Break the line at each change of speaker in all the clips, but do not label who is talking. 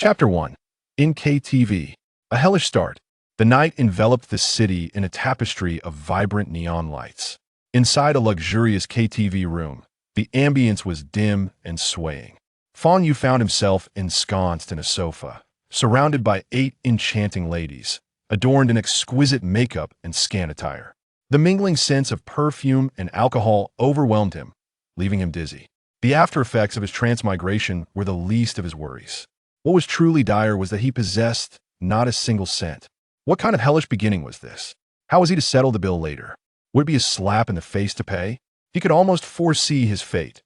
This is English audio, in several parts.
Chapter 1. In KTV. A hellish start. The night enveloped the city in a tapestry of vibrant neon lights. Inside a luxurious KTV room, the ambience was dim and swaying. Fang Yu found himself ensconced in a sofa, surrounded by 8 enchanting ladies, adorned in exquisite makeup and scant attire. The mingling scents of perfume and alcohol overwhelmed him, leaving him dizzy. The after effects of his transmigration were the least of his worries. What was truly dire was that he possessed not a single cent. What kind of hellish beginning was this? How was he to settle the bill later? Would it be a slap in the face to pay? He could almost foresee his fate,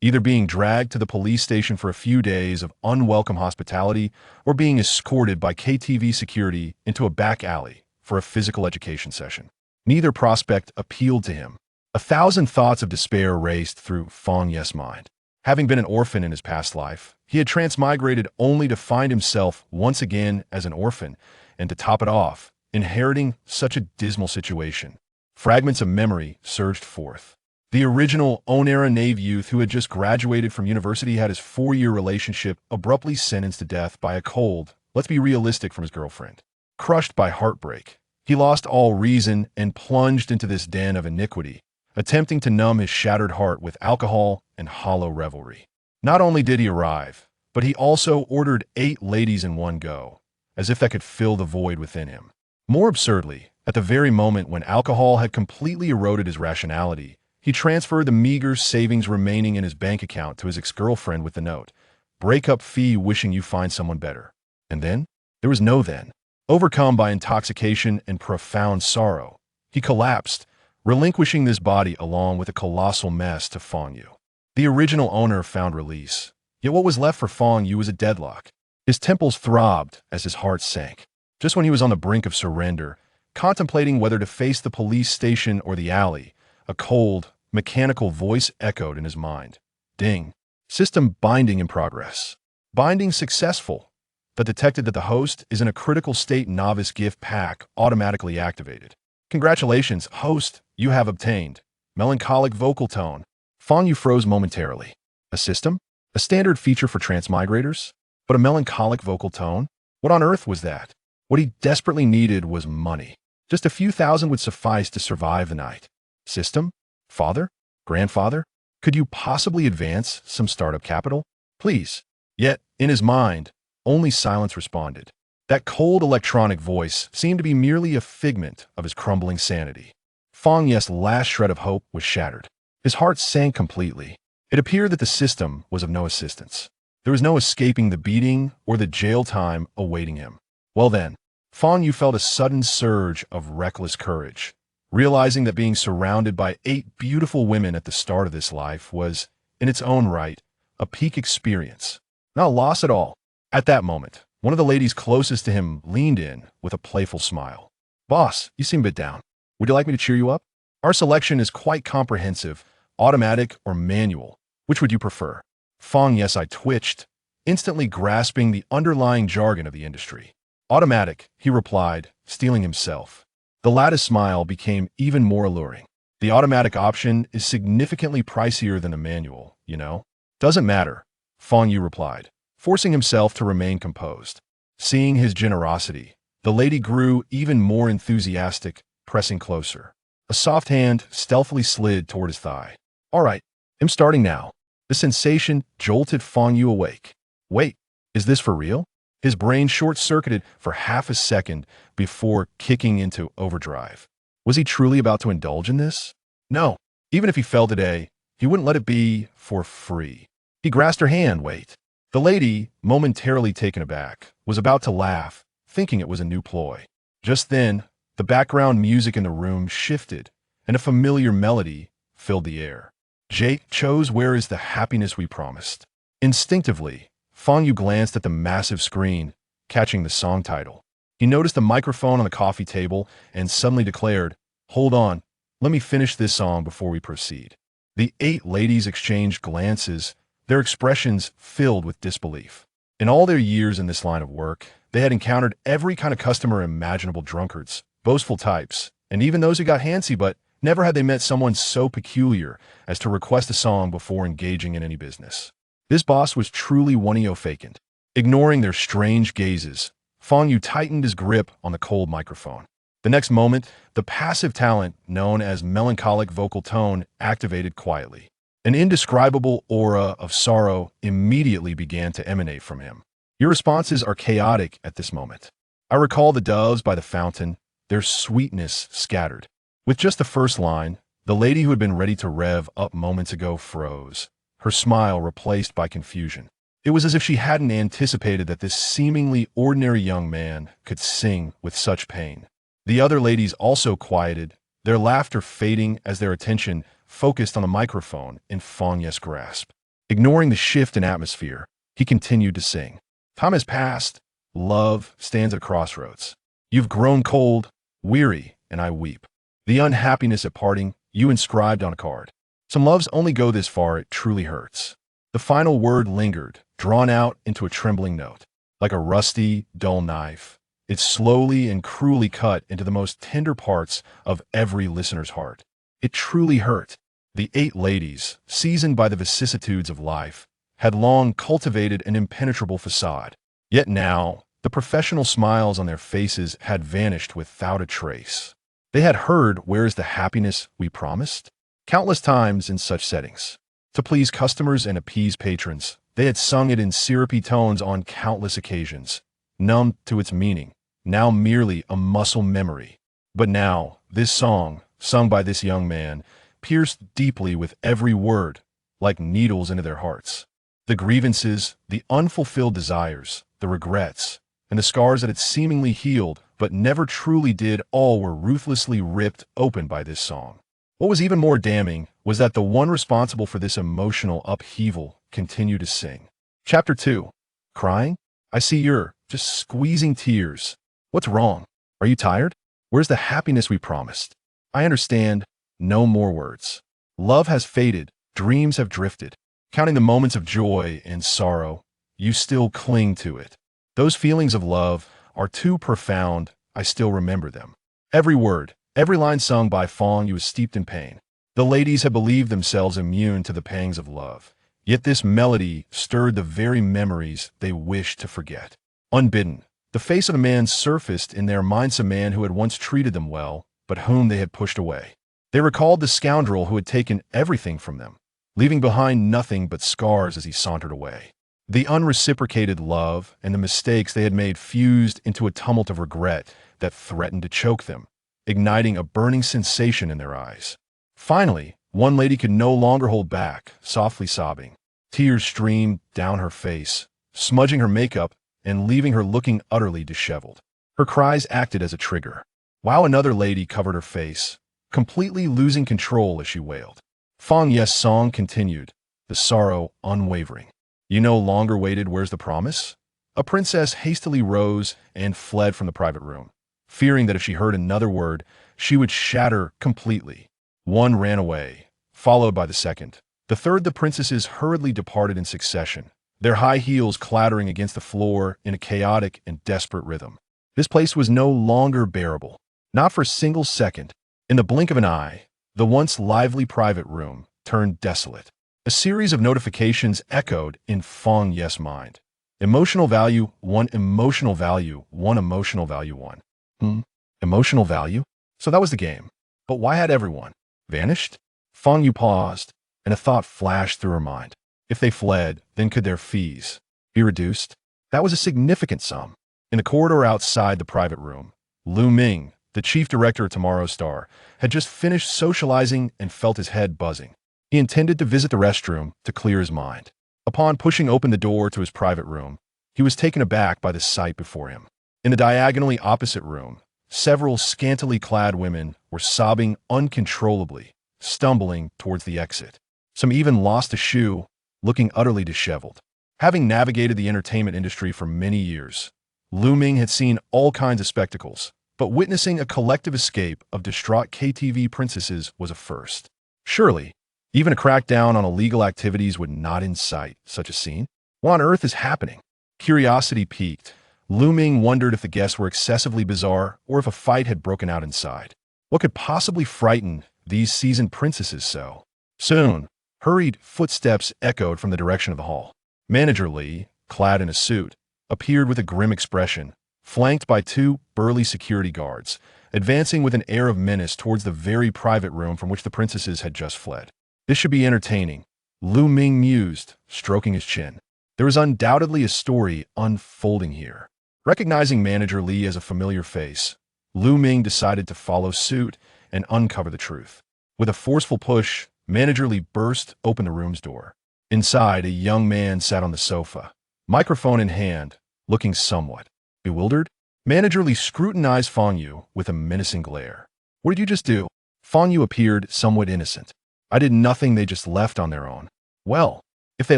either being dragged to the police station for a few days of unwelcome hospitality or being escorted by KTV security into a back alley for a physical education session. Neither prospect appealed to him. 1,000 thoughts of despair raced through Fang Yu's mind. Having been an orphan in his past life, he had transmigrated only to find himself once again as an orphan, and to top it off, inheriting such a dismal situation. Fragments of memory surged forth. The original Onera Nave youth who had just graduated from university had his 4-year relationship abruptly sentenced to death by a cold, let's be realistic, from his girlfriend. Crushed by heartbreak, he lost all reason and plunged into this den of iniquity, attempting to numb his shattered heart with alcohol and hollow revelry. Not only did he arrive, but he also ordered 8 ladies in one go, as if that could fill the void within him. More absurdly, at the very moment when alcohol had completely eroded his rationality, he transferred the meager savings remaining in his bank account to his ex-girlfriend with the note, "Breakup fee, wishing you find someone better." And then? There was no then. Overcome by intoxication and profound sorrow, he collapsed, relinquishing this body along with a colossal mess to Fang Yu. The original owner found release, yet what was left for Fang Yu was a deadlock. His temples throbbed as his heart sank. Just when he was on the brink of surrender, contemplating whether to face the police station or the alley, a cold, mechanical voice echoed in his mind. Ding. System binding in progress. Binding successful. But detected that the host is in a critical state. Novice gift pack automatically activated. Congratulations, host, you have obtained melancholic vocal tone. Fang Yu froze momentarily. A system? A standard feature for transmigrators? But a melancholic vocal tone? What on earth was that? What he desperately needed was money. Just a few thousand would suffice to survive the night. System? Father? Grandfather? Could you possibly advance some startup capital? Please. Yet, in his mind, only silence responded. That cold electronic voice seemed to be merely a figment of his crumbling sanity. Fang Yu's last shred of hope was shattered. His heart sank completely. It appeared that the system was of no assistance. There was no escaping the beating or the jail time awaiting him. Well then, Fang Yu felt a sudden surge of reckless courage, realizing that being surrounded by 8 beautiful women at the start of this life was, in its own right, a peak experience. Not a loss at all. At that moment, one of the ladies closest to him leaned in with a playful smile. "Boss, you seem a bit down. Would you like me to cheer you up? Our selection is quite comprehensive, automatic or manual. Which would you prefer?" Fang Yu's eye twitched, instantly grasping the underlying jargon of the industry. "Automatic," he replied, steeling himself. The lattice smile became even more alluring. "The automatic option is significantly pricier than the manual, you know." "Doesn't matter," Fang Yu replied, forcing himself to remain composed. Seeing his generosity, the lady grew even more enthusiastic, pressing closer. A soft hand stealthily slid toward his thigh. "All right, I'm starting now." The sensation jolted Fang Yu awake. Wait, is this for real? His brain short-circuited for half a second before kicking into overdrive. Was he truly about to indulge in this? No. Even if he fell today, he wouldn't let it be for free. He grasped her hand. Wait. The lady, momentarily taken aback, was about to laugh, thinking it was a new ploy. Just then, the background music in the room shifted, and a familiar melody filled the air. Jake chose "Where Is the Happiness We Promised." Instinctively, Fang Yu glanced at the massive screen, catching the song title. He noticed a microphone on the coffee table and suddenly declared, "Hold on, let me finish this song before we proceed." The 8 ladies exchanged glances, their expressions filled with disbelief. In all their years in this line of work, they had encountered every kind of customer imaginable: drunkards, boastful types, and even those who got handsy, but never had they met someone so peculiar as to request a song before engaging in any business. This boss was truly one-o-fakant. Ignoring their strange gazes, Fang Yu tightened his grip on the cold microphone. The next moment, the passive talent known as melancholic vocal tone activated quietly. An indescribable aura of sorrow immediately began to emanate from him. Your responses are chaotic at this moment. I recall the doves by the fountain, their sweetness scattered. With just the first line, the lady who had been ready to rev up moments ago froze, her smile replaced by confusion. It was as if she hadn't anticipated that this seemingly ordinary young man could sing with such pain. The other ladies also quieted, their laughter fading as their attention focused on the microphone in Fang Yu's grasp. Ignoring the shift in atmosphere, he continued to sing. Time has passed. Love stands at a crossroads. You've grown cold, weary, and I weep. The unhappiness at parting, you inscribed on a card. Some loves only go this far, it truly hurts. The final word lingered, drawn out into a trembling note. Like a rusty, dull knife, it slowly and cruelly cut into the most tender parts of every listener's heart. It truly hurt. The 8 ladies, seasoned by the vicissitudes of life, had long cultivated an impenetrable facade. Yet now, the professional smiles on their faces had vanished without a trace. They had heard "Where is the happiness we promised?" countless times in such settings. To please customers and appease patrons, they had sung it in syrupy tones on countless occasions, numb to its meaning, now merely a muscle memory. But now, this song, sung by this young man, pierced deeply with every word, like needles into their hearts. The grievances, the unfulfilled desires, the regrets, and the scars that had seemingly healed but never truly did, all were ruthlessly ripped open by this song. What was even more damning was that the one responsible for this emotional upheaval continued to sing. Chapter 2. Crying? I see you're just squeezing tears. What's wrong? Are you tired? Where's the happiness we promised? I understand. No more words. Love has faded. Dreams have drifted. Counting the moments of joy and sorrow, you still cling to it. Those feelings of love are too profound. I still remember them. Every word, every line sung by Fang Yu was steeped in pain. The ladies had believed themselves immune to the pangs of love. Yet this melody stirred the very memories they wished to forget. Unbidden, the face of the man surfaced in their minds, a man who had once treated them well, but whom they had pushed away. They recalled the scoundrel who had taken everything from them, leaving behind nothing but scars as he sauntered away. The unreciprocated love and the mistakes they had made fused into a tumult of regret that threatened to choke them, igniting a burning sensation in their eyes. Finally, one lady could no longer hold back, softly sobbing. Tears streamed down her face, smudging her makeup and leaving her looking utterly disheveled. Her cries acted as a trigger, while another lady covered her face, completely losing control as she wailed. Fang Yu's song continued, the sorrow unwavering. You no longer waited. Where's the promise? A princess hastily rose and fled from the private room, fearing that if she heard another word, she would shatter completely. One ran away, followed by the second. The third, the princesses hurriedly departed in succession, their high heels clattering against the floor in a chaotic and desperate rhythm. This place was no longer bearable, not for a single second. In the blink of an eye, the once lively private room turned desolate. A series of notifications echoed in Fang Yu's mind. Emotional value 1, emotional value 1, emotional value 1. Emotional value? So that was the game. But why had everyone vanished? Fang Yu paused, and a thought flashed through her mind. If they fled, then could their fees be reduced? That was a significant sum. In the corridor outside the private room, Lu Ming, the chief director of Tomorrow's Star, had just finished socializing and felt his head buzzing. He intended to visit the restroom to clear his mind. Upon pushing open the door to his private room, he was taken aback by the sight before him. In the diagonally opposite room, several scantily clad women were sobbing uncontrollably, stumbling towards the exit. Some even lost a shoe, looking utterly disheveled. Having navigated the entertainment industry for many years, Lu Ming had seen all kinds of spectacles, but witnessing a collective escape of distraught KTV princesses was a first. Surely, even a crackdown on illegal activities would not incite such a scene. What on earth is happening? Curiosity piqued. Lu Ming wondered if the guests were excessively bizarre or if a fight had broken out inside. What could possibly frighten these seasoned princesses so? Soon, hurried footsteps echoed from the direction of the hall. Manager Li, clad in a suit, appeared with a grim expression, flanked by two burly security guards, advancing with an air of menace towards the very private room from which the princesses had just fled. This should be entertaining, Lu Ming mused, stroking his chin. There is undoubtedly a story unfolding here. Recognizing Manager Li as a familiar face, Lu Ming decided to follow suit and uncover the truth. With a forceful push, Manager Li burst open the room's door. Inside, a young man sat on the sofa, microphone in hand, looking somewhat bewildered. Manager Li scrutinized Fang Yu with a menacing glare. "What did you just do?" Fang Yu appeared somewhat innocent. "I did nothing, they just left on their own." "Well, if they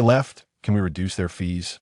left, can we reduce their fees?"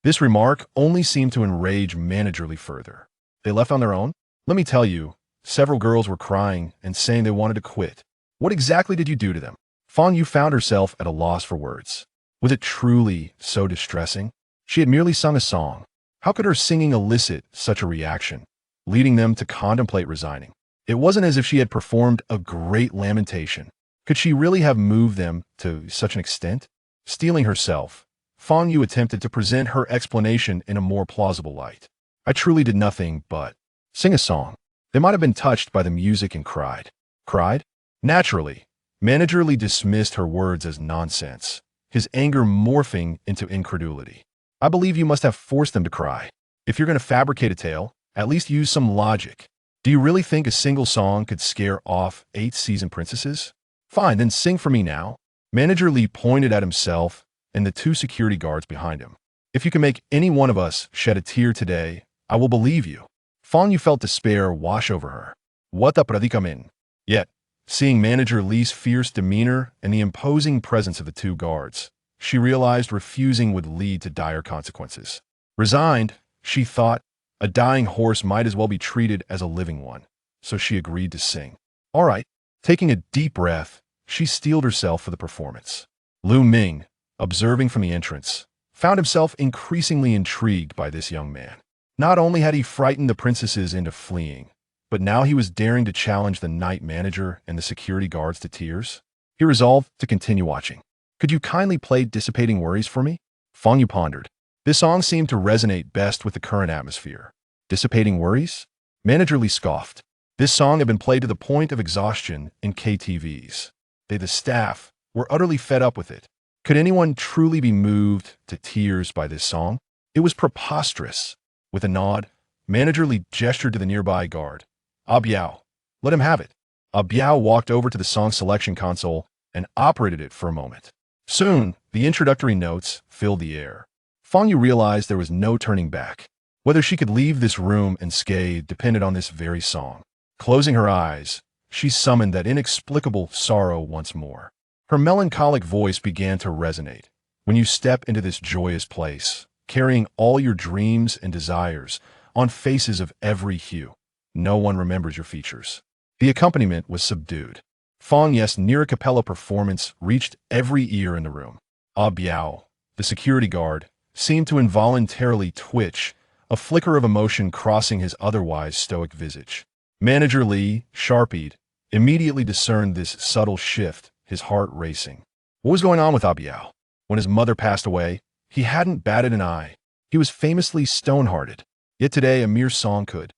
This remark only seemed to enrage Manager Li further. "They left on their own? Let me tell you, several girls were crying and saying they wanted to quit. What exactly did you do to them?" Fang Yu found herself at a loss for words. Was it truly so distressing? She had merely sung a song. How could her singing elicit such a reaction, leading them to contemplate resigning? It wasn't as if she had performed a great lamentation. Could she really have moved them to such an extent? Steeling herself, Fang Yu attempted to present her explanation in a more plausible light. "I truly did nothing but sing a song. They might have been touched by the music and cried." "Cried?" Naturally, Manager Li dismissed her words as nonsense, his anger morphing into incredulity. "I believe you must have forced them to cry. If you're going to fabricate a tale, at least use some logic. Do you really think a single song could scare off 8 seasoned princesses? Fine, then sing for me now." Manager Li pointed at himself and the 2 security guards behind him. "If you can make any one of us shed a tear today, I will believe you." Fang Yu felt despair wash over her. What the predicament? Yet, seeing Manager Li's fierce demeanor and the imposing presence of the 2 guards, she realized refusing would lead to dire consequences. Resigned, she thought, a dying horse might as well be treated as a living one, so she agreed to sing. All right. Taking a deep breath, she steeled herself for the performance. Lu Ming, observing from the entrance, found himself increasingly intrigued by this young man. Not only had he frightened the princesses into fleeing, but now he was daring to challenge the night manager and the security guards to tears. He resolved to continue watching. "Could you kindly play Dissipating Worries for me?" Fang Yu pondered. This song seemed to resonate best with the current atmosphere. Dissipating Worries? Manager Li scoffed. This song had been played to the point of exhaustion in KTVs. They, the staff, were utterly fed up with it. Could anyone truly be moved to tears by this song? It was preposterous. With a nod, Manager Li gestured to the nearby guard. "Biao, let him have it." Biao walked over to the song selection console and operated it for a moment. Soon, the introductory notes filled the air. Fang Yu realized there was no turning back. Whether she could leave this room unscathed depended on this very song. Closing her eyes, she summoned that inexplicable sorrow once more. Her melancholic voice began to resonate. When you step into this joyous place, carrying all your dreams and desires on faces of every hue, no one remembers your features. The accompaniment was subdued. Fang Yu's near cappella performance reached every ear in the room. Biao, the security guard, seemed to involuntarily twitch, a flicker of emotion crossing his otherwise stoic visage. Manager Li, sharp-eyed, immediately discerned this subtle shift, his heart racing. What was going on with Biao? When his mother passed away, he hadn't batted an eye. He was famously stone-hearted. Yet today, a mere song could.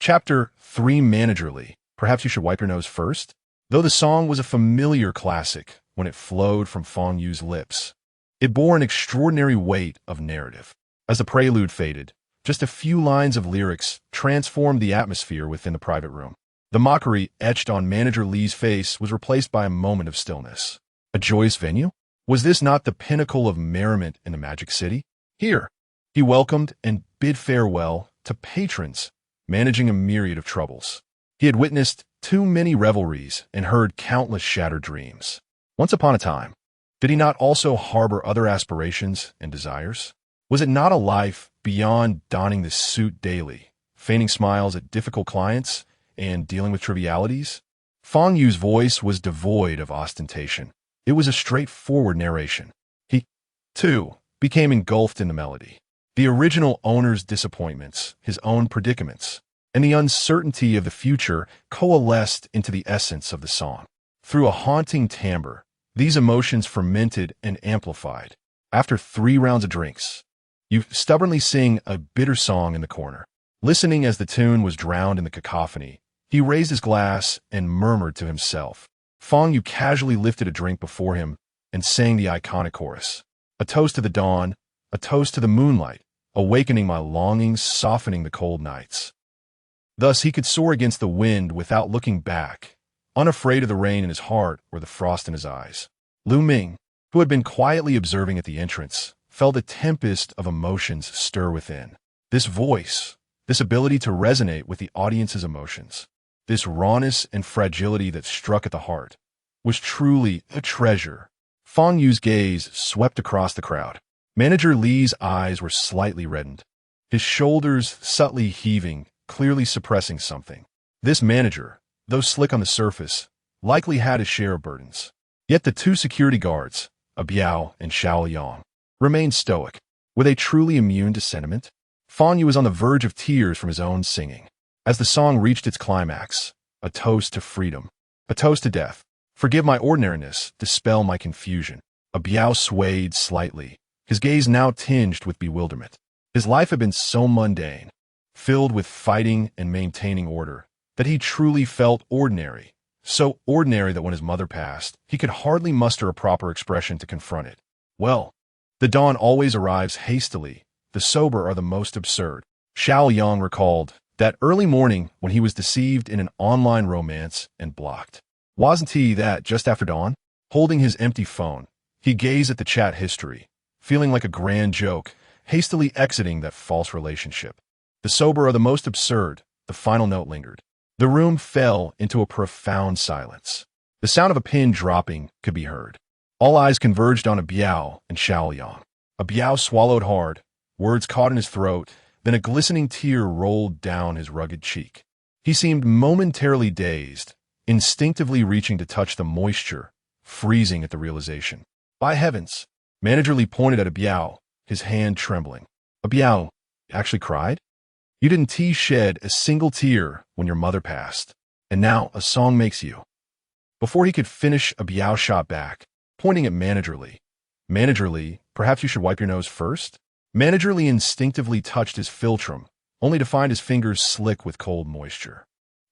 Chapter 3 Manager Li. Perhaps you should wipe your nose first? Though the song was a familiar classic when it flowed from Fang Yu's lips, it bore an extraordinary weight of narrative. As the prelude faded, just a few lines of lyrics transformed the atmosphere within the private room. The mockery etched on Manager Li's face was replaced by a moment of stillness. A joyous venue? Was this not the pinnacle of merriment in the Magic City? Here, he welcomed and bid farewell to patrons managing a myriad of troubles. He had witnessed too many revelries and heard countless shattered dreams. Once upon a time, did he not also harbor other aspirations and desires? Was it not a life beyond donning this suit daily, feigning smiles at difficult clients and dealing with trivialities? Fang Yu's voice was devoid of ostentation. It was a straightforward narration. He, too, became engulfed in the melody. The original owner's disappointments, his own predicaments, and the uncertainty of the future coalesced into the essence of the song. Through a haunting timbre, these emotions fermented and amplified. After 3 rounds of drinks, You stubbornly sing a bitter song in the corner. Listening as the tune was drowned in the cacophony, he raised his glass and murmured to himself. Fang Yu casually lifted a drink before him and sang the iconic chorus. A toast to the dawn, a toast to the moonlight, awakening my longings, softening the cold nights. Thus he could soar against the wind without looking back, unafraid of the rain in his heart or the frost in his eyes. Lu Ming, who had been quietly observing at the entrance, felt a tempest of emotions stir within. This voice, this ability to resonate with the audience's emotions, this rawness and fragility that struck at the heart, was truly a treasure. Fang Yu's gaze swept across the crowd. Manager Li's eyes were slightly reddened, his shoulders subtly heaving, clearly suppressing something. This manager, though slick on the surface, likely had his share of burdens. Yet the two security guards, Biao and Xiao, remained stoic. Were they truly immune to sentiment? Fang Yu was on the verge of tears from his own singing. As the song reached its climax, a toast to freedom, a toast to death. Forgive my ordinariness, dispel my confusion. Biao swayed slightly, his gaze now tinged with bewilderment. His life had been so mundane, filled with fighting and maintaining order, that he truly felt ordinary. So ordinary that when his mother passed, he could hardly muster a proper expression to confront it. Well, the dawn always arrives hastily. The sober are the most absurd. Xiao recalled that early morning when he was deceived in an online romance and blocked. Wasn't he that just after dawn? Holding his empty phone, he gazed at the chat history, feeling like a grand joke, hastily exiting that false relationship. The sober are the most absurd, the final note lingered. The room fell into a profound silence. The sound of a pin dropping could be heard. All eyes converged on Biao and Xiao. Biao swallowed hard, words caught in his throat, then a glistening tear rolled down his rugged cheek. He seemed momentarily dazed, instinctively reaching to touch the moisture, freezing at the realization. By heavens! Manager Li pointed at Biao, his hand trembling. Biao, actually cried? You didn't shed a single tear when your mother passed, and now a song makes you. Before he could finish, Biao shot back, pointing at Manager Li. Manager Li, perhaps you should wipe your nose first? Manager Li instinctively touched his philtrum, only to find his fingers slick with cold moisture.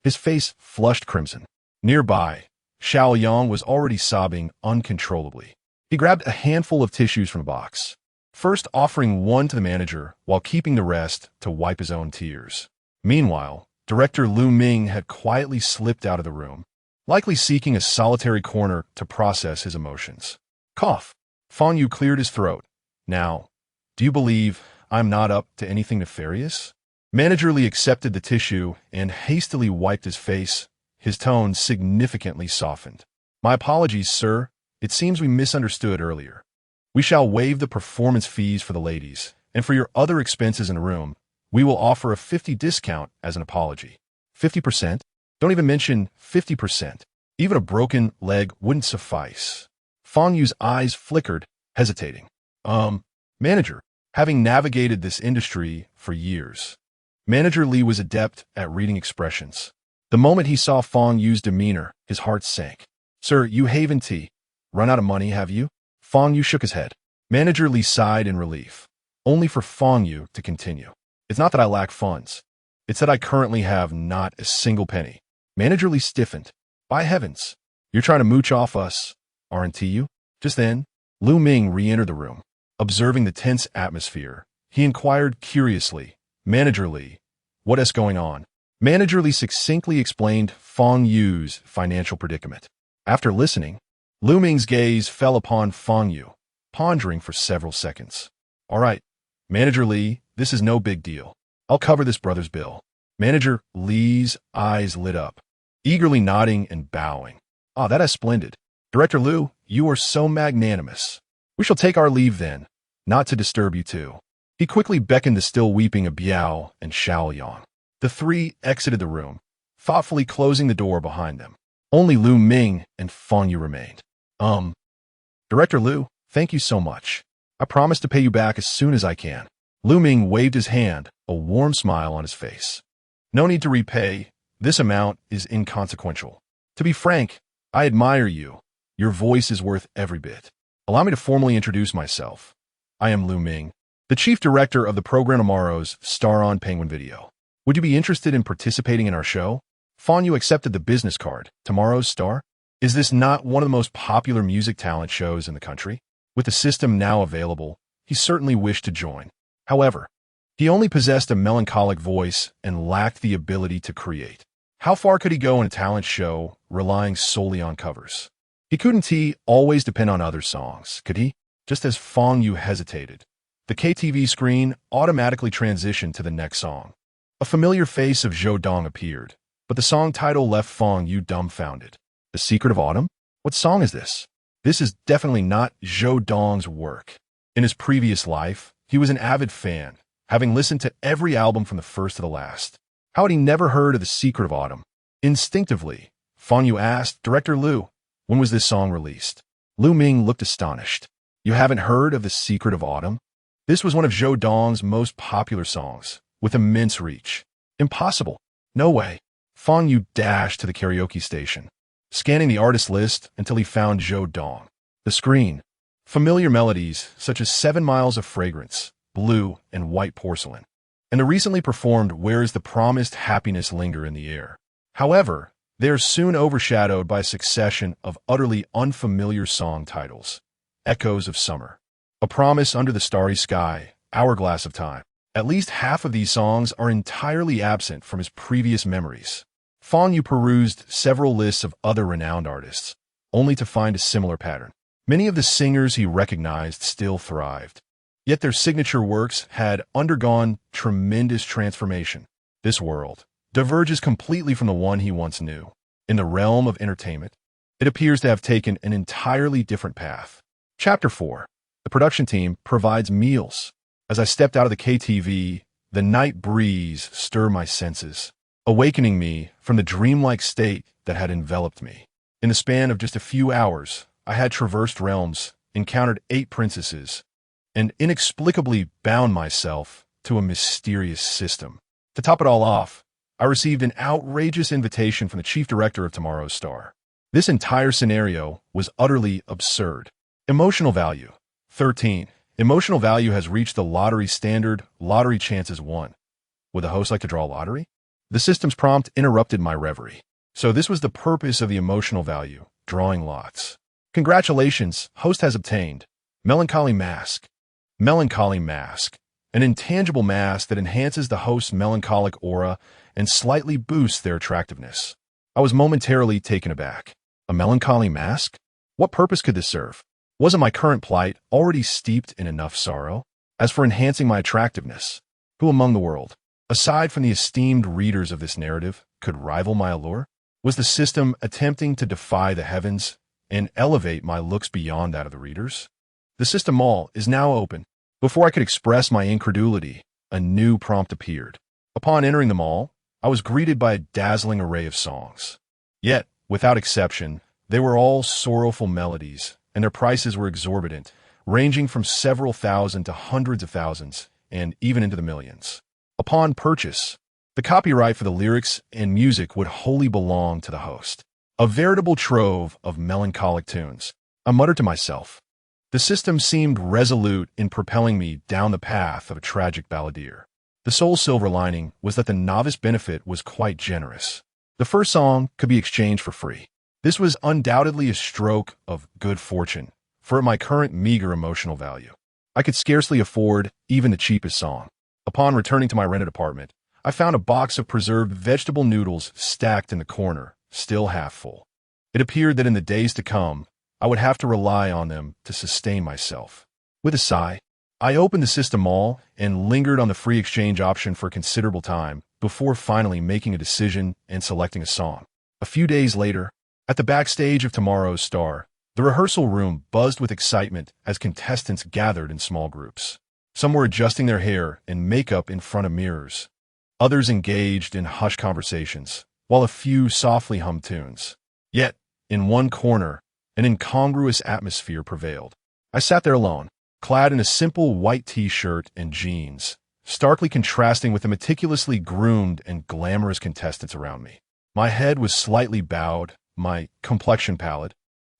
His face flushed crimson. Nearby, Xiao was already sobbing uncontrollably. He grabbed a handful of tissues from a box, first offering one to the manager while keeping the rest to wipe his own tears. Meanwhile, director Lu Ming had quietly slipped out of the room, likely seeking a solitary corner to process his emotions. Cough. Fang Yu cleared his throat. Now, do you believe I'm not up to anything nefarious? Manager Li accepted the tissue and hastily wiped his face. His tone significantly softened. My apologies, sir. It seems we misunderstood earlier. We shall waive the performance fees for the ladies, and for your other expenses in the room, we will offer a 50% discount as an apology. 50%? Don't even mention 50%. Even a broken leg wouldn't suffice. Fang Yu's eyes flickered, hesitating. Manager, having navigated this industry for years, Manager Li was adept at reading expressions. The moment he saw Fang Yu's demeanor, his heart sank. Sir, you haven't run out of money, have you? Fang Yu shook his head. Manager Li sighed in relief, only for Fang Yu to continue. It's not that I lack funds. It's that I currently have not a single penny. Manager Li stiffened. By heavens, you're trying to mooch off us, aren't you? Just then, Lu Ming re-entered the room. Observing the tense atmosphere, he inquired curiously, Manager Li, what is going on? Manager Li succinctly explained Fang Yu's financial predicament. After listening, Lu Ming's gaze fell upon Fang Yu, pondering for several seconds. All right, Manager Li, this is no big deal. I'll cover this brother's bill. Manager Li's eyes lit up, eagerly nodding and bowing. Ah, that is splendid. Director Lu, you are so magnanimous. We shall take our leave then, not to disturb you too. He quickly beckoned the still weeping Biao and Xiao. The three exited the room, thoughtfully closing the door behind them. Only Lu Ming and Fang Yu remained. Director Lu, thank you so much. I promise to pay you back as soon as I can. Lu Ming waved his hand, a warm smile on his face. No need to repay. This amount is inconsequential. To be frank, I admire you. Your voice is worth every bit. Allow me to formally introduce myself. I am Lu Ming, the chief director of the program tomorrow's Star on Penguin Video. Would you be interested in participating in our show? Fang Yu accepted the business card. Tomorrow's Star? Is this not one of the most popular music talent shows in the country? With the system now available, he certainly wished to join. However, he only possessed a melancholic voice and lacked the ability to create. How far could he go in a talent show relying solely on covers? He couldn't always depend on other songs, could he? Just as Fang Yu hesitated, the KTV screen automatically transitioned to the next song. A familiar face of Zhou Dong appeared, but the song title left Fang Yu dumbfounded. The Secret of Autumn? What song is this? This is definitely not Zhou Dong's work. In his previous life, he was an avid fan, having listened to every album from the first to the last. How had he never heard of The Secret of Autumn? Instinctively, Fang Yu asked Director Liu, when was this song released? Lu Ming looked astonished. You haven't heard of The Secret of Autumn? This was one of Zhou Dong's most popular songs, with immense reach. Impossible. No way. Fang Yu dashed to the karaoke station, scanning the artist list until he found Zhou Dong. The screen. Familiar melodies such as 7 Miles of Fragrance, Blue, and White Porcelain. And the recently performed Where is the Promised Happiness linger in the air. However, they are soon overshadowed by a succession of utterly unfamiliar song titles. Echoes of Summer, A Promise Under the Starry Sky, Hourglass of Time. At least half of these songs are entirely absent from his previous memories. Fang Yu perused several lists of other renowned artists, only to find a similar pattern. Many of the singers he recognized still thrived, yet their signature works had undergone tremendous transformation. This world diverges completely from the one he once knew. In the realm of entertainment, it appears to have taken an entirely different path. Chapter 4. The production team provides meals. As I stepped out of the KTV, the night breeze stirred my senses, awakening me from the dreamlike state that had enveloped me. In the span of just a few hours, I had traversed realms, encountered 8 princesses, and inexplicably bound myself to a mysterious system. To top it all off, I received an outrageous invitation from the chief director of Tomorrow's Star. This entire scenario was utterly absurd. Emotional value. 13. Emotional value has reached the lottery standard. Lottery chances 1. Would the host like to draw a lottery? The system's prompt interrupted my reverie. So this was the purpose of the emotional value, drawing lots. Congratulations, host has obtained Melancholy Mask. Melancholy Mask, an intangible mask that enhances the host's melancholic aura and slightly boosts their attractiveness. I was momentarily taken aback. A melancholy mask? What purpose could this serve? Wasn't my current plight already steeped in enough sorrow? As for enhancing my attractiveness, who among the world, aside from the esteemed readers of this narrative, could rival my allure? Was the system attempting to defy the heavens and elevate my looks beyond that of the readers? The system mall is now open. Before I could express my incredulity, a new prompt appeared. Upon entering the mall, I was greeted by a dazzling array of songs. Yet, without exception, they were all sorrowful melodies, and their prices were exorbitant, ranging from several thousand to hundreds of thousands, and even into the millions. Upon purchase, the copyright for the lyrics and music would wholly belong to the host. A veritable trove of melancholic tunes. I muttered to myself. The system seemed resolute in propelling me down the path of a tragic balladeer. The sole silver lining was that the novice benefit was quite generous. The first song could be exchanged for free. This was undoubtedly a stroke of good fortune, for at my current meager emotional value, I could scarcely afford even the cheapest song. Upon returning to my rented apartment, I found a box of preserved vegetable noodles stacked in the corner, still half full. It appeared that in the days to come, I would have to rely on them to sustain myself. With a sigh, I opened the system mall and lingered on the free exchange option for a considerable time before finally making a decision and selecting a song. A few days later, at the backstage of Tomorrow's Star, the rehearsal room buzzed with excitement as contestants gathered in small groups. Some were adjusting their hair and makeup in front of mirrors. Others engaged in hushed conversations, while a few softly hummed tunes. Yet, in one corner, an incongruous atmosphere prevailed. I sat there alone, clad in a simple white t-shirt and jeans, starkly contrasting with the meticulously groomed and glamorous contestants around me. My head was slightly bowed, my complexion pallid,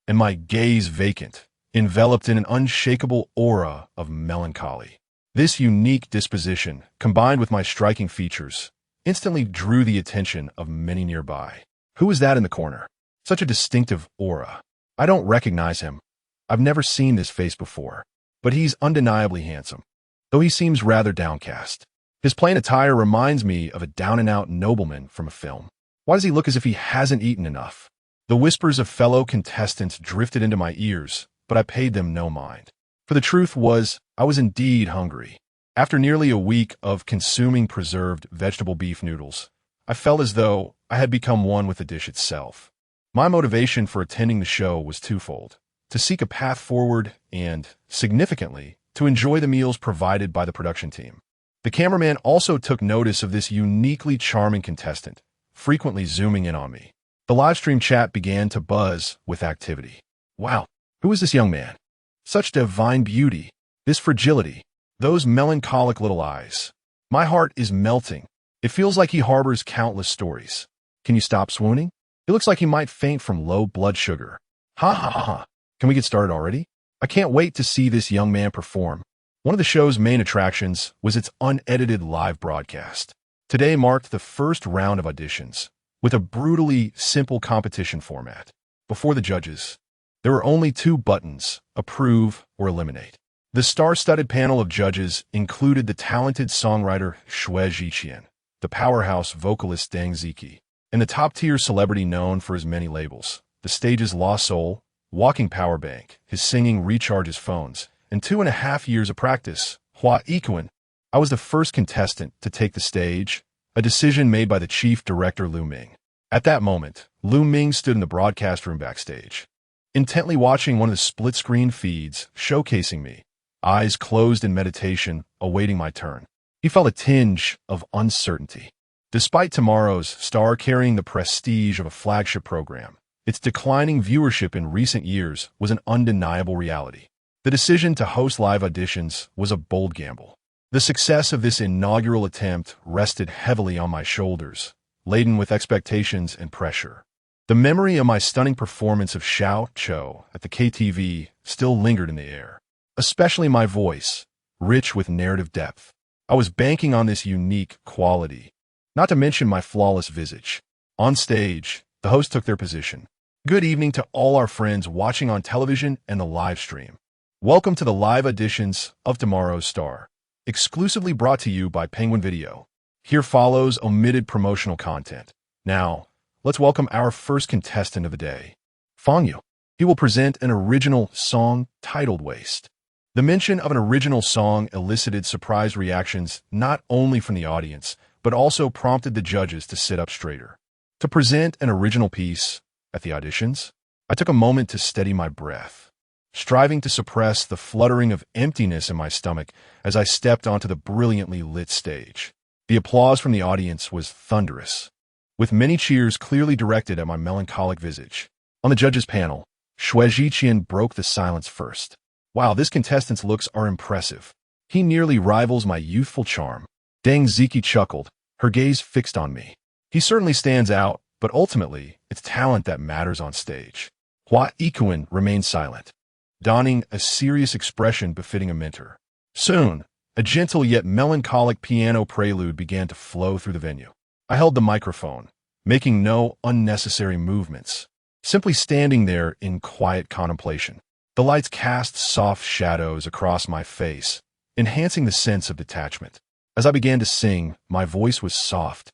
and my gaze vacant, enveloped in an unshakable aura of melancholy. This unique disposition, combined with my striking features, instantly drew the attention of many nearby. Who was that in the corner? Such a distinctive aura. I don't recognize him. I've never seen this face before, but he's undeniably handsome, though he seems rather downcast. His plain attire reminds me of a down-and-out nobleman from a film. Why does he look as if he hasn't eaten enough? The whispers of fellow contestants drifted into my ears, but I paid them no mind. For the truth was, I was indeed hungry. After nearly a week of consuming preserved vegetable beef noodles, I felt as though I had become one with the dish itself. My motivation for attending the show was twofold: to seek a path forward and, significantly, to enjoy the meals provided by the production team. The cameraman also took notice of this uniquely charming contestant, frequently zooming in on me. The livestream chat began to buzz with activity. Wow, who is this young man? Such divine beauty, this fragility, those melancholic little eyes. My heart is melting. It feels like he harbors countless stories. Can you stop swooning? He looks like he might faint from low blood sugar. Ha ha ha ha. Can we get started already? I can't wait to see this young man perform. One of the show's main attractions was its unedited live broadcast. Today marked the first round of auditions, with a brutally simple competition format. Before the judges, there were only two buttons: approve or eliminate. The star-studded panel of judges included the talented songwriter Xiao, the powerhouse vocalist Deng Ziki, and the top-tier celebrity known for his many labels: the stage's La Soul, walking power bank, his singing recharges phones, and 2.5 years of practice. Wuwuwu. I was the first contestant to take the stage, a decision made by the chief director Lu Ming. At that moment, Lu Ming stood in the broadcast room backstage, intently watching one of the split-screen feeds, showcasing me, eyes closed in meditation, awaiting my turn. He felt a tinge of uncertainty. Despite tomorrow's star carrying the prestige of a flagship program, its declining viewership in recent years was an undeniable reality. The decision to host live auditions was a bold gamble. The success of this inaugural attempt rested heavily on my shoulders, laden with expectations and pressure. The memory of my stunning performance of Xiao at the KTV still lingered in the air, especially my voice, rich with narrative depth. I was banking on this unique quality, not to mention my flawless visage. On stage, the host took their position. Good evening to all our friends watching on television and the live stream. Welcome to the live auditions of Tomorrow's Star, exclusively brought to you by Penguin Video. Here follows omitted promotional content. Now, let's welcome our first contestant of the day, Fang Yu. He will present an original song titled Waste. The mention of an original song elicited surprised reactions not only from the audience, but also prompted the judges to sit up straighter. To present an original piece at the auditions, I took a moment to steady my breath, striving to suppress the fluttering of emptiness in my stomach as I stepped onto the brilliantly lit stage. The applause from the audience was thunderous, with many cheers clearly directed at my melancholic visage. On the judges' panel, Xiao broke the silence first. Wow, this contestant's looks are impressive. He nearly rivals my youthful charm. Deng Ziki chuckled, her gaze fixed on me. He certainly stands out, but ultimately, it's talent that matters on stage. Wuwuwu remained silent, donning a serious expression befitting a mentor. Soon, a gentle yet melancholic piano prelude began to flow through the venue. I held the microphone, making no unnecessary movements, simply standing there in quiet contemplation. The lights cast soft shadows across my face, enhancing the sense of detachment. As I began to sing, my voice was soft,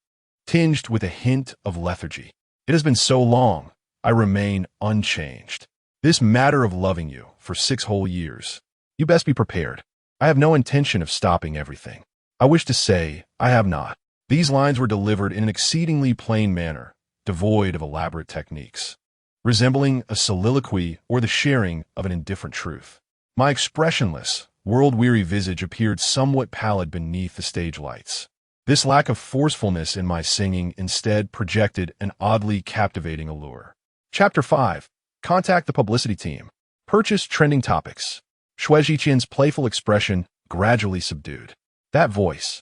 tinged with a hint of lethargy. It has been so long, I remain unchanged. This matter of loving you for 6 whole years. You best be prepared. I have no intention of stopping everything. I wish to say, I have not. These lines were delivered in an exceedingly plain manner, devoid of elaborate techniques, resembling a soliloquy or the sharing of an indifferent truth. My expressionless, world-weary visage appeared somewhat pallid beneath the stage lights. This lack of forcefulness in my singing instead projected an oddly captivating allure. Chapter 5. Contact the publicity team. Purchase trending topics. Xiao's playful expression gradually subdued. That voice.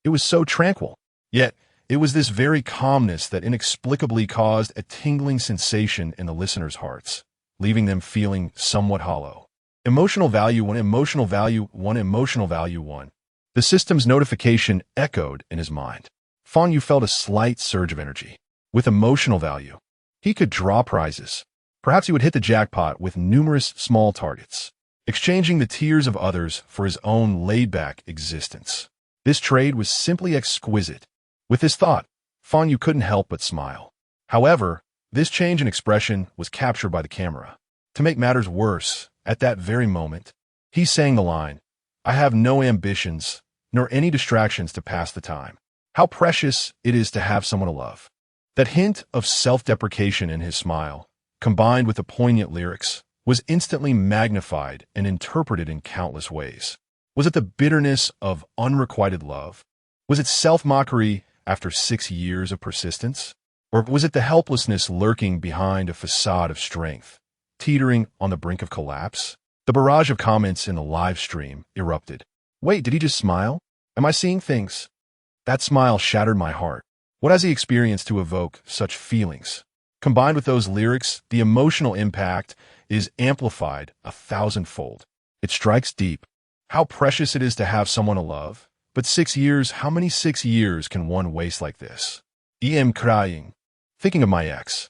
It was so tranquil. Yet, it was this very calmness that inexplicably caused a tingling sensation in the listeners' hearts, leaving them feeling somewhat hollow. Emotional value 1, emotional value 1, emotional value 1. The system's notification echoed in his mind. Fang Yu felt a slight surge of energy. With emotional value, he could draw prizes. Perhaps he would hit the jackpot with numerous small targets, exchanging the tears of others for his own laid-back existence. This trade was simply exquisite. With this thought, Fang Yu couldn't help but smile. However, this change in expression was captured by the camera. To make matters worse, at that very moment, he sang the line, "I have no ambitions, nor any distractions to pass the time. How precious it is to have someone to love." That hint of self-deprecation in his smile, combined with the poignant lyrics, was instantly magnified and interpreted in countless ways. Was it the bitterness of unrequited love? Was it self-mockery after 6 years of persistence? Or was it the helplessness lurking behind a facade of strength, teetering on the brink of collapse? The barrage of comments in the live stream erupted. Wait, did he just smile? Am I seeing things? That smile shattered my heart. What has he experienced to evoke such feelings? Combined with those lyrics, the emotional impact is amplified 1,000-fold. It strikes deep. How precious it is to have someone to love. But 6 years, how many 6 years can one waste like this? I'm crying, thinking of my ex.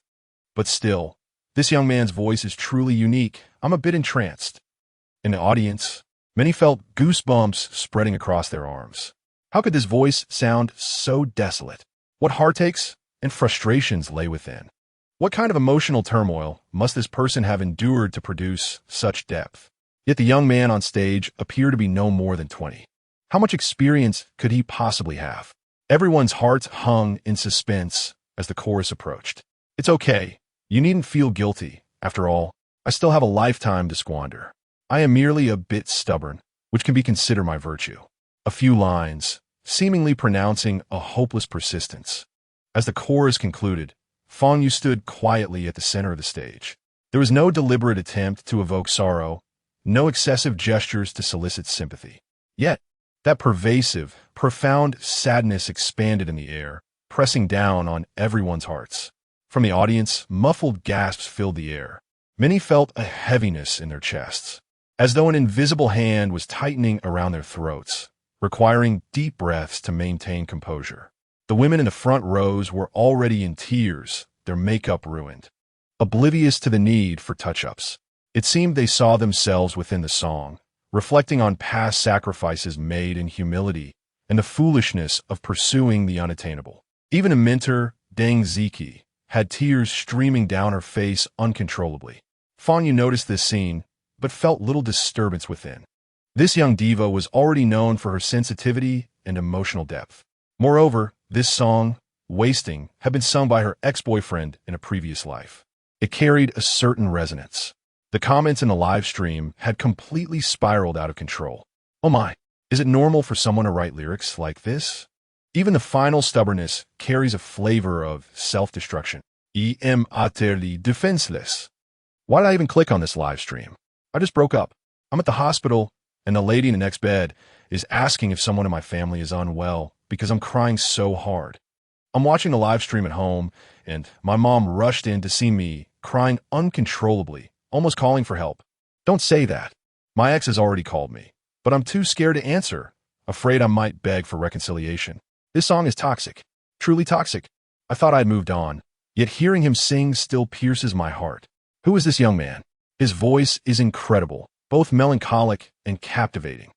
But still, this young man's voice is truly unique. I'm a bit entranced. In the audience, many felt goosebumps spreading across their arms. How could this voice sound so desolate? What heartaches and frustrations lay within? What kind of emotional turmoil must this person have endured to produce such depth? Yet the young man on stage appeared to be no more than 20. How much experience could he possibly have? Everyone's hearts hung in suspense as the chorus approached. It's okay. You needn't feel guilty. After all, I still have a lifetime to squander. I am merely a bit stubborn, which can be considered my virtue. A few lines, seemingly pronouncing a hopeless persistence. As the chorus concluded, Fang Yu stood quietly at the center of the stage. There was no deliberate attempt to evoke sorrow, no excessive gestures to solicit sympathy. Yet, that pervasive, profound sadness expanded in the air, pressing down on everyone's hearts. From the audience, muffled gasps filled the air. Many felt a heaviness in their chests, as though an invisible hand was tightening around their throats, requiring deep breaths to maintain composure. The women in the front rows were already in tears, their makeup ruined, oblivious to the need for touch-ups. It seemed they saw themselves within the song, reflecting on past sacrifices made in humility and the foolishness of pursuing the unattainable. Even a mentor, Deng Ziki, had tears streaming down her face uncontrollably. Fang Yu noticed this scene, but felt little disturbance within. This young diva was already known for her sensitivity and emotional depth. Moreover, this song, Wasting, had been sung by her ex-boyfriend in a previous life. It carried a certain resonance. The comments in the live stream had completely spiraled out of control. Oh my, is it normal for someone to write lyrics like this? Even the final stubbornness carries a flavor of self-destruction. I am utterly defenseless. Why did I even click on this live stream? I just broke up. I'm at the hospital, and the lady in the next bed is asking if someone in my family is unwell because I'm crying so hard. I'm watching the live stream at home, and my mom rushed in to see me, crying uncontrollably, almost calling for help. Don't say that. My ex has already called me, but I'm too scared to answer, afraid I might beg for reconciliation. This song is toxic, truly toxic. I thought I'd moved on, yet hearing him sing still pierces my heart. Who is this young man? His voice is incredible, both melancholic and captivating.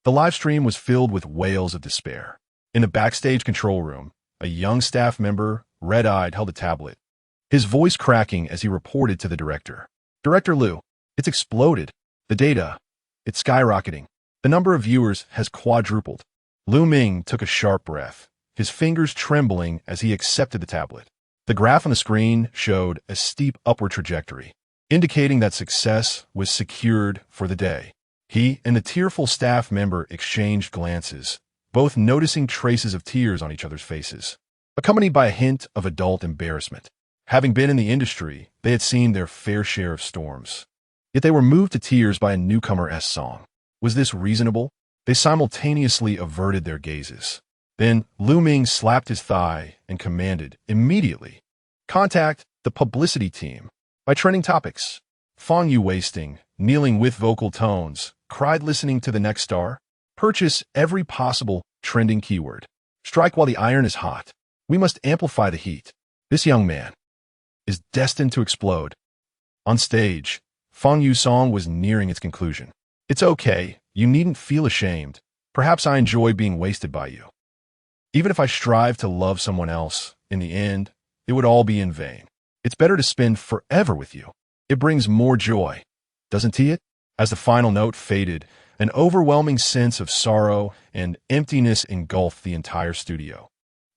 The live stream was filled with wails of despair. In the backstage control room, a young staff member, red-eyed, held a tablet, his voice cracking as he reported to the director. Director Liu, it's exploded. The data, it's skyrocketing. The number of viewers has quadrupled. Lu Ming took a sharp breath, his fingers trembling as he accepted the tablet. The graph on the screen showed a steep upward trajectory, indicating that success was secured for the day. He and the tearful staff member exchanged glances, both noticing traces of tears on each other's faces, accompanied by a hint of adult embarrassment. Having been in the industry, they had seen their fair share of storms. Yet they were moved to tears by a newcomer's song. Was this reasonable? They simultaneously averted their gazes. Then Lu Ming slapped his thigh and commanded, immediately, contact the publicity team by trending topics. Fang Yu Wasting kneeling with vocal tones, cried listening to the next star. Purchase every possible trending keyword. Strike while the iron is hot. We must amplify the heat. This young man is destined to explode. On stage, Fang Yu's song was nearing its conclusion. It's okay, you needn't feel ashamed. Perhaps I enjoy being wasted by you. Even if I strive to love someone else, in the end, it would all be in vain. It's better to spend forever with you. It brings more joy, doesn't it? As the final note faded, an overwhelming sense of sorrow and emptiness engulfed the entire studio.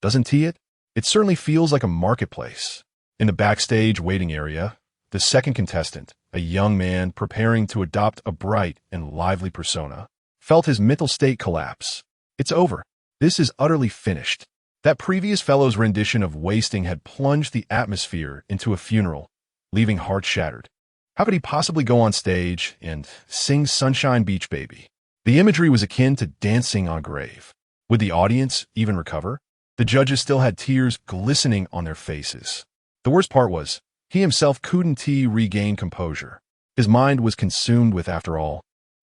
Doesn't it? It certainly feels like a marketplace. In the backstage waiting area, the second contestant, a young man preparing to adopt a bright and lively persona, felt his mental state collapse. It's over. This is utterly finished. That previous fellow's rendition of Wasting had plunged the atmosphere into a funeral, leaving hearts shattered. How could he possibly go on stage and sing Sunshine Beach Baby? The imagery was akin to dancing on a grave. Would the audience even recover? The judges still had tears glistening on their faces. The worst part was, he himself couldn't regain composure. His mind was consumed with, after all,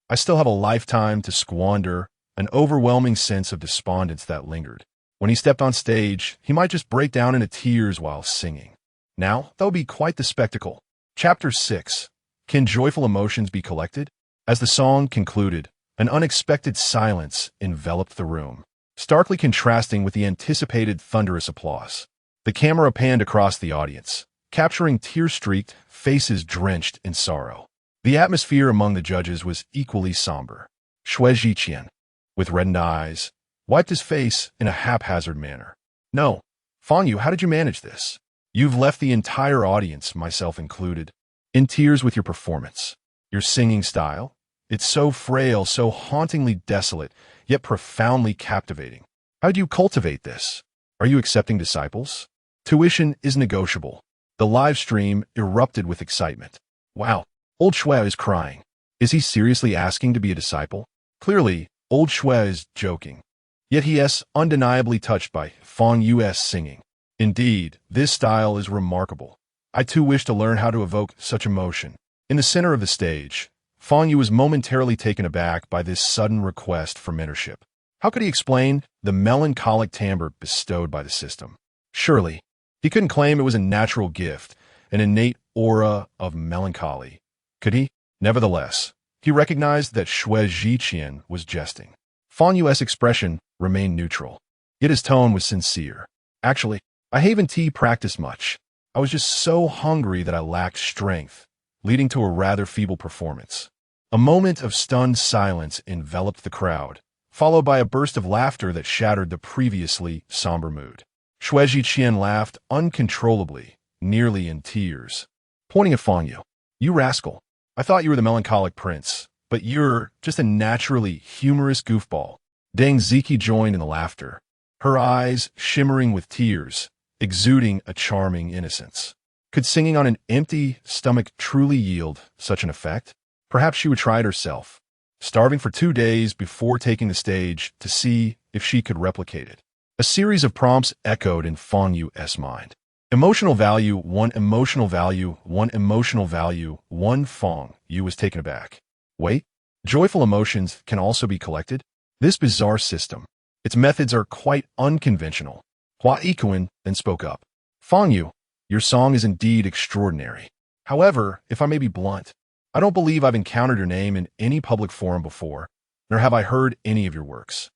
I still have a lifetime to squander, an overwhelming sense of despondence that lingered. When he stepped on stage, he might just break down into tears while singing. Now, that would be quite the spectacle. Chapter 6. Can joyful emotions be collected? As the song concluded, an unexpected silence enveloped the room, starkly contrasting with the anticipated thunderous applause. The camera panned across the audience, capturing tear-streaked faces drenched in sorrow. The atmosphere among the judges was equally somber. Shui Zhiqian, with reddened eyes, wiped his face in a haphazard manner. No, Fang Yu, how did you manage this? You've left the entire audience, myself included, in tears with your performance. Your singing style, it's so frail, so hauntingly desolate, yet profoundly captivating. How do you cultivate this? Are you accepting disciples? Tuition is negotiable. The live stream erupted with excitement. Wow, old Shui is crying. Is he seriously asking to be a disciple? Clearly, old Shui is joking. Yet he is undeniably touched by Fang Yu's singing. Indeed, this style is remarkable. I too wish to learn how to evoke such emotion. In the center of the stage, Fang Yu was momentarily taken aback by this sudden request for mentorship. How could he explain the melancholic timbre bestowed by the system? Surely, he couldn't claim it was a natural gift, an innate aura of melancholy. Could he? Nevertheless, he recognized that Shui Zhiqian was jesting. Fang Yu's expression remained neutral, yet his tone was sincere. Actually, I haven't practiced much. I was just so hungry that I lacked strength, leading to a rather feeble performance. A moment of stunned silence enveloped the crowd, followed by a burst of laughter that shattered the previously somber mood. Shui Zhiqian laughed uncontrollably, nearly in tears, pointing at Fang Yu. You rascal. I thought you were the melancholic prince, but you're just a naturally humorous goofball. Deng Ziki joined in the laughter, her eyes shimmering with tears, exuding a charming innocence. Could singing on an empty stomach truly yield such an effect? Perhaps she would try it herself, starving for 2 days before taking the stage to see if she could replicate it. A series of prompts echoed in Fang Yu's mind. Emotional value, 1 emotional value, 1 emotional value, 1 Fang Yu was taken aback. Wait, joyful emotions can also be collected? This bizarre system, its methods are quite unconventional. Hua Ikuan then spoke up. Fang Yu, your song is indeed extraordinary. However, if I may be blunt, I don't believe I've encountered your name in any public forum before, nor have I heard any of your works.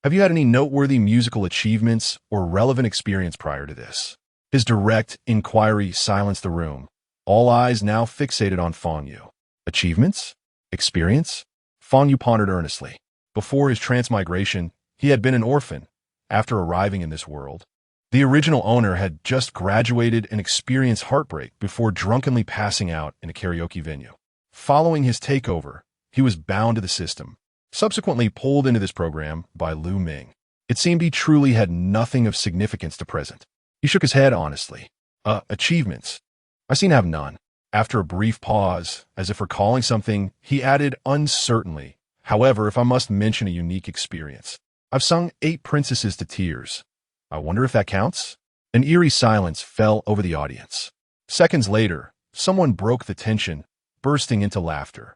Have you had any noteworthy musical achievements or relevant experience prior to this? His direct inquiry silenced the room, all eyes now fixated on Fang Yu. Achievements? Experience? Fang Yu pondered earnestly. Before his transmigration, he had been an orphan. After arriving in this world, the original owner had just graduated and experienced heartbreak before drunkenly passing out in a karaoke venue. Following his takeover, he was bound to the system, subsequently pulled into this program by Lu Ming. It seemed he truly had nothing of significance to present. He shook his head honestly. Achievements. I seem to have none. After a brief pause, as if recalling something, he added uncertainly, however, if I must mention a unique experience. I've sung 8 princesses to tears. I wonder if that counts? An eerie silence fell over the audience. Seconds later, someone broke the tension, bursting into laughter.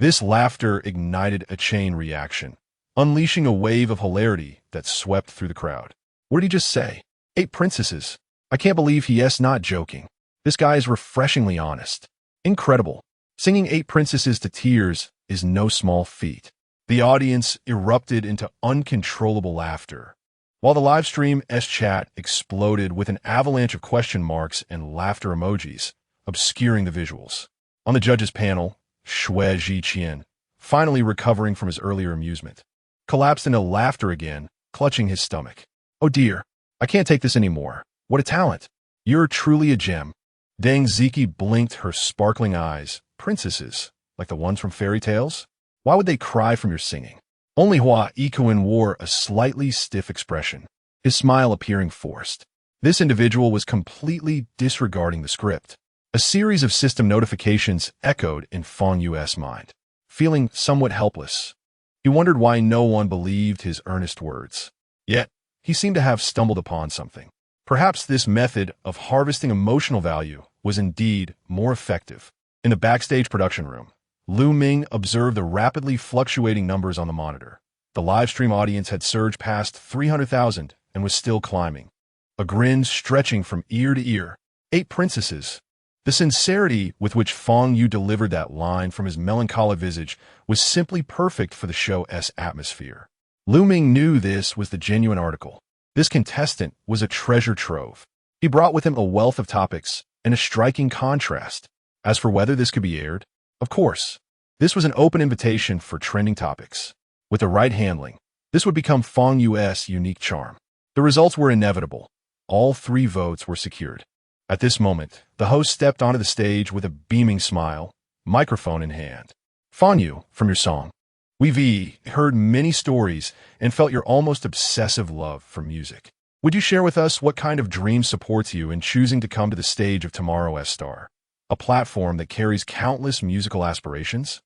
This laughter ignited a chain reaction, unleashing a wave of hilarity that swept through the crowd. What did he just say? 8 princesses. I can't believe he's not joking. This guy is refreshingly honest. Incredible. Singing 8 princesses to tears is no small feat. The audience erupted into uncontrollable laughter, while the livestream chat exploded with an avalanche of question marks and laughter emojis, obscuring the visuals. On the judges' panel, Shui Zhiqian, finally recovering from his earlier amusement, collapsed into laughter again, clutching his stomach. Oh dear, I can't take this anymore. What a talent. You're truly a gem. Deng Ziki blinked her sparkling eyes. Princesses, like the ones from fairy tales? Why would they cry from your singing? Only Hua Ikuan wore a slightly stiff expression, his smile appearing forced. This individual was completely disregarding the script. A series of system notifications echoed in Fang Yu's mind. Feeling somewhat helpless, he wondered why no one believed his earnest words. Yet, he seemed to have stumbled upon something. Perhaps this method of harvesting emotional value was indeed more effective. In the backstage production room, Lu Ming observed the rapidly fluctuating numbers on the monitor. The livestream audience had surged past 300,000 and was still climbing. A grin stretching from ear to ear. 8 princesses. The sincerity with which Fang Yu delivered that line from his melancholic visage was simply perfect for the show's atmosphere. Lu Ming knew this was the genuine article. This contestant was a treasure trove. He brought with him a wealth of topics and a striking contrast. As for whether this could be aired, of course, this was an open invitation for trending topics. With the right handling, this would become Fang Yu's unique charm. The results were inevitable. All 3 votes were secured. At this moment, the host stepped onto the stage with a beaming smile, microphone in hand. Fang Yu, from your song, we've heard many stories and felt your almost obsessive love for music. Would you share with us what kind of dream supports you in choosing to come to the stage of Tomorrow's Star, a platform that carries countless musical aspirations?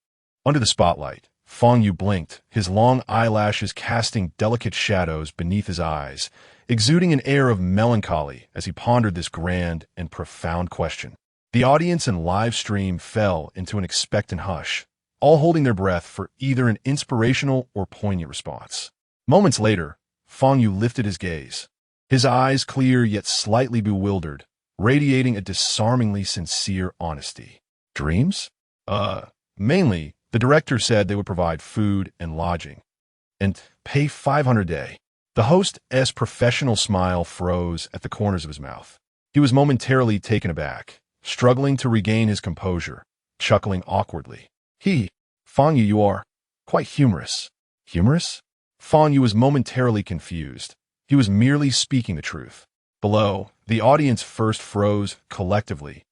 Under the spotlight, Fang Yu blinked, his long eyelashes casting delicate shadows beneath his eyes, exuding an air of melancholy as he pondered this grand and profound question. The audience and live stream fell into an expectant hush, all holding their breath for either an inspirational or poignant response. Moments later, Fang Yu lifted his gaze, his eyes clear yet slightly bewildered, radiating a disarmingly sincere honesty. Dreams? Mainly, the director said they would provide food and lodging, and pay 500 a day. The host's professional smile froze at the corners of his mouth. He was momentarily taken aback, struggling to regain his composure, chuckling awkwardly. Fang Yu, you are quite humorous. Humorous? Fang Yu was momentarily confused. He was merely speaking the truth. Below, the audience first froze collectively,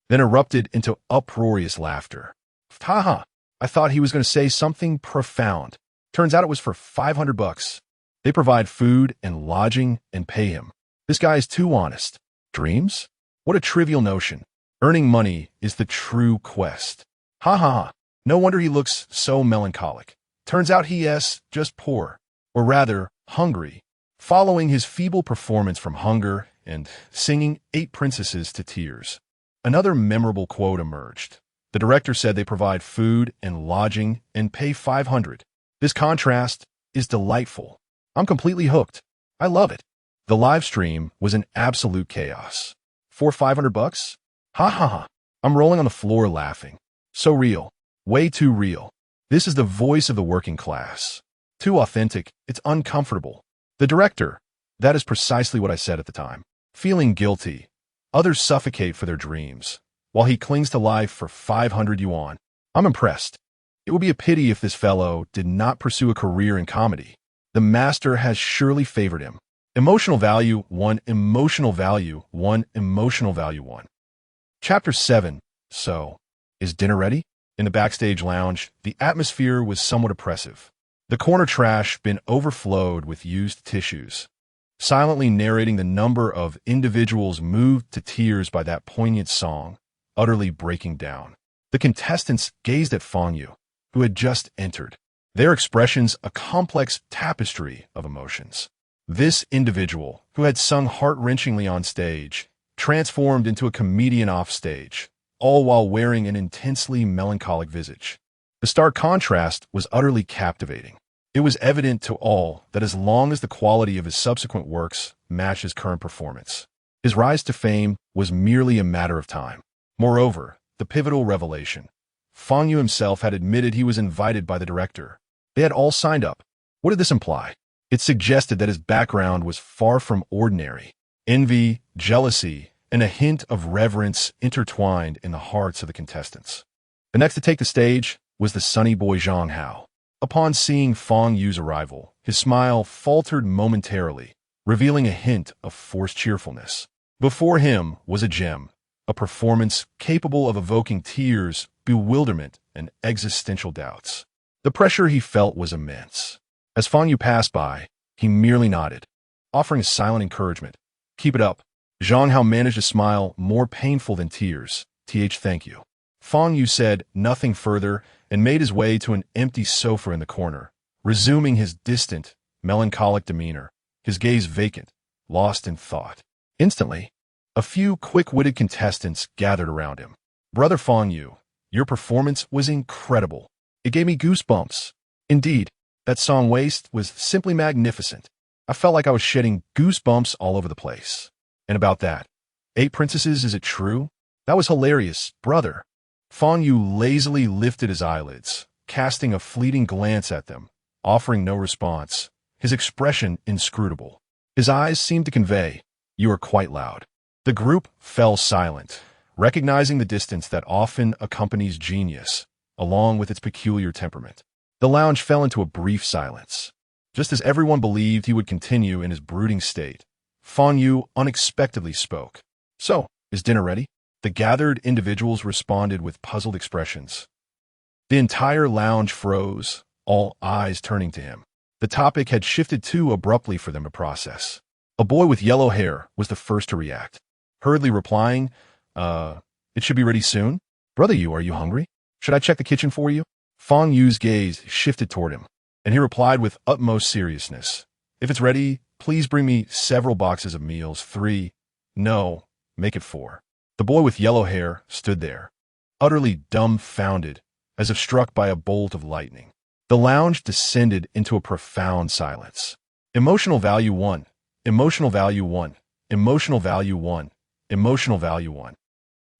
then erupted into uproarious laughter. Haha, I thought he was going to say something profound. Turns out it was for 500 bucks. They provide food and lodging and pay him. This guy is too honest. Dreams? What a trivial notion. Earning money is the true quest. Ha ha ha. No wonder he looks so melancholic. Turns out he is just poor, or rather, hungry. Following his feeble performance from hunger and singing 8 princesses to tears, another memorable quote emerged. The director said they provide food and lodging and pay 500. This contrast is delightful. I'm completely hooked. I love it. The live stream was an absolute chaos. For 500 bucks? Ha ha ha. I'm rolling on the floor laughing. So real. Way too real. This is the voice of the working class. Too authentic, it's uncomfortable. The director, that is precisely what I said at the time. Feeling guilty, others suffocate for their dreams, while he clings to life for 500 yuan. I'm impressed. It would be a pity if this fellow did not pursue a career in comedy. The master has surely favored him. Emotional value 1, emotional value 1, emotional value 1. Chapter 7. So, is dinner ready? In the backstage lounge, the atmosphere was somewhat oppressive. The corner trash bin overflowed with used tissues, silently narrating the number of individuals moved to tears by that poignant song, utterly breaking down. The contestants gazed at Fang Yu, who had just entered, their expressions a complex tapestry of emotions. This individual, who had sung heart-wrenchingly on stage, transformed into a comedian off stage, all while wearing an intensely melancholic visage. The stark contrast was utterly captivating. It was evident to all that as long as the quality of his subsequent works matched his current performance, his rise to fame was merely a matter of time. Moreover, the pivotal revelation. Fang Yu himself had admitted he was invited by the director. They had all signed up. What did this imply? It suggested that his background was far from ordinary. Envy, jealousy, and a hint of reverence intertwined in the hearts of the contestants. The next to take the stage was the sunny boy Shang. Upon seeing Fang Yu's arrival, his smile faltered momentarily, revealing a hint of forced cheerfulness. Before him was a gem, a performance capable of evoking tears, bewilderment, and existential doubts. The pressure he felt was immense. As Fang Yu passed by, he merely nodded, offering a silent encouragement. "Keep it up." Shang managed a smile more painful than tears. Thank you." Fang Yu said nothing further and made his way to an empty sofa in the corner, resuming his distant, melancholic demeanor, his gaze vacant, lost in thought. Instantly, a few quick-witted contestants gathered around him. "Brother Fang Yu, your performance was incredible. It gave me goosebumps. Indeed, that song Waste was simply magnificent. I felt like I was shedding goosebumps all over the place. And about that, 8 princesses, is it true? That was hilarious, brother." Fang Yu lazily lifted his eyelids, casting a fleeting glance at them, offering no response, his expression inscrutable. His eyes seemed to convey, "You are quite loud." The group fell silent, recognizing the distance that often accompanies genius, along with its peculiar temperament. The lounge fell into a brief silence. Just as everyone believed he would continue in his brooding state, Fang Yu unexpectedly spoke. "So, is dinner ready?" The gathered individuals responded with puzzled expressions. The entire lounge froze, all eyes turning to him. The topic had shifted too abruptly for them to process. A boy with yellow hair was the first to react, hurriedly replying, "It should be ready soon. Brother Yu, are you hungry? Should I check the kitchen for you?" Fang Yu's gaze shifted toward him, and he replied with utmost seriousness, "If it's ready, please bring me several boxes of meals, 3. No, make it 4. The boy with yellow hair stood there, utterly dumbfounded, as if struck by a bolt of lightning. The lounge descended into a profound silence. Emotional value 1. Emotional value 1. Emotional value 1. Emotional value 1.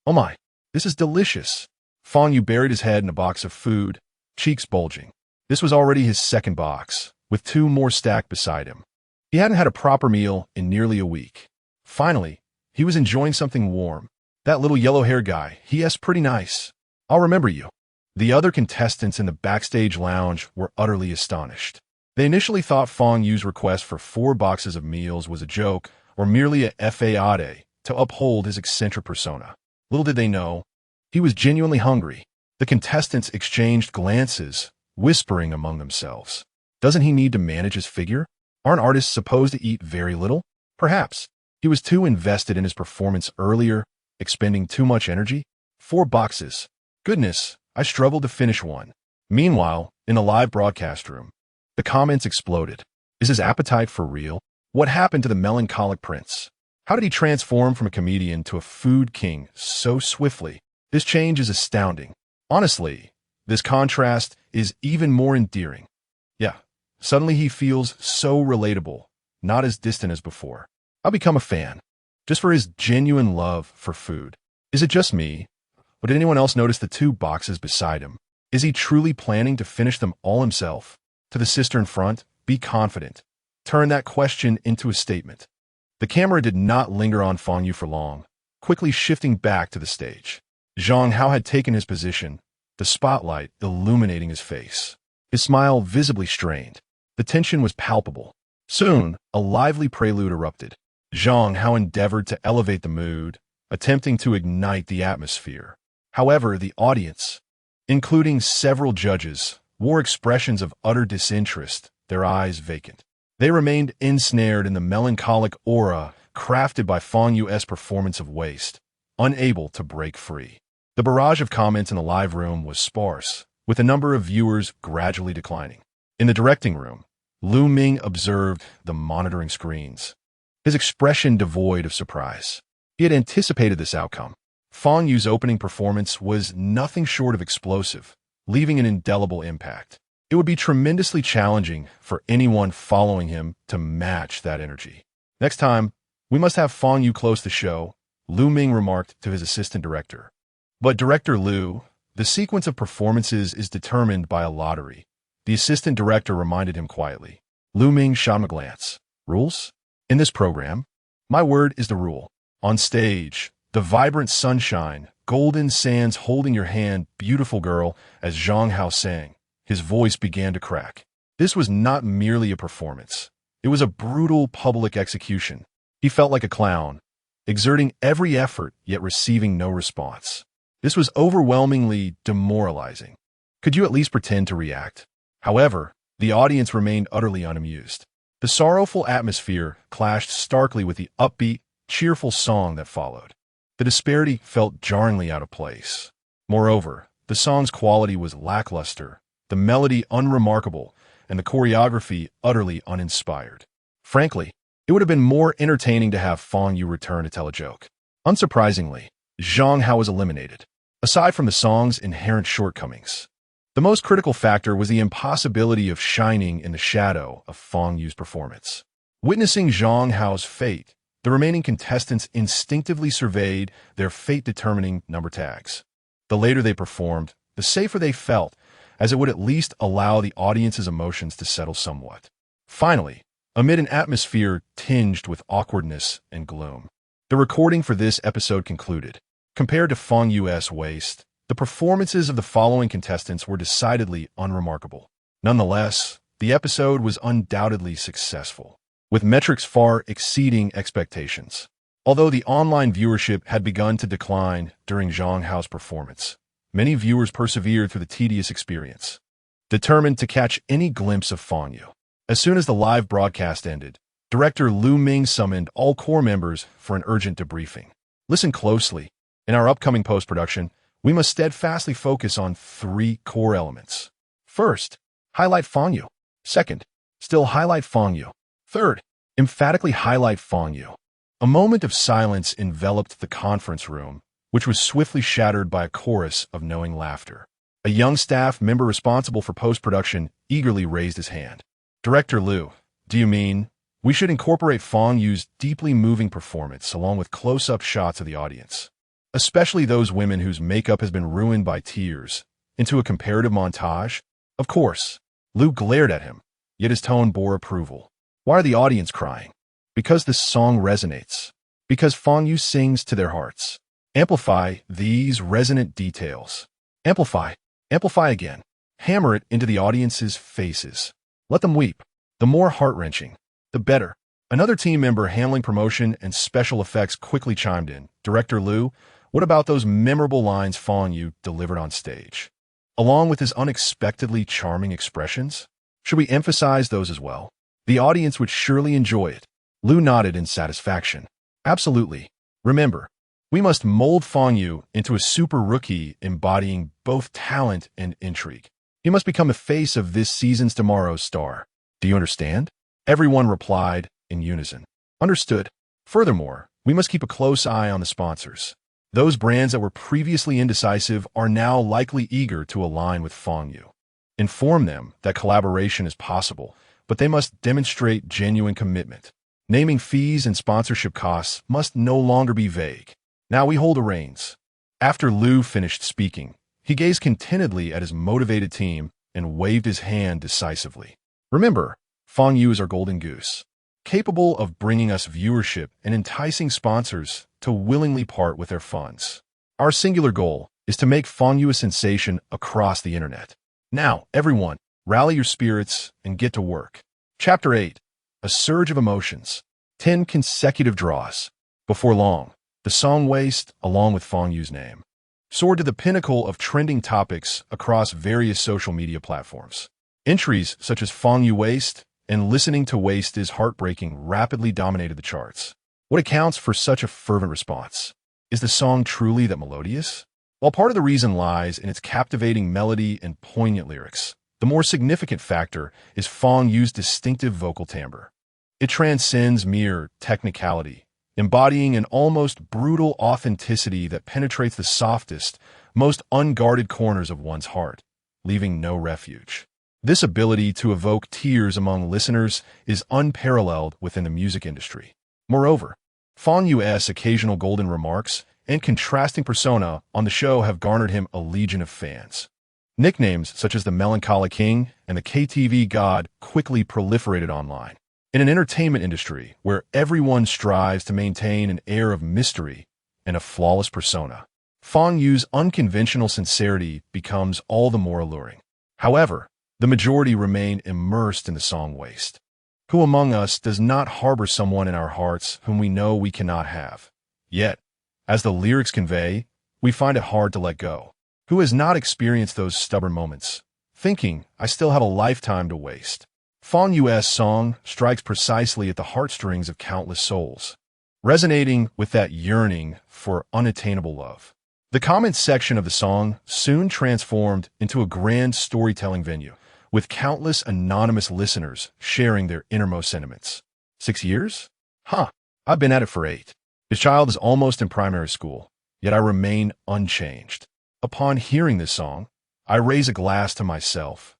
"Oh my, this is delicious." Fang Yu buried his head in a box of food, cheeks bulging. This was already his second box, with 2 more stacked beside him. He hadn't had a proper meal in nearly a week. Finally, he was enjoying something warm. "That little yellow-haired guy, he's pretty nice. I'll remember you." The other contestants in the backstage lounge were utterly astonished. They initially thought Fang Yu's request for 4 boxes of meals was a joke or merely a fade to uphold his eccentric persona. Little did they know, he was genuinely hungry. The contestants exchanged glances, whispering among themselves. Doesn't he need to manage his figure? Aren't artists supposed to eat very little? Perhaps. He was too invested in his performance earlier, expending too much energy. 4 boxes. Goodness, I struggled to finish one. Meanwhile, in the live broadcast room, the comments exploded. Is his appetite for real? What happened to the melancholic prince? How did he transform from a comedian to a food king so swiftly? This change is astounding. Honestly, this contrast is even more endearing. Yeah, suddenly he feels so relatable, not as distant as before. I'll become a fan, just for his genuine love for food. Is it just me? Or did anyone else notice the 2 boxes beside him? Is he truly planning to finish them all himself? To the sister in front, be confident. Turn that question into a statement. The camera did not linger on Fang Yu for long, quickly shifting back to the stage. Shang had taken his position, the spotlight illuminating his face. His smile visibly strained. The tension was palpable. Soon, a lively prelude erupted. Shang endeavored to elevate the mood, attempting to ignite the atmosphere. However, the audience, including several judges, wore expressions of utter disinterest, their eyes vacant. They remained ensnared in the melancholic aura crafted by Fang Yu's performance of Waste, unable to break free. The barrage of comments in the live room was sparse, with the number of viewers gradually declining. In the directing room, Lu Ming observed the monitoring screens, his expression devoid of surprise. He had anticipated this outcome. Fang Yu's opening performance was nothing short of explosive, leaving an indelible impact. It would be tremendously challenging for anyone following him to match that energy. Next time, we must have Fang Yu close the show, Lu Ming remarked to his assistant director. But Director Lu, the sequence of performances is determined by a lottery. The assistant director reminded him quietly. Lu Ming shot him a glance. Rules? In this program, my word is the rule. On stage, the vibrant sunshine, golden sands holding your hand, beautiful girl, as Zhang Hao sang. His voice began to crack. This was not merely a performance. It was a brutal public execution. He felt like a clown, exerting every effort yet receiving no response. This was overwhelmingly demoralizing. Could you at least pretend to react? However, the audience remained utterly unamused. The sorrowful atmosphere clashed starkly with the upbeat, cheerful song that followed. The disparity felt jarringly out of place. Moreover, the song's quality was lackluster, the melody unremarkable, and the choreography utterly uninspired. Frankly, it would have been more entertaining to have Fang Yu return to tell a joke. Unsurprisingly, Zhang Hao was eliminated. Aside from the song's inherent shortcomings, the most critical factor was the impossibility of shining in the shadow of Fang Yu's performance. Witnessing Zhang Hao's fate, the remaining contestants instinctively surveyed their fate-determining number tags. The later they performed, the safer they felt, as it would at least allow the audience's emotions to settle somewhat. Finally, amid an atmosphere tinged with awkwardness and gloom, the recording for this episode concluded. Compared to Fang Yu's Waste, the performances of the following contestants were decidedly unremarkable. Nonetheless, the episode was undoubtedly successful, with metrics far exceeding expectations. Although the online viewership had begun to decline during Zhang Hao's performance, many viewers persevered through the tedious experience, determined to catch any glimpse of Fang Yu. As soon as the live broadcast ended, Director Lu Ming summoned all core members for an urgent debriefing. Listen closely. In our upcoming post-production, we must steadfastly focus on 3 core elements. First, highlight Fang Yu. Second, still highlight Fang Yu. Third, emphatically highlight Fang Yu. A moment of silence enveloped the conference room, which was swiftly shattered by a chorus of knowing laughter. A young staff member responsible for post-production eagerly raised his hand. Director Lu, do you mean we should incorporate Fang Yu's deeply moving performance along with close-up shots of the audience, especially those women whose makeup has been ruined by tears, into a comparative montage? Of course. Lu glared at him, yet his tone bore approval. Why are the audience crying? Because this song resonates. Because Fang Yu sings to their hearts. Amplify these resonant details. Amplify. Amplify again. Hammer it into the audience's faces. Let them weep. The more heart-wrenching, the better. Another team member handling promotion and special effects quickly chimed in. Director Lu, what about those memorable lines Fang Yu delivered on stage? Along with his unexpectedly charming expressions? Should we emphasize those as well? The audience would surely enjoy it. Lu nodded in satisfaction. Absolutely. Remember, we must mold Fang Yu into a super rookie embodying both talent and intrigue. He must become the face of this season's Tomorrow's Star. Do you understand? Everyone replied in unison. Understood. Furthermore, we must keep a close eye on the sponsors. Those brands that were previously indecisive are now likely eager to align with Fang Yu. Inform them that collaboration is possible, but they must demonstrate genuine commitment. Naming fees and sponsorship costs must no longer be vague. Now we hold the reins. After Lu finished speaking, he gazed contentedly at his motivated team and waved his hand decisively. Remember, Fang Yu is our golden goose, capable of bringing us viewership and enticing sponsors to willingly part with their funds. Our singular goal is to make Fang Yu a sensation across the internet. Now, everyone, rally your spirits and get to work. Chapter 8. A surge of emotions. 10 consecutive draws. Before long, the song Waste, along with Fang Yu's name, soared to the pinnacle of trending topics across various social media platforms. Entries such as Fang Yu Waste and Listening to Waste is Heartbreaking rapidly dominated the charts. What accounts for such a fervent response? Is the song truly that melodious? While part of the reason lies in its captivating melody and poignant lyrics, the more significant factor is Fang Yu's distinctive vocal timbre. It transcends mere technicality, embodying an almost brutal authenticity that penetrates the softest, most unguarded corners of one's heart. leaving no refuge. This ability to evoke tears among listeners is unparalleled within the music industry. Moreover, Fang Yu's occasional golden remarks and contrasting persona on the show have garnered him a legion of fans. Nicknames such as the Melancholic King and the KTV God quickly proliferated online. In an entertainment industry where everyone strives to maintain an air of mystery and a flawless persona, Fang Yu's unconventional sincerity becomes all the more alluring. However, the majority remain immersed in the song waste. Who among us does not harbor someone in our hearts whom we know we cannot have? Yet, as the lyrics convey, we find it hard to let go. Who has not experienced those stubborn moments, thinking, I still have a lifetime to waste? Fang Yu's song strikes precisely at the heartstrings of countless souls, resonating with that yearning for unattainable love. The comment section of the song soon transformed into a grand storytelling venue, with countless anonymous listeners sharing their innermost sentiments. 6 years? Huh, I've been at it for 8. His child is almost in primary school, yet I remain unchanged. Upon hearing this song, I raise a glass to myself.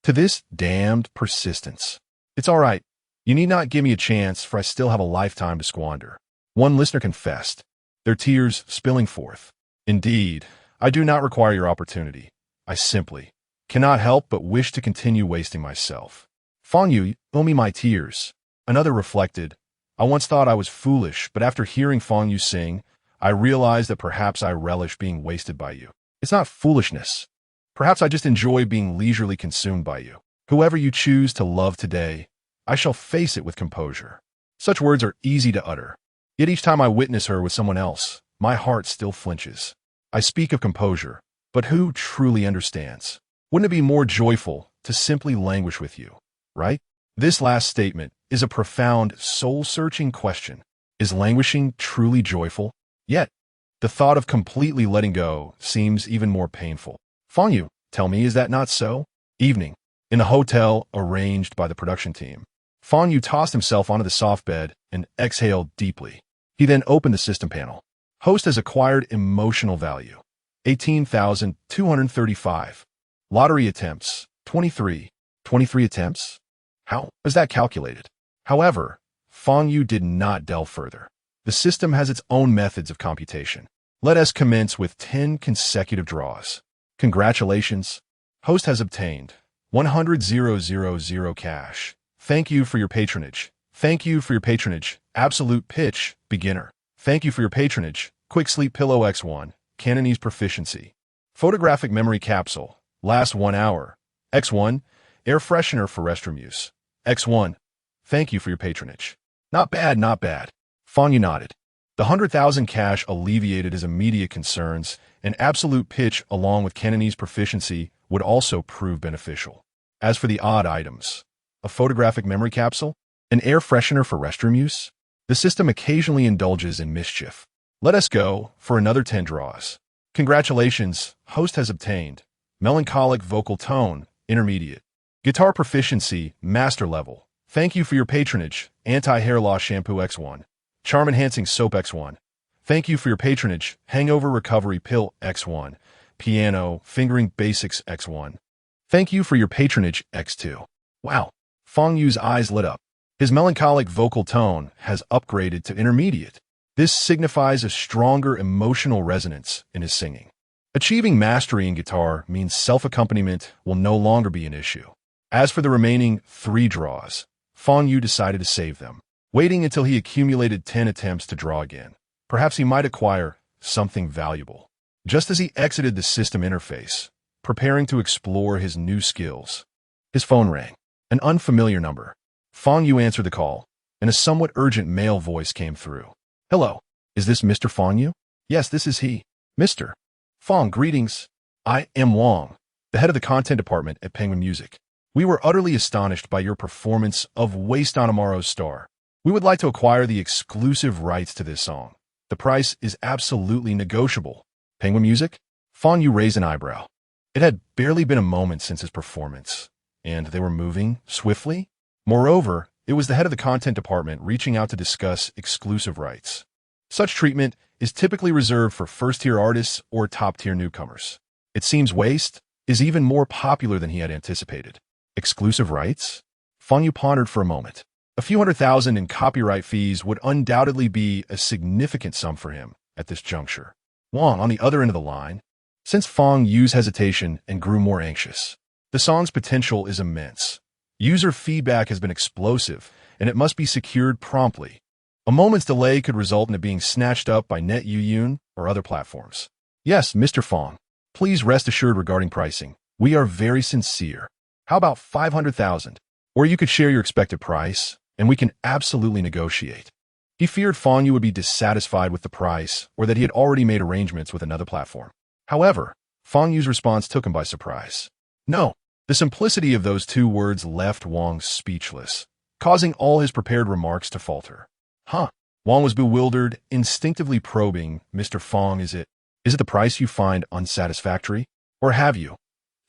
To this damned persistence. It's all right. You need not give me a chance, for I still have a lifetime to squander. One listener confessed, their tears spilling forth. Indeed, I do not require your opportunity. I simply cannot help but wish to continue wasting myself. Fang Yu, owe me my tears. Another reflected, I once thought I was foolish, but after hearing Fang Yu sing, I realized that perhaps I relish being wasted by you. It's not foolishness. Perhaps I just enjoy being leisurely consumed by you. Whoever you choose to love today, I shall face it with composure. Such words are easy to utter. Yet each time I witness her with someone else, my heart still flinches. I speak of composure, but who truly understands? Wouldn't it be more joyful to simply languish with you, right? This last statement is a profound, soul-searching question. Is languishing truly joyful? Yet, the thought of completely letting go seems even more painful. Fang Yu, tell me, is that not so? Evening. In the hotel arranged by the production team, Fang Yu tossed himself onto the soft bed and exhaled deeply. He then opened the system panel. Host has acquired emotional value. 18,235. Lottery attempts. 23. 23 attempts? How was that calculated? However, Fang Yu did not delve further. The system has its own methods of computation. Let us commence with 10 consecutive draws. Congratulations. Host has obtained 100,000 cash. Thank you for your patronage. Thank you for your patronage. Absolute pitch, beginner. Thank you for your patronage. Quick sleep pillow X1. Cantonese proficiency. Photographic memory capsule. Last 1 hour. X1. Air freshener for restroom use. X1. Thank you for your patronage. Not bad, not bad. Fang Yu nodded. The 100,000 cash alleviated his immediate concerns, and absolute pitch along with Cantonese proficiency would also prove beneficial. As for the odd items, a photographic memory capsule, an air freshener for restroom use, the system occasionally indulges in mischief. Let us go for another 10 draws. Congratulations, host has obtained melancholic vocal tone, intermediate. Guitar proficiency, master level. Thank you for your patronage, anti-hair loss shampoo X1. Charm enhancing soap X1. Thank you for your patronage, hangover recovery pill X1. Piano, fingering basics X1. Thank you for your patronage X2. Wow, Fang Yu's eyes lit up. His melancholic vocal tone has upgraded to intermediate. This signifies a stronger emotional resonance in his singing. Achieving mastery in guitar means self-accompaniment will no longer be an issue. As for the remaining 3 draws, Fang Yu decided to save them, waiting until he accumulated 10 attempts to draw again. Perhaps he might acquire something valuable. Just as he exited the system interface, preparing to explore his new skills, his phone rang. An unfamiliar number. Fang Yu answered the call, and a somewhat urgent male voice came through. Hello, is this Mr. Fang Yu? Yes, this is he. Mr. Fang, greetings. I am Wang, the head of the content department at Penguin Music. We were utterly astonished by your performance of Waste on Tomorrow's Star. We would like to acquire the exclusive rights to this song. The price is absolutely negotiable. Penguin Music? Fang Yu raised an eyebrow. It had barely been a moment since his performance, and they were moving swiftly. Moreover, it was the head of the content department reaching out to discuss exclusive rights. Such treatment is typically reserved for first-tier artists or top-tier newcomers. It seems Waste is even more popular than he had anticipated. Exclusive rights? Fang Yu pondered for a moment. A few $100,000 in copyright fees would undoubtedly be a significant sum for him at this juncture. Wang, on the other end of the line, sensed Fang Yu's hesitation and grew more anxious. The song's potential is immense. User feedback has been explosive, and it must be secured promptly. A moment's delay could result in it being snatched up by NetYuyun or other platforms. Yes, Mr. Fang, please rest assured regarding pricing. We are very sincere. How about 500,000? Or you could share your expected price, and we can absolutely negotiate. He feared Fang Yu would be dissatisfied with the price or that he had already made arrangements with another platform. However, Fang Yu's response took him by surprise. No. The simplicity of those two words left Wang speechless, causing all his prepared remarks to falter. Huh? Wang was bewildered, instinctively probing, Mr. Fang, is it the price you find unsatisfactory? Or have you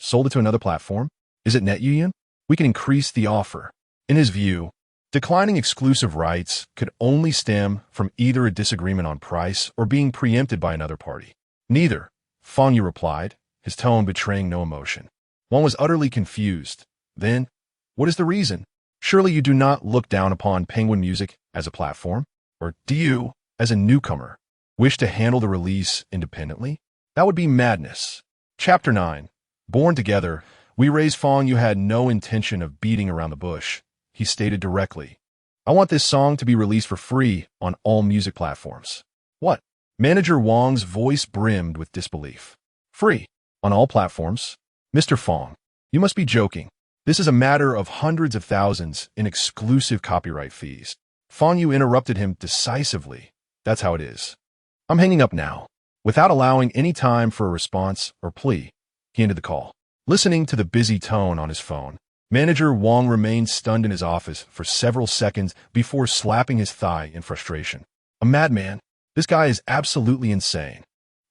sold it to another platform? Is it NetYuyun? We can increase the offer. In his view, declining exclusive rights could only stem from either a disagreement on price or being preempted by another party. Neither, Fang Yu replied, his tone betraying no emotion. Wang was utterly confused. Then, what is the reason? Surely you do not look down upon Penguin Music as a platform? Or do you, as a newcomer, wish to handle the release independently? That would be madness. Chapter 9. Born together, we raised Fang Yu had no intention of beating around the bush. He stated directly, I want this song to be released for free on all music platforms. What? Manager Wang's voice brimmed with disbelief. Free? On all platforms? Mr. Fang, you must be joking. This is a matter of hundreds of thousands in exclusive copyright fees. Fang Yu interrupted him decisively. That's how it is. I'm hanging up now. Without allowing any time for a response or plea, he ended the call. Listening to the busy tone on his phone, Manager Wang remained stunned in his office for several seconds before slapping his thigh in frustration. A madman? This guy is absolutely insane.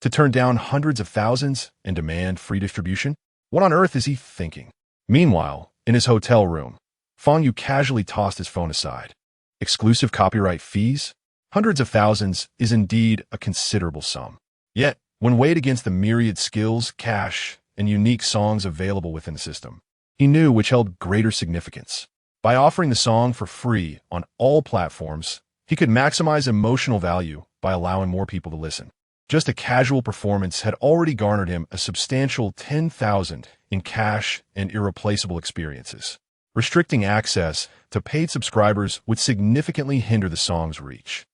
To turn down hundreds of thousands and demand free distribution? What on earth is he thinking? Meanwhile, in his hotel room, Fang Yu casually tossed his phone aside. Exclusive copyright fees? Hundreds of thousands is indeed a considerable sum. Yet, when weighed against the myriad skills, cash, and unique songs available within the system, he knew which held greater significance. By offering the song for free on all platforms, he could maximize emotional value by allowing more people to listen. Just a casual performance had already garnered him a substantial 10,000 in cash and irreplaceable experiences. Restricting access to paid subscribers would significantly hinder the song's reach.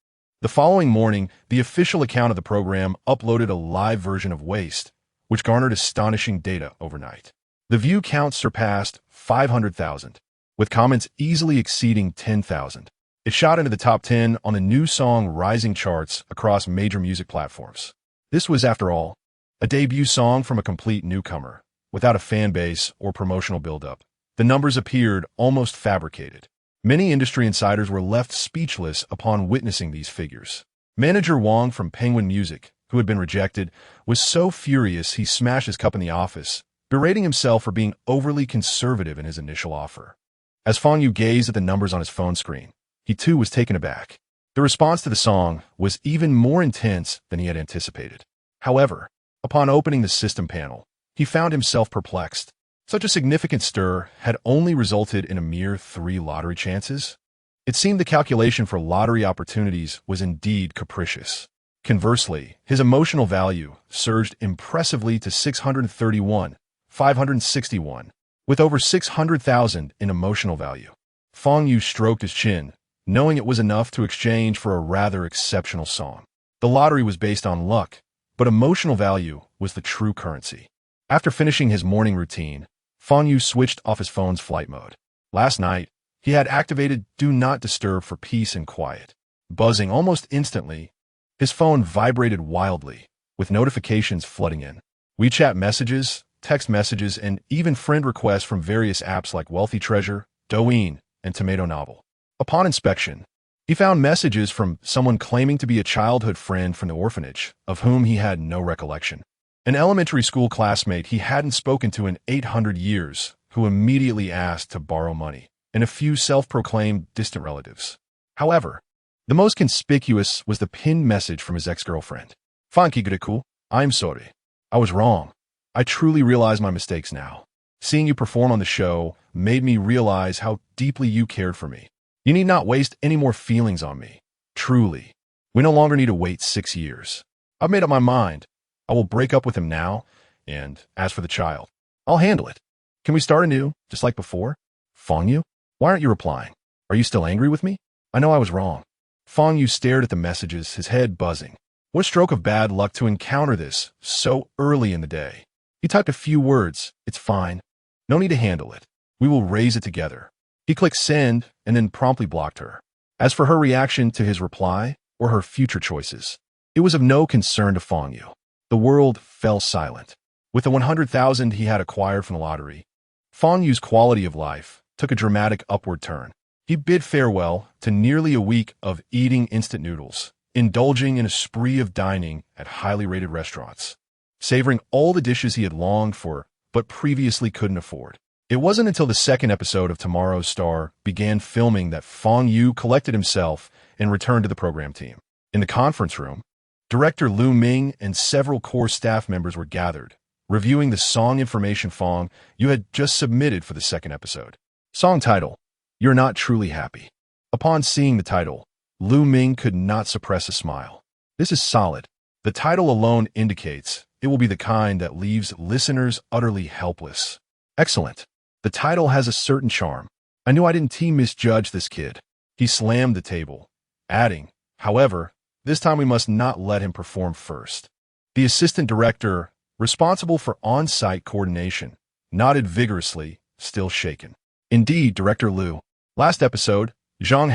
The following morning, the official account of the program uploaded a live version of Waste, which garnered astonishing data overnight. The view count surpassed 500,000, with comments easily exceeding 10,000. It shot into the top 10 on the new song rising charts across major music platforms. This was, after all, a debut song from a complete newcomer, without a fan base or promotional buildup. The numbers appeared almost fabricated. Many industry insiders were left speechless upon witnessing these figures. Manager Wang from Penguin Music, who had been rejected, was so furious he smashed his cup in the office, berating himself for being overly conservative in his initial offer. As Fang Yu gazed at the numbers on his phone screen, he too was taken aback. The response to the song was even more intense than he had anticipated. However, upon opening the system panel, he found himself perplexed. Such a significant stir had only resulted in a mere 3 lottery chances. It seemed the calculation for lottery opportunities was indeed capricious. Conversely, his emotional value surged impressively to 631,561, with over 600,000 in emotional value. Fang Yu stroked his chin, knowing it was enough to exchange for a rather exceptional song. The lottery was based on luck, but emotional value was the true currency. After finishing his morning routine, Fang Yu switched off his phone's flight mode. Last night, he had activated Do Not Disturb for peace and quiet. Buzzing almost instantly, his phone vibrated wildly, with notifications flooding in. WeChat messages, text messages, and even friend requests from various apps like Wealthy Treasure, Douyin, and Tomato Novel. Upon inspection, he found messages from someone claiming to be a childhood friend from the orphanage, of whom he had no recollection. An elementary school classmate he hadn't spoken to in 800 years, who immediately asked to borrow money, and a few self-proclaimed distant relatives. However, the most conspicuous was the pinned message from his ex-girlfriend. Fanki Guriku, I'm sorry. I was wrong. I truly realize my mistakes now. Seeing you perform on the show made me realize how deeply you cared for me. You need not waste any more feelings on me. Truly. We no longer need to wait 6 years. I've made up my mind. I will break up with him now, and as for the child, I'll handle it. Can we start anew, just like before? Fang Yu? Why aren't you replying? Are you still angry with me? I know I was wrong. Fang Yu stared at the messages, his head buzzing. What a stroke of bad luck to encounter this so early in the day. He typed a few words. It's fine. No need to handle it. We will raise it together. He clicked send and then promptly blocked her. As for her reaction to his reply or her future choices, it was of no concern to Fang Yu. The world fell silent. With the 100,000 he had acquired from the lottery, Fang Yu's quality of life took a dramatic upward turn. He bid farewell to nearly a week of eating instant noodles, indulging in a spree of dining at highly rated restaurants, savoring all the dishes he had longed for but previously couldn't afford. It wasn't until the second episode of Tomorrow's Star began filming that Fang Yu collected himself and returned to the program team. In the conference room, director Lu Ming and several core staff members were gathered, reviewing the song information Fang Yu had just submitted for the second episode. Song title, You're Not Truly Happy. Upon seeing the title, Lu Ming could not suppress a smile. This is solid. The title alone indicates it will be the kind that leaves listeners utterly helpless. Excellent. The title has a certain charm. I knew I didn't misjudge this kid. He slammed the table, adding, however, this time we must not let him perform first. The assistant director, responsible for on-site coordination, nodded vigorously, still shaken. Indeed, Director Lu. Last episode, Shang,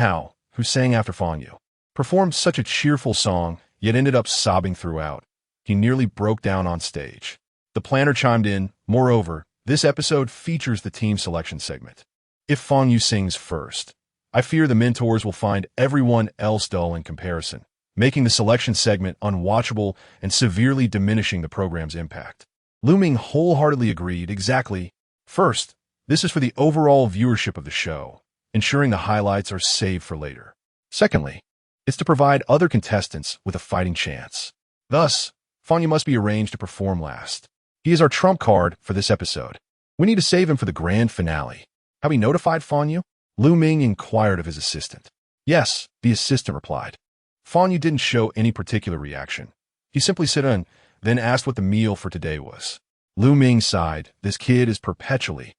who sang after Fang Yu, performed such a cheerful song, yet ended up sobbing throughout. He nearly broke down on stage. The planner chimed in, moreover, this episode features the team selection segment. If Fang Yu sings first, I fear the mentors will find everyone else dull in comparison, making the selection segment unwatchable and severely diminishing the program's impact. Lu Ming wholeheartedly agreed. Exactly. First, this is for the overall viewership of the show, ensuring the highlights are saved for later. Secondly, it's to provide other contestants with a fighting chance. Thus, Fang Yu must be arranged to perform last. He is our trump card for this episode. We need to save him for the grand finale. Have we notified Fang Yu? Lu Ming inquired of his assistant. Yes, the assistant replied. Fang Yu didn't show any particular reaction. He simply sat in, then asked what the meal for today was. Lu Ming sighed. This kid is perpetually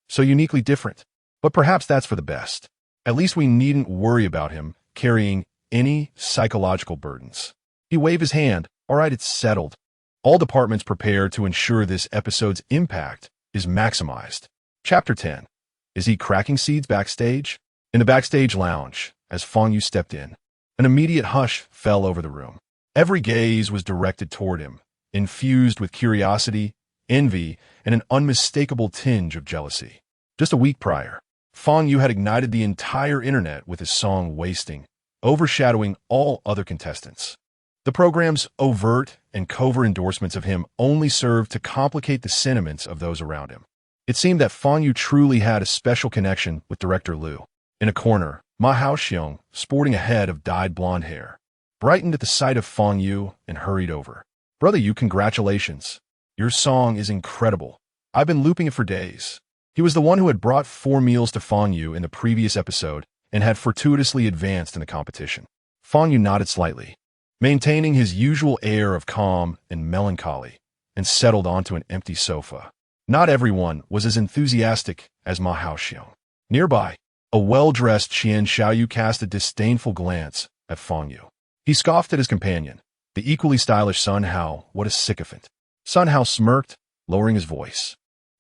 so uniquely different. But perhaps that's for the best. At least we needn't worry about him carrying any psychological burdens. He waved his hand. All right, it's settled. All departments prepare to ensure this episode's impact is maximized. Chapter 10. Is he cracking seeds backstage? In the backstage lounge, as Fang Yu stepped in, an immediate hush fell over the room. Every gaze was directed toward him, infused with curiosity, envy, and an unmistakable tinge of jealousy. Just a week prior, Fang Yu had ignited the entire internet with his song Wasting, overshadowing all other contestants. The program's overt and covert endorsements of him only served to complicate the sentiments of those around him. It seemed that Fang Yu truly had a special connection with Director Lu. In a corner, Xiao, sporting a head of dyed blonde hair, brightened at the sight of Fang Yu and hurried over. Brother Yu, congratulations. Your song is incredible. I've been looping it for days. He was the one who had brought 4 meals to Fang Yu in the previous episode and had fortuitously advanced in the competition. Fang Yu nodded slightly, maintaining his usual air of calm and melancholy, and settled onto an empty sofa. Not everyone was as enthusiastic as Xiao. Nearby, a well-dressed Xiao cast a disdainful glance at Fang Yu. He scoffed at his companion, the equally stylish Sun Hao. What a sycophant. Sun Hao smirked, lowering his voice.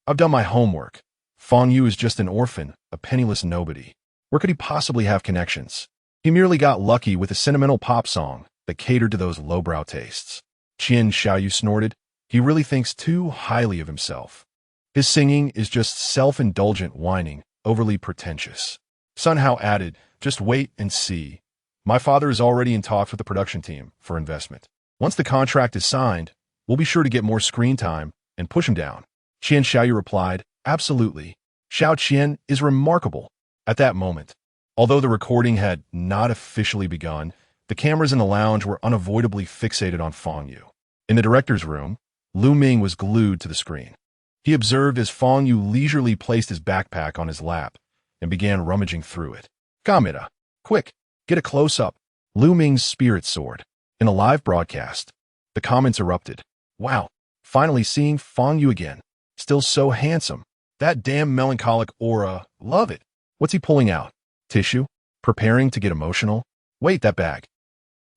I've done my homework. Fang Yu is just an orphan, a penniless nobody. Where could he possibly have connections? He merely got lucky with a sentimental pop song that catered to those lowbrow tastes. Xiao snorted. He really thinks too highly of himself. His singing is just self-indulgent whining, overly pretentious. Sun Hao added, just wait and see. My father is already in talks with the production team for investment. Once the contract is signed, we'll be sure to get more screen time and push him down. Xiao replied, absolutely. Xiao Qian is remarkable. At that moment, although the recording had not officially begun, the cameras in the lounge were unavoidably fixated on Fang Yu. In the director's room, Lu Ming was glued to the screen. He observed as Fang Yu leisurely placed his backpack on his lap and began rummaging through it. Kamita, quick, get a close-up. Lu Ming's spirit soared. In a live broadcast, the comments erupted. Wow, finally seeing Fang Yu again. Still so handsome. That damn melancholic aura, love it. What's he pulling out? Tissue? Preparing to get emotional? Wait, that bag.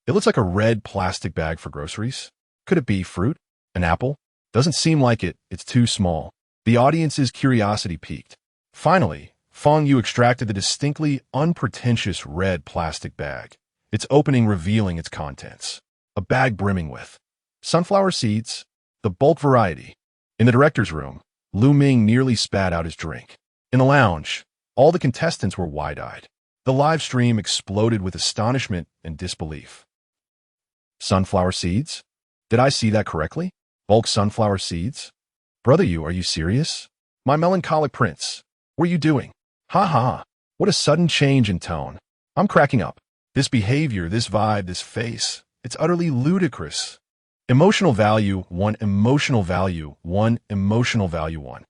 It looks like a red plastic bag for groceries. Could it be fruit? An apple? Doesn't seem like it, it's too small. The audience's curiosity piqued. Finally, Fang Yu extracted the distinctly unpretentious red plastic bag, its opening revealing its contents. A bag brimming with sunflower seeds, the bulk variety. In the director's room, Lu Ming nearly spat out his drink. In the lounge, all the contestants were wide-eyed. The live stream exploded with astonishment and disbelief. Sunflower seeds? Did I see that correctly? Bulk sunflower seeds? Brother Yu, are you serious? My melancholic prince, what are you doing? Ha ha, what a sudden change in tone. I'm cracking up. This behavior, this vibe, this face, it's utterly ludicrous. Emotional value, 1, emotional value, 1, emotional value, 1.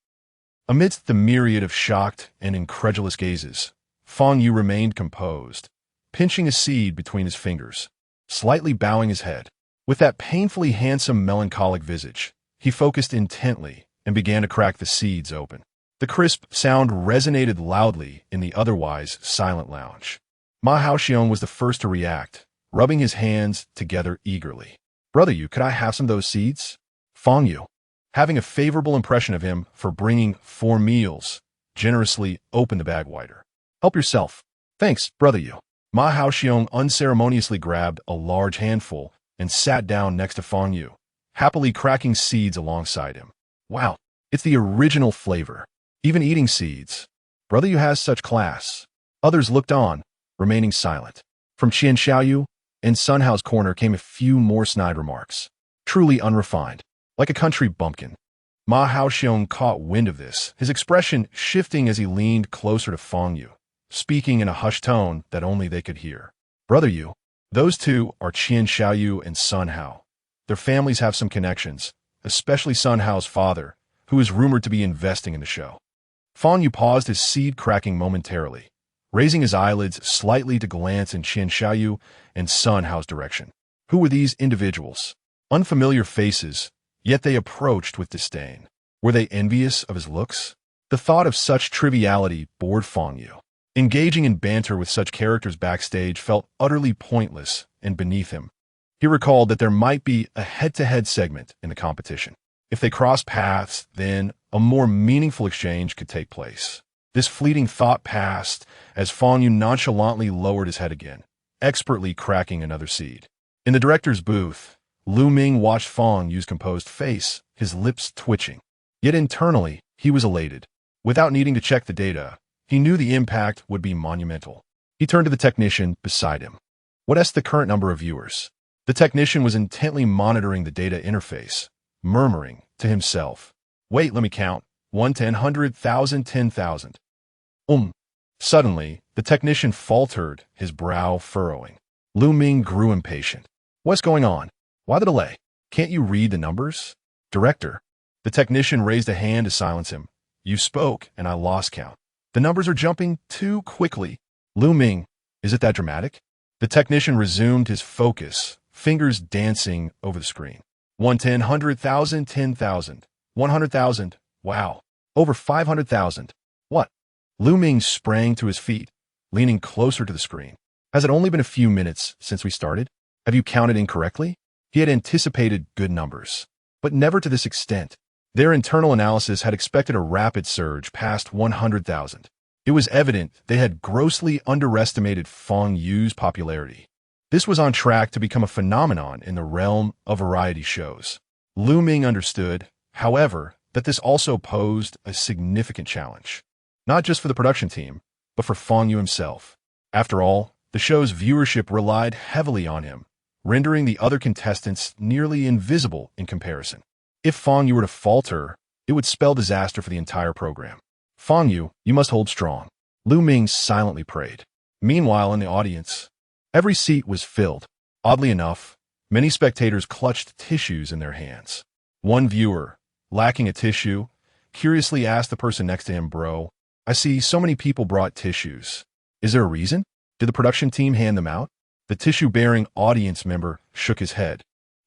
Amidst the myriad of shocked and incredulous gazes, Fang Yu remained composed, pinching a seed between his fingers, slightly bowing his head. With that painfully handsome melancholic visage, he focused intently and began to crack the seeds open. The crisp sound resonated loudly in the otherwise silent lounge. Ma Haoxiong was the first to react, rubbing his hands together eagerly. Brother Yu, could I have some of those seeds? Fang Yu, having a favorable impression of him for bringing 4 meals, generously opened the bag wider. Help yourself. Thanks, Brother Yu. Ma Haoxiong unceremoniously grabbed a large handful and sat down next to Fang Yu, happily cracking seeds alongside him. Wow, it's the original flavor. Even eating seeds. Brother Yu has such class. Others looked on, remaining silent. From Xiao and Sun Hao's corner came a few more snide remarks. Truly unrefined, like a country bumpkin. Ma Haoxiong caught wind of this, his expression shifting as he leaned closer to Fang Yu, speaking in a hushed tone that only they could hear. Brother Yu, those two are Xiao and Sun Hao. Their families have some connections, especially Sun Hao's father, who is rumored to be investing in the show. Fang Yu paused his seed cracking momentarily, raising his eyelids slightly to glance in Xiao and Sun Hao's direction. Who were these individuals? Unfamiliar faces, yet they approached with disdain. Were they envious of his looks? The thought of such triviality bored Fang Yu. Engaging in banter with such characters backstage felt utterly pointless and beneath him. He recalled that there might be a head-to-head segment in the competition. If they crossed paths, then a more meaningful exchange could take place. This fleeting thought passed as Fang Yu nonchalantly lowered his head again, expertly cracking another seed. In the director's booth, Lu Ming watched Fang Yu's composed face, his lips twitching. Yet internally, he was elated. Without needing to check the data, he knew the impact would be monumental. He turned to the technician beside him. What's the current number of viewers? The technician was intently monitoring the data interface, murmuring to himself. Wait, let me count. 1, 10, 100,000, 10,000. Suddenly, the technician faltered, his brow furrowing. Lu Ming grew impatient. What's going on? Why the delay? Can't you read the numbers? Director. The technician raised a hand to silence him. You spoke, and I lost count. The numbers are jumping too quickly. Lu Ming, is it that dramatic? The technician resumed his focus, fingers dancing over the screen. 110, 100,000, 10,000, 100,000. Wow. Over 500,000. What? Lu Ming sprang to his feet, leaning closer to the screen. Has it only been a few minutes since we started? Have you counted incorrectly? He had anticipated good numbers, but never to this extent. Their internal analysis had expected a rapid surge past 100,000. It was evident they had grossly underestimated Fang Yu's popularity. This was on track to become a phenomenon in the realm of variety shows. Lu Ming understood, however, that this also posed a significant challenge, not just for the production team, but for Fang Yu himself. After all, the show's viewership relied heavily on him, rendering the other contestants nearly invisible in comparison. If Fang Yu were to falter, it would spell disaster for the entire program. Fang Yu, you must hold strong. Lu Ming silently prayed. Meanwhile, in the audience, every seat was filled. Oddly enough, many spectators clutched tissues in their hands. One viewer, lacking a tissue, curiously asked the person next to him, "Bro, I see so many people brought tissues. Is there a reason? Did the production team hand them out?" The tissue-bearing audience member shook his head,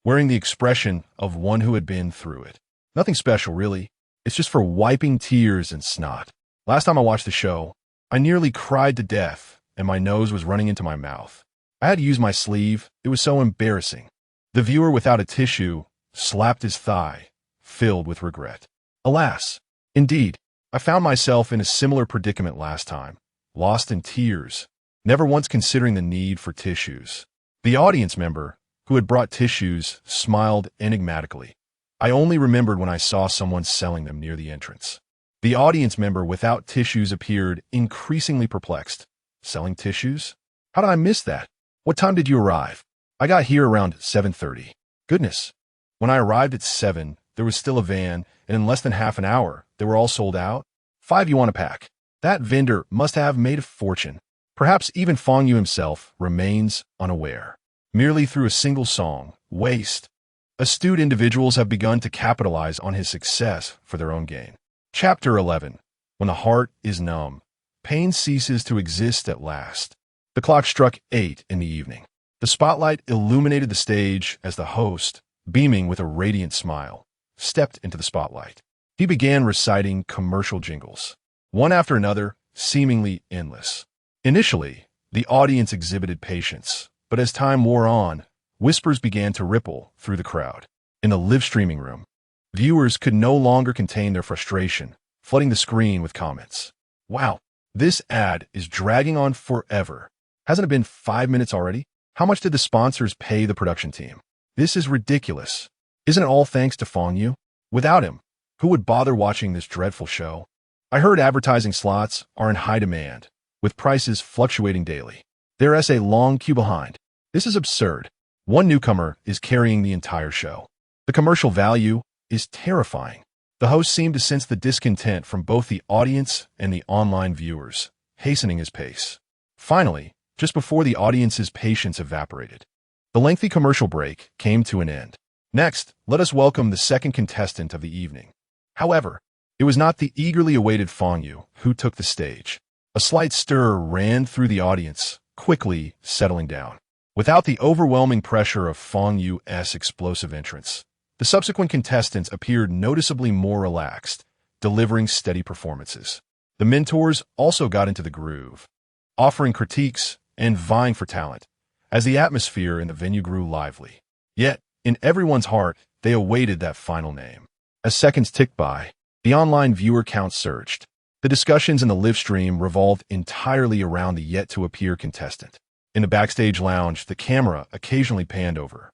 wearing the expression of one who had been through it. "Nothing special, really. It's just for wiping tears and snot. Last time I watched the show, I nearly cried to death, and my nose was running into my mouth. I had to use my sleeve. It was so embarrassing." The viewer without a tissue slapped his thigh, filled with regret. "Alas, indeed, I found myself in a similar predicament last time, lost in tears, never once considering the need for tissues." The audience member, who had brought tissues, smiled enigmatically. "I only remembered when I saw someone selling them near the entrance." The audience member without tissues appeared increasingly perplexed. "Selling tissues? How did I miss that? What time did you arrive?" "I got here around 7:30. "Goodness. When I arrived at 7, there was still a van, and in less than half an hour, they were all sold out. 5 you want a pack." That vendor must have made a fortune. Perhaps even Fang Yu himself remains unaware. Merely through a single song, "Waste," astute individuals have begun to capitalize on his success for their own gain. Chapter 11. When the heart is numb, pain ceases to exist at last. The clock struck 8 in the evening. The spotlight illuminated the stage as the host, beaming with a radiant smile, stepped into the spotlight. He began reciting commercial jingles, one after another, seemingly endless. Initially, the audience exhibited patience, but as time wore on, whispers began to ripple through the crowd. In the live streaming room, viewers could no longer contain their frustration, flooding the screen with comments. "Wow, this ad is dragging on forever. Hasn't it been 5 minutes already? How much did the sponsors pay the production team? This is ridiculous. Isn't it all thanks to Fang Yu? Without him, who would bother watching this dreadful show? I heard advertising slots are in high demand, with prices fluctuating daily. There is a long queue behind. This is absurd. One newcomer is carrying the entire show. The commercial value is terrifying." The host seemed to sense the discontent from both the audience and the online viewers, hastening his pace. Finally, just before the audience's patience evaporated, the lengthy commercial break came to an end. Next, let us welcome the second contestant of the evening. However, it was not the eagerly awaited Fang Yu who took the stage. A slight stir ran through the audience, quickly settling down. Without the overwhelming pressure of Fang Yu's explosive entrance, the subsequent contestants appeared noticeably more relaxed, delivering steady performances. The mentors also got into the groove, offering critiques and vying for talent, as the atmosphere in the venue grew lively. Yet, in everyone's heart, they awaited that final name. As seconds ticked by, the online viewer count surged. The discussions in the live stream revolved entirely around the yet-to-appear contestant. In the backstage lounge, the camera occasionally panned over.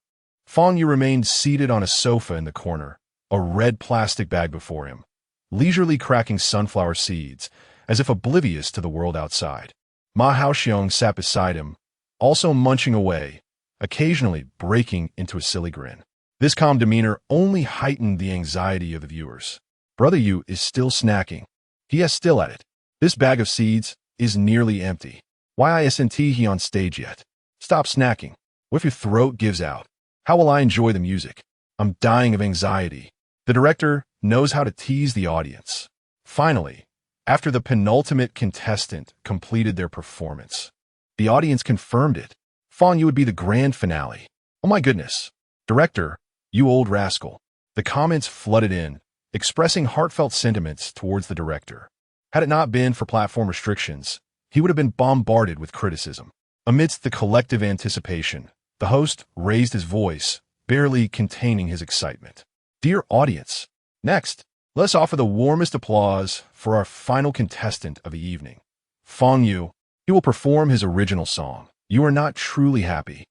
Fang Yu remained seated on a sofa in the corner, a red plastic bag before him, leisurely cracking sunflower seeds, as if oblivious to the world outside. Xiao sat beside him, also munching away, occasionally breaking into a silly grin. This calm demeanor only heightened the anxiety of the viewers. Brother Yu is still snacking. He is still at it. This bag of seeds is nearly empty. Why isn't he on stage yet? Stop snacking. What if your throat gives out? How will I enjoy the music? I'm dying of anxiety. The director knows how to tease the audience. Finally, after the penultimate contestant completed their performance, the audience confirmed it. Fang Yu would be the grand finale. "Oh my goodness. Director, you old rascal." The comments flooded in, expressing heartfelt sentiments towards the director. Had it not been for platform restrictions, he would have been bombarded with criticism. Amidst the collective anticipation, the host raised his voice, barely containing his excitement. "Dear audience, next, let's offer the warmest applause for our final contestant of the evening, Fang Yu. He will perform his original song, 'You Are Not Truly Happy.'"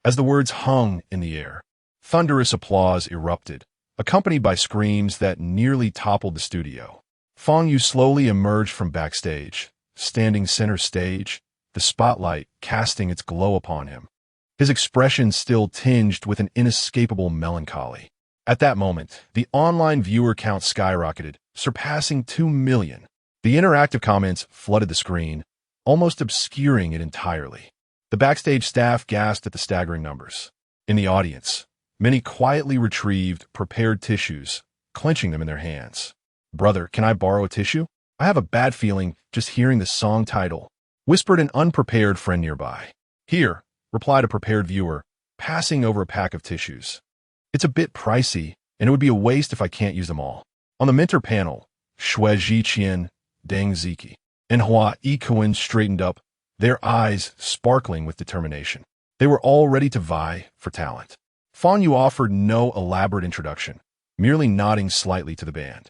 As the words hung in the air, thunderous applause erupted, accompanied by screams that nearly toppled the studio. Fang Yu slowly emerged from backstage, standing center stage, the spotlight casting its glow upon him, his expression still tinged with an inescapable melancholy. At that moment, the online viewer count skyrocketed, surpassing 2 million. The interactive comments flooded the screen, almost obscuring it entirely. The backstage staff gasped at the staggering numbers. In the audience, Many quietly retrieved prepared tissues, clenching them in their hands. "Brother, can I borrow a tissue? I have a bad feeling just hearing the song title," whispered an unprepared friend nearby. "Here," replied a prepared viewer, passing over a pack of tissues. "It's a bit pricey, and it would be a waste if I can't use them all." On the mentor panel, Shui Jiqian, Deng Ziki, and Hua Ikuan straightened up, their eyes sparkling with determination. They were all ready to vie for talent. Fang Yu offered no elaborate introduction, merely nodding slightly to the band.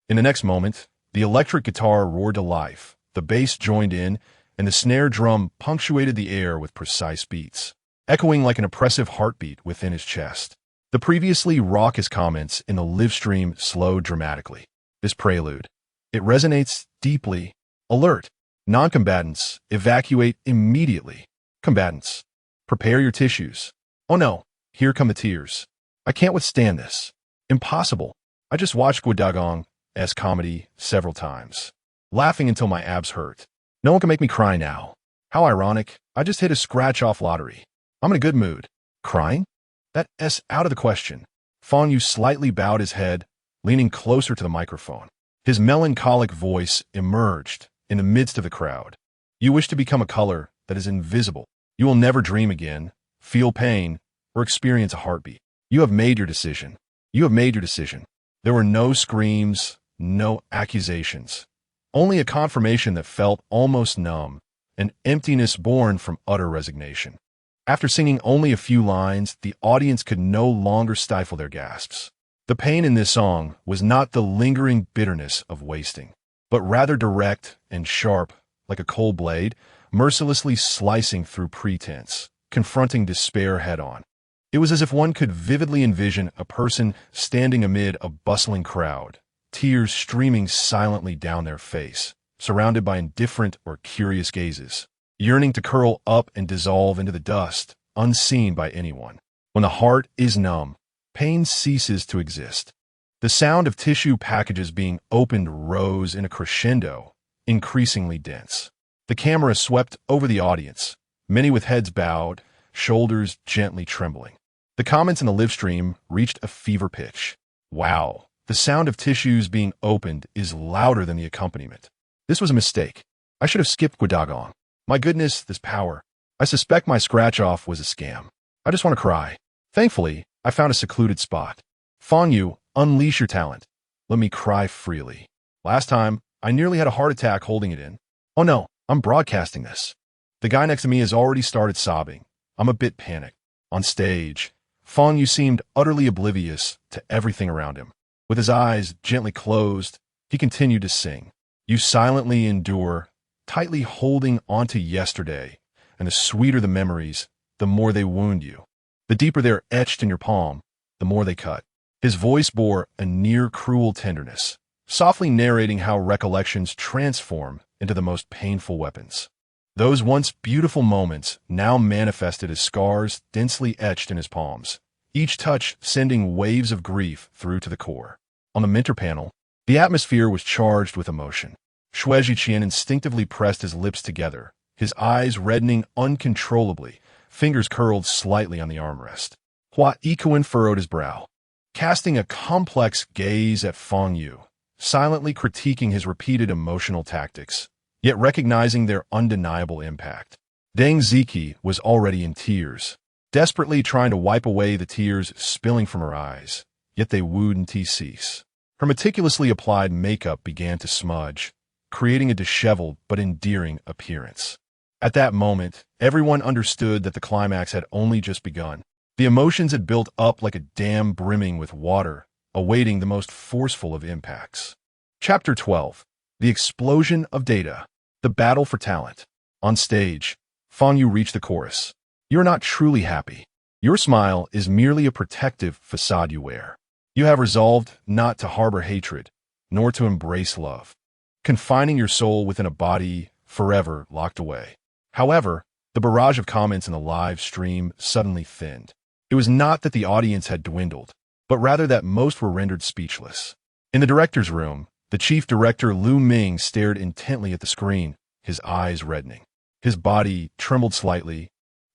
In the next moment, the electric guitar roared to life, the bass joined in, and the snare drum punctuated the air with precise beats, echoing like an oppressive heartbeat within his chest. The previously raucous comments in the live stream slowed dramatically. This prelude, it resonates deeply. Alert! Non-combatants, evacuate immediately. Combatants, prepare your tissues. Oh no, here come the tears. I can't withstand this. Impossible. I just watched Guodagong's comedy several times, laughing until my abs hurt. No one can make me cry now. How ironic. I just hit a scratch-off lottery. I'm in a good mood. Crying? That's out of the question. Fang Yu slightly bowed his head, leaning closer to the microphone. His melancholic voice emerged in the midst of the crowd. "You wish to become a color that is invisible. You will never dream again, feel pain, or experience a heartbeat. You have made your decision. You have made your decision." There were no screams, no accusations. Only a confirmation that felt almost numb, an emptiness born from utter resignation. After singing only a few lines, the audience could no longer stifle their gasps. The pain in this song was not the lingering bitterness of wasting, but rather direct and sharp, like a cold blade, mercilessly slicing through pretense, confronting despair head-on. It was as if one could vividly envision a person standing amid a bustling crowd, tears streaming silently down their face, surrounded by indifferent or curious gazes, yearning to curl up and dissolve into the dust, unseen by anyone. When the heart is numb, pain ceases to exist. The sound of tissue packages being opened rose in a crescendo, increasingly dense. The camera swept over the audience, many with heads bowed, shoulders gently trembling. The comments in the live stream reached a fever pitch. "Wow, the sound of tissues being opened is louder than the accompaniment. This was a mistake. I should have skipped Guodagong. My goodness, this power. I suspect my scratch-off was a scam. I just want to cry." Thankfully, I found a secluded spot. "Fang Yu, unleash your talent. Let me cry freely. Last time, I nearly had a heart attack holding it in. Oh no, I'm broadcasting this." The guy next to me has already started sobbing. I'm a bit panicked. On stage, Fang Yu seemed utterly oblivious to everything around him. With his eyes gently closed, he continued to sing. You silently endure, tightly holding onto yesterday, and the sweeter the memories, the more they wound you. The deeper they're etched in your palm, the more they cut. His voice bore a near-cruel tenderness, softly narrating how recollections transform into the most painful weapons. Those once beautiful moments now manifested as scars densely etched in his palms, each touch sending waves of grief through to the core. On the mentor panel, the atmosphere was charged with emotion. Shui Jiqian instinctively pressed his lips together, his eyes reddening uncontrollably, fingers curled slightly on the armrest. Hua Ikuan furrowed his brow, casting a complex gaze at Fang Yu, silently critiquing his repeated emotional tactics, yet recognizing their undeniable impact. Deng Ziki was already in tears, desperately trying to wipe away the tears spilling from her eyes, yet they wouldn't cease. Her meticulously applied makeup began to smudge, creating a disheveled but endearing appearance. At that moment, everyone understood that the climax had only just begun. The emotions had built up like a dam brimming with water, awaiting the most forceful of impacts. Chapter 12. The Explosion of Data. The Battle for Talent. On stage, Fang Yu reached the chorus. You're not truly happy. Your smile is merely a protective facade you wear. You have resolved not to harbor hatred, nor to embrace love, confining your soul within a body forever locked away. However, the barrage of comments in the live stream suddenly thinned. It was not that the audience had dwindled, but rather that most were rendered speechless. In the director's room, the chief director Lu Ming stared intently at the screen, his eyes reddening. His body trembled slightly,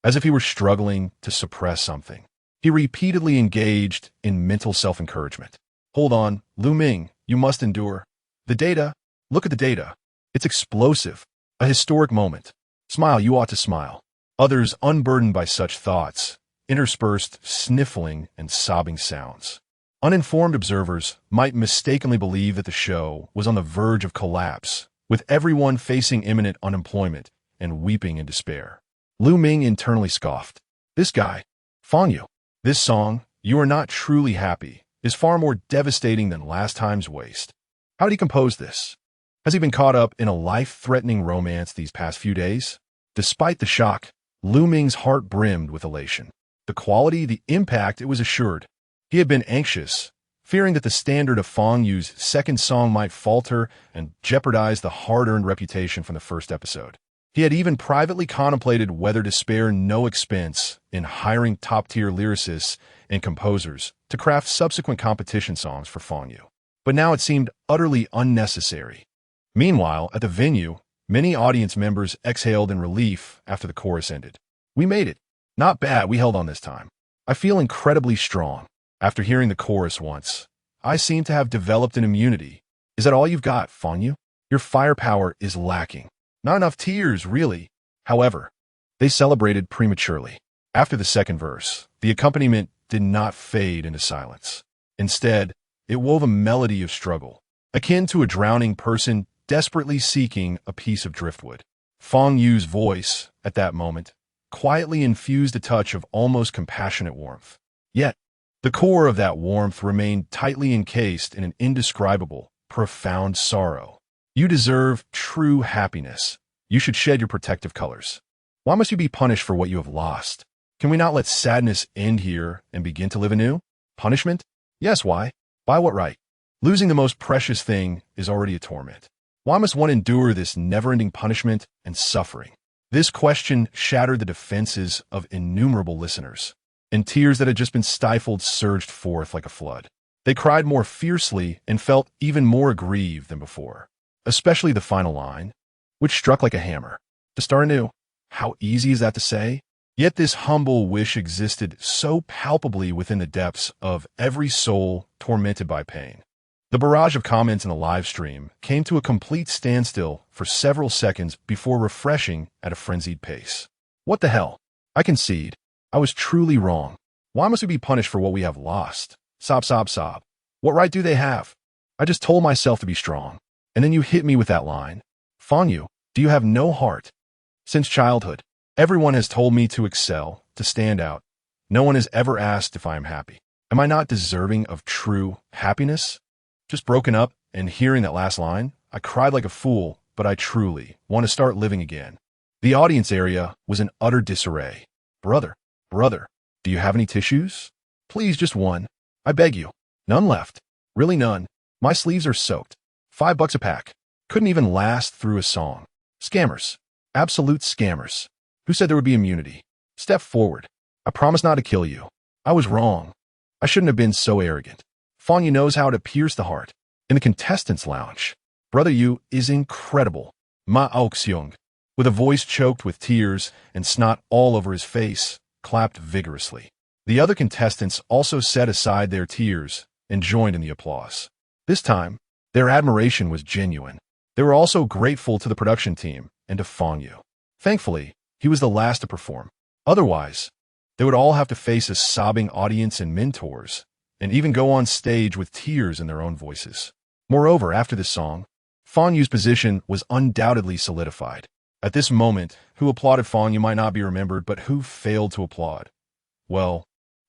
as if he were struggling to suppress something. He repeatedly engaged in mental self-encouragement. Hold on, Lu Ming, you must endure. The data, look at the data. It's explosive, a historic moment. Smile, you ought to smile. Others, unburdened by such thoughts, interspersed sniffling and sobbing sounds. Uninformed observers might mistakenly believe that the show was on the verge of collapse, with everyone facing imminent unemployment and weeping in despair. Lu Ming internally scoffed. This guy, Fang Yu, this song, You Are Not Truly Happy, is far more devastating than last time's waste. How did he compose this? Has he been caught up in a life-threatening romance these past few days? Despite the shock, Lu Ming's heart brimmed with elation. The quality, the impact, it was assured. He had been anxious, fearing that the standard of Fang Yu's second song might falter and jeopardize the hard-earned reputation from the first episode. He had even privately contemplated whether to spare no expense in hiring top-tier lyricists and composers to craft subsequent competition songs for Fang Yu. But now it seemed utterly unnecessary. Meanwhile, at the venue, many audience members exhaled in relief after the chorus ended. We made it. Not bad, we held on this time. I feel incredibly strong. After hearing the chorus once, I seem to have developed an immunity. Is that all you've got, Fang Yu? Your firepower is lacking. Not enough tears, really. However, they celebrated prematurely. After the second verse, the accompaniment did not fade into silence. Instead, it wove a melody of struggle, akin to a drowning person desperately seeking a piece of driftwood. Fang Yu's voice, at that moment, quietly infused a touch of almost compassionate warmth. Yet, the core of that warmth remained tightly encased in an indescribable, profound sorrow. You deserve true happiness. You should shed your protective colors. Why must you be punished for what you have lost? Can we not let sadness end here and begin to live anew? Punishment? Yes, why? By what right? Losing the most precious thing is already a torment. Why must one endure this never-ending punishment and suffering? This question shattered the defenses of innumerable listeners, and tears that had just been stifled surged forth like a flood. They cried more fiercely and felt even more aggrieved than before, especially the final line, which struck like a hammer. To start anew. How easy is that to say? Yet this humble wish existed so palpably within the depths of every soul tormented by pain. The barrage of comments in the live stream came to a complete standstill for several seconds before refreshing at a frenzied pace. What the hell? I concede. I was truly wrong. Why must we be punished for what we have lost? Sob, sob, sob. What right do they have? I just told myself to be strong. And then you hit me with that line. Fang Yu, do you have no heart? Since childhood, everyone has told me to excel, to stand out. No one has ever asked if I am happy. Am I not deserving of true happiness? Just broken up and hearing that last line, I cried like a fool, but I truly want to start living again. The audience area was in utter disarray. Brother, do you have any tissues? Please, just one. I beg you. None left. Really none. My sleeves are soaked. $5 a pack. Couldn't even last through a song. Scammers. Absolute scammers. Who said there would be immunity? Step forward. I promise not to kill you. I was wrong. I shouldn't have been so arrogant. Fang Yu knows how to pierce the heart. In the contestants' lounge, Brother Yu is incredible. Ma Aoxiong, with a voice choked with tears and snot all over his face, clapped vigorously. The other contestants also set aside their tears and joined in the applause. This time, their admiration was genuine. They were also grateful to the production team and to Fang Yu. Thankfully, he was the last to perform. Otherwise, they would all have to face a sobbing audience and mentors, and even go on stage with tears in their own voices. Moreover, after this song, Fang Yu's position was undoubtedly solidified. At this moment, who applauded Fang Yu might not be remembered, but who failed to applaud? Well,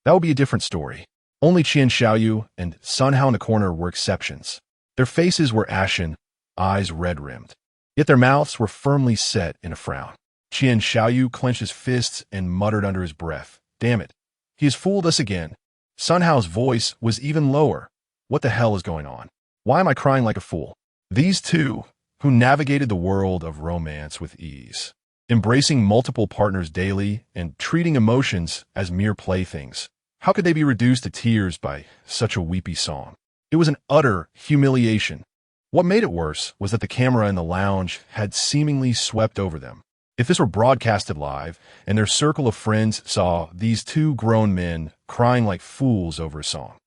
that would be a different story. Only Xiao and Sun Hao in the corner were exceptions. Their faces were ashen, eyes red-rimmed. Yet their mouths were firmly set in a frown. Xiao clenched his fists and muttered under his breath, "Damn it. He has fooled us again." Sun Hao's voice was even lower. What the hell is going on? Why am I crying like a fool? These two, who navigated the world of romance with ease, embracing multiple partners daily and treating emotions as mere playthings, how could they be reduced to tears by such a weepy song? It was an utter humiliation. What made it worse was that the camera in the lounge had seemingly swept over them. If this were broadcasted live, and their circle of friends saw these two grown men crying like fools over a song,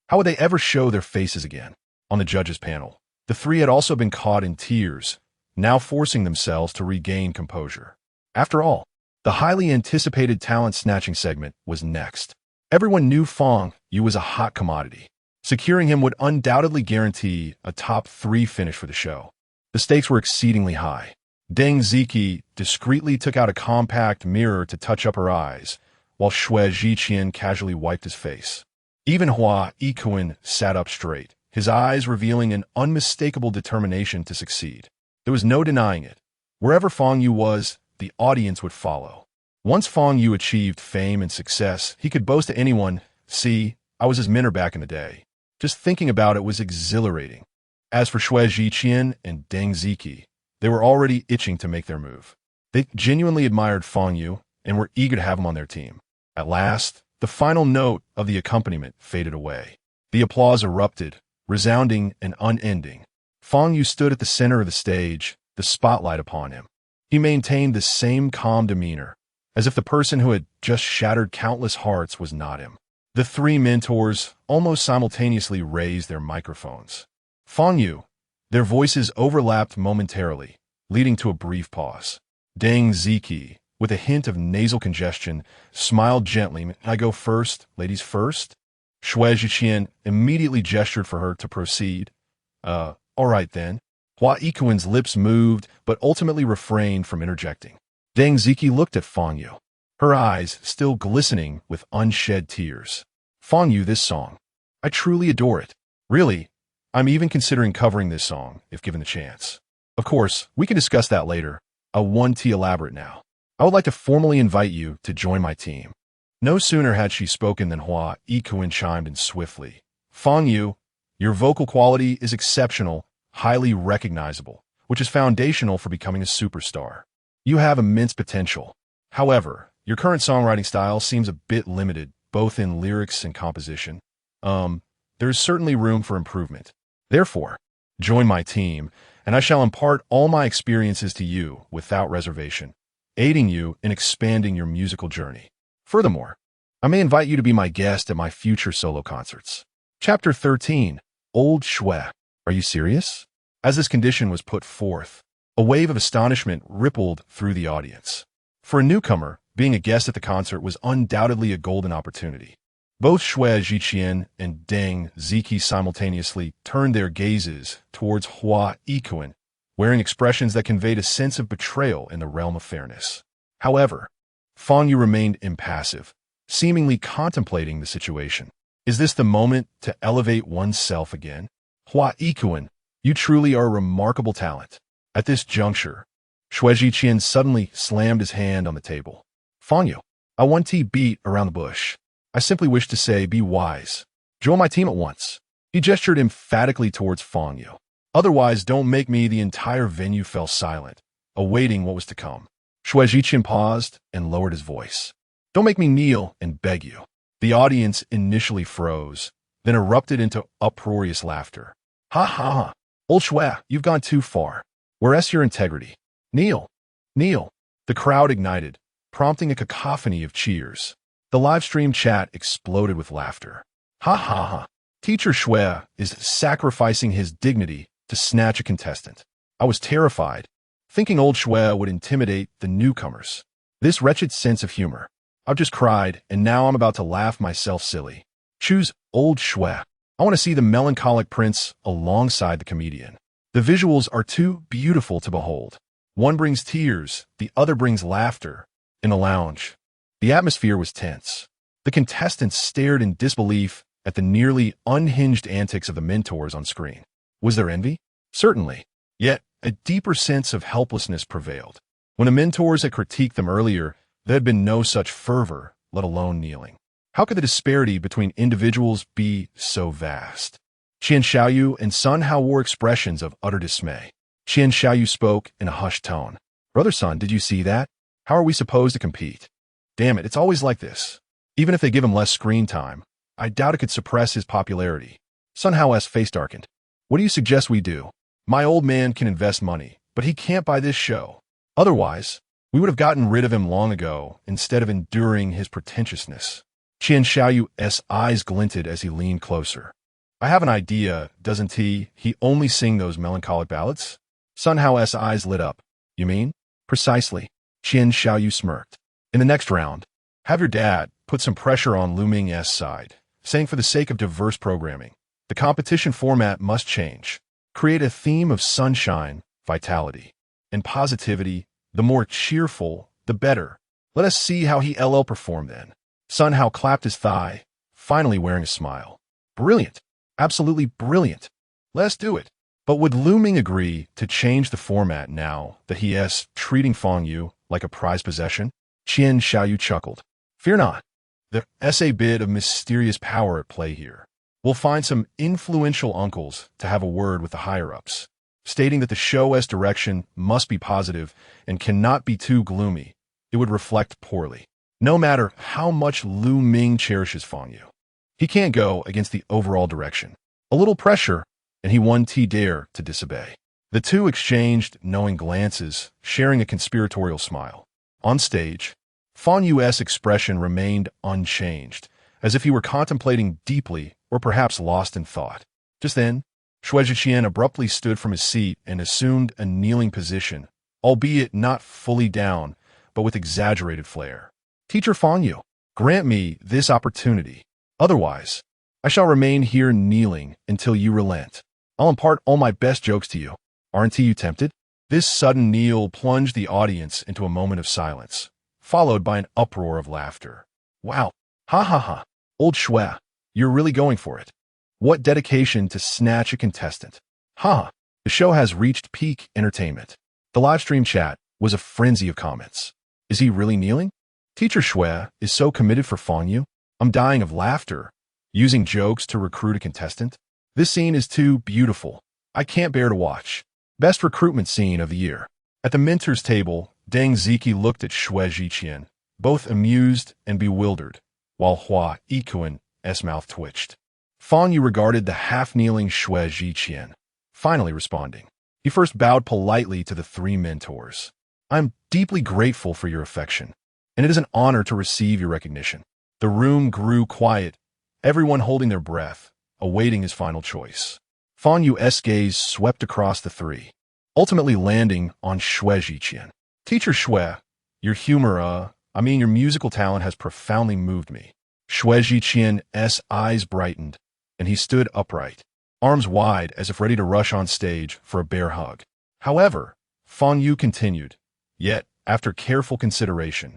how would they ever show their faces again? On the judges' panel, the three had also been caught in tears, now forcing themselves to regain composure. After all, the highly anticipated talent-snatching segment was next. Everyone knew Fang Yu was a hot commodity. Securing him would undoubtedly guarantee a top 3 finish for the show. The stakes were exceedingly high. Deng Ziqi discreetly took out a compact mirror to touch up her eyes, while Xue Zhiqian casually wiped his face. Even Hua Yikuan sat up straight, his eyes revealing an unmistakable determination to succeed. There was no denying it. Wherever Fang Yu was, the audience would follow. Once Fang Yu achieved fame and success, he could boast to anyone, "See, I was his mentor back in the day." Just thinking about it was exhilarating. As for Xue Zhiqian and Deng Ziqi, they were already itching to make their move. They genuinely admired Fang Yu and were eager to have him on their team. At last, the final note of the accompaniment faded away. The applause erupted, resounding and unending. Fang Yu stood at the center of the stage, the spotlight upon him. He maintained the same calm demeanor, as if the person who had just shattered countless hearts was not him. The three mentors almost simultaneously raised their microphones. Fang Yu, their voices overlapped momentarily, leading to a brief pause. Deng Ziqi, with a hint of nasal congestion, smiled gently. "May I go first, ladies first?" Xue Zhiqian immediately gestured for her to proceed. All right then." Hua Yikuan's lips moved, but ultimately refrained from interjecting. Deng Ziqi looked at Fang Yu, her eyes still glistening with unshed tears. "Fang Yu, this song. I truly adore it. Really, I'm even considering covering this song, if given the chance. Of course, we can discuss that later. A 1T elaborate now. I would like to formally invite you to join my team." No sooner had she spoken than Hua Yikuan chimed in swiftly. "Fang Yu, your vocal quality is exceptional, highly recognizable, which is foundational for becoming a superstar. You have immense potential. However, your current songwriting style seems a bit limited, both in lyrics and composition. There is certainly room for improvement. Therefore, join my team, and I shall impart all my experiences to you without reservation, aiding you in expanding your musical journey. Furthermore, I may invite you to be my guest at my future solo concerts." Chapter 13. Old Xue. Are you serious? As this condition was put forth, a wave of astonishment rippled through the audience. For a newcomer, being a guest at the concert was undoubtedly a golden opportunity. Both Xue Zhiqian and Deng Ziqi simultaneously turned their gazes towards Hua Yikuan, wearing expressions that conveyed a sense of betrayal in the realm of fairness. However, Fang Yu remained impassive, seemingly contemplating the situation. Is this the moment to elevate oneself again? "Hua Yikuan, you truly are a remarkable talent." At this juncture, Xue Zhiqian suddenly slammed his hand on the table. "Fang Yu, I 1T beat around the bush. I simply wish to say, be wise. Join my team at once." He gestured emphatically towards Fang Yu. "Otherwise, don't make me." The entire venue fell silent, awaiting what was to come. Xue Zhiqian paused and lowered his voice. "Don't make me kneel and beg you." The audience initially froze, then erupted into uproarious laughter. "Ha ha ha! Old Xue, you've gone too far. Where's your integrity? Kneel! Kneel!" The crowd ignited, prompting a cacophony of cheers. The live stream chat exploded with laughter. "Ha ha ha! Teacher Xue is sacrificing his dignity to snatch a contestant. I was terrified, thinking old Xue would intimidate the newcomers. This wretched sense of humor. I've just cried, and now I'm about to laugh myself silly. Choose old Xue. I want to see the melancholic prince alongside the comedian. The visuals are too beautiful to behold. One brings tears, the other brings laughter." In the lounge, the atmosphere was tense. The contestants stared in disbelief at the nearly unhinged antics of the mentors on screen. Was there envy? Certainly. Yet, a deeper sense of helplessness prevailed. When the mentors had critiqued them earlier, there had been no such fervor, let alone kneeling. How could the disparity between individuals be so vast? Xiao and Sun Hao wore expressions of utter dismay. Xiao spoke in a hushed tone. "Brother Sun, did you see that? How are we supposed to compete? Damn it, it's always like this. Even if they give him less screen time, I doubt it could suppress his popularity." Sun Hao's face darkened. "What do you suggest we do? My old man can invest money, but he can't buy this show. Otherwise, We would have gotten rid of him long ago instead of enduring his pretentiousness. Xiao's eyes glinted as he leaned closer. I have an idea, doesn't he? He only sing those melancholic ballads? Sun Hao's eyes lit up. You mean? Precisely. Xiao smirked. In the next round, have your dad put some pressure on Lu Ming's side, saying for the sake of diverse programming, the competition format must change. Create a theme of sunshine, vitality, and positivity. The more cheerful, the better. Let us see how he'll perform then. Sun Hao clapped his thigh, finally wearing a smile. Brilliant. Absolutely brilliant. Let's do it. But would Lu Ming agree to change the format now that he is treating Fang Yu like a prized possession? Xiao chuckled. Fear not. There's a bit of mysterious power at play here. We'll find some influential uncles to have a word with the higher-ups, stating that the show's direction must be positive and cannot be too gloomy. It would reflect poorly. No matter how much Lu Ming cherishes Fang Yu, he can't go against the overall direction. A little pressure, and he won't dare to disobey. The two exchanged knowing glances, sharing a conspiratorial smile. On stage, Fang Yu's expression remained unchanged, as if he were contemplating deeply or perhaps lost in thought. Just then, Shui Zhiqian abruptly stood from his seat and assumed a kneeling position, albeit not fully down, but with exaggerated flair. Teacher Fang Yu, grant me this opportunity. Otherwise, I shall remain here kneeling until you relent. I'll impart all my best jokes to you. Aren't you tempted? This sudden kneel plunged the audience into a moment of silence, followed by an uproar of laughter. Wow. Ha ha ha. Old Shui, you're really going for it. What dedication to snatch a contestant. Ha. The show has reached peak entertainment. The live stream chat was a frenzy of comments. Is he really kneeling? Teacher Shui is so committed for Fang Yu. I'm dying of laughter. Using jokes to recruit a contestant? This scene is too beautiful. I can't bear to watch. Best recruitment scene of the year. At the mentor's table, Deng Ziki looked at Shui Zhiqian, both amused and bewildered, while Hua Yikuan's mouth twitched. Fang Yu regarded the half-kneeling Shui Zhiqian, finally responding. He first bowed politely to the three mentors. I'm deeply grateful for your affection, and it is an honor to receive your recognition. The room grew quiet, everyone holding their breath, awaiting his final choice. Fang Yu's gaze swept across the three, ultimately landing on Shui Zhiqian. Teacher Shui, your humor, your musical talent has profoundly moved me. Shui Zhiqian's eyes brightened, and he stood upright, arms wide as if ready to rush on stage for a bear hug. However, Fang Yu continued, yet, after careful consideration,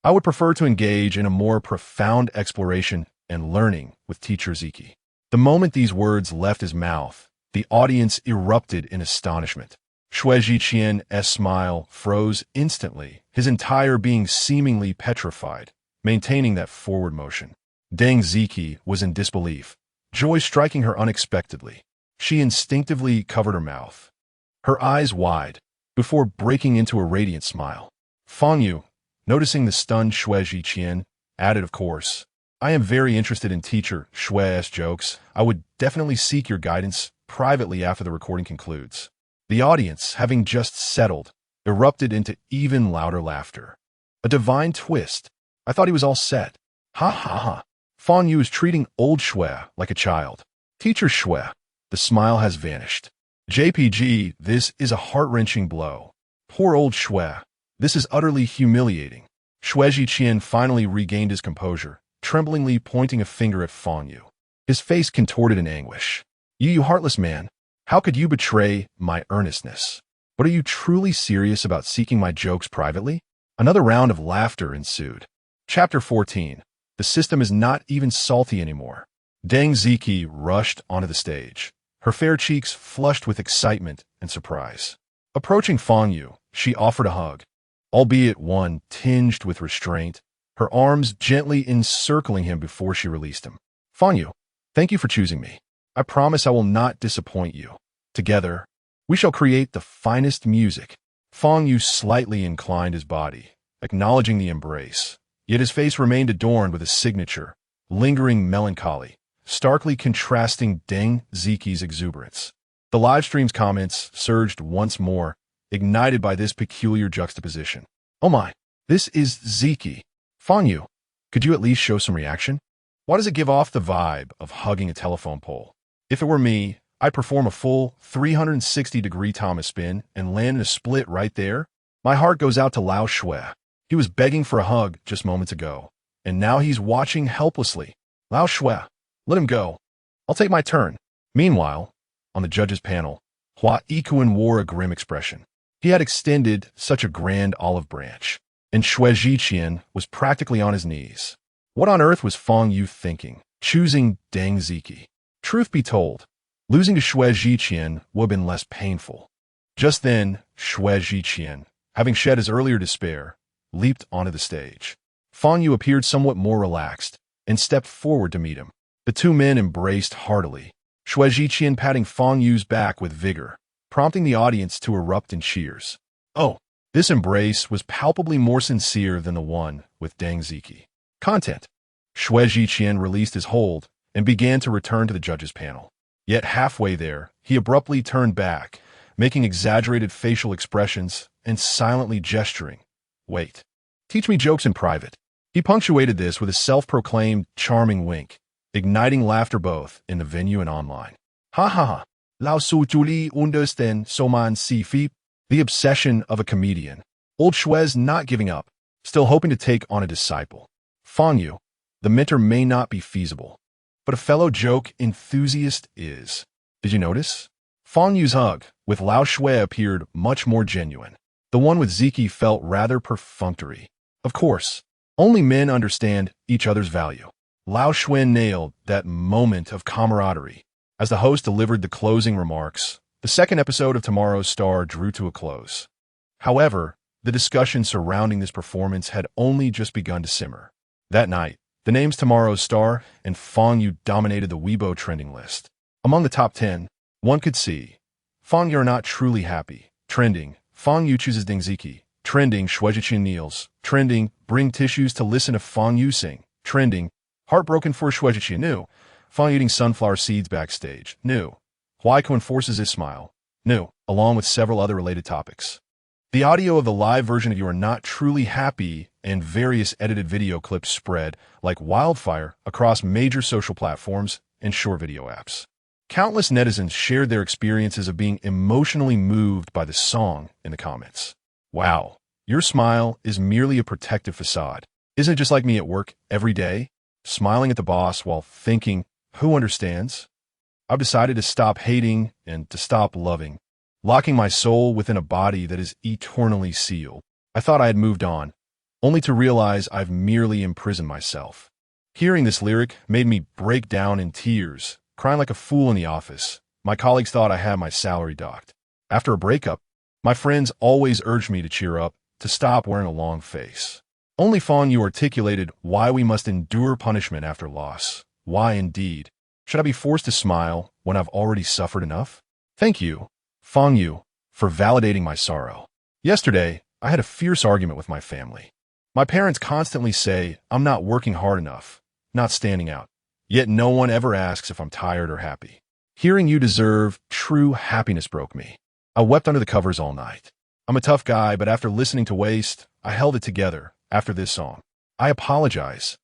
I would prefer to engage in a more profound exploration and learning with Teacher Ziki. The moment these words left his mouth, the audience erupted in astonishment. Shui Zhiqian's smile froze instantly, his entire being seemingly petrified, maintaining that forward motion. Deng Ziki was in disbelief, joy striking her unexpectedly. She instinctively covered her mouth, her eyes wide, before breaking into a radiant smile. Fang Yu, noticing the stunned Shui Zhiqian, added, of course, I am very interested in Teacher Shui's jokes. I would definitely seek your guidance privately after the recording concludes. The audience, having just settled, erupted into even louder laughter. A divine twist. I thought he was all set. Ha ha ha. Fang Yu is treating old Shui like a child. Teacher Shui, the smile has vanished. JPG, this is a heart-wrenching blow. Poor old Shui. This is utterly humiliating. Shui Zhiqian finally regained his composure, tremblingly pointing a finger at Fang Yu. His face contorted in anguish. You heartless man, how could you betray my earnestness? But are you truly serious about seeking my jokes privately? Another round of laughter ensued. Chapter 14. The system is not even salty anymore. Deng Ziki rushed onto the stage, her fair cheeks flushed with excitement and surprise. Approaching Fang Yu, she offered a hug, albeit one tinged with restraint, her arms gently encircling him before she released him. Fang Yu, thank you for choosing me. I promise I will not disappoint you. Together, we shall create the finest music. Fang Yu slightly inclined his body, acknowledging the embrace, yet his face remained adorned with a signature, lingering melancholy, starkly contrasting Deng Ziki's exuberance. The live stream's comments surged once more, ignited by this peculiar juxtaposition. Oh my, this is Ziki. Fang Yu, could you at least show some reaction? Why does it give off the vibe of hugging a telephone pole? If it were me, I'd perform a full 360-degree Thomas spin and land in a split right there. My heart goes out to Lao Shui. He was begging for a hug just moments ago, and now he's watching helplessly. Lao Shui, let him go. I'll take my turn. Meanwhile, on the judges' panel, Hua Ikuan wore a grim expression. He had extended such a grand olive branch, and Shui Jiqian was practically on his knees. What on earth was Fang Yu thinking, choosing Deng Ziki? Truth be told, losing to Shui Jiqian would have been less painful. Just then, Shui Jiqian, having shed his earlier despair, leaped onto the stage. Fang Yu appeared somewhat more relaxed and stepped forward to meet him. The two men embraced heartily, Shui Jiqian patting Fang Yu's back with vigor, prompting the audience to erupt in cheers. Oh, this embrace was palpably more sincere than the one with Deng Ziki. Content. Shui Jiqian released his hold and began to return to the judges' panel. Yet halfway there, he abruptly turned back, making exaggerated facial expressions and silently gesturing. Wait. Teach me jokes in private. He punctuated this with a self-proclaimed charming wink, igniting laughter both in the venue and online. Ha ha ha. Lao su juli understand so man si fi. The obsession of a comedian. Old Shui's not giving up, still hoping to take on a disciple. Fang Yu, the mentor may not be feasible, but a fellow joke enthusiast is. Did you notice? Fang Yu's hug with Lao Shui appeared much more genuine. The one with Ziki felt rather perfunctory. Of course, only men understand each other's value. Lao Shui nailed that moment of camaraderie. As the host delivered the closing remarks, the second episode of Tomorrow's Star drew to a close. However, the discussion surrounding this performance had only just begun to simmer. That night, the names Tomorrow's Star and Fang Yu dominated the Weibo trending list. Among the top 10, one could see Fang Yu are not truly happy. Trending, Fang Yu chooses Deng Ziki. Trending, Shui Jiqian kneels. Trending, bring tissues to listen to Fang Yu sing. Trending, heartbroken for Shui Jiqian. New, Fang eating sunflower seeds backstage. New, Huaiko enforces his smile. New, along with several other related topics. The audio of the live version of You Are Not Truly Happy and various edited video clips spread like wildfire across major social platforms and short video apps. Countless netizens shared their experiences of being emotionally moved by the song in the comments. Wow, your smile is merely a protective facade. Isn't it just like me at work every day, smiling at the boss while thinking, who understands? I've decided to stop hating and to stop loving, locking my soul within a body that is eternally sealed. I thought I had moved on, only to realize I've merely imprisoned myself. Hearing this lyric made me break down in tears, crying like a fool in the office. My colleagues thought I had my salary docked. After a breakup, my friends always urged me to cheer up, to stop wearing a long face. Only Fang Yu articulated why we must endure punishment after loss. Why indeed? Should I be forced to smile when I've already suffered enough? Thank you, Fang Yu, for validating my sorrow. Yesterday, I had a fierce argument with my family. My parents constantly say I'm not working hard enough, not standing out. Yet no one ever asks if I'm tired or happy. Hearing you deserve true happiness broke me. I wept under the covers all night. I'm a tough guy, but after listening to Waste, I held it together after this song. I apologize.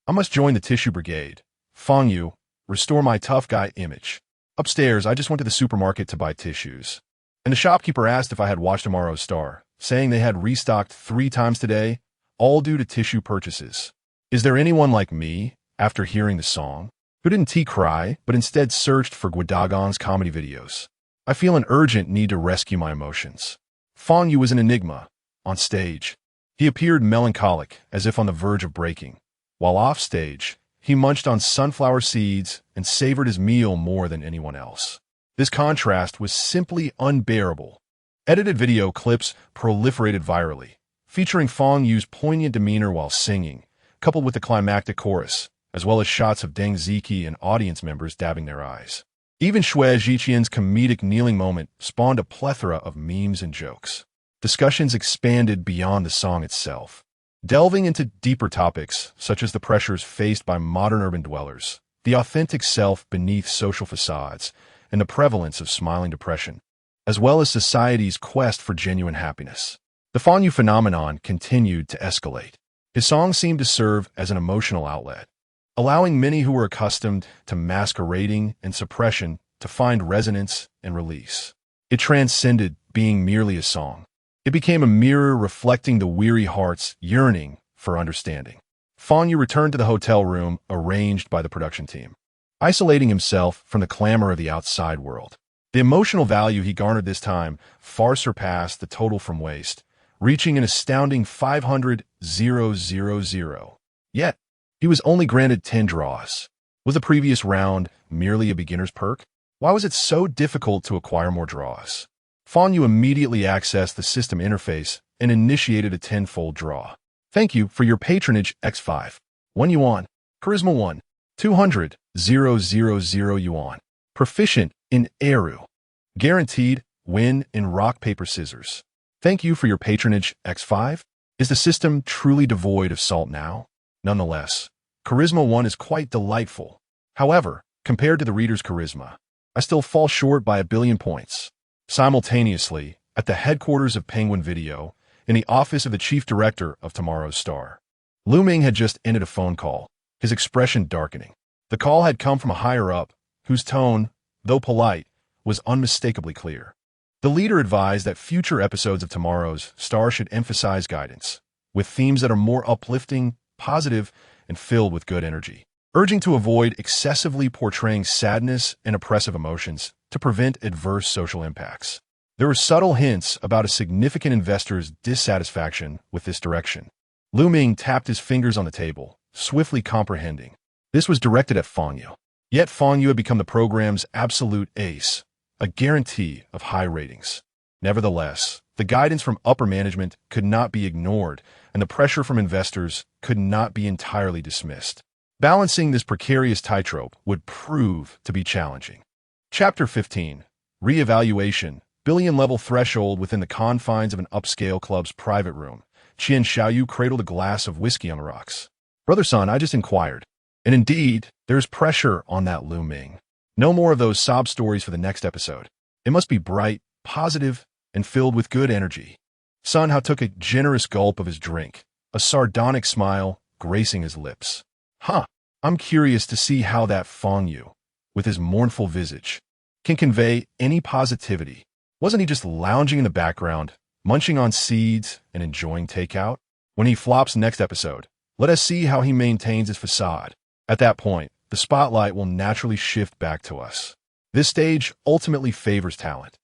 I must join the tissue brigade. Fang Yu, restore my tough guy image. Upstairs, I just went to the supermarket to buy tissues, and the shopkeeper asked if I had watched Tomorrow's Star, saying they had restocked 3 times today, all due to tissue purchases. Is there anyone like me, after hearing the song, who didn't cry, but instead searched for Guidagon's comedy videos? I feel an urgent need to rescue my emotions. Fang Yu was an enigma. On stage, he appeared melancholic, as if on the verge of breaking, while off stage, he munched on sunflower seeds and savored his meal more than anyone else. This contrast was simply unbearable. Edited video clips proliferated virally, featuring Fang Yu's poignant demeanor while singing, coupled with the climactic chorus, as well as shots of Deng Ziki and audience members dabbing their eyes. Even Shui Jiqian's comedic kneeling moment spawned a plethora of memes and jokes. Discussions expanded beyond the song itself, delving into deeper topics such as the pressures faced by modern urban dwellers, the authentic self beneath social facades, and the prevalence of smiling depression, as well as society's quest for genuine happiness. The Fang Yu phenomenon continued to escalate. His songs seemed to serve as an emotional outlet, allowing many who were accustomed to masquerading and suppression to find resonance and release. It transcended being merely a song. It became a mirror reflecting the weary heart's yearning for understanding. Fang Yu returned to the hotel room arranged by the production team, isolating himself from the clamor of the outside world. The emotional value he garnered this time far surpassed the total from waste, reaching an astounding 500,000. Yet, he was only granted 10 draws. Was the previous round merely a beginner's perk? Why was it so difficult to acquire more draws? Fang Yu immediately accessed the system interface and initiated a 10-fold draw. Thank you for your patronage, X5. 1 yuan. Charisma 1. 200,000 yuan. Proficient in Eru. Guaranteed win in rock, paper, scissors. Thank you for your patronage, X5. Is the system truly devoid of salt now? Nonetheless, Charisma 1 is quite delightful. However, compared to the reader's charisma, I still fall short by 1 billion points. Simultaneously, at the headquarters of Penguin Video, in the office of the chief director of Tomorrow's Star, Lu Ming had just ended a phone call, his expression darkening. The call had come from a higher-up, whose tone, though polite, was unmistakably clear. The leader advised that future episodes of Tomorrow's Star should emphasize guidance, with themes that are more uplifting, positive, and filled with good energy, urging to avoid excessively portraying sadness and oppressive emotions to prevent adverse social impacts. There were subtle hints about a significant investor's dissatisfaction with this direction. Lu Ming tapped his fingers on the table, swiftly comprehending. This was directed at Fang Yu. Yet Fang Yu had become the program's absolute ace, a guarantee of high ratings. Nevertheless, the guidance from upper management could not be ignored, and the pressure from investors could not be entirely dismissed. Balancing this precarious tightrope would prove to be challenging. Chapter 15. Re-evaluation. Billion-level threshold within the confines of an upscale club's private room. Xiao cradled a glass of whiskey on the rocks. Brother-son, I just inquired. And indeed, there's pressure on that Lu Ming. No more of those sob stories for the next episode. It must be bright, positive, and filled with good energy. Sun Hao took a generous gulp of his drink, a sardonic smile gracing his lips. I'm curious to see how that Fang Yu, with his mournful visage, can convey any positivity. Wasn't he just lounging in the background, munching on seeds and enjoying takeout? When he flops next episode, let us see how he maintains his facade. At that point, the spotlight will naturally shift back to us. This stage ultimately favors talent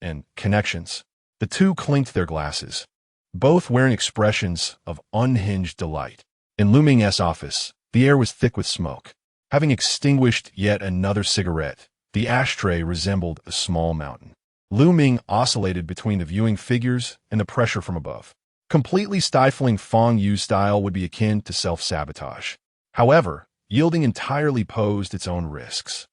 and connections. The two clinked their glasses, both wearing expressions of unhinged delight. In Lu Ming's office, the air was thick with smoke. Having extinguished yet another cigarette, the ashtray resembled a small mountain. Lu Ming oscillated between the viewing figures and the pressure from above. Completely stifling Fang Yu's style would be akin to self-sabotage. However, yielding entirely posed its own risks.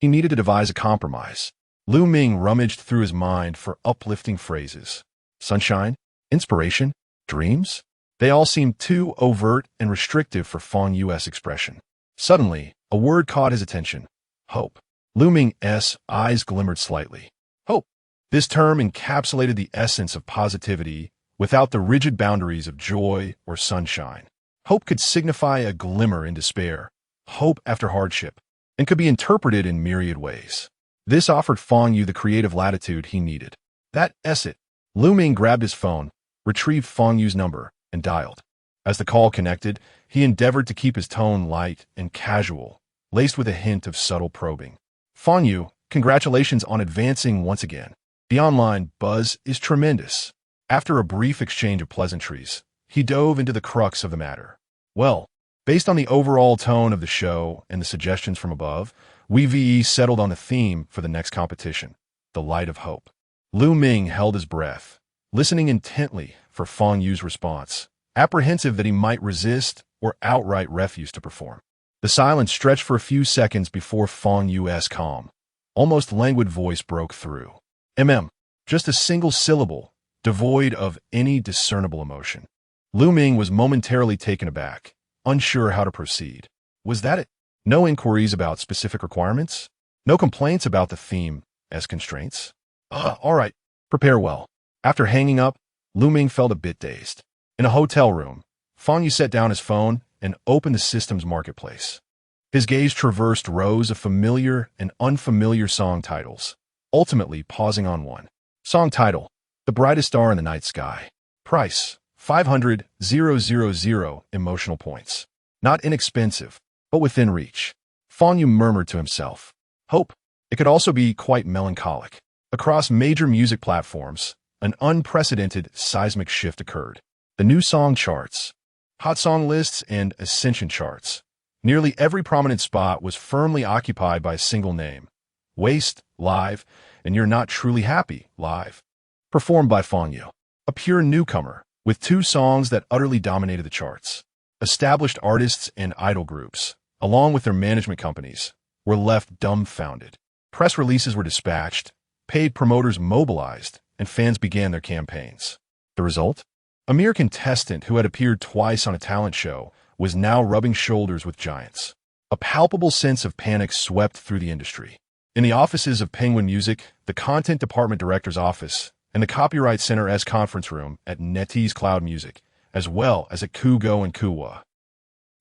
He needed to devise a compromise. Lu Ming rummaged through his mind for uplifting phrases. Sunshine? Inspiration? Dreams? They all seemed too overt and restrictive for Fang Yu's expression. Suddenly, a word caught his attention. Hope. Lu Ming's eyes glimmered slightly. Hope. This term encapsulated the essence of positivity without the rigid boundaries of joy or sunshine. Hope could signify a glimmer in despair, hope after hardship, and could be interpreted in myriad ways. This offered Fang Yu the creative latitude he needed. That's it. Lu Ming grabbed his phone, retrieved Fang Yu's number, and dialed. As the call connected, he endeavored to keep his tone light and casual, laced with a hint of subtle probing. Fang Yu, congratulations on advancing once again. The online buzz is tremendous. After a brief exchange of pleasantries, he dove into the crux of the matter. Well, based on the overall tone of the show and the suggestions from above, Wuwuwu settled on the theme for the next competition, the light of hope. Lu Ming held his breath, listening intently for Fang Yu's response, apprehensive that he might resist or outright refuse to perform. The silence stretched for a few seconds before Fang Yu's calm, almost languid voice broke through. Just a single syllable, devoid of any discernible emotion. Lu Ming was momentarily taken aback, unsure how to proceed. Was that it? No inquiries about specific requirements? No complaints about the theme as constraints? All right, prepare well. After hanging up, Lu Ming felt a bit dazed. In a hotel room, Fang Yu set down his phone and opened the system's marketplace. His gaze traversed rows of familiar and unfamiliar song titles, ultimately pausing on one. Song title: The Brightest Star in the Night Sky. Price: 500,000 emotional points. Not inexpensive, but within reach. Fang Yu murmured to himself. Hope. It could also be quite melancholic. Across major music platforms, an unprecedented seismic shift occurred. The new song charts, hot song lists, and ascension charts. Nearly every prominent spot was firmly occupied by a single name. Waste, live, and You're Not Truly Happy, live. Performed by Fang Yu, a pure newcomer, with 2 songs that utterly dominated the charts. Established artists and idol groups, along with their management companies, were left dumbfounded. Press releases were dispatched, paid promoters mobilized, and fans began their campaigns. The result? A mere contestant who had appeared twice on a talent show was now rubbing shoulders with giants. A palpable sense of panic swept through the industry. In the offices of Penguin Music, the Content Department Director's office, and the Copyright Center's conference room at NetEase Cloud Music, as well as at Forgo and Wuwah,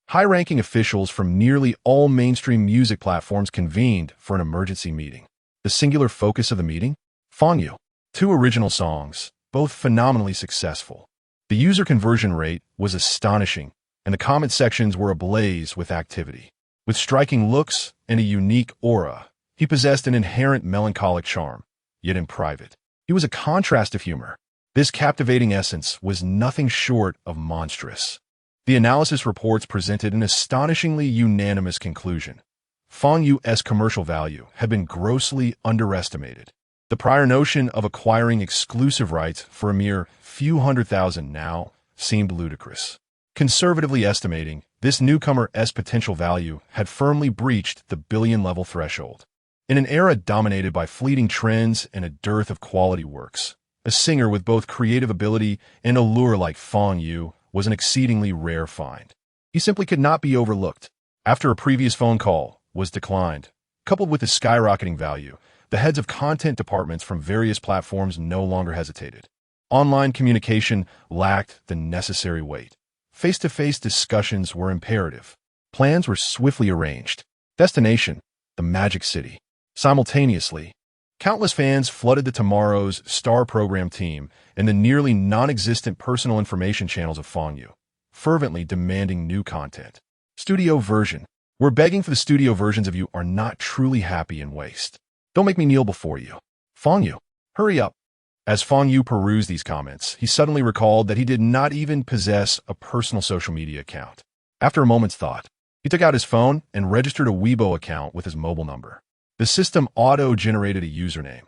high-ranking officials from nearly all mainstream music platforms convened for an emergency meeting. The singular focus of the meeting? Fang Yu. 2 original songs, both phenomenally successful. The user conversion rate was astonishing, and the comment sections were ablaze with activity. With striking looks and a unique aura, he possessed an inherent melancholic charm, yet in private. He was a contrast of humor. This captivating essence was nothing short of monstrous. The analysis reports presented an astonishingly unanimous conclusion. Fang Yu's commercial value had been grossly underestimated. The prior notion of acquiring exclusive rights for a mere few $100,000 now seemed ludicrous. Conservatively estimating, this newcomer's potential value had firmly breached the billion-level threshold. In an era dominated by fleeting trends and a dearth of quality works, a singer with both creative ability and allure like Fang Yu was an exceedingly rare find. He simply could not be overlooked. After a previous phone call was declined, coupled with his skyrocketing value, the heads of content departments from various platforms no longer hesitated. Online communication lacked the necessary weight. Face-to-face discussions were imperative. Plans were swiftly arranged. Destination: the Magic City. Simultaneously, countless fans flooded the Tomorrow's Star program team and the nearly non-existent personal information channels of Fang Yu, fervently demanding new content. Studio version. We're begging for the studio versions of You Are Not Truly Happy and Waste. Don't make me kneel before you. Fang Yu, hurry up. As Fang Yu perused these comments, he suddenly recalled that he did not even possess a personal social media account. After a moment's thought, he took out his phone and registered a Weibo account with his mobile number. The system auto-generated a username.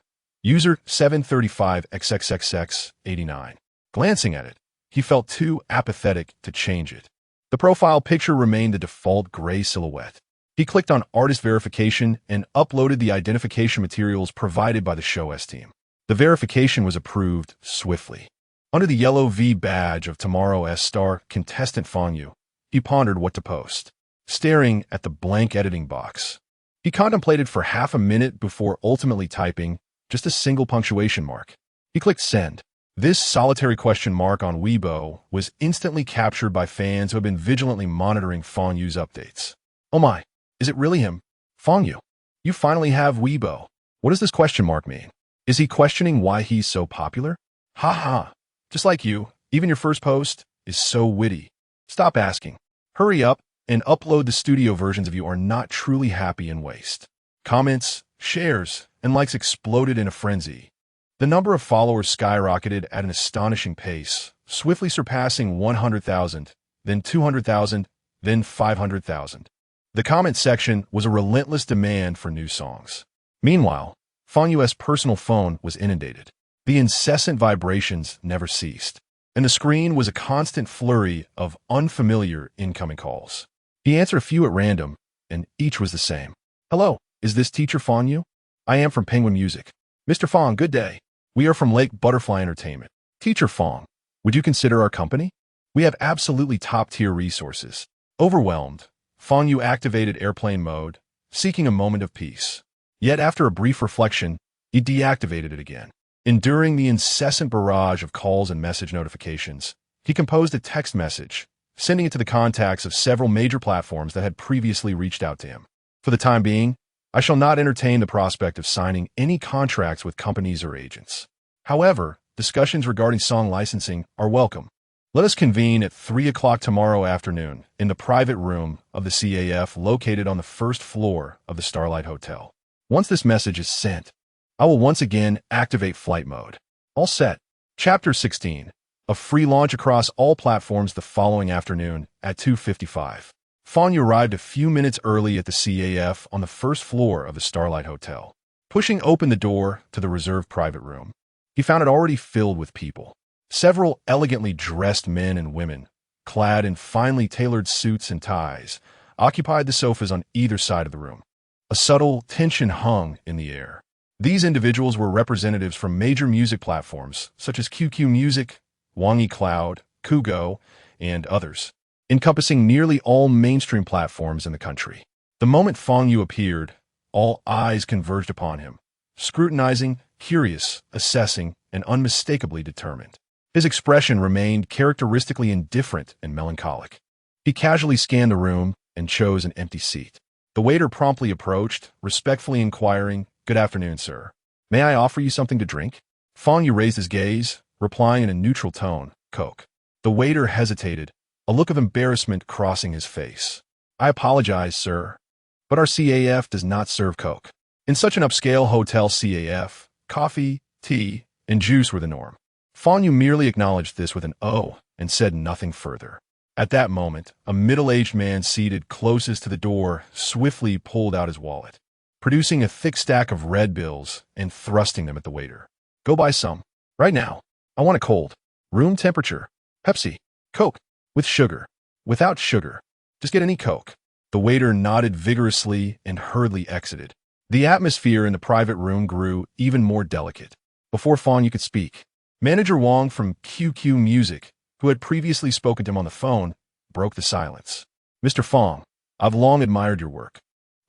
User 735XXXX89. Glancing at it, he felt too apathetic to change it. The profile picture remained the default gray silhouette. He clicked on Artist Verification and uploaded the identification materials provided by the show's team. The verification was approved swiftly. Under the yellow V badge of Tomorrow's Star contestant Fang Yu, he pondered what to post. Staring at the blank editing box, he contemplated for half a minute before ultimately typing just a single punctuation mark. He clicked send. This solitary question mark on Weibo was instantly captured by fans who had been vigilantly monitoring Fang Yu's updates. Oh my, is it really him? Fang Yu, you finally have Weibo. What does this question mark mean? Is he questioning why he's so popular? Ha ha. Just like you, even your first post is so witty. Stop asking. Hurry up and upload the studio versions of You Are Not Truly Happy and Waste. Comments, shares, and likes exploded in a frenzy. The number of followers skyrocketed at an astonishing pace, swiftly surpassing 100,000, then 200,000, then 500,000. The comment section was a relentless demand for new songs. Meanwhile, Fang Yu's personal phone was inundated. The incessant vibrations never ceased, and the screen was a constant flurry of unfamiliar incoming calls. He answered a few at random, and each was the same. Hello, is this Teacher Fang Yu? I am from Penguin Music. Mr. Fang, good day. We are from Lake Butterfly Entertainment. Teacher Fang, would you consider our company? We have absolutely top-tier resources. Overwhelmed, Fang Yu activated airplane mode, seeking a moment of peace. Yet after a brief reflection, he deactivated it again. Enduring the incessant barrage of calls and message notifications, he composed a text message, sending it to the contacts of several major platforms that had previously reached out to him. For the time being, I shall not entertain the prospect of signing any contracts with companies or agents. However, discussions regarding song licensing are welcome. Let us convene at 3 o'clock tomorrow afternoon in the private room of the CAF located on the first floor of the Starlight Hotel. Once this message is sent, I will once again activate flight mode. All set. Chapter 16. A free launch across all platforms the following afternoon at 2:55. Fang Yu arrived a few minutes early at the CAF on the first floor of the Starlight Hotel. Pushing open the door to the reserved private room, he found it already filled with people. Several elegantly dressed men and women, clad in finely tailored suits and ties, occupied the sofas on either side of the room. A subtle tension hung in the air. These individuals were representatives from major music platforms such as QQ Music, Wuwuwu Cloud, Forgo, and others, encompassing nearly all mainstream platforms in the country. The moment Fang Yu appeared, all eyes converged upon him, scrutinizing, curious, assessing, and unmistakably determined. His expression remained characteristically indifferent and melancholic. He casually scanned the room and chose an empty seat. The waiter promptly approached, respectfully inquiring, "Good afternoon, sir. May I offer you something to drink?" Fang Yu raised his gaze, replying in a neutral tone, "Coke." The waiter hesitated, a look of embarrassment crossing his face. "I apologize, sir, but our CAF does not serve Coke." In such an upscale hotel CAF, coffee, tea, and juice were the norm. Fang Yu merely acknowledged this with an "oh" and said nothing further. At that moment, a middle-aged man seated closest to the door swiftly pulled out his wallet, producing a thick stack of red bills and thrusting them at the waiter. "Go buy some. Right now. I want it cold. Room temperature. Pepsi. Coke. With sugar. Without sugar. Just get any Coke." The waiter nodded vigorously and hurriedly exited. The atmosphere in the private room grew even more delicate. Before Fang Yu could speak, Manager Wang from QQ Music, who had previously spoken to him on the phone, broke the silence. "Mr. Fang, I've long admired your work.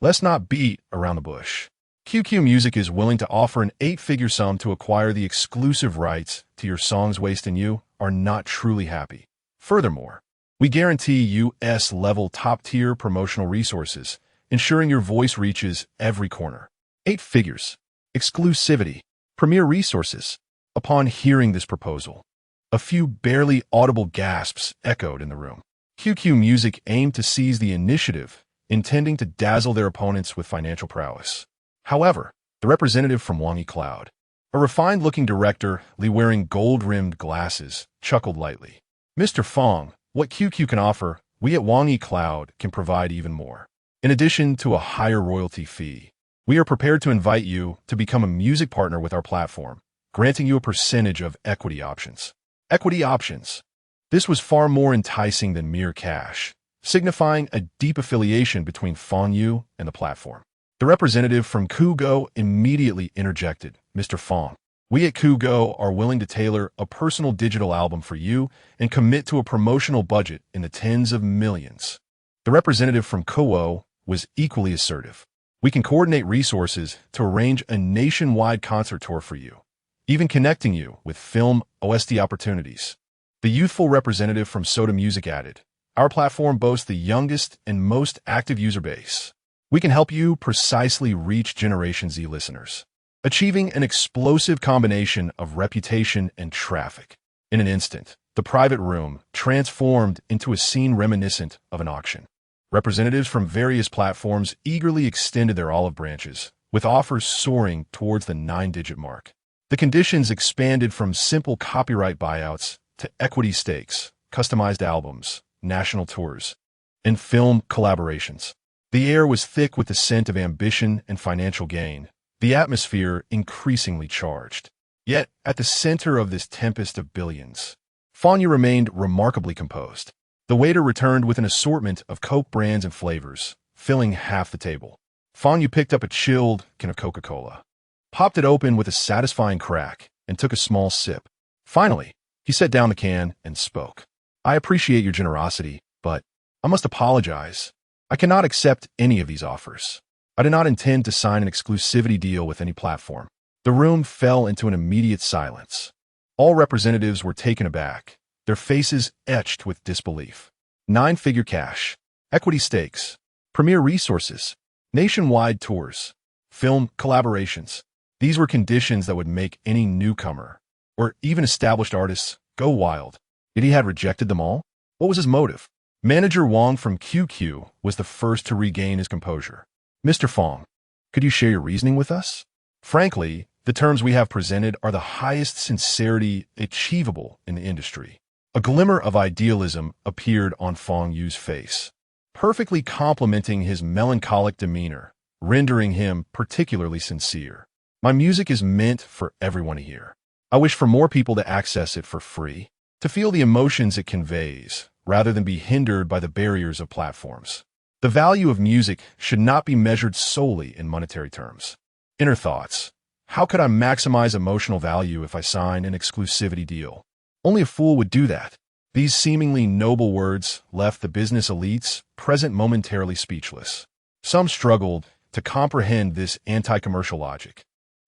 Let's not beat around the bush. QQ Music is willing to offer an 8-figure sum to acquire the exclusive rights to your songs. Waste and you are not truly happy. Furthermore, we guarantee US-level top-tier promotional resources, ensuring your voice reaches every corner. 8 figures. Exclusivity. Premier resources." Upon hearing this proposal, a few barely audible gasps echoed in the room. QQ Music aimed to seize the initiative, intending to dazzle their opponents with financial prowess. However, the representative from Wuwuwu Cloud, a refined-looking director wearing gold-rimmed glasses, chuckled lightly. "Mr. Fang, what QQ can offer, we at Wuwuwu Cloud can provide even more. In addition to a higher royalty fee, we are prepared to invite you to become a music partner with our platform, granting you a percentage of equity options." Equity options. This was far more enticing than mere cash, signifying a deep affiliation between Fang Yu and the platform. The representative from Forgo immediately interjected, "Mr. Fang, we at Forgo are willing to tailor a personal digital album for you and commit to a promotional budget in the tens of millions." The representative from Wuwuwu was equally assertive. "We can coordinate resources to arrange a nationwide concert tour for you, even connecting you with film OST opportunities." The youthful representative from Soda Music added, "Our platform boasts the youngest and most active user base. We can help you precisely reach Generation Z listeners, achieving an explosive combination of reputation and traffic." In an instant, the private room transformed into a scene reminiscent of an auction. Representatives from various platforms eagerly extended their olive branches, with offers soaring towards the 9-digit mark. The conditions expanded from simple copyright buyouts to equity stakes, customized albums, national tours, and film collaborations. The air was thick with the scent of ambition and financial gain, the atmosphere increasingly charged. Yet, at the center of this tempest of billions, Fang Yu remained remarkably composed. The waiter returned with an assortment of Coke brands and flavors, filling half the table. Fang Yu picked up a chilled can of Coca-Cola, popped it open with a satisfying crack, and took a small sip. Finally, he set down the can and spoke. "I appreciate your generosity, but I must apologize. I cannot accept any of these offers. I do not intend to sign an exclusivity deal with any platform." The room fell into an immediate silence. All representatives were taken aback, their faces etched with disbelief. 9-figure cash, equity stakes, premier resources, nationwide tours, film collaborations. These were conditions that would make any newcomer, or even established artists, go wild. Yet he had rejected them all? What was his motive? Manager Wang from QQ was the first to regain his composure. Mr. Fang, could you share your reasoning with us? Frankly, the terms we have presented are the highest sincerity achievable in the industry. A glimmer of idealism appeared on Fang Yu's face, perfectly complementing his melancholic demeanor, rendering him particularly sincere. My music is meant for everyone to hear. I wish for more people to access it for free, to feel the emotions it conveys, rather than be hindered by the barriers of platforms. The value of music should not be measured solely in monetary terms. Inner thoughts. How could I maximize emotional value if I sign an exclusivity deal? Only a fool would do that. These seemingly noble words left the business elites present momentarily speechless. Some struggled to comprehend this anti-commercial logic,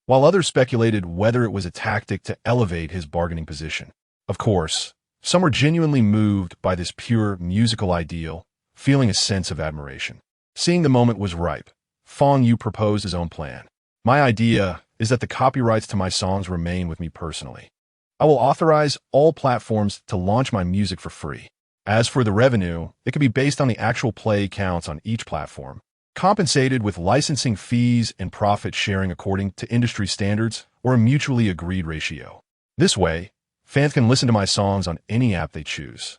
while others speculated whether it was a tactic to elevate his bargaining position. Of course, some were genuinely moved by this pure musical ideal, feeling a sense of admiration. Seeing the moment was ripe, Fang Yu proposed his own plan. My idea is that the copyrights to my songs remain with me personally. I will authorize all platforms to launch my music for free. As for the revenue, it could be based on the actual play counts on each platform, compensated with licensing fees and profit sharing according to industry standards or a mutually agreed ratio. This way, fans can listen to my songs on any app they choose.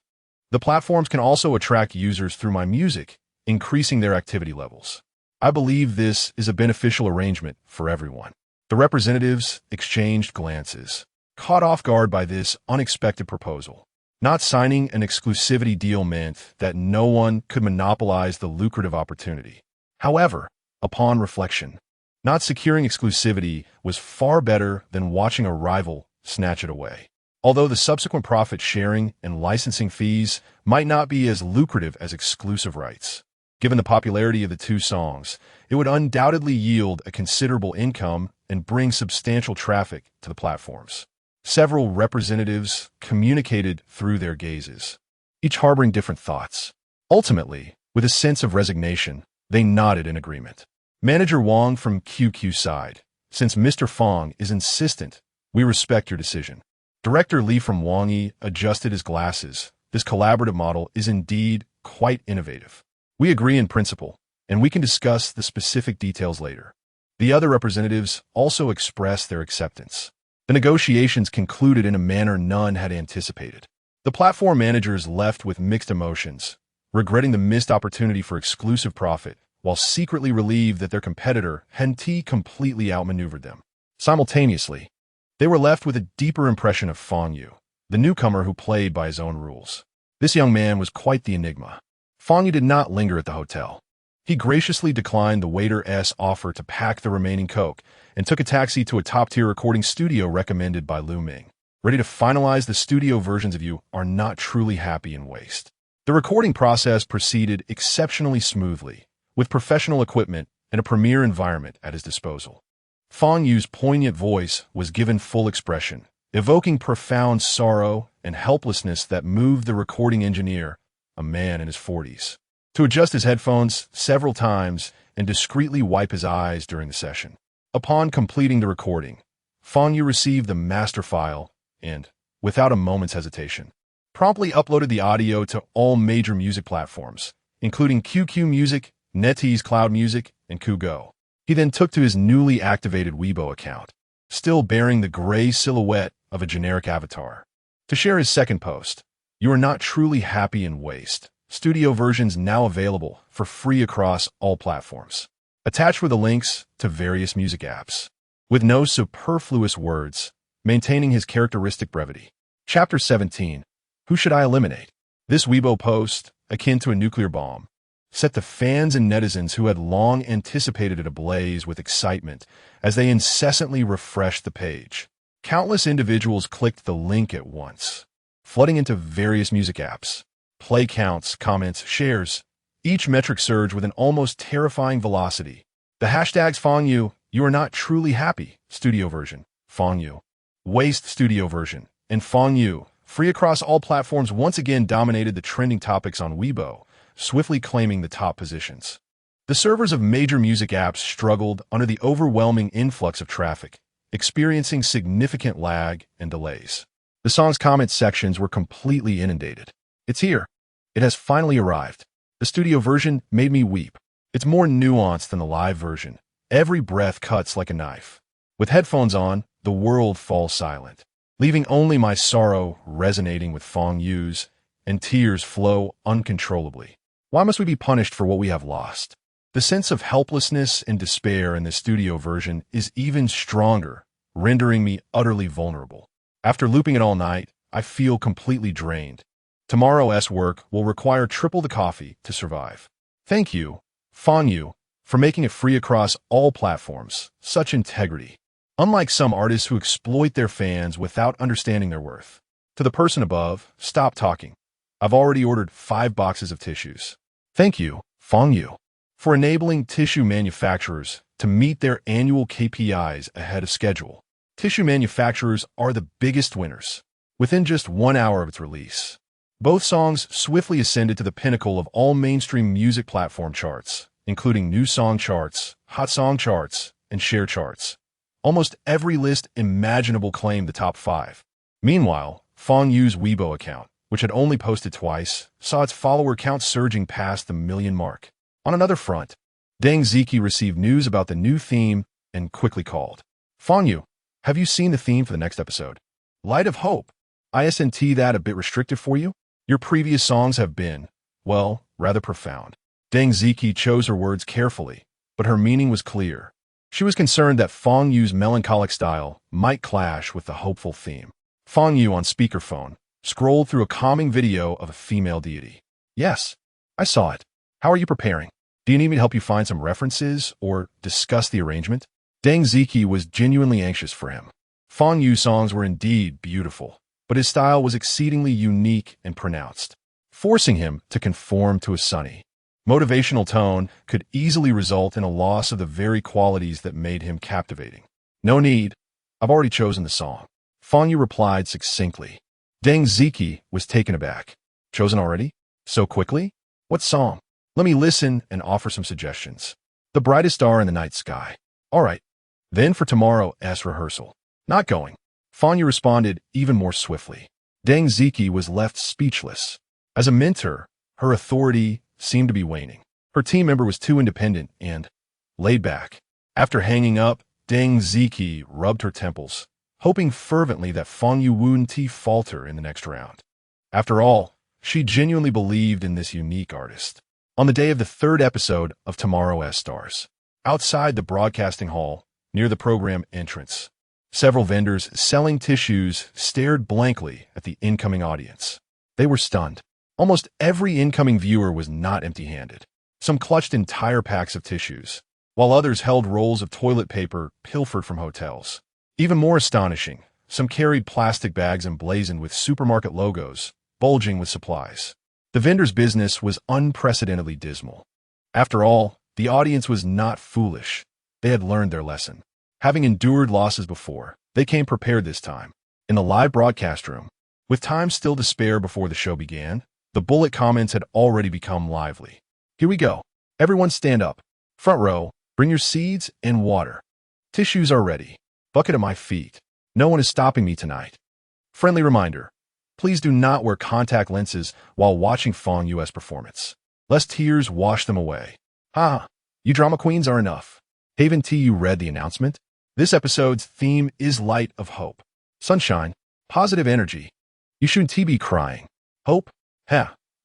The platforms can also attract users through my music, increasing their activity levels. I believe this is a beneficial arrangement for everyone. The representatives exchanged glances, caught off guard by this unexpected proposal. Not signing an exclusivity deal meant that no one could monopolize the lucrative opportunity. However, upon reflection, not securing exclusivity was far better than watching a rival snatch it away. Although the subsequent profit sharing and licensing fees might not be as lucrative as exclusive rights, given the popularity of the two songs, it would undoubtedly yield a considerable income and bring substantial traffic to the platforms. Several representatives communicated through their gazes, each harboring different thoughts. Ultimately, with a sense of resignation, they nodded in agreement. Manager Wang from QQ sighed. Since Mr. Fang is insistent, we respect your decision. Director Li from Wangyi adjusted his glasses. This collaborative model is indeed quite innovative. We agree in principle, and we can discuss the specific details later. The other representatives also expressed their acceptance. The negotiations concluded in a manner none had anticipated. The platform managers left with mixed emotions, regretting the missed opportunity for exclusive profit, while secretly relieved that their competitor hadn't completely outmaneuvered them. Simultaneously, they were left with a deeper impression of Fang Yu, the newcomer who played by his own rules. This young man was quite the enigma. Fang Yu did not linger at the hotel. He graciously declined the waiter's offer to pack the remaining coke and took a taxi to a top-tier recording studio recommended by Lu Ming. Ready to finalize the studio versions of You Are Not Truly Happy in Waste. The recording process proceeded exceptionally smoothly, with professional equipment and a premier environment at his disposal. Fang Yu's poignant voice was given full expression, evoking profound sorrow and helplessness that moved the recording engineer, a man in his 40s, to adjust his headphones several times and discreetly wipe his eyes during the session. Upon completing the recording, Fang Yu received the master file and, without a moment's hesitation, promptly uploaded the audio to all major music platforms, including QQ Music, NetEase Cloud Music, and Kugo. He then took to his newly activated Weibo account, still bearing the gray silhouette of a generic avatar, to share his second post. You Are Not Truly Happy in Waste. Studio versions now available for free across all platforms. Attached were the links to various music apps, with no superfluous words, maintaining his characteristic brevity. Chapter 17. Who Should I Eliminate? This Weibo post, akin to a nuclear bomb, set the fans and netizens who had long anticipated it ablaze with excitement as they incessantly refreshed the page. Countless individuals clicked the link at once, flooding into various music apps. Play counts, comments, shares, each metric surged with an almost terrifying velocity. The hashtags Fang Yu You are not truly happy, studio version, Fang Yu. Waste studio version, and Fang Yu, free across all platforms, once again dominated the trending topics on Weibo, swiftly claiming the top positions. The servers of major music apps struggled under the overwhelming influx of traffic, experiencing significant lag and delays. The song's comment sections were completely inundated. It's here. It has finally arrived. The studio version made me weep. It's more nuanced than the live version. Every breath cuts like a knife. With headphones on, the world falls silent, leaving only my sorrow resonating with Fang Yu's, and tears flow uncontrollably. Why must we be punished for what we have lost? The sense of helplessness and despair in the studio version is even stronger, rendering me utterly vulnerable. After looping it all night, I feel completely drained. Tomorrow's work will require triple the coffee to survive. Thank you, Fang Yu, for making it free across all platforms. Such integrity. Unlike some artists who exploit their fans without understanding their worth. To the person above, stop talking. I've already ordered 5 boxes of tissues. Thank you, Fang Yu, for enabling tissue manufacturers to meet their annual KPIs ahead of schedule. Tissue manufacturers are the biggest winners. Within just 1 hour of its release, both songs swiftly ascended to the pinnacle of all mainstream music platform charts, including new song charts, hot song charts, and share charts. Almost every list imaginable claimed the top 5. Meanwhile, Fang Yu's Weibo account, which had only posted twice, saw its follower count surging past the million mark. On another front, Deng Ziki received news about the new theme and quickly called. Fang Yu, have you seen the theme for the next episode? Light of Hope. Isn't that a bit restrictive for you? Your previous songs have been, well, rather profound. Deng Ziki chose her words carefully, but her meaning was clear. She was concerned that Fang Yu's melancholic style might clash with the hopeful theme. Fang Yu on speakerphone scrolled through a calming video of a female deity. Yes, I saw it. How are you preparing? Do you need me to help you find some references or discuss the arrangement? Deng Ziki was genuinely anxious for him. Fang Yu's songs were indeed beautiful, but his style was exceedingly unique and pronounced, forcing him to conform to a sunny, motivational tone could easily result in a loss of the very qualities that made him captivating. No need. I've already chosen the song. Fang Yu replied succinctly. Deng Ziki was taken aback. Chosen already? So quickly? What song? Let me listen and offer some suggestions. The brightest star in the night sky. All right. Then for tomorrow's rehearsal. Not going. Fang Yu responded even more swiftly. Deng Ziki was left speechless. As a mentor, her authority seemed to be waning. Her team member was too independent and laid back. After hanging up, Deng Ziki rubbed her temples, hoping fervently that Fang Yu wouldn't falter in the next round. After all, she genuinely believed in this unique artist. On the day of the 3rd episode of Tomorrow's Stars, outside the broadcasting hall, near the program entrance, several vendors selling tissues stared blankly at the incoming audience. They were stunned. Almost every incoming viewer was not empty-handed. Some clutched entire packs of tissues, while others held rolls of toilet paper pilfered from hotels. Even more astonishing, some carried plastic bags emblazoned with supermarket logos, bulging with supplies. The vendors' business was unprecedentedly dismal. After all, the audience was not foolish. They had learned their lesson. Having endured losses before, they came prepared this time. In the live broadcast room, with time still to spare before the show began, the bullet comments had already become lively. Here we go. Everyone stand up. Front row, bring your seeds and water. Tissues are ready. Bucket at my feet. No one is stopping me tonight. Friendly reminder. Please do not wear contact lenses while watching Fang Yu's performance, lest tears wash them away. You drama queens are enough. Haven't you read the announcement? This episode's theme is Light of Hope. Sunshine, positive energy. You shouldn't be crying. Hope?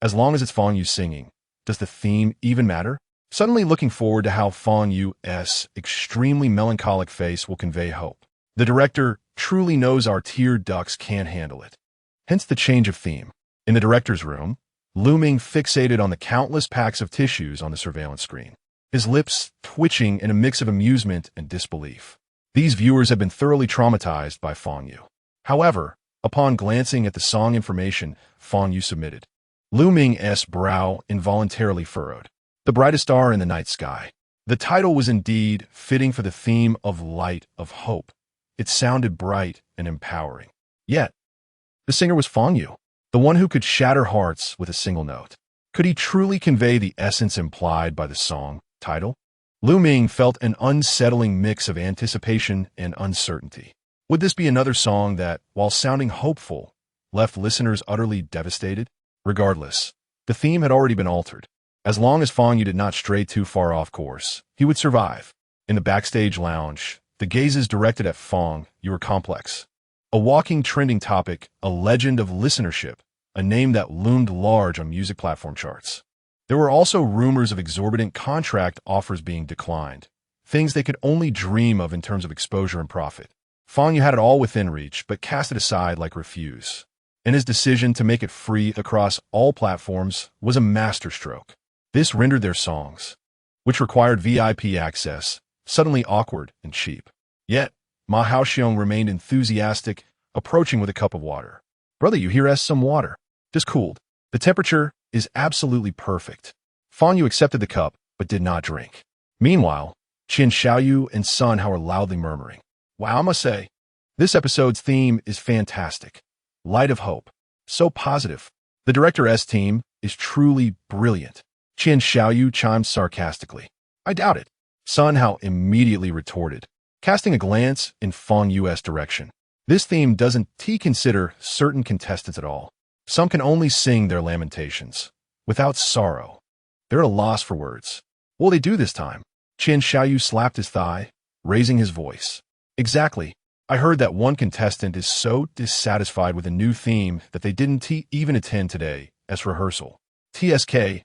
As long as it's Fang Yu singing. Does the theme even matter? Suddenly looking forward to how Fang Yu's extremely melancholic face will convey hope. The director truly knows our tear ducts can't handle it. Hence the change of theme. In the director's room, looming fixated on the countless packs of tissues on the surveillance screen, his lips twitching in a mix of amusement and disbelief. These viewers have been thoroughly traumatized by Fang Yu. However, upon glancing at the song information Fang Yu submitted, Looming's brow involuntarily furrowed. The brightest star in the night sky. The title was indeed fitting for the theme of light of hope. It sounded bright and empowering. Yet, the singer was Fang Yu, the one who could shatter hearts with a single note. Could he truly convey the essence implied by the song title? Lu Ming felt an unsettling mix of anticipation and uncertainty. Would this be another song that, while sounding hopeful, left listeners utterly devastated? Regardless, the theme had already been altered. As long as Fang Yu did not stray too far off course, he would survive. In the backstage lounge, the gazes directed at Fang Yu were complex. A walking trending topic, a legend of listenership, a name that loomed large on music platform charts. There were also rumors of exorbitant contract offers being declined, things they could only dream of in terms of exposure and profit. Fang Yu had it all within reach, but cast it aside like refuse. And his decision to make it free across all platforms was a masterstroke. This rendered their songs, which required VIP access, suddenly awkward and cheap. Yet, Ma Haoxiong remained enthusiastic, approaching with a cup of water. "Brother, you here has some water. Just cooled. The temperature is absolutely perfect." Fang Yu accepted the cup, but did not drink. Meanwhile, Xiao and Sun Hao were loudly murmuring. "Wow, I must say, this episode's theme is fantastic. Light of hope. So positive. The director's team is truly brilliant." Xiao chimed sarcastically. "I doubt it." Sun Hao immediately retorted, casting a glance in Fang Yu's direction. "This theme doesn't consider certain contestants at all. Some can only sing their lamentations, without sorrow. They're at a loss for words. What will they do this time?" Xiao slapped his thigh, raising his voice. "Exactly. I heard that one contestant is so dissatisfied with a new theme that they didn't even attend today as rehearsal. TSK,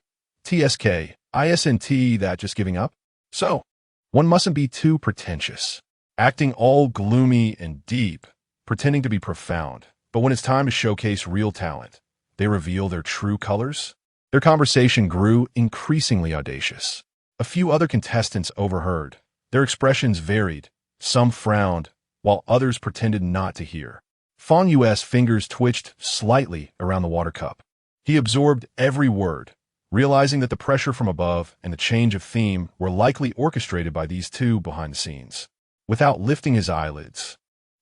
ISNT, that just giving up? So, one mustn't be too pretentious, acting all gloomy and deep, pretending to be profound. But when it's time to showcase real talent, they reveal their true colors." Their conversation grew increasingly audacious. A few other contestants overheard. Their expressions varied. Some frowned, while others pretended not to hear. Fang Yu's fingers twitched slightly around the water cup. He absorbed every word, realizing that the pressure from above and the change of theme were likely orchestrated by these two behind the scenes. Without lifting his eyelids,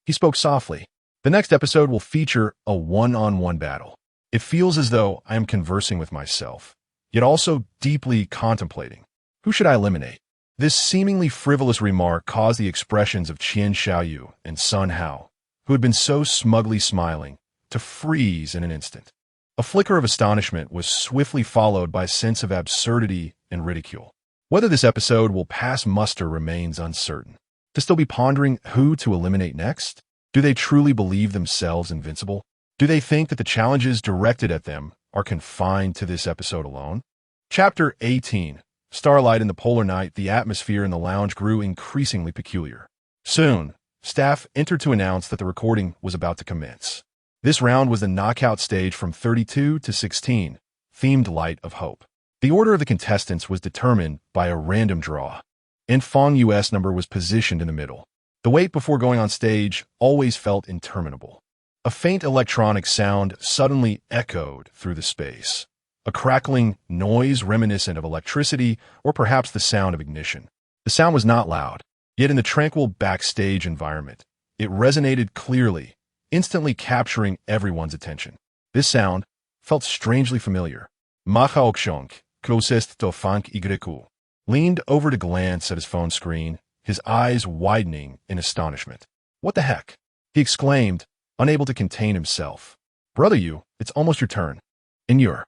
he spoke softly. "The next episode will feature a one-on-one battle. It feels as though I am conversing with myself, yet also deeply contemplating. Who should I eliminate?" This seemingly frivolous remark caused the expressions of Xiao and Sun Hao, who had been so smugly smiling, to freeze in an instant. A flicker of astonishment was swiftly followed by a sense of absurdity and ridicule. Whether this episode will pass muster remains uncertain. To still be pondering who to eliminate next? Do they truly believe themselves invincible? Do they think that the challenges directed at them are confined to this episode alone? Chapter 18. Starlight in the polar night, the atmosphere in the lounge grew increasingly peculiar. Soon, staff entered to announce that the recording was about to commence. This round was the knockout stage from 32 to 16, themed Light of Hope. The order of the contestants was determined by a random draw, and Fang Yu's number was positioned in the middle. The wait before going on stage always felt interminable. A faint electronic sound suddenly echoed through the space. A crackling noise reminiscent of electricity or perhaps the sound of ignition. The sound was not loud, yet in the tranquil backstage environment, it resonated clearly, instantly capturing everyone's attention. This sound felt strangely familiar. Ma Haoxiong, closest to Fang Yu, leaned over to glance at his phone screen, his eyes widening in astonishment. "What the heck?" he exclaimed, unable to contain himself. "Brother Yu, it's almost your turn. In your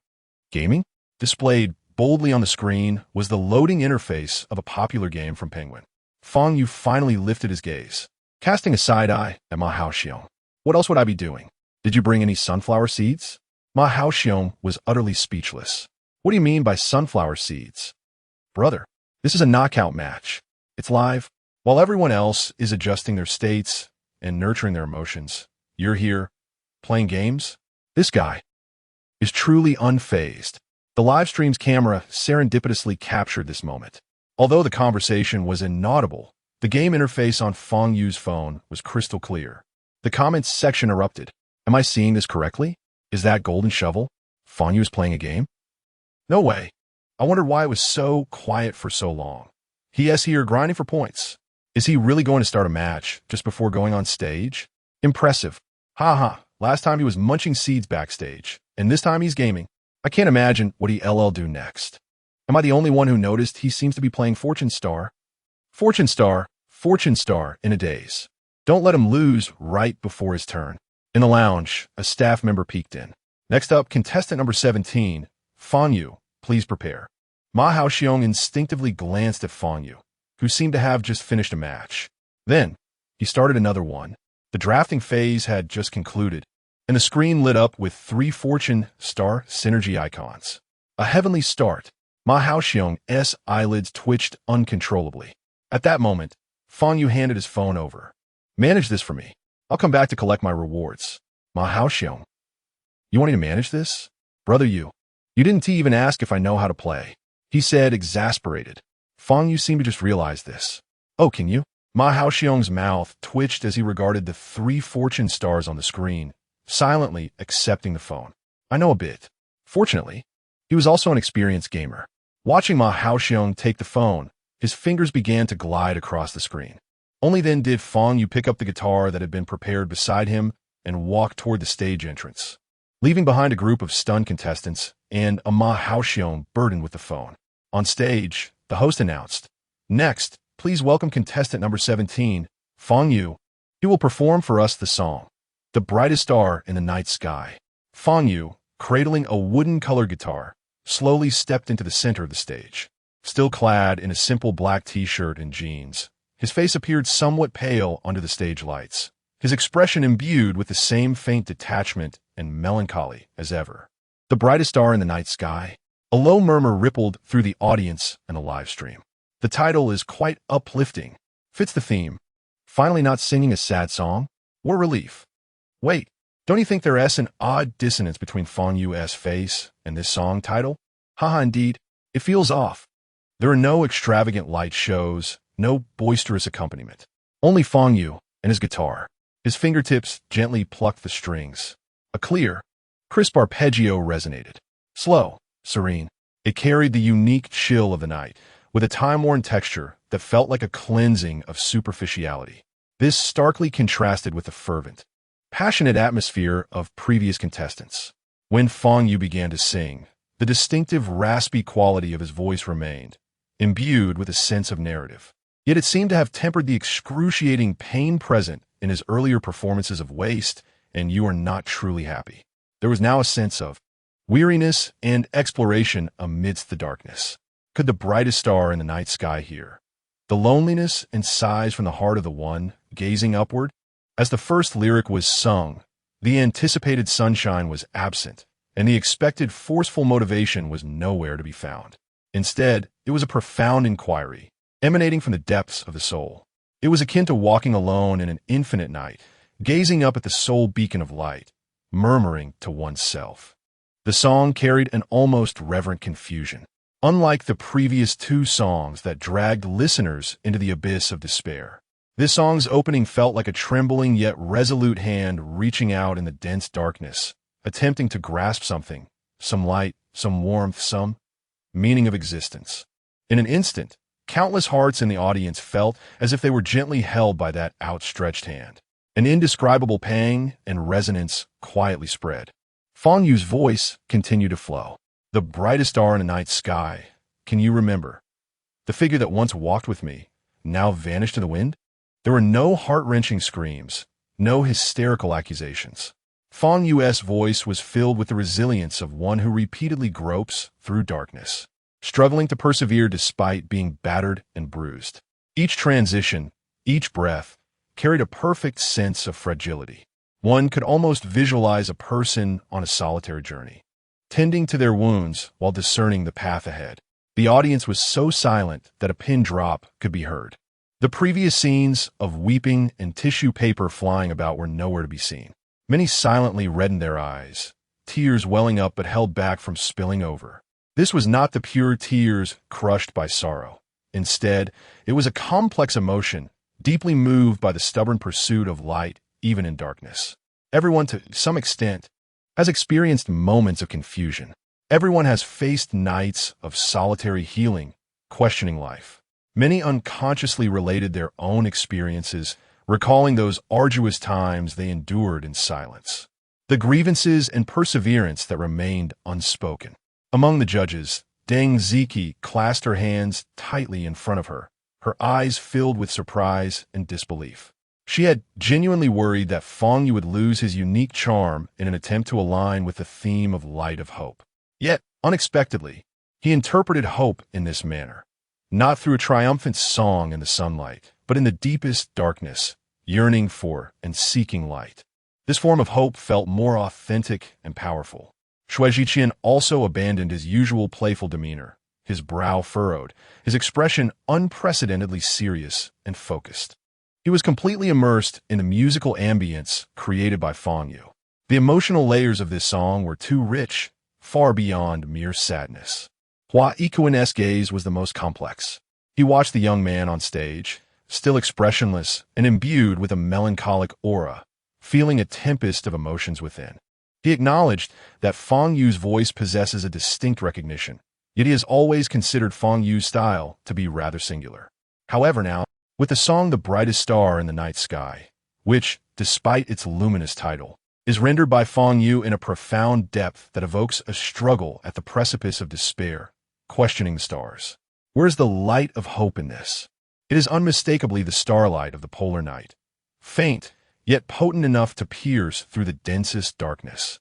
gaming?" Displayed boldly on the screen was the loading interface of a popular game from Penguin. Fang Yu finally lifted his gaze, casting a side eye at Ma Haoxiong. "What else would I be doing? Did you bring any sunflower seeds?" Ma Haoxiong was utterly speechless. "What do you mean by sunflower seeds?" "Brother, this is a knockout match. It's live. While everyone else is adjusting their states and nurturing their emotions, you're here, playing games?" This guy is truly unfazed. The live stream's camera serendipitously captured this moment. Although the conversation was inaudible, the game interface on Fang Yu's phone was crystal clear. The comments section erupted. "Am I seeing this correctly? Is that Golden Shovel? Fang Yu is playing a game? No way. I wondered why it was so quiet for so long." He is here grinding for points. Is he really going to start a match just before going on stage? Impressive. Haha, last time he was munching seeds backstage, and this time he's gaming. I can't imagine what he'll do next. Am I the only one who noticed he seems to be playing Fortune Star? Fortune Star in a daze. Don't let him lose right before his turn. In the lounge, a staff member peeked in. Next up, contestant number 17, Fang Yu, please prepare. Ma Haoxiong instinctively glanced at Fang Yu, who seemed to have just finished a match. Then, he started another one. The drafting phase had just concluded, and the screen lit up with 3 Fortune Star synergy icons. A heavenly start. Ma Haoxiong's eyelids twitched uncontrollably. At that moment, Fang Yu handed his phone over. Manage this for me. I'll come back to collect my rewards. Ma Haoxiong. You want me to manage this? Brother Yu, you didn't even ask if I know how to play. He said, exasperated. Fang Yu seemed to just realize this. Oh, can you? Ma Haoxiong's mouth twitched as he regarded the 3 Fortune Stars on the screen, silently accepting the phone. I know a bit. Fortunately, he was also an experienced gamer. Watching Ma Haoxiong take the phone, his fingers began to glide across the screen. Only then did Fang Yu pick up the guitar that had been prepared beside him and walk toward the stage entrance, leaving behind a group of stunned contestants and a Ma Haoxiong burdened with the phone. On stage, the host announced, "Next, please welcome contestant number 17, Fang Yu. He will perform for us the song, The Brightest Star in the Night Sky." Fang Yu, cradling a wooden-colored guitar, slowly stepped into the center of the stage. Still clad in a simple black t-shirt and jeans, his face appeared somewhat pale under the stage lights, his expression imbued with the same faint detachment and melancholy as ever. The brightest star in the night sky. A low murmur rippled through the audience and the live stream. The title is quite uplifting. Fits the theme. Finally not singing a sad song? What relief. Wait, don't you think there's an odd dissonance between Fang Yu's face and this song title? Haha, indeed. It feels off. There are no extravagant light shows, no boisterous accompaniment. Only Fang Yu and his guitar. His fingertips gently plucked the strings. A clear, crisp arpeggio resonated. Slow, serene. It carried the unique chill of the night, with a time-worn texture that felt like a cleansing of superficiality. This starkly contrasted with the fervent, passionate atmosphere of previous contestants. When Fang Yu began to sing, the distinctive raspy quality of his voice remained, imbued with a sense of narrative. Yet it seemed to have tempered the excruciating pain present in his earlier performances of Waste and You Are Not Truly Happy. There was now a sense of weariness and exploration amidst the darkness. Could the brightest star in the night sky hear the loneliness and sighs from the heart of the one gazing upward? As the first lyric was sung, the anticipated sunshine was absent, and the expected forceful motivation was nowhere to be found. Instead, it was a profound inquiry, emanating from the depths of the soul. It was akin to walking alone in an infinite night, gazing up at the sole beacon of light, murmuring to oneself. The song carried an almost reverent confusion, unlike the previous 2 songs that dragged listeners into the abyss of despair. This song's opening felt like a trembling yet resolute hand reaching out in the dense darkness, attempting to grasp something, some light, some warmth, some meaning of existence. In an instant, countless hearts in the audience felt as if they were gently held by that outstretched hand. An indescribable pang and resonance quietly spread. Fang Yu's voice continued to flow. The brightest star in the night sky. Can you remember? The figure that once walked with me, now vanished in the wind? There were no heart-wrenching screams, no hysterical accusations. Fang Yu's voice was filled with the resilience of one who repeatedly gropes through darkness, struggling to persevere despite being battered and bruised. Each transition, each breath, carried a perfect sense of fragility. One could almost visualize a person on a solitary journey, tending to their wounds while discerning the path ahead. The audience was so silent that a pin drop could be heard. The previous scenes of weeping and tissue paper flying about were nowhere to be seen. Many silently reddened their eyes, tears welling up but held back from spilling over. This was not the pure tears crushed by sorrow. Instead, it was a complex emotion, deeply moved by the stubborn pursuit of light, even in darkness. Everyone, to some extent, has experienced moments of confusion. Everyone has faced nights of solitary healing, questioning life. Many unconsciously related their own experiences, recalling those arduous times they endured in silence. The grievances and perseverance that remained unspoken. Among the judges, Deng Ziki clasped her hands tightly in front of her, her eyes filled with surprise and disbelief. She had genuinely worried that Fang Yu would lose his unique charm in an attempt to align with the theme of light of hope. Yet, unexpectedly, he interpreted hope in this manner, not through a triumphant song in the sunlight, but in the deepest darkness, yearning for and seeking light. This form of hope felt more authentic and powerful. Shui Zhiqian also abandoned his usual playful demeanor, his brow furrowed, his expression unprecedentedly serious and focused. He was completely immersed in the musical ambience created by Fang Yu. The emotional layers of this song were too rich, far beyond mere sadness. Hua Ikuan's gaze was the most complex. He watched the young man on stage, still expressionless and imbued with a melancholic aura, feeling a tempest of emotions within. He acknowledged that Fang Yu's voice possesses a distinct recognition, yet he has always considered Fang Yu's style to be rather singular. However now, with the song The Brightest Star in the Night Sky, which, despite its luminous title, is rendered by Fang Yu in a profound depth that evokes a struggle at the precipice of despair, questioning the stars. Where is the light of hope in this? It is unmistakably the starlight of the polar night, faint, yet potent enough to pierce through the densest darkness.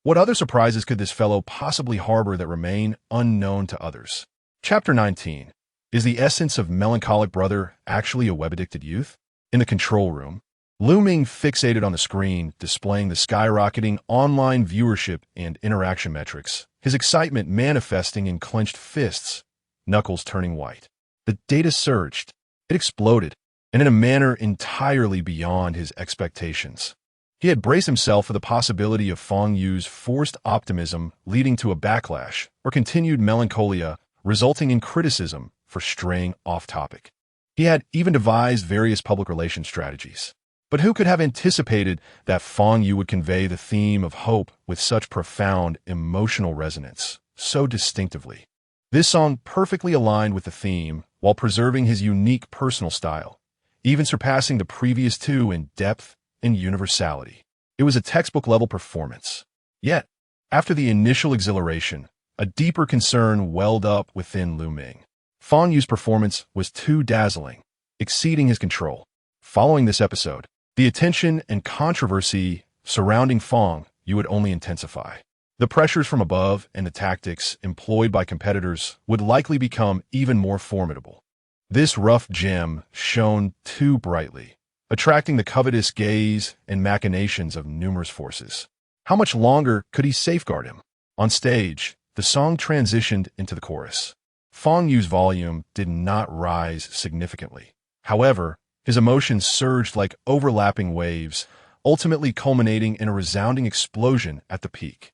What other surprises could this fellow possibly harbor that remain unknown to others? Chapter 19. Is the essence of Melancholic Brother actually a web-addicted youth? In the control room, Lu Ming fixated on the screen, displaying the skyrocketing online viewership and interaction metrics, his excitement manifesting in clenched fists, knuckles turning white. The data surged. It exploded, and in a manner entirely beyond his expectations. He had braced himself for the possibility of Fang Yu's forced optimism leading to a backlash or continued melancholia resulting in criticism for straying off topic. He had even devised various public relations strategies. But who could have anticipated that Fang Yu would convey the theme of hope with such profound emotional resonance, so distinctively? This song perfectly aligned with the theme while preserving his unique personal style, even surpassing the previous two in depth and universality. It was a textbook-level performance. Yet, after the initial exhilaration, a deeper concern welled up within Lu Ming. Fang Yu's performance was too dazzling, exceeding his control. Following this episode, the attention and controversy surrounding Fang Yu would only intensify. The pressures from above and the tactics employed by competitors would likely become even more formidable. This rough gem shone too brightly, attracting the covetous gaze and machinations of numerous forces. How much longer could he safeguard him? On stage, the song transitioned into the chorus. Fang Yu's volume did not rise significantly. However, his emotions surged like overlapping waves, ultimately culminating in a resounding explosion at the peak.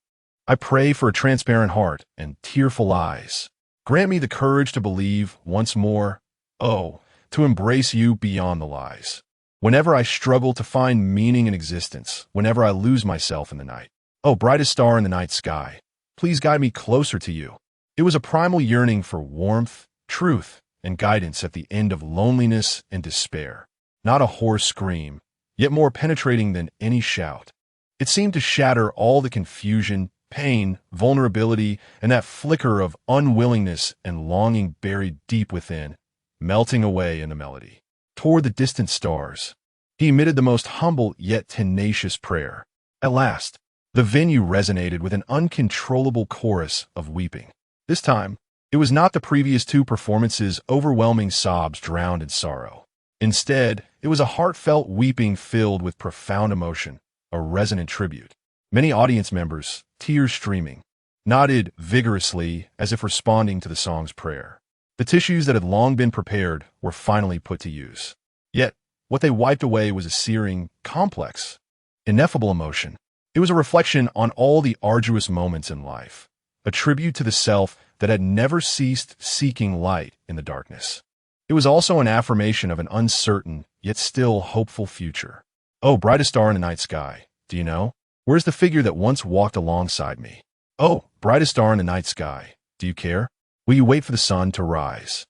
I pray for a transparent heart and tearful eyes. Grant me the courage to believe once more, oh, to embrace you beyond the lies. Whenever I struggle to find meaning in existence, whenever I lose myself in the night, oh, brightest star in the night sky, please guide me closer to you. It was a primal yearning for warmth, truth, and guidance at the end of loneliness and despair. Not a hoarse scream, yet more penetrating than any shout. It seemed to shatter all the confusion, pain, vulnerability, and that flicker of unwillingness and longing buried deep within, melting away in the melody. Toward the distant stars, he emitted the most humble yet tenacious prayer. At last, the venue resonated with an uncontrollable chorus of weeping. This time, it was not the previous two performances' overwhelming sobs drowned in sorrow. Instead, it was a heartfelt weeping filled with profound emotion, a resonant tribute. Many audience members, tears streaming, nodded vigorously as if responding to the song's prayer. The tissues that had long been prepared were finally put to use. Yet, what they wiped away was a searing, complex, ineffable emotion. It was a reflection on all the arduous moments in life, a tribute to the self that had never ceased seeking light in the darkness. It was also an affirmation of an uncertain, yet still hopeful future. Oh, brightest star in the night sky, do you know? Where's the figure that once walked alongside me? Oh, brightest star in the night sky, do you care? Will you wait for the sun to rise?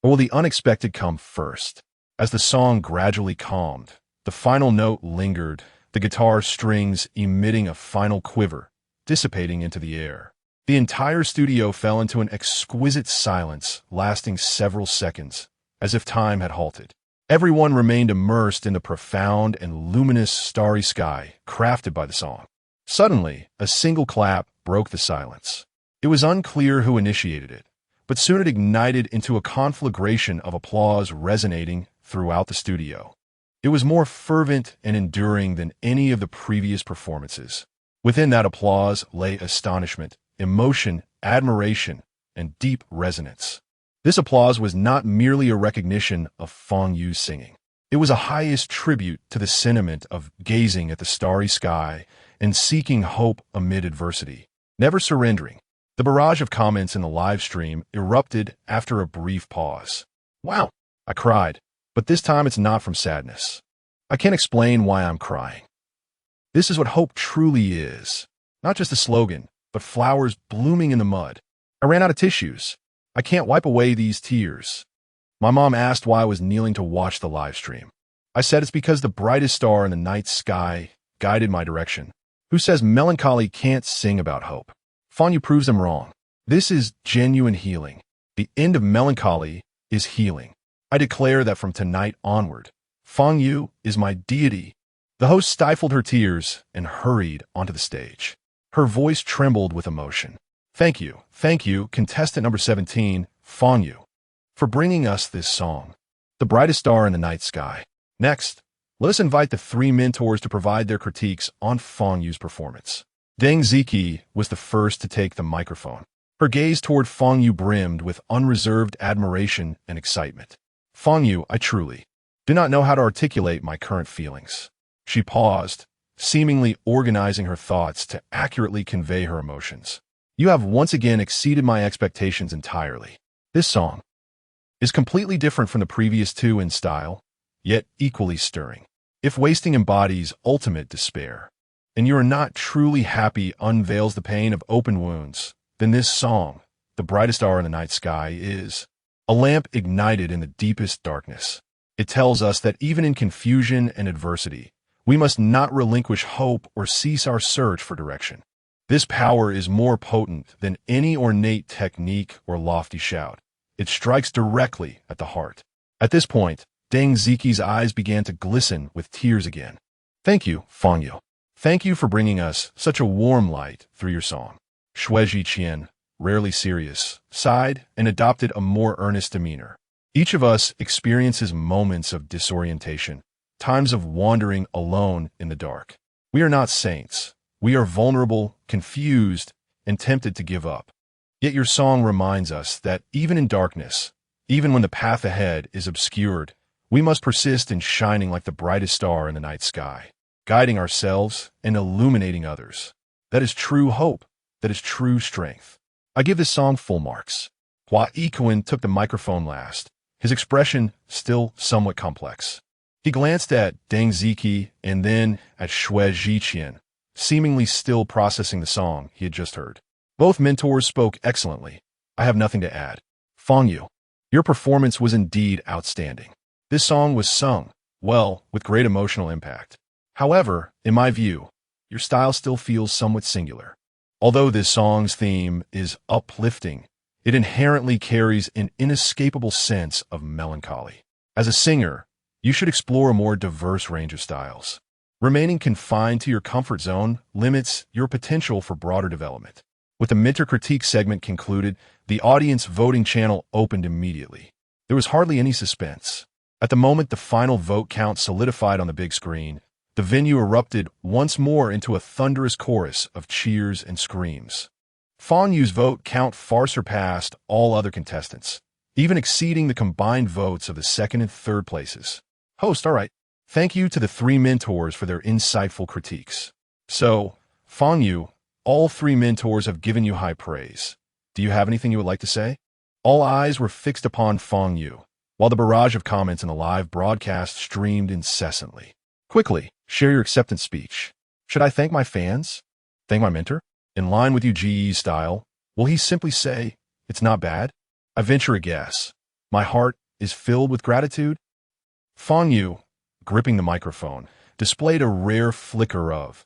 Or will the unexpected come first? As the song gradually calmed, the final note lingered, the guitar strings emitting a final quiver, dissipating into the air. The entire studio fell into an exquisite silence lasting several seconds, as if time had halted. Everyone remained immersed in the profound and luminous starry sky crafted by the song. Suddenly, a single clap broke the silence. It was unclear who initiated it, but soon it ignited into a conflagration of applause resonating throughout the studio. It was more fervent and enduring than any of the previous performances. Within that applause lay astonishment, emotion, admiration, and deep resonance. This applause was not merely a recognition of Fang Yu's singing. It was a highest tribute to the sentiment of gazing at the starry sky and seeking hope amid adversity, never surrendering. The barrage of comments in the live stream erupted after a brief pause. "Wow," I cried, but this time it's not from sadness. I can't explain why I'm crying. This is what hope truly is. Not just a slogan, but flowers blooming in the mud. I ran out of tissues. I can't wipe away these tears. My mom asked why I was kneeling to watch the live stream. I said it's because the brightest star in the night sky guided my direction. Who says melancholy can't sing about hope? Fang Yu proves them wrong. This is genuine healing. The end of melancholy is healing. I declare that from tonight onward, Fang Yu is my deity. The host stifled her tears and hurried onto the stage. Her voice trembled with emotion. Thank you, contestant number 17, Fang Yu, for bringing us this song, The Brightest Star in the Night Sky. Next, let us invite the three mentors to provide their critiques on Fang Yu's performance. Deng Ziki was the first to take the microphone. Her gaze toward Fang Yu brimmed with unreserved admiration and excitement. Fang Yu, I truly do not know how to articulate my current feelings. She paused, seemingly organizing her thoughts to accurately convey her emotions. You have once again exceeded my expectations entirely. This song is completely different from the previous two in style, yet equally stirring. If wasting embodies ultimate despair, and you are not truly happy unveils the pain of open wounds, then this song, The Brightest Star in the Night Sky, is a lamp ignited in the deepest darkness. It tells us that even in confusion and adversity, we must not relinquish hope or cease our search for direction. This power is more potent than any ornate technique or lofty shout. It strikes directly at the heart. At this point, Deng Ziki's eyes began to glisten with tears again. Thank you, Fang Yu. Thank you for bringing us such a warm light through your song. Shui Qian, rarely serious, sighed and adopted a more earnest demeanor. Each of us experiences moments of disorientation, times of wandering alone in the dark. We are not saints. We are vulnerable, confused, and tempted to give up. Yet your song reminds us that even in darkness, even when the path ahead is obscured, we must persist in shining like the brightest star in the night sky, guiding ourselves and illuminating others. That is true hope. That is true strength. I give this song full marks. Hua Yikuan took the microphone last, his expression still somewhat complex. He glanced at Deng Ziki and then at Shui Qian, seemingly still processing the song he had just heard. Both mentors spoke excellently. I have nothing to add. Fang Yu, your performance was indeed outstanding. This song was sung, well, with great emotional impact. However, in my view, your style still feels somewhat singular. Although this song's theme is uplifting, it inherently carries an inescapable sense of melancholy. As a singer, you should explore a more diverse range of styles. Remaining confined to your comfort zone limits your potential for broader development. With the mentor critique segment concluded, the audience voting channel opened immediately. There was hardly any suspense. At the moment the final vote count solidified on the big screen, the venue erupted once more into a thunderous chorus of cheers and screams. Fang Yu's vote count far surpassed all other contestants, even exceeding the combined votes of the second and third places. Host, all right. Thank you to the three mentors for their insightful critiques. So, Fang Yu, all three mentors have given you high praise. Do you have anything you would like to say? All eyes were fixed upon Fang Yu, while the barrage of comments in the live broadcast streamed incessantly. Quickly, share your acceptance speech. Should I thank my fans? Thank my mentor? In line with UGE's style, will he simply say, it's not bad? I venture a guess. My heart is filled with gratitude. Fang Yu, gripping the microphone, displayed a rare flicker of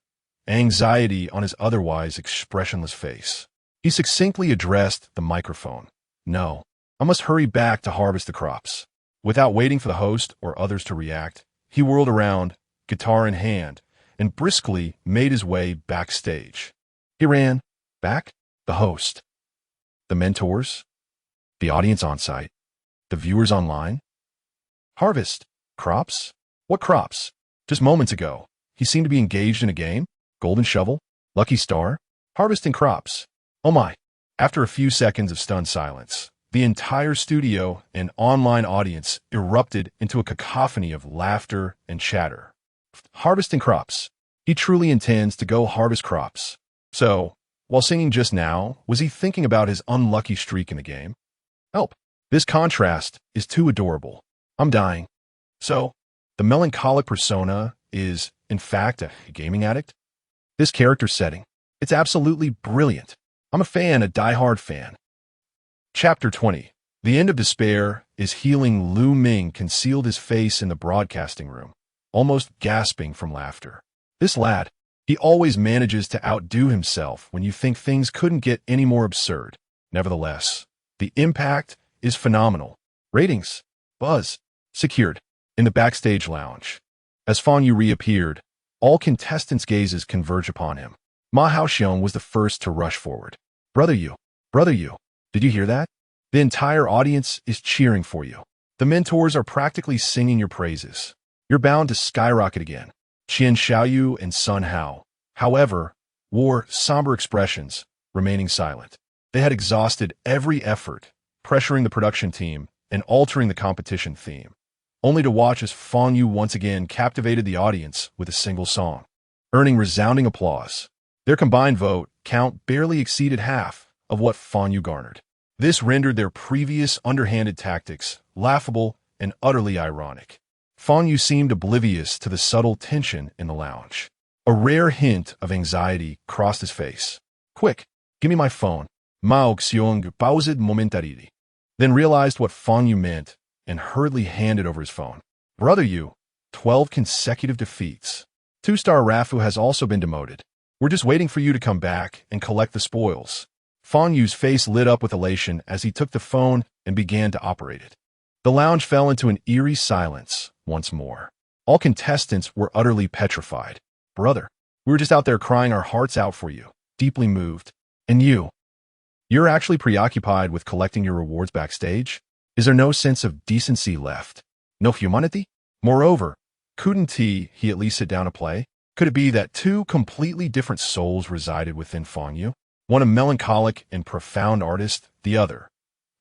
anxiety on his otherwise expressionless face. He succinctly addressed the microphone. No, I must hurry back to harvest the crops. Without waiting for the host or others to react, he whirled around, guitar in hand, and briskly made his way backstage. He ran back, the host, the mentors, the audience on site, the viewers online. Harvest? Crops? What crops? Just moments ago, he seemed to be engaged in a game. Golden shovel? Lucky star? Harvesting crops. Oh my. After a few seconds of stunned silence, the entire studio and online audience erupted into a cacophony of laughter and chatter. Harvesting crops. He truly intends to go harvest crops. So, while singing just now, was he thinking about his unlucky streak in the game? Help. This contrast is too adorable. I'm dying. So, the melancholic persona is, in fact, a gaming addict? This character setting, it's absolutely brilliant. I'm a fan, a die-hard fan. Chapter 20. The end of despair is healing. Lu Ming concealed his face in the broadcasting room, almost gasping from laughter. This lad, he always manages to outdo himself when you think things couldn't get any more absurd. Nevertheless, the impact is phenomenal. Ratings, buzz, secured. In the backstage lounge, as Fang Yu reappeared, all contestants' gazes converge upon him. Ma Haoxiong was the first to rush forward. Brother Yu, did you hear that? The entire audience is cheering for you. The mentors are practically singing your praises. You're bound to skyrocket again. Xiao and Sun Hao, however, wore somber expressions, remaining silent. They had exhausted every effort, pressuring the production team and altering the competition theme, only to watch as Fang Yu once again captivated the audience with a single song, earning resounding applause. Their combined vote count barely exceeded half of what Fang Yu garnered. This rendered their previous underhanded tactics laughable and utterly ironic. Fang Yu seemed oblivious to the subtle tension in the lounge. A rare hint of anxiety crossed his face. Quick, give me my phone. Mao Xiong paused momentarily, then realized what Fang Yu meant and hurriedly handed over his phone. Brother Yu, 12 consecutive defeats. 2-star Rafu has also been demoted. We're just waiting for you to come back and collect the spoils. Fang Yu's face lit up with elation as he took the phone and began to operate it. The lounge fell into an eerie silence once more. All contestants were utterly petrified. Brother, we were just out there crying our hearts out for you, deeply moved. And you're actually preoccupied with collecting your rewards backstage? Is there no sense of decency left? No humanity? Moreover, couldn't he at least sit down to play? Could it be that two completely different souls resided within Fang Yu? One a melancholic and profound artist, the other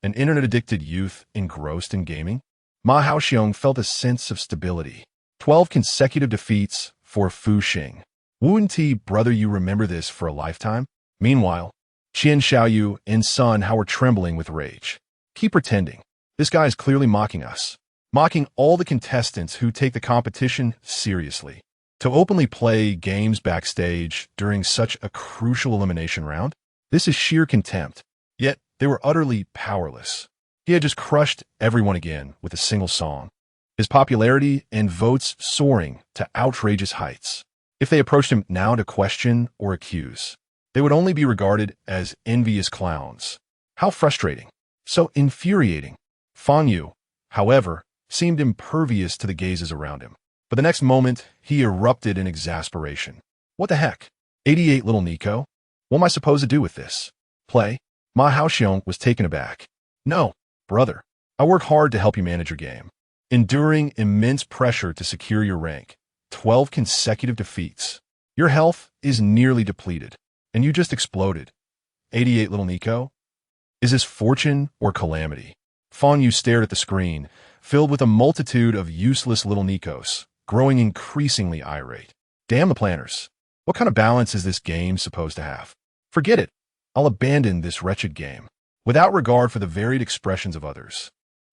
an internet-addicted youth engrossed in gaming? Ma Haoxiong felt a sense of stability. 12 consecutive defeats for Fu Xing. Wouldn't brother you remember this for a lifetime? Meanwhile, Xiao and Sun Hao were trembling with rage. Keep pretending. This guy is clearly mocking us. Mocking all the contestants who take the competition seriously. To openly play games backstage during such a crucial elimination round? This is sheer contempt. Yet, they were utterly powerless. He had just crushed everyone again with a single song. His popularity and votes soaring to outrageous heights. If they approached him now to question or accuse, they would only be regarded as envious clowns. How frustrating. So infuriating. Fang Yu, however, seemed impervious to the gazes around him. But the next moment, he erupted in exasperation. What the heck? 88 little Nico? What am I supposed to do with this? Play? Ma Haoxiong was taken aback. No, brother. I work hard to help you manage your game. Enduring immense pressure to secure your rank. 12 consecutive defeats. Your health is nearly depleted. And you just exploded. 88 little Nico? Is this fortune or calamity? Fang Yu stared at the screen, filled with a multitude of useless little Nikos, growing increasingly irate. Damn the planners. What kind of balance is this game supposed to have? Forget it. I'll abandon this wretched game, without regard for the varied expressions of others.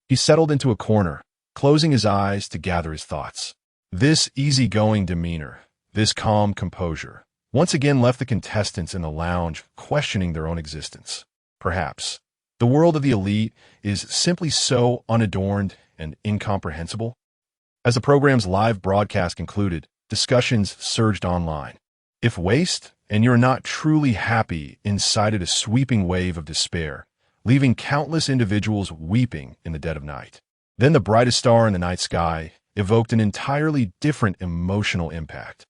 He settled into a corner, closing his eyes to gather his thoughts. This easygoing demeanor, this calm composure, once again left the contestants in the lounge questioning their own existence. Perhaps The world of the elite is simply so unadorned and incomprehensible. As the program's live broadcast concluded, discussions surged online. If waste and you're not truly happy incited a sweeping wave of despair, leaving countless individuals weeping in the dead of night, then the brightest star in the night sky evoked an entirely different emotional impact.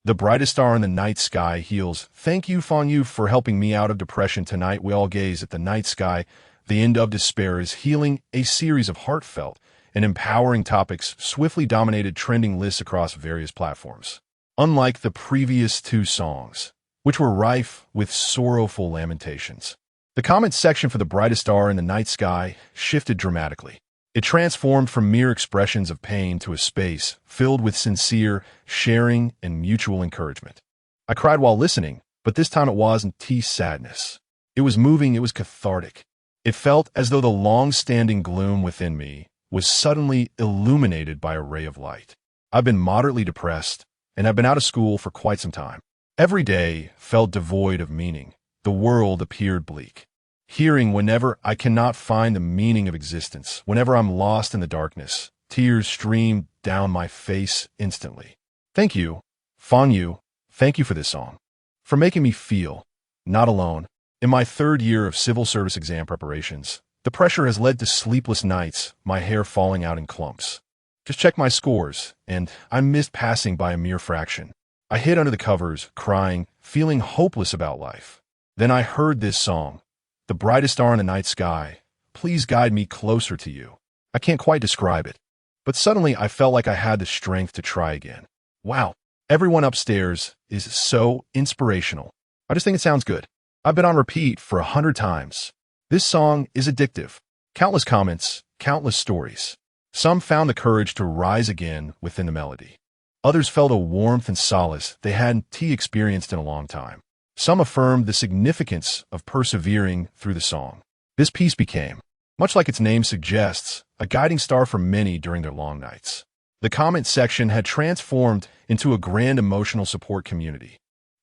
The brightest star in the night sky heals. Thank you, Fang Yu, for helping me out of depression tonight. We all gaze at the night sky. The end of despair is healing. A series of heartfelt and empowering topics swiftly dominated trending lists across various platforms. Unlike the previous two songs, which were rife with sorrowful lamentations, the comment section for the brightest star in the night sky shifted dramatically. It transformed from mere expressions of pain to a space filled with sincere sharing and mutual encouragement. I cried while listening, but this time it wasn't sadness. It was moving, it was cathartic. It felt as though the long-standing gloom within me was suddenly illuminated by a ray of light. I've been moderately depressed, and I've been out of school for quite some time. Every day felt devoid of meaning. The world appeared bleak. Hearing whenever I cannot find the meaning of existence, whenever I'm lost in the darkness, tears streamed down my face instantly. Thank you, Fang Yu, thank you for this song, for making me feel not alone. In my third year of civil service exam preparations, the pressure has led to sleepless nights, my hair falling out in clumps. Just checked my scores, and I missed passing by a mere fraction. I hid under the covers, crying, feeling hopeless about life. Then I heard this song, the brightest star in the night sky. Please guide me closer to you. I can't quite describe it, but suddenly I felt like I had the strength to try again. Wow, everyone upstairs is so inspirational. I just think it sounds good. I've been on repeat for 100 times. This song is addictive. Countless comments, countless stories. Some found the courage to rise again within the melody. Others felt a warmth and solace they hadn't experienced in a long time. Some affirmed the significance of persevering through the song. This piece became, much like its name suggests, a guiding star for many during their long nights. The comment section had transformed into a grand emotional support community.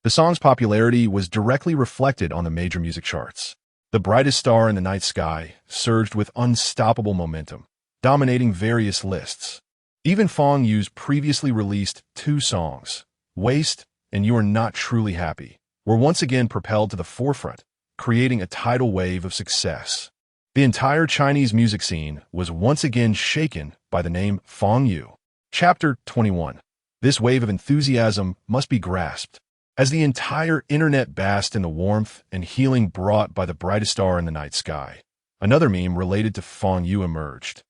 The song's popularity was directly reflected on the major music charts. The brightest star in the night sky surged with unstoppable momentum, dominating various lists. Even Fang Yu's previously released two songs, Waste and You Are Not Truly Happy, were once again propelled to the forefront, creating a tidal wave of success. The entire Chinese music scene was once again shaken by the name Fang Yu. Chapter 21. This wave of enthusiasm must be grasped. As the entire internet basked in the warmth and healing brought by the brightest star in the night sky, another meme related to Fang Yu emerged,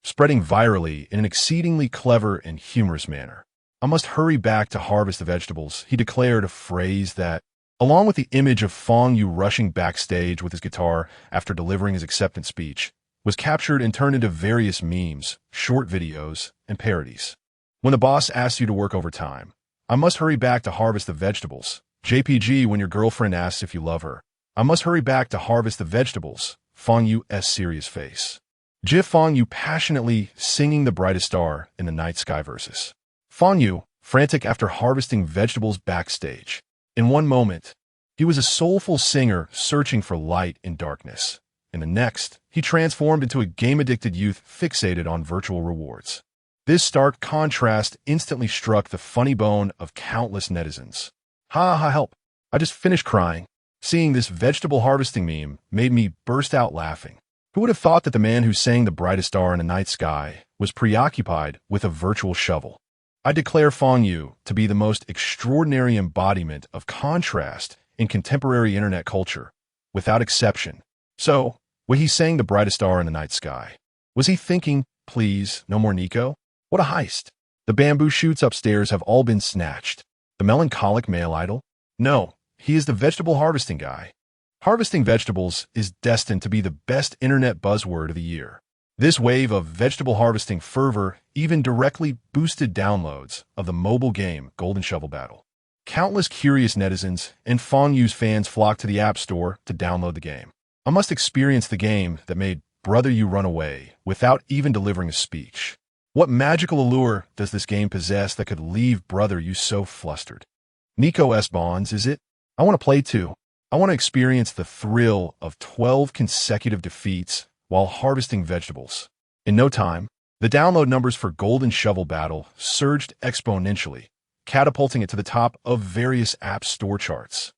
spreading virally in an exceedingly clever and humorous manner. I must hurry back to harvest the vegetables, he declared, a phrase that, along with the image of Fang Yu rushing backstage with his guitar after delivering his acceptance speech, was captured and turned into various memes, short videos, and parodies. When the boss asks you to work overtime, I must hurry back to harvest the vegetables. JPG, when your girlfriend asks if you love her, I must hurry back to harvest the vegetables. Fang Yu's serious face. GIF Fang Yu passionately singing the brightest star in the night sky verses. Fang Yu, frantic after harvesting vegetables backstage. In one moment, he was a soulful singer searching for light in darkness. In the next, he transformed into a game-addicted youth fixated on virtual rewards. This stark contrast instantly struck the funny bone of countless netizens. Ha ha, help. I just finished crying. Seeing this vegetable harvesting meme made me burst out laughing. Who would have thought that the man who sang the brightest star in the night sky was preoccupied with a virtual shovel? I declare Fang Yu to be the most extraordinary embodiment of contrast in contemporary internet culture, without exception. So, when he sang the brightest star in the night sky, was he thinking, please, no more Nico? What a heist. The bamboo shoots upstairs have all been snatched. The melancholic male idol? No, he is the vegetable harvesting guy. Harvesting vegetables is destined to be the best internet buzzword of the year. This wave of vegetable harvesting fervor even directly boosted downloads of the mobile game Golden Shovel Battle. Countless curious netizens and Fang Yu's fans flocked to the App Store to download the game. I must experience the game that made Brother You run away without even delivering a speech. What magical allure does this game possess that could leave Brother You so flustered? Nico S. Bonds, is it? I want to play too. I want to experience the thrill of 12 consecutive defeats while harvesting vegetables. In no time, the download numbers for Golden Shovel Battle surged exponentially, catapulting it to the top of various app store charts.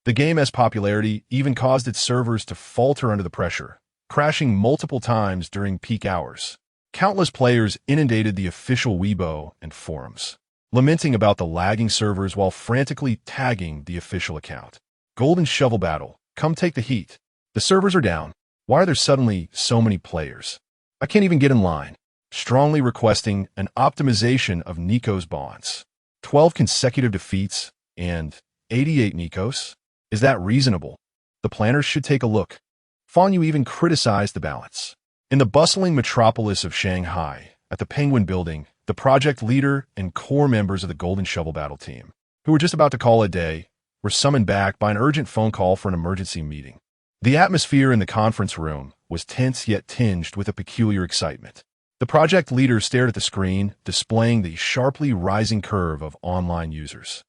The game's popularity even caused its servers to falter under the pressure, crashing multiple times during peak hours. Countless players inundated the official Weibo and forums, lamenting about the lagging servers while frantically tagging the official account. Golden Shovel Battle, come take the heat. The servers are down. Why are there suddenly so many players? I can't even get in line. Strongly requesting an optimization of Nico's bonds. 12 consecutive defeats and 88 Nikos? Is that reasonable? The planners should take a look. Fang Yu even criticized the balance. In the bustling metropolis of Shanghai, at the Penguin Building, the project leader and core members of the Golden Shovel Battle team, who were just about to call it a day, were summoned back by an urgent phone call for an emergency meeting. The atmosphere in the conference room was tense yet tinged with a peculiar excitement. The project leader stared at the screen, displaying the sharply rising curve of online users.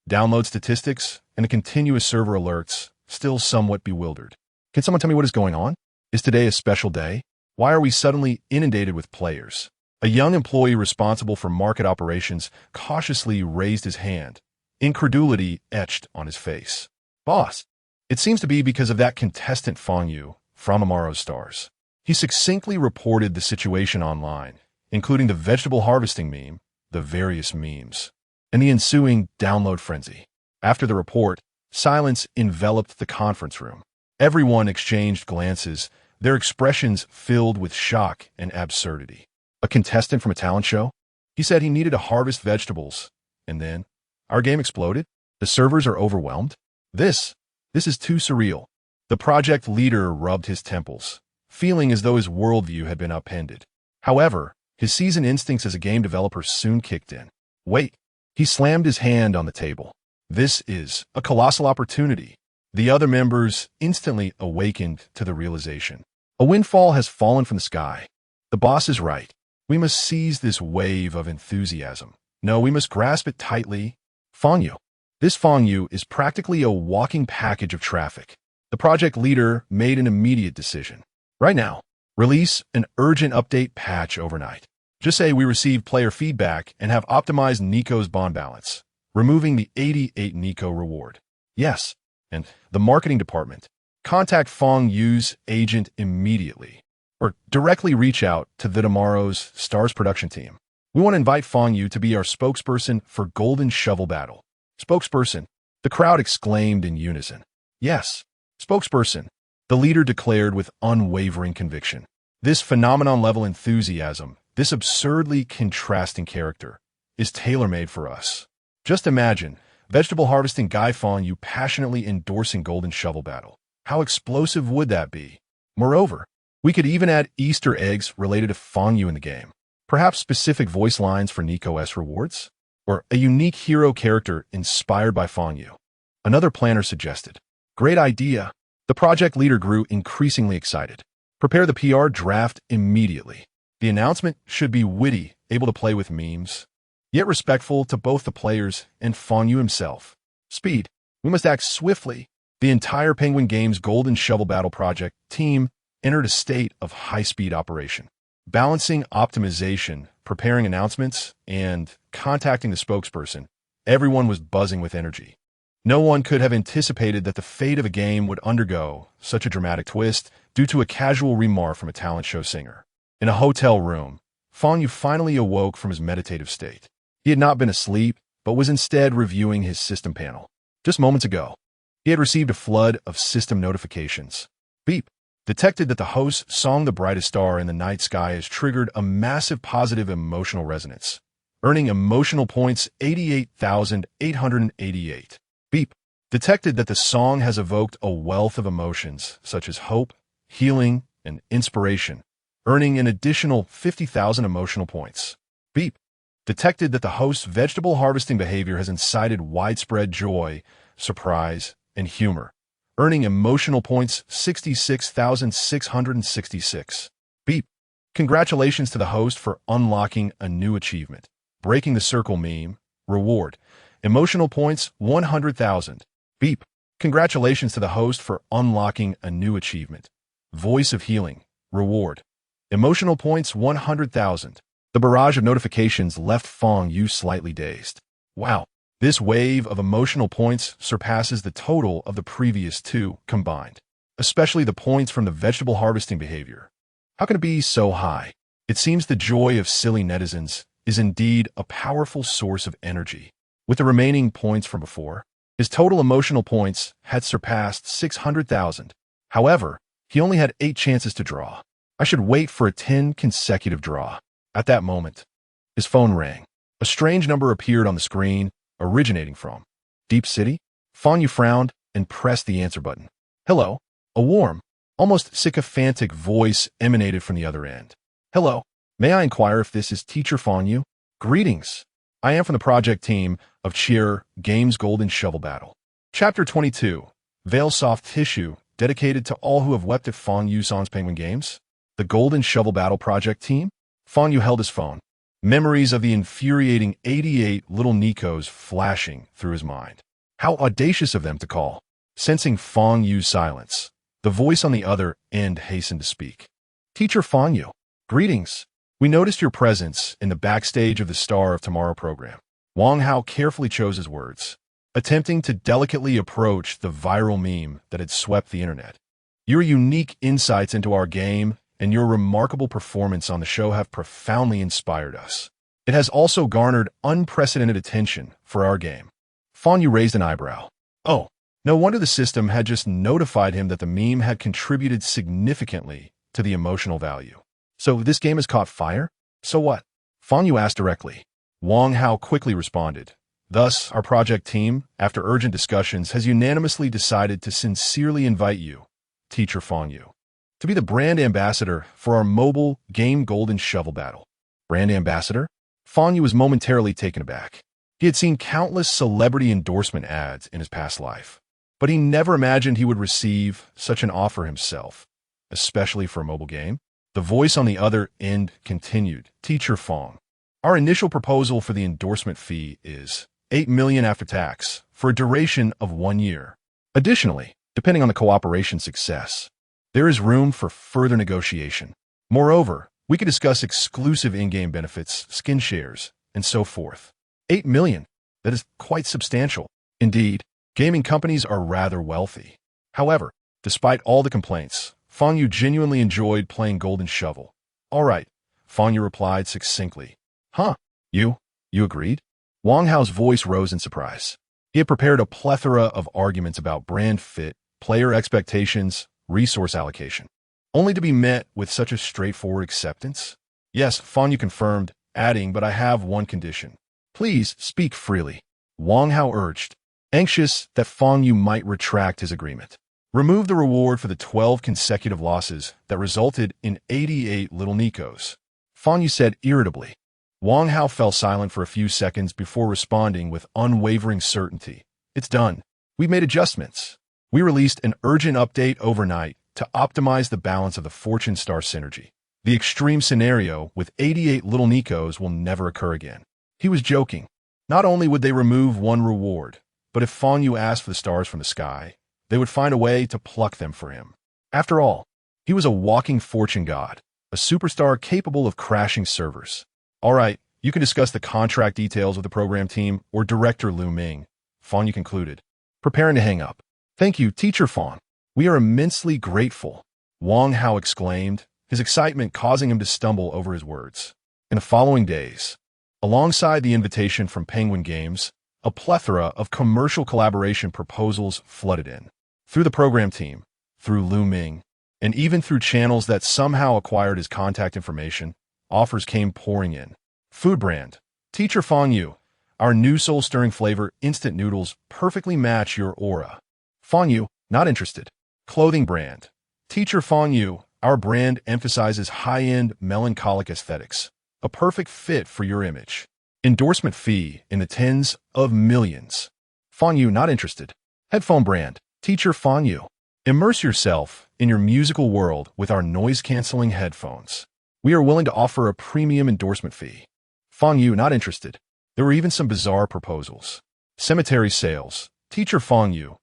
Download statistics and the continuous server alerts, still somewhat bewildered. Can someone tell me what is going on? Is today a special day? Why are we suddenly inundated with players? A young employee responsible for market operations cautiously raised his hand, incredulity etched on his face. Boss, it seems to be because of that contestant Fang Yu from Amaro's Stars. He succinctly reported the situation online, including the vegetable harvesting meme, the various memes, and the ensuing download frenzy. After the report, silence enveloped the conference room. Everyone exchanged glances, their expressions filled with shock and absurdity. A contestant from a talent show? He said he needed to harvest vegetables, and then our game exploded? The servers are overwhelmed? This is too surreal. The project leader rubbed his temples, feeling as though his worldview had been upended. However, his seasoned instincts as a game developer soon kicked in. Wait, he slammed his hand on the table. This is a colossal opportunity. The other members instantly awakened to the realization. A windfall has fallen from the sky. The boss is right. We must seize this wave of enthusiasm. No, we must grasp it tightly. Fang Yu. This Fang Yu is practically a walking package of traffic. The project leader made an immediate decision. Right now, release an urgent update patch overnight. Just say we received player feedback and have optimized Nico's bond balance, removing the 88 Nico reward. Yes, and the marketing department. Contact Fang Yu's agent immediately, or directly reach out to the Tomorrow's Stars production team. We want to invite Fang Yu to be our spokesperson for Golden Shovel Battle. Spokesperson, the crowd exclaimed in unison. Yes, spokesperson, the leader declared with unwavering conviction. This phenomenon-level enthusiasm, this absurdly contrasting character, is tailor-made for us. Just imagine, vegetable harvesting guy Fang Yu passionately endorsing Golden Shovel Battle. How explosive would that be? Moreover, we could even add Easter eggs related to Fang Yu in the game. Perhaps specific voice lines for Nico's rewards? Or a unique hero character inspired by Fang Yu. Another planner suggested. Great idea. The project leader grew increasingly excited. Prepare the PR draft immediately. The announcement should be witty, able to play with memes, yet respectful to both the players and Fang Yu himself. Speed. We must act swiftly. The entire Penguin Games Golden Shovel Battle project team entered a state of high-speed operation. Balancing optimization, preparing announcements, and contacting the spokesperson, everyone was buzzing with energy. No one could have anticipated that the fate of a game would undergo such a dramatic twist due to a casual remark from a talent show singer. In a hotel room, Fang Yu finally awoke from his meditative state. He had not been asleep, but was instead reviewing his system panel. Just moments ago, he had received a flood of system notifications. Beep. Detected that the host's song The Brightest Star in the Night Sky has triggered a massive positive emotional resonance, earning emotional points 88,888. Beep. Detected that the song has evoked a wealth of emotions such as hope, healing, and inspiration, earning an additional 50,000 emotional points. Beep. Detected that the host's vegetable harvesting behavior has incited widespread joy, surprise, and humor, earning emotional points 66,666. Beep. Congratulations to the host for unlocking a new achievement. Breaking the Circle meme. Reward. Emotional points 100,000. Beep. Congratulations to the host for unlocking a new achievement. Voice of Healing. Reward. Emotional points 100,000. The barrage of notifications left Fang Yu slightly dazed. Wow, this wave of emotional points surpasses the total of the previous two combined, especially the points from the vegetable harvesting behavior. How can it be so high? It seems the joy of silly netizens is indeed a powerful source of energy. With the remaining points from before, his total emotional points had surpassed 600,000. However, he only had 8 chances to draw. I should wait for a 10 consecutive draw. At that moment, his phone rang. A strange number appeared on the screen, originating from Deep City. Fang Yu frowned and pressed the answer button. Hello. A warm, almost sycophantic voice emanated from the other end. Hello. May I inquire if this is Teacher Fang Yu? Greetings. I am from the project team of Cheer Games Golden Shovel Battle. Chapter 22. Veil Soft Tissue, dedicated to all who have wept at Fang Yu Sans Penguin Games. The Golden Shovel Battle project team? Fang Yu held his phone. Memories of the infuriating 88 little Nikos flashing through his mind. How audacious of them to call. Sensing Fang Yu's silence, the voice on the other end hastened to speak. Teacher Fang Yu, greetings. We noticed your presence in the backstage of the Star of Tomorrow program. Wang Hao carefully chose his words, attempting to delicately approach the viral meme that had swept the internet. Your unique insights into our game and your remarkable performance on the show have profoundly inspired us. It has also garnered unprecedented attention for our game. Fang Yu raised an eyebrow. Oh, no wonder the system had just notified him that the meme had contributed significantly to the emotional value. So this game has caught fire? So what? Fang Yu asked directly. Wang Hao quickly responded. Thus, our project team, after urgent discussions, has unanimously decided to sincerely invite you, Teacher Fang Yu, to be the brand ambassador for our mobile game Golden Shovel Battle. Brand ambassador? Fang Yu was momentarily taken aback. He had seen countless celebrity endorsement ads in his past life, but he never imagined he would receive such an offer himself, especially for a mobile game. The voice on the other end continued. Teacher Fang, our initial proposal for the endorsement fee is 8 million after tax for a duration of 1 year. Additionally, depending on the cooperation success, there is room for further negotiation. Moreover, we could discuss exclusive in-game benefits, skin shares, and so forth. 8 million. That is quite substantial. Indeed, gaming companies are rather wealthy. However, despite all the complaints, Fang Yu genuinely enjoyed playing Golden Shovel. All right, Fang Yu replied succinctly. Huh? You agreed? Wang Hao's voice rose in surprise. He had prepared a plethora of arguments about brand fit, player expectations, resource allocation, only to be met with such a straightforward acceptance. Yes, Fang Yu confirmed, adding, but I have one condition. Please speak freely. Wang Hao urged, anxious that Fang Yu might retract his agreement. Remove the reward for the 12 consecutive losses that resulted in 88 little Nikos. Fang Yu said irritably. Wang Hao fell silent for a few seconds before responding with unwavering certainty. It's done. We've made adjustments. We released an urgent update overnight to optimize the balance of the Fortune Star synergy. The extreme scenario with 88 little Nikos will never occur again. He was joking. Not only would they remove one reward, but if Fang Yu asked for the stars from the sky, they would find a way to pluck them for him. After all, he was a walking fortune god, a superstar capable of crashing servers. All right, you can discuss the contract details with the program team or Director Lu Ming, Fang Yu concluded, preparing to hang up. Thank you, Teacher Fang. We are immensely grateful, Wang Hao exclaimed, his excitement causing him to stumble over his words. In the following days, alongside the invitation from Penguin Games, a plethora of commercial collaboration proposals flooded in. Through the program team, through Lu Ming, and even through channels that somehow acquired his contact information, offers came pouring in. Food brand. Teacher Fang Yu, our new soul-stirring flavor instant noodles perfectly match your aura. Fang Yu, not interested. Clothing brand. Teacher Fang Yu, our brand emphasizes high-end melancholic aesthetics, a perfect fit for your image. Endorsement fee in the tens of millions. Fang Yu, not interested. Headphone brand. Teacher Fang Yu, immerse yourself in your musical world with our noise-canceling headphones. We are willing to offer a premium endorsement fee. Fang Yu, not interested. There were even some bizarre proposals. Cemetery sales. Teacher Fang Yu,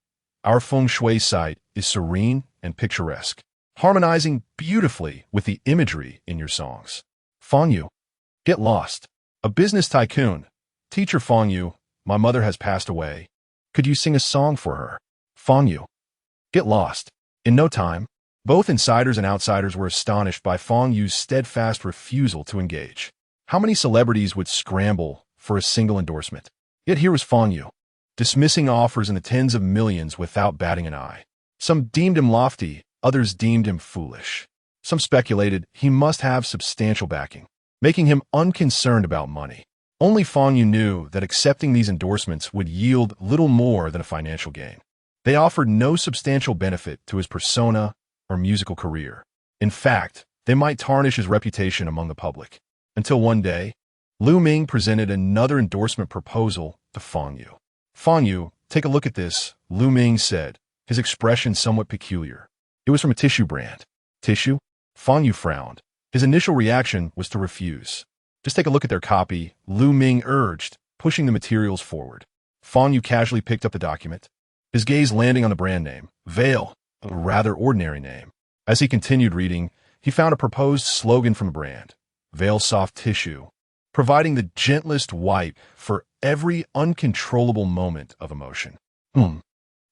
Our feng shui site is serene and picturesque, harmonizing beautifully with the imagery in your songs. Fang Yu, get lost. A business tycoon. Teacher Fang Yu, my mother has passed away. Could you sing a song for her? Fang Yu, get lost. In no time, both insiders and outsiders were astonished by Fang Yu's steadfast refusal to engage. How many celebrities would scramble for a single endorsement? Yet here was Fang Yu, dismissing offers in the tens of millions without batting an eye. Some deemed him lofty, others deemed him foolish. Some speculated he must have substantial backing, making him unconcerned about money. Only Fang Yu knew that accepting these endorsements would yield little more than a financial gain. They offered no substantial benefit to his persona or musical career. In fact, they might tarnish his reputation among the public. Until one day, Lu Ming presented another endorsement proposal to Fang Yu. Fang Yu, take a look at this, Lu Ming said, his expression somewhat peculiar. It was from a tissue brand. Tissue? Fang Yu frowned. His initial reaction was to refuse. Just take a look at their copy, Lu Ming urged, pushing the materials forward. Fang Yu casually picked up the document, his gaze landing on the brand name, Veil, a rather ordinary name. As he continued reading, he found a proposed slogan from the brand, Veil Soft Tissue, providing the gentlest wipe for every uncontrollable moment of emotion.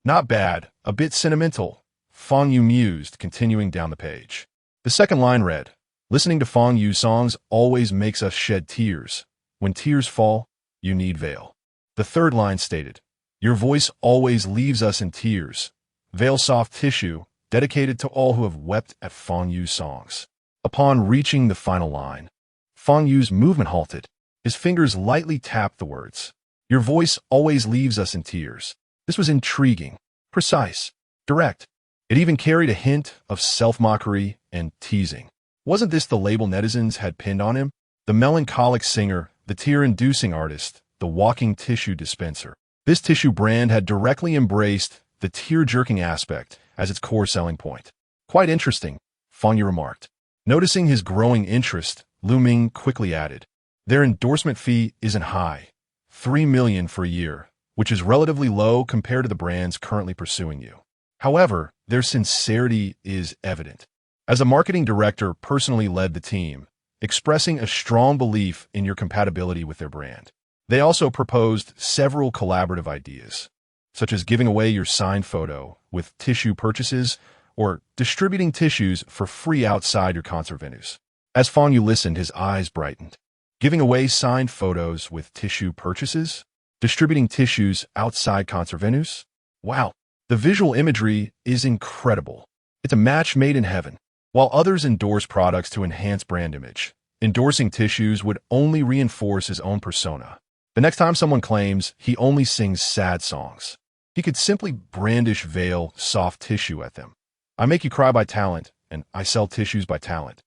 Not bad, a bit sentimental, Fang Yu mused, continuing down the page. The second line read, listening to Fang Yu's songs always makes us shed tears. When tears fall, you need Veil. The third line stated, your voice always leaves us in tears. Veil Soft Tissue, dedicated to all who have wept at Fang Yu's songs. Upon reaching the final line, Fang Yu's movement halted. His fingers lightly tapped the words. Your voice always leaves us in tears. This was intriguing, precise, direct. It even carried a hint of self-mockery and teasing. Wasn't this the label netizens had pinned on him? The melancholic singer, the tear-inducing artist, the walking tissue dispenser. This tissue brand had directly embraced the tear-jerking aspect as its core selling point. Quite interesting, Fang Yu remarked. Noticing his growing interest, Lu Ming quickly added, their endorsement fee isn't high, $3 million for a year, which is relatively low compared to the brands currently pursuing you. However, their sincerity is evident. As a marketing director personally led the team, expressing a strong belief in your compatibility with their brand. They also proposed several collaborative ideas, such as giving away your signed photo with tissue purchases or distributing tissues for free outside your concert venues. As Fang Yu listened, his eyes brightened. Giving away signed photos with tissue purchases? Distributing tissues outside concert venues? Wow, the visual imagery is incredible. It's a match made in heaven. While others endorse products to enhance brand image, endorsing tissues would only reinforce his own persona. The next time someone claims he only sings sad songs, he could simply brandish Veil Soft Tissue at them. I make you cry by talent, and I sell tissues by talent.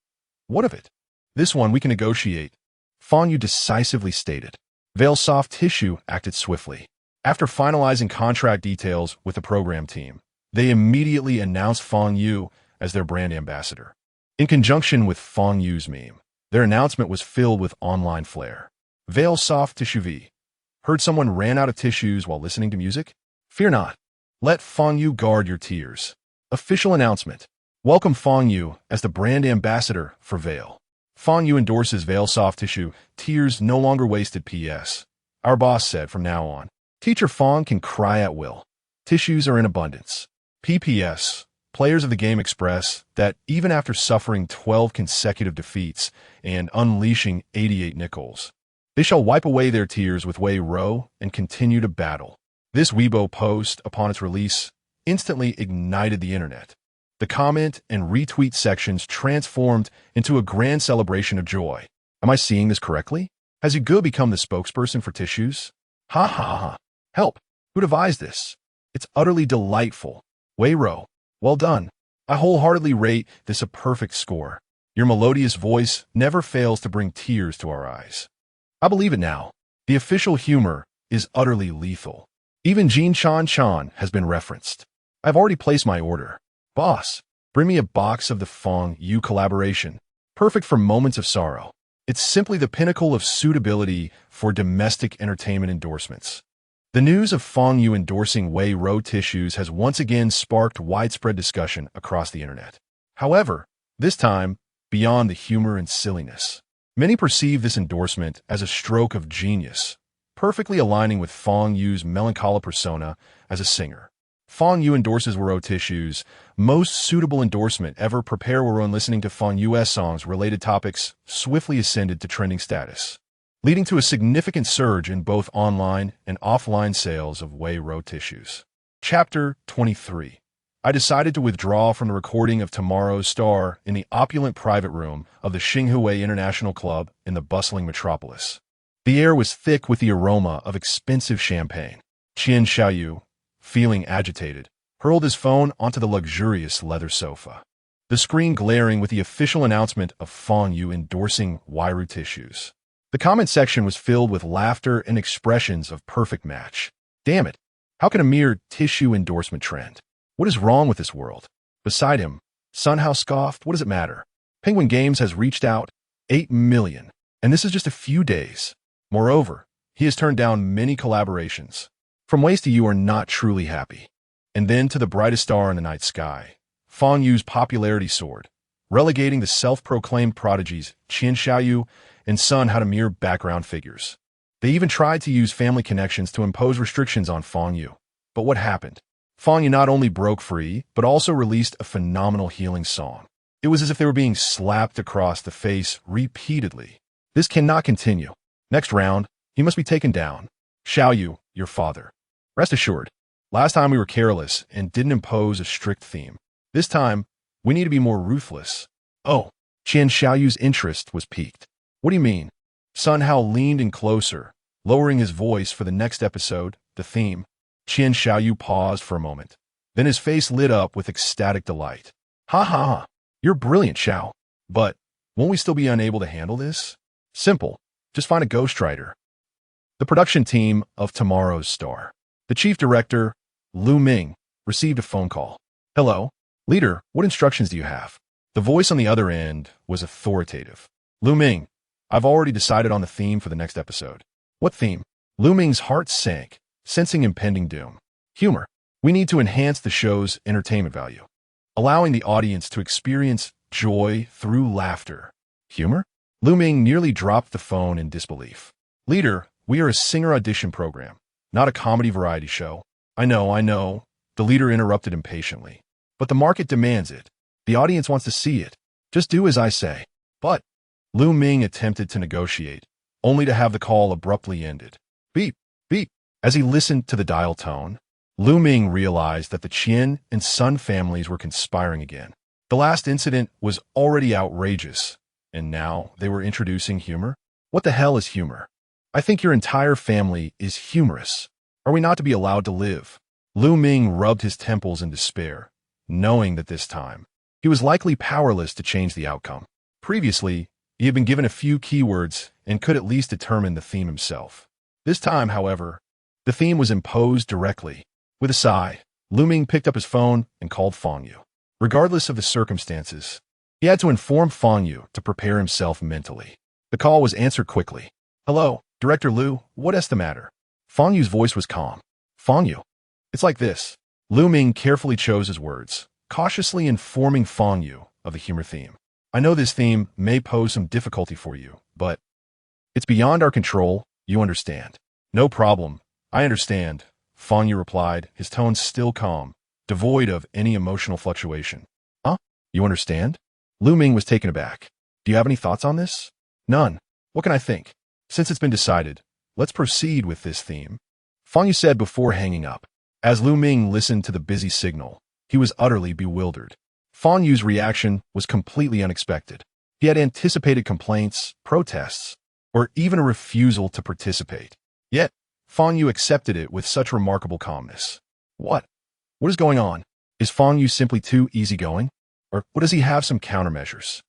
What of it? This one we can negotiate, Fang Yu decisively stated. Veil Soft Tissue acted swiftly. After finalizing contract details with the program team, they immediately announced Fang Yu as their brand ambassador. In conjunction with Fang Yu's meme, their announcement was filled with online flair. Veil Soft Tissue V. Heard someone ran out of tissues while listening to music? Fear not. Let Fang Yu guard your tears. Official announcement. Welcome Fang Yu as the brand ambassador for Veil. Fang Yu endorses Veil Soft Tissue. Tears no longer wasted PS. Our boss said from now on, Teacher Fang can cry at will. Tissues are in abundance. PPS. Players of the game express that even after suffering 12 consecutive defeats and unleashing 88 nickels, they shall wipe away their tears with Wei Ro and continue to battle. This Weibo post, upon its release, instantly ignited the internet. The comment and retweet sections transformed into a grand celebration of joy. Am I seeing this correctly? Has Yugo become the spokesperson for tissues? Ha ha ha. Help. Who devised this? It's utterly delightful. Wei Ro, well done. I wholeheartedly rate this a perfect score. Your melodious voice never fails to bring tears to our eyes. I believe it now. The official humor is utterly lethal. Even Jin Chan Chan has been referenced. I've already placed my order. Boss, bring me a box of the Fang Yu collaboration. Perfect for moments of sorrow. It's simply the pinnacle of suitability for domestic entertainment endorsements. The news of Fang Yu endorsing Wuwuwu tissues has once again sparked widespread discussion across the internet. However, this time, beyond the humor and silliness. Many perceive this endorsement as a stroke of genius, perfectly aligning with Fang Yu's melancholic persona as a singer. Fang Yu endorses Wuwuwu tissues, most suitable endorsement ever. Prepare Wuwuwu. Listening to Fang Yu's songs related topics swiftly ascended to trending status, leading to a significant surge in both online and offline sales of Wuwuwu tissues. Chapter 23. I decided to withdraw from the recording of Tomorrow's Star in the opulent private room of the Xinhui International Club in the bustling metropolis. The air was thick with the aroma of expensive champagne. Xiao, feeling agitated, hurled his phone onto the luxurious leather sofa, the screen glaring with the official announcement of Fang Yu endorsing Wuwuwu tissues. The comment section was filled with laughter and expressions of perfect match. Damn it! How can a mere tissue endorsement trend? What is wrong with this world? Beside him, Sunhouse scoffed, what does it matter? Penguin Games has reached out, 8 million, and this is just a few days. Moreover, he has turned down many collaborations. From ways to you are not truly happy. And then to the brightest star in the night sky, Fang Yu's popularity soared, relegating the self-proclaimed prodigies Xiao and Sun to mere background figures. They even tried to use family connections to impose restrictions on Fang Yu. But what happened? Fang Yu not only broke free, but also released a phenomenal healing song. It was as if they were being slapped across the face repeatedly. This cannot continue. Next round, he must be taken down. Xiao, your father. Rest assured, last time we were careless and didn't impose a strict theme. This time, we need to be more ruthless. Oh, Xiaoyu's interest was piqued. What do you mean? Sun Hao leaned in closer, lowering his voice for the next episode, the theme. Xiaoyu paused for a moment. Then his face lit up with ecstatic delight. Ha ha ha, you're brilliant, Xiao. But won't we still be unable to handle this? Simple, just find a ghostwriter. The production team of Tomorrow's Star. The chief director, Lu Ming, received a phone call. Hello, leader, what instructions do you have? The voice on the other end was authoritative. Lu Ming, I've already decided on the theme for the next episode. What theme? Lu Ming's heart sank, sensing impending doom. Humor. We need to enhance the show's entertainment value, allowing the audience to experience joy through laughter. Humor? Lu Ming nearly dropped the phone in disbelief. Leader, we are a singer audition program, not a comedy variety show. I know, the leader interrupted impatiently. But the market demands it. The audience wants to see it. Just do as I say. But Lu Ming attempted to negotiate, only to have the call abruptly ended. Beep, beep. As he listened to the dial tone, Lu Ming realized that the Qian and Sun families were conspiring again. The last incident was already outrageous, and now they were introducing humor? What the hell is humor? I think your entire family is humorous. Are we not to be allowed to live? Lu Ming rubbed his temples in despair, knowing that this time, he was likely powerless to change the outcome. Previously, he had been given a few keywords and could at least determine the theme himself. This time, however, the theme was imposed directly. With a sigh, Lu Ming picked up his phone and called Fang Yu. Regardless of the circumstances, he had to inform Fang Yu to prepare himself mentally. The call was answered quickly. Hello, Director Lu, what's the matter? Fang Yu's voice was calm. Fang Yu. It's like this. Lu Ming carefully chose his words, cautiously informing Fang Yu of the humor theme. I know this theme may pose some difficulty for you, but it's beyond our control, you understand. No problem, I understand, Fang Yu replied, his tone still calm, devoid of any emotional fluctuation. Huh? You understand? Lu Ming was taken aback. Do you have any thoughts on this? None. What can I think? Since it's been decided, let's proceed with this theme. Fang Yu said before hanging up. As Lu Ming listened to the busy signal, he was utterly bewildered. Fang Yu's reaction was completely unexpected. He had anticipated complaints, protests, or even a refusal to participate. Yet, Fang Yu accepted it with such remarkable calmness. What? What is going on? Is Fang Yu simply too easygoing? Or does he have some countermeasures?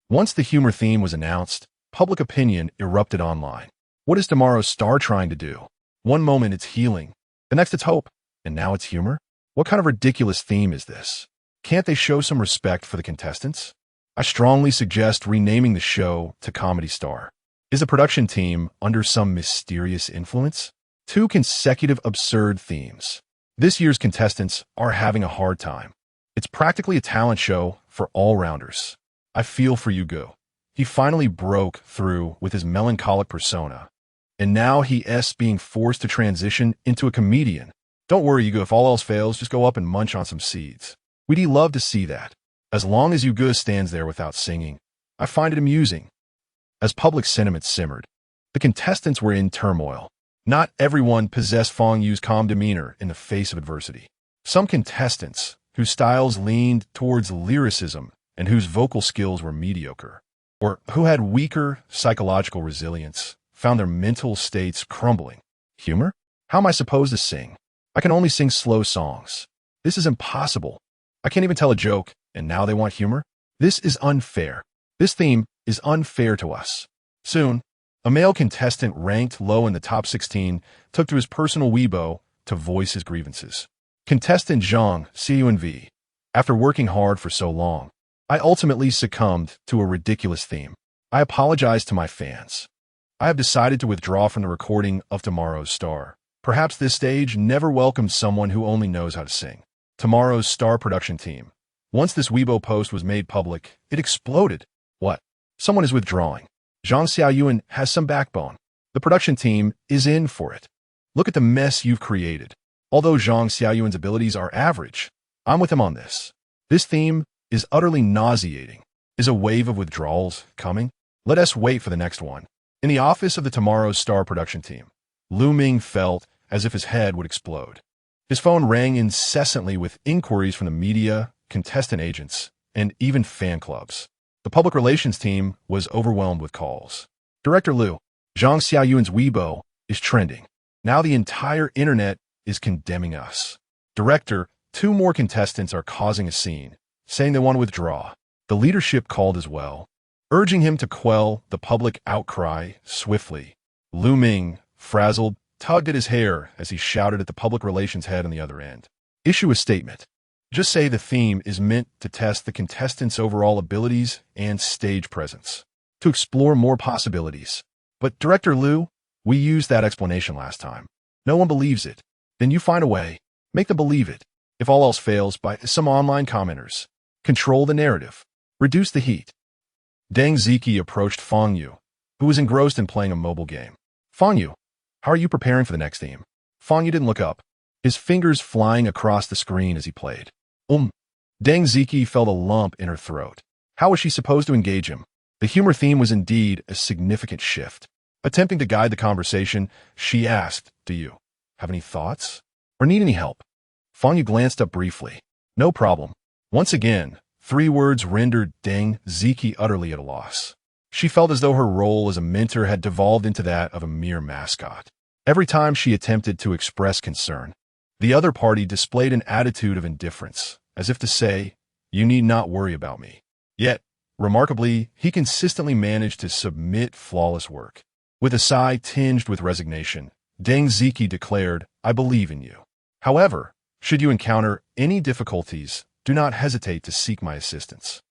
Once the humor theme was announced, public opinion erupted online. What is Tomorrow's Star trying to do? One moment it's healing, the next it's hope, and now it's humor? What kind of ridiculous theme is this? Can't they show some respect for the contestants? I strongly suggest renaming the show to Comedy Star. Is the production team under some mysterious influence? 2 consecutive absurd themes. This year's contestants are having a hard time. It's practically a talent show for all-rounders. I feel for Wuwuwu. He finally broke through with his melancholic persona, and now he's being forced to transition into a comedian. Don't worry, Wuwuwu, if all else fails, just go up and munch on some seeds. We'd love to see that. As long as Wuwuwu stands there without singing, I find it amusing. As public sentiment simmered, the contestants were in turmoil. Not everyone possessed Fang Yu's calm demeanor in the face of adversity. Some contestants, whose styles leaned towards lyricism and whose vocal skills were mediocre, or who had weaker psychological resilience, found their mental states crumbling. Humor? How am I supposed to sing? I can only sing slow songs. This is impossible. I can't even tell a joke, and now they want humor? This is unfair. This theme is unfair to us. Soon, a male contestant ranked low in the top 16 took to his personal Weibo to voice his grievances. Contestant Shang, CUNV. After working hard for so long, I ultimately succumbed to a ridiculous theme. I apologize to my fans. I have decided to withdraw from the recording of Tomorrow's Star. Perhaps this stage never welcomed someone who only knows how to sing. Tomorrow's Star production team. Once this Weibo post was made public, it exploded. What? Someone is withdrawing. Xiao has some backbone. The production team is in for it. Look at the mess you've created. Although Xiao's abilities are average, I'm with him on this. This theme is utterly nauseating. Is a wave of withdrawals coming? Let us wait for the next one. In the office of the Tomorrow's Star production team, Lu Ming felt as if his head would explode. His phone rang incessantly with inquiries from the media, contestant agents, and even fan clubs. The public relations team was overwhelmed with calls. Director Lu, Zhang Xiaoyuan's Weibo is trending. Now the entire internet is condemning us. Director, 2 more contestants are causing a scene, saying they want to withdraw. The leadership called as well, urging him to quell the public outcry swiftly. Lu Ming, frazzled, tugged at his hair as he shouted at the public relations head on the other end. Issue a statement. Just say the theme is meant to test the contestants' overall abilities and stage presence, to explore more possibilities. But Director Lu, we used that explanation last time. No one believes it. Then you find a way. Make them believe it. If all else fails, by some online commenters. Control the narrative. Reduce the heat. Deng Ziki approached Fang Yu, who was engrossed in playing a mobile game. Fang Yu, how are you preparing for the next theme? Fang Yu didn't look up, his fingers flying across the screen as he played. Deng Ziki felt a lump in her throat. How was she supposed to engage him? The humor theme was indeed a significant shift. Attempting to guide the conversation, she asked, do you have any thoughts? Or need any help? Fang Yu glanced up briefly. No problem. Once again, 3 words rendered Deng Ziki utterly at a loss. She felt as though her role as a mentor had devolved into that of a mere mascot. Every time she attempted to express concern, the other party displayed an attitude of indifference, as if to say, you need not worry about me. Yet, remarkably, he consistently managed to submit flawless work. With a sigh tinged with resignation, Deng Ziki declared, I believe in you. However, should you encounter any difficulties, do not hesitate to seek my assistance.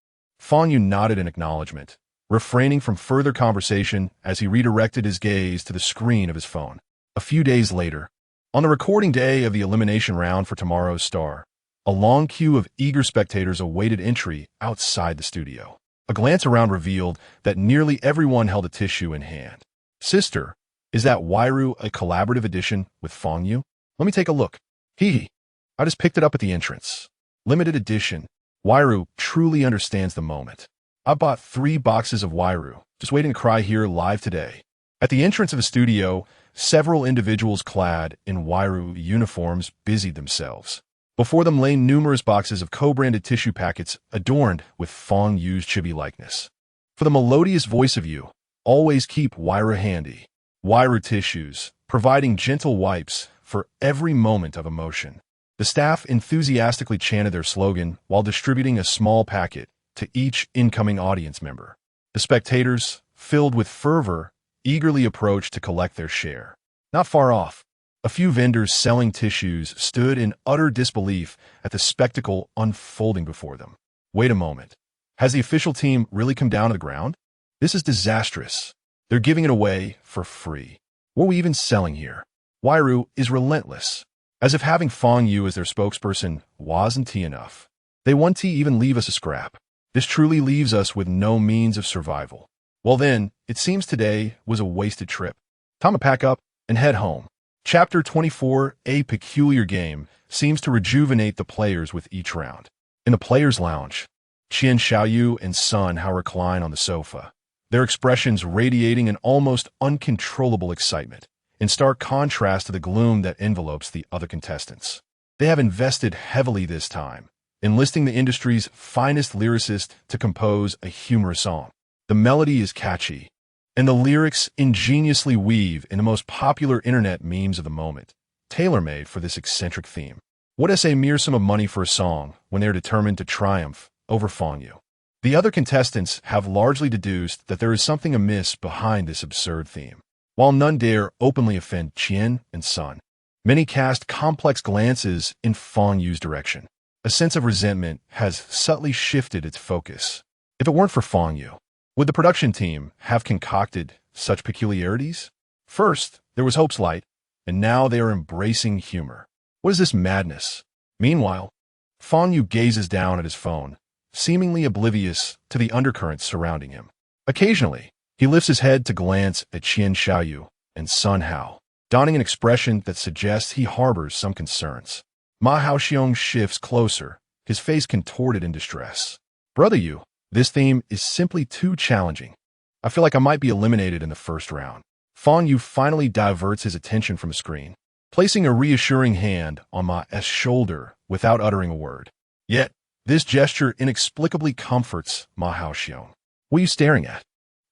Fang Yu nodded in acknowledgement, refraining from further conversation as he redirected his gaze to the screen of his phone. A few days later, on the recording day of the elimination round for Tomorrow's Star, a long queue of eager spectators awaited entry outside the studio. A glance around revealed that nearly everyone held a tissue in hand. Sister, is that Wuwuwu a collaborative edition with Fang Yu? Let me take a look. I just picked it up at the entrance. Limited edition. Wuwuwu truly understands the moment. I bought 3 boxes of Wuwuwu, just waiting to cry here live today. At the entrance of the studio, several individuals clad in Wuwuwu uniforms busied themselves. Before them lay numerous boxes of co-branded tissue packets adorned with Fang Yu's chibi likeness. For the melodious voice of you, always keep Wuwuwu handy. Wuwuwu tissues, providing gentle wipes for every moment of emotion. The staff enthusiastically chanted their slogan while distributing a small packet to each incoming audience member. The spectators, filled with fervor, eagerly approached to collect their share. Not far off, a few vendors selling tissues stood in utter disbelief at the spectacle unfolding before them. Wait a moment. Has the official team really come down to the ground? This is disastrous. They're giving it away for free. What are we even selling here? Wuwuwu is relentless. As if having Fang Yu as their spokesperson wasn't enough. They won't even leave us a scrap. This truly leaves us with no means of survival. Well then, it seems today was a wasted trip. Time to pack up and head home. Chapter 24, A Peculiar Game, seems to rejuvenate the players with each round. In the players' lounge, Xiao and Sun Hao recline on the sofa, their expressions radiating an almost uncontrollable excitement, in stark contrast to the gloom that envelopes the other contestants. They have invested heavily this time, enlisting the industry's finest lyricist to compose a humorous song. The melody is catchy, and the lyrics ingeniously weave in the most popular internet memes of the moment, tailor-made for this eccentric theme. What is a mere sum of money for a song when they're determined to triumph over Fang Yu? The other contestants have largely deduced that there is something amiss behind this absurd theme. While none dare openly offend Qian and Sun, many cast complex glances in Fang Yu's direction. A sense of resentment has subtly shifted its focus. If it weren't for Fang Yu, would the production team have concocted such peculiarities? First, there was Hope's Light, and now they are embracing humor. What is this madness? Meanwhile, Fang Yu gazes down at his phone, seemingly oblivious to the undercurrents surrounding him. Occasionally, he lifts his head to glance at Xiao and Sun Hao, donning an expression that suggests he harbors some concerns. Ma Haoxiong shifts closer, his face contorted in distress. Brother Yu, this theme is simply too challenging. I feel like I might be eliminated in the first round. Fang Yu finally diverts his attention from the screen, placing a reassuring hand on Ma S' shoulder without uttering a word. Yet, this gesture inexplicably comforts Ma Haoxiong. What are you staring at?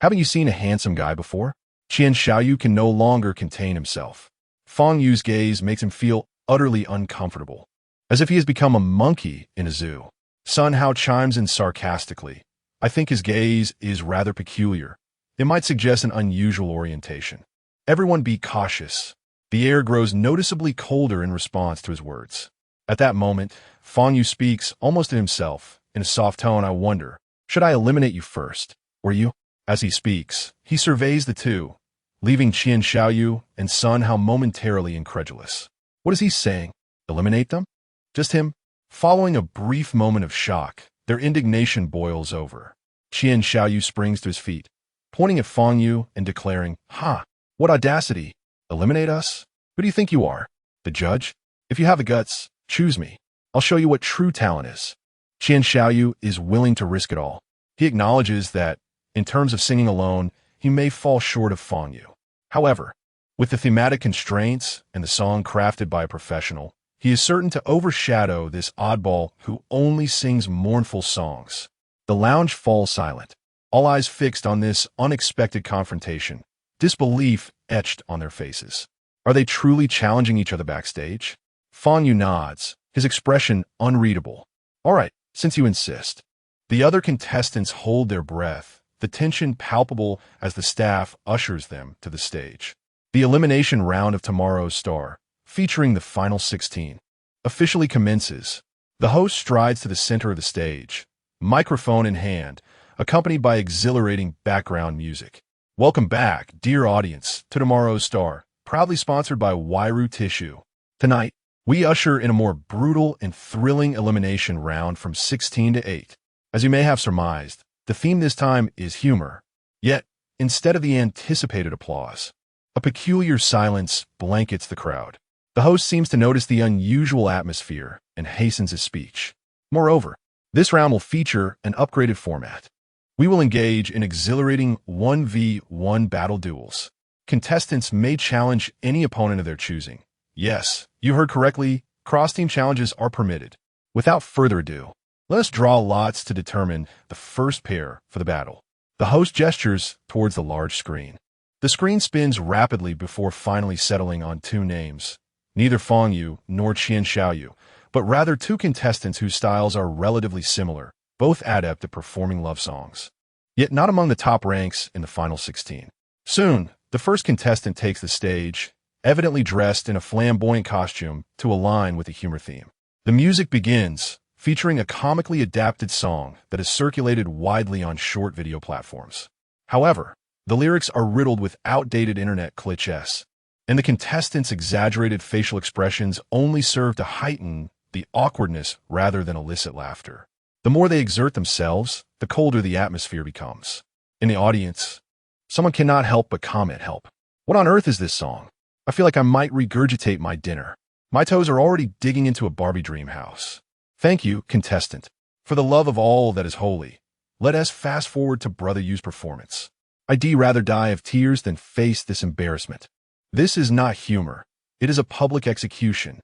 Haven't you seen a handsome guy before? Xiao can no longer contain himself. Fang Yu's gaze makes him feel utterly uncomfortable, as if he has become a monkey in a zoo. Sun Hao chimes in sarcastically. I think his gaze is rather peculiar. It might suggest an unusual orientation. Everyone be cautious. The air grows noticeably colder in response to his words. At that moment, Fang Yu speaks almost to himself. In a soft tone, I wonder, should I eliminate you first, or you? As he speaks, he surveys the two, leaving Xiao and Sun Hao momentarily incredulous. What is he saying? Eliminate them? Just him? Following a brief moment of shock, their indignation boils over. Xiao springs to his feet, pointing at Fang Yu and declaring, "Ha! What audacity! Eliminate us? Who do you think you are? The judge? If you have the guts, choose me. I'll show you what true talent is." Xiao is willing to risk it all. He acknowledges that, in terms of singing alone, he may fall short of Fang Yu. However, with the thematic constraints and the song crafted by a professional, he is certain to overshadow this oddball who only sings mournful songs. The lounge falls silent, all eyes fixed on this unexpected confrontation, disbelief etched on their faces. Are they truly challenging each other backstage? Fang Yu nods, his expression unreadable. All right, since you insist. The other contestants hold their breath, the tension palpable as the staff ushers them to the stage. The elimination round of Tomorrow's Star, featuring the final 16, officially commences. The host strides to the center of the stage, microphone in hand, accompanied by exhilarating background music. Welcome back, dear audience, to Tomorrow's Star, proudly sponsored by Wuwuwu Tissue. Tonight, we usher in a more brutal and thrilling elimination round from 16 to 8. As you may have surmised, the theme this time is humor. Yet, instead of the anticipated applause, a peculiar silence blankets the crowd. The host seems to notice the unusual atmosphere and hastens his speech. Moreover, this round will feature an upgraded format. We will engage in exhilarating 1v1 battle duels. Contestants may challenge any opponent of their choosing. Yes, you heard correctly, cross-team challenges are permitted. Without further ado, let us draw lots to determine the first pair for the battle. The host gestures towards the large screen. The screen spins rapidly before finally settling on two names. Neither Fang Yu nor Xiao, but rather two contestants whose styles are relatively similar, both adept at performing love songs. Yet not among the top ranks in the final 16. Soon, the first contestant takes the stage, evidently dressed in a flamboyant costume to align with the humor theme. The music begins, featuring a comically adapted song that is circulated widely on short video platforms. However, the lyrics are riddled with outdated internet cliches. and the contestants' exaggerated facial expressions only serve to heighten the awkwardness rather than elicit laughter. The more they exert themselves, the colder the atmosphere becomes. In the audience, someone cannot help but comment, "Help. What on earth is this song? I feel like I might regurgitate my dinner. My toes are already digging into a Barbie dream house." Thank you, contestant. For the love of all that is holy, let us fast forward to Brother Yu's performance. I'd rather die of tears than face this embarrassment. This is not humor. It is a public execution.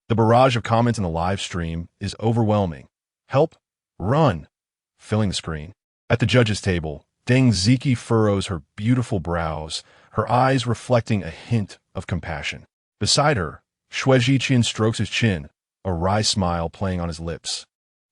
The barrage of comments in the live stream is overwhelming. "Help. Run." Filling the screen. At the judges' table, Deng Ziki furrows her beautiful brows, her eyes reflecting a hint of compassion. Beside her, Shui Jiqian strokes his chin, a wry smile playing on his lips,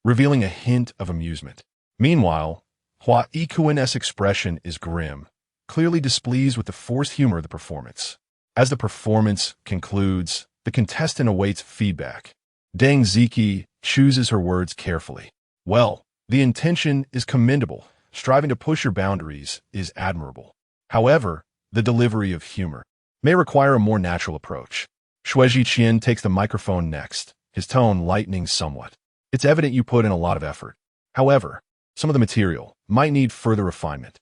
revealing a hint of amusement. Meanwhile, Hua Yikuan's expression is grim, clearly displeased with the forced humor of the performance. As the performance concludes, the contestant awaits feedback. Deng Ziki chooses her words carefully. "Well, the intention is commendable. Striving to push your boundaries is admirable. However, the delivery of humor may require a more natural approach." Shui Jiqian takes the microphone next, his tone lightening somewhat. "It's evident you put in a lot of effort. However, some of the material might need further refinement.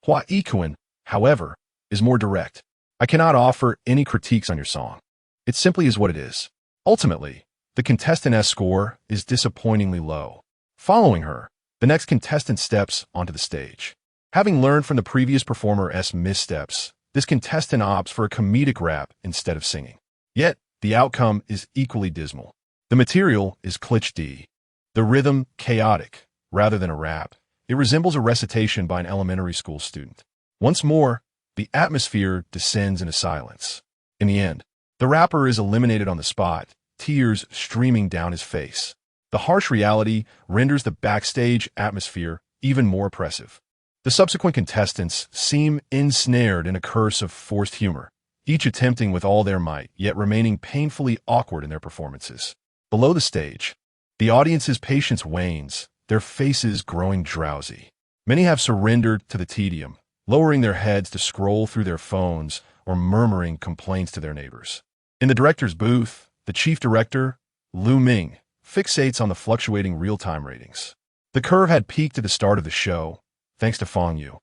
Hua Yikuan, however, is more direct. I cannot offer any critiques on your song. It simply is what it is." Ultimately, the contestant's score is disappointingly low. Following her, the next contestant steps onto the stage. Having learned from the previous performer's missteps, this contestant opts for a comedic rap instead of singing. Yet, the outcome is equally dismal. The material is cliché. The rhythm chaotic, rather than a rap. It resembles a recitation by an elementary school student. Once more, the atmosphere descends into silence. In the end, the rapper is eliminated on the spot, tears streaming down his face. The harsh reality renders the backstage atmosphere even more oppressive. The subsequent contestants seem ensnared in a curse of forced humor, each attempting with all their might, yet remaining painfully awkward in their performances. Below the stage, the audience's patience wanes, their faces growing drowsy. Many have surrendered to the tedium, lowering their heads to scroll through their phones or murmuring complaints to their neighbors. In the director's booth, the chief director, Lu Ming, fixates on the fluctuating real-time ratings. The curve had peaked at the start of the show, thanks to Fang Yu,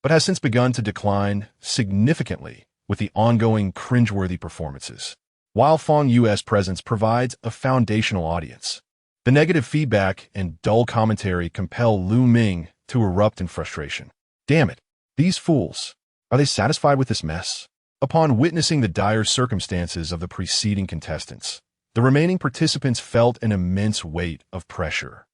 but has since begun to decline significantly with the ongoing cringeworthy performances. While Fang Yu's presence provides a foundational audience, the negative feedback and dull commentary compel Lu Ming to erupt in frustration. "Damn it, these fools. Are they satisfied with this mess?" Upon witnessing the dire circumstances of the preceding contestants, the remaining participants felt an immense weight of pressure,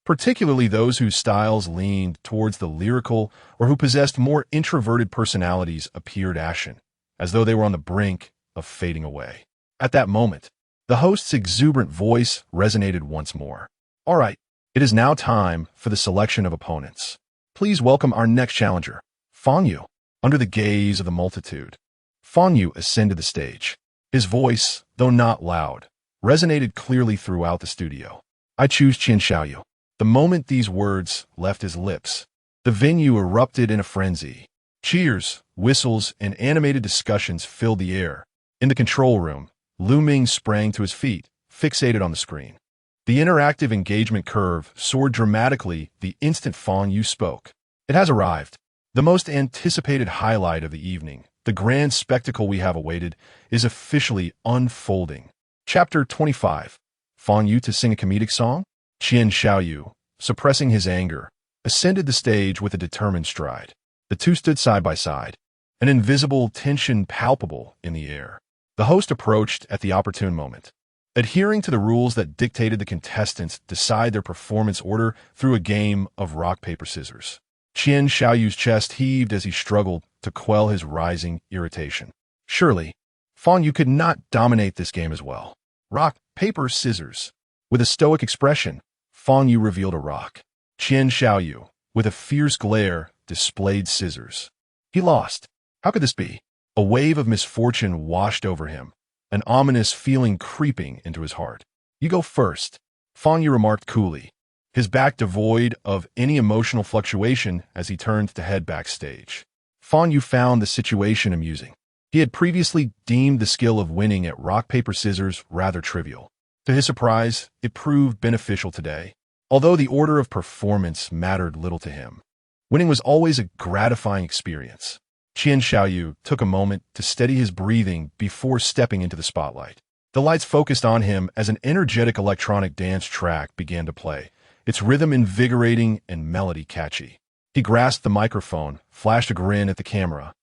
particularly those whose styles leaned towards the lyrical or who possessed more introverted personalities appeared ashen, as though they were on the brink of fading away. At that moment, the host's exuberant voice resonated once more. "All right, it is now time for the selection of opponents. Please welcome our next challenger, Fang Yu." Under the gaze of the multitude, Fang Yu ascended the stage. His voice, though not loud, resonated clearly throughout the studio. "I choose Xiao." The moment these words left his lips, the venue erupted in a frenzy. Cheers, whistles, and animated discussions filled the air. In the control room, Lu Ming sprang to his feet, fixated on the screen. The interactive engagement curve soared dramatically the instant Fang Yu spoke. "It has arrived. The most anticipated highlight of the evening, the grand spectacle we have awaited, is officially unfolding." Chapter 25. Fang Yu to sing a comedic song? Xiao, suppressing his anger, ascended the stage with a determined stride. The two stood side by side, an invisible tension palpable in the air. The host approached at the opportune moment, adhering to the rules that dictated the contestants decide their performance order through a game of rock, paper, scissors. Xiaoyu's chest heaved as he struggled to quell his rising irritation. Surely, Fang Yu could not dominate this game as well. Rock, paper, scissors. With a stoic expression, Fang Yu revealed a rock. Xiaoyu, with a fierce glare, displayed scissors. He lost. How could this be? A wave of misfortune washed over him, an ominous feeling creeping into his heart. "You go first," Fang Yu remarked coolly, his back devoid of any emotional fluctuation as he turned to head backstage. Fang Yu found the situation amusing. He had previously deemed the skill of winning at rock, paper, scissors rather trivial. To his surprise, it proved beneficial today. Although the order of performance mattered little to him, winning was always a gratifying experience. Xiao took a moment to steady his breathing before stepping into the spotlight. The lights focused on him as an energetic electronic dance track began to play, its rhythm invigorating and melody catchy. He grasped the microphone, flashed a grin at the camera,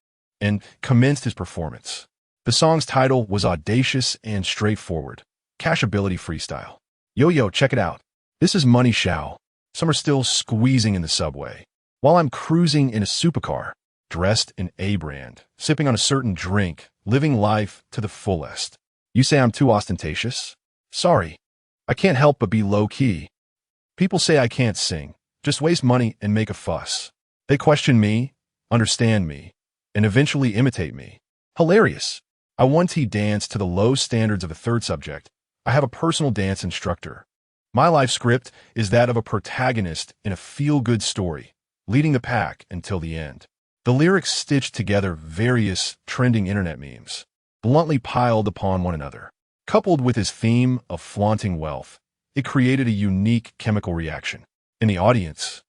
and commenced his performance. The song's title was audacious and straightforward, Cashability Freestyle. Yo, check it out. This is Money Xiao. Some are still squeezing in the subway, while I'm cruising in a supercar, dressed in A-brand, sipping on a certain drink, living life to the fullest. You say I'm too ostentatious? Sorry, I can't help but be low-key. People say I can't sing, just waste money and make a fuss. They question me, understand me, and eventually imitate me. Hilarious. I once danced to the low standards of a third subject. I have a personal dance instructor. My life script is that of a protagonist in a feel-good story, leading the pack until the end. The lyrics stitched together various trending internet memes, bluntly piled upon one another. Coupled with his theme of flaunting wealth, it created a unique chemical reaction. In the audience,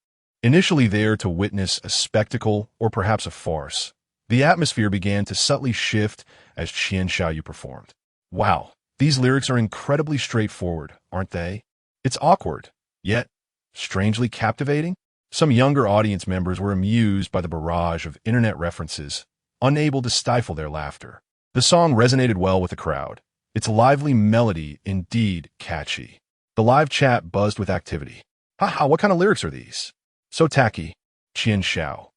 initially there to witness a spectacle or perhaps a farce, the atmosphere began to subtly shift as Xiao performed. Wow, these lyrics are incredibly straightforward, aren't they? It's awkward, yet strangely captivating. Some younger audience members were amused by the barrage of internet references, unable to stifle their laughter. The song resonated well with the crowd, its lively melody indeed catchy. The live chat buzzed with activity. Haha, what kind of lyrics are these? So tacky, Xiao.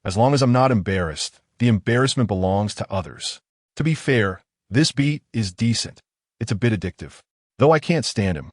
As long as I'm not embarrassed, the embarrassment belongs to others. To be fair, this beat is decent. It's a bit addictive, though I can't stand him.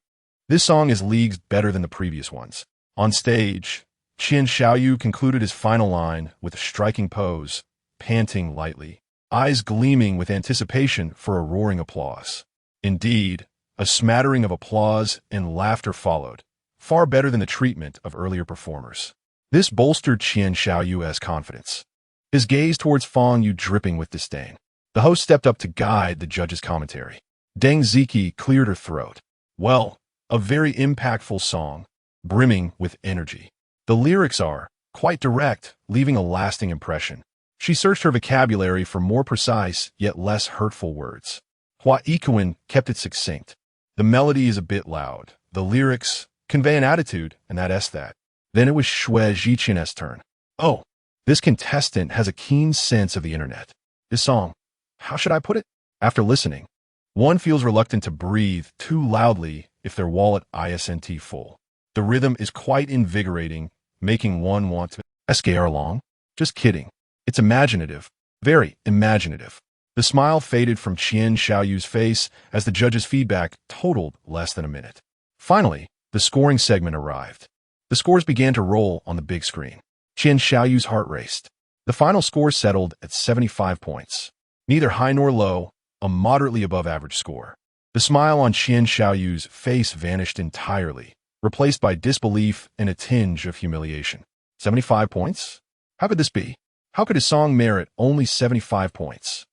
This song is leagues better than the previous ones. On stage, Xiao concluded his final line with a striking pose, panting lightly, eyes gleaming with anticipation for a roaring applause. Indeed, a smattering of applause and laughter followed, far better than the treatment of earlier performers. This bolstered Xiao's confidence, his gaze towards Fang Yu dripping with disdain. The host stepped up to guide the judge's commentary. Deng Ziki cleared her throat. Well, a very impactful song, brimming with energy. The lyrics are quite direct, leaving a lasting impression. She searched her vocabulary for more precise yet less hurtful words. Hua Ikuan kept it succinct. The melody is a bit loud. The lyrics convey an attitude, and that's that. Then it was Shui Zhiqian's turn. Oh, this contestant has a keen sense of the internet. This song, how should I put it? After listening, one feels reluctant to breathe too loudly if their wallet isn't full. The rhythm is quite invigorating, making one want to scare along. Just kidding. It's imaginative, very imaginative. The smile faded from Xiao's face as the judge's feedback totaled less than a minute. Finally, the scoring segment arrived. The scores began to roll on the big screen. Xiao's heart raced. The final score settled at 75 points. Neither high nor low, a moderately above average score. The smile on Xiao's face vanished entirely, replaced by disbelief and a tinge of humiliation. 75 points? How could this be? How could his song merit only 75 points?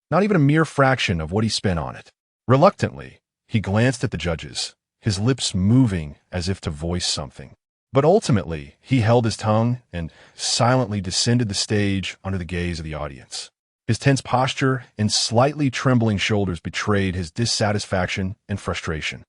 Not even a mere fraction of what he spent on it. Reluctantly, he glanced at the judges, his lips moving as if to voice something. But ultimately, he held his tongue and silently descended the stage under the gaze of the audience. His tense posture and slightly trembling shoulders betrayed his dissatisfaction and frustration.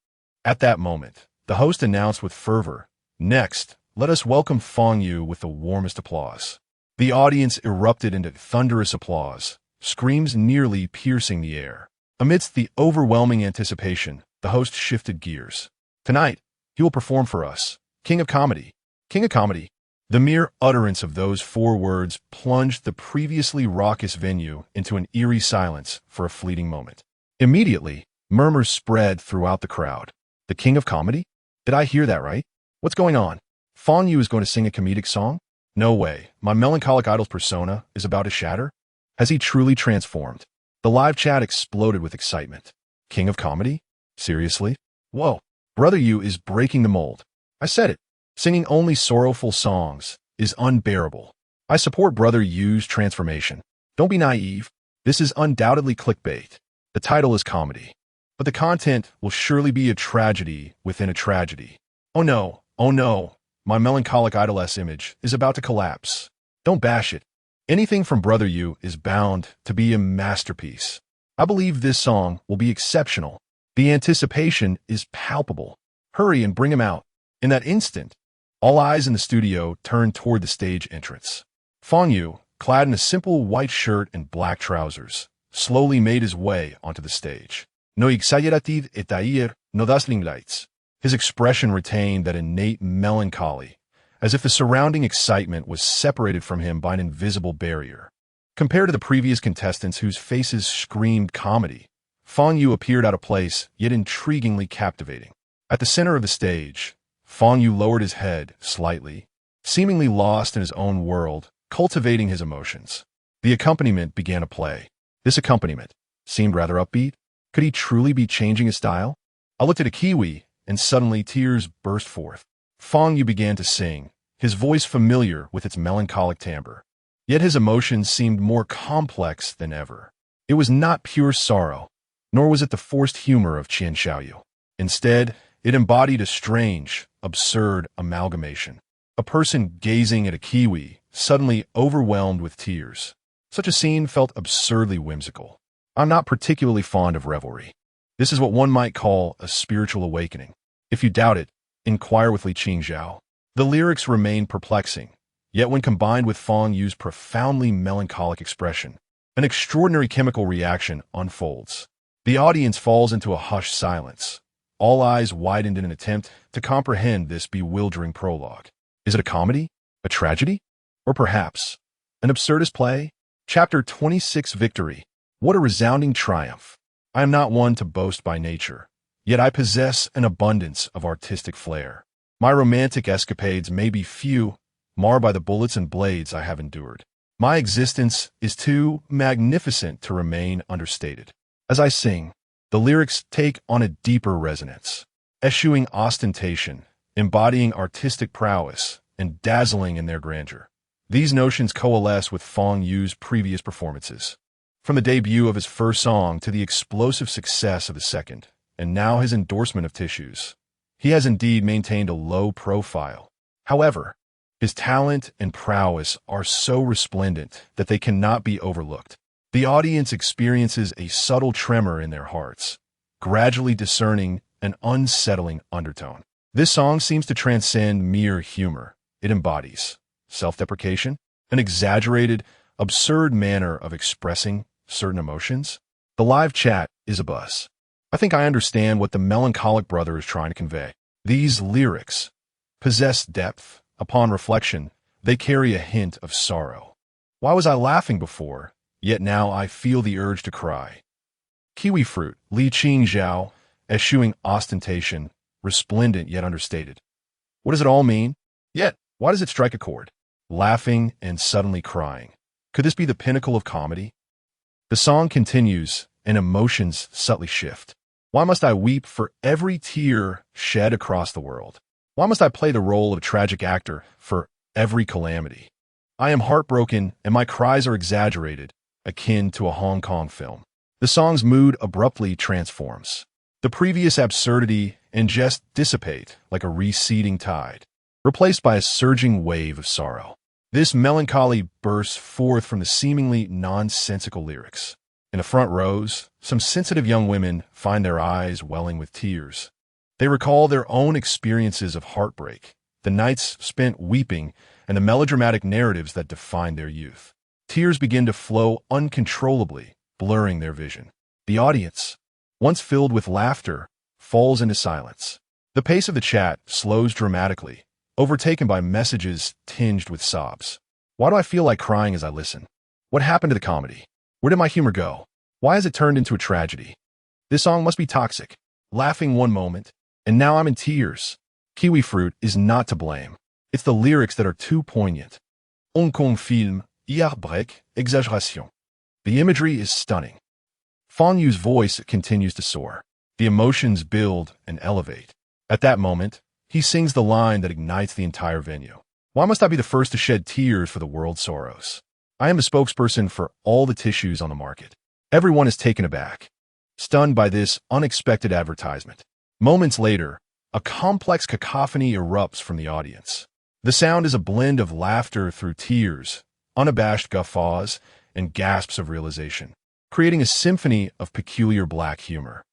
At that moment, the host announced with fervor, "Next, let us welcome Fang Yu with the warmest applause." The audience erupted into thunderous applause, screams nearly piercing the air. Amidst the overwhelming anticipation, the host shifted gears. Tonight, he will perform for us, King of Comedy. King of Comedy. The mere utterance of those 4 words plunged the previously raucous venue into an eerie silence for a fleeting moment. Immediately, murmurs spread throughout the crowd. The King of Comedy? Did I hear that right? What's going on? Fang Yu is going to sing a comedic song? No way. My melancholic idol's persona is about to shatter? Has he truly transformed? The live chat exploded with excitement. King of Comedy? Seriously? Whoa. Brother Yu is breaking the mold. I said it. Singing only sorrowful songs is unbearable. I support Brother Yu's transformation. Don't be naive. This is undoubtedly clickbait. The title is comedy, but the content will surely be a tragedy within a tragedy. Oh no, my melancholic idoless image is about to collapse. Don't bash it. Anything from Brother Yu is bound to be a masterpiece. I believe this song will be exceptional. The anticipation is palpable. Hurry and bring him out. In that instant, all eyes in the studio turned toward the stage entrance. Fang Yu, clad in a simple white shirt and black trousers, slowly made his way onto the stage. No exagerative etair, no dazzling lights. His expression retained that innate melancholy, as if the surrounding excitement was separated from him by an invisible barrier. Compared to the previous contestants whose faces screamed comedy, Fang Yu appeared out of place, yet intriguingly captivating. At the center of the stage, Fang Yu lowered his head slightly, seemingly lost in his own world, cultivating his emotions. The accompaniment began to play. This accompaniment seemed rather upbeat. Could he truly be changing his style? I looked at a kiwi, and suddenly tears burst forth. Fang Yu began to sing, his voice familiar with its melancholic timbre. Yet his emotions seemed more complex than ever. It was not pure sorrow, nor was it the forced humor of Xiao. Instead, it embodied a strange, absurd amalgamation. A person gazing at a kiwi, suddenly overwhelmed with tears. Such a scene felt absurdly whimsical. I'm not particularly fond of revelry. This is what one might call a spiritual awakening. If you doubt it, inquire with Xiao. The lyrics remain perplexing, yet when combined with Fang Yu's profoundly melancholic expression, an extraordinary chemical reaction unfolds. The audience falls into a hushed silence, all eyes widened in an attempt to comprehend this bewildering prologue. Is it a comedy? A tragedy? Or perhaps an absurdist play? Chapter 26 Victory. What a resounding triumph. I am not one to boast by nature, yet I possess an abundance of artistic flair. My romantic escapades may be few, marred by the bullets and blades I have endured. My existence is too magnificent to remain understated. As I sing, the lyrics take on a deeper resonance, eschewing ostentation, embodying artistic prowess, and dazzling in their grandeur. These notions coalesce with Fang Yu's previous performances. From the debut of his first song to the explosive success of the second, and now his endorsement of Tissues, he has indeed maintained a low profile. However, his talent and prowess are so resplendent that they cannot be overlooked. The audience experiences a subtle tremor in their hearts, gradually discerning an unsettling undertone. This song seems to transcend mere humor. It embodies self-deprecation, an exaggerated, absurd manner of expressing certain emotions. The live chat is abuzz. I think I understand what the melancholic brother is trying to convey. These lyrics possess depth. Upon reflection, they carry a hint of sorrow. Why was I laughing before, yet now I feel the urge to cry? Kiwi fruit, Xiao, eschewing ostentation, resplendent yet understated. What does it all mean? Yet, why does it strike a chord? Laughing and suddenly crying. Could this be the pinnacle of comedy? The song continues, and emotions subtly shift. Why must I weep for every tear shed across the world? Why must I play the role of a tragic actor for every calamity? I am heartbroken, and my cries are exaggerated, akin to a Hong Kong film. The song's mood abruptly transforms. The previous absurdity and jest dissipate like a receding tide, replaced by a surging wave of sorrow. This melancholy bursts forth from the seemingly nonsensical lyrics. In the front rows, some sensitive young women find their eyes welling with tears. They recall their own experiences of heartbreak, the nights spent weeping, and the melodramatic narratives that defined their youth. Tears begin to flow uncontrollably, blurring their vision. The audience, once filled with laughter, falls into silence. The pace of the chat slows dramatically, overtaken by messages tinged with sobs. Why do I feel like crying as I listen? What happened to the comedy? Where did my humor go? Why has it turned into a tragedy? This song must be toxic. Laughing one moment, and now I'm in tears. Kiwi fruit is not to blame. It's the lyrics that are too poignant. On confirme, hier break, exagération. The imagery is stunning. Fang Yu's voice continues to soar. The emotions build and elevate. At that moment, he sings the line that ignites the entire venue. Why must I be the first to shed tears for the world's sorrows? I am a spokesperson for all the tissues on the market. Everyone is taken aback, stunned by this unexpected advertisement. Moments later, a complex cacophony erupts from the audience. The sound is a blend of laughter through tears, unabashed guffaws, and gasps of realization, creating a symphony of peculiar black humor.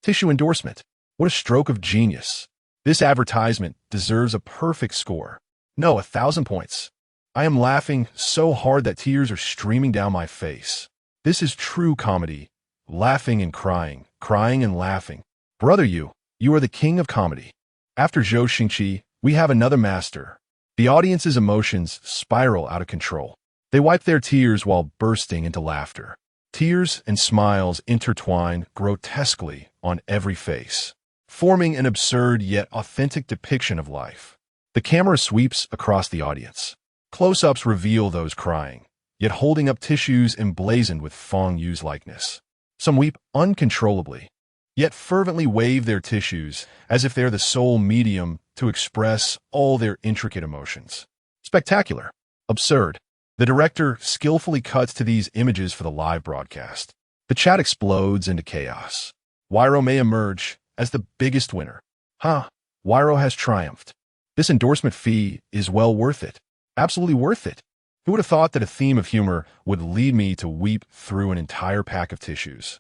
Tissue endorsement. What a stroke of genius. This advertisement deserves a perfect score. No, 1,000 points. I am laughing so hard that tears are streaming down my face. This is true comedy. Laughing and crying, crying and laughing. Brother Yu, you are the king of comedy. After Zhou Xingqi, we have another master. The audience's emotions spiral out of control. They wipe their tears while bursting into laughter. Tears and smiles intertwine grotesquely on every face, forming an absurd yet authentic depiction of life. The camera sweeps across the audience. Close-ups reveal those crying, yet holding up tissues emblazoned with Fang Yu's likeness. Some weep uncontrollably, yet fervently wave their tissues as if they're the sole medium to express all their intricate emotions. Spectacular. Absurd. The director skillfully cuts to these images for the live broadcast. The chat explodes into chaos. Wyro may emerge as the biggest winner. Wyro has triumphed. This endorsement fee is well worth it. Absolutely worth it. Who would have thought that a theme of humor would lead me to weep through an entire pack of tissues?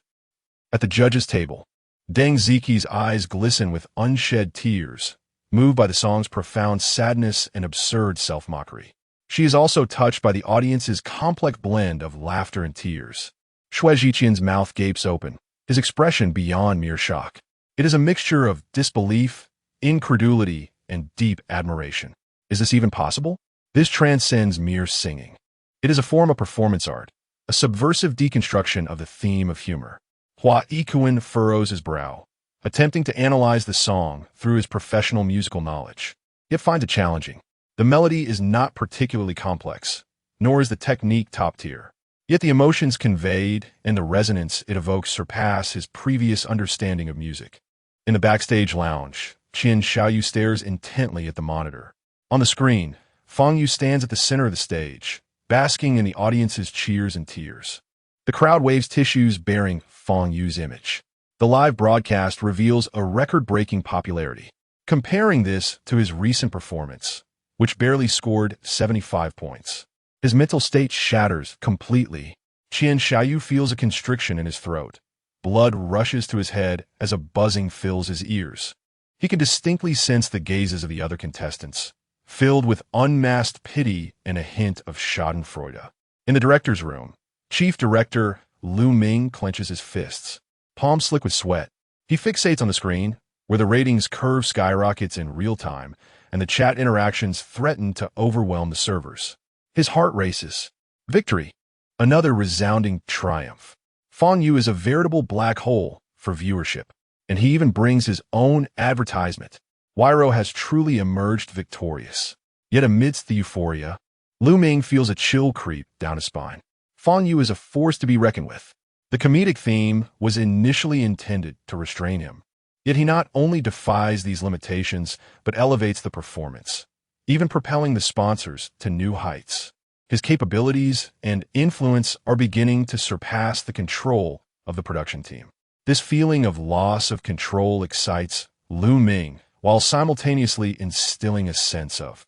At the judges' table, Deng Ziqi's eyes glisten with unshed tears, moved by the song's profound sadness and absurd self-mockery. She is also touched by the audience's complex blend of laughter and tears. Xue Zhiqian's mouth gapes open, his expression beyond mere shock. It is a mixture of disbelief, incredulity, and deep admiration. Is this even possible? This transcends mere singing. It is a form of performance art, a subversive deconstruction of the theme of humor. Hua Yikuan furrows his brow, attempting to analyze the song through his professional musical knowledge, yet finds it challenging. The melody is not particularly complex, nor is the technique top tier. Yet the emotions conveyed and the resonance it evokes surpass his previous understanding of music. In the backstage lounge, Xiao stares intently at the monitor. On the screen, Fang Yu stands at the center of the stage, basking in the audience's cheers and tears. The crowd waves tissues bearing Fang Yu's image. The live broadcast reveals a record-breaking popularity. Comparing this to his recent performance, which barely scored 75 points. His mental state shatters completely. Xiao feels a constriction in his throat. Blood rushes to his head as a buzzing fills his ears. He can distinctly sense the gazes of the other contestants, filled with unmasked pity and a hint of schadenfreude. In the director's room, Chief Director Lu Ming clenches his fists, palms slick with sweat. He fixates on the screen, where the ratings curve skyrockets in real time, and the chat interactions threaten to overwhelm the servers. His heart races. Victory. Another resounding triumph. Fang Yu is a veritable black hole for viewership, and he even brings his own advertisement. Wyro has truly emerged victorious. Yet amidst the euphoria, Lu Ming feels a chill creep down his spine. Fang Yu is a force to be reckoned with. The comedic theme was initially intended to restrain him. Yet he not only defies these limitations, but elevates the performance, even propelling the sponsors to new heights. His capabilities and influence are beginning to surpass the control of the production team. This feeling of loss of control excites Lu Ming, while simultaneously instilling a sense of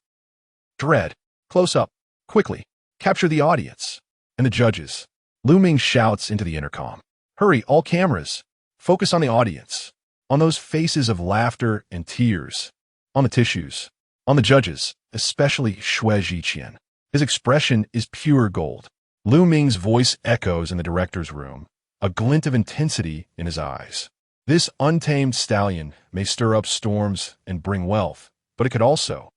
dread. Close up, quickly, capture the audience. And the judges. Lu Ming shouts into the intercom. Hurry, all cameras. Focus on the audience. On those faces of laughter and tears. On the tissues. On the judges, especially Xue Zhiqian. His expression is pure gold. Lu Ming's voice echoes in the director's room, a glint of intensity in his eyes. This untamed stallion may stir up storms and bring wealth, but it could also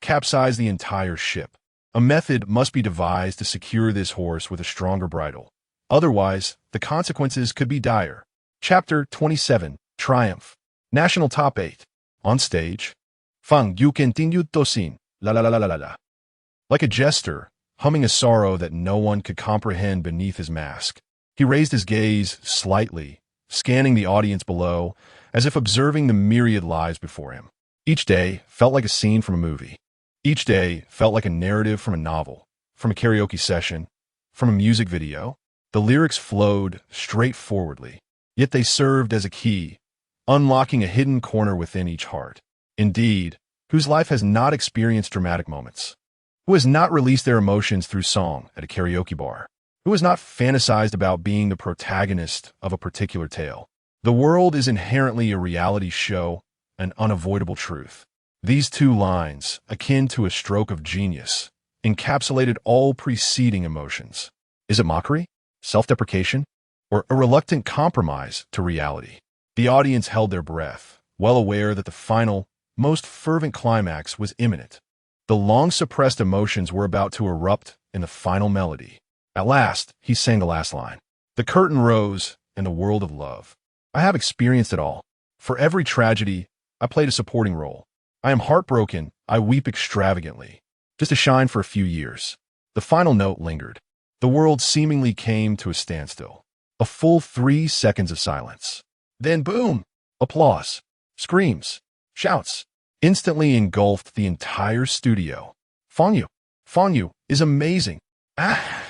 capsize the entire ship. A method must be devised to secure this horse with a stronger bridle. Otherwise, the consequences could be dire. Chapter 27. Triumph. National Top 8. On stage, Fang Yu continued to sing, la la la la la la. Like a jester, humming a sorrow that no one could comprehend beneath his mask. He raised his gaze slightly, scanning the audience below, as if observing the myriad lives before him. Each day felt like a scene from a movie. Each day felt like a narrative from a novel, from a karaoke session, from a music video. The lyrics flowed straightforwardly, yet they served as a key, unlocking a hidden corner within each heart. Indeed, whose life has not experienced dramatic moments? Who has not released their emotions through song at a karaoke bar? Who has not fantasized about being the protagonist of a particular tale? The world is inherently a reality show, an unavoidable truth. These two lines, akin to a stroke of genius, encapsulated all preceding emotions. Is it mockery, self-deprecation, or a reluctant compromise to reality? The audience held their breath, well aware that the final, most fervent climax was imminent. The long-suppressed emotions were about to erupt in the final melody. At last, he sang the last line. The curtain rose in the world of love. I have experienced it all. For every tragedy, I played a supporting role. I am heartbroken, I weep extravagantly. Just to shine for a few years. The final note lingered. The world seemingly came to a standstill. A full 3 seconds of silence. Then boom! Applause, screams, shouts, instantly engulfed the entire studio. Fang Yu is amazing. Ah!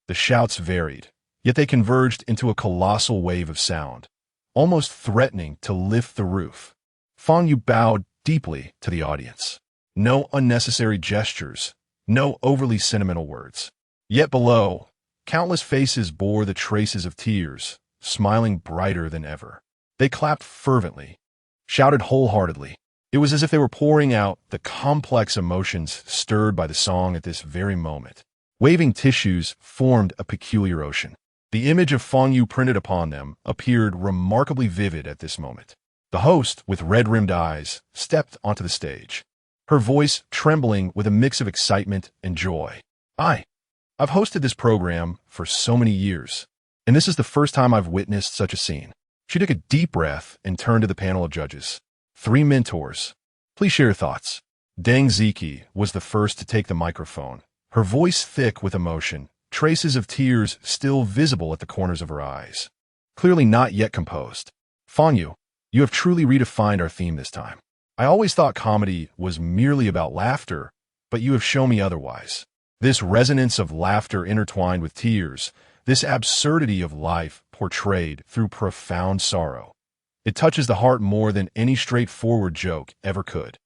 The shouts varied, yet they converged into a colossal wave of sound, almost threatening to lift the roof. Fang Yu bowed deeply to the audience. No unnecessary gestures, no overly sentimental words. Yet below, countless faces bore the traces of tears, smiling brighter than ever. They clapped fervently, shouted wholeheartedly. It was as if they were pouring out the complex emotions stirred by the song at this very moment. Waving tissues formed a peculiar ocean. The image of Fang Yu printed upon them appeared remarkably vivid at this moment. The host, with red-rimmed eyes, stepped onto the stage, her voice trembling with a mix of excitement and joy. I've hosted this program for so many years, and this is the first time I've witnessed such a scene. She took a deep breath and turned to the panel of judges. 3 mentors. Please share your thoughts. Deng Ziki was the first to take the microphone, her voice thick with emotion, traces of tears still visible at the corners of her eyes. Clearly not yet composed. Fang Yu, you have truly redefined our theme this time. I always thought comedy was merely about laughter, but you have shown me otherwise. This resonance of laughter intertwined with tears, this absurdity of life portrayed through profound sorrow. It touches the heart more than any straightforward joke ever could.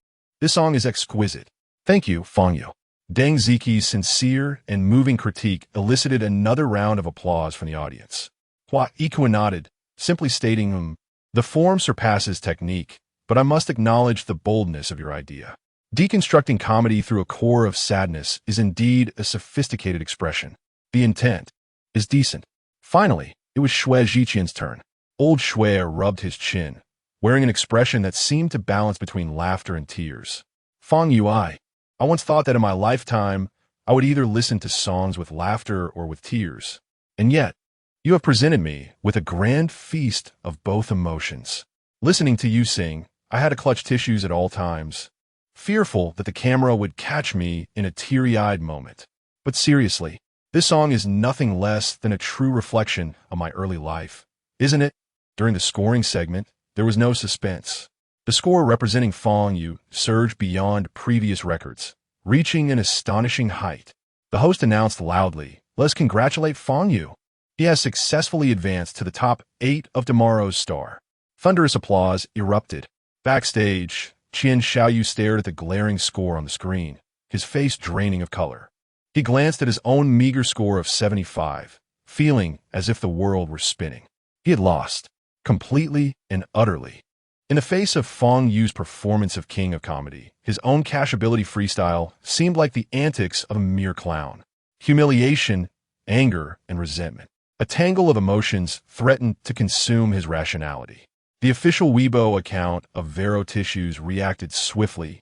This song is exquisite. Thank you, Fang Yu. Deng Ziki's sincere and moving critique elicited another round of applause from the audience. Hua Ikua nodded, simply stating, the form surpasses technique, but I must acknowledge the boldness of your idea. Deconstructing comedy through a core of sadness is indeed a sophisticated expression. The intent is decent. Finally, it was Shui Zhiqian's turn. Old Shui rubbed his chin, wearing an expression that seemed to balance between laughter and tears. Fang Yu, I once thought that in my lifetime, I would either listen to songs with laughter or with tears. And yet, you have presented me with a grand feast of both emotions. Listening to you sing, I had to clutch tissues at all times, fearful that the camera would catch me in a teary-eyed moment. But seriously, this song is nothing less than a true reflection of my early life, isn't it? During the scoring segment, there was no suspense. The score representing Fang Yu surged beyond previous records, reaching an astonishing height. The host announced loudly, "Let's congratulate Fang Yu. He has successfully advanced to the top 8 of tomorrow's star." Thunderous applause erupted. Backstage, Xiao stared at the glaring score on the screen, his face draining of color. He glanced at his own meager score of 75, feeling as if the world were spinning. He had lost, completely and utterly. In the face of Fang Yu's performance of King of Comedy, his own cashability freestyle seemed like the antics of a mere clown. Humiliation, anger, and resentment. A tangle of emotions threatened to consume his rationality. The official Weibo account of Vero Tissues reacted swiftly,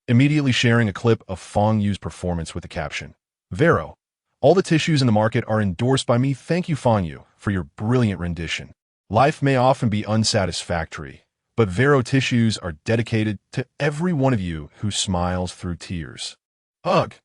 immediately sharing a clip of Fang Yu's performance with the caption, "Vero, all the tissues in the market are endorsed by me. Thank you, Fang Yu, for your brilliant rendition. Life may often be unsatisfactory, but Vero Tissues are dedicated to every one of you who smiles through tears." Hug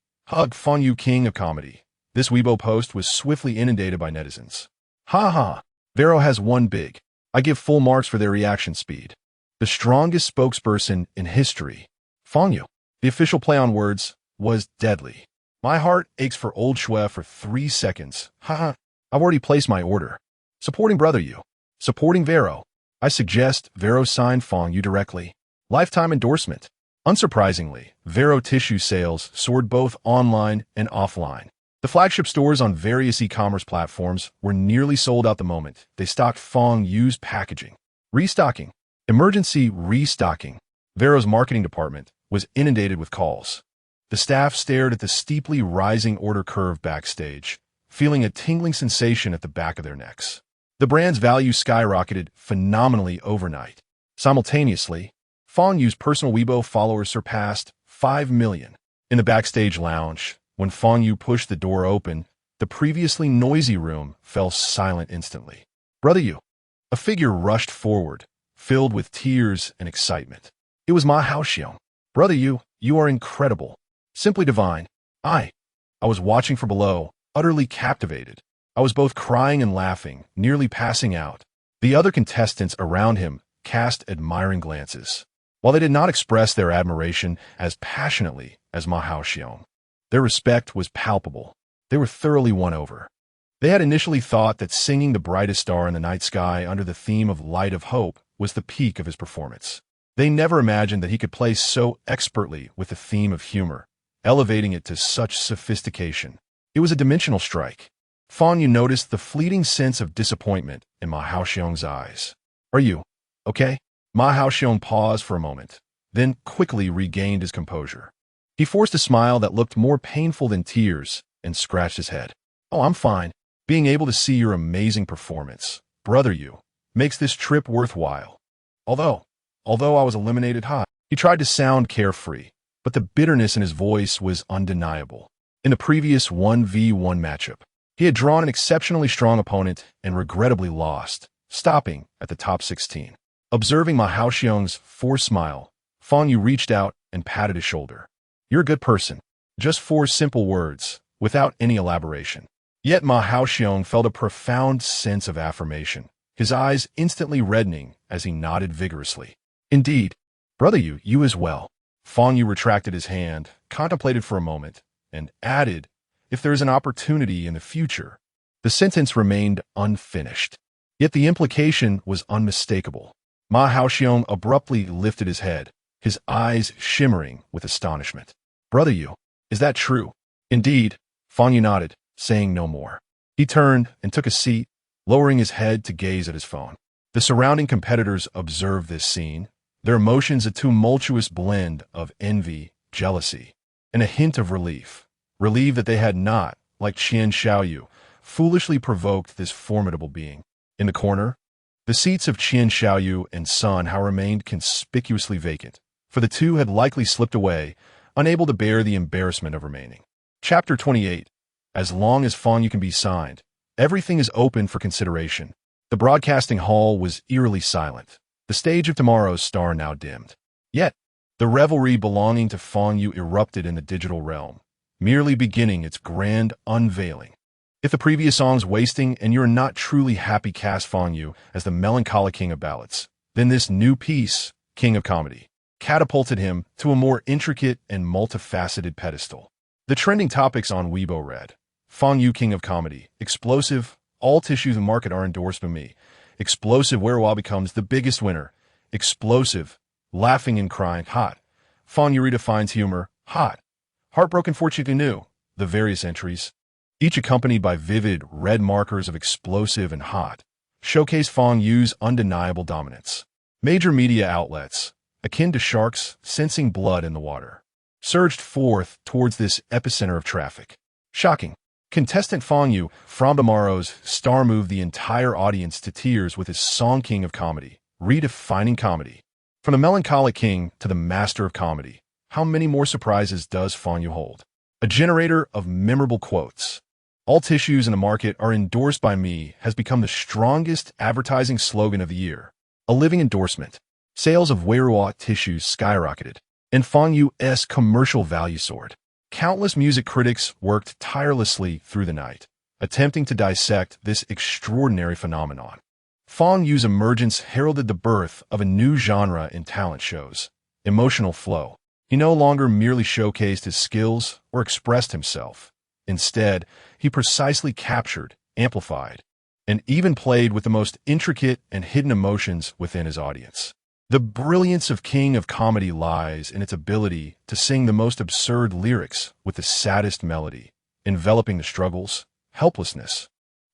Fang Yu, King of Comedy. This Weibo post was swiftly inundated by netizens. Ha ha, Vero has won big. I give full marks for their reaction speed. The strongest spokesperson in history. Fang Yu, the official play on words, was deadly. My heart aches for old Shui for 3 seconds. Haha, I've already placed my order. Supporting Brother Yu. Supporting Vero. I suggest Vero sign Fang Yu directly. Lifetime endorsement. Unsurprisingly, Vero tissue sales soared both online and offline. The flagship stores on various e-commerce platforms were nearly sold out the moment they stocked Fang Yu's packaging. Restocking. Emergency restocking. Vero's marketing department was inundated with calls. The staff stared at the steeply rising order curve backstage, feeling a tingling sensation at the back of their necks. The brand's value skyrocketed phenomenally overnight. Simultaneously, Fang Yu's personal Weibo followers surpassed 5 million. In the backstage lounge, when Fang Yu pushed the door open, the previously noisy room fell silent instantly. Brother Yu. A figure rushed forward, filled with tears and excitement. It was Ma Haoxiong. Brother Yu, you are incredible. Simply divine. I was watching from below, utterly captivated. I was both crying and laughing, nearly passing out. The other contestants around him cast admiring glances. While they did not express their admiration as passionately as Ma Haoxiong, their respect was palpable. They were thoroughly won over. They had initially thought that singing the brightest star in the night sky under the theme of Light of Hope was the peak of his performance. They never imagined that he could play so expertly with the theme of humor, elevating it to such sophistication. It was a dimensional strike. Fang Yu noticed the fleeting sense of disappointment in Ma Haoxiong's eyes. Are you okay? Ma Haoxiong paused for a moment, then quickly regained his composure. He forced a smile that looked more painful than tears and scratched his head. Oh, I'm fine. Being able to see your amazing performance, Brother Yu, makes this trip worthwhile. Although I was eliminated high, he tried to sound carefree, but the bitterness in his voice was undeniable. In the previous 1v1 matchup, he had drawn an exceptionally strong opponent and regrettably lost, stopping at the top 16. Observing Ma Haoxiong's forced smile, Fang Yu reached out and patted his shoulder. You're a good person. Just 4 simple words, without any elaboration. Yet Ma Haoxiong felt a profound sense of affirmation, his eyes instantly reddening as he nodded vigorously. Indeed, Brother Yu, you as well. Fang Yu retracted his hand, contemplated for a moment, and added, if there is an opportunity in the future. The sentence remained unfinished. Yet the implication was unmistakable. Ma Haoxiong abruptly lifted his head, his eyes shimmering with astonishment. Brother Yu, is that true? Indeed, Fang Yu nodded, saying no more. He turned and took a seat, lowering his head to gaze at his phone. The surrounding competitors observed this scene, their emotions a tumultuous blend of envy, jealousy, and a hint of relief. Relieved that they had not, like Xiao, foolishly provoked this formidable being. In the corner, the seats of Xiao and Sun Hao remained conspicuously vacant, for the two had likely slipped away, unable to bear the embarrassment of remaining. Chapter 28. As long as Fang Yu can be signed, everything is open for consideration. The broadcasting hall was eerily silent, the stage of tomorrow's star now dimmed. Yet, the revelry belonging to Fang Yu erupted in the digital realm, merely beginning its grand unveiling. If the previous song's wasting and you're not truly happy cast Fang Yu as the melancholic king of ballads, then this new piece, King of Comedy, catapulted him to a more intricate and multifaceted pedestal. The trending topics on Weibo read, Fang Yu King of Comedy, explosive, all tissues in the market are endorsed by me. Explosive, Wuwah becomes the biggest winner. Explosive, laughing and crying, hot. Fang Yu redefines humor, hot. Heartbroken for Chicken, the various entries, each accompanied by vivid red markers of explosive and hot, showcase Fang Yu's undeniable dominance. Major media outlets, akin to sharks sensing blood in the water, surged forth towards this epicenter of traffic. Shocking. Contestant Fang Yu from tomorrow's star moved the entire audience to tears with his song King of Comedy, redefining comedy. From the melancholic king to the master of comedy, how many more surprises does Fang Yu hold? A generator of memorable quotes. All tissues in the market are endorsed by me has become the strongest advertising slogan of the year. A living endorsement. Sales of Wuwah tissues skyrocketed, and Fang Yu's commercial value soared. Countless music critics worked tirelessly through the night, attempting to dissect this extraordinary phenomenon. Fang Yu's emergence heralded the birth of a new genre in talent shows, emotional flow. He no longer merely showcased his skills or expressed himself. Instead, he precisely captured, amplified, and even played with the most intricate and hidden emotions within his audience. The brilliance of King of Comedy lies in its ability to sing the most absurd lyrics with the saddest melody, enveloping the struggles, helplessness,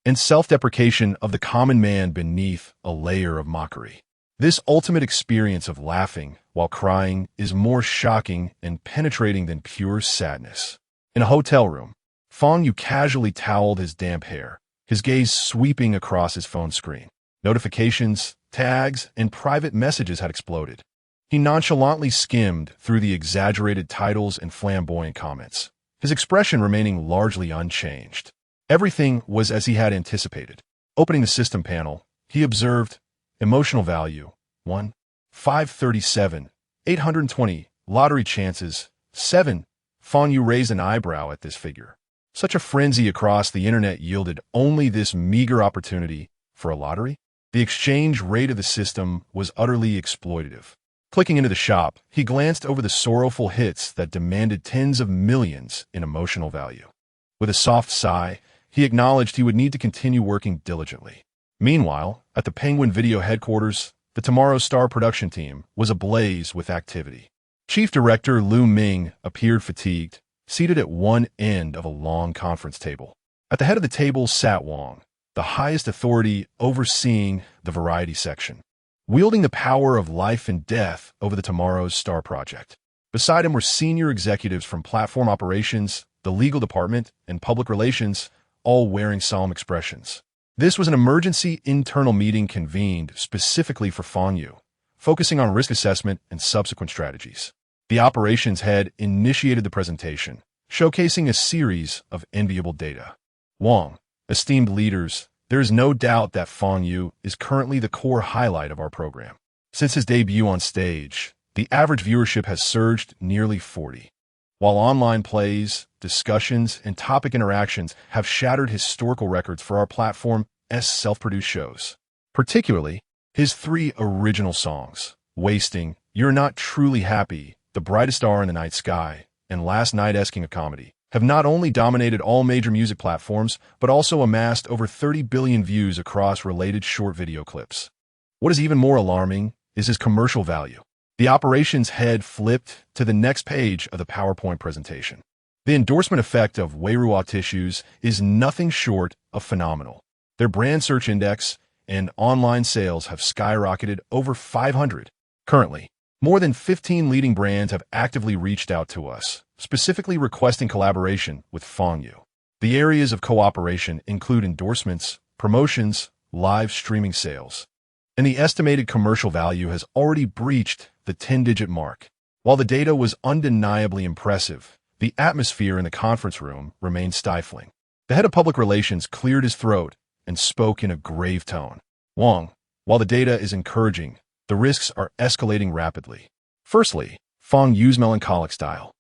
and self-deprecation of the common man beneath a layer of mockery. This ultimate experience of laughing while crying is more shocking and penetrating than pure sadness. In a hotel room, Fang Yu casually toweled his damp hair, his gaze sweeping across his phone screen. Notifications, tags, and private messages had exploded. He nonchalantly skimmed through the exaggerated titles and flamboyant comments, his expression remaining largely unchanged. Everything was as he had anticipated. Opening the system panel, he observed emotional value 1, 537, 820, lottery chances 7. Fang Yu raised an eyebrow at this figure. Such a frenzy across the internet yielded only this meager opportunity for a lottery? The exchange rate of the system was utterly exploitative. Clicking into the shop, he glanced over the sorrowful hits that demanded tens of millions in emotional value. With a soft sigh, he acknowledged he would need to continue working diligently. Meanwhile, at the Penguin Video headquarters, the Tomorrow's Star production team was ablaze with activity. Chief Director Lu Ming appeared fatigued, seated at one end of a long conference table. At the head of the table sat Wang, the highest authority overseeing the variety section, wielding the power of life and death over the Tomorrow's Star project. Beside him were senior executives from platform operations, the legal department, and public relations, all wearing solemn expressions. This was an emergency internal meeting convened specifically for Fang Yu, focusing on risk assessment and subsequent strategies. The operations head initiated the presentation, showcasing a series of enviable data. Wang, esteemed leaders, there is no doubt that Fang Yu is currently the core highlight of our program. Since his debut on stage, the average viewership has surged nearly 40. While online plays, discussions, and topic interactions have shattered historical records for our platform's self-produced shows. Particularly, his 3 original songs, Wasting, You're Not Truly Happy, The Brightest Star in the Night Sky, and Last Night King of Comedy, have not only dominated all major music platforms, but also amassed over 30 billion views across related short video clips. What is even more alarming is his commercial value. The operations head flipped to the next page of the PowerPoint presentation. The endorsement effect of Wuwuwu tissues is nothing short of phenomenal. Their brand search index and online sales have skyrocketed over 500. Currently, more than 15 leading brands have actively reached out to us, specifically requesting collaboration with Fang Yu. The areas of cooperation include endorsements, promotions, live streaming sales, and the estimated commercial value has already breached the 10-digit mark. While the data was undeniably impressive, the atmosphere in the conference room remained stifling. The head of public relations cleared his throat and spoke in a grave tone. Wang, while the data is encouraging, the risks are escalating rapidly. Firstly, Fang Yu's melancholic style,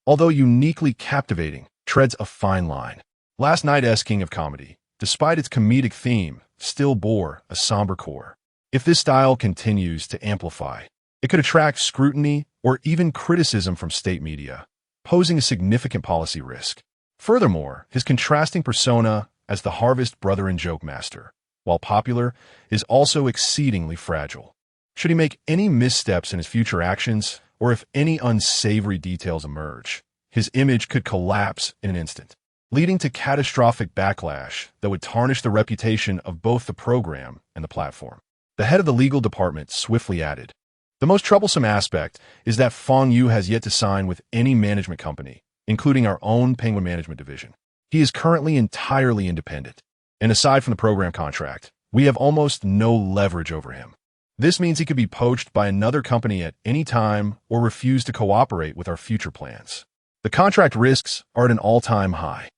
although uniquely captivating, treads a fine line. Last Night's King of Comedy, despite its comedic theme, still bore a somber core. If this style continues to amplify, it could attract scrutiny or even criticism from state media, posing a significant policy risk. Furthermore, his contrasting persona as the Harvest brother and joke master, while popular, is also exceedingly fragile. Should he make any missteps in his future actions, or if any unsavory details emerge, his image could collapse in an instant, leading to catastrophic backlash that would tarnish the reputation of both the program and the platform. The head of the legal department swiftly added, "The most troublesome aspect is that Fang Yu has yet to sign with any management company, including our own Penguin Management Division. He is currently entirely independent, and aside from the program contract, we have almost no leverage over him. This means he could be poached by another company at any time or refuse to cooperate with our future plans. The contract risks are at an all-time high."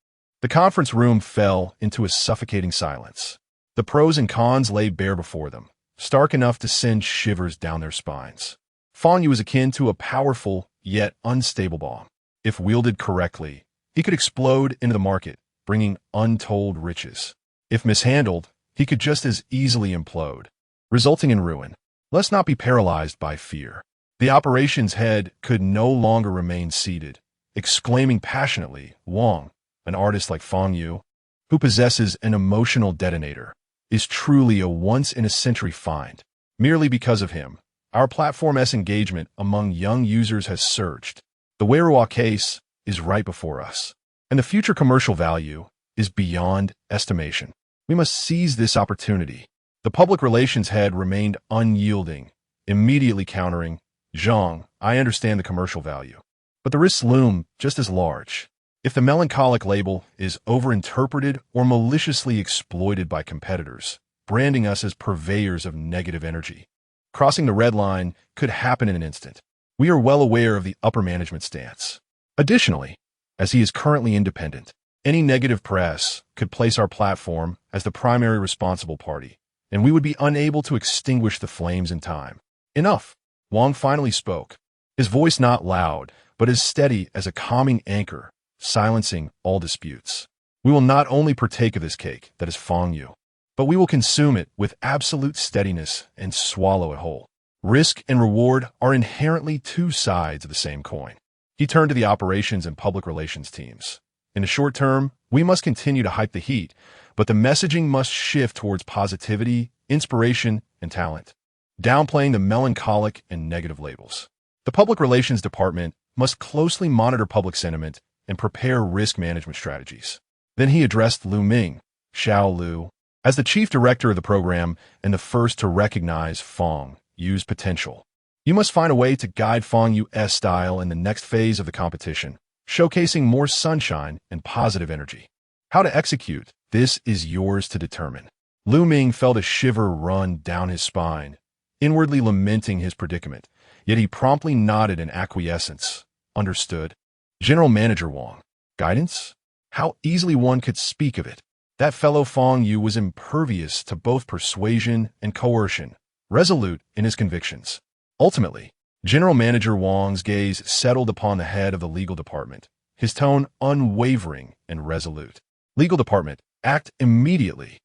The conference room fell into a suffocating silence. The pros and cons lay bare before them, stark enough to send shivers down their spines. Fang Yu is akin to a powerful, yet unstable bomb. If wielded correctly, he could explode into the market, bringing untold riches. If mishandled, he could just as easily implode, resulting in ruin. Let's not be paralyzed by fear. The operations head could no longer remain seated, exclaiming passionately, "Wang, an artist like Fang Yu, who possesses an emotional detonator, is truly a once-in-a-century find. Merely because of him, our platform's engagement among young users has surged. The Wuwah case is right before us, and the future commercial value is beyond estimation. We must seize this opportunity." The public relations head remained unyielding, immediately countering, "Shang, I understand the commercial value, but the risks loom just as large. If the melancholic label is overinterpreted or maliciously exploited by competitors, branding us as purveyors of negative energy, crossing the red line could happen in an instant. We are well aware of the upper management stance. Additionally, as he is currently independent, any negative press could place our platform as the primary responsible party, and we would be unable to extinguish the flames in time." "Enough," Wang finally spoke, his voice not loud, but as steady as a calming anchor, silencing all disputes. "We will not only partake of this cake that is Fang Yu, but we will consume it with absolute steadiness and swallow it whole. Risk and reward are inherently two sides of the same coin." He turned to the operations and public relations teams. "In the short term, we must continue to hype the heat, but the messaging must shift towards positivity, inspiration, and talent, downplaying the melancholic and negative labels. The public relations department must closely monitor public sentiment and prepare risk management strategies." Then he addressed Lu Ming, Xiao, as the chief director of the program and the first to recognize Fang Yu's potential. "You must find a way to guide Fang Yu's style in the next phase of the competition, showcasing more sunshine and positive energy. How to execute this is yours to determine." Lu Ming felt a shiver run down his spine, inwardly lamenting his predicament, yet he promptly nodded in acquiescence. "Understood." General Manager Wang. Guidance? How easily one could speak of it. That fellow Fang Yu was impervious to both persuasion and coercion, resolute in his convictions. Ultimately, General Manager Wang's gaze settled upon the head of the legal department, his tone unwavering and resolute. "Legal department, act immediately.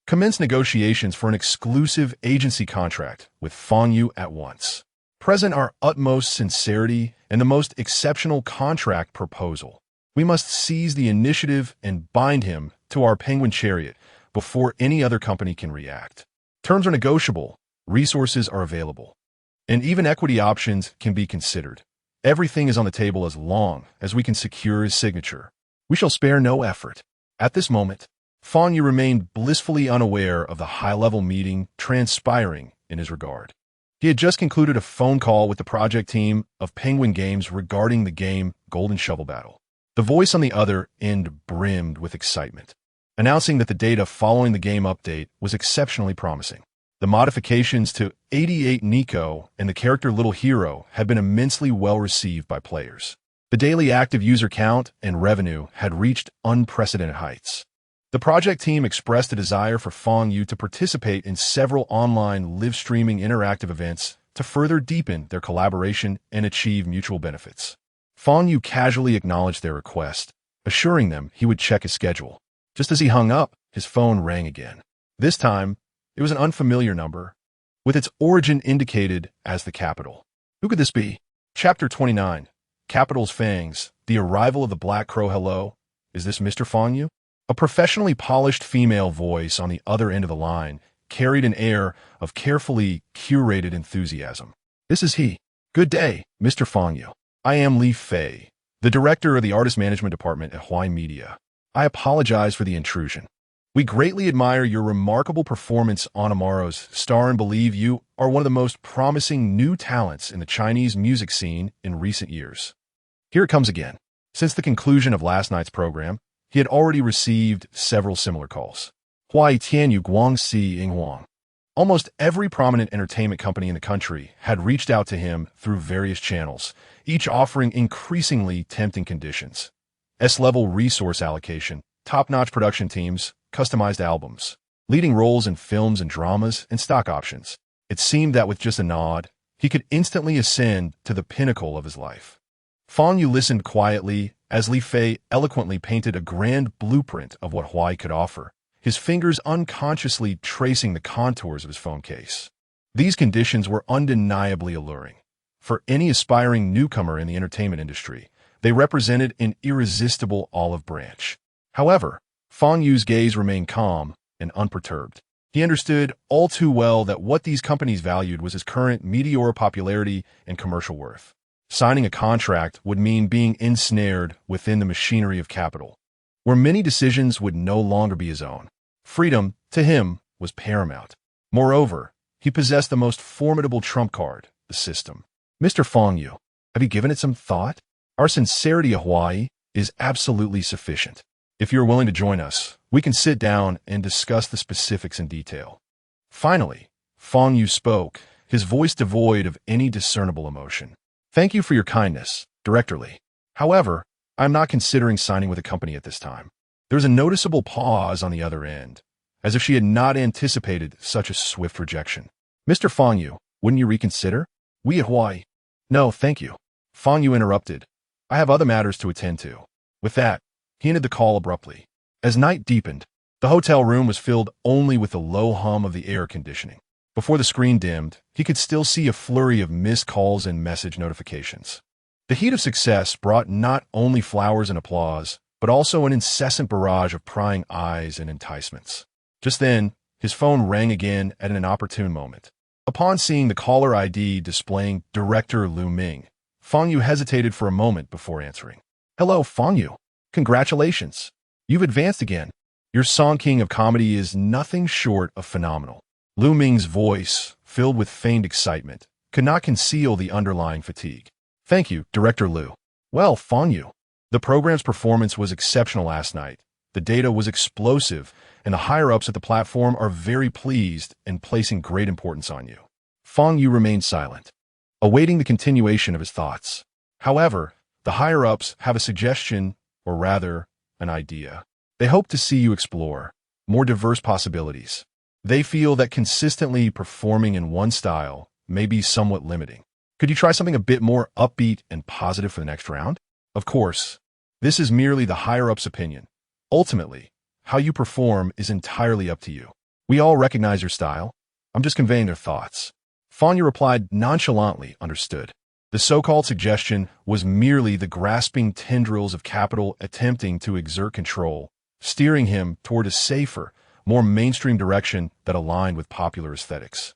Commence negotiations for an exclusive agency contract with Fang Yu at once. Present our utmost sincerity and the most exceptional contract proposal. We must seize the initiative and bind him to our penguin chariot before any other company can react. Terms are negotiable, resources are available, and even equity options can be considered. Everything is on the table as long as we can secure his signature. We shall spare no effort." At this moment, Fang Yu remained blissfully unaware of the high-level meeting transpiring in his regard. He had just concluded a phone call with the project team of Penguin Games regarding the game Golden Shovel Battle. The voice on the other end brimmed with excitement, announcing that the data following the game update was exceptionally promising. The modifications to 88 Nico and the character Little Hero had been immensely well received by players. The daily active user count and revenue had reached unprecedented heights. The project team expressed a desire for Fang Yu to participate in several online live-streaming interactive events to further deepen their collaboration and achieve mutual benefits. Fang Yu casually acknowledged their request, assuring them he would check his schedule. Just as he hung up, his phone rang again. This time, it was an unfamiliar number, with its origin indicated as the capital. Who could this be? Chapter 29. Capital's Fangs. The Arrival of the Black Crow. "Hello, is this Mr. Fang Yu?" A professionally polished female voice on the other end of the line carried an air of carefully curated enthusiasm. "This is he. Good day, Mr. Fang Yu. I am Li Fei, the director of the artist management department at Huai Media. I apologize for the intrusion. We greatly admire your remarkable performance on tomorrow's Star and believe you are one of the most promising new talents in the Chinese music scene in recent years." Here it comes again. Since the conclusion of last night's program, he had already received several similar calls. Huai Tianyu Guangxi Yinghuang. Almost every prominent entertainment company in the country had reached out to him through various channels, each offering increasingly tempting conditions. S-level resource allocation, top-notch production teams, customized albums, leading roles in films and dramas, and stock options. It seemed that with just a nod, he could instantly ascend to the pinnacle of his life. Fang Yu listened quietly as Li Fei eloquently painted a grand blueprint of what Huai could offer, his fingers unconsciously tracing the contours of his phone case. These conditions were undeniably alluring. For any aspiring newcomer in the entertainment industry, they represented an irresistible olive branch. However, Fang Yu's gaze remained calm and unperturbed. He understood all too well that what these companies valued was his current meteoric popularity and commercial worth. Signing a contract would mean being ensnared within the machinery of capital, where many decisions would no longer be his own. Freedom, to him, was paramount. Moreover, he possessed the most formidable trump card, the system. Mr. Fang Yu, have you given it some thought? Our sincerity of Hawaii is absolutely sufficient. If you're willing to join us, we can sit down and discuss the specifics in detail. Finally, Fang Yu spoke, his voice devoid of any discernible emotion. Thank you for your kindness, Director Lee. However, I'm not considering signing with a company at this time. There's a noticeable pause on the other end, as if she had not anticipated such a swift rejection. Mr. Fang Yu, wouldn't you reconsider? We at Hawaii. No, thank you. Fang Yu interrupted. I have other matters to attend to. With that, he ended the call abruptly. As night deepened, the hotel room was filled only with the low hum of the air conditioning. Before the screen dimmed, he could still see a flurry of missed calls and message notifications. The heat of success brought not only flowers and applause, but also an incessant barrage of prying eyes and enticements. Just then, his phone rang again at an inopportune moment. Upon seeing the caller ID displaying Director Lu Ming, Fang Yu hesitated for a moment before answering. Hello, Fang Yu. Congratulations. You've advanced again. Your Song King of Comedy is nothing short of phenomenal. Lu Ming's voice, filled with feigned excitement, could not conceal the underlying fatigue. Thank you, Director Lu. Well, Fang Yu, the program's performance was exceptional last night. The data was explosive, and the higher-ups at the platform are very pleased and placing great importance on you. Fang Yu remained silent, awaiting the continuation of his thoughts. However, the higher-ups have a suggestion, or rather, an idea. They hope to see you explore more diverse possibilities. They feel that consistently performing in one style may be somewhat limiting. Could you try something a bit more upbeat and positive for the next round? Of course, this is merely the higher-ups' opinion. Ultimately, how you perform is entirely up to you. We all recognize your style. I'm just conveying their thoughts. Fang Yu replied nonchalantly, understood. The so-called suggestion was merely the grasping tendrils of capital attempting to exert control, steering him toward a safer, more mainstream direction that aligned with popular aesthetics,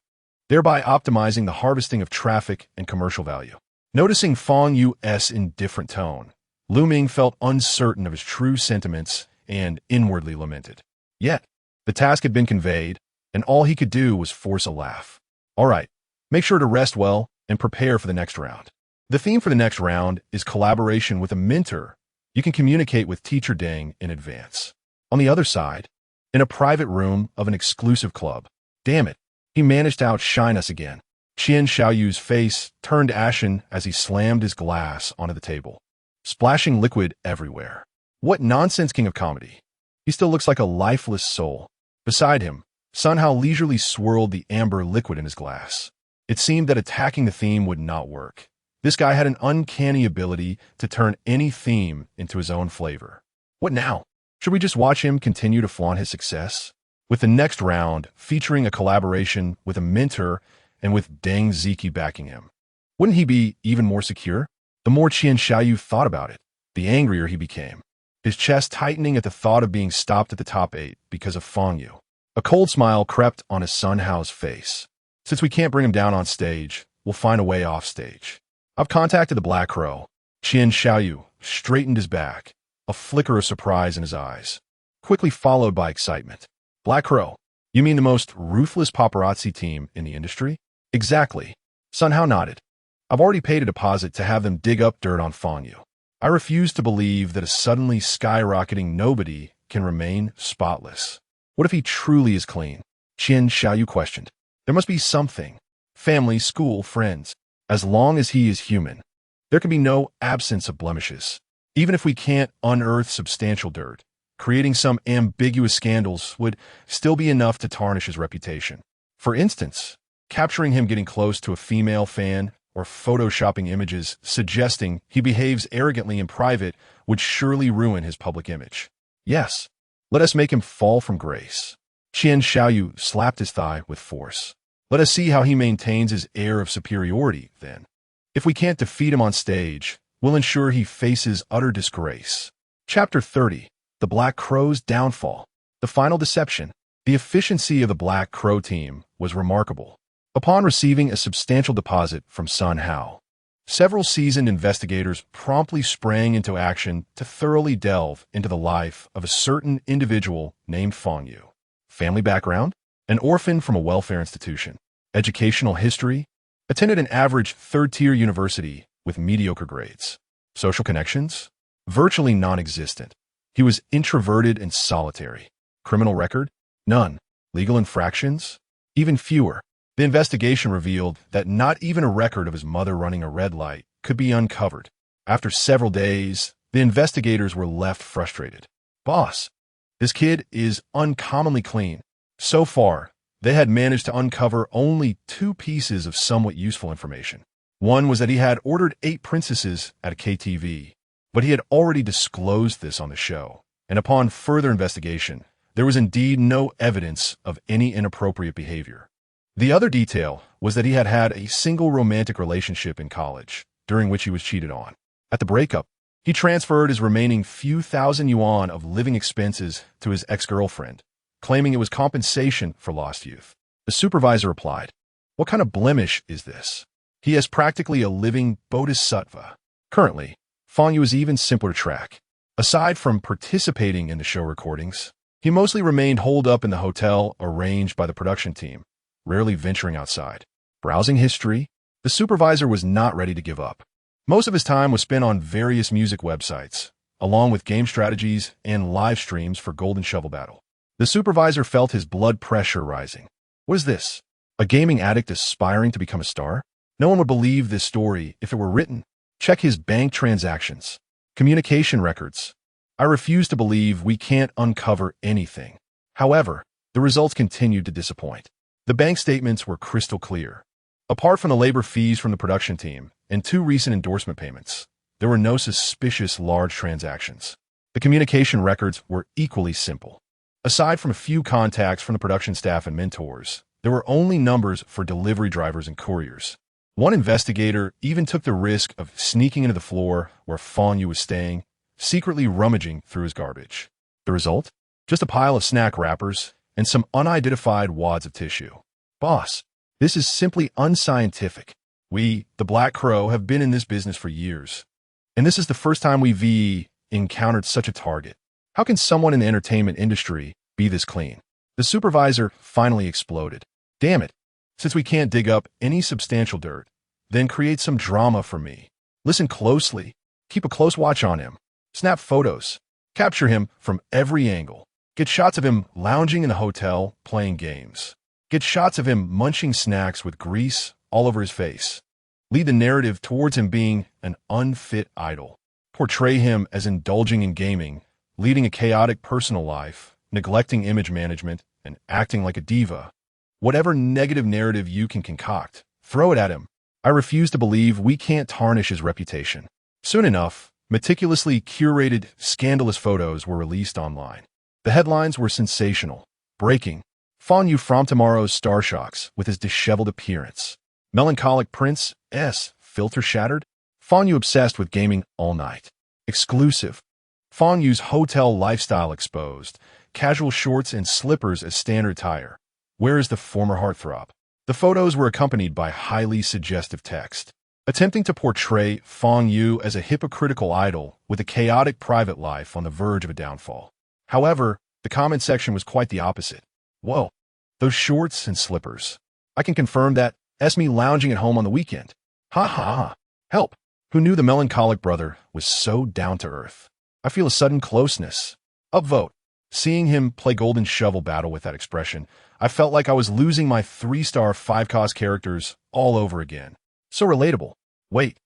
thereby optimizing the harvesting of traffic and commercial value. Noticing Fang Yu's indifferent tone, Lu Ming felt uncertain of his true sentiments and inwardly lamented. Yet, the task had been conveyed, and all he could do was force a laugh. All right, make sure to rest well and prepare for the next round. The theme for the next round is collaboration with a mentor. You can communicate with Teacher Deng in advance. On the other side, in a private room of an exclusive club. Damn it, he managed to outshine us again. Xiaoyu's face turned ashen as he slammed his glass onto the table, splashing liquid everywhere. What nonsense, King of Comedy. He still looks like a lifeless soul. Beside him, Sun Hao leisurely swirled the amber liquid in his glass. It seemed that attacking the theme would not work. This guy had an uncanny ability to turn any theme into his own flavor. What now? Should we just watch him continue to flaunt his success? With the next round featuring a collaboration with a mentor and with Deng Ziki backing him. Wouldn't he be even more secure? The more Xiaoyu thought about it, the angrier he became, his chest tightening at the thought of being stopped at the top 8 because of Fang Yu. A cold smile crept on his Sun Hao's face. Since we can't bring him down on stage, we'll find a way off stage. I've contacted the Black Crow. Xiaoyu straightened his back, a flicker of surprise in his eyes, quickly followed by excitement. Black Crow, you mean the most ruthless paparazzi team in the industry? Exactly. Sun Hao nodded. I've already paid a deposit to have them dig up dirt on Fang Yu. I refuse to believe that a suddenly skyrocketing nobody can remain spotless. What if he truly is clean? Xiaoyu questioned. There must be something. Family, school, friends. As long as he is human, there can be no absence of blemishes. Even if we can't unearth substantial dirt, creating some ambiguous scandals would still be enough to tarnish his reputation. For instance, capturing him getting close to a female fan or photoshopping images suggesting he behaves arrogantly in private would surely ruin his public image. Yes, let us make him fall from grace. Xiaoyu slapped his thigh with force. Let us see how he maintains his air of superiority, then. If we can't defeat him on stage, we'll ensure he faces utter disgrace. Chapter 30. The Black Crow's Downfall. The Final Deception. The efficiency of the Black Crow team was remarkable. Upon receiving a substantial deposit from Xiao, several seasoned investigators promptly sprang into action to thoroughly delve into the life of a certain individual named Fang Yu. Family background? An orphan from a welfare institution. Educational history? Attended an average third-tier university with mediocre grades. Social connections? Virtually non-existent. He was introverted and solitary. Criminal record? None. Legal infractions? Even fewer. The investigation revealed that not even a record of his mother running a red light could be uncovered. After several days, the investigators were left frustrated. Boss, this kid is uncommonly clean. So far, they had managed to uncover only 2 pieces of somewhat useful information. One was that he had ordered 8 princesses at a KTV, but he had already disclosed this on the show, and upon further investigation, there was indeed no evidence of any inappropriate behavior. The other detail was that he had had a single romantic relationship in college, during which he was cheated on. At the breakup, he transferred his remaining few thousand yuan of living expenses to his ex-girlfriend, claiming it was compensation for lost youth. The supervisor replied, "What kind of blemish is this? He has practically a living bodhisattva." Currently, Fang Yu is even simpler to track. Aside from participating in the show recordings, he mostly remained holed up in the hotel arranged by the production team, rarely venturing outside. Browsing history, the supervisor was not ready to give up. Most of his time was spent on various music websites, along with game strategies and live streams for Golden Shovel Battle. The supervisor felt his blood pressure rising. What is this? A gaming addict aspiring to become a star? No one would believe this story if it were written. Check his bank transactions. Communication records. I refuse to believe we can't uncover anything. However, the results continued to disappoint. The bank statements were crystal clear. Apart from the labor fees from the production team and 2 recent endorsement payments, there were no suspicious large transactions. The communication records were equally simple. Aside from a few contacts from the production staff and mentors, there were only numbers for delivery drivers and couriers. One investigator even took the risk of sneaking into the floor where Fang Yu was staying, secretly rummaging through his garbage. The result? Just a pile of snack wrappers and some unidentified wads of tissue. Boss, this is simply unscientific. We, the Black Crow, have been in this business for years, and this is the first time we've encountered such a target. How can someone in the entertainment industry be this clean? The supervisor finally exploded. Damn it. Since we can't dig up any substantial dirt, then create some drama for me. Listen closely. Keep a close watch on him. Snap photos. Capture him from every angle. Get shots of him lounging in a hotel playing games. Get shots of him munching snacks with grease all over his face. Lead the narrative towards him being an unfit idol. Portray him as indulging in gaming, leading a chaotic personal life, neglecting image management, and acting like a diva. Whatever negative narrative you can concoct, throw it at him. I refuse to believe we can't tarnish his reputation. Soon enough, meticulously curated, scandalous photos were released online. The headlines were sensational. Breaking. Fang Yu from tomorrow's star shocks with his disheveled appearance. Melancholic Prince S. Filter shattered. Fang Yu obsessed with gaming all night. Exclusive. Fang Yu's hotel lifestyle exposed. Casual shorts and slippers as standard attire. Where is the former heartthrob? The photos were accompanied by highly suggestive text, attempting to portray Fang Yu as a hypocritical idol with a chaotic private life on the verge of a downfall. However, the comment section was quite the opposite. Whoa, those shorts and slippers. I can confirm that. Me lounging at home on the weekend. Ha ha ha. Help. Who knew the melancholic brother was so down to earth? I feel a sudden closeness. Upvote. Seeing him play Golden Shovel Battle with that expression, I felt like I was losing my 3-star 5-cost characters all over again. So relatable. Wait,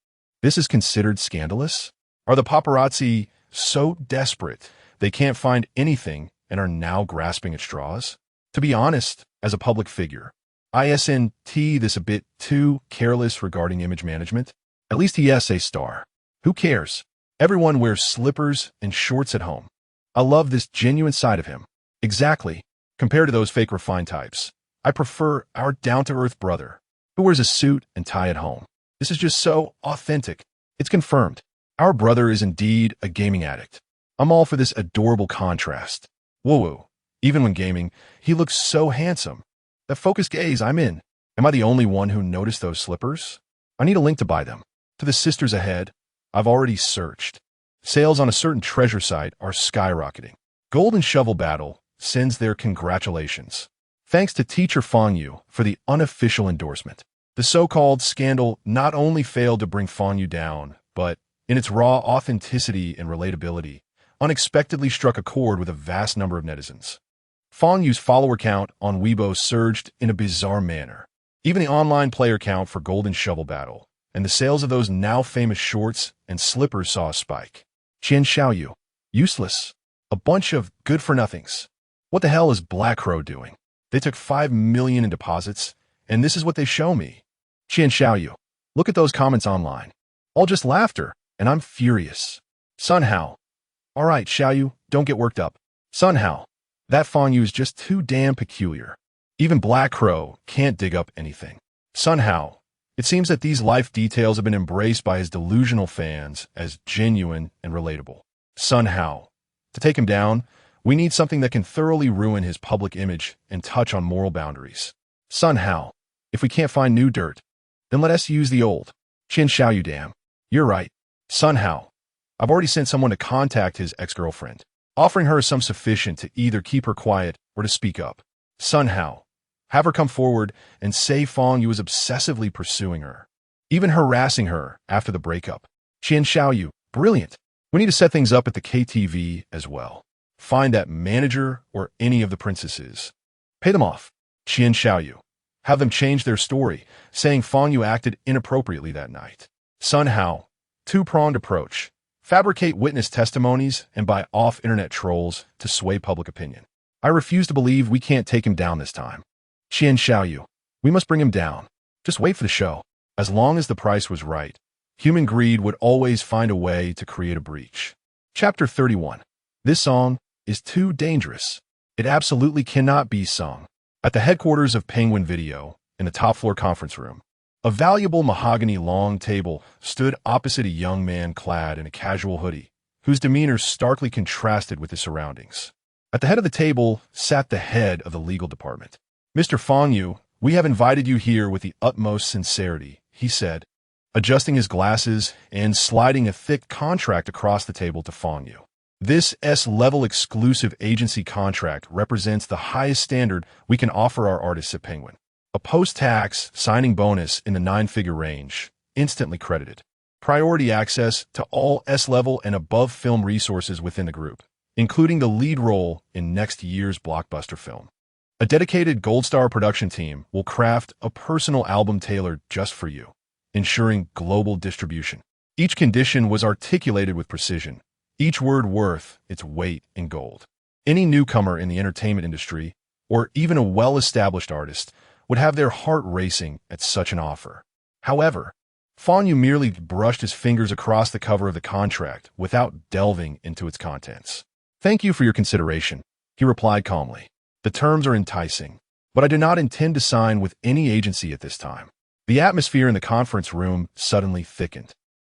this is considered scandalous? Are the paparazzi so desperate they can't find anything and are now grasping at straws? To be honest, as a public figure, ISNT this a bit too careless regarding image management. At least he has a star. Who cares? Everyone wears slippers and shorts at home. I love this genuine side of him. Exactly. Compared to those fake refined types, I prefer our down-to-earth brother, who wears a suit and tie at home. This is just so authentic. It's confirmed. Our brother is indeed a gaming addict. I'm all for this adorable contrast. Wuwuwu. Even when gaming, he looks so handsome. That focused gaze, I'm in. Am I the only one who noticed those slippers? I need a link to buy them. To the sisters ahead, I've already searched. Sales on a certain treasure site are skyrocketing. Golden Shovel Battle sends their congratulations. Thanks to teacher Fang Yu for the unofficial endorsement. The so-called scandal not only failed to bring Fang Yu down, but, in its raw authenticity and relatability, unexpectedly struck a chord with a vast number of netizens. Fang Yu's follower count on Weibo surged in a bizarre manner. Even the online player count for Golden Shovel Battle and the sales of those now famous shorts and slippers saw a spike. Xiao, useless. A bunch of good-for-nothings. What the hell is Black Crow doing? They took 5 million in deposits, and this is what they show me. Xiao, look at those comments online. All just laughter, and I'm furious. Sunhao. All right, Xiao, don't get worked up. Sunhao. That Fang Yu is just too damn peculiar. Even Black Crow can't dig up anything. Sunhao. It seems that these life details have been embraced by his delusional fans as genuine and relatable. Sunhao. To take him down, we need something that can thoroughly ruin his public image and touch on moral boundaries. Sunhao. If we can't find new dirt, then let us use the old. Xiao, damn. You're right. Sunhao. I've already sent someone to contact his ex-girlfriend, offering her some sufficient to either keep her quiet or to speak up. Sunhao. Have her come forward and say Fang Yu is obsessively pursuing her, even harassing her after the breakup. Xiao, brilliant. We need to set things up at the KTV as well. Find that manager or any of the princesses. Pay them off. Xiao. Have them change their story, saying Fang Yu acted inappropriately that night. Sunhao. Two-pronged approach. Fabricate witness testimonies and buy off internet trolls to sway public opinion. I refuse to believe we can't take him down this time. Xiao. We must bring him down. Just wait for the show. As long as the price was right, human greed would always find a way to create a breach. Chapter 31. This song is too dangerous. It absolutely cannot be sung. At the headquarters of Penguin Video, in the top-floor conference room, a valuable mahogany long table stood opposite a young man clad in a casual hoodie, whose demeanor starkly contrasted with his surroundings. At the head of the table sat the head of the legal department. Mr. Fang Yu, we have invited you here with the utmost sincerity, he said, adjusting his glasses and sliding a thick contract across the table to Fang Yu. This S-level exclusive agency contract represents the highest standard we can offer our artists at Penguin. A post-tax signing bonus in the 9-figure range, instantly credited. Priority access to all S-level and above film resources within the group, including the lead role in next year's blockbuster film. A dedicated Gold Star production team will craft a personal album tailored just for you, ensuring global distribution. Each condition was articulated with precision, each word worth its weight in gold. Any newcomer in the entertainment industry, or even a well-established artist, would have their heart racing at such an offer. However, Fang Yu merely brushed his fingers across the cover of the contract without delving into its contents. Thank you for your consideration, he replied calmly. The terms are enticing, but I do not intend to sign with any agency at this time. The atmosphere in the conference room suddenly thickened.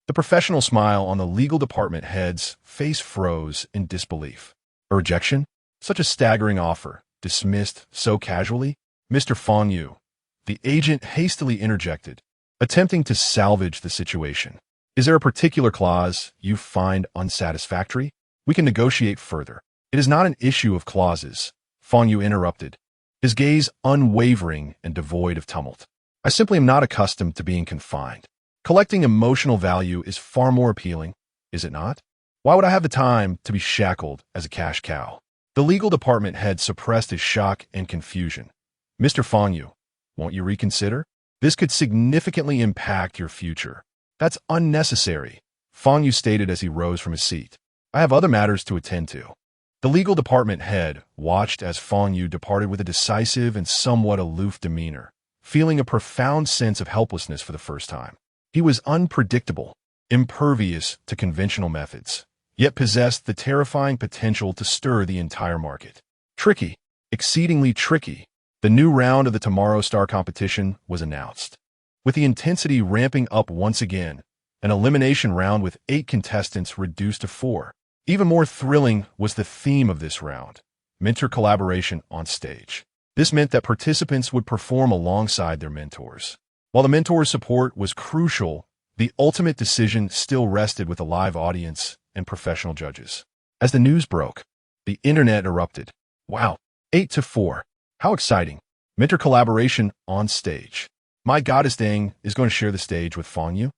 The professional smile on the legal department head's face froze in disbelief. A rejection? Such a staggering offer, dismissed so casually? Mr. Fang Yu, the agent hastily interjected, attempting to salvage the situation. Is there a particular clause you find unsatisfactory? We can negotiate further. It is not an issue of clauses, Fang Yu interrupted, his gaze unwavering and devoid of tumult. I simply am not accustomed to being confined. Collecting emotional value is far more appealing, is it not? Why would I have the time to be shackled as a cash cow? The legal department head suppressed his shock and confusion. Mr. Fang Yu, won't you reconsider? This could significantly impact your future. That's unnecessary, Fang Yu stated as he rose from his seat. I have other matters to attend to. The legal department head watched as Fang Yu departed with a decisive and somewhat aloof demeanor, feeling a profound sense of helplessness for the first time. He was unpredictable, impervious to conventional methods, yet possessed the terrifying potential to stir the entire market. Tricky, exceedingly tricky. The new round of the Tomorrow Star competition was announced. with the intensity ramping up once again, an elimination round with 8 contestants reduced to 4. Even more thrilling was the theme of this round, mentor collaboration on stage. This meant that participants would perform alongside their mentors. While the mentor's support was crucial, the ultimate decision still rested with a live audience and professional judges. As the news broke, the internet erupted. Wow, 8-4. How exciting. Mentor collaboration on stage. My goddess Dang is going to share the stage with Fang Yu.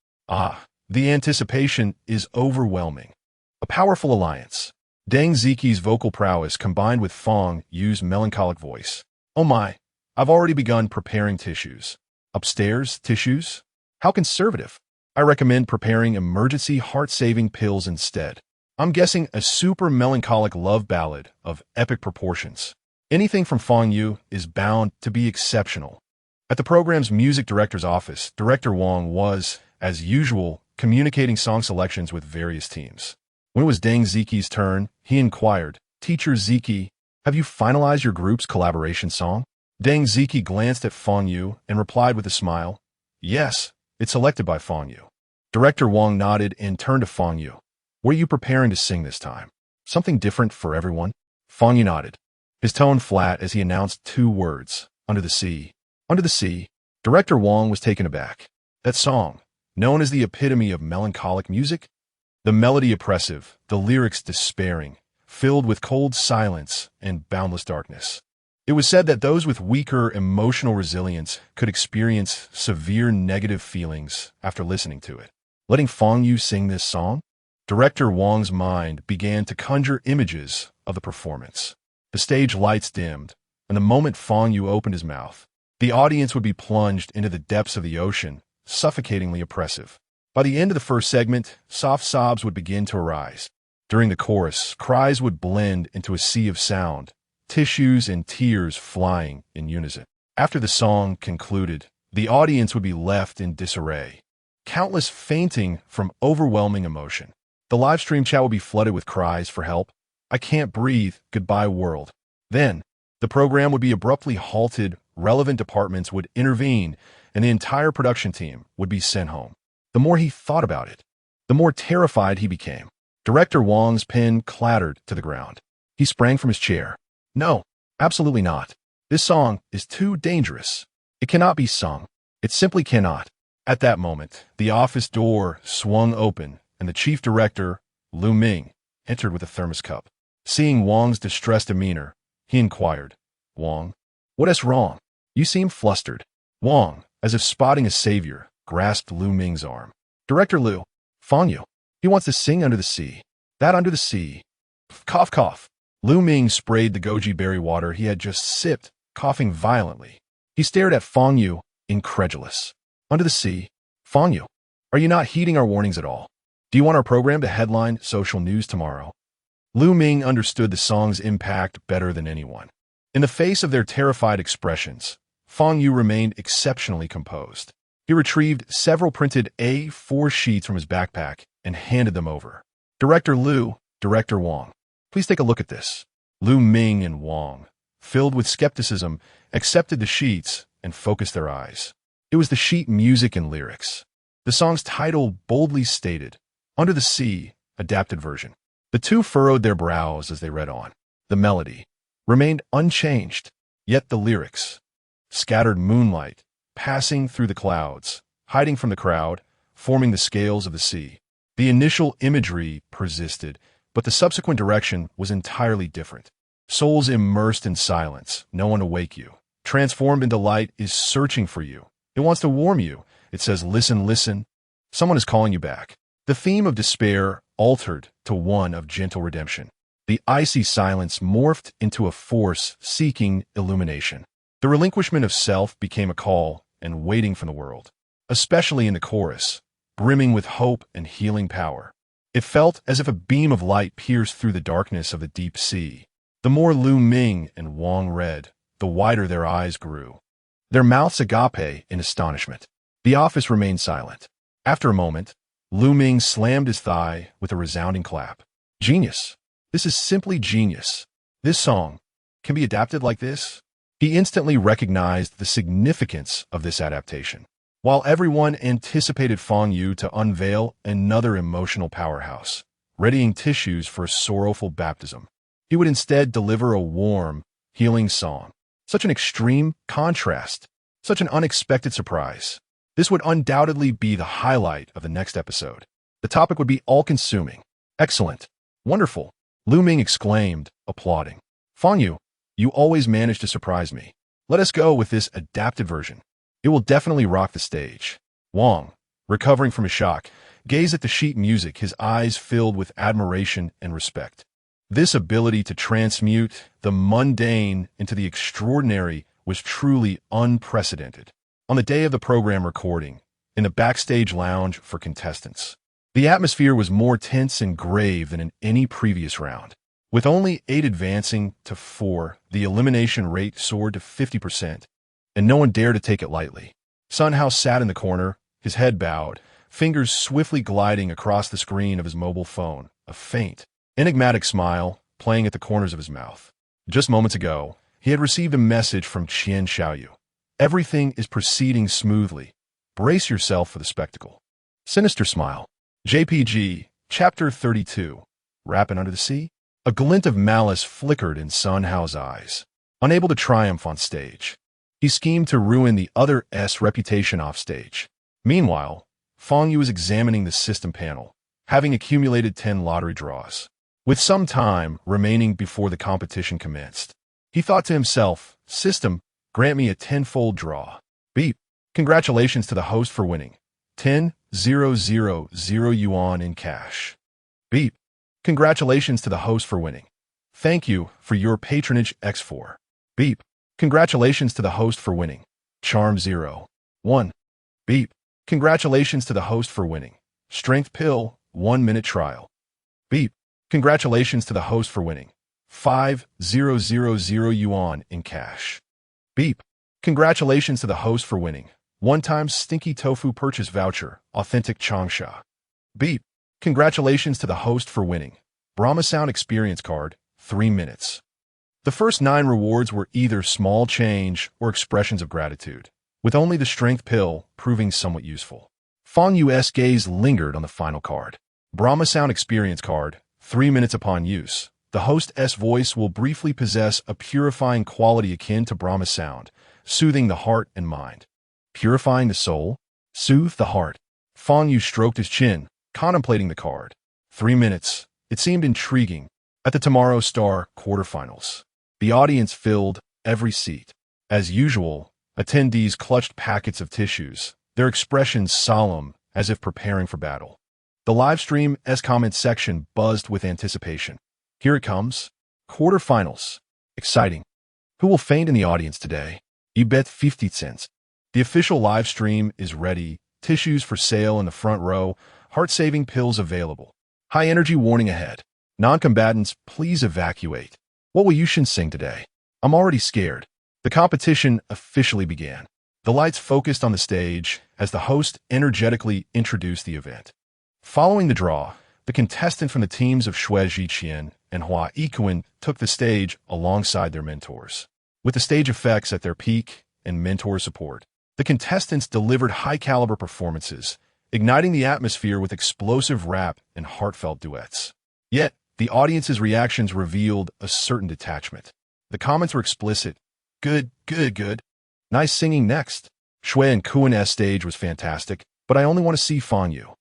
The anticipation is overwhelming. A powerful alliance. Dang Ziqi's vocal prowess combined with Fang Yu's melancholic voice. Oh my, I've already begun preparing tissues. Upstairs, tissues? How conservative. I recommend preparing emergency heart-saving pills instead. I'm guessing a super melancholic love ballad of epic proportions. Anything from Fang Yu is bound to be exceptional. At the program's music director's office, Director Wang was, as usual, communicating song selections with various teams. When it was Dang Ziqi's turn, he inquired, "Teacher Ziqi, have you finalized your group's collaboration song?" Dang Ziqi glanced at Fang Yu and replied with a smile, "Yes, it's selected by Fang Yu." Director Wang nodded and turned to Fang Yu. "What are you preparing to sing this time? Something different for everyone?" Fang Yu nodded, his tone flat as he announced 2 words, "Under the Sea." Under the Sea. Director Wang was taken aback. That song, known as the epitome of melancholic music? The melody oppressive, the lyrics despairing, filled with cold silence and boundless darkness. It was said that those with weaker emotional resilience could experience severe negative feelings after listening to it. Letting Fang Yu sing this song? Director Wang's mind began to conjure images of the performance. The stage lights dimmed, and the moment Fang Yu opened his mouth, the audience would be plunged into the depths of the ocean, suffocatingly oppressive. By the end of the first segment, soft sobs would begin to arise. During the chorus, cries would blend into a sea of sound, tissues and tears flying in unison. After the song concluded, the audience would be left in disarray, countless fainting from overwhelming emotion. The live stream chat would be flooded with cries for help. "I can't breathe, goodbye world." Then, the program would be abruptly halted, relevant departments would intervene, and the entire production team would be sent home. The more he thought about it, the more terrified he became. Director Wang's pen clattered to the ground. He sprang from his chair. "No, absolutely not. This song is too dangerous. It cannot be sung. It simply cannot." At that moment, the office door swung open, and the chief director, Lu Ming, entered with a thermos cup. Seeing Wang's distressed demeanor, he inquired, "Wang, what is wrong? You seem flustered." Wang, as if spotting a savior, grasped Lu Ming's arm. "Director Lu, Fang Yu, he wants to sing Under the Sea. That Under the Sea." Cough, cough. Lu Ming sprayed the goji berry water he had just sipped, coughing violently. He stared at Fang Yu, incredulous. "Under the Sea? Fang Yu, are you not heeding our warnings at all? Do you want our program to headline social news tomorrow?" Lu Ming understood the song's impact better than anyone. In the face of their terrified expressions, Fang Yu remained exceptionally composed. He retrieved several printed A4 sheets from his backpack and handed them over. "Director Lu, Director Wang, please take a look at this." Lu Ming and Wang, filled with skepticism, accepted the sheets and focused their eyes. It was the sheet music and lyrics. The song's title boldly stated, "Under the Sea, adapted version." The two furrowed their brows as they read on. The melody remained unchanged, yet the lyrics, "Scattered moonlight, passing through the clouds, hiding from the crowd, forming the scales of the sea." The initial imagery persisted, but the subsequent direction was entirely different. Souls immersed in silence, no one to wake you. Transformed into light is searching for you. It wants to warm you. It says, "Listen, listen." Someone is calling you back. The theme of despair altered to one of gentle redemption. The icy silence morphed into a force seeking illumination. The relinquishment of self became a call and waiting from the world, especially in the chorus, brimming with hope and healing power. It felt as if a beam of light pierced through the darkness of the deep sea. The more Lu Ming and Wang read, the wider their eyes grew, their mouths agape in astonishment. The office remained silent. After a moment, Lu Ming slammed his thigh with a resounding clap. "Genius. This is simply genius. This song can be adapted like this." He instantly recognized the significance of this adaptation. while everyone anticipated Fang Yu to unveil another emotional powerhouse, readying tissues for a sorrowful baptism. He would instead deliver a warm, healing song. Such an extreme contrast, such an unexpected surprise. This would undoubtedly be the highlight of the next episode. The topic would be all-consuming. Excellent. Wonderful. Lu Ming exclaimed, applauding. Fang Yu, you always manage to surprise me. Let us go with this adapted version. It will definitely rock the stage. Wang, recovering from his shock, gazed at the sheet music, his eyes filled with admiration and respect. This ability to transmute the mundane into the extraordinary was truly unprecedented. On the day of the program recording, in the backstage lounge for contestants, the atmosphere was more tense and grave than in any previous round. With only 8 advancing to 4, the elimination rate soared to 50%, and no one dared to take it lightly. Sun Hao sat in the corner, his head bowed, fingers swiftly gliding across the screen of his mobile phone, a faint, enigmatic smile playing at the corners of his mouth. Just moments ago, he had received a message from Xiao. Everything is proceeding smoothly. Brace yourself for the spectacle. Sinister smile. JPG, Chapter 32. Rapping Under the Sea? A glint of malice flickered in Sun Hao's eyes. Unable to triumph on stage, he schemed to ruin the other's reputation off stage. Meanwhile, Fang Yu was examining the system panel, having accumulated 10 lottery draws. With some time remaining before the competition commenced, he thought to himself, "System, grant me a 10-fold draw." Beep. Congratulations to the host for winning. 10,000 yuan in cash. Beep. Congratulations to the host for winning. Thank you for your patronage X4. Beep. Congratulations to the host for winning. Charm 0. 1. Beep. Congratulations to the host for winning. Strength pill, 1-minute trial. Beep. Congratulations to the host for winning. 5,000 yuan in cash. Beep. Congratulations to the host for winning. One-time stinky tofu purchase voucher, authentic Changsha. Beep. Congratulations to the host for winning. Brahma Sound experience card, 3 minutes. The first 9 rewards were either small change or expressions of gratitude, with only the strength pill proving somewhat useful. Fang Yu's gaze lingered on the final card. Brahma Sound experience card, 3 minutes upon use. The host's voice will briefly possess a purifying quality akin to Brahma Sound, soothing the heart and mind. Purifying the soul? Soothe the heart. Fang Yu stroked his chin, contemplating the card. 3 minutes. It seemed intriguing. At the Tomorrow Star quarterfinals, the audience filled every seat. As usual, attendees clutched packets of tissues, their expressions solemn as if preparing for battle. The livestream's comment section buzzed with anticipation. Here it comes. Quarterfinals. Exciting. Who will faint in the audience today? You bet 50 cents. The official live stream is ready. Tissues for sale in the front row. Heart-saving pills available. High-energy warning ahead. Non-combatants, please evacuate. What will Yushin sing today? I'm already scared. The competition officially began. The lights focused on the stage as the host energetically introduced the event. Following the draw, the contestant from the teams of Shui Jiqian and Hua Yikuan took the stage alongside their mentors. With the stage effects at their peak and mentor support, the contestants delivered high-caliber performances, igniting the atmosphere with explosive rap and heartfelt duets. Yet, the audience's reactions revealed a certain detachment. The comments were explicit. Good. Nice singing next. Shui and Kuan's stage was fantastic, but I only want to see Fang Yu.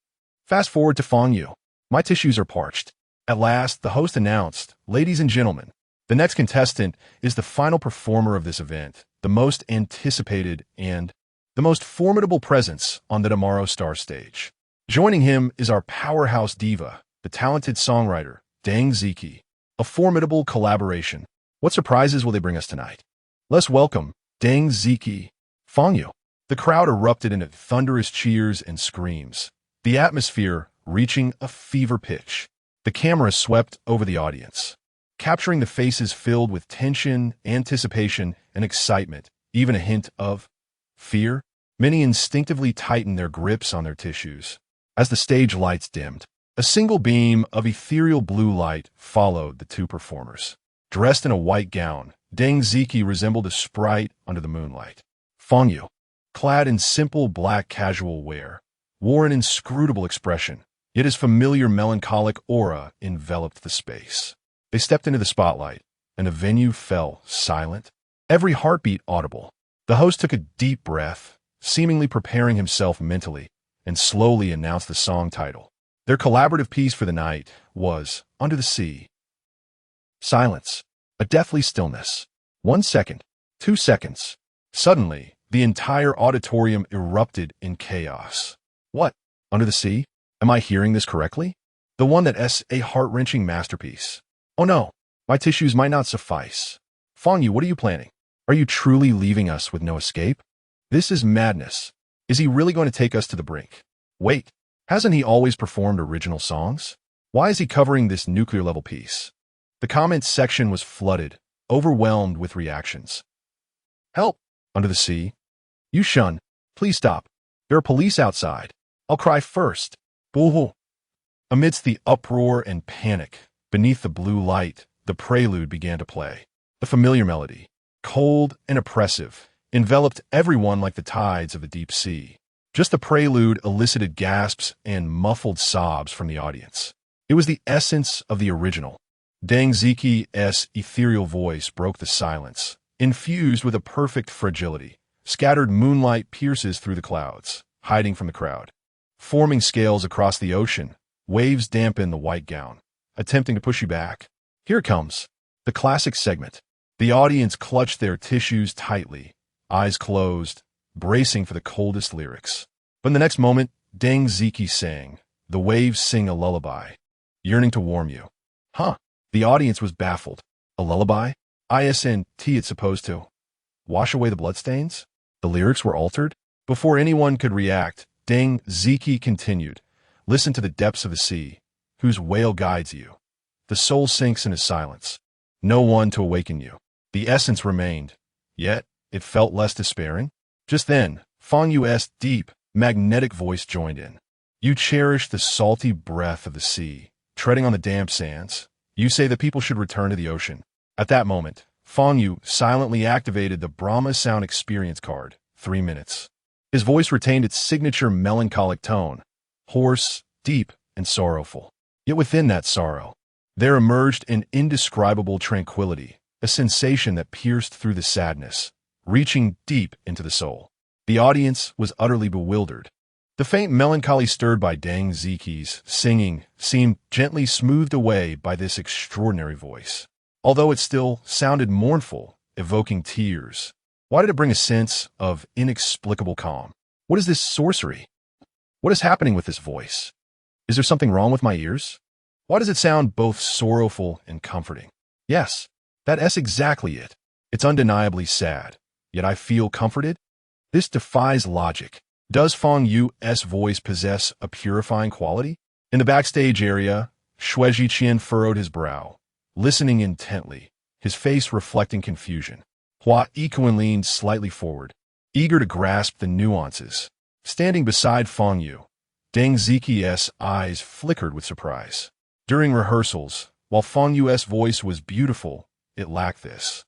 Fast forward to Fang Yu. My tissues are parched. At last, the host announced, "Ladies and gentlemen, the next contestant is the final performer of this event, the most anticipated and the most formidable presence on the Tomorrow Star stage. Joining him is our powerhouse diva, the talented songwriter, Deng Ziki. A formidable collaboration. What surprises will they bring us tonight? Let's welcome Deng Ziki." Fang Yu. The crowd erupted into thunderous cheers and screams, the atmosphere reaching a fever pitch. The camera swept over the audience, capturing the faces filled with tension, anticipation, and excitement, even a hint of fear. Many instinctively tightened their grips on their tissues. As the stage lights dimmed, a single beam of ethereal blue light followed the 2 performers. Dressed in a white gown, Deng Ziki resembled a sprite under the moonlight. Fang Yu. clad in simple black casual wear, wore an inscrutable expression, yet his familiar melancholic aura enveloped the space. They stepped into the spotlight, and the venue fell silent, every heartbeat audible. The host took a deep breath, seemingly preparing himself mentally, and slowly announced the song title. Their collaborative piece for the night was Under the Sea. Silence. A deathly stillness. 1 second. 2 seconds. Suddenly, the entire auditorium erupted in chaos. What? Under the Sea? Am I hearing this correctly? The one that's a heart-wrenching masterpiece. Oh no, my tissues might not suffice. Fang Yu, what are you planning? Are you truly leaving us with no escape? This is madness. Is he really going to take us to the brink? Wait, hasn't he always performed original songs? Why is he covering this nuclear-level piece? The comments section was flooded, overwhelmed with reactions. Help! Under the Sea. You shun. Please stop. There are police outside. I'll cry first. Wuwuwu. Amidst the uproar and panic, beneath the blue light, the prelude began to play. The familiar melody, cold and oppressive, enveloped everyone like the tides of a deep sea. Just the prelude elicited gasps and muffled sobs from the audience. It was the essence of the original. Deng Ziqi's ethereal voice broke the silence, infused with a perfect fragility. Scattered moonlight pierces through the clouds, hiding from the crowd. Forming scales across the ocean, waves dampen the white gown, attempting to push you back. Here it comes, the classic segment. The audience clutched their tissues tightly, eyes closed, bracing for the coldest lyrics. But in the next moment, Deng Ziqi sang, "The waves sing a lullaby, yearning to warm you." Huh? The audience was baffled. A lullaby? Isn't it supposed to wash away the bloodstains? The lyrics were altered? Before anyone could react, Deng Ziqi continued, "Listen to the depths of the sea, whose wail guides you. The soul sinks into silence. No one to awaken you." The essence remained, yet it felt less despairing. Just then, Fang Yu's deep, magnetic voice joined in. "You cherish the salty breath of the sea, treading on the damp sands. You say that people should return to the ocean." At that moment, Fang Yu silently activated the Brahma Sound Experience card, 3 minutes. His voice retained its signature melancholic tone, hoarse, deep, and sorrowful. Yet within that sorrow, there emerged an indescribable tranquility, a sensation that pierced through the sadness, reaching deep into the soul. The audience was utterly bewildered. The faint melancholy stirred by Deng Ziqi's singing seemed gently smoothed away by this extraordinary voice. Although it still sounded mournful, evoking tears. Why did it bring a sense of inexplicable calm? What is this sorcery? What is happening with this voice? Is there something wrong with my ears? Why does it sound both sorrowful and comforting? Yes, that's exactly it. It's undeniably sad, yet I feel comforted. This defies logic. Does Fang Yu's voice possess a purifying quality? In the backstage area, Shui Qian furrowed his brow, listening intently, his face reflecting confusion. Hua Ikuan leaned slightly forward, eager to grasp the nuances. Standing beside Fang Yu, Deng Ziqi's eyes flickered with surprise. During rehearsals, while Fang Yu's voice was beautiful, it lacked this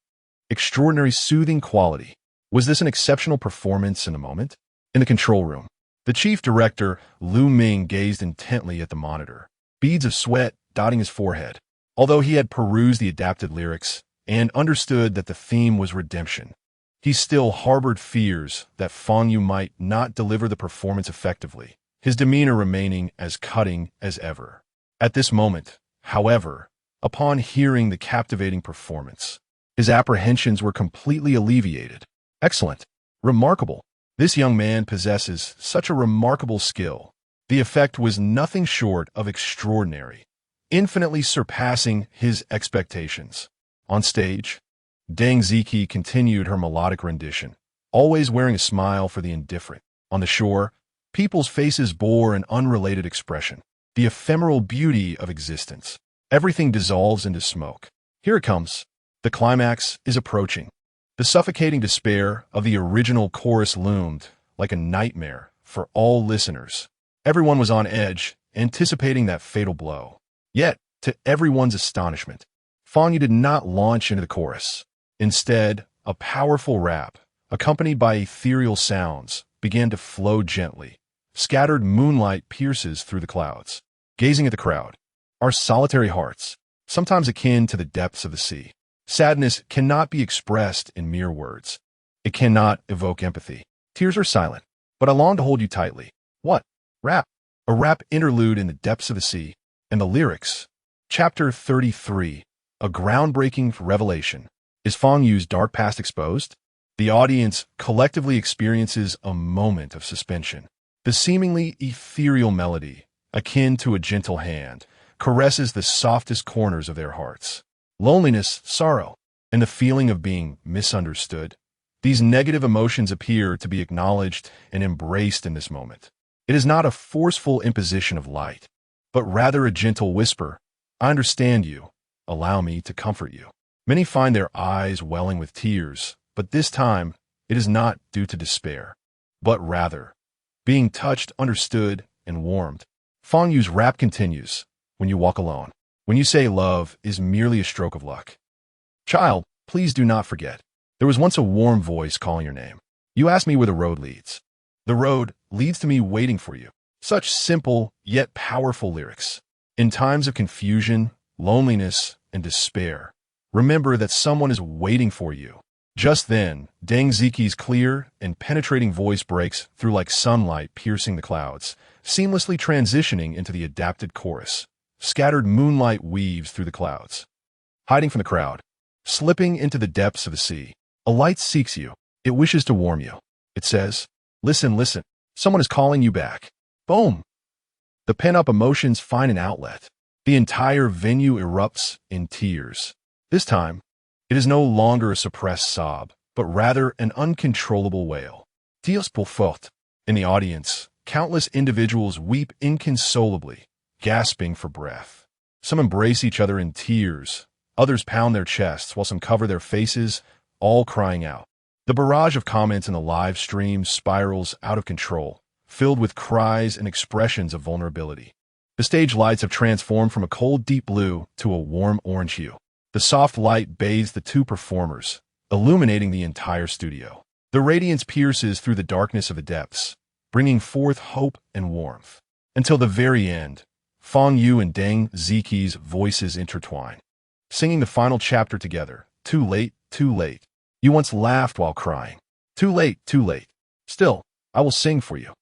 extraordinary soothing quality. Was this an exceptional performance in a moment? In the control room, the chief director, Lu Ming, gazed intently at the monitor, beads of sweat dotting his forehead. Although he had perused the adapted lyrics and understood that the theme was redemption, he still harbored fears that Fang Yu might not deliver the performance effectively, his demeanor remaining as cutting as ever. At this moment, however, upon hearing the captivating performance, his apprehensions were completely alleviated. Excellent. Remarkable. This young man possesses such a remarkable skill. The effect was nothing short of extraordinary, infinitely surpassing his expectations. On stage, Deng Ziqi continued her melodic rendition, always wearing a smile for the indifferent. On the shore, people's faces bore an unrelated expression, the ephemeral beauty of existence. Everything dissolves into smoke. Here it comes. The climax is approaching. The suffocating despair of the original chorus loomed like a nightmare for all listeners. Everyone was on edge, anticipating that fatal blow. Yet, to everyone's astonishment, Fang Yu did not launch into the chorus. Instead, a powerful rap, accompanied by ethereal sounds, began to flow gently. Scattered moonlight pierces through the clouds. Gazing at the crowd, our solitary hearts, sometimes akin to the depths of the sea. Sadness cannot be expressed in mere words. It cannot evoke empathy. Tears are silent, but I long to hold you tightly. What? Rap. A rap interlude in the depths of the sea. And the lyrics. Chapter 33. A groundbreaking revelation. Is Fang Yu's dark past exposed? The audience collectively experiences a moment of suspension. The seemingly ethereal melody, akin to a gentle hand, caresses the softest corners of their hearts. Loneliness, sorrow, and the feeling of being misunderstood. These negative emotions appear to be acknowledged and embraced in this moment. It is not a forceful imposition of light, but rather a gentle whisper. I understand you. Allow me to comfort you. Many find their eyes welling with tears, but this time it is not due to despair, but rather being touched, understood, and warmed. Fang Yu's rap continues. When you walk alone. When you say love is merely a stroke of luck. Child, please do not forget. There was once a warm voice calling your name. You asked me where the road leads. The road leads to me waiting for you. Such simple, yet powerful lyrics. In times of confusion, loneliness, and despair, remember that someone is waiting for you. Just then, Deng Ziqi's clear and penetrating voice breaks through like sunlight piercing the clouds, seamlessly transitioning into the adapted chorus. Scattered moonlight weaves through the clouds. Hiding from the crowd, slipping into the depths of the sea, a light seeks you. It wishes to warm you. It says, listen, listen. Someone is calling you back. Boom! The pent-up emotions find an outlet. The entire venue erupts in tears. This time, it is no longer a suppressed sob, but rather an uncontrollable wail. Dios por fort. In the audience, countless individuals weep inconsolably, gasping for breath. Some embrace each other in tears, others pound their chests while some cover their faces, all crying out. The barrage of comments in the live stream spirals out of control, filled with cries and expressions of vulnerability. The stage lights have transformed from a cold deep blue to a warm orange hue. The soft light bathes the two performers, illuminating the entire studio. The radiance pierces through the darkness of the depths, bringing forth hope and warmth. Until the very end, Fang Yu and Deng Ziqi's voices intertwine, singing the final chapter together. Too late, too late. You once laughed while crying. Too late, too late. Still, I will sing for you.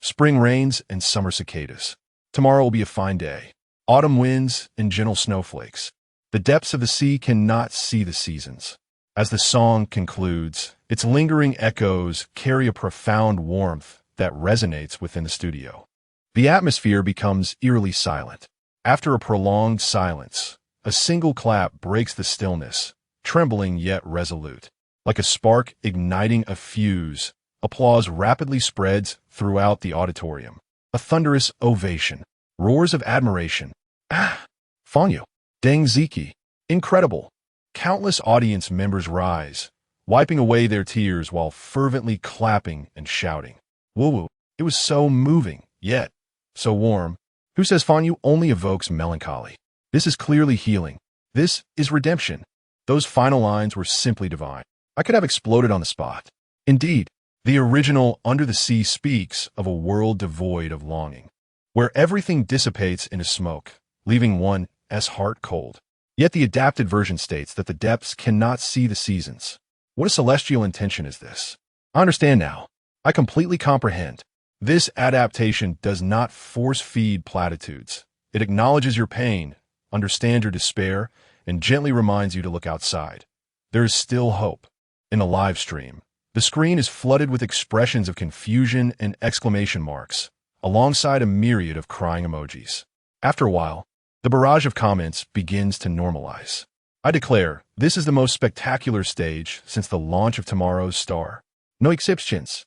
Spring rains and summer cicadas. Tomorrow will be a fine day. Autumn winds and gentle snowflakes. The depths of the sea cannot see the seasons. As the song concludes, its lingering echoes carry a profound warmth that resonates within the studio. The atmosphere becomes eerily silent. After a prolonged silence, a single clap breaks the stillness, trembling yet resolute. Like a spark igniting a fuse, applause rapidly spreads throughout the auditorium. A thunderous ovation. Roars of admiration. Ah! Fang Yu. Deng Ziqi. Incredible. Countless audience members rise, wiping away their tears while fervently clapping and shouting. Wuwuwu. It was so moving, yet so warm. Who says Fang Yu only evokes melancholy? This is clearly healing. This is redemption. Those final lines were simply divine. I could have exploded on the spot. Indeed, the original Under the Sea speaks of a world devoid of longing, where everything dissipates into smoke, leaving one's heart cold. Yet the adapted version states that the depths cannot see the seasons. What a celestial intention is this? I understand now. I completely comprehend. This adaptation does not force-feed platitudes. It acknowledges your pain, understands your despair, and gently reminds you to look outside. There is still hope. In the live stream, the screen is flooded with expressions of confusion and exclamation marks, alongside a myriad of crying emojis. After a while, the barrage of comments begins to normalize. I declare, this is the most spectacular stage since the launch of tomorrow's star. No exceptions.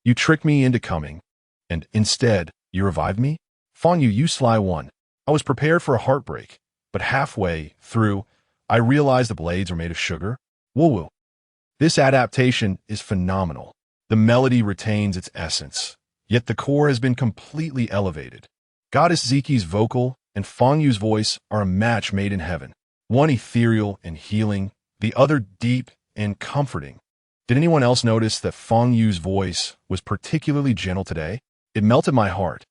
You tricked me into coming, and instead, you revived me? Fang Yu, you sly one. I was prepared for a heartbreak, but halfway through, I realized the blades are made of sugar. Wuwuwu. This adaptation is phenomenal. The melody retains its essence, yet the core has been completely elevated. Goddess Ziqi's vocal and Fang Yu's voice are a match made in heaven. One ethereal and healing, the other deep and comforting. Did anyone else notice that Fang Yu's voice was particularly gentle today? It melted my heart.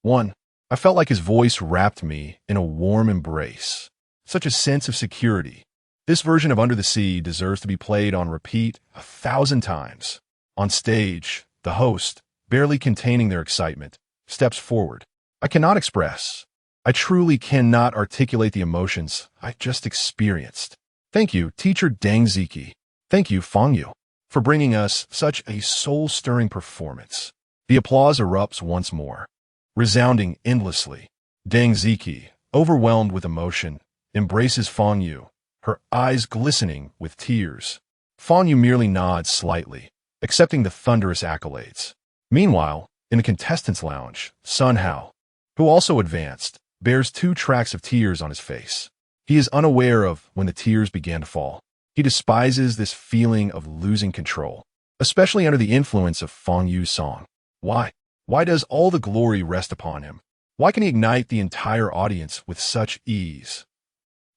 1. I felt like his voice wrapped me in a warm embrace. Such a sense of security. This version of Under the Sea deserves to be played on repeat 1,000 times. On stage, the host, barely containing their excitement, steps forward. I cannot express. I truly cannot articulate the emotions I just experienced. Thank you, teacher Deng Ziki. Thank you, Fang Yu, for bringing us such a soul-stirring performance. The applause erupts once more, resounding endlessly. Deng Ziki, overwhelmed with emotion, embraces Fang Yu, her eyes glistening with tears. Fang Yu merely nods slightly, accepting the thunderous accolades. Meanwhile, in the contestants' lounge, Sun Hao, who also advanced, bears 2 tracks of tears on his face. He is unaware of when the tears began to fall. He despises this feeling of losing control, especially under the influence of Fang Yu's song. Why? Why does all the glory rest upon him? Why can he ignite the entire audience with such ease?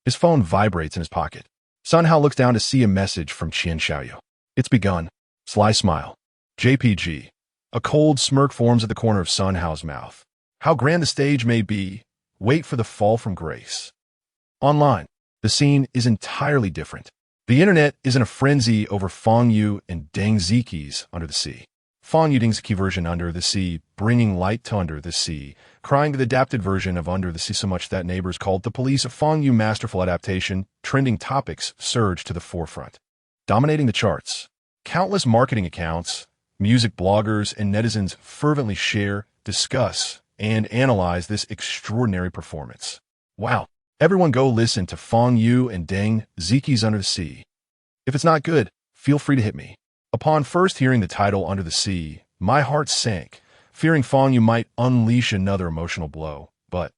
His phone vibrates in his pocket. Sun Hao looks down to see a message from Xiao. It's begun. Sly smile. JPG. A cold smirk forms at the corner of Sun Hao's mouth. How grand the stage may be, wait for the fall from grace. Online, the scene is entirely different. The internet is in a frenzy over Fang Yu and Deng Ziki's Under the Sea. Fang Yu Deng Ziki version Under the Sea, bringing light to Under the Sea, crying to the adapted version of Under the Sea so much that neighbors called the police. A Fang Yu masterful adaptation, trending topics surge to the forefront. Dominating the charts. Countless marketing accounts, music bloggers, and netizens fervently share, discuss, and analyze this extraordinary performance. Wow. Everyone go listen to Fang Yu and Deng Ziki's Under the Sea. If it's not good, feel free to hit me. Upon first hearing the title Under the Sea, my heart sank, fearing Fang Yu might unleash another emotional blow. But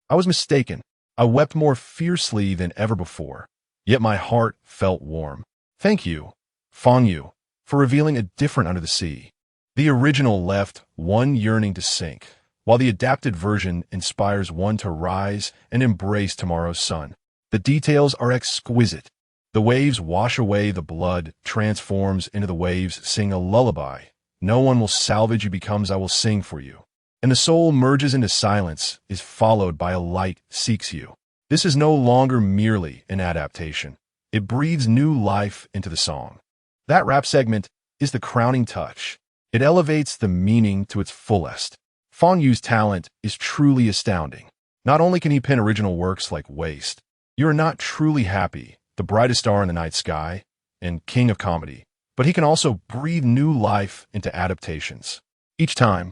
I was mistaken. I wept more fiercely than ever before, yet my heart felt warm. Thank you, Fang Yu, for revealing a different Under the Sea. The original left one yearning to sink, while the adapted version inspires one to rise and embrace tomorrow's sun. The details are exquisite. The waves wash away the blood, transforms into the waves, sing a lullaby. No one will salvage you becomes I will sing for you. And the soul merges into silence, is followed by a light seeks you. This is no longer merely an adaptation. It breathes new life into the song. That rap segment is the crowning touch. It elevates the meaning to its fullest. Fang Yu's talent is truly astounding. Not only can he pen original works like Waste, You Are Not Truly Happy, The Brightest Star in the Night Sky, and King of Comedy, but he can also breathe new life into adaptations. Each time,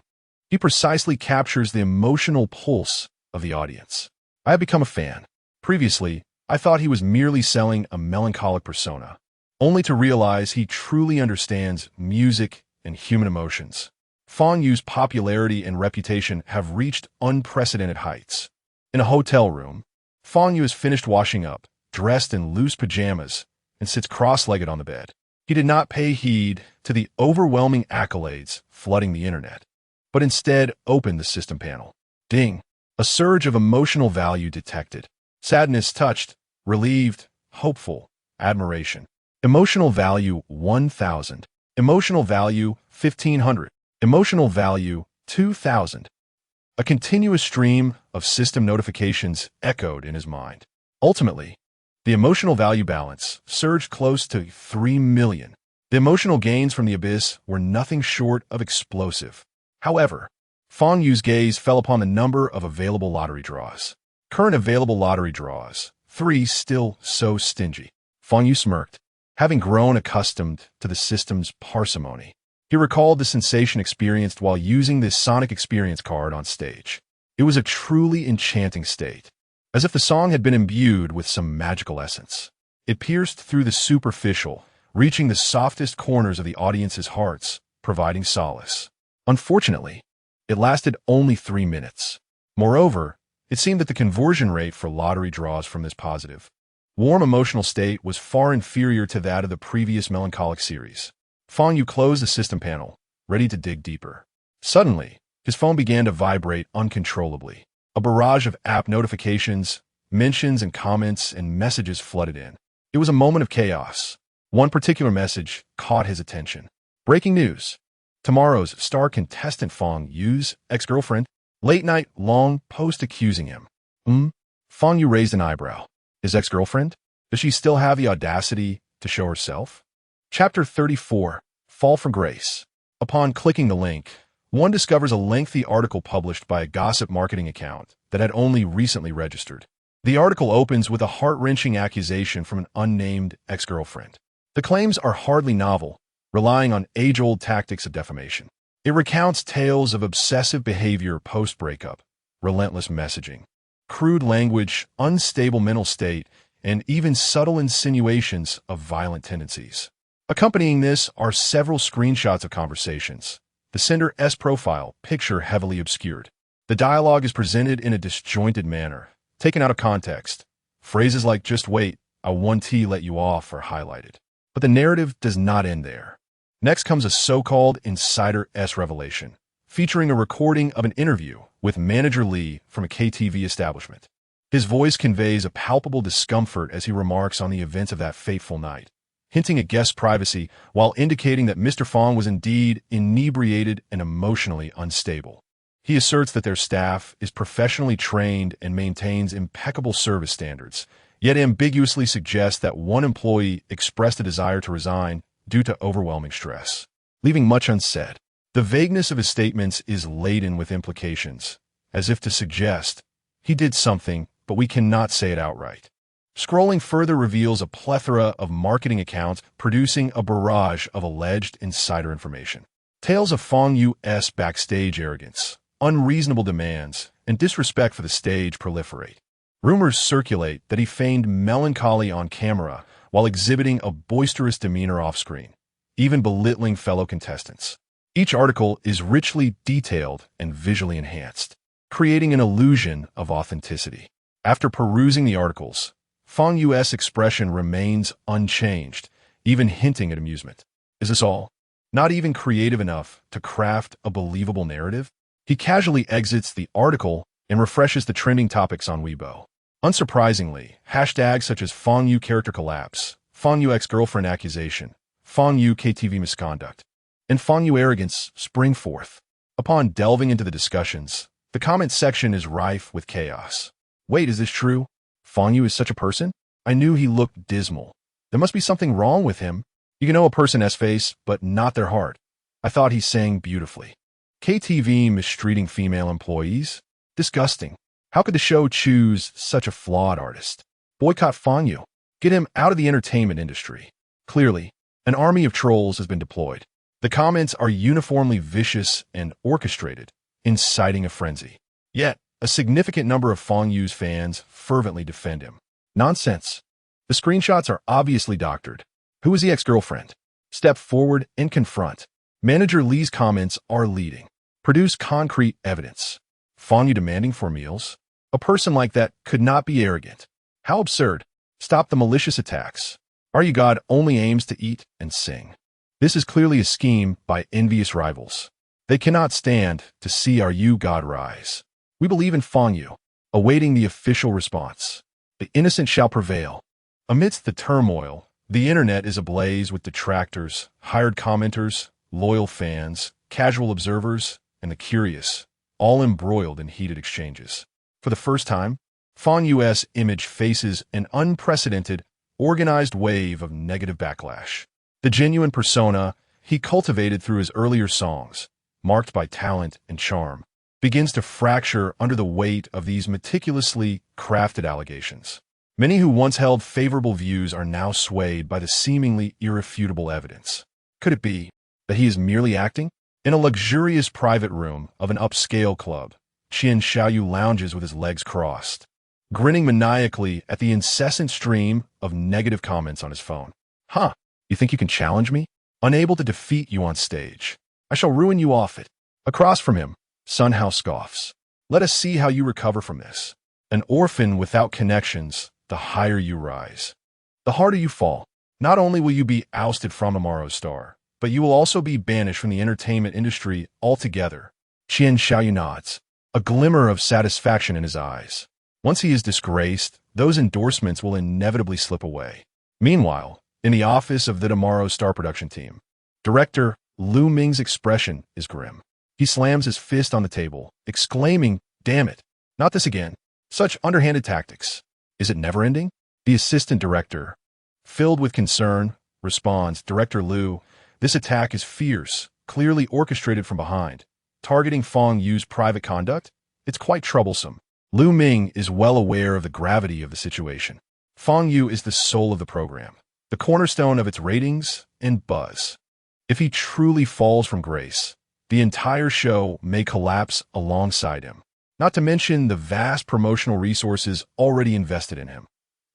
he precisely captures the emotional pulse of the audience. I have become a fan. Previously, I thought he was merely selling a melancholic persona, only to realize he truly understands music and human emotions. Fang Yu's popularity and reputation have reached unprecedented heights. In a hotel room, Fang Yu has finished washing up, dressed in loose pajamas, and sits cross-legged on the bed. He did not pay heed to the overwhelming accolades flooding the internet, but instead opened the system panel. Ding! A surge of emotional value detected. Sadness touched, relieved, hopeful, admiration. Emotional value 1,000. Emotional value 1,500. Emotional value 2,000. A continuous stream of system notifications echoed in his mind. Ultimately, the emotional value balance surged close to 3 million. The emotional gains from the abyss were nothing short of explosive. However, Fang Yu's gaze fell upon the number of available lottery draws. Current available lottery draws, 3, still so stingy. Fang Yu smirked, having grown accustomed to the system's parsimony. He recalled the sensation experienced while using this Sonic Experience card on stage. It was a truly enchanting state, as if the song had been imbued with some magical essence. It pierced through the superficial, reaching the softest corners of the audience's hearts, providing solace. Unfortunately, it lasted only 3 minutes. Moreover, it seemed that the conversion rate for lottery draws from this positive, warm emotional state was far inferior to that of the previous melancholic series. Fang Yu closed the system panel, ready to dig deeper. Suddenly, his phone began to vibrate uncontrollably. A barrage of app notifications, mentions and comments and messages flooded in. It was a moment of chaos. One particular message caught his attention. Breaking news. Tomorrow's star contestant Fang Yu's ex-girlfriend. Late night long post accusing him. Fang Yu raised an eyebrow. His ex-girlfriend? Does she still have the audacity to show herself? Chapter 34. Fall from Grace. Upon clicking the link, one discovers a lengthy article published by a gossip marketing account that had only recently registered. The article opens with a heart-wrenching accusation from an unnamed ex-girlfriend. The claims are hardly novel, relying on age-old tactics of defamation. It recounts tales of obsessive behavior post-breakup, relentless messaging, crude language, unstable mental state, and even subtle insinuations of violent tendencies. Accompanying this are several screenshots of conversations. The sender's profile picture heavily obscured. The dialogue is presented in a disjointed manner, taken out of context. Phrases like "just wait, I one T let you off" are highlighted. But the narrative does not end there. Next comes a so-called insider-esque revelation, featuring a recording of an interview with manager Lee from a KTV establishment. His voice conveys a palpable discomfort as he remarks on the events of that fateful night, hinting at guest privacy while indicating that Mr. Fang was indeed inebriated and emotionally unstable. He asserts that their staff is professionally trained and maintains impeccable service standards, yet ambiguously suggests that one employee expressed a desire to resign due to overwhelming stress, leaving much unsaid. The vagueness of his statements is laden with implications, as if to suggest he did something, but we cannot say it outright. Scrolling further reveals a plethora of marketing accounts producing a barrage of alleged insider information. Tales of Fang Yu's backstage arrogance, unreasonable demands, and disrespect for the stage proliferate. Rumors circulate that he feigned melancholy on camera while exhibiting a boisterous demeanor off-screen, even belittling fellow contestants. Each article is richly detailed and visually enhanced, creating an illusion of authenticity. After perusing the articles, Fang Yu's expression remains unchanged, even hinting at amusement. Is this all? Not even creative enough to craft a believable narrative? He casually exits the article and refreshes the trending topics on Weibo. Unsurprisingly, hashtags such as Fang Yu character collapse, Fang Yu ex-girlfriend accusation, Fang Yu KTV misconduct, and Fang Yu arrogance spring forth. Upon delving into the discussions, the comment section is rife with chaos. Wait, is this true? Fang Yu is such a person? I knew he looked dismal. There must be something wrong with him. You can know a person's face, but not their heart. I thought he sang beautifully. KTV mistreating female employees? Disgusting. How could the show choose such a flawed artist? Boycott Fang Yu. Get him out of the entertainment industry. Clearly, an army of trolls has been deployed. The comments are uniformly vicious and orchestrated, inciting a frenzy. Yet, a significant number of Fang Yu's fans fervently defend him. Nonsense. The screenshots are obviously doctored. Who is the ex-girlfriend? Step forward and confront. Manager Lee's comments are leading. Produce concrete evidence. Fang Yu demanding for meals? A person like that could not be arrogant. How absurd. Stop the malicious attacks. Are You God only aims to eat and sing. This is clearly a scheme by envious rivals. They cannot stand to see Are You God rise. We believe in Fang Yu, awaiting the official response. The innocent shall prevail. Amidst the turmoil, the internet is ablaze with detractors, hired commenters, loyal fans, casual observers, and the curious, all embroiled in heated exchanges. For the first time, Fang Yu's image faces an unprecedented, organized wave of negative backlash. The genuine persona he cultivated through his earlier songs, marked by talent and charm, begins to fracture under the weight of these meticulously crafted allegations. Many who once held favorable views are now swayed by the seemingly irrefutable evidence. Could it be that he is merely acting? In a luxurious private room of an upscale club, Xiao lounges with his legs crossed, grinning maniacally at the incessant stream of negative comments on his phone. Huh, you think you can challenge me? Unable to defeat you on stage. I shall ruin you off it. Across from him, Sun Hao scoffs. Let us see how you recover from this. An orphan without connections, the higher you rise. The harder you fall. Not only will you be ousted from tomorrow's star, but you will also be banished from the entertainment industry altogether. Xiao nods, a glimmer of satisfaction in his eyes. Once he is disgraced, those endorsements will inevitably slip away. Meanwhile, In the office of the tomorrow's star production team, director Lu Ming's expression is grim. He slams his fist on the table, exclaiming, "Damn it, not this again. Such underhanded tactics. Is it never ending?" The assistant director, filled with concern, responds, "Director Lu, this attack is fierce, clearly orchestrated from behind, targeting Fang Yu's private conduct. It's quite troublesome." Lu Ming is well aware of the gravity of the situation. Fang Yu is the soul of the program, the cornerstone of its ratings and buzz. If he truly falls from grace, the entire show may collapse alongside him. Not to mention the vast promotional resources already invested in him.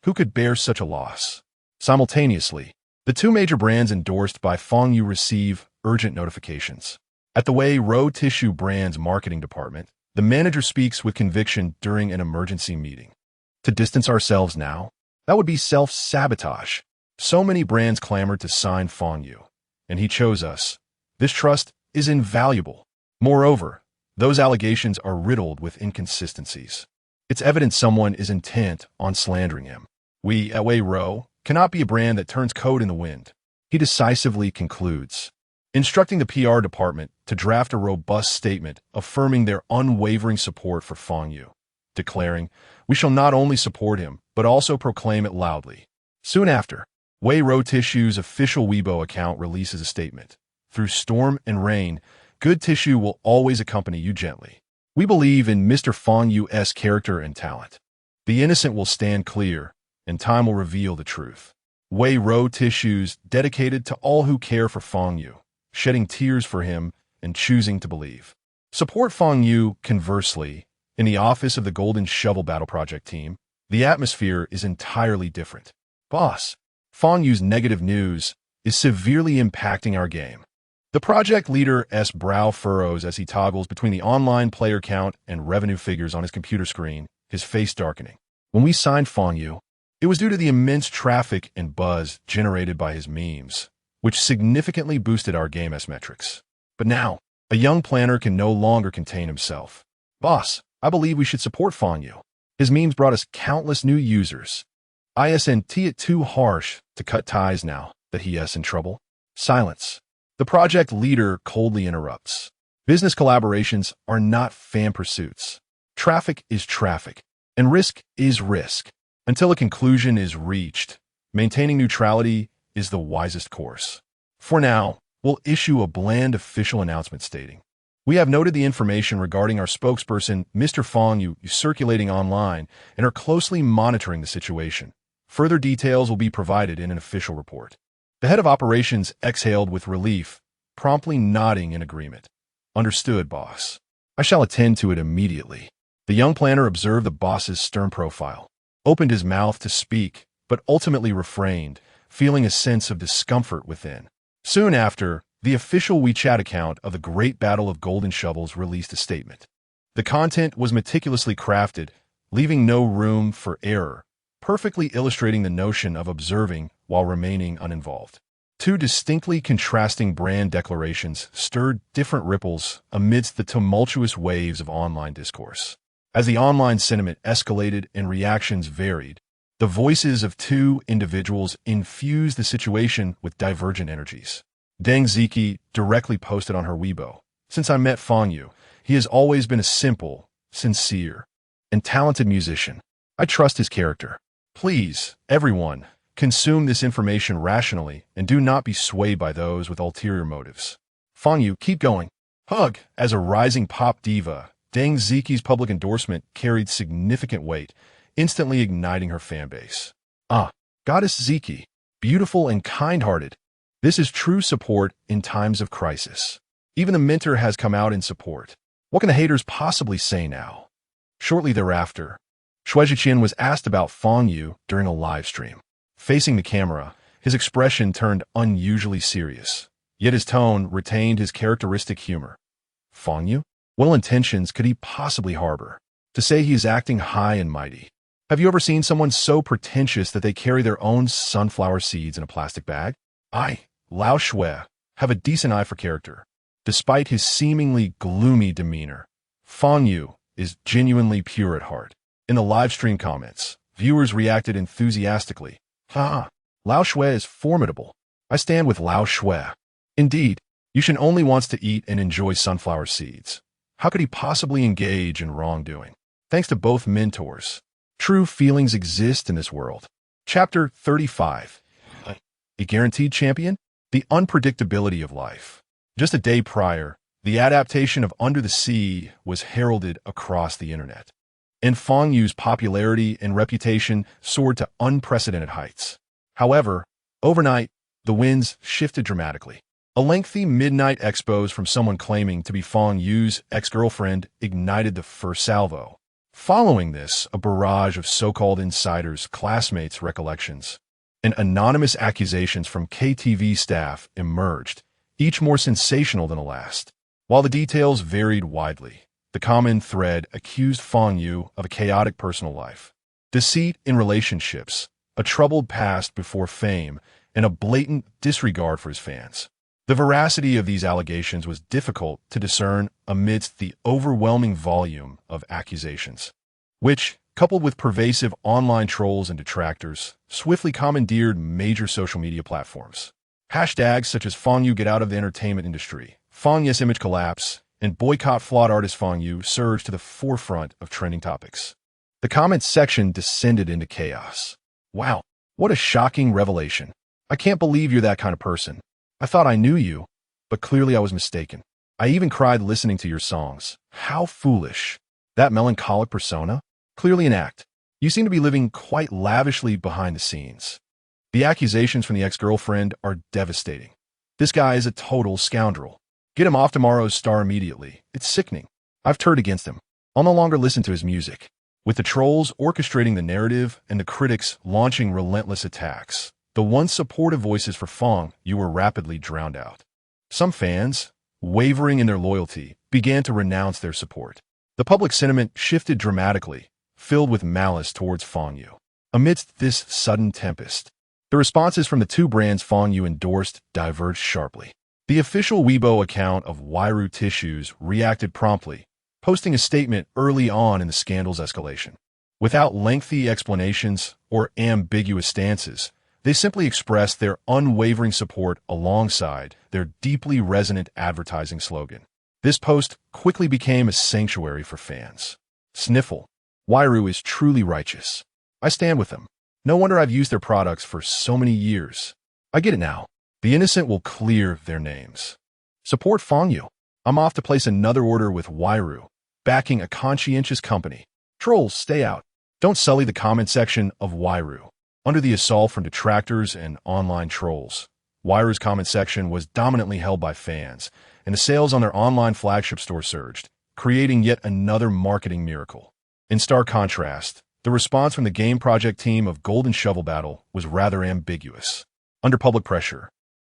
Who could bear such a loss? Simultaneously, the two major brands endorsed by Fang Yu receive urgent notifications. At the Wuwuwu Tissue brand's marketing department, the manager speaks with conviction during an emergency meeting. To distance ourselves now? That would be self-sabotage. So many brands clamored to sign Fang Yu, and he chose us. This trust is invaluable. Moreover, those allegations are riddled with inconsistencies. It's evident someone is intent on slandering him. We, at Wuwuwu, cannot be a brand that turns code in the wind. He decisively concludes, instructing the PR department to draft a robust statement affirming their unwavering support for Fang Yu, declaring, "We shall not only support him, but also proclaim it loudly." Soon after, Wuwuwu Tissue's official Weibo account releases a statement. "Through storm and rain, good tissue will always accompany you gently. We believe in Mr. Fang Yu's character and talent. The innocent will stand clear, and time will reveal the truth." Wuwuwu Tissue's dedicated to all who care for Fang Yu, shedding tears for him and choosing to believe. Support Fang Yu, conversely. In the office of the Golden Shovel Battle Project team, the atmosphere is entirely different. "Boss, Fang Yu's negative news is severely impacting our game." The project leader's brow furrows as he toggles between the online player count and revenue figures on his computer screen, his face darkening. "When we signed Fang Yu, it was due to the immense traffic and buzz generated by his memes, which significantly boosted our game's metrics. But now, a young planner can no longer contain himself. Boss, I believe we should support Fang Yu. His memes brought us countless new users. Isn't it too harsh to cut ties now that he's in trouble?" Silence. The project leader coldly interrupts. Business collaborations are not fan pursuits. Traffic is traffic, and risk is risk. Until a conclusion is reached, maintaining neutrality is the wisest course. For now, we'll issue a bland official announcement stating, "We have noted the information regarding our spokesperson, Mr. Fang Yu, circulating online and are closely monitoring the situation. Further details will be provided in an official report." The head of operations exhaled with relief, promptly nodding in agreement. "Understood, boss. I shall attend to it immediately." The young planner observed the boss's stern profile, opened his mouth to speak, but ultimately refrained, feeling a sense of discomfort within. Soon after, the official WeChat account of the Great Battle of Golden Shovels released a statement. The content was meticulously crafted, leaving no room for error, perfectly illustrating the notion of observing while remaining uninvolved. Two distinctly contrasting brand declarations stirred different ripples amidst the tumultuous waves of online discourse. As the online sentiment escalated and reactions varied, the voices of two individuals infused the situation with divergent energies. Deng Ziki directly posted on her Weibo, "Since I met Fang Yu, he has always been a simple, sincere, and talented musician. I trust his character. Please, everyone, consume this information rationally and do not be swayed by those with ulterior motives. Fang Yu, keep going." Hug. As a rising pop diva, Deng Ziki's public endorsement carried significant weight, instantly igniting her fanbase. "Ah, Goddess Ziki, beautiful and kind-hearted. This is true support in times of crisis. Even the mentor has come out in support. What can the haters possibly say now?" Shortly thereafter, Shui Zhiqian was asked about Fang Yu during a live stream. Facing the camera, his expression turned unusually serious, yet his tone retained his characteristic humor. "Fang Yu? What ill intentions could he possibly harbor? To say he is acting high and mighty. Have you ever seen someone so pretentious that they carry their own sunflower seeds in a plastic bag? I, Lao Shui, have a decent eye for character. Despite his seemingly gloomy demeanor, Fang Yu is genuinely pure at heart." In the live stream comments, viewers reacted enthusiastically. "Ha! Lao Shui is formidable. I stand with Lao Shui. Indeed, Yushin only wants to eat and enjoy sunflower seeds. How could he possibly engage in wrongdoing? Thanks to both mentors, true feelings exist in this world. Chapter 35. A guaranteed champion? The unpredictability of life. Just a day prior, the adaptation of Under the Sea was heralded across the internet, and Fang Yu's popularity and reputation soared to unprecedented heights. However, overnight, the winds shifted dramatically. A lengthy midnight expose from someone claiming to be Fang Yu's ex-girlfriend ignited the first salvo. Following this, a barrage of so-called insiders, classmates' recollections, and anonymous accusations from KTV staff emerged, each more sensational than the last. While the details varied widely, the common thread accused Fang Yu of a chaotic personal life, deceit in relationships, a troubled past before fame, and a blatant disregard for his fans. The veracity of these allegations was difficult to discern amidst the overwhelming volume of accusations, which, coupled with pervasive online trolls and detractors, swiftly commandeered major social media platforms. Hashtags such as Fang Yu get out of the entertainment industry, Fang Yes image collapse, and boycott flawed artist Fang Yu surged to the forefront of trending topics. The comments section descended into chaos. Wow, what a shocking revelation. I can't believe you're that kind of person. I thought I knew you, but clearly I was mistaken. I even cried listening to your songs. How foolish. That melancholic persona? Clearly an act. You seem to be living quite lavishly behind the scenes. The accusations from the ex-girlfriend are devastating. This guy is a total scoundrel. Get him off tomorrow's star immediately. It's sickening. I've turned against him. I'll no longer listen to his music. With the trolls orchestrating the narrative and the critics launching relentless attacks, the once supportive voices for Fang Yu were rapidly drowned out. Some fans, wavering in their loyalty, began to renounce their support. The public sentiment shifted dramatically, filled with malice towards Fang Yu. Amidst this sudden tempest, the responses from the two brands Fang Yu endorsed diverged sharply. The official Weibo account of Wuwuwu Tissues reacted promptly, posting a statement early on in the scandal's escalation. Without lengthy explanations or ambiguous stances, they simply expressed their unwavering support alongside their deeply resonant advertising slogan. This post quickly became a sanctuary for fans. Sniffle. Wuwuwu is truly righteous. I stand with them. No wonder I've used their products for so many years. I get it now. The innocent will clear their names. Support Fang Yu. I'm off to place another order with Wuwuwu, backing a conscientious company. Trolls, stay out. Don't sully the comment section of Wuwuwu. Under the assault from detractors and online trolls, Wuwuwu's comment section was dominantly held by fans, and the sales on their online flagship store surged, creating yet another marketing miracle. In stark contrast, the response from the game project team of Golden Shovel Battle was rather ambiguous. Under public pressure,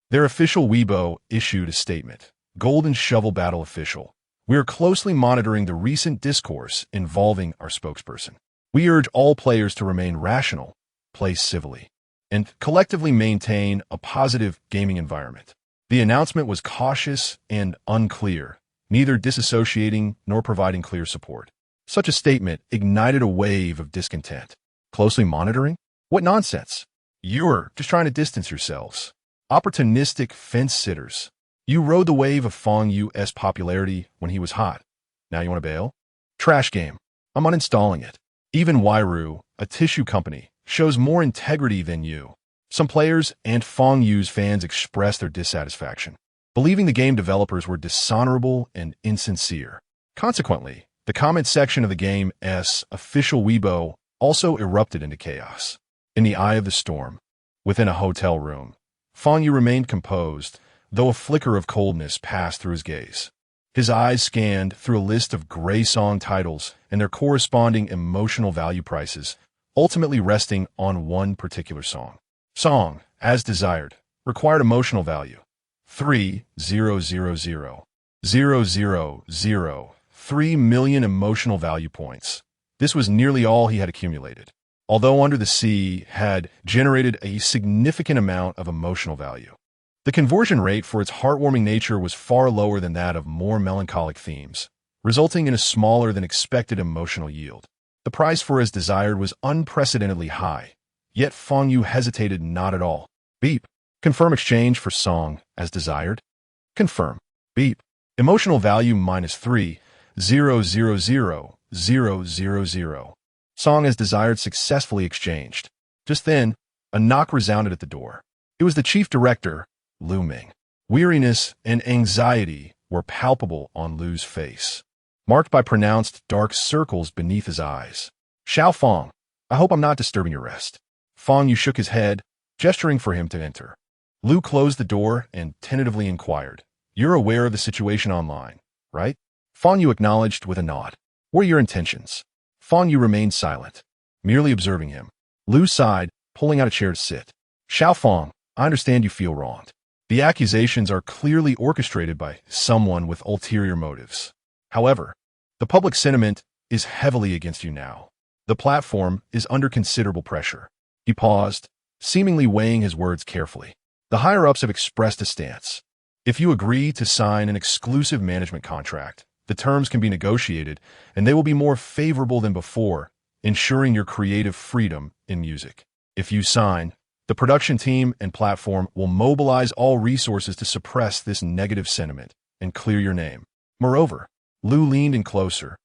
their official Weibo issued a statement. Golden Shovel Battle official. We are closely monitoring the recent discourse involving our spokesperson. We urge all players to remain rational, play civilly, and collectively maintain a positive gaming environment. The announcement was cautious and unclear, neither disassociating nor providing clear support. Such a statement ignited a wave of discontent. Closely monitoring? What nonsense! You're just trying to distance yourselves. Opportunistic fence-sitters. You rode the wave of Fang Yu's popularity when he was hot. Now you want to bail? Trash game. I'm uninstalling it. Even Wuwuwu, a tissue company, shows more integrity than you. Some players and Fang Yu's fans expressed their dissatisfaction, believing the game developers were dishonorable and insincere. Consequently, the comment section of the game's official Weibo also erupted into chaos. In the eye of the storm, within a hotel room, Fang Yu remained composed, though a flicker of coldness passed through his gaze. His eyes scanned through a list of gray song titles and their corresponding emotional value prices, ultimately resting on one particular song. Song, as desired, required emotional value. 3 million emotional value points. This was nearly all he had accumulated. Although Under the Sea had generated a significant amount of emotional value, the conversion rate for its heartwarming nature was far lower than that of more melancholic themes, resulting in a smaller than expected emotional yield. The price for as desired was unprecedentedly high, Yet Fang Yu hesitated not at all. Beep. Confirm exchange for song as desired. Confirm. Beep. Emotional value -3, 000,000. Song as desired successfully exchanged. Just then, a knock resounded at the door. It was the chief director, Lu Ming. Weariness and anxiety were palpable on Lu's face, marked by pronounced dark circles beneath his eyes. Xiao Fang, I hope I'm not disturbing your rest. Fang Yu shook his head, gesturing for him to enter. Lu closed the door and tentatively inquired, You're aware of the situation online, right? Fang Yu acknowledged with a nod. What are your intentions? Fang Yu remained silent, merely observing him. Lu sighed, pulling out a chair to sit. Xiao Fang, I understand you feel wronged. The accusations are clearly orchestrated by someone with ulterior motives. However, the public sentiment is heavily against you now. The platform is under considerable pressure. He paused, seemingly weighing his words carefully. The higher-ups have expressed a stance. If you agree to sign an exclusive management contract, the terms can be negotiated, and they will be more favorable than before, ensuring your creative freedom in music. If you sign, the production team and platform will mobilize all resources to suppress this negative sentiment and clear your name. Moreover, Lu leaned in closer,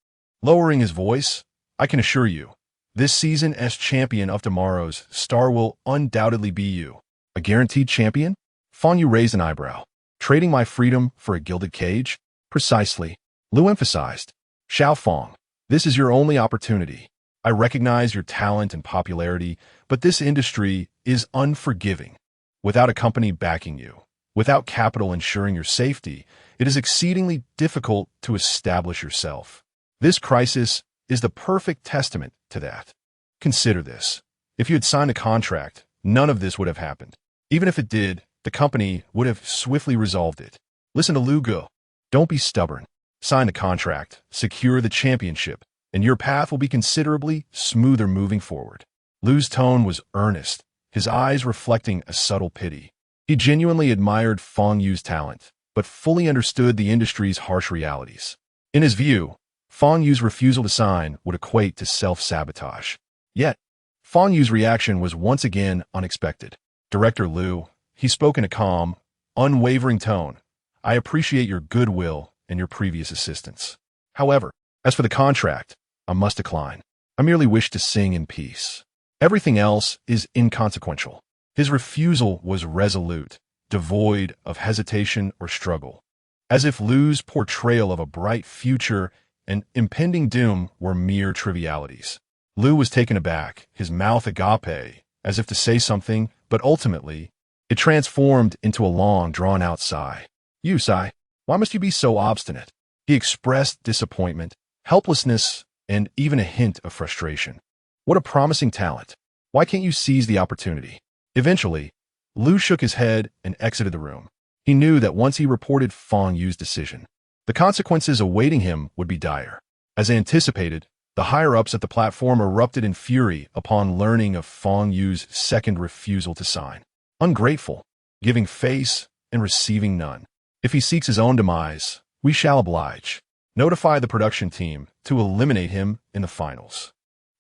lowering his voice, I can assure you, this season as champion of tomorrow's star will undoubtedly be you. A guaranteed champion? Fang Yu raised an eyebrow. Trading my freedom for a gilded cage? Precisely. Lu emphasized. Xiao Fang, this is your only opportunity. I recognize your talent and popularity, but this industry is unforgiving. Without a company backing you, without capital ensuring your safety, it is exceedingly difficult to establish yourself. This crisis is the perfect testament to that. Consider this. If you had signed a contract, none of this would have happened. Even if it did, the company would have swiftly resolved it. Listen to Lu Go. Don't be stubborn. Sign the contract, secure the championship, and your path will be considerably smoother moving forward. Lu's tone was earnest, his eyes reflecting a subtle pity. He genuinely admired Fang Yu's talent, but fully understood the industry's harsh realities. In his view, Fang Yu's refusal to sign would equate to self-sabotage. Yet, Fang Yu's reaction was once again unexpected. Director Lu, he spoke in a calm, unwavering tone. I appreciate your goodwill and your previous assistance. However, as for the contract, I must decline. I merely wish to sing in peace. Everything else is inconsequential. His refusal was resolute, devoid of hesitation or struggle, as if Lu's portrayal of a bright future and impending doom were mere trivialities. Lu was taken aback, his mouth agape, as if to say something, but ultimately, it transformed into a long, drawn-out sigh. You, sigh, why must you be so obstinate? He expressed disappointment, helplessness, and even a hint of frustration. What a promising talent. Why can't you seize the opportunity? Eventually, Lu shook his head and exited the room. He knew that once he reported Fang Yu's decision, the consequences awaiting him would be dire. As anticipated, the higher-ups at the platform erupted in fury upon learning of Fang Yu's second refusal to sign. Ungrateful, giving face and receiving none. If he seeks his own demise, we shall oblige. Notify the production team to eliminate him in the finals.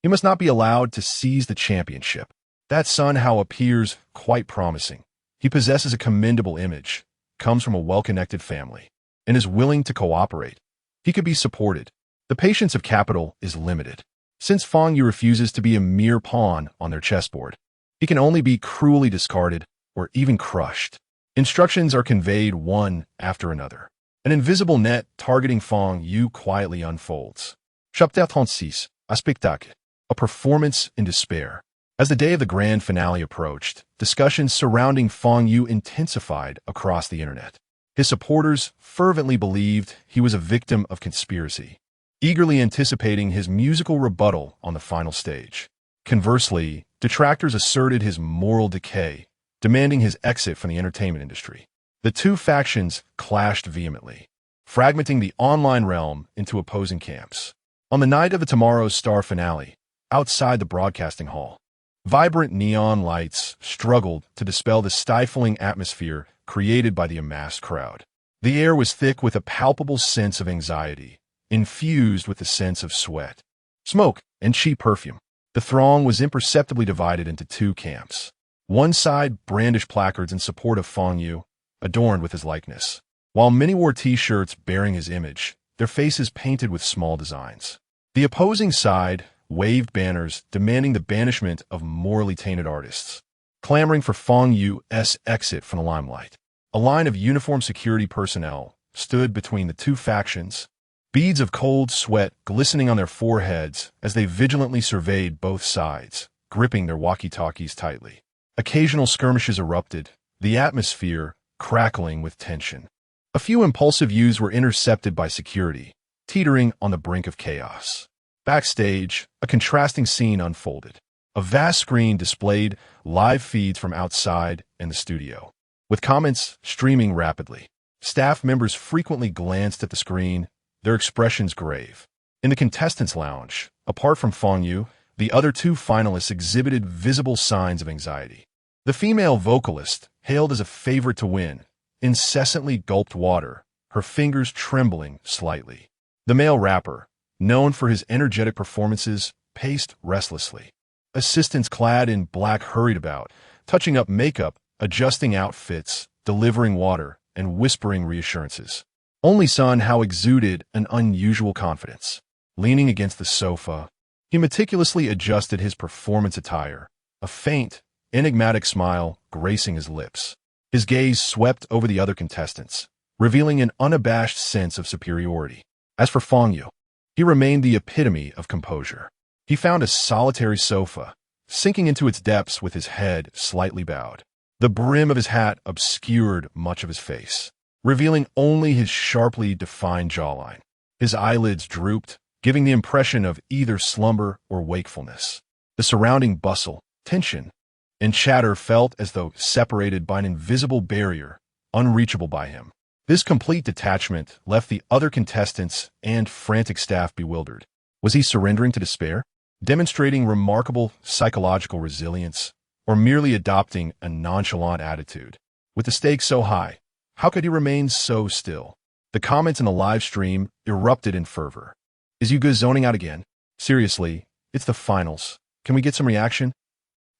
He must not be allowed to seize the championship. That Sun Hao appears quite promising. He possesses a commendable image, comes from a well-connected family, and is willing to cooperate. He could be supported. The patience of capital is limited. Since Fang Yu refuses to be a mere pawn on their chessboard, he can only be cruelly discarded or even crushed. Instructions are conveyed one after another. An invisible net targeting Fang Yu quietly unfolds. Chapitre 36, un spectacle, a performance in despair. As the day of the grand finale approached, discussions surrounding Fang Yu intensified across the internet. His supporters fervently believed he was a victim of conspiracy, eagerly anticipating his musical rebuttal on the final stage. Conversely, detractors asserted his moral decay, demanding his exit from the entertainment industry. The two factions clashed vehemently, fragmenting the online realm into opposing camps. On the night of the Tomorrow's Star finale, outside the broadcasting hall, vibrant neon lights struggled to dispel the stifling atmosphere created by the amassed crowd. The air was thick with a palpable sense of anxiety, infused with the sense of sweat, smoke, and cheap perfume. The throng was imperceptibly divided into two camps. One side brandished placards in support of Fang Yu, adorned with his likeness, while many wore T-shirts bearing his image, their faces painted with small designs. The opposing side waved banners demanding the banishment of morally tainted artists, clamoring for Fang Yu's exit from the limelight. A line of uniformed security personnel stood between the two factions, beads of cold sweat glistening on their foreheads as they vigilantly surveyed both sides, gripping their walkie-talkies tightly. Occasional skirmishes erupted, the atmosphere crackling with tension. A few impulsive youths were intercepted by security, teetering on the brink of chaos. Backstage, a contrasting scene unfolded. A vast screen displayed live feeds from outside and the studio, with comments streaming rapidly. Staff members frequently glanced at the screen, their expressions grave. In the contestants' lounge, apart from Fang Yu, the other two finalists exhibited visible signs of anxiety. The female vocalist, hailed as a favorite to win, incessantly gulped water, her fingers trembling slightly. The male rapper, known for his energetic performances, paced restlessly. Assistants clad in black hurried about, touching up makeup, adjusting outfits, delivering water, and whispering reassurances. Only Sun Hao exuded an unusual confidence. Leaning against the sofa, he meticulously adjusted his performance attire, a faint, enigmatic smile gracing his lips. His gaze swept over the other contestants, revealing an unabashed sense of superiority. As for Fang Yu, he remained the epitome of composure. He found a solitary sofa, sinking into its depths with his head slightly bowed. The brim of his hat obscured much of his face, revealing only his sharply defined jawline. His eyelids drooped, giving the impression of either slumber or wakefulness. The surrounding bustle, tension, and chatter felt as though separated by an invisible barrier, unreachable by him. This complete detachment left the other contestants and frantic staff bewildered. Was he surrendering to despair, demonstrating remarkable psychological resilience, or merely adopting a nonchalant attitude? With the stakes so high, how could he remain so still? The comments in the live stream erupted in fervor. Is Yuga zoning out again? Seriously, it's the finals. Can we get some reaction?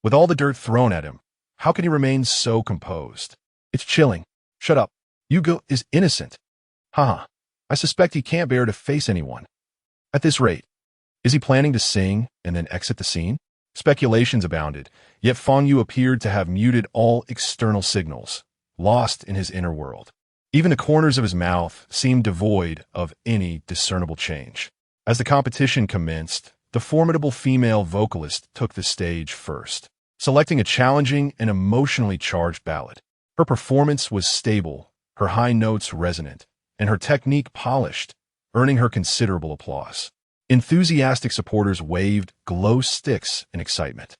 With all the dirt thrown at him, how can he remain so composed? It's chilling. Shut up. Yuga is innocent. Haha. I suspect he can't bear to face anyone. At this rate, is he planning to sing and then exit the scene? Speculations abounded, yet Fang Yu appeared to have muted all external signals, lost in his inner world. Even the corners of his mouth seemed devoid of any discernible change. As the competition commenced, the formidable female vocalist took the stage first, selecting a challenging and emotionally charged ballad. Her performance was stable, her high notes resonant, and her technique polished, earning her considerable applause. Enthusiastic supporters waved glow sticks in excitement.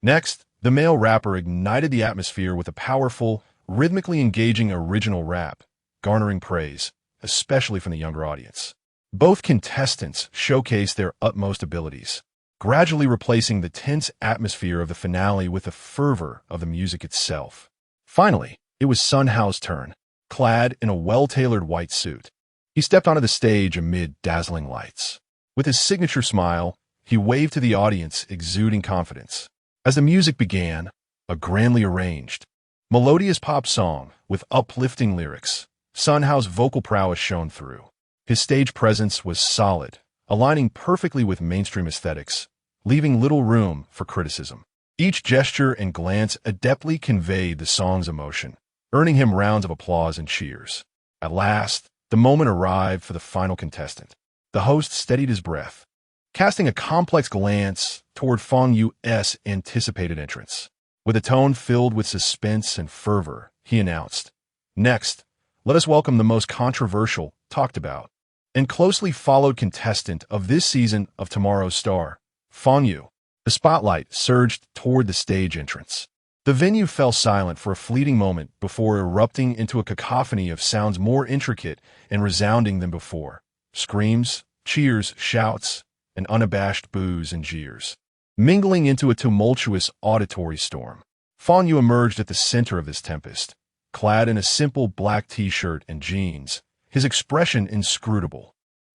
Next, the male rapper ignited the atmosphere with a powerful, rhythmically engaging original rap, garnering praise, especially from the younger audience. Both contestants showcased their utmost abilities, gradually replacing the tense atmosphere of the finale with the fervor of the music itself. Finally, it was Sun Hao's turn, clad in a well-tailored white suit. He stepped onto the stage amid dazzling lights. With his signature smile, he waved to the audience, exuding confidence. As the music began, a grandly arranged, melodious pop song with uplifting lyrics, Sun Hao's vocal prowess shone through. His stage presence was solid, aligning perfectly with mainstream aesthetics, leaving little room for criticism. Each gesture and glance adeptly conveyed the song's emotion, earning him rounds of applause and cheers. At last, the moment arrived for the final contestant. The host steadied his breath, casting a complex glance toward Fang Yu's anticipated entrance. With a tone filled with suspense and fervor, he announced, "Next, let us welcome the most controversial, talked about, and closely followed contestant of this season of Tomorrow's Star, Fang Yu." The spotlight surged toward the stage entrance. The venue fell silent for a fleeting moment before erupting into a cacophony of sounds more intricate and resounding than before. Screams, cheers, shouts, and unabashed boos and jeers, mingling into a tumultuous auditory storm. Fang Yu emerged at the center of this tempest, clad in a simple black t-shirt and jeans, his expression inscrutable,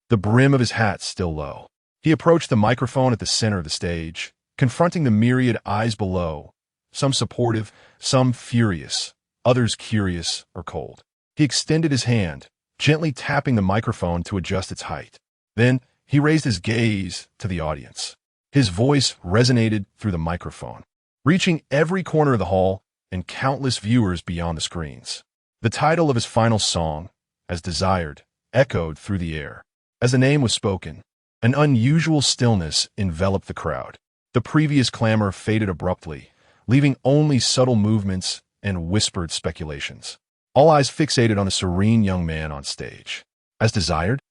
the brim of his hat still low. He approached the microphone at the center of the stage, confronting the myriad eyes below, some supportive, some furious, others curious or cold. He extended his hand, gently tapping the microphone to adjust its height. Then, he raised his gaze to the audience. His voice resonated through the microphone, reaching every corner of the hall and countless viewers beyond the screens. The title of his final song, As Desired, echoed through the air. As the name was spoken, an unusual stillness enveloped the crowd. The previous clamor faded abruptly, leaving only subtle movements and whispered speculations. All eyes fixated on the serene young man on stage. As Desired?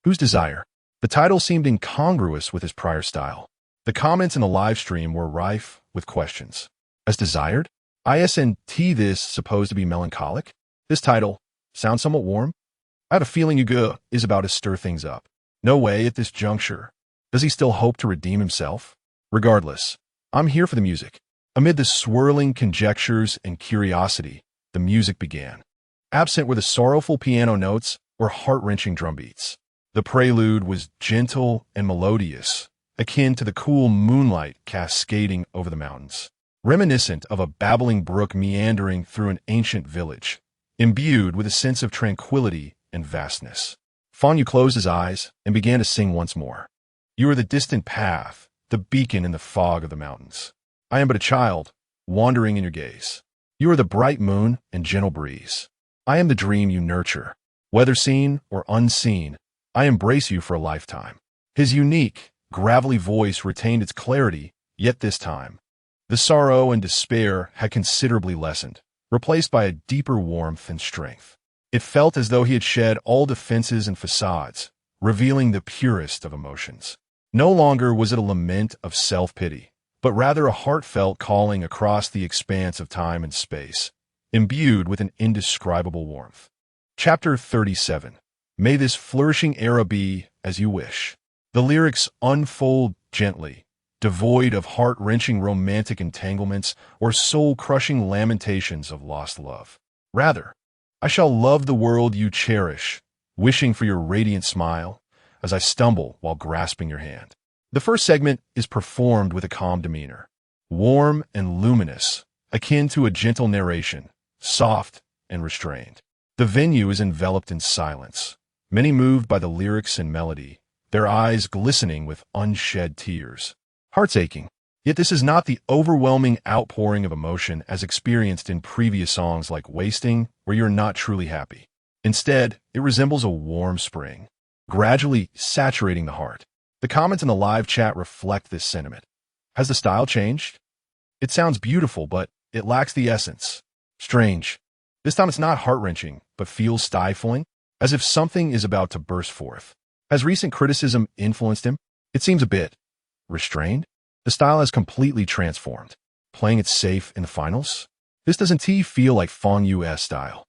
Whose desire? The title seemed incongruous with his prior style. The comments in the live stream were rife with questions. As Desired? Isn't this supposed to be melancholic? This title sounds somewhat warm. I had a feeling Wuwuwu is about to stir things up. No way at this juncture. Does he still hope to redeem himself? Regardless, I'm here for the music. Amid the swirling conjectures and curiosity, the music began. Absent were the sorrowful piano notes or heart-wrenching drum beats. The prelude was gentle and melodious, akin to the cool moonlight cascading over the mountains, reminiscent of a babbling brook meandering through an ancient village, imbued with a sense of tranquility and vastness. Fang Yu closed his eyes and began to sing once more. You are the distant path, the beacon in the fog of the mountains. I am but a child, wandering in your gaze. You are the bright moon and gentle breeze. I am the dream you nurture. Whether seen or unseen, I embrace you for a lifetime. His unique, gravelly voice retained its clarity, yet this time, the sorrow and despair had considerably lessened, replaced by a deeper warmth and strength. It felt as though he had shed all defenses and facades, revealing the purest of emotions. No longer was it a lament of self-pity, but rather a heartfelt calling across the expanse of time and space, imbued with an indescribable warmth. Chapter 37. May this flourishing era be as you wish. The lyrics unfold gently, devoid of heart-wrenching romantic entanglements or soul-crushing lamentations of lost love. Rather, I shall love the world you cherish, wishing for your radiant smile as I stumble while grasping your hand. The first segment is performed with a calm demeanor, warm and luminous, akin to a gentle narration, soft and restrained. The venue is enveloped in silence, many moved by the lyrics and melody, their eyes glistening with unshed tears. Hearts aching. Yet this is not the overwhelming outpouring of emotion as experienced in previous songs like Wasting, where you're not truly happy. Instead, it resembles a warm spring, gradually saturating the heart. The comments in the live chat reflect this sentiment. Has the style changed? It sounds beautiful, but it lacks the essence. Strange. This time it's not heart-wrenching, but feels stifling, as if something is about to burst forth. Has recent criticism influenced him? It seems a bit restrained. The style has completely transformed, playing it safe in the finals. This doesn't feel like Fang Yu's style.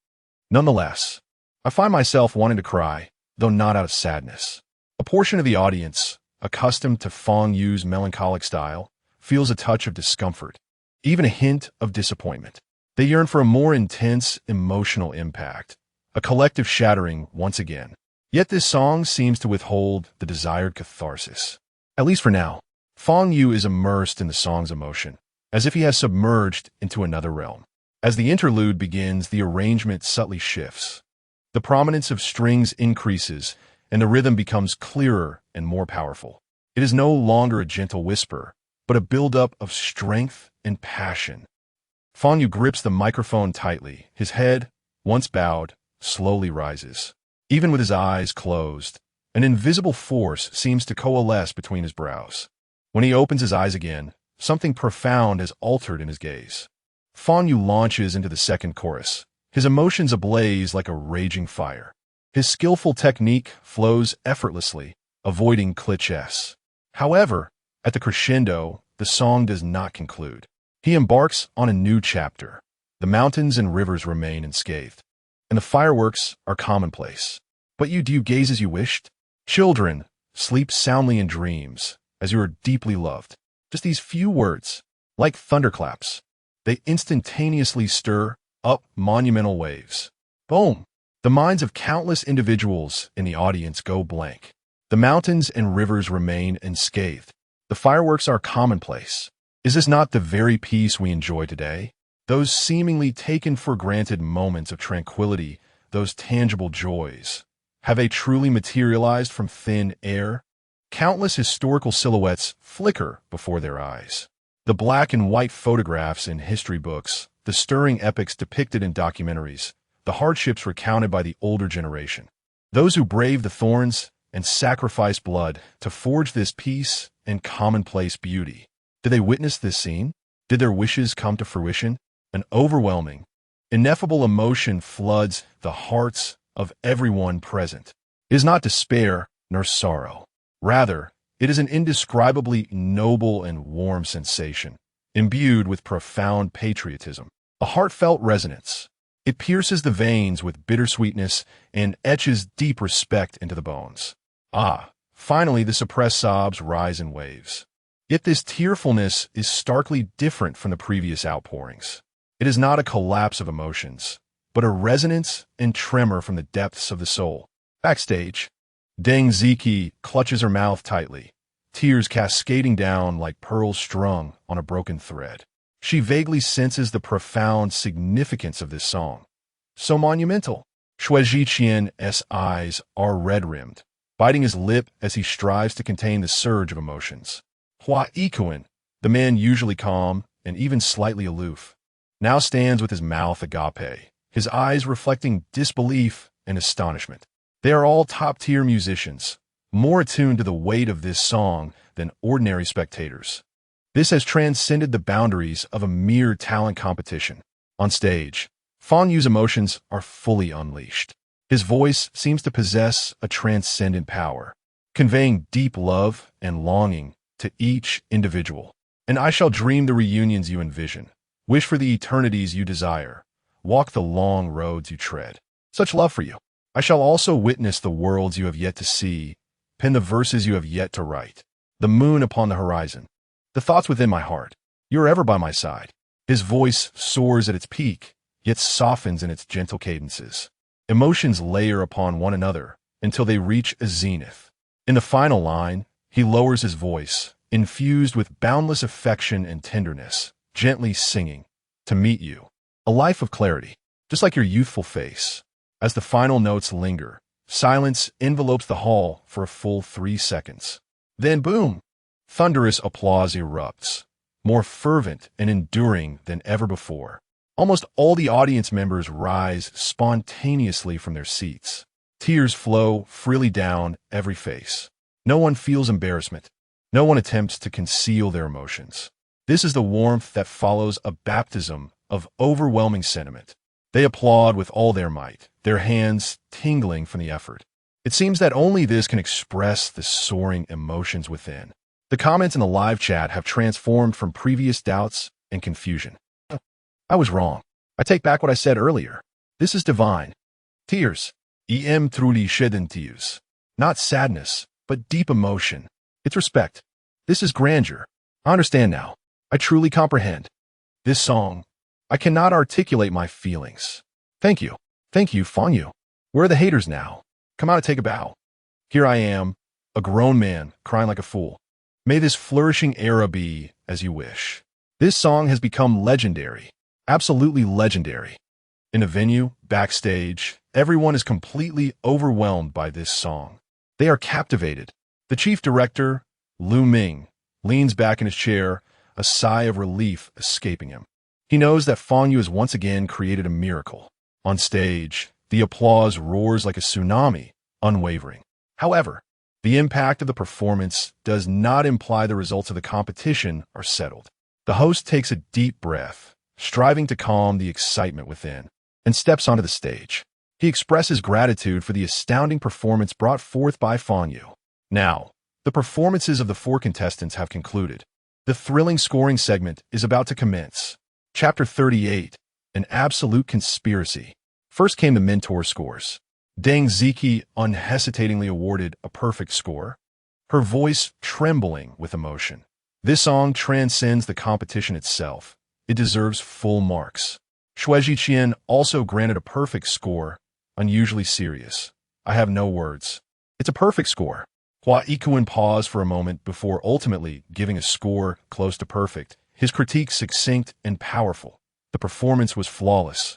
Nonetheless, I find myself wanting to cry, though not out of sadness. A portion of the audience, accustomed to Fang Yu's melancholic style, feels a touch of discomfort, even a hint of disappointment. They yearn for a more intense emotional impact, a collective shattering once again. Yet this song seems to withhold the desired catharsis. At least for now. Fang Yu is immersed in the song's emotion, as if he has submerged into another realm. As the interlude begins, the arrangement subtly shifts. The prominence of strings increases, and the rhythm becomes clearer and more powerful. It is no longer a gentle whisper, but a buildup of strength and passion. Fang Yu grips the microphone tightly. His head, once bowed, slowly rises. Even with his eyes closed, an invisible force seems to coalesce between his brows. When he opens his eyes again, something profound has altered in his gaze. Fang Yu launches into the second chorus, his emotions ablaze like a raging fire. His skillful technique flows effortlessly, avoiding cliches. However, at the crescendo, the song does not conclude. He embarks on a new chapter. The mountains and rivers remain unscathed, and the fireworks are commonplace. But do you gaze as you wished? Children, sleep soundly in dreams, as you are deeply loved. Just these few words, like thunderclaps, they instantaneously stir up monumental waves. Boom! The minds of countless individuals in the audience go blank. The mountains and rivers remain unscathed, The fireworks are commonplace. Is this not the very peace we enjoy today? Those seemingly taken for granted moments of tranquility, those tangible joys, have they truly materialized from thin air? Countless historical silhouettes flicker before their eyes. The black and white photographs in history books, the stirring epics depicted in documentaries, the hardships recounted by the older generation. Those who braved the thorns and sacrificed blood to forge this peace and commonplace beauty. Did they witness this scene? Did their wishes come to fruition? An overwhelming, ineffable emotion floods the hearts of everyone present. It is not despair nor sorrow. Rather, it is an indescribably noble and warm sensation, imbued with profound patriotism, a heartfelt resonance. It pierces the veins with bittersweetness and etches deep respect into the bones. Finally the suppressed sobs rise in waves. Yet this tearfulness is starkly different from the previous outpourings. It is not a collapse of emotions, but a resonance and tremor from the depths of the soul. Backstage, Deng Ziki clutches her mouth tightly, tears cascading down like pearls strung on a broken thread. She vaguely senses the profound significance of this song. So monumental. Shui Jiqian's eyes are red-rimmed, biting his lip as he strives to contain the surge of emotions. Hua Ikuan, the man usually calm and even slightly aloof, now stands with his mouth agape, his eyes reflecting disbelief and astonishment. They are all top-tier musicians, more attuned to the weight of this song than ordinary spectators. This has transcended the boundaries of a mere talent competition. On stage, Fang Yu's emotions are fully unleashed. His voice seems to possess a transcendent power, conveying deep love and longing to each individual. And I shall dream the reunions you envision, wish for the eternities you desire, walk the long roads you tread. Such love for you. I shall also witness the worlds you have yet to see, pen the verses you have yet to write, the moon upon the horizon, the thoughts within my heart. You are ever by my side. His voice soars at its peak, yet softens in its gentle cadences. Emotions layer upon one another until they reach a zenith. In the final line, he lowers his voice, infused with boundless affection and tenderness, gently singing, "To meet you, a life of clarity, just like your youthful face." As the final notes linger, silence envelopes the hall for a full 3 seconds. Then boom! Thunderous applause erupts, more fervent and enduring than ever before. Almost all the audience members rise spontaneously from their seats. Tears flow freely down every face. No one feels embarrassment. No one attempts to conceal their emotions. This is the warmth that follows a baptism of overwhelming sentiment. They applaud with all their might, their hands tingling from the effort. It seems that only this can express the soaring emotions within. The comments in the live chat have transformed from previous doubts and confusion. I was wrong. I take back what I said earlier. This is divine. Tears. Truly sheden tears. Not sadness, but deep emotion. It's respect. This is grandeur. I understand now. I truly comprehend. This song. I cannot articulate my feelings. Thank you. Thank you, Fang Yu. Where are the haters now? Come out and take a bow. Here I am, a grown man, crying like a fool. May this flourishing era be as you wish. This song has become legendary. Absolutely legendary. In a venue, backstage, everyone is completely overwhelmed by this song. They are captivated. The chief director, Lu Ming, leans back in his chair, a sigh of relief escaping him. He knows that Fang Yu has once again created a miracle. On stage, the applause roars like a tsunami, unwavering. However, the impact of the performance does not imply the results of the competition are settled. The host takes a deep breath, striving to calm the excitement within, and steps onto the stage. He expresses gratitude for the astounding performance brought forth by Fang Yu. Now, the performances of the 4 contestants have concluded. The thrilling scoring segment is about to commence. Chapter 38, An Absolute Conspiracy. First came the mentor scores. Deng Ziki unhesitatingly awarded a perfect score, her voice trembling with emotion. This song transcends the competition itself. It deserves full marks. Shui Jiqian also granted a perfect score, unusually serious. I have no words. It's a perfect score. Hua Ikuan paused for a moment before ultimately giving a score close to perfect, his critique succinct and powerful. The performance was flawless,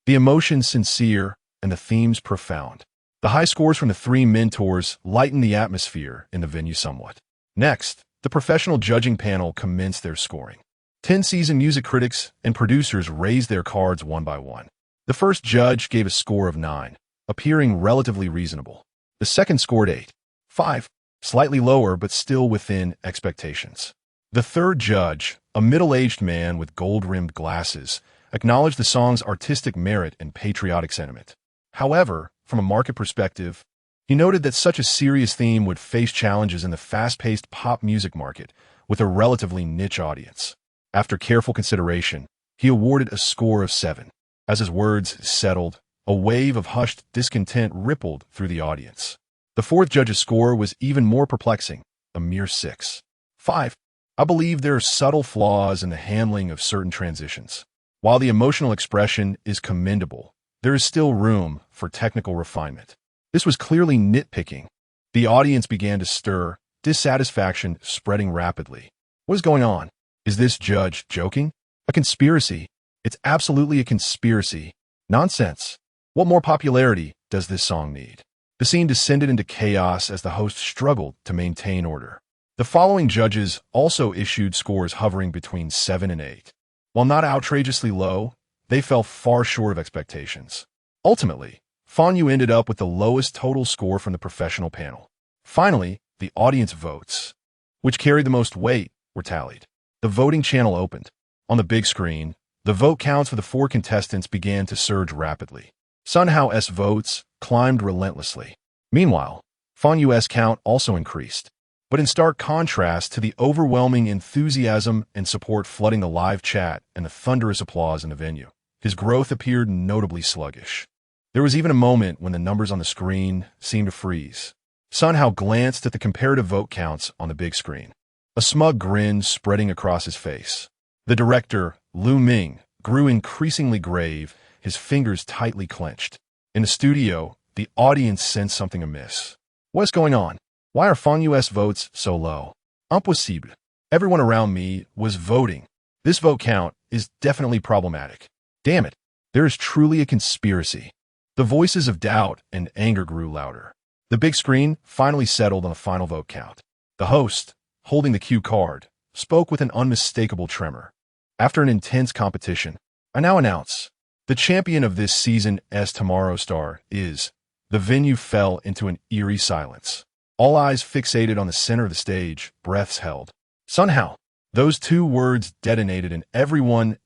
the emotions sincere, and the themes profound. The high scores from the three mentors lightened the atmosphere in the venue somewhat. Next, the professional judging panel commenced their scoring. 10 seasoned music critics and producers raised their cards one by one. The first judge gave a score of 9, appearing relatively reasonable. The second scored 8, 5, slightly lower but still within expectations. The third judge, a middle-aged man with gold-rimmed glasses, acknowledged the song's artistic merit and patriotic sentiment. However, from a market perspective, he noted that such a serious theme would face challenges in the fast-paced pop music market with a relatively niche audience. After careful consideration, he awarded a score of 7. As his words settled, a wave of hushed discontent rippled through the audience. The fourth judge's score was even more perplexing, a mere 6. 5. I believe there are subtle flaws in the handling of certain transitions. While the emotional expression is commendable, there is still room for technical refinement. This was clearly nitpicking. The audience began to stir, dissatisfaction spreading rapidly. What is going on? Is this judge joking? A conspiracy? It's absolutely a conspiracy. Nonsense. What more popularity does this song need? The scene descended into chaos as the host struggled to maintain order. The following judges also issued scores hovering between 7 and 8. While not outrageously low, they fell far short of expectations. Ultimately, Fang Yu ended up with the lowest total score from the professional panel. Finally, the audience votes, which carried the most weight, were tallied. The voting channel opened. On the big screen, the vote counts for the 4 contestants began to surge rapidly. Sun Hao's votes climbed relentlessly. Meanwhile, Fang Yu's count also increased, but in stark contrast to the overwhelming enthusiasm and support flooding the live chat and the thunderous applause in the venue, his growth appeared notably sluggish. There was even a moment when the numbers on the screen seemed to freeze. Sun Hao glanced at the comparative vote counts on the big screen, a smug grin spreading across his face. The director, Lu Ming, grew increasingly grave, his fingers tightly clenched. In the studio, the audience sensed something amiss. What's going on? Why are Fang Yu's votes so low? Impossible. Everyone around me was voting. This vote count is definitely problematic. Damn it. There is truly a conspiracy. The voices of doubt and anger grew louder. The big screen finally settled on the final vote count. The host, holding the cue card, spoke with an unmistakable tremor. After an intense competition, I now announce, the champion of this season's Tomorrow Star is... The venue fell into an eerie silence. All eyes fixated on the center of the stage, breaths held. Sun Hao. Those 2 words detonated in everyone's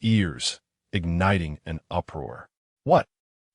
ears, igniting an uproar. What?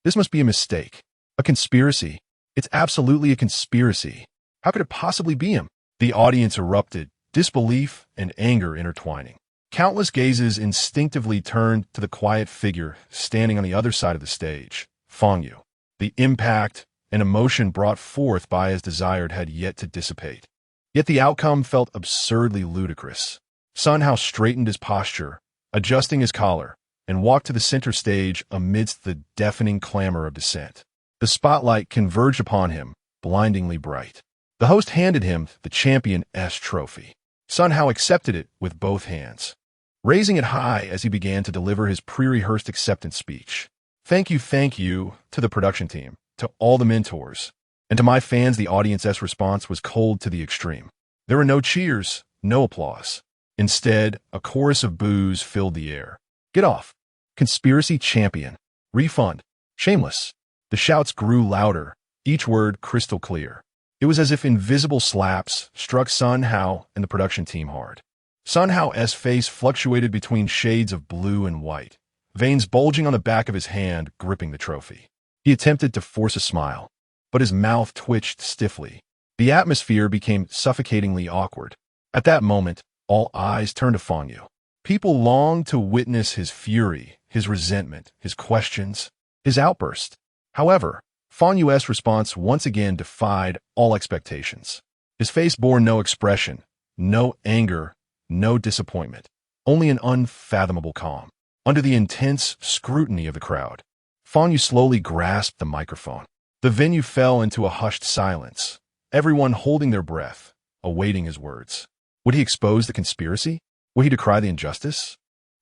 This must be a mistake. A conspiracy. It's absolutely a conspiracy. How could it possibly be him? The audience erupted, disbelief and anger intertwining. Countless gazes instinctively turned to the quiet figure standing on the other side of the stage, Fang Yu. The impact and emotion brought forth by his desired had yet to dissipate. Yet the outcome felt absurdly ludicrous. Sun Hao straightened his posture, adjusting his collar, and walked to the center stage amidst the deafening clamor of dissent. The spotlight converged upon him, blindingly bright. The host handed him the champion's trophy. Sun Hao accepted it with both hands, raising it high as he began to deliver his pre-rehearsed acceptance speech. Thank you to the production team, to all the mentors, and to my fans. The audience's response was cold to the extreme. There were no cheers, no applause. Instead, a chorus of boos filled the air. Get off. Conspiracy champion. Refund. Shameless. The shouts grew louder, each word crystal clear. It was as if invisible slaps struck Sun Hao and the production team hard. Sun Hao's face fluctuated between shades of blue and white, veins bulging on the back of his hand gripping the trophy. He attempted to force a smile, but his mouth twitched stiffly. The atmosphere became suffocatingly awkward. At that moment, all eyes turned to Fang Yu. People longed to witness his fury, his resentment, his questions, his outburst. However, Fang Yu's response once again defied all expectations. His face bore no expression, no anger, no disappointment, only an unfathomable calm. Under the intense scrutiny of the crowd, Fang Yu slowly grasped the microphone. The venue fell into a hushed silence, everyone holding their breath, awaiting his words. Would he expose the conspiracy? Would he decry the injustice?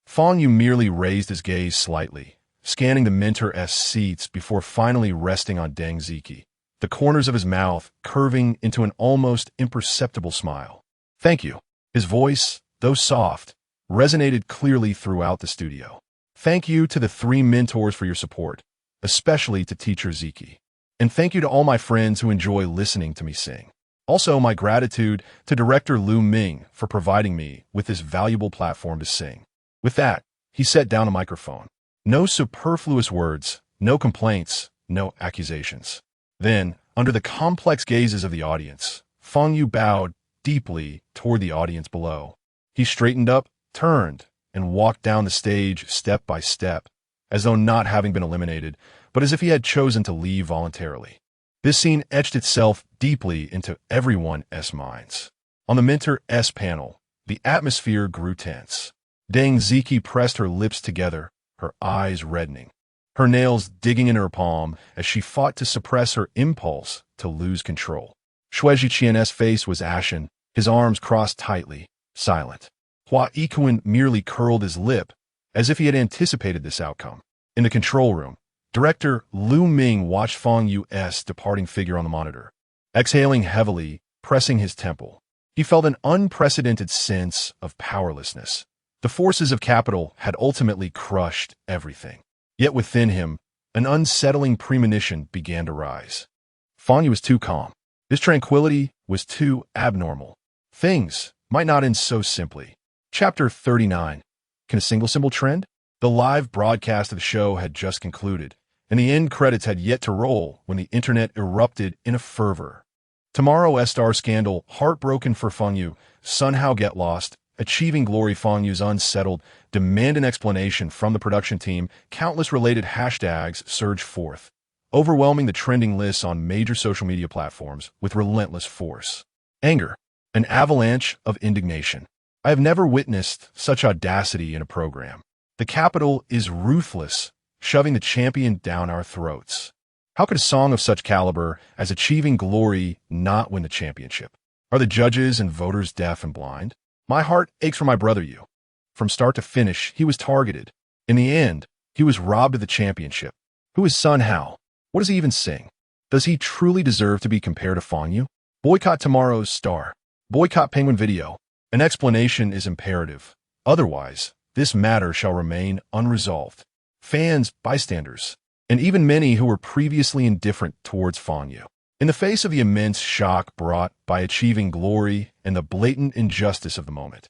Fang Yu merely raised his gaze slightly, scanning the mentor's seats before finally resting on Deng Ziqi, the corners of his mouth curving into an almost imperceptible smile. Thank you. His voice, though soft, resonated clearly throughout the studio. Thank you to the 3 mentors for your support, especially to Teacher Ziqi. And thank you to all my friends who enjoy listening to me sing. Also, my gratitude to Director Lu Ming for providing me with this valuable platform to sing. With that, he set down a microphone. No superfluous words, no complaints, no accusations. Then, under the complex gazes of the audience, Fang Yu bowed deeply toward the audience below. He straightened up, turned, and walked down the stage step by step, as though not having been eliminated, but as if he had chosen to leave voluntarily. This scene etched itself deeply into everyone's minds. On the mentor's panel, the atmosphere grew tense. Deng Ziqi pressed her lips together, her eyes reddening, her nails digging into her palm as she fought to suppress her impulse to lose control. Shui Zhiqian's face was ashen, his arms crossed tightly, silent. Hua Yikuan merely curled his lip, as if he had anticipated this outcome. In the control room, Director Lu Ming watched Fang Yu's departing figure on the monitor, exhaling heavily, pressing his temple. He felt an unprecedented sense of powerlessness. The forces of capital had ultimately crushed everything. Yet within him, an unsettling premonition began to rise. Fang Yu was too calm. His tranquility was too abnormal. Things might not end so simply. Chapter 39. Can a single symbol trend? The live broadcast of the show had just concluded, and the end credits had yet to roll when the internet erupted in a fervor. Tomorrow star scandal, heartbroken for Fang Yu, somehow get lost, achieving glory. Fang Yu's unsettled, demand an explanation from the production team. Countless related hashtags surged forth, overwhelming the trending lists on major social media platforms with relentless force. Anger, an avalanche of indignation. I have never witnessed such audacity in a program. The capital is ruthless, shoving the champion down our throats. How could a song of such caliber as Achieving Glory not win the championship? Are the judges and voters deaf and blind? My heart aches for my brother Yu. From start to finish, he was targeted. In the end, he was robbed of the championship. Who is Sun Hao? What does he even sing? Does he truly deserve to be compared to Fang Yu? Boycott tomorrow's star. Boycott Penguin Video. An explanation is imperative. Otherwise, this matter shall remain unresolved. Fans, bystanders, and even many who were previously indifferent towards Fang Yu, in the face of the immense shock brought by Achieving Glory and the blatant injustice of the moment,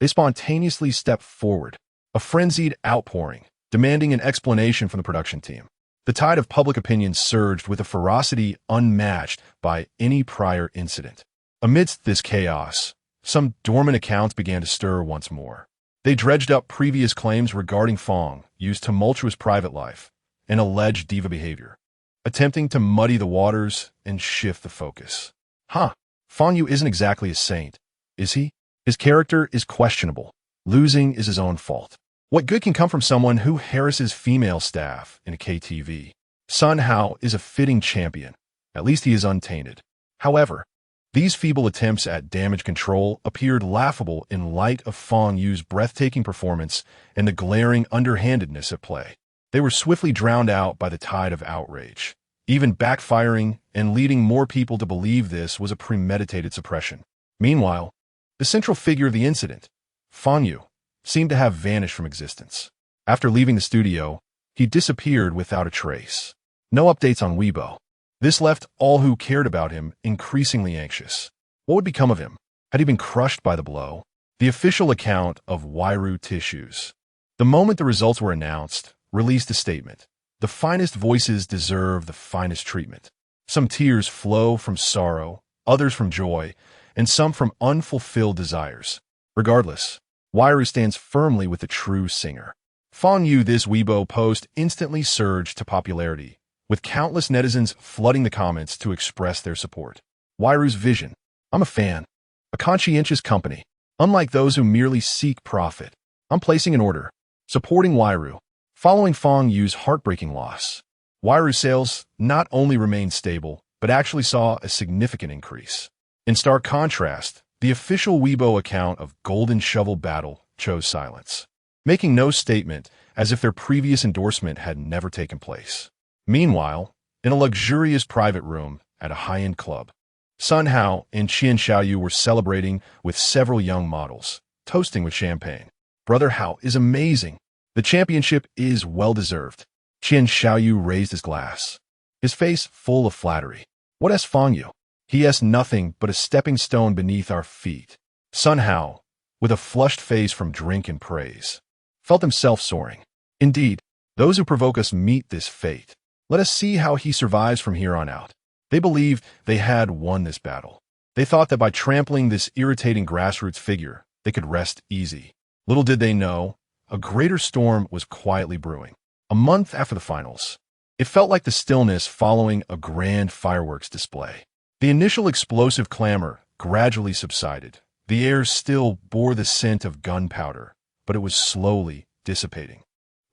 they spontaneously stepped forward, a frenzied outpouring, demanding an explanation from the production team. The tide of public opinion surged with a ferocity unmatched by any prior incident. Amidst this chaos, some dormant accounts began to stir once more. They dredged up previous claims regarding Fang Yu's tumultuous private life and alleged diva behavior, attempting to muddy the waters and shift the focus. Fang Yu isn't exactly a saint, is he? His character is questionable. Losing is his own fault. What good can come from someone who harasses female staff in a KTV? Sun Hao is a fitting champion. At least he is untainted. However, these feeble attempts at damage control appeared laughable in light of Fang Yu's breathtaking performance and the glaring underhandedness at play. They were swiftly drowned out by the tide of outrage, even backfiring and leading more people to believe this was a premeditated suppression. Meanwhile, the central figure of the incident, Fang Yu, seemed to have vanished from existence. After leaving the studio, he disappeared without a trace. No updates on Weibo. This left all who cared about him increasingly anxious. What would become of him? Had he been crushed by the blow? The official account of Wuwuwu Tissues, the moment the results were announced, released a statement. The finest voices deserve the finest treatment. Some tears flow from sorrow, others from joy, and some from unfulfilled desires. Regardless, Wuwuwu stands firmly with the true singer. Fang Yu. This Weibo post instantly surged to popularity, with countless netizens flooding the comments to express their support. Wuwu's vision. I'm a fan. A conscientious company. Unlike those who merely seek profit. I'm placing an order. Supporting Wuwuu. Following Fang Yu's heartbreaking loss, Wuwuu sales not only remained stable, but actually saw a significant increase. In stark contrast, the official Weibo account of Golden Shovel Battle chose silence, making no statement as if their previous endorsement had never taken place. Meanwhile, in a luxurious private room at a high-end club, Sun Hao and Xiao were celebrating with several young models, toasting with champagne. Brother Hao is amazing. The championship is well-deserved. Xiao raised his glass, his face full of flattery. What has Fang Yu? He has nothing but a stepping stone beneath our feet. Sun Hao, with a flushed face from drink and praise, felt himself soaring. Indeed, those who provoke us meet this fate. Let us see how he survives from here on out. They believed they had won this battle. They thought that by trampling this irritating grassroots figure, they could rest easy. Little did they know, a greater storm was quietly brewing. A month after the finals, it felt like the stillness following a grand fireworks display. The initial explosive clamor gradually subsided. The air still bore the scent of gunpowder, but it was slowly dissipating.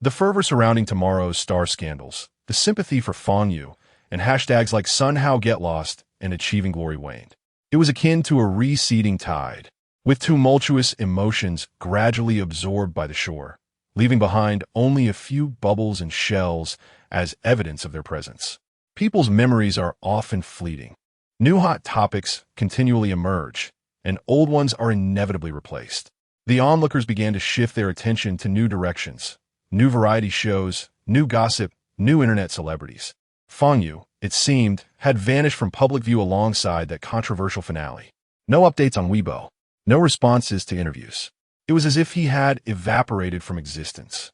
The fervor surrounding tomorrow's star scandals, the sympathy for Fang Yu, and hashtags like Sun Hao Get Lost and Achieving Glory waned. It was akin to a receding tide, with tumultuous emotions gradually absorbed by the shore, leaving behind only a few bubbles and shells as evidence of their presence. People's memories are often fleeting. New hot topics continually emerge, and old ones are inevitably replaced. The onlookers began to shift their attention to new directions, new variety shows, new gossip, new internet celebrities. Fang Yu, it seemed, had vanished from public view alongside that controversial finale. No updates on Weibo, no responses to interviews. It was as if he had evaporated from existence,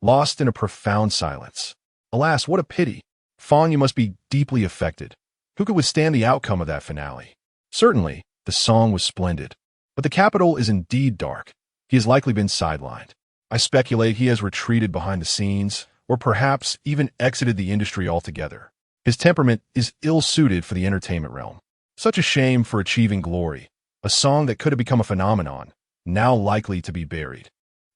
lost in a profound silence. Alas, what a pity. Fang Yu must be deeply affected. Who could withstand the outcome of that finale? Certainly, the song was splendid. But the capital is indeed dark. He has likely been sidelined. I speculate he has retreated behind the scenes, or perhaps even exited the industry altogether. His temperament is ill-suited for the entertainment realm. Such a shame for Achieving Glory, a song that could have become a phenomenon, now likely to be buried.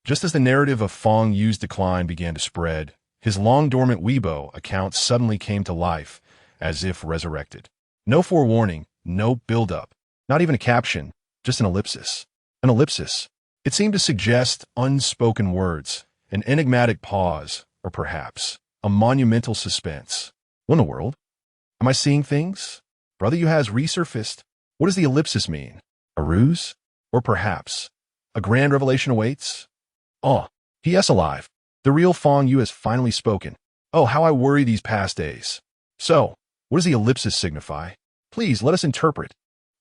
Just as the narrative of Fang Yu's decline began to spread, his long-dormant Weibo account suddenly came to life, as if resurrected. No forewarning, no build-up, not even a caption, just an ellipsis. An ellipsis. It seemed to suggest unspoken words, an enigmatic pause, or perhaps a monumental suspense. What in the world? Am I seeing things? Brother Yu has resurfaced. What does the ellipsis mean? A ruse? Or perhaps a grand revelation awaits? Oh, P.S. alive. The real Fang Yu has finally spoken. Oh, how I worry these past days. So, what does the ellipsis signify? Please, let us interpret.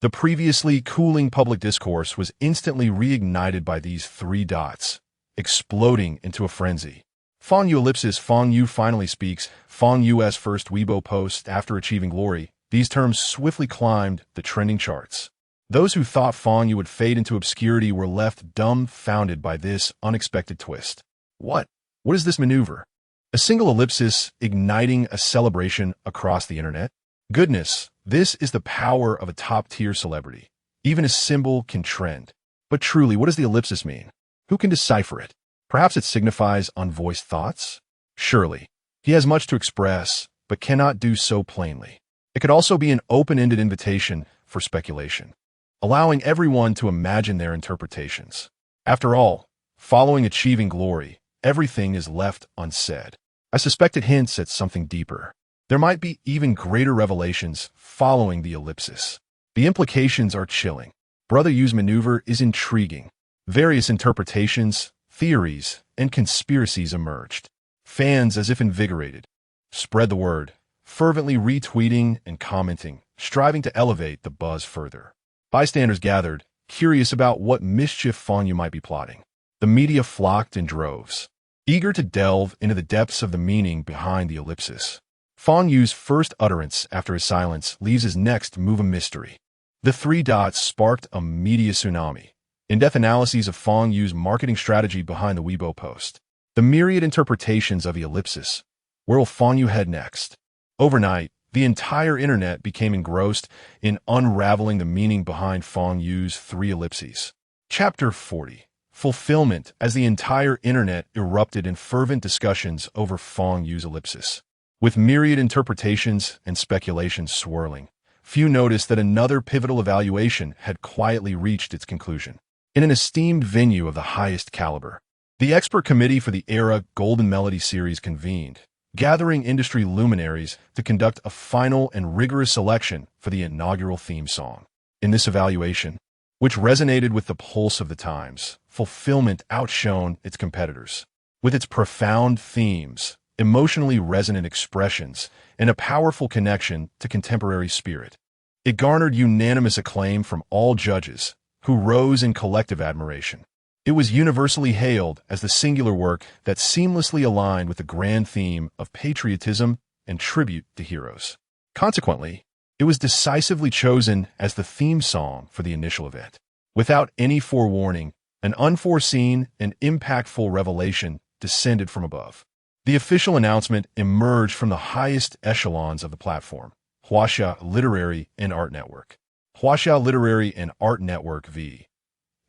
The previously cooling public discourse was instantly reignited by these three dots, exploding into a frenzy. Fang Yu ellipsis. Fang Yu finally speaks. Fang Yu's first Weibo post after Achieving Glory. These terms swiftly climbed the trending charts. Those who thought Fang Yu would fade into obscurity were left dumbfounded by this unexpected twist. What is this maneuver? A single ellipsis igniting a celebration across the internet? Goodness, this is the power of a top-tier celebrity. Even a symbol can trend. But truly, what does the ellipsis mean? Who can decipher it? Perhaps it signifies unvoiced thoughts? Surely. He has much to express, but cannot do so plainly. It could also be an open-ended invitation for speculation, allowing everyone to imagine their interpretations. After all, following Achieving Glory, everything is left unsaid. I suspect it hints at something deeper. There might be even greater revelations following the ellipsis. The implications are chilling. Brother Yu's maneuver is intriguing. Various interpretations, theories, and conspiracies emerged. Fans, as if invigorated, spread the word, fervently retweeting and commenting, striving to elevate the buzz further. Bystanders gathered, curious about what mischief Fang Yu might be plotting. The media flocked in droves, eager to delve into the depths of the meaning behind the ellipsis. Fang Yu's first utterance after his silence leaves his next move a mystery. The three dots sparked a media tsunami. In-depth analyses of Fang Yu's marketing strategy behind the Weibo post. The myriad interpretations of the ellipsis. Where will Fang Yu head next? Overnight, the entire internet became engrossed in unraveling the meaning behind Fang Yu's three ellipses. Chapter 40. Fulfillment. As the entire internet erupted in fervent discussions over Fang Yu's ellipsis. With myriad interpretations and speculations swirling, few noticed that another pivotal evaluation had quietly reached its conclusion. In an esteemed venue of the highest caliber, the expert committee for the Era Golden Melody series convened, gathering industry luminaries to conduct a final and rigorous selection for the inaugural theme song. In this evaluation, which resonated with the pulse of the times, Fulfillment outshone its competitors. With its profound themes, emotionally resonant expressions, and a powerful connection to contemporary spirit, it garnered unanimous acclaim from all judges, who rose in collective admiration. It was universally hailed as the singular work that seamlessly aligned with the grand theme of patriotism and tribute to heroes. Consequently, it was decisively chosen as the theme song for the initial event. Without any forewarning, an unforeseen and impactful revelation descended from above. The official announcement emerged from the highest echelons of the platform, Wuwah Literary and Art Network. Wuwah Literary and Art Network v.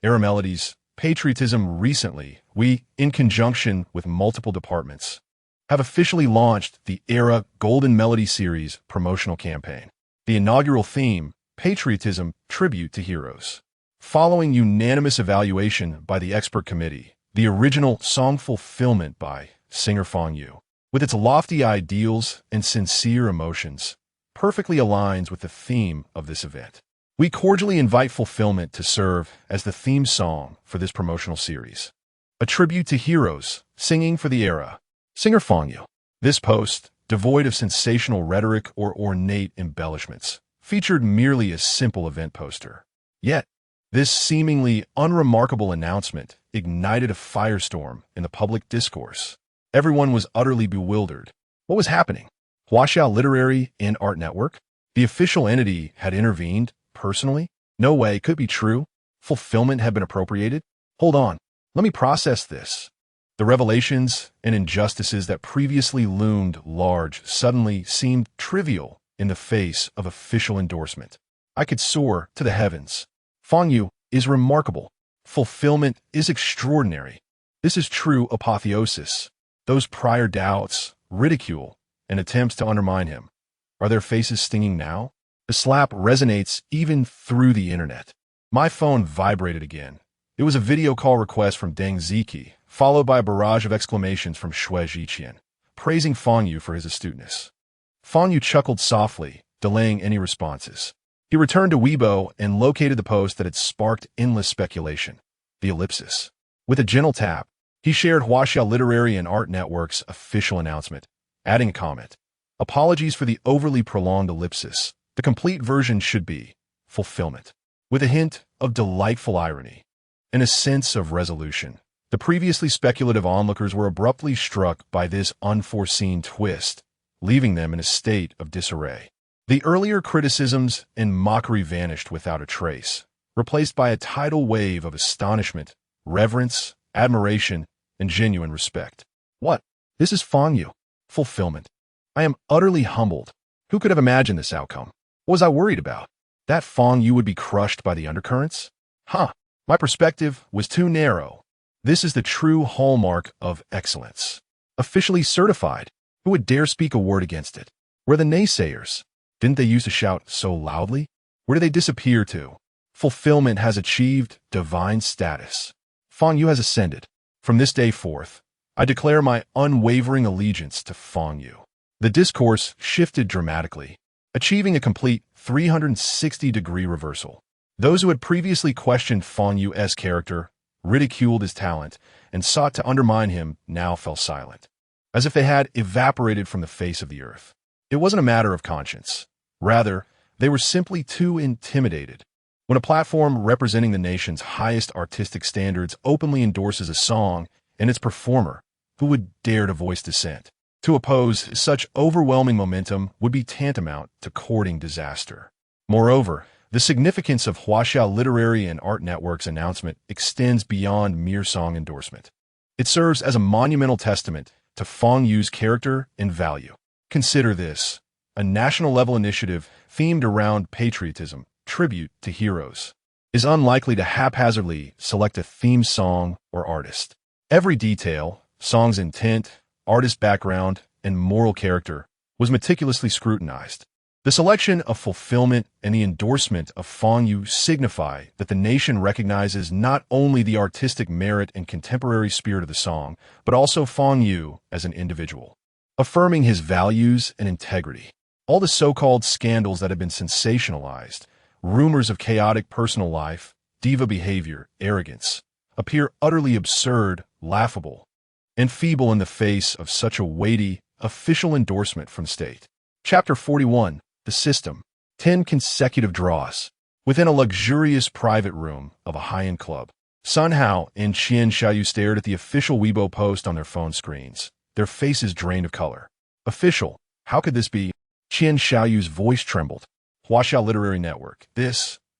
Era Melodies, Patriotism. Recently, we, in conjunction with multiple departments, have officially launched the Era Golden Melody Series promotional campaign. The inaugural theme, Patriotism, Tribute to Heroes. Following unanimous evaluation by the expert committee, the original song Fulfillment by singer Fang Yu, with its lofty ideals and sincere emotions, perfectly aligns with the theme of this event. We cordially invite Fulfillment to serve as the theme song for this promotional series. A tribute to heroes, singing for the era. Singer Fang Yu. This post, devoid of sensational rhetoric or ornate embellishments, featured merely a simple event poster. Yet, this seemingly unremarkable announcement ignited a firestorm in the public discourse. Everyone was utterly bewildered. What was happening? Wuwah Literary and Art Network? The official entity had intervened personally? No way, could be true. Fulfillment had been appropriated? Hold on, let me process this. The revelations and injustices that previously loomed large suddenly seemed trivial in the face of official endorsement. I could soar to the heavens. Fang Yu is remarkable. Fulfillment is extraordinary. This is true apotheosis. Those prior doubts, ridicule, and attempts to undermine him, are their faces stinging now? The slap resonates even through the internet. My phone vibrated again. It was a video call request from Deng Ziki, followed by a barrage of exclamations from Shui Zhiqian, praising Fang Yu for his astuteness. Fang Yu chuckled softly, delaying any responses. He returned to Weibo and located the post that had sparked endless speculation, the ellipsis. With a gentle tap, he shared Wuwah Literary and Art Network's official announcement, adding a comment. Apologies for the overly prolonged ellipsis. The complete version should be Fulfillment, with a hint of delightful irony and a sense of resolution. The previously speculative onlookers were abruptly struck by this unforeseen twist, leaving them in a state of disarray. The earlier criticisms and mockery vanished without a trace, replaced by a tidal wave of astonishment, reverence, admiration, and genuine respect. What? This is Fang Yu. Fulfillment. I am utterly humbled. Who could have imagined this outcome? What was I worried about? That Fang Yu would be crushed by the undercurrents? My perspective was too narrow. This is the true hallmark of excellence. Officially certified. Who would dare speak a word against it? Where the naysayers? Didn't they used to shout so loudly? Where did they disappear to? Fulfillment has achieved divine status. Fang Yu has ascended. From this day forth, I declare my unwavering allegiance to Fang Yu. The discourse shifted dramatically, achieving a complete 360-degree reversal. Those who had previously questioned Fang Yu's character, ridiculed his talent, and sought to undermine him now fell silent, as if they had evaporated from the face of the earth. It wasn't a matter of conscience. Rather, they were simply too intimidated. When a platform representing the nation's highest artistic standards openly endorses a song and its performer, who would dare to voice dissent? To oppose such overwhelming momentum would be tantamount to courting disaster. Moreover, the significance of Wuwah Literary and Art Network's announcement extends beyond mere song endorsement. It serves as a monumental testament to Fang Yu's character and value. Consider this, a national-level initiative themed around patriotism, tribute to heroes, is unlikely to haphazardly select a theme song or artist. Every detail, song's intent, artist background, and moral character was meticulously scrutinized. The selection of fulfillment and the endorsement of Fang Yu signify that the nation recognizes not only the artistic merit and contemporary spirit of the song, but also Fang Yu as an individual, affirming his values and integrity. All the so-called scandals that have been sensationalized, rumors of chaotic personal life, diva behavior, arrogance, appear utterly absurd, laughable, and feeble in the face of such a weighty, official endorsement from the state. Chapter 41. The System. 10 consecutive draws. Within a luxurious private room of a high-end club, Sun Hao and Xiao stared at the official Weibo post on their phone screens, their faces drained of color. Official, how could this be? Xiao's voice trembled. Huaxiao Literary Network.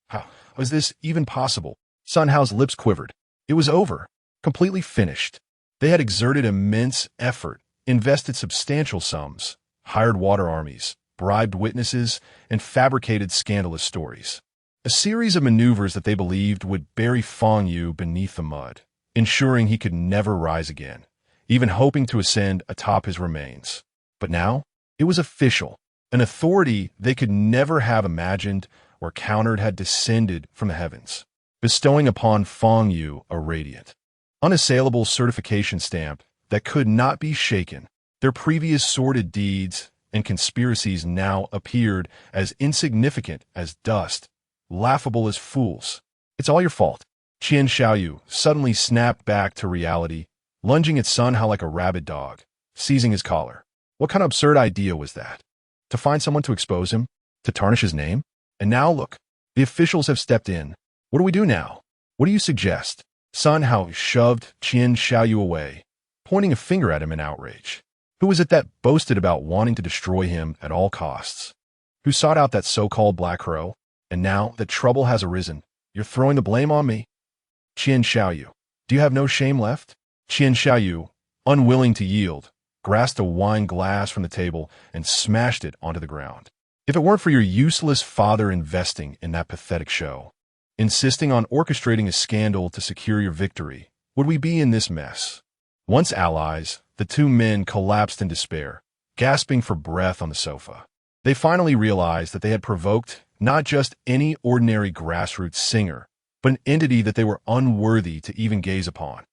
How was this even possible? Sun Hao's lips quivered. It was over. Completely finished. They had exerted immense effort, invested substantial sums, hired water armies, bribed witnesses, and fabricated scandalous stories. A series of maneuvers that they believed would bury Fang Yu beneath the mud, ensuring he could never rise again, even hoping to ascend atop his remains. But now, it was official. An authority they could never have imagined or countered had descended from the heavens, bestowing upon Fang Yu a radiant, unassailable certification stamp that could not be shaken. Their previous sordid deeds and conspiracies now appeared as insignificant as dust, laughable as fools. It's all your fault. Xiao suddenly snapped back to reality, lunging at Sun Hao like a rabid dog, seizing his collar. What kind of absurd idea was that? To find someone to expose him? To tarnish his name? And now look, the officials have stepped in. What do we do now? What do you suggest? Sun Hao shoved Xiao away, pointing a finger at him in outrage. Who was it that boasted about wanting to destroy him at all costs? Who sought out that so-called Black Crow? And now that trouble has arisen, you're throwing the blame on me? Xiao, do you have no shame left? Xiao, unwilling to yield, grasped a wine glass from the table and smashed it onto the ground. If it weren't for your useless father investing in that pathetic show, insisting on orchestrating a scandal to secure your victory, would we be in this mess? Once allies, the two men collapsed in despair, gasping for breath on the sofa. They finally realized that they had provoked not just any ordinary grassroots singer, but an entity that they were unworthy to even gaze upon.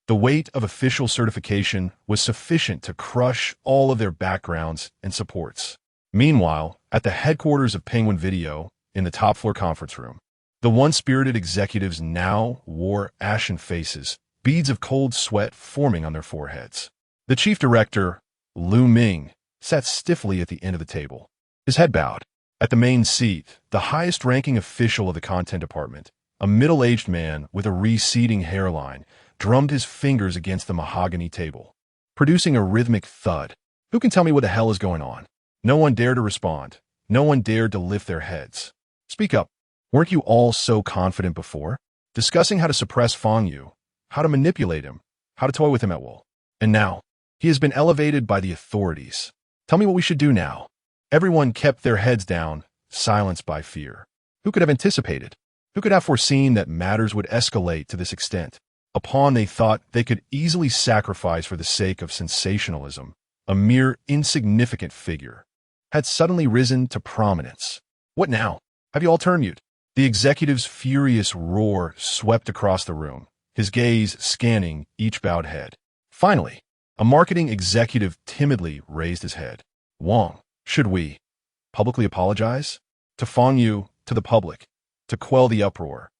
The weight of official certification was sufficient to crush all of their backgrounds and supports. Meanwhile, at the headquarters of Penguin Video, in the top-floor conference room, the one-spirited executives now wore ashen faces, beads of cold sweat forming on their foreheads. The chief director, Lu Ming, sat stiffly at the end of the table, his head bowed. At the main seat, the highest-ranking official of the content department, a middle-aged man with a receding hairline, drummed his fingers against the mahogany table, producing a rhythmic thud. Who can tell me what the hell is going on? No one dared to respond. No one dared to lift their heads. Speak up. Weren't you all so confident before? Discussing how to suppress Fang Yu, how to manipulate him, how to toy with him at will. And now, he has been elevated by the authorities. Tell me what we should do now. Everyone kept their heads down, silenced by fear. Who could have anticipated? Who could have foreseen that matters would escalate to this extent? A pawn they thought they could easily sacrifice for the sake of sensationalism, a mere insignificant figure, had suddenly risen to prominence. What now? Have you all turned mute? The executive's furious roar swept across the room, his gaze scanning each bowed head. Finally, a marketing executive timidly raised his head. Wang, should we publicly apologize? To Fang Yu, to the public, to quell the uproar.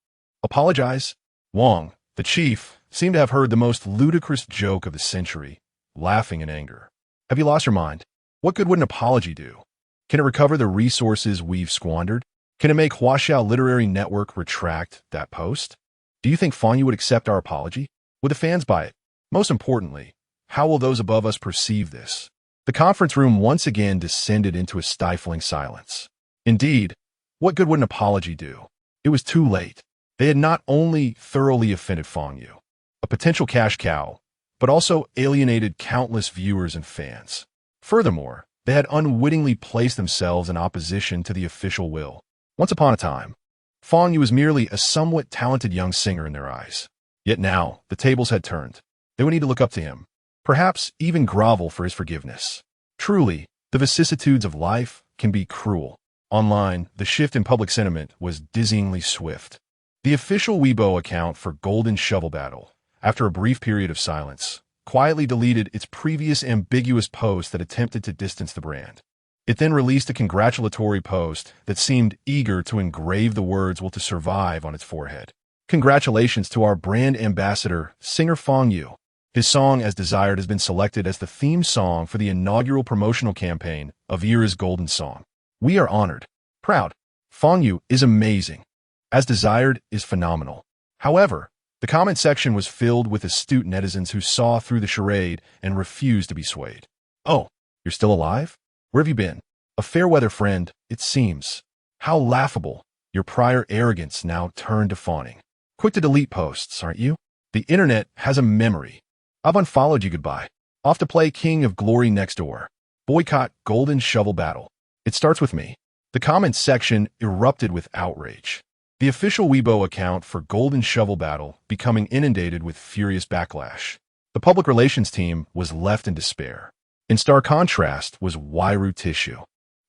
Apologize? Wang, the chief, seemed to have heard the most ludicrous joke of the century, laughing in anger. Have you lost your mind? What good would an apology do? Can it recover the resources we've squandered? Can it make Huaxiao Literary Network retract that post? Do you think Fang Yu would accept our apology? Would the fans buy it? Most importantly, how will those above us perceive this? The conference room once again descended into a stifling silence. Indeed, what good would an apology do? It was too late. They had not only thoroughly offended Fang Yu, a potential cash cow, but also alienated countless viewers and fans. Furthermore, they had unwittingly placed themselves in opposition to the official will. Once upon a time, Fang Yu was merely a somewhat talented young singer in their eyes. Yet now, the tables had turned. They would need to look up to him, perhaps even grovel for his forgiveness. Truly, The vicissitudes of life can be cruel. Online, the shift in public sentiment was dizzyingly swift. The official Weibo account for Golden Shovel Battle, after a brief period of silence, quietly deleted its previous ambiguous post that attempted to distance the brand. It then released a congratulatory post that seemed eager to engrave the words "will to survive" on its forehead. Congratulations to our brand ambassador, singer Fang Yu. His song As Desired has been selected as the theme song for the inaugural promotional campaign of Era's Golden Song. We are honored. Proud. Fang Yu is amazing. As Desired is phenomenal. However, the comment section was filled with astute netizens who saw through the charade and refused to be swayed. Oh, you're still alive? Where have you been? A fair-weather friend, it seems. How laughable. Your prior arrogance now turned to fawning. Quick to delete posts, aren't you? The internet has a memory. I've unfollowed you, goodbye. Off to play King of Glory next door. Boycott Golden Shovel Battle. It starts with me. The comments section erupted with outrage. The official Weibo account for Golden Shovel Battle becoming inundated with furious backlash. The public relations team was left in despair. In stark contrast was Wuwuwu Tissue.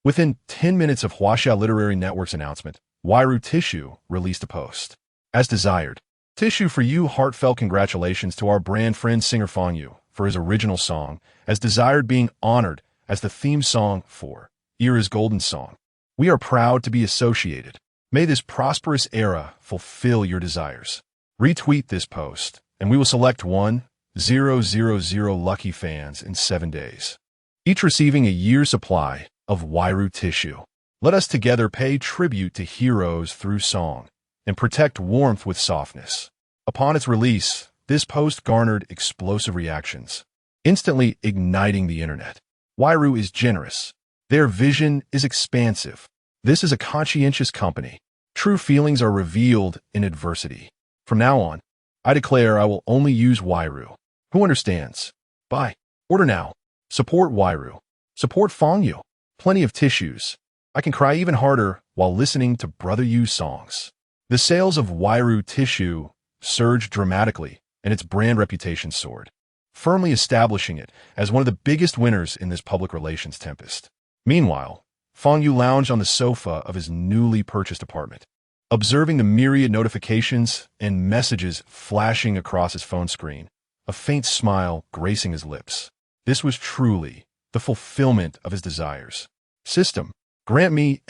Within 10 minutes of Xiao Literary Network's announcement, Wuwuwu Tissue released a post. As desired. Tissue for you, heartfelt congratulations to our brand friend singer Fang Yu for his original song, As Desired, being honored as the theme song for Era's Golden Song. We are proud to be associated. May this prosperous era fulfill your desires. Retweet this post, and we will select 1,000 lucky fans in 7 days, each receiving a year's supply of Wuwuwu Tissue. Let us together pay tribute to heroes through song and protect warmth with softness. Upon its release, this post garnered explosive reactions, instantly igniting the internet. Wuwuwu is generous. Their vision is expansive. This is a conscientious company. True feelings are revealed in adversity. From now on, I declare I will only use Wuwuwu. Who understands? Buy. Order now. Support Wuwuwu. Support Fang Yu. Plenty of tissues. I can cry even harder while listening to Brother Yu's songs. The sales of Wuwuwu Tissue surged dramatically, and its brand reputation soared, firmly establishing it as one of the biggest winners in this public relations tempest. Meanwhile, Fang Yu lounged on the sofa of his newly purchased apartment, observing the myriad notifications and messages flashing across his phone screen, a faint smile gracing his lips. This was truly the fulfillment of his desires. System, grant me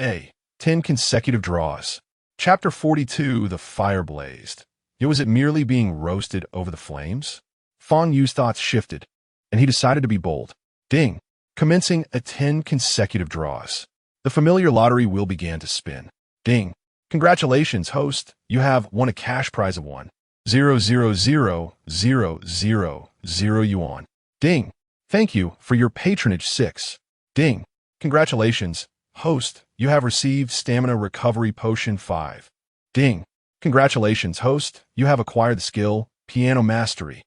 10 consecutive draws. Chapter 42, The Fire Blazed. Yet was it merely being roasted over the flames? Fang Yu's thoughts shifted, and he decided to be bold. Ding! Commencing a 10 consecutive draws. The familiar lottery wheel began to spin. Ding! Congratulations, host. You have won a cash prize of 1,000,000 yuan. Ding! Thank you for your patronage 6. Ding! Congratulations, host. You have received Stamina Recovery Potion 5. Ding! Congratulations, host. You have acquired the skill Piano Mastery.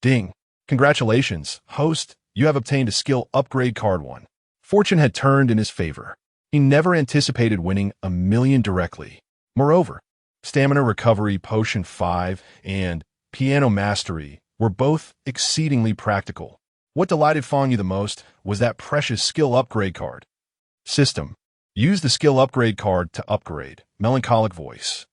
Ding! Congratulations, host. You have obtained a skill upgrade card 1. Fortune had turned in his favor. He never anticipated winning 1,000,000 directly. Moreover, Stamina Recovery Potion 5 and Piano Mastery were both exceedingly practical. What delighted Fang Yu the most was that precious skill upgrade card. System. Use the skill upgrade card to upgrade Melancholic Voice.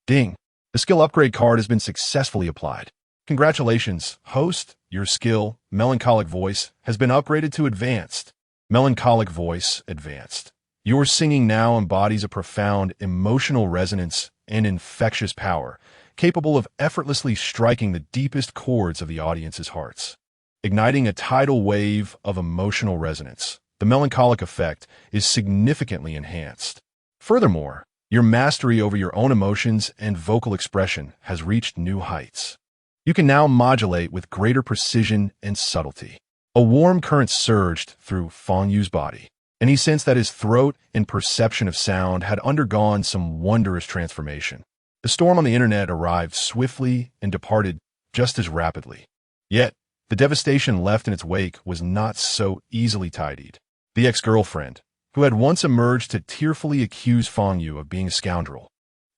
Ding! The skill upgrade card has been successfully applied. Congratulations, host. Your skill, Melancholic Voice, has been upgraded to Advanced. Melancholic Voice Advanced. Your singing now embodies a profound emotional resonance and infectious power, capable of effortlessly striking the deepest chords of the audience's hearts. Igniting a tidal wave of emotional resonance, the melancholic effect is significantly enhanced. Furthermore, your mastery over your own emotions and vocal expression has reached new heights. You can now modulate with greater precision and subtlety. A warm current surged through Fang Yu's body, and he sensed that his throat and perception of sound had undergone some wondrous transformation. The storm on the internet arrived swiftly and departed just as rapidly. Yet, the devastation left in its wake was not so easily tidied. The ex-girlfriend, who had once emerged to tearfully accuse Fang Yu of being a scoundrel,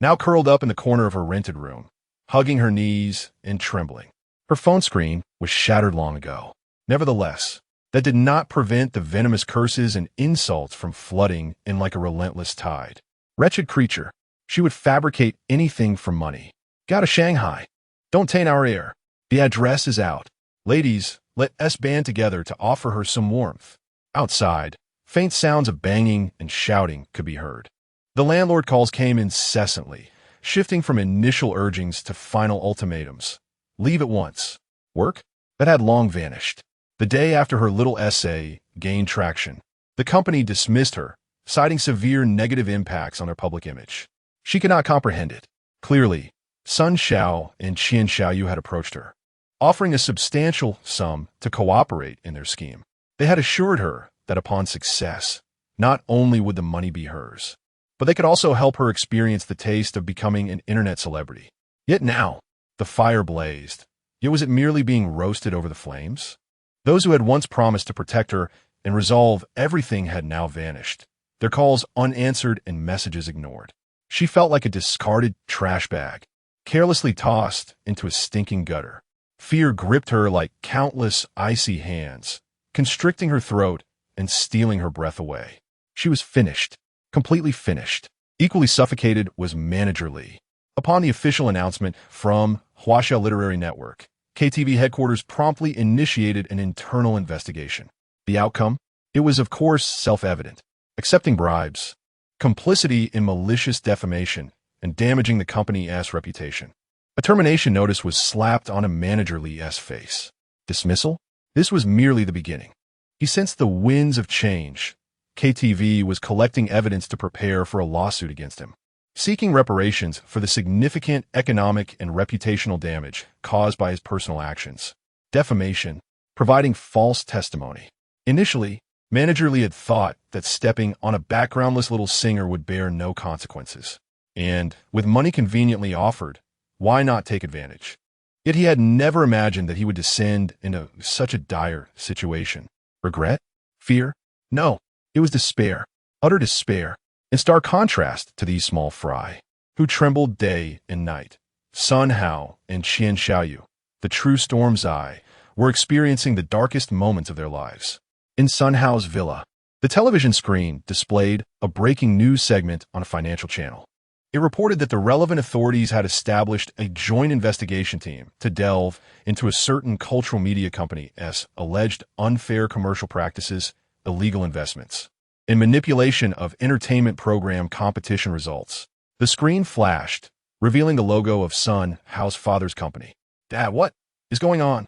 now curled up in the corner of her rented room, hugging her knees and trembling. Her phone screen was shattered long ago. Nevertheless, that did not prevent the venomous curses and insults from flooding in like a relentless tide. Wretched creature. She would fabricate anything for money. Got to Shanghai. Don't taint our air. The address is out. Ladies, let us band together to offer her some warmth. Outside, faint sounds of banging and shouting could be heard. The landlord calls came incessantly, shifting from initial urgings to final ultimatums. Leave at once. Work? That had long vanished. The day after her little essay gained traction, the company dismissed her, citing severe negative impacts on her public image. She could not comprehend it. Clearly, Sun Xiao and Xiao had approached her, offering a substantial sum to cooperate in their scheme. They had assured her that upon success, not only would the money be hers, but they could also help her experience the taste of becoming an internet celebrity. Yet now, the fire blazed. Yet was it merely being roasted over the flames? Those who had once promised to protect her and resolve everything had now vanished, their calls unanswered and messages ignored. She felt like a discarded trash bag, carelessly tossed into a stinking gutter. Fear gripped her like countless icy hands, constricting her throat and stealing her breath away. She was finished, completely finished. Equally suffocated was Manager Li. Upon the official announcement from Huaxia Literary Network, KTV headquarters promptly initiated an internal investigation. The outcome? It was, of course, self-evident. Accepting bribes, complicity in malicious defamation, and damaging the company's reputation. A termination notice was slapped on a Manager Li's face. Dismissal? This was merely the beginning. He sensed the winds of change. KTV was collecting evidence to prepare for a lawsuit against him, seeking reparations for the significant economic and reputational damage caused by his personal actions. Defamation, providing false testimony. Initially, Manager Li had thought that stepping on a backgroundless little singer would bear no consequences. And, with money conveniently offered, why not take advantage? Yet he had never imagined that he would descend into such a dire situation. Regret? Fear? No, it was despair, utter despair, in stark contrast to these small fry, who trembled day and night. Sun Hao and Xiao, the true storm's eye, were experiencing the darkest moments of their lives. In Sun Hao's villa, the television screen displayed a breaking news segment on a financial channel. It reported that the relevant authorities had established a joint investigation team to delve into a certain cultural media company's alleged unfair commercial practices, illegal investments, and manipulation of entertainment program competition results. The screen flashed, revealing the logo of Sun Hao's father's company. Dad, what is going on?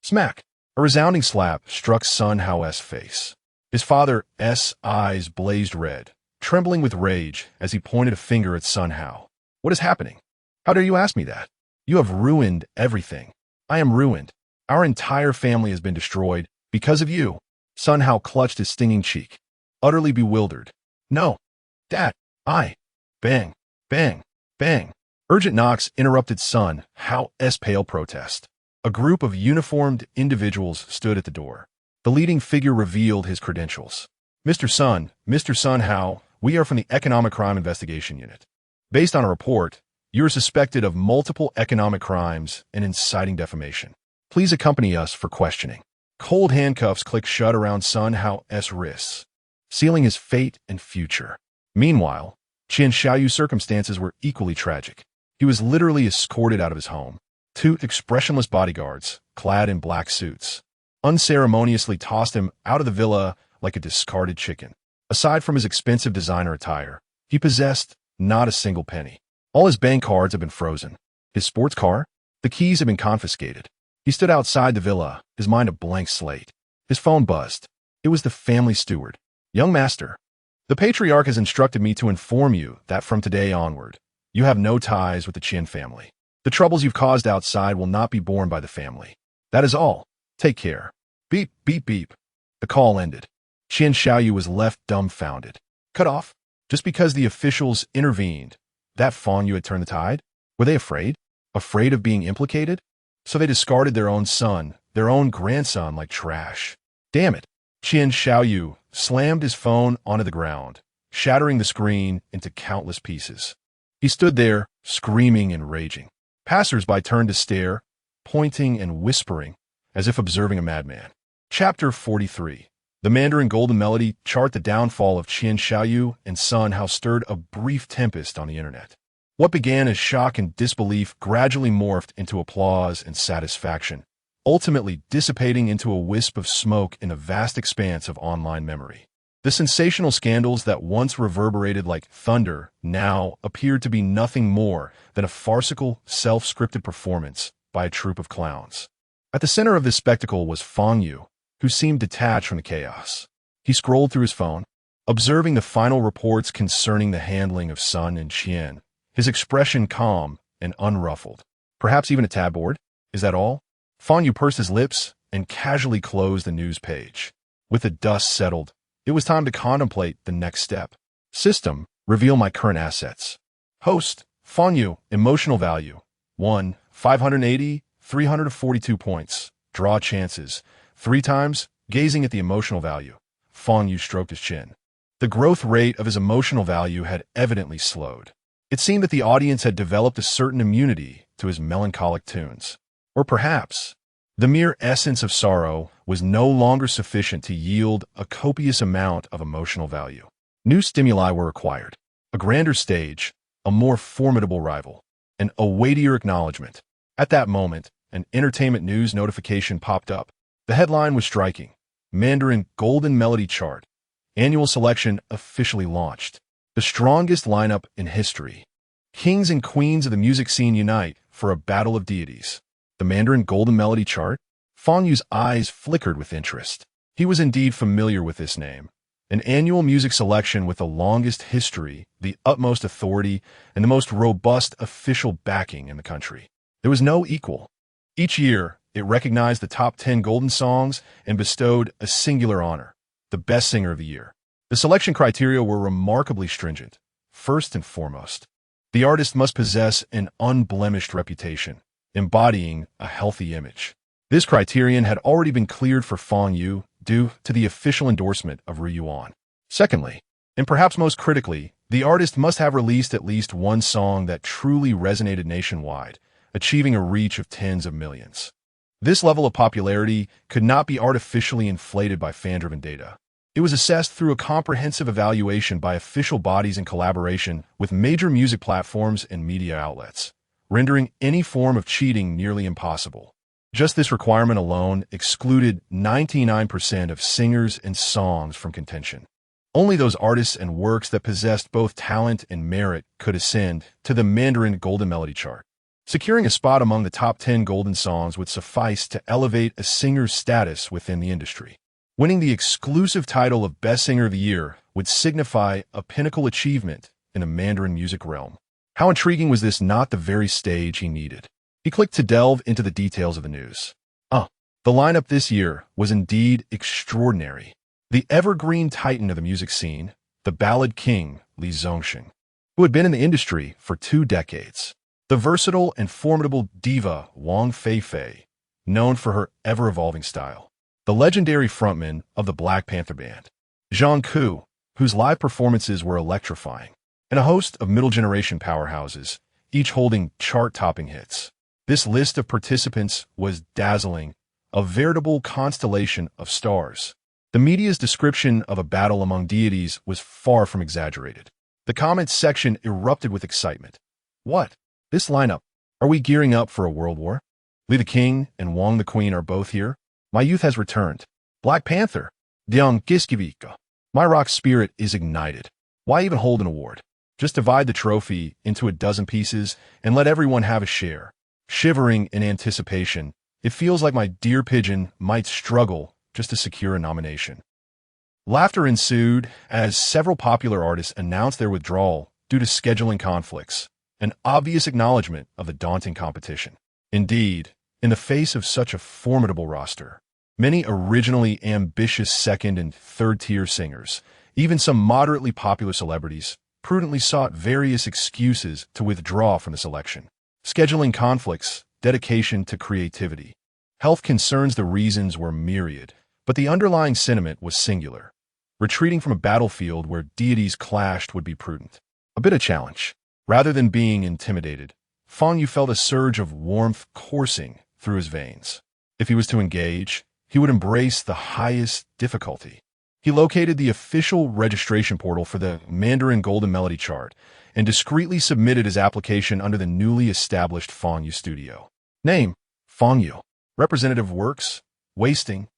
Smack! A resounding slap struck Sun Hao's face. His father's eyes blazed red, trembling with rage as he pointed a finger at Sun Hao. What is happening? How dare you ask me that? You have ruined everything. I am ruined. Our entire family has been destroyed because of you. Sun Hao clutched his stinging cheek, utterly bewildered. No, Dad, Bang, bang, bang. Urgent knocks interrupted Sun Hao's pale protest. A group of uniformed individuals stood at the door. The leading figure revealed his credentials. Mr. Sun Hao, we are from the Economic Crime Investigation Unit. Based on a report, you are suspected of multiple economic crimes and inciting defamation. Please accompany us for questioning. Cold handcuffs clicked shut around Sun Hao's wrists, sealing his fate and future. Meanwhile, Xiao's circumstances were equally tragic. He was literally escorted out of his home. Two expressionless bodyguards, clad in black suits, unceremoniously tossed him out of the villa like a discarded chicken. Aside from his expensive designer attire, he possessed not a single penny. All his bank cards had been frozen. His sports car? The keys had been confiscated. He stood outside the villa, his mind a blank slate. His phone buzzed. It was the family steward. Young master, the patriarch has instructed me to inform you that from today onward, you have no ties with the Qin family. The troubles you've caused outside will not be borne by the family. That is all. Take care. Beep, beep, beep. The call ended. Xiao was left dumbfounded. Cut off? Just because the officials intervened, that Fang Yu had turned the tide? Were they afraid? Afraid of being implicated? So they discarded their own son, their own grandson like trash. Damn it. Xiao slammed his phone onto the ground, shattering the screen into countless pieces. He stood there, screaming and raging. Passers-by turned to stare, pointing and whispering, as if observing a madman. Chapter 43. The Mandarin Golden Melody chart. The downfall of Xiao and Sun Hao stirred a brief tempest on the internet. What began as shock and disbelief gradually morphed into applause and satisfaction, ultimately dissipating into a wisp of smoke in a vast expanse of online memory. The sensational scandals that once reverberated like thunder now appeared to be nothing more than a farcical, self-scripted performance by a troupe of clowns. At the center of this spectacle was Fang Yu, who seemed detached from the chaos. He scrolled through his phone, observing the final reports concerning the handling of Sun and Qian, his expression calm and unruffled. Perhaps even a tad bored? Is that all? Fang Yu pursed his lips and casually closed the news page. With the dust settled, it was time to contemplate the next step. System, reveal my current assets. Host, Fang Yu, emotional value, 1, 580, 342 points. Draw chances, 3 times, gazing at the emotional value. Fang Yu stroked his chin. The growth rate of his emotional value had evidently slowed. It seemed that the audience had developed a certain immunity to his melancholic tunes. Or perhaps, the mere essence of sorrow was no longer sufficient to yield a copious amount of emotional value. New stimuli were required. A grander stage, a more formidable rival, and a weightier acknowledgement. At that moment, an entertainment news notification popped up. The headline was striking. Mandarin Golden Melody Chart. Annual selection officially launched. The strongest lineup in history. Kings and queens of the music scene unite for a battle of deities. The Mandarin Golden Melody Chart? Fang Yu's eyes flickered with interest. He was indeed familiar with this name. An annual music selection with the longest history, the utmost authority, and the most robust official backing in the country. There was no equal. Each year, it recognized the top 10 golden songs and bestowed a singular honor, the best singer of the year. The selection criteria were remarkably stringent. First and foremost, the artist must possess an unblemished reputation, embodying a healthy image. This criterion had already been cleared for Fang Yu due to the official endorsement of Wuwah. Secondly, and perhaps most critically, the artist must have released at least one song that truly resonated nationwide, achieving a reach of tens of millions. This level of popularity could not be artificially inflated by fan-driven data. It was assessed through a comprehensive evaluation by official bodies in collaboration with major music platforms and media outlets, rendering any form of cheating nearly impossible. Just this requirement alone excluded 99% of singers and songs from contention. Only those artists and works that possessed both talent and merit could ascend to the Mandarin Golden Melody Chart. Securing a spot among the top 10 golden songs would suffice to elevate a singer's status within the industry. Winning the exclusive title of Best Singer of the Year would signify a pinnacle achievement in the Mandarin music realm. How intriguing was this not the very stage he needed? He clicked to delve into the details of the news. The lineup this year was indeed extraordinary. The evergreen titan of the music scene, the ballad king, Li Zongxing, who had been in the industry for 2 decades. The versatile and formidable diva Wang Feifei, known for her ever-evolving style. The legendary frontman of the Black Panther band, Shang, whose live performances were electrifying, and a host of middle-generation powerhouses, each holding chart-topping hits. This list of participants was dazzling, a veritable constellation of stars. The media's description of a battle among deities was far from exaggerated. The comments section erupted with excitement. What? This lineup? Are we gearing up for a world war? Li the King and Wang the Queen are both here? My youth has returned. Black Panther. Diang Giskivika. My rock spirit is ignited. Why even hold an award? Just divide the trophy into a dozen pieces and let everyone have a share. Shivering in anticipation, it feels like my dear pigeon might struggle just to secure a nomination. Laughter ensued as several popular artists announced their withdrawal due to scheduling conflicts, an obvious acknowledgement of the daunting competition. Indeed, in the face of such a formidable roster, many originally ambitious second- and third-tier singers, even some moderately popular celebrities, prudently sought various excuses to withdraw from the selection. Scheduling conflicts, dedication to creativity. Health concerns. The reasons were myriad, but the underlying sentiment was singular. Retreating from a battlefield where deities clashed would be prudent. A bit of challenge. Rather than being intimidated, Fang Yu felt a surge of warmth coursing through his veins. If he was to engage, he would embrace the highest difficulty. He located the official registration portal for the Mandarin Golden Melody chart and discreetly submitted his application under the newly established Fang Yu studio. Name: Fang Yu. Representative works: Wasting,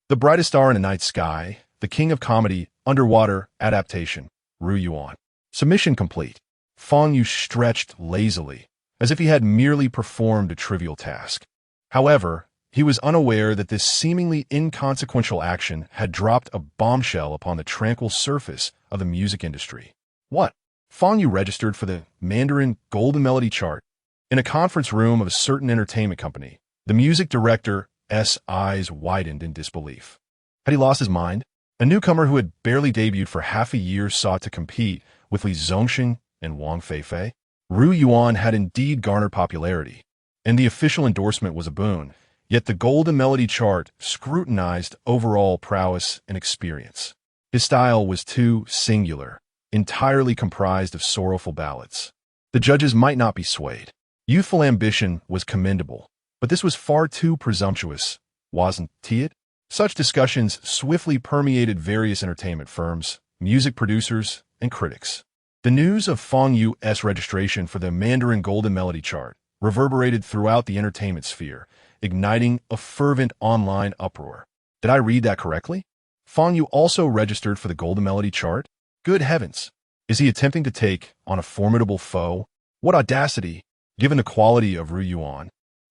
The Brightest Star in a Night Sky, The King of Comedy, Underwater, Adaptation, Wuwuwu. Submission complete. Fang Yu stretched lazily, as if he had merely performed a trivial task. However, he was unaware that this seemingly inconsequential action had dropped a bombshell upon the tranquil surface of the music industry. What? Fang Yu registered for the Mandarin Golden Melody chart in a conference room of a certain entertainment company. The music director's eyes widened in disbelief. Had he lost his mind? A newcomer who had barely debuted for half a year sought to compete with Li Zongxing and Wang Feifei. Wuwuwu had indeed garnered popularity, and the official endorsement was a boon. Yet the Golden Melody chart scrutinized overall prowess and experience. His style was too singular, entirely comprised of sorrowful ballads. The judges might not be swayed. Youthful ambition was commendable, but this was far too presumptuous, wasn't it? Such discussions swiftly permeated various entertainment firms, music producers, and critics. The news of Fang Yu's registration for the Mandarin Golden Melody chart reverberated throughout the entertainment sphere, igniting a fervent online uproar. Did I read that correctly? Fang Yu also registered for the Golden Melody chart? Good heavens! Is he attempting to take on a formidable foe? What audacity, given the quality of Wuwuwu.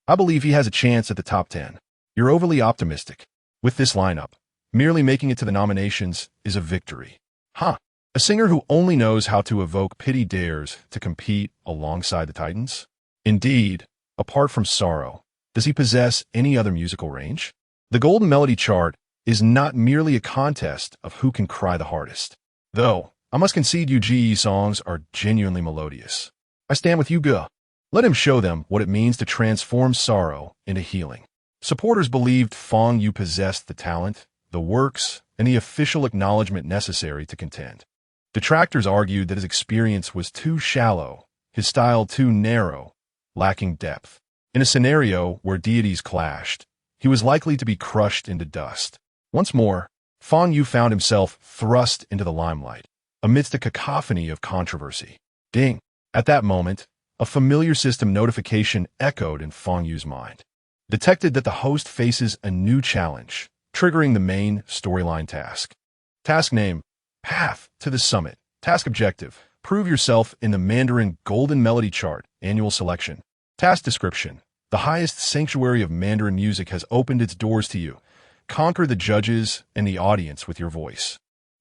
I believe he has a chance at the top 10. You're overly optimistic. With this lineup, merely making it to the nominations is a victory. Huh? A singer who only knows how to evoke pity dares to compete alongside the Titans? Indeed, apart from sorrow, does he possess any other musical range? The Golden Melody chart is not merely a contest of who can cry the hardest. Though, I must concede Yuji's songs are genuinely melodious. I stand with Yuga. Let him show them what it means to transform sorrow into healing. Supporters believed Fang Yu possessed the talent, the works, and the official acknowledgement necessary to contend. Detractors argued that his experience was too shallow, his style too narrow, lacking depth. In a scenario where deities clashed, he was likely to be crushed into dust. Once more, Fang Yu found himself thrust into the limelight, amidst a cacophony of controversy. Ding! At that moment, a familiar system notification echoed in Fang Yu's mind. Detected that the host faces a new challenge, triggering the main storyline task. Task name: Path to the Summit. Task objective: Prove yourself in the Mandarin Golden Melody chart, annual selection. Task description: The highest sanctuary of Mandarin music has opened its doors to you. Conquer the judges and the audience with your voice,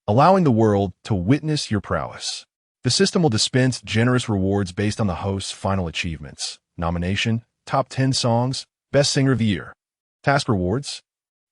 allowing the world to witness your prowess. The system will dispense generous rewards based on the host's final achievements. Nomination: Top 10 songs, Best Singer of the Year. Task rewards: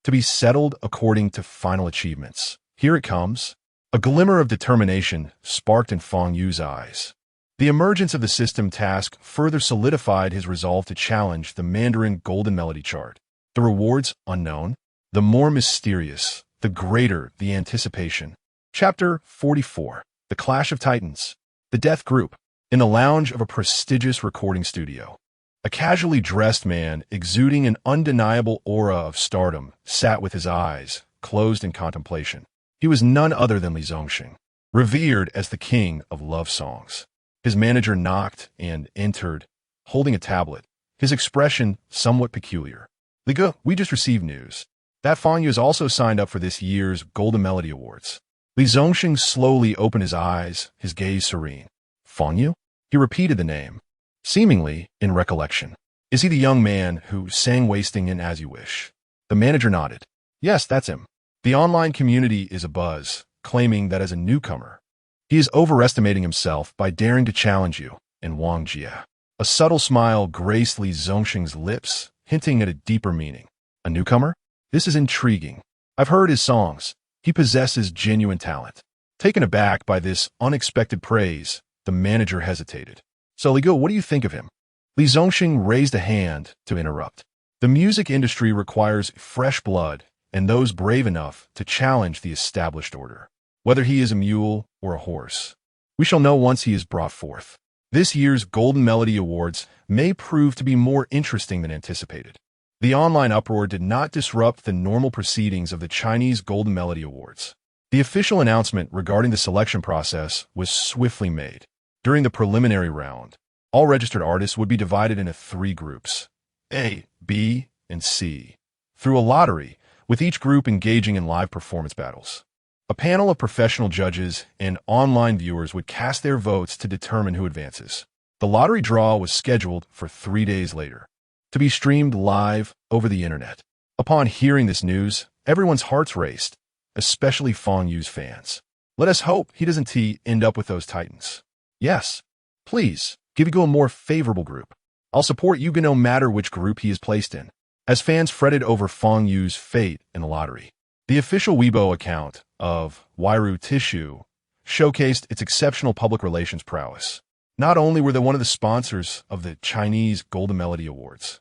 To be settled according to final achievements. Here it comes. A glimmer of determination sparked in Fang Yu's eyes. The emergence of the system task further solidified his resolve to challenge the Mandarin Golden Melody chart. The rewards unknown, the more mysterious, the greater the anticipation. Chapter 44. The Clash of Titans. The Death Group. In the lounge of a prestigious recording studio, a casually dressed man exuding an undeniable aura of stardom sat with his eyes closed in contemplation. He was none other than Li Zongxing, revered as the king of love songs. His manager knocked and entered, holding a tablet, his expression somewhat peculiar. Liga, we just received news that Fang Yu has also signed up for this year's Golden Melody Awards. Li Zongxing slowly opened his eyes, his gaze serene. Fang Yu? He repeated the name, seemingly in recollection. Is he the young man who sang Wasting in As You Wish? The manager nodded. Yes, that's him. The online community is abuzz, claiming that as a newcomer, he is overestimating himself by daring to challenge you and Wang Jia. A subtle smile graced Li Zongxing's lips, hinting at a deeper meaning. A newcomer? This is intriguing. I've heard his songs. He possesses genuine talent. Taken aback by this unexpected praise, the manager hesitated. So, Li Go, what do you think of him? Li Zongxing raised a hand to interrupt. The music industry requires fresh blood and those brave enough to challenge the established order. Whether he is a mule or a horse, we shall know once he is brought forth. This year's Golden Melody Awards may prove to be more interesting than anticipated. The online uproar did not disrupt the normal proceedings of the Chinese Golden Melody Awards. The official announcement regarding the selection process was swiftly made. During the preliminary round, all registered artists would be divided into 3 groups, A, B, and C, through a lottery, with each group engaging in live performance battles. A panel of professional judges and online viewers would cast their votes to determine who advances. The lottery draw was scheduled for 3 days later, to be streamed live over the internet. Upon hearing this news, everyone's hearts raced, especially Fang Yu's fans. Let us hope he doesn't end up with those titans. Yes, please, give Yugo a more favorable group. I'll support Yugo no matter which group he is placed in. As fans fretted over Fang Yu's fate in the lottery, the official Weibo account of Wuwuwu Stop showcased its exceptional public relations prowess. Not only were they one of the sponsors of the Chinese Golden Melody Awards,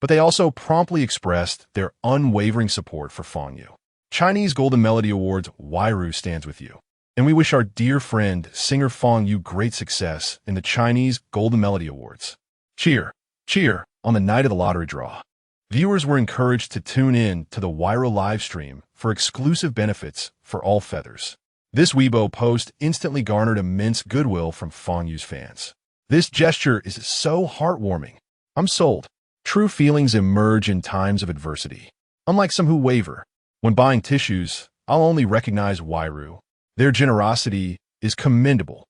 but they also promptly expressed their unwavering support for Fang Yu. Chinese Golden Melody Awards Wuwuwu stands with you, and we wish our dear friend, singer Fang Yu great success in the Chinese Golden Melody Awards. Cheer, cheer, on the night of the lottery draw. Viewers were encouraged to tune in to the Wuwuwu live stream for exclusive benefits for all feathers. This Weibo post instantly garnered immense goodwill from Fang Yu's fans. This gesture is so heartwarming. I'm sold. True feelings emerge in times of adversity. Unlike some who waver. When buying tissues, I'll only recognize Wuwuwu. Their generosity is commendable.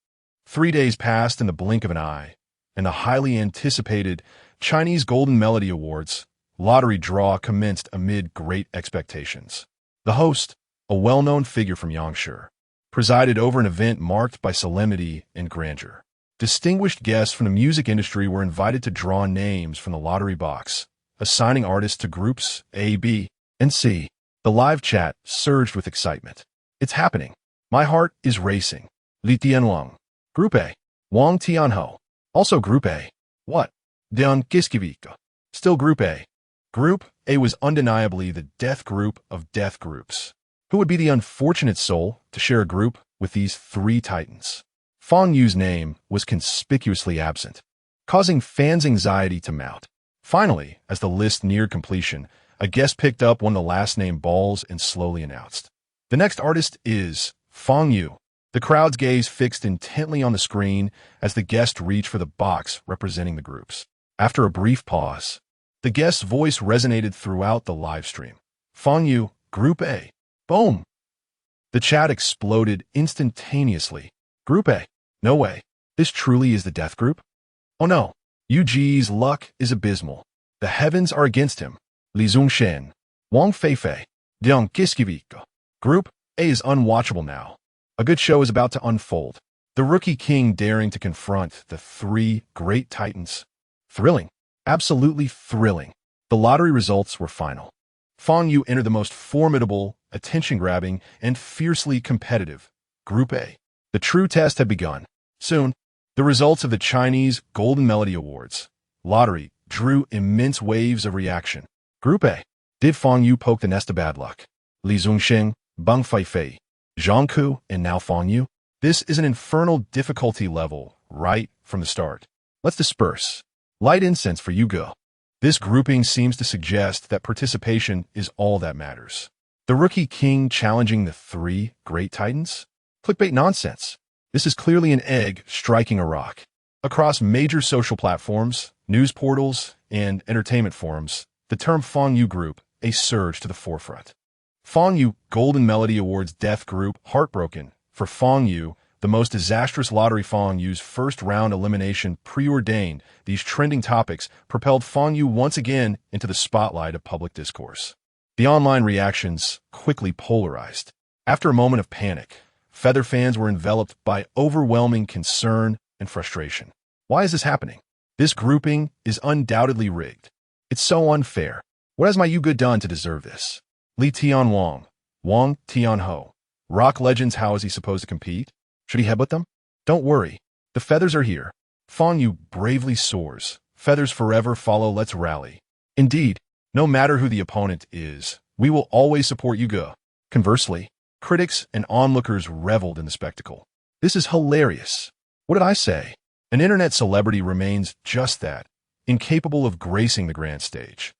3 days passed in the blink of an eye, and the highly anticipated Chinese Golden Melody Awards lottery draw commenced amid great expectations. The host, a well-known figure from Yangshe, presided over an event marked by solemnity and grandeur. Distinguished guests from the music industry were invited to draw names from the lottery box, assigning artists to groups A, B, and C. The live chat surged with excitement. It's happening. My heart is racing. Li Tianlong. Group A. Wang Tianho. Also Group A. What? Dian Kiskivika. Still Group A. Group A was undeniably the death group of death groups. Who would be the unfortunate soul to share a group with these 3 titans? Fang Yu's name was conspicuously absent, causing fans' anxiety to mount. Finally, as the list neared completion, a guest picked up one of the last-name balls and slowly announced, "The next artist is Fang Yu." The crowd's gaze fixed intently on the screen as the guest reached for the box representing the groups. After a brief pause, the guest's voice resonated throughout the live stream. "Fang Yu, Group A." Boom! The chat exploded instantaneously. Group A. No way. This truly is the death group? Oh no. Yuji's luck is abysmal. The heavens are against him. Li Zhongshan. Wang Feifei. Dian Kiskivika. Group A is unwatchable now. A good show is about to unfold. The rookie king daring to confront the 3 great titans. Thrilling. Absolutely thrilling. The lottery results were final. Fang Yu entered the most formidable, attention-grabbing, and fiercely competitive Group A. The true test had begun. Soon, the results of the Chinese Golden Melody Awards lottery drew immense waves of reaction. Group A. Did Fang Yu poke the nest of bad luck? Li Zhongshan, Bang Feifei, Zhang Ku, and now Fang Yu? This is an infernal difficulty level right from the start. Let's disperse. Light incense for Yugo. This grouping seems to suggest that participation is all that matters. The rookie king challenging the 3 great titans? Clickbait nonsense. This is clearly an egg striking a rock. Across major social platforms, news portals, and entertainment forums, the term Fang Yu Group A surged to the forefront. Fang Yu Golden Melody Awards Death Group heartbroken. For Fang Yu, the most disastrous lottery. Fang Yu's first-round elimination preordained. These trending topics propelled Fang Yu once again into the spotlight of public discourse. The online reactions quickly polarized. After a moment of panic, feather fans were enveloped by overwhelming concern and frustration. Why is this happening? This grouping is undoubtedly rigged. It's so unfair. What has my Yuga done to deserve this? Li Tianwang, Wang Tianho. Rock legends, how is he supposed to compete? Should he headbutt them? Don't worry. The feathers are here. Fang Yu bravely soars. Feathers forever follow. Let's rally. Indeed, no matter who the opponent is, we will always support Yuga. Conversely, critics and onlookers reveled in the spectacle. This is hilarious. What did I say? An internet celebrity remains just that, incapable of gracing the grand stage.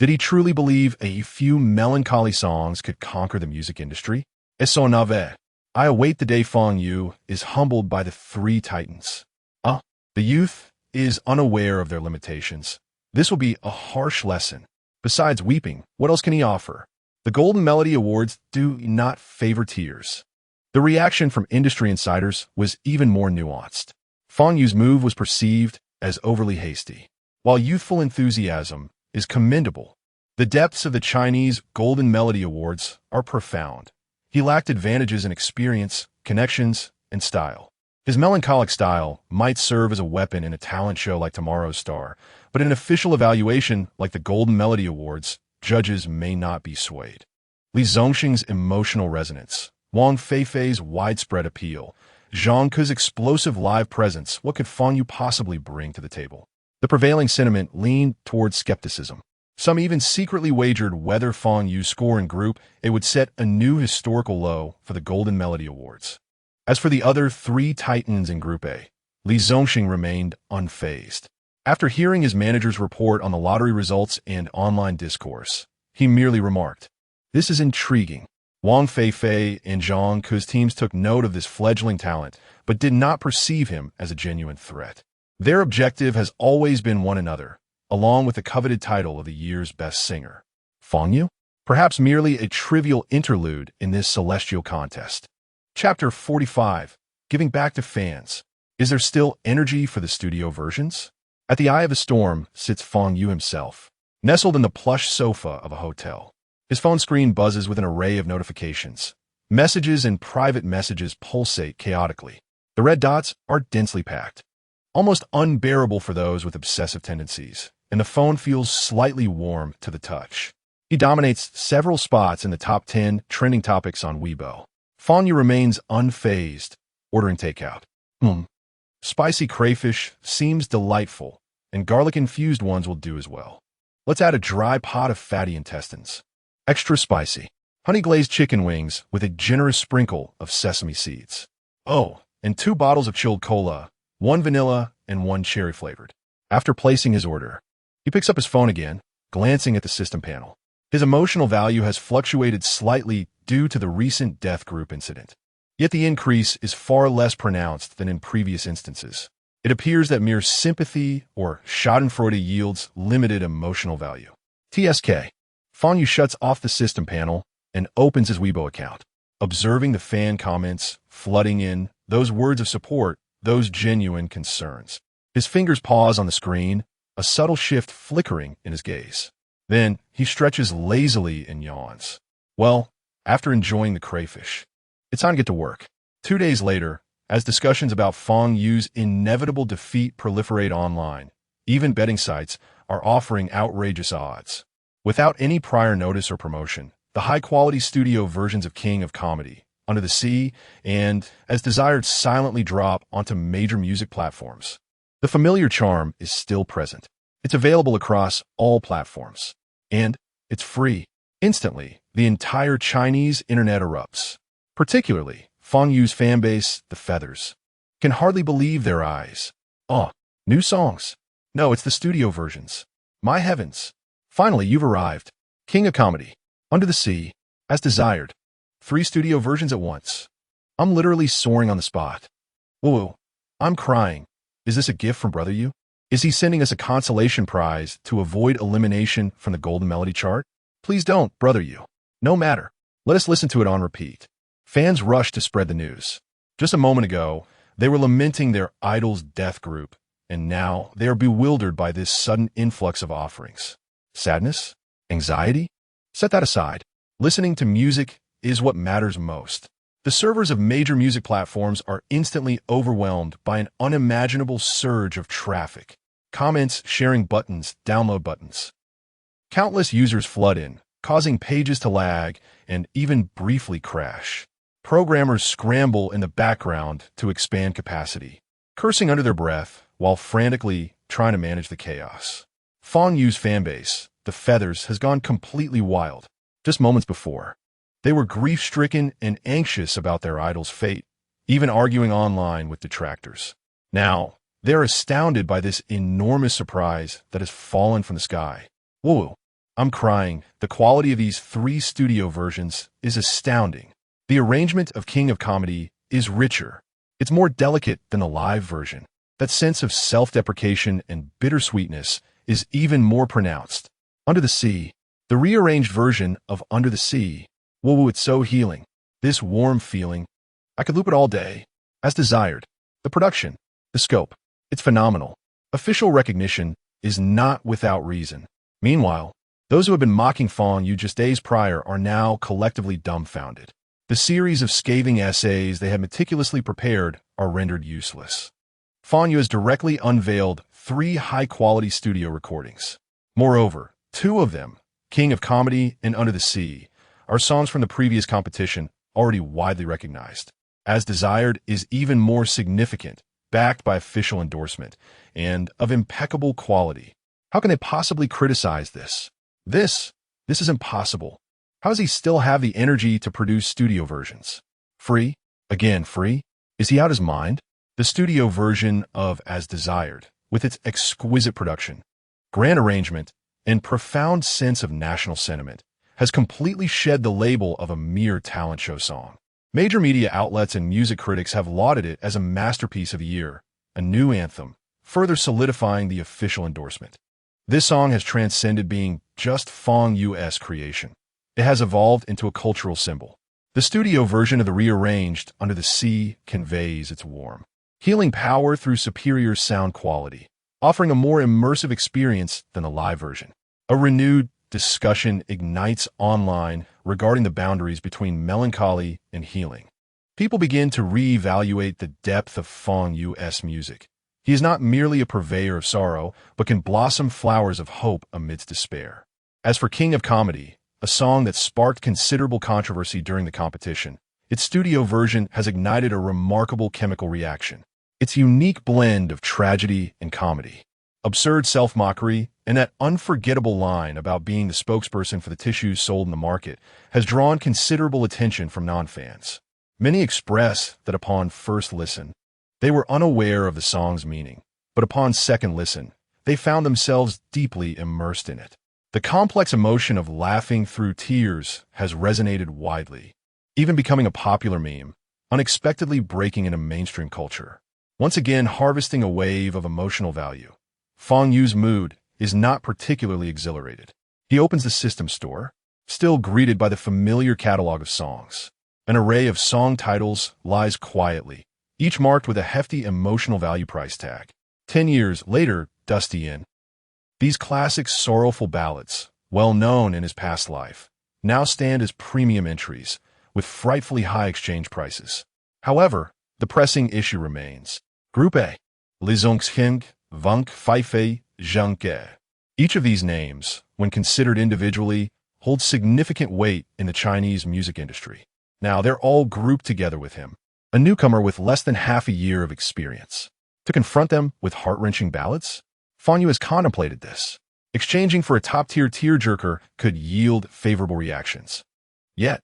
Did he truly believe a few melancholy songs could conquer the music industry? Eso nave. I await the day Fang Yu is humbled by the three titans. The youth is unaware of their limitations. This will be a harsh lesson. Besides weeping, what else can he offer? The Golden Melody Awards do not favor tears. The reaction from industry insiders was even more nuanced. Fang Yu's move was perceived as overly hasty. While youthful enthusiasm is commendable, the depths of the Chinese Golden Melody Awards are profound. He lacked advantages in experience, connections, and style. His melancholic style might serve as a weapon in a talent show like Tomorrow's Star, but in an official evaluation like the Golden Melody Awards, judges may not be swayed. Li Zongxing's emotional resonance, Wang Feifei's widespread appeal, Zhang Ke's explosive live presence, what could Fang Yu possibly bring to the table? The prevailing sentiment leaned towards skepticism. Some even secretly wagered whether Fang Yu's score in group it would set a new historical low for the Golden Melody Awards. As for the other three titans in Group A, Li Zongxing remained unfazed. After hearing his manager's report on the lottery results and online discourse, he merely remarked, "This is intriguing." Wang Feifei and Zhang Ke's teams took note of this fledgling talent, but did not perceive him as a genuine threat. Their objective has always been one another, along with the coveted title of the year's best singer. Fang Yu? Perhaps merely a trivial interlude in this celestial contest. Chapter 45. Giving back to fans. Is there still energy for the studio versions? At the eye of the storm sits Fang Yu himself, nestled in the plush sofa of a hotel. His phone screen buzzes with an array of notifications. Messages and private messages pulsate chaotically. The red dots are densely packed, almost unbearable for those with obsessive tendencies, and the phone feels slightly warm to the touch. He dominates several spots in the top 10 trending topics on Weibo. Fang Yu remains unfazed, ordering takeout. Spicy crayfish seems delightful, and garlic-infused ones will do as well. Let's add a dry pot of fatty intestines. Extra spicy. Honey-glazed chicken wings with a generous sprinkle of sesame seeds. Oh, and 2 bottles of chilled cola, 1 vanilla and 1 cherry-flavored. After placing his order, he picks up his phone again, glancing at the system panel. His emotional value has fluctuated slightly due to the recent death group incident. Yet the increase is far less pronounced than in previous instances. It appears that mere sympathy or schadenfreude yields limited emotional value. TSK. Fang Yu shuts off the system panel and opens his Weibo account, observing the fan comments flooding in, those words of support, those genuine concerns. His fingers pause on the screen, a subtle shift flickering in his gaze. Then he stretches lazily and yawns. Well, after enjoying the crayfish, it's time to get to work. 2 days later, as discussions about Fang Yu's inevitable defeat proliferate online, even betting sites are offering outrageous odds. Without any prior notice or promotion, the high-quality studio versions of King of Comedy, Under the Sea, and As Desired silently drop onto major music platforms. The familiar charm is still present. It's available across all platforms. And it's free. Instantly, the entire Chinese internet erupts. Particularly, Fang Yu's fanbase, the Feathers, can hardly believe their eyes. Oh, new songs. No, it's the studio versions. My heavens. Finally, you've arrived. King of Comedy, Under the Sea, As Desired. 3 studio versions at once. I'm literally soaring on the spot. Wuwuwu, I'm crying. Is this a gift from Brother Yu? Is he sending us a consolation prize to avoid elimination from the Golden Melody chart? Please don't, Brother Yu. No matter. Let us listen to it on repeat. Fans rush to spread the news. Just a moment ago, they were lamenting their idol's death group, and now they are bewildered by this sudden influx of offerings. Sadness? Anxiety? Set that aside. Listening to music is what matters most. The servers of major music platforms are instantly overwhelmed by an unimaginable surge of traffic. Comments, sharing buttons, download buttons. Countless users flood in, causing pages to lag and even briefly crash. Programmers scramble in the background to expand capacity, cursing under their breath while frantically trying to manage the chaos. Fang Yu's fanbase, the Feathers, has gone completely wild. Just moments before, they were grief-stricken and anxious about their idol's fate, even arguing online with detractors. Now, they're astounded by this enormous surprise that has fallen from the sky. Wuwuwu, I'm crying. The quality of these 3 studio versions is astounding. The arrangement of King of Comedy is richer. It's more delicate than the live version. That sense of self-deprecation and bittersweetness is even more pronounced. Under the Sea. The rearranged version of Under the Sea. Wuwuwu, it's so healing. This warm feeling. I could loop it all day. As desired. The production. The scope. It's phenomenal. Official recognition is not without reason. Meanwhile, those who have been mocking Fang Yu just days prior are now collectively dumbfounded. The series of scathing essays they had meticulously prepared are rendered useless. Fang Yu has directly unveiled 3 high-quality studio recordings. Moreover, 2 of them, King of Comedy and Under the Sea, are songs from the previous competition already widely recognized. As Desired is even more significant, backed by official endorsement, and of impeccable quality. How can they possibly criticize this? This is impossible. How does he still have the energy to produce studio versions? Free? Again, free? Is he out his mind? The studio version of As Desired, with its exquisite production, grand arrangement, and profound sense of national sentiment, has completely shed the label of a mere talent show song. Major media outlets and music critics have lauded it as a masterpiece of the year, a new anthem, further solidifying the official endorsement. This song has transcended being just Fang Yu's creation. It has evolved into a cultural symbol. The studio version of the rearranged Under the Sea conveys its warm, healing power through superior sound quality, offering a more immersive experience than the live version. A renewed discussion ignites online regarding the boundaries between melancholy and healing. People begin to reevaluate the depth of Fang Yu's music. He is not merely a purveyor of sorrow, but can blossom flowers of hope amidst despair. As for King of Comedy, a song that sparked considerable controversy during the competition, its studio version has ignited a remarkable chemical reaction. Its unique blend of tragedy and comedy, absurd self-mockery, and that unforgettable line about being the spokesperson for the tissues sold in the market has drawn considerable attention from non-fans. Many express that upon first listen, they were unaware of the song's meaning, but upon second listen, they found themselves deeply immersed in it. The complex emotion of laughing through tears has resonated widely, even becoming a popular meme, unexpectedly breaking into mainstream culture. Once again harvesting a wave of emotional value, Fang Yu's mood is not particularly exhilarated. He opens the system store, still greeted by the familiar catalog of songs. An array of song titles lies quietly, each marked with a hefty emotional value price tag. 10 years later, Dusty in. These classic sorrowful ballads, well known in his past life, now stand as premium entries, with frightfully high exchange prices. However, the pressing issue remains. Group A. Li Zongxing, Vunk Feifei, Zheng Ge. Each of these names, when considered individually, holds significant weight in the Chinese music industry. Now they're all grouped together with him, a newcomer with less than half a year of experience. To confront them with heart-wrenching ballads? Fang Yu has contemplated this. Exchanging for a top-tier tearjerker could yield favorable reactions. Yet,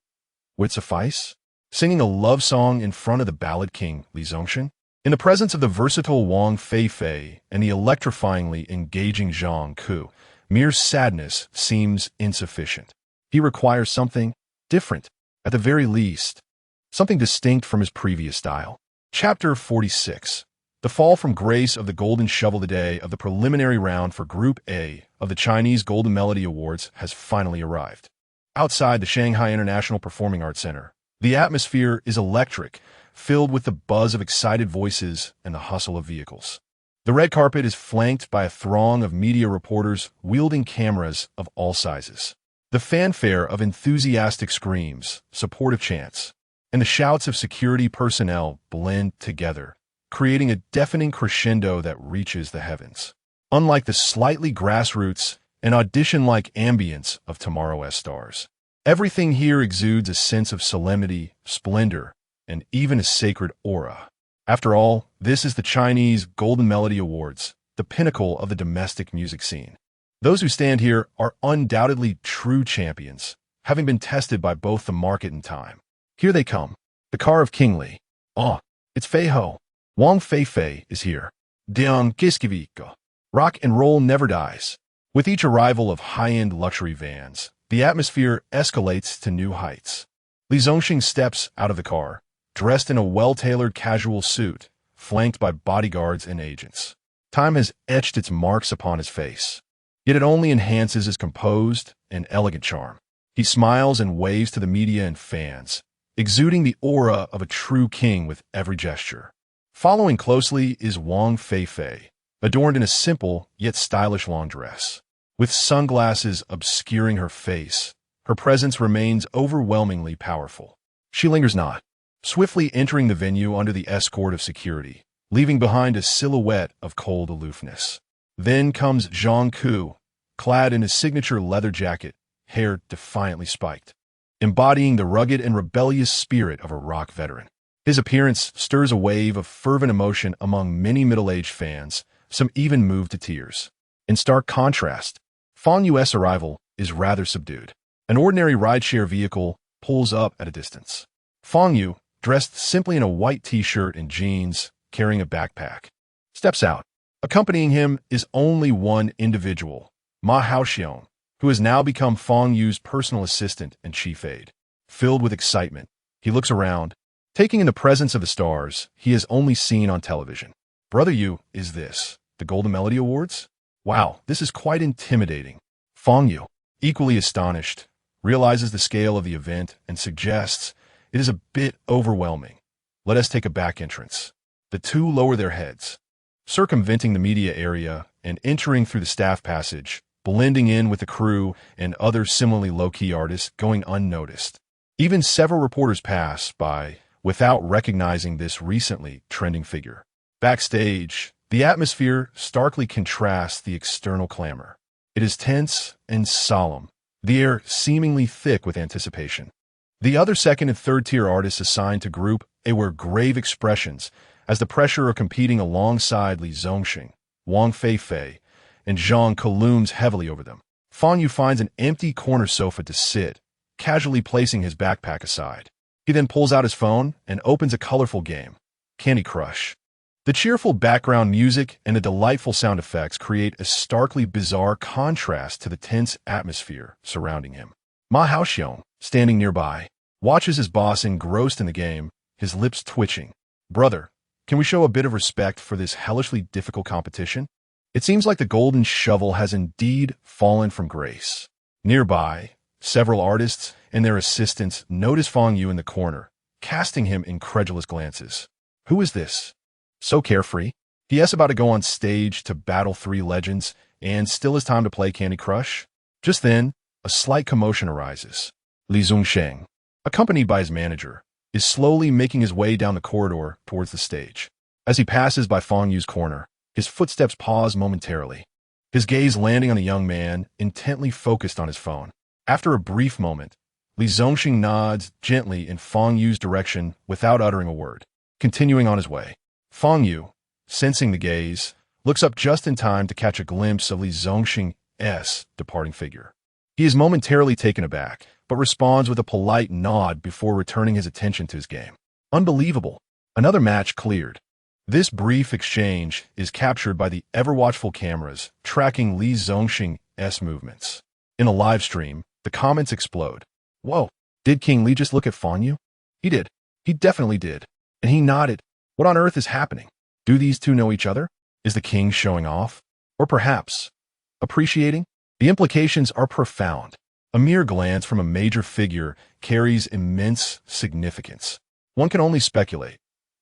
would it suffice? Singing a love song in front of the ballad king, Li Zongxing? In the presence of the versatile Wang Feifei and the electrifyingly engaging Zhang Ku, mere sadness seems insufficient. He requires something different, at the very least. Something distinct from his previous style. Chapter 46. The fall from grace of the Golden Shovel. The day of the preliminary round for Group A of the Chinese Golden Melody Awards has finally arrived. Outside the Shanghai International Performing Arts Center, the atmosphere is electric, filled with the buzz of excited voices and the hustle of vehicles. The red carpet is flanked by a throng of media reporters wielding cameras of all sizes. The fanfare of enthusiastic screams, supportive chants, and the shouts of security personnel blend together, creating a deafening crescendo that reaches the heavens. Unlike the slightly grassroots and audition-like ambience of Tomorrow's Stars, everything here exudes a sense of solemnity, splendor, and even a sacred aura. After all, this is the Chinese Golden Melody Awards, the pinnacle of the domestic music scene. Those who stand here are undoubtedly true champions, having been tested by both the market and time. Here they come, the car of King Li. Oh, it's Fei Ho. Wang Feifei is here. Dion Giskiviko. Rock and roll never dies. With each arrival of high-end luxury vans, the atmosphere escalates to new heights. Li Zongxing steps out of the car, dressed in a well-tailored casual suit, flanked by bodyguards and agents. Time has etched its marks upon his face, yet it only enhances his composed and elegant charm. He smiles and waves to the media and fans, exuding the aura of a true king with every gesture. Following closely is Wang Feifei, adorned in a simple yet stylish long dress. With sunglasses obscuring her face, her presence remains overwhelmingly powerful. She lingers not, swiftly entering the venue under the escort of security, leaving behind a silhouette of cold aloofness. Then comes Zhang Ku, clad in his signature leather jacket, hair defiantly spiked, embodying the rugged and rebellious spirit of a rock veteran. His appearance stirs a wave of fervent emotion among many middle-aged fans, some even moved to tears. In stark contrast, Fang Yu's arrival is rather subdued. An ordinary rideshare vehicle pulls up at a distance. Fang Yu, dressed simply in a white t-shirt and jeans, carrying a backpack, steps out. Accompanying him is only one individual, Ma Haoxiong, who has now become Fang Yu's personal assistant and chief aide. Filled with excitement, he looks around, taking in the presence of the stars he has only seen on television. Brother Yu, is this the Golden Melody Awards? Wow, this is quite intimidating. Fang Yu, equally astonished, realizes the scale of the event and suggests it is a bit overwhelming. Let us take a back entrance. The two lower their heads, circumventing the media area and entering through the staff passage, blending in with the crew and other similarly low-key artists going unnoticed. Even several reporters pass by without recognizing this recently trending figure. Backstage, the atmosphere starkly contrasts the external clamor. It is tense and solemn, the air seemingly thick with anticipation. The other second and third-tier artists assigned to Group A wear grave expressions as the pressure of competing alongside Li Zongxing, Wang Feifei, and Zhang Ke looms heavily over them. Fang Yu finds an empty corner sofa to sit, casually placing his backpack aside. He then pulls out his phone and opens a colorful game, Candy Crush. The cheerful background music and the delightful sound effects create a starkly bizarre contrast to the tense atmosphere surrounding him. Ma Haoxiong, standing nearby, watches his boss engrossed in the game, his lips twitching. Brother, can we show a bit of respect for this hellishly difficult competition? It seems like the golden shovel has indeed fallen from grace. Nearby, several artists and their assistants notice Fang Yu in the corner, casting him incredulous glances. Who is this? So carefree. He is about to go on stage to battle three legends and still has time to play Candy Crush. Just then, a slight commotion arises. Li Zongxing, accompanied by his manager, is slowly making his way down the corridor towards the stage. As he passes by Fang Yu's corner, his footsteps pause momentarily, his gaze landing on a young man intently focused on his phone. After a brief moment, Li Zongxing nods gently in Fang Yu's direction without uttering a word, continuing on his way. Fang Yu, sensing the gaze, looks up just in time to catch a glimpse of Li Zongxing's departing figure. He is momentarily taken aback, but responds with a polite nod before returning his attention to his game. Unbelievable. Another match cleared. This brief exchange is captured by the ever-watchful cameras tracking Li Zongxing's movements. In a live stream, the comments explode. Whoa, did King Li just look at Fang Yu? He did. He definitely did. And he nodded. What on earth is happening? Do these two know each other? Is the king showing off? Or perhaps appreciating? The implications are profound. A mere glance from a major figure carries immense significance. One can only speculate.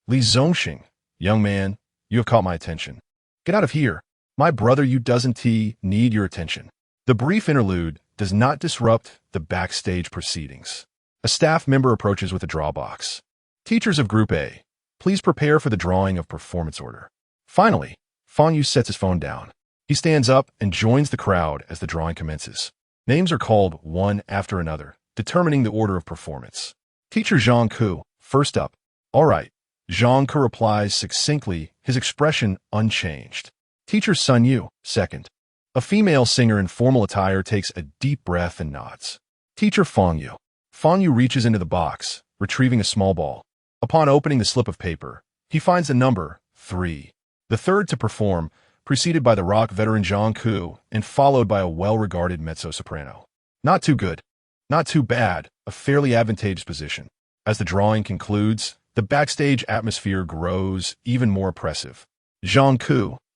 Li Zongxing, young man, you have caught my attention. Get out of here. My brother Yu doesn't need your attention. The brief interlude does not disrupt the backstage proceedings. A staff member approaches with a draw box. Teachers of Group A, please prepare for the drawing of performance order. Finally, Fang Yu sets his phone down. He stands up and joins the crowd as the drawing commences. Names are called one after another, determining the order of performance. Teacher Zhang Ke, first up. All right. Zhang Ke replies succinctly, his expression unchanged. Teacher Sun Yu, second. A female singer in formal attire takes a deep breath and nods. Teacher Fang Yu. Fang Yu reaches into the box, retrieving a small ball. Upon opening the slip of paper, he finds the number 3. The third to perform, preceded by the rock veteran Zhang, and followed by a well-regarded mezzo-soprano. Not too good, not too bad, a fairly advantageous position. As the drawing concludes, the backstage atmosphere grows even more oppressive. Zhang,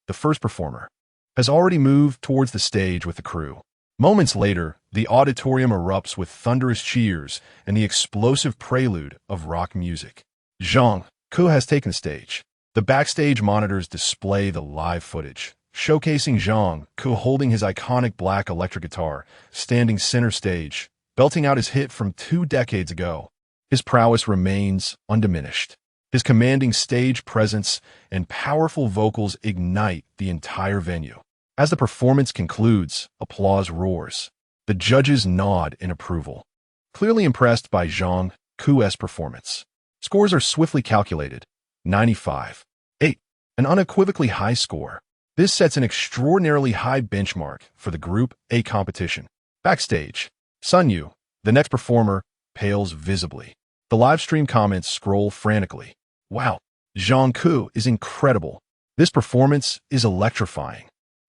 the first performer, has already moved towards the stage with the crew. Moments later, the auditorium erupts with thunderous cheers and the explosive prelude of rock music. Zhang has taken the stage. The backstage monitors display the live footage, showcasing Zhang holding his iconic black electric guitar, standing center stage, belting out his hit from 2 decades ago. His prowess remains undiminished. His commanding stage presence and powerful vocals ignite the entire venue. As the performance concludes, applause roars. The judges nod in approval, clearly impressed by Zhang's performance. Scores are swiftly calculated. 95. 8. An unequivocally high score. This sets an extraordinarily high benchmark for the Group A competition. Backstage, Sun Yu, the next performer, pales visibly. The live stream comments scroll frantically. Wow, Zhang is incredible. This performance is electrifying.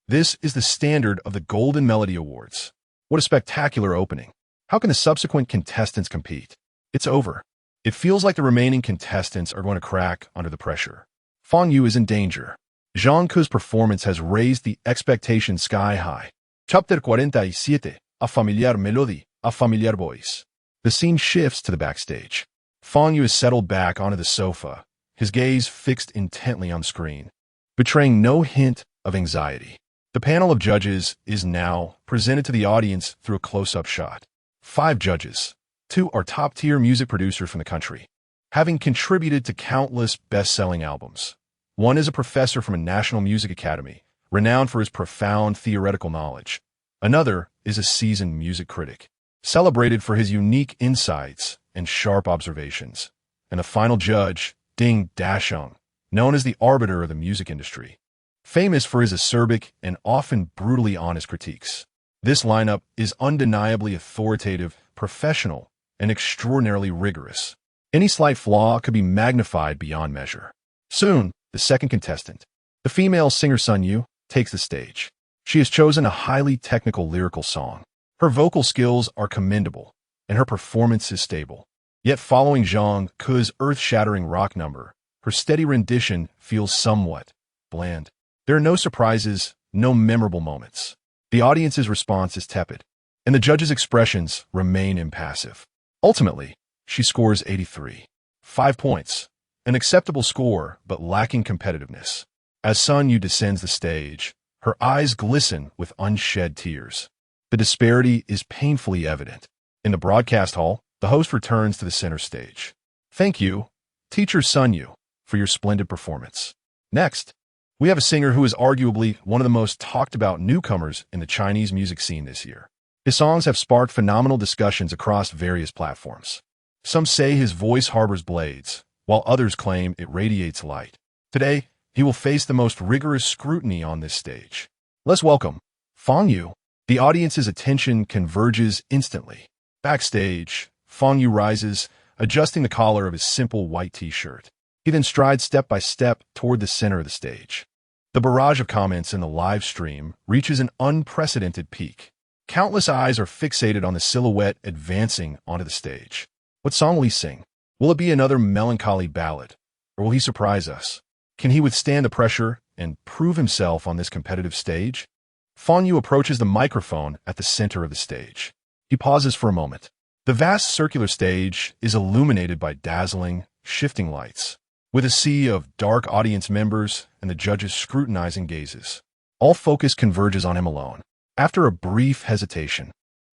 This is the standard of the Golden Melody Awards. What a spectacular opening. How can the subsequent contestants compete? It's over. It feels like the remaining contestants are going to crack under the pressure. Fang Yu is in danger. Zhang's performance has raised the expectations sky high. Chapter 47, a familiar melody, a familiar voice. The scene shifts to the backstage. Fang Yu is settled back onto the sofa, his gaze fixed intently on the screen, betraying no hint of anxiety. The panel of judges is now presented to the audience through a close-up shot. 5 judges. 2 are top-tier music producers from the country, having contributed to countless best-selling albums. 1 is a professor from a National Music Academy, renowned for his profound theoretical knowledge. Another is a seasoned music critic, celebrated for his unique insights and sharp observations. And the final judge, Shang, known as the arbiter of the music industry, famous for his acerbic and often brutally honest critiques. This lineup is undeniably authoritative, professional, and extraordinarily rigorous. Any slight flaw could be magnified beyond measure. Soon, the second contestant, the female singer Sun Yu, takes the stage. She has chosen a highly technical lyrical song. Her vocal skills are commendable, and her performance is stable. Yet following Zhang's earth-shattering rock number, her steady rendition feels somewhat bland. There are no surprises, no memorable moments. The audience's response is tepid, and the judges' expressions remain impassive. Ultimately, she scores 83. 5 points. An acceptable score, but lacking competitiveness. As Sun Yu descends the stage, her eyes glisten with unshed tears. The disparity is painfully evident. In the broadcast hall, the host returns to the center stage. Thank you, teacher Sun Yu, for your splendid performance. Next, we have a singer who is arguably one of the most talked-about newcomers in the Chinese music scene this year. His songs have sparked phenomenal discussions across various platforms. Some say his voice harbors blades, while others claim it radiates light. Today, he will face the most rigorous scrutiny on this stage. Let's welcome Fang Yu. The audience's attention converges instantly. Backstage, Fang Yu rises, adjusting the collar of his simple white t-shirt. He then strides step by step toward the center of the stage. The barrage of comments in the live stream reaches an unprecedented peak. Countless eyes are fixated on the silhouette advancing onto the stage. What song will he sing? Will it be another melancholy ballad? Or will he surprise us? Can he withstand the pressure and prove himself on this competitive stage? Fang Yu approaches the microphone at the center of the stage. He pauses for a moment. The vast circular stage is illuminated by dazzling, shifting lights, with a sea of dark audience members and the judges' scrutinizing gazes. All focus converges on him alone. After a brief hesitation,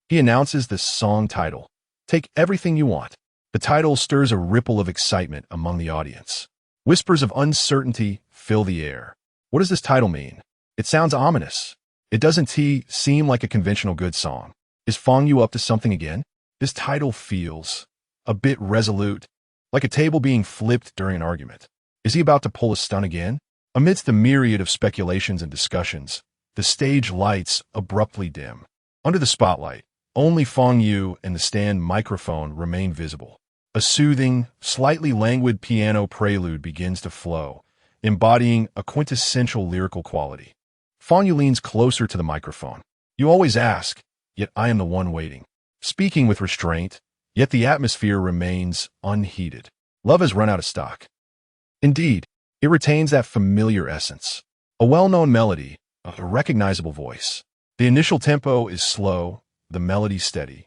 he announces the song title, Take Everything You Want. The title stirs a ripple of excitement among the audience. Whispers of uncertainty fill the air. What does this title mean? It sounds ominous. It doesn't seem like a conventional good song. Is Fang Yu up to something again? This title feels a bit resolute, like a table being flipped during an argument. Is he about to pull a stunt again? Amidst the myriad of speculations and discussions, the stage lights abruptly dim. Under the spotlight, only Fang Yu and the stand microphone remain visible. A soothing, slightly languid piano prelude begins to flow, embodying a quintessential lyrical quality. Fang Yu leans closer to the microphone. You always ask, yet I am the one waiting. Speaking with restraint, yet the atmosphere remains unheated. Love has run out of stock. Indeed, it retains that familiar essence. A well-known melody, a recognizable voice. The initial tempo is slow, the melody steady,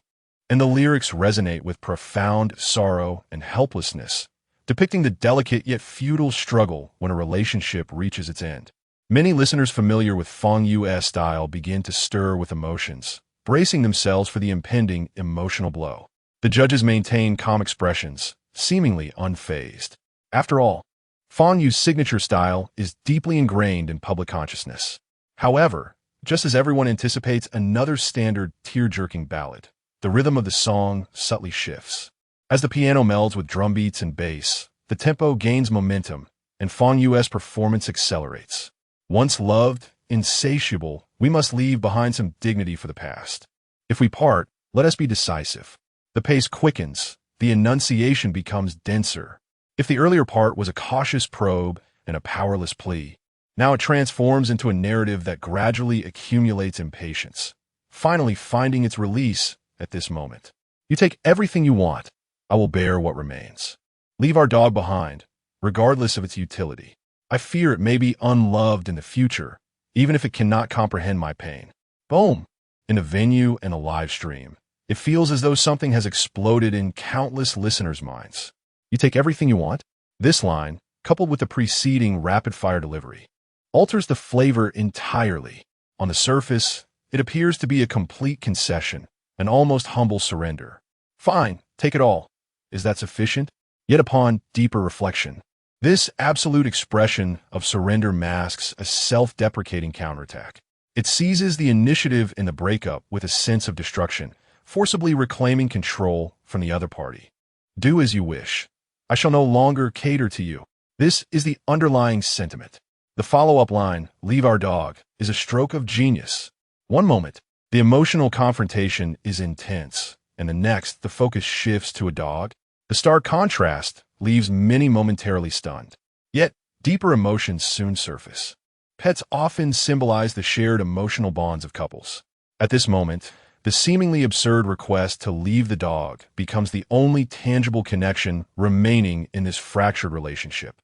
and the lyrics resonate with profound sorrow and helplessness, depicting the delicate yet futile struggle when a relationship reaches its end. Many listeners familiar with Fang Yu's style begin to stir with emotions, bracing themselves for the impending emotional blow. The judges maintain calm expressions, seemingly unfazed. After all, Fang Yu's signature style is deeply ingrained in public consciousness. However, just as everyone anticipates another standard tear-jerking ballad, the rhythm of the song subtly shifts. As the piano melds with drum beats and bass, the tempo gains momentum, and Fang Yu's performance accelerates. Once loved, insatiable, we must leave behind some dignity for the past. If we part, let us be decisive. The pace quickens, the enunciation becomes denser. If the earlier part was a cautious probe and a powerless plea, now it transforms into a narrative that gradually accumulates impatience, finally finding its release at this moment. You take everything you want, I will bear what remains. Leave our dog behind, regardless of its utility. I fear it may be unloved in the future, even if it cannot comprehend my pain. Boom! In a venue and a live stream, it feels as though something has exploded in countless listeners' minds. You take everything you want? This line, coupled with the preceding rapid-fire delivery, alters the flavor entirely. On the surface, it appears to be a complete concession, an almost humble surrender. Fine, take it all. Is that sufficient? Yet upon deeper reflection, this absolute expression of surrender masks a self-deprecating counterattack. It seizes the initiative in the breakup with a sense of destruction, forcibly reclaiming control from the other party. Do as you wish. I shall no longer cater to you. This is the underlying sentiment. The follow-up line, leave our dog, is a stroke of genius. One moment, the emotional confrontation is intense, and the next, the focus shifts to a dog. The stark contrast leaves many momentarily stunned. Yet, deeper emotions soon surface. Pets often symbolize the shared emotional bonds of couples. At this moment, the seemingly absurd request to leave the dog becomes the only tangible connection remaining in this fractured relationship.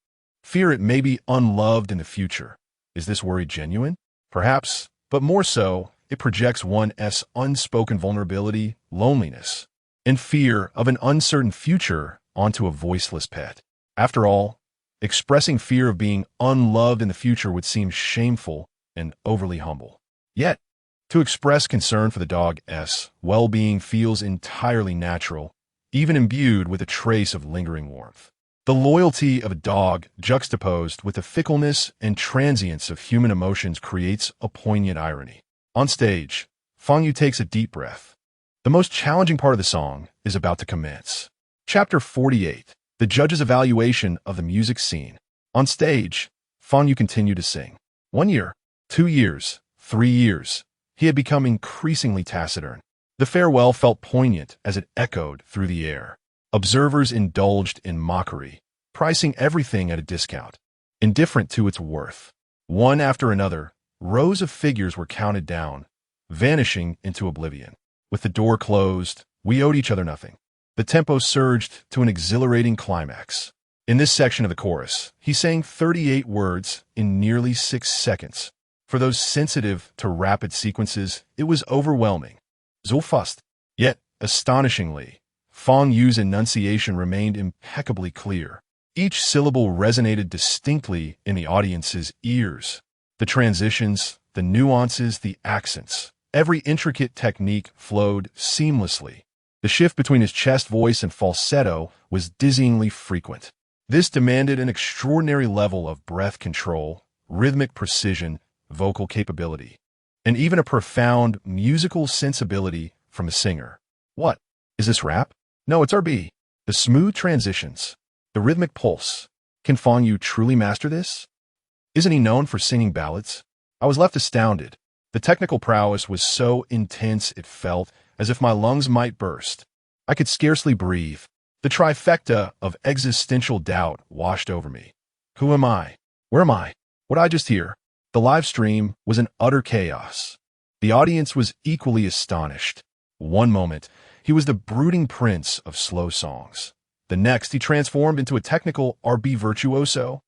Fear it may be unloved in the future. Is this worry genuine? Perhaps, but more so, it projects one's unspoken vulnerability, loneliness, and fear of an uncertain future onto a voiceless pet. After all, expressing fear of being unloved in the future would seem shameful and overly humble. Yet, to express concern for the dog's well-being feels entirely natural, even imbued with a trace of lingering warmth. The loyalty of a dog juxtaposed with the fickleness and transience of human emotions creates a poignant irony. On stage, Fang Yu takes a deep breath. The most challenging part of the song is about to commence. Chapter 48, the judge's evaluation of the music scene. On stage, Fang Yu continued to sing. 1 year, 2 years, 3 years. He had become increasingly taciturn. The farewell felt poignant as it echoed through the air. Observers indulged in mockery, pricing everything at a discount, indifferent to its worth. One after another, rows of figures were counted down, vanishing into oblivion. With the door closed, we owed each other nothing. The tempo surged to an exhilarating climax. In this section of the chorus, he sang 38 words in nearly 6 seconds. For those sensitive to rapid sequences, it was overwhelming. So fast. Yet, astonishingly, Fang Yu's enunciation remained impeccably clear. Each syllable resonated distinctly in the audience's ears. The transitions, the nuances, the accents, every intricate technique flowed seamlessly. The shift between his chest voice and falsetto was dizzyingly frequent. This demanded an extraordinary level of breath control, rhythmic precision, vocal capability, and even a profound musical sensibility from a singer. What? Is this rap? No, it's R&B. The smooth transitions, the rhythmic pulse. Can Fang Yu truly master this? Isn't he known for singing ballads? I was left astounded. The technical prowess was so intense it felt as if my lungs might burst. I could scarcely breathe. The trifecta of existential doubt washed over me. Who am I? Where am I? What did I just hear? The live stream was an utter chaos. The audience was equally astonished. One moment, he was the brooding prince of slow songs. The next, he transformed into a technical R&B virtuoso.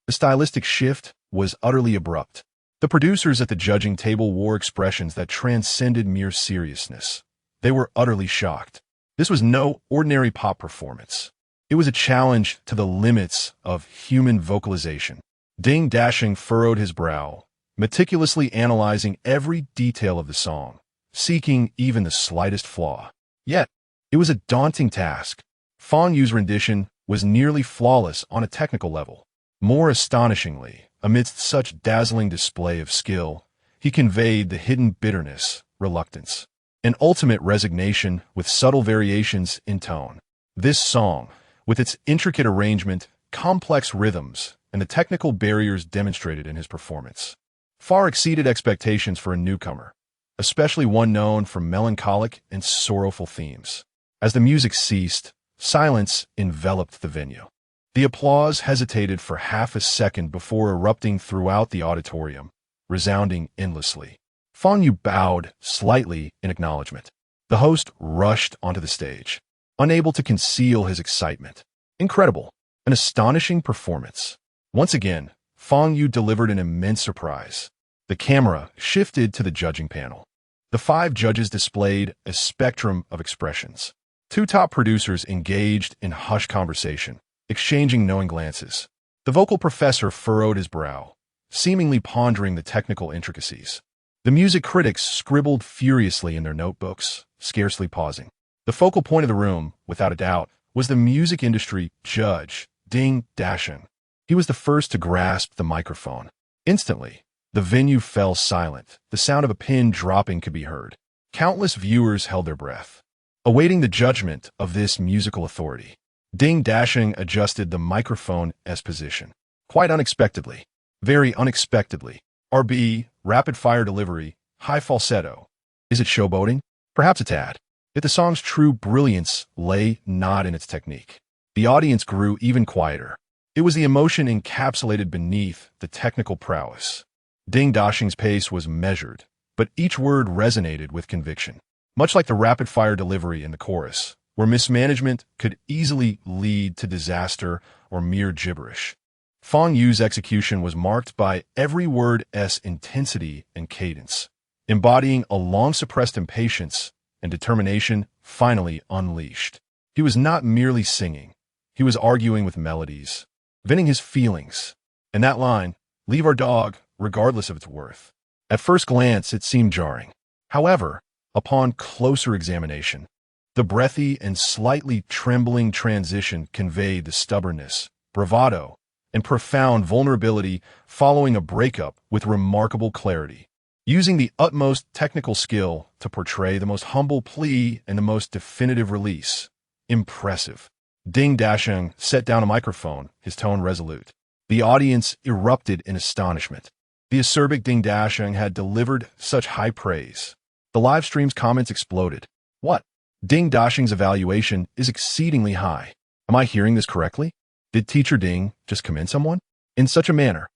The stylistic shift was utterly abrupt. The producers at the judging table wore expressions that transcended mere seriousness. They were utterly shocked. This was no ordinary pop performance. It was a challenge to the limits of human vocalization. Ding Dashing furrowed his brow, meticulously analyzing every detail of the song, seeking even the slightest flaw. Yet, it was a daunting task. Fang Yu's rendition was nearly flawless on a technical level. More astonishingly, amidst such dazzling display of skill, he conveyed the hidden bitterness, reluctance, and ultimate resignation with subtle variations in tone. This song, with its intricate arrangement, complex rhythms, and the technical barriers demonstrated in his performance, far exceeded expectations for a newcomer, especially one known for melancholic and sorrowful themes. As the music ceased, silence enveloped the venue. The applause hesitated for half a second before erupting throughout the auditorium, resounding endlessly. Fang Yu bowed slightly in acknowledgement. The host rushed onto the stage, unable to conceal his excitement. Incredible, an astonishing performance. Once again, Fang Yu delivered an immense surprise. The camera shifted to the judging panel. The 5 judges displayed a spectrum of expressions. 2 top producers engaged in hushed conversation, exchanging knowing glances. The vocal professor furrowed his brow, seemingly pondering the technical intricacies. The music critics scribbled furiously in their notebooks, scarcely pausing. The focal point of the room, without a doubt, was the music industry judge, Ding Dashing. He was the first to grasp the microphone. Instantly, the venue fell silent. The sound of a pin dropping could be heard. Countless viewers held their breath, awaiting the judgment of this musical authority. Ding Dashing adjusted the microphone's position. Quite unexpectedly. Very unexpectedly. R&B, rapid-fire delivery, high falsetto. Is it showboating? Perhaps a tad. Yet the song's true brilliance lay not in its technique. The audience grew even quieter. It was the emotion encapsulated beneath the technical prowess. Ding Dashing's pace was measured, but each word resonated with conviction. Much like the rapid-fire delivery in the chorus, where mismanagement could easily lead to disaster or mere gibberish. Fang Yu's execution was marked by every word's intensity and cadence, embodying a long-suppressed impatience and determination finally unleashed. He was not merely singing. He was arguing with melodies, venting his feelings. And that line, "Leave our dog, regardless of its worth." At first glance, it seemed jarring. However, upon closer examination, the breathy and slightly trembling transition conveyed the stubbornness, bravado, and profound vulnerability following a breakup with remarkable clarity. Using the utmost technical skill to portray the most humble plea and the most definitive release. Impressive. Ding Dashing set down a microphone, his tone resolute. The audience erupted in astonishment. The acerbic Ding Dashing had delivered such high praise. The live stream's comments exploded. What? Ding Dashing's evaluation is exceedingly high. Am I hearing this correctly? Did Teacher Ding just commend someone? In such a manner.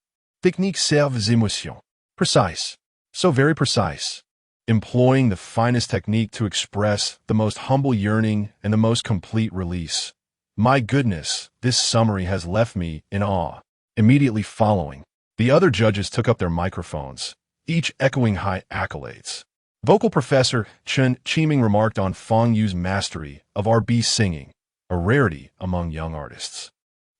Technique serves émotions. Precise. So very precise. Employing the finest technique to express the most humble yearning and the most complete release. My goodness, this summary has left me in awe. Immediately following, the other judges took up their microphones, each echoing high accolades. Vocal professor Chen Qiming remarked on Fang Yu's mastery of R&B singing, a rarity among young artists.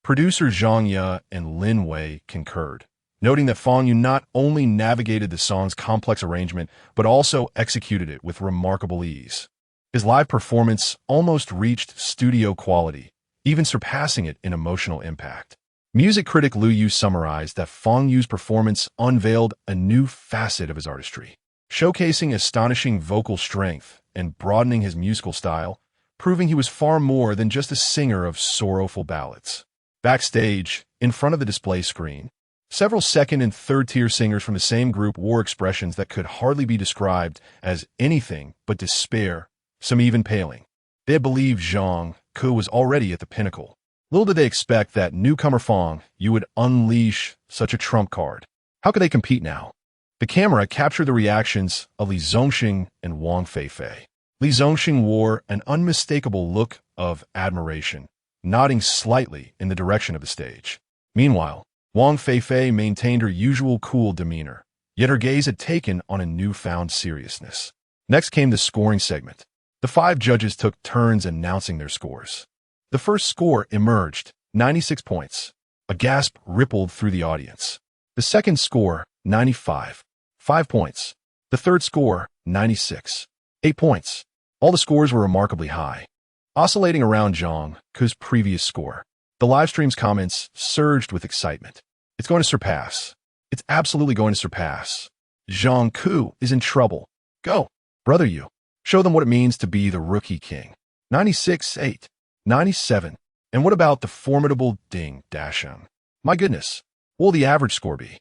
Producer Zhang Ye and Lin Wei concurred, noting that Fang Yu not only navigated the song's complex arrangement, but also executed it with remarkable ease. His live performance almost reached studio quality, even surpassing it in emotional impact. Music critic Liu Yu summarized that Fang Yu's performance unveiled a new facet of his artistry, showcasing astonishing vocal strength and broadening his musical style, proving he was far more than just a singer of sorrowful ballads. Backstage, in front of the display screen, several second and third-tier singers from the same group wore expressions that could hardly be described as anything but despair, some even paling. They had believed Shang was already at the pinnacle. Little did they expect that newcomer Fang Yu would unleash such a trump card. How could they compete now? The camera captured the reactions of Li Zongxing and Wang Feifei. Li Zongxing wore an unmistakable look of admiration, nodding slightly in the direction of the stage. Meanwhile, Wang Feifei maintained her usual cool demeanor, yet her gaze had taken on a newfound seriousness. Next came the scoring segment. The 5 judges took turns announcing their scores. The first score emerged, 96 points. A gasp rippled through the audience. The second score, 95. 5 points. The third score, 96. 8 points. All the scores were remarkably high, oscillating around Zhang Ke's previous score. The livestream's comments surged with excitement. It's going to surpass. It's absolutely going to surpass. Zhang Ke is in trouble. Go, brother Yu. Show them what it means to be the rookie king. 96, 8, 97. And what about the formidable Ding Dasheng? My goodness, what will the average score be?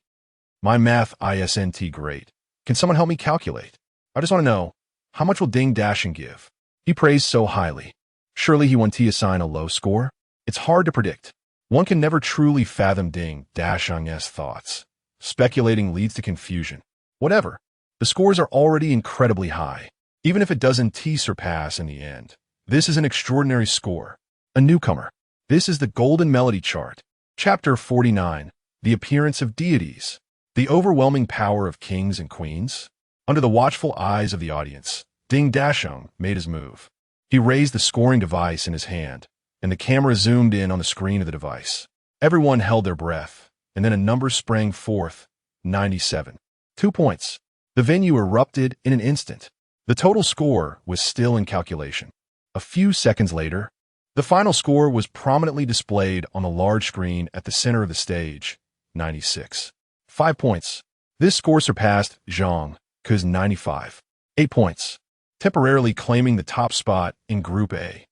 My math isn't great. Can someone help me calculate? I just want to know, how much will Ding Dasheng give? He praised so highly. Surely he won't assign a low score? It's hard to predict. One can never truly fathom Ding Dasheng's thoughts. Speculating leads to confusion. Whatever. The scores are already incredibly high. Even if it doesn't surpass in the end. This is an extraordinary score. A newcomer. This is the Golden Melody Chart. Chapter 49. The Appearance of Deities. The Overwhelming Power of Kings and Queens. Under the watchful eyes of the audience, Ding Dasheng made his move. He raised the scoring device in his hand, and the camera zoomed in on the screen of the device. Everyone held their breath, and then a number sprang forth, 97. 2 points. The venue erupted in an instant. The total score was still in calculation. A few seconds later, the final score was prominently displayed on the large screen at the center of the stage, 96. 5 points. This score surpassed Zhang Ke's 95. 8 points, temporarily claiming the top spot in Group A.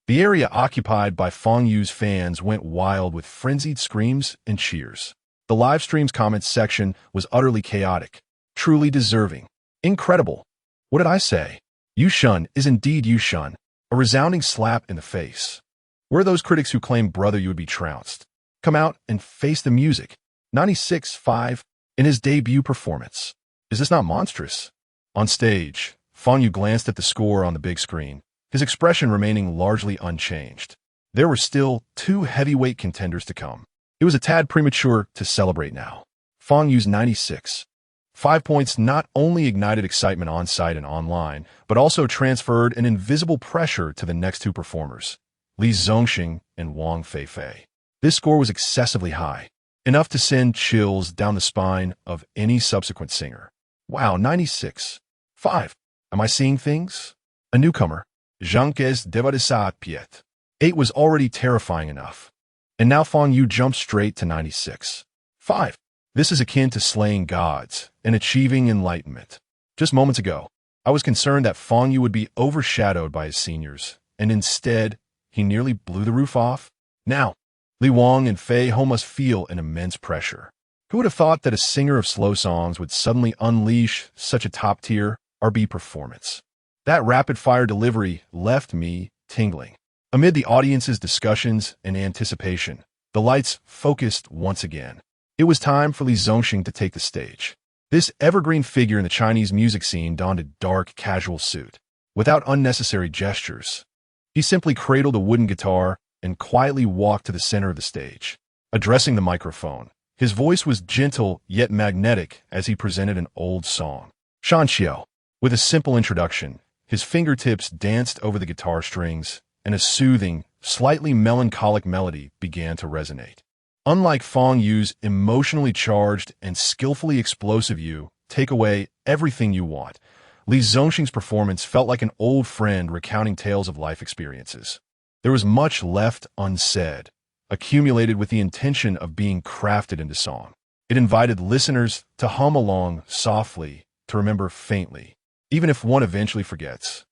The area occupied by Fang Yu's fans went wild with frenzied screams and cheers. The live stream's comments section was utterly chaotic, truly deserving. Incredible. What did I say? Yushun is indeed Yushun, a resounding slap in the face. Where are those critics who claimed brother you would be trounced? Come out and face the music. 96.5 in his debut performance. Is this not monstrous? On stage, Fang Yu glanced at the score on the big screen, his expression remaining largely unchanged. There were still 2 heavyweight contenders to come. It was a tad premature to celebrate now. Fang Yu's 96. 5 points not only ignited excitement on-site and online, but also transferred an invisible pressure to the next 2 performers, Li Zongxing and Wang Feifei. This score was excessively high, enough to send chills down the spine of any subsequent singer. Wow, 96. 5. Am I seeing things? A newcomer, Zhang Ke's Devadesat Piet. 8 was already terrifying enough. And now Fang Yu jumped straight to 96. 5. This is akin to slaying gods and achieving enlightenment. Just moments ago, I was concerned that Fang Yu would be overshadowed by his seniors, and instead, he nearly blew the roof off. Now, Li Wang and Fei Ho must feel an immense pressure. Who would have thought that a singer of slow songs would suddenly unleash such a top-tier R&B performance? That rapid-fire delivery left me tingling. Amid the audience's discussions and anticipation, the lights focused once again. It was time for Li Zongxing to take the stage. This evergreen figure in the Chinese music scene donned a dark, casual suit. Without unnecessary gestures, he simply cradled a wooden guitar and quietly walked to the center of the stage. Addressing the microphone, his voice was gentle yet magnetic as he presented an old song. Xiao. With a simple introduction, his fingertips danced over the guitar strings, and a soothing, slightly melancholic melody began to resonate. Unlike Fang Yu's emotionally charged and skillfully explosive "You Take Away Everything You Want," Li Zongxing's performance felt like an old friend recounting tales of life experiences. There was much left unsaid, accumulated with the intention of being crafted into song. It invited listeners to hum along softly, to remember faintly. Even if one eventually forgets,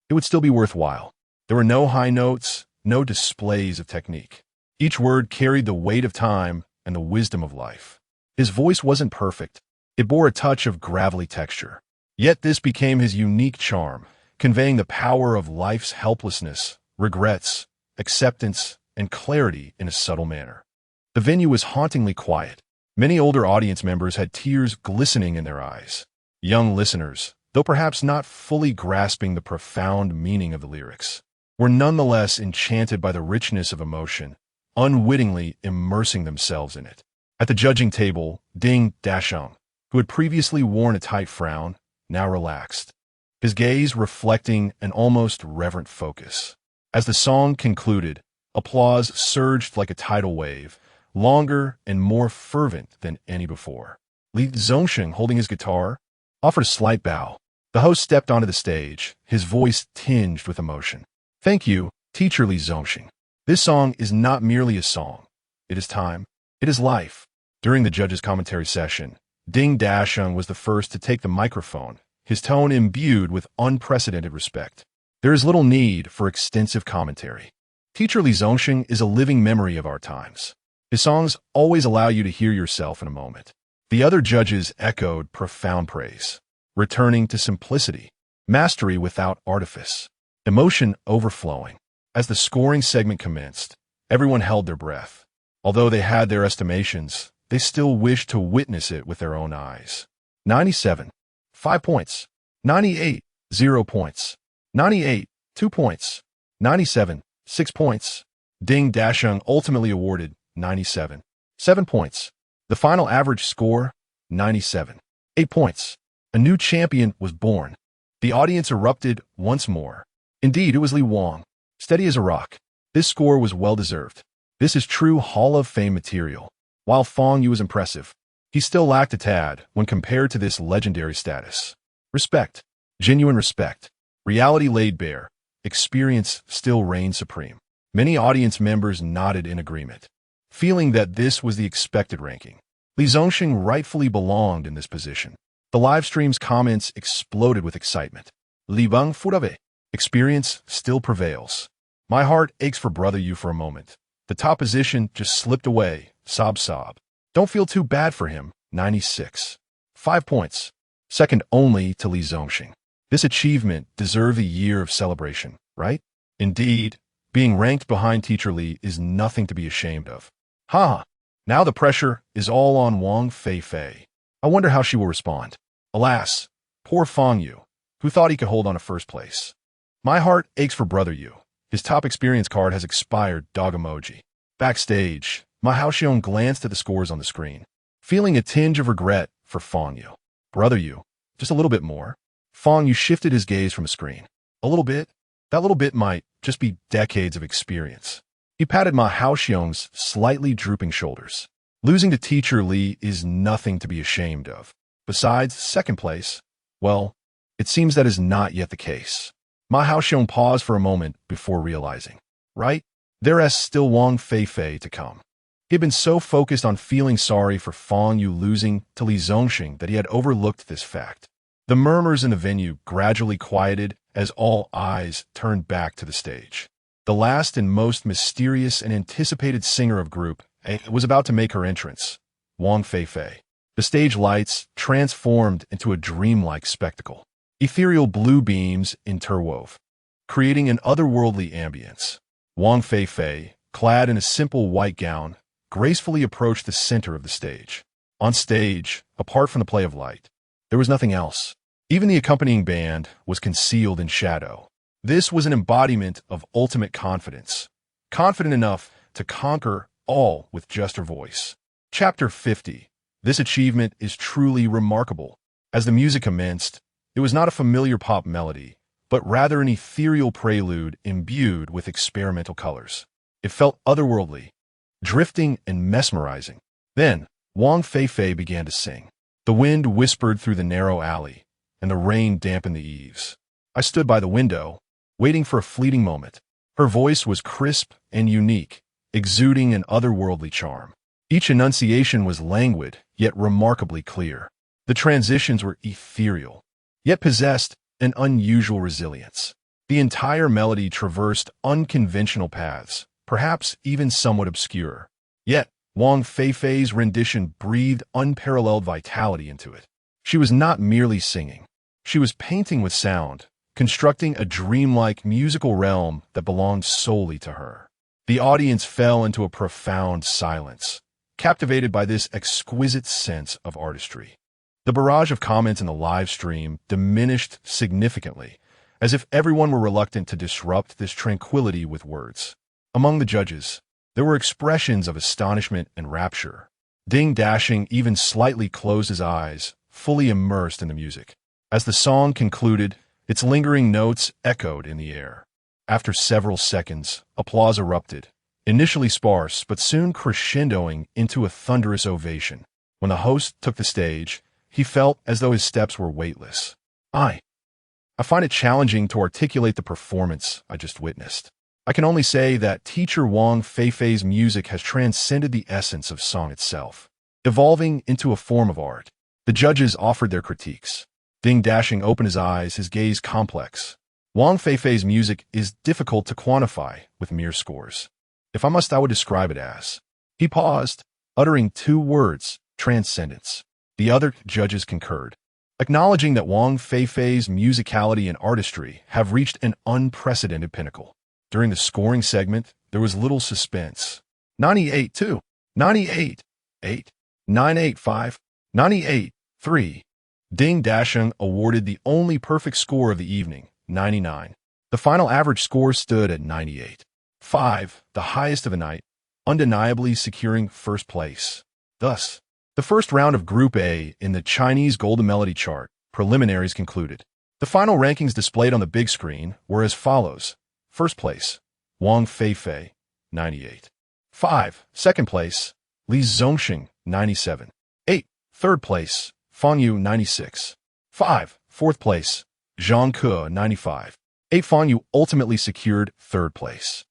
it would still be worthwhile. There were no high notes, no displays of technique. Each word carried the weight of time and the wisdom of life. His voice wasn't perfect. It bore a touch of gravelly texture. Yet this became his unique charm, conveying the power of life's helplessness, regrets, acceptance, and clarity in a subtle manner. The venue was hauntingly quiet. Many older audience members had tears glistening in their eyes. Young listeners, though perhaps not fully grasping the profound meaning of the lyrics, were nonetheless enchanted by the richness of emotion, unwittingly immersing themselves in it. At the judging table, Shang, who had previously worn a tight frown, now relaxed, his gaze reflecting an almost reverent focus. As the song concluded, applause surged like a tidal wave, longer and more fervent than any before. Li Zongsheng, holding his guitar, offered a slight bow. The host stepped onto the stage, his voice tinged with emotion. "Thank you, teacher Li Zongsheng. This song is not merely a song. It is time. It is life." During the judges' commentary session, Shang was the first to take the microphone, his tone imbued with unprecedented respect. There is little need for extensive commentary. Teacher Li Zongsheng is a living memory of our times. His songs always allow you to hear yourself in a moment. The other judges echoed profound praise, returning to simplicity, mastery without artifice, emotion overflowing. As the scoring segment commenced, everyone held their breath. Although they had their estimations, they still wished to witness it with their own eyes. 97, 5 points. 98, 0 points. 98, 2 points. 97, 6 points. Shang ultimately awarded 97, 7 points. The final average score, 97, 8 points. A new champion was born. The audience erupted once more. Indeed, it was Li Wang, steady as a rock. This score was well-deserved. This is true Hall of Fame material. While Fang Yu was impressive, he still lacked a tad when compared to this legendary status. Respect, genuine respect, reality laid bare, experience still reigned supreme. Many audience members nodded in agreement, feeling that this was the expected ranking. Li Zongsheng rightfully belonged in this position. The live stream's comments exploded with excitement. Li Bang Furave, experience still prevails. My heart aches for Brother Yu for a moment. The top position just slipped away, sob. Don't feel too bad for him, 96. 5 points. Second only to Li Zongsheng. This achievement deserved a year of celebration, right? Indeed, being ranked behind Teacher Li is nothing to be ashamed of. Now the pressure is all on Wang Feifei. I wonder how she will respond. Alas, poor Fang Yu, who thought he could hold on to first place. My heart aches for Brother Yu. His top experience card has expired, dog emoji. Backstage, Ma Haoxiong glanced at the scores on the screen, feeling a tinge of regret for Fang Yu. Brother Yu, just a little bit more. Fang Yu shifted his gaze from the screen. A little bit? That little bit might just be decades of experience. He patted Ma Haoxiong's slightly drooping shoulders. Losing to Teacher Li is nothing to be ashamed of. Besides, second place, well, it seems that is not yet the case. Ma Haoxiong paused for a moment before realizing. Right? There is still Wang Feifei to come. He had been so focused on feeling sorry for Fang Yu losing to Li Zongsheng that he had overlooked this fact. The murmurs in the venue gradually quieted as all eyes turned back to the stage. The last and most mysterious and anticipated singer of Group A was about to make her entrance, Wang Feifei. The stage lights transformed into a dreamlike spectacle. Ethereal blue beams interwove, creating an otherworldly ambience. Wang Feifei, clad in a simple white gown, gracefully approached the center of the stage. On stage, apart from the play of light, there was nothing else. Even the accompanying band was concealed in shadow. This was an embodiment of ultimate confidence, confident enough to conquer all with just her voice. Chapter 50. This achievement is truly remarkable. As the music commenced, it was not a familiar pop melody, but rather an ethereal prelude imbued with experimental colors. It felt otherworldly, drifting and mesmerizing. Then, Wang Feifei began to sing. The wind whispered through the narrow alley, and the rain dampened the eaves. I stood by the window, waiting for a fleeting moment. Her voice was crisp and unique, exuding an otherworldly charm. Each enunciation was languid, yet remarkably clear. The transitions were ethereal, yet possessed an unusual resilience. The entire melody traversed unconventional paths, perhaps even somewhat obscure. Yet, Wang Feifei's rendition breathed unparalleled vitality into it. She was not merely singing. She was painting with sound, constructing a dreamlike musical realm that belonged solely to her. The audience fell into a profound silence, captivated by this exquisite sense of artistry. The barrage of comments in the live stream diminished significantly, as if everyone were reluctant to disrupt this tranquility with words. Among the judges, there were expressions of astonishment and rapture. Ding Dashing even slightly closed his eyes, fully immersed in the music. As the song concluded, its lingering notes echoed in the air. After several seconds, applause erupted, initially sparse but soon crescendoing into a thunderous ovation. When the host took the stage, he felt as though his steps were weightless. I find it challenging to articulate the performance I just witnessed. I can only say that teacher Wang Feifei's music has transcended the essence of song itself, evolving into a form of art. The judges offered their critiques. Ding Dashing opened his eyes, his gaze complex. Wang Feifei's music is difficult to quantify with mere scores. If I would describe it as. He paused, uttering two words, transcendence. The other judges concurred, acknowledging that Wang Feifei's musicality and artistry have reached an unprecedented pinnacle. During the scoring segment, there was little suspense. 98-2, 98-8, 985, 98-3. Ding Dashing awarded the only perfect score of the evening, 99. The final average score stood at 98.5, the highest of the night, undeniably securing first place. Thus, the first round of Group A in the Chinese Golden Melody chart preliminaries concluded. The final rankings displayed on the big screen were as follows. First place, Wang Feifei, 98. 5. Second place, Li Zongxing, 97. 8. Third place, Fang Yu, 96. 5. Fourth place, Zhang Ke, 95. 8. Fang Yu ultimately secured third place,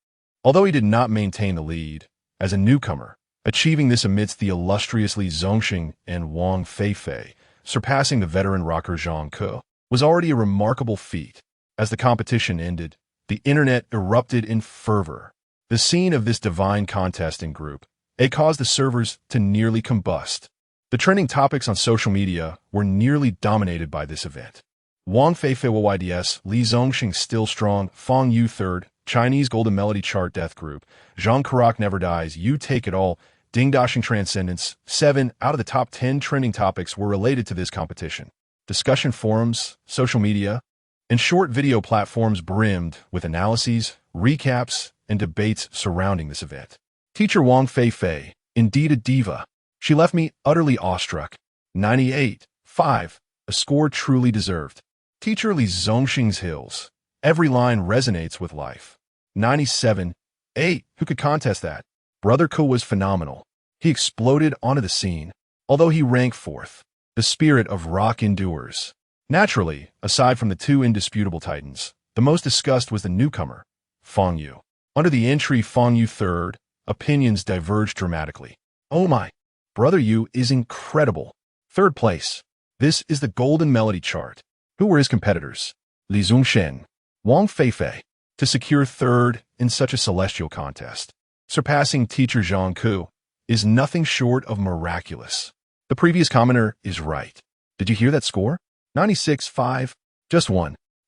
although he did not maintain the lead as a newcomer, achieving this amidst the illustrious Li Zongxing and Wang Feifei, surpassing the veteran rocker Zhang Ke, was already a remarkable feat. As the competition ended, the internet erupted in fervor. The scene of this divine contest in Group A caused the servers to nearly combust. The trending topics on social media were nearly dominated by this event. Wang Feifei YYDS, Li Zongxing still strong, Fang Yu third, Chinese Golden Melody chart death group, Zhang Karak never dies, You take it all, Ding Dashing transcendence. 7 out of the top 10 trending topics were related to this competition. Discussion forums, social media, and short video platforms brimmed with analyses, recaps, and debates surrounding this event. Teacher Wang Feifei, indeed a diva. She left me utterly awestruck. 98.5, a score truly deserved. Teacher Li Zongxing's Hills. Every line resonates with life. 97.8, who could contest that? Brother Ko was phenomenal. He exploded onto the scene, although he ranked fourth. The spirit of rock endures. Naturally, aside from the two indisputable titans, the most discussed was the newcomer, Fang Yu. Under the entry Fang Yu third, opinions diverged dramatically. Oh my, Brother Yu is incredible. Third place. This is the Golden Melody chart. Who were his competitors? Li Zongxing, Wang Feifei, to secure third in such a celestial contest, surpassing teacher Zhang Ke, is nothing short of miraculous. The previous commenter is right. Did you hear that score? 96.5, just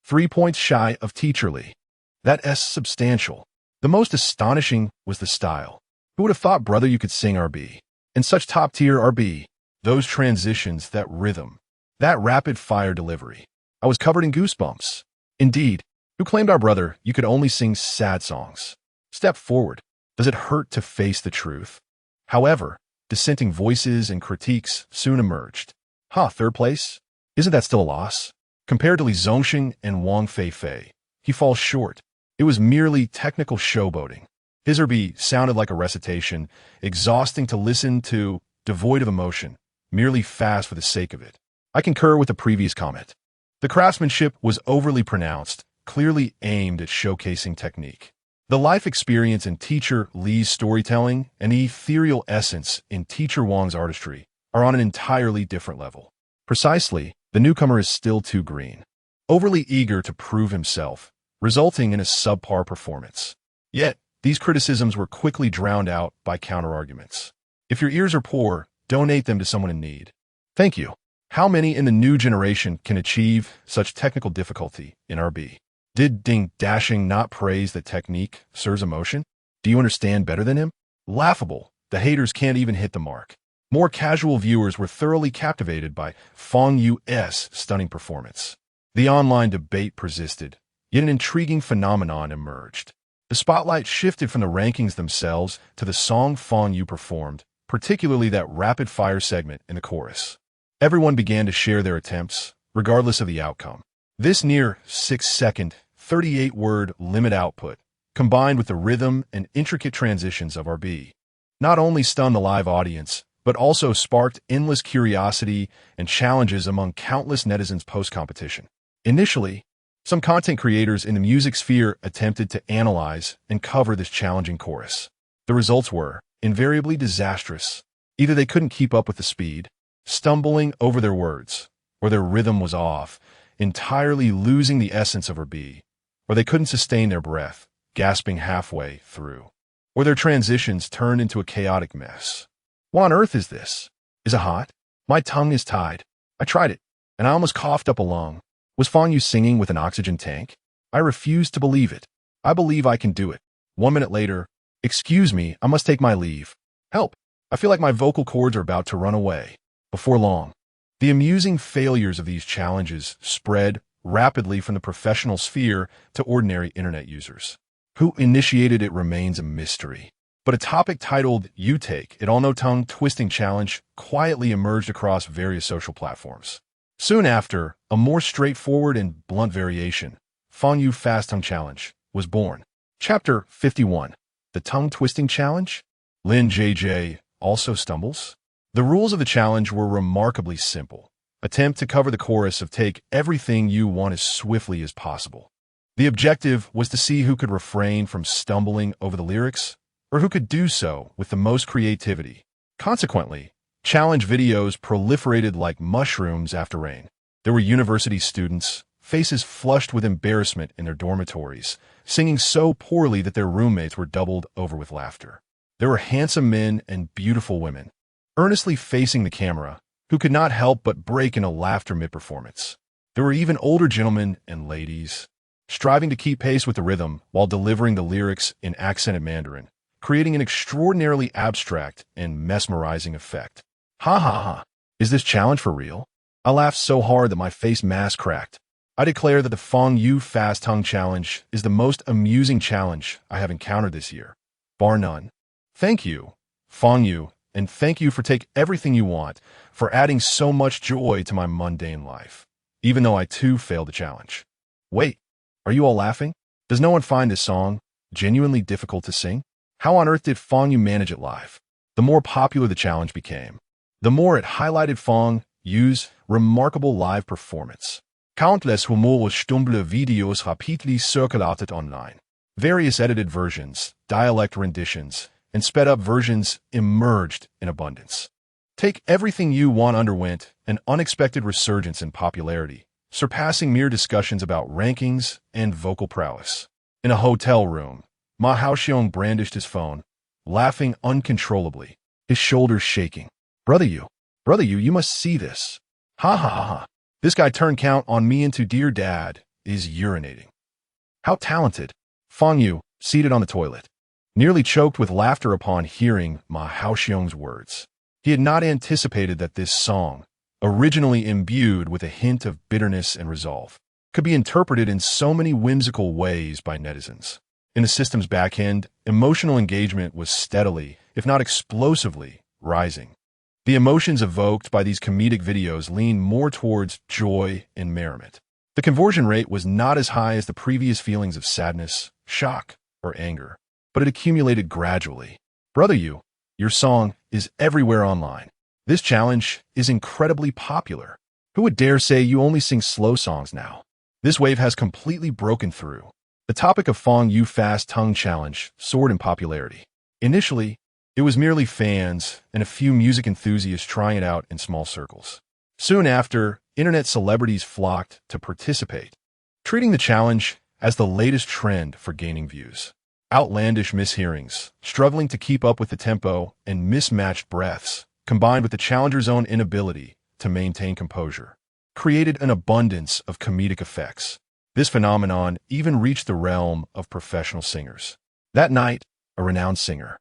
3 points shy of teacher Li. That's substantial. The most astonishing was the style. Who would have thought Brother Yu could sing R&B? And such top-tier R&B. Those transitions, that rhythm, that rapid-fire delivery. I was covered in goosebumps. Indeed, who claimed our brother you could only sing sad songs? Step forward. Does it hurt to face the truth? However, dissenting voices and critiques soon emerged. Third place? Isn't that still a loss? Compared to Li Zongxing and Wang Feifei, he falls short. It was merely technical showboating. His R&B sounded like a recitation, exhausting to listen to, devoid of emotion, merely fast for the sake of it. I concur with the previous comment. The craftsmanship was overly pronounced, clearly aimed at showcasing technique. The life experience in teacher Li's storytelling and the ethereal essence in teacher Wang's artistry are on an entirely different level. Precisely, the newcomer is still too green, overly eager to prove himself, resulting in a subpar performance. Yet, these criticisms were quickly drowned out by counterarguments. If your ears are poor, donate them to someone in need. Thank you. How many in the new generation can achieve such technical difficulty in R&B? Did Ding Dashing not praise that technique serves emotion? Do you understand better than him? Laughable. the haters can't even hit the mark. More casual viewers were thoroughly captivated by Fang Yu's stunning performance. The online debate persisted, yet an intriguing phenomenon emerged. The spotlight shifted from the rankings themselves to the song Fang Yu performed, particularly that rapid-fire segment in the chorus. Everyone began to share their attempts, regardless of the outcome. This near 6-second, 38-word limit output, combined with the rhythm and intricate transitions of RB, not only stunned the live audience, but also sparked endless curiosity and challenges among countless netizens post-competition. Initially, some content creators in the music sphere attempted to analyze and cover this challenging chorus. The results were invariably disastrous. Either they couldn't keep up with the speed, stumbling over their words, or their rhythm was off, entirely losing the essence of RB, or they couldn't sustain their breath, gasping halfway through, or their transitions turned into a chaotic mess. What on earth is this? Is it hot? My tongue is tied. I tried it, and I almost coughed up a lung. Was Fang Yu singing with an oxygen tank? I refuse to believe it. I believe I can do it. 1 minute later, excuse me, I must take my leave. Help! I feel like my vocal cords are about to run away. Before long, the amusing failures of these challenges spread rapidly from the professional sphere to ordinary internet users. Who initiated it remains a mystery. But a topic titled "You Take It All No Tongue Twisting Challenge" quietly emerged across various social platforms. Soon after, a more straightforward and blunt variation, Fang Yu Fast Tongue Challenge, was born. Chapter 51. The Tongue Twisting Challenge? Lin JJ also stumbles? The rules of the challenge were remarkably simple. Attempt to cover the chorus of "Take Everything You Want" as swiftly as possible. The objective was to see who could refrain from stumbling over the lyrics, or who could do so with the most creativity. Consequently, challenge videos proliferated like mushrooms after rain. There were university students, faces flushed with embarrassment in their dormitories, singing so poorly that their roommates were doubled over with laughter. There were handsome men and beautiful women, earnestly facing the camera, who could not help but break into laughter mid-performance. There were even older gentlemen and ladies, striving to keep pace with the rhythm while delivering the lyrics in accented Mandarin, creating an extraordinarily abstract and mesmerizing effect. Ha ha ha. Is this challenge for real? I laughed so hard that my face mask cracked. I declare that the Fang Yu Fast Tongue Challenge is the most amusing challenge I have encountered this year, bar none. Thank you, Fang Yu, and thank you for Take Everything You Want, for adding so much joy to my mundane life, even though I too failed the challenge. Wait, are you all laughing? Does no one find this song genuinely difficult to sing? How on earth did Fang Yu manage it live? The more popular the challenge became, the more it highlighted Fang Yu's remarkable live performance. Countless humorstumme Videos rapidly circulated online. Various edited versions, dialect renditions, and sped-up versions emerged in abundance. Take Everything You Want underwent an unexpected resurgence in popularity, surpassing mere discussions about rankings and vocal prowess. In a hotel room, Ma Haoxiong brandished his phone, laughing uncontrollably, his shoulders shaking. Brother Yu, you must see this. Ha ha ha ha. This guy turned count on me into Dear Dad is urinating. How talented. Fang Yu, seated on the toilet, nearly choked with laughter upon hearing Ma Haoxiong's words. He had not anticipated that this song, originally imbued with a hint of bitterness and resolve, could be interpreted in so many whimsical ways by netizens. In the system's backend, emotional engagement was steadily, if not explosively, rising. The emotions evoked by these comedic videos leaned more towards joy and merriment. The conversion rate was not as high as the previous feelings of sadness, shock, or anger, but it accumulated gradually. Brother Yu, your song is everywhere online. This challenge is incredibly popular. Who would dare say you only sing slow songs now? This wave has completely broken through. The topic of Fang Yu Fast Tongue Challenge soared in popularity. Initially, it was merely fans and a few music enthusiasts trying it out in small circles. Soon after, internet celebrities flocked to participate, treating the challenge as the latest trend for gaining views. Outlandish mishearings, struggling to keep up with the tempo, and mismatched breaths, combined with the challenger's own inability to maintain composure, created an abundance of comedic effects. This phenomenon even reached the realm of professional singers. That night, a renowned singer,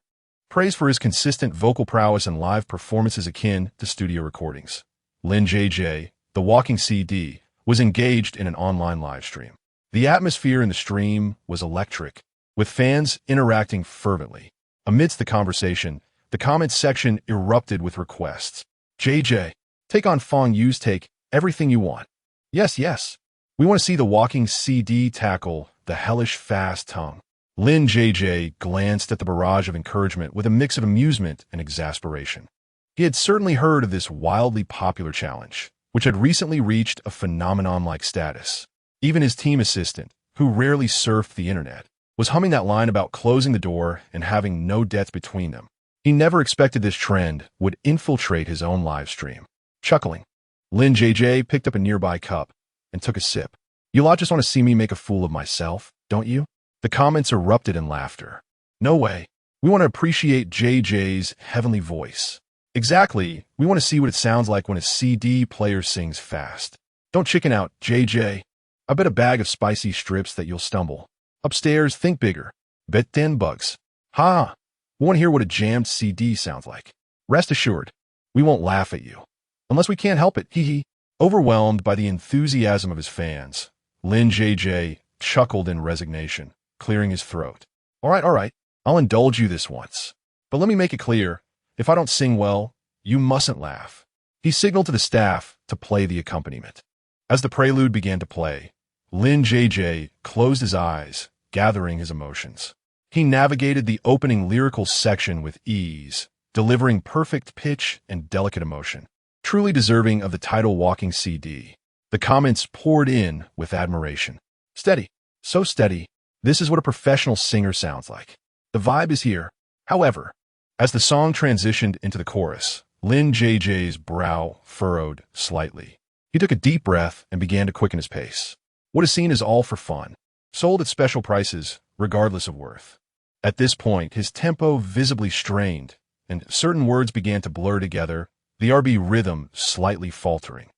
praised for his consistent vocal prowess and live performances akin to studio recordings. Lin JJ, the walking CD, was engaged in an online livestream. The atmosphere in the stream was electric, with fans interacting fervently. Amidst the conversation, the comments section erupted with requests. JJ, take on Fang Yu's take, everything you want. Yes, yes. We want to see the walking CD tackle the hellish fast tongue. Lin JJ glanced at the barrage of encouragement with a mix of amusement and exasperation. He had certainly heard of this wildly popular challenge, which had recently reached a phenomenon-like status. Even his team assistant, who rarely surfed the internet, was humming that line about closing the door and having no debts between them. He never expected this trend would infiltrate his own live stream. Chuckling, Lin JJ picked up a nearby cup and took a sip. You lot just want to see me make a fool of myself, don't you? The comments erupted in laughter. No way. We want to appreciate JJ's heavenly voice. Exactly. We want to see what it sounds like when a CD player sings fast. Don't chicken out, JJ. I bet a bag of spicy strips that you'll stumble. Upstairs, think bigger. Bet 10 bucks. Ha! We want to hear what a jammed CD sounds like. Rest assured, we won't laugh at you. Unless we can't help it, hee hee. Overwhelmed by the enthusiasm of his fans, Lin JJ chuckled in resignation, clearing his throat. All right, I'll indulge you this once. But let me make it clear, if I don't sing well, you mustn't laugh. He signaled to the staff to play the accompaniment. As the prelude began to play, Lin JJ closed his eyes, gathering his emotions. He navigated the opening lyrical section with ease, delivering perfect pitch and delicate emotion, truly deserving of the title walking CD. The comments poured in with admiration. Steady, so steady. This is what a professional singer sounds like. The vibe is here. However, as the song transitioned into the chorus, Lin JJ's brow furrowed slightly. He took a deep breath and began to quicken his pace. What is seen is all for fun, sold at special prices, regardless of worth. At this point, his tempo visibly strained, and certain words began to blur together, the RB rhythm slightly faltering.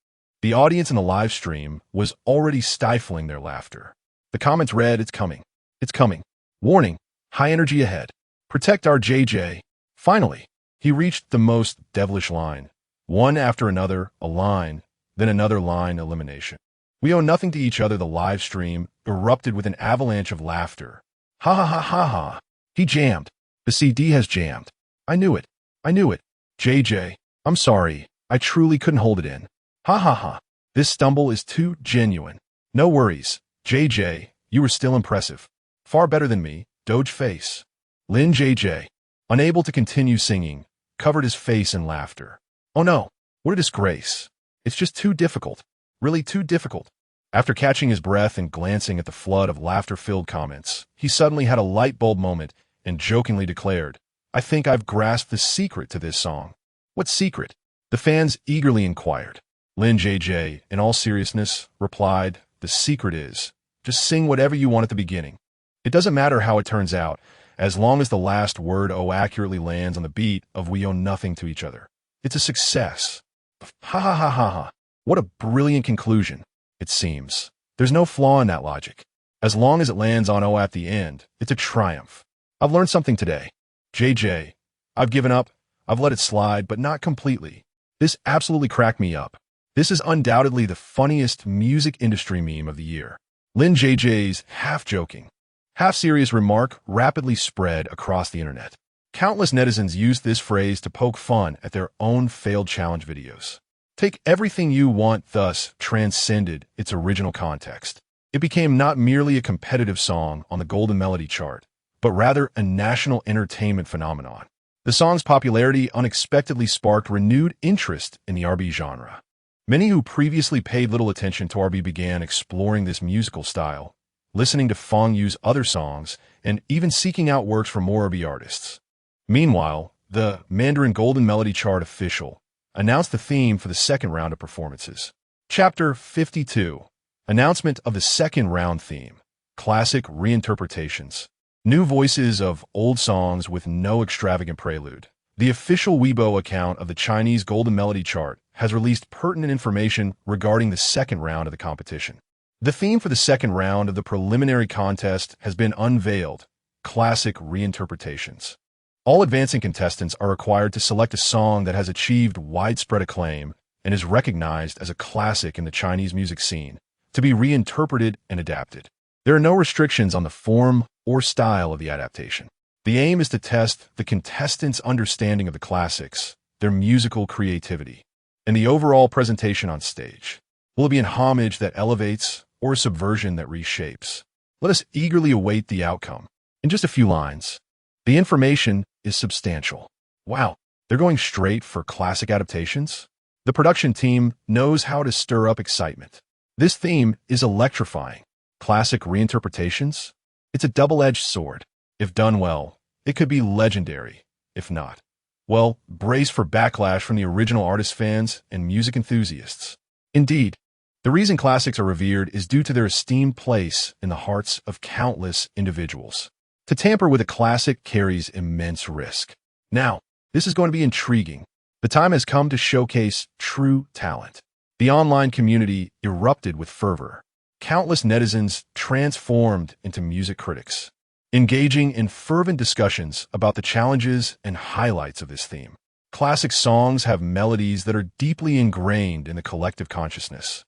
The audience in the live stream was already stifling their laughter. The comments read, "It's coming. It's coming. Warning, high energy ahead. Protect our JJ." Finally, he reached the most devilish line. One after another, a line, then another line elimination. We owe nothing to each other. The live stream erupted with an avalanche of laughter. Ha ha ha ha ha. He jammed. The CD has jammed. I knew it. I knew it. JJ, I'm sorry. I truly couldn't hold it in. Ha ha ha. This stumble is too genuine. No worries. JJ, you were still impressive. Far better than me. Doge face. Lin JJ, unable to continue singing, covered his face in laughter. Oh no, what a disgrace. It's just too difficult. Really too difficult. After catching his breath and glancing at the flood of laughter-filled comments, he suddenly had a light bulb moment and jokingly declared, I think I've grasped the secret to this song. What secret? The fans eagerly inquired. Lin JJ, in all seriousness, replied, the secret is, just sing whatever you want at the beginning. It doesn't matter how it turns out, as long as the last word accurately lands on the beat of we owe nothing to each other. It's a success. Ha ha ha ha ha. What a brilliant conclusion, it seems. There's no flaw in that logic. As long as it lands on O at the end, it's a triumph. I've learned something today. JJ, I've given up. I've let it slide, but not completely. This absolutely cracked me up. This is undoubtedly the funniest music industry meme of the year. Lin JJ's half-joking, half-serious remark rapidly spread across the internet. Countless netizens used this phrase to poke fun at their own failed challenge videos. Take Everything You Want thus transcended its original context. It became not merely a competitive song on the Golden Melody chart, but rather a national entertainment phenomenon. The song's popularity unexpectedly sparked renewed interest in the R&B genre. Many who previously paid little attention to R&B began exploring this musical style, listening to Fang Yu's other songs, and even seeking out works from more R&B artists. Meanwhile, the Mandarin Golden Melody Chart official announced the theme for the second round of performances. Chapter 52. Announcement of the second round theme. Classic reinterpretations. New voices of old songs with no extravagant prelude. The official Weibo account of the Chinese Golden Melody Chart has released pertinent information regarding the second round of the competition. The theme for the second round of the preliminary contest has been unveiled. Classic reinterpretations. All advancing contestants are required to select a song that has achieved widespread acclaim and is recognized as a classic in the Chinese music scene, to be reinterpreted and adapted. There are no restrictions on the form or style of the adaptation. The aim is to test the contestants' understanding of the classics, their musical creativity, and the overall presentation on stage. Will it be an homage that elevates or a subversion that reshapes? Let us eagerly await the outcome. In just a few lines, the information is substantial. Wow, they're going straight for classic adaptations? The production team knows how to stir up excitement. This theme is electrifying. Classic reinterpretations? It's a double-edged sword. If done well, it could be legendary. If not, well, brace for backlash from the original artist fans and music enthusiasts. Indeed, the reason classics are revered is due to their esteemed place in the hearts of countless individuals. To tamper with a classic carries immense risk. Now, this is going to be intriguing. The time has come to showcase true talent. The online community erupted with fervor. Countless netizens transformed into music critics, engaging in fervent discussions about the challenges and highlights of this theme. Classic songs have melodies that are deeply ingrained in the collective consciousness,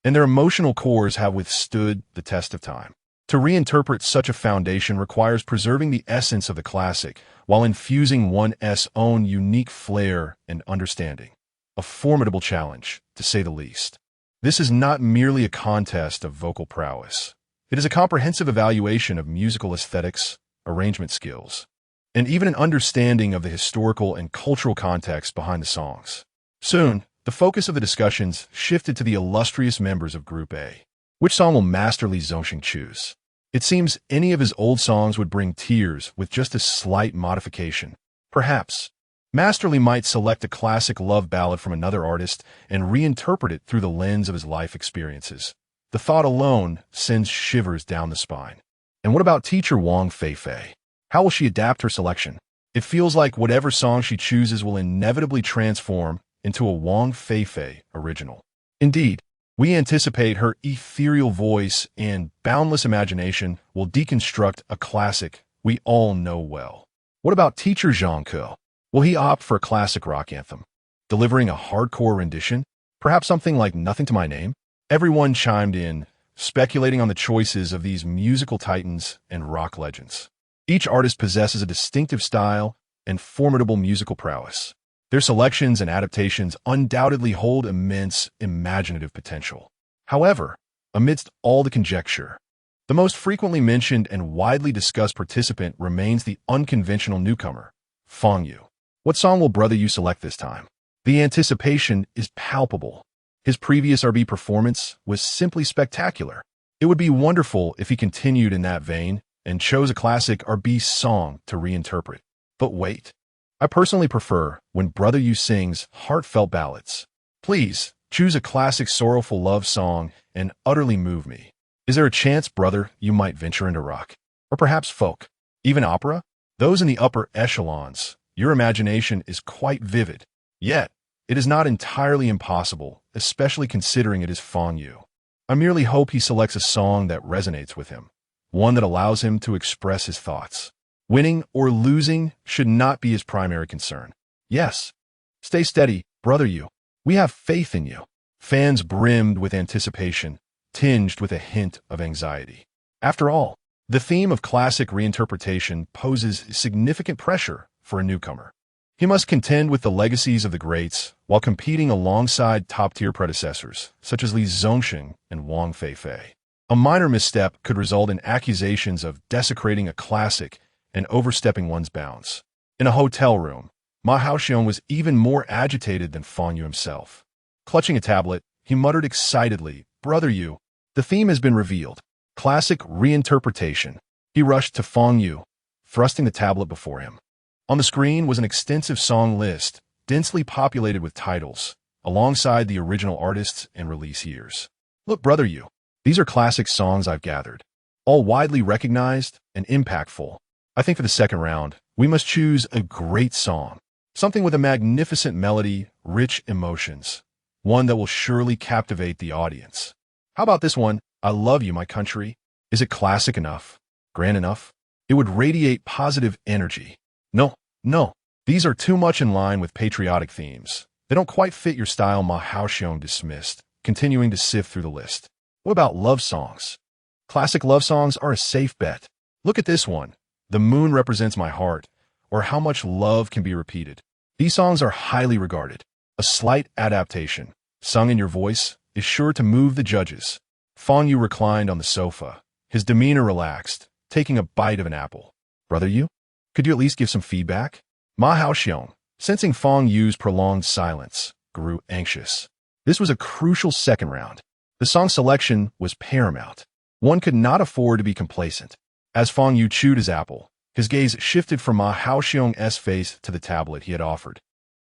and their emotional cores have withstood the test of time. To reinterpret such a foundation requires preserving the essence of the classic while infusing one's own unique flair and understanding. A formidable challenge, to say the least. This is not merely a contest of vocal prowess. It is a comprehensive evaluation of musical aesthetics, arrangement skills, and even an understanding of the historical and cultural context behind the songs. Soon, the focus of the discussions shifted to the illustrious members of Group A. Which song will Master Li Zongxing choose? It seems any of his old songs would bring tears with just a slight modification. Perhaps, Master Li might select a classic love ballad from another artist and reinterpret it through the lens of his life experiences. The thought alone sends shivers down the spine. And what about teacher Wang Feifei? How will she adapt her selection? It feels like whatever song she chooses will inevitably transform into a Wang Feifei original. Indeed, we anticipate her ethereal voice and boundless imagination will deconstruct a classic we all know well. What about teacher Shang? Will he opt for a classic rock anthem, delivering a hardcore rendition? Perhaps something like Nothing to My Name? Everyone chimed in, speculating on the choices of these musical titans and rock legends. Each artist possesses a distinctive style and formidable musical prowess. Their selections and adaptations undoubtedly hold immense imaginative potential. However, amidst all the conjecture, the most frequently mentioned and widely discussed participant remains the unconventional newcomer, Fang Yu. What song will Brother Yu select this time? The anticipation is palpable. His previous RB performance was simply spectacular. It would be wonderful if he continued in that vein and chose a classic RB song to reinterpret. But wait. I personally prefer when Brother Yu sings heartfelt ballads. Please, choose a classic sorrowful love song and utterly move me. Is there a chance, Brother, you might venture into rock? Or perhaps folk? Even opera? Those in the upper echelons, your imagination is quite vivid. Yet, it is not entirely impossible, especially considering it is Fang Yu. I merely hope he selects a song that resonates with him, one that allows him to express his thoughts. Winning or losing should not be his primary concern. Yes, stay steady, Brother Yu. We have faith in you. Fans brimmed with anticipation, tinged with a hint of anxiety. After all, the theme of classic reinterpretation poses significant pressure for a newcomer. He must contend with the legacies of the greats while competing alongside top-tier predecessors, such as Li Zongxing and Wang Feifei. A minor misstep could result in accusations of desecrating a classic and overstepping one's bounds. In a hotel room, Ma Haoxiong was even more agitated than Fang Yu himself. Clutching a tablet, he muttered excitedly, "Brother Yu, the theme has been revealed. Classic reinterpretation." He rushed to Fang Yu, thrusting the tablet before him. On the screen was an extensive song list, densely populated with titles, alongside the original artists and release years. "Look, Brother Yu, these are classic songs I've gathered, all widely recognized and impactful. I think for the second round, we must choose a great song, something with a magnificent melody, rich emotions, one that will surely captivate the audience. How about this one, I Love You, My Country? Is it classic enough? Grand enough? It would radiate positive energy." "No, No, these are too much in line with patriotic themes. They don't quite fit your style, Ma Haoxiong dismissed, continuing to sift through the list. What about love songs? Classic love songs are a safe bet. Look at this one. The moon represents my heart, or how much love can be repeated. These songs are highly regarded. A slight adaptation, sung in your voice, is sure to move the judges. Fang Yu reclined on the sofa, his demeanor relaxed, taking a bite of an apple. Brother Yu, could you at least give some feedback? Ma Haoxiong, sensing Fang Yu's prolonged silence, grew anxious. This was a crucial second round. The song selection was paramount. One could not afford to be complacent. As Fang Yu chewed his apple, his gaze shifted from Ma Haoxiong's face to the tablet he had offered.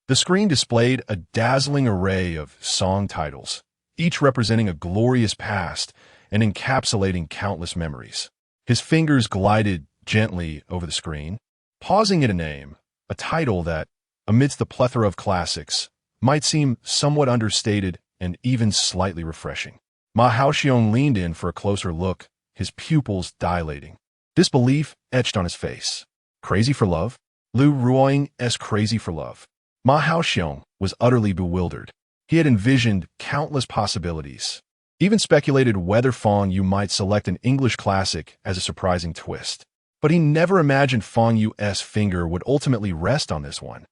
The screen displayed a dazzling array of song titles, each representing a glorious past and encapsulating countless memories. His fingers glided gently over the screen, pausing at a name, a title that, amidst the plethora of classics, might seem somewhat understated and even slightly refreshing. Ma Haoxiong leaned in for a closer look, his pupils dilating. Disbelief etched on his face. Crazy for Love? Lu Ruoying's Crazy for Love. Ma Haoxiong was utterly bewildered. He had envisioned countless possibilities, even speculated whether Fang Yu might select an English classic as a surprising twist. But he never imagined Fang Yu's finger would ultimately rest on this one.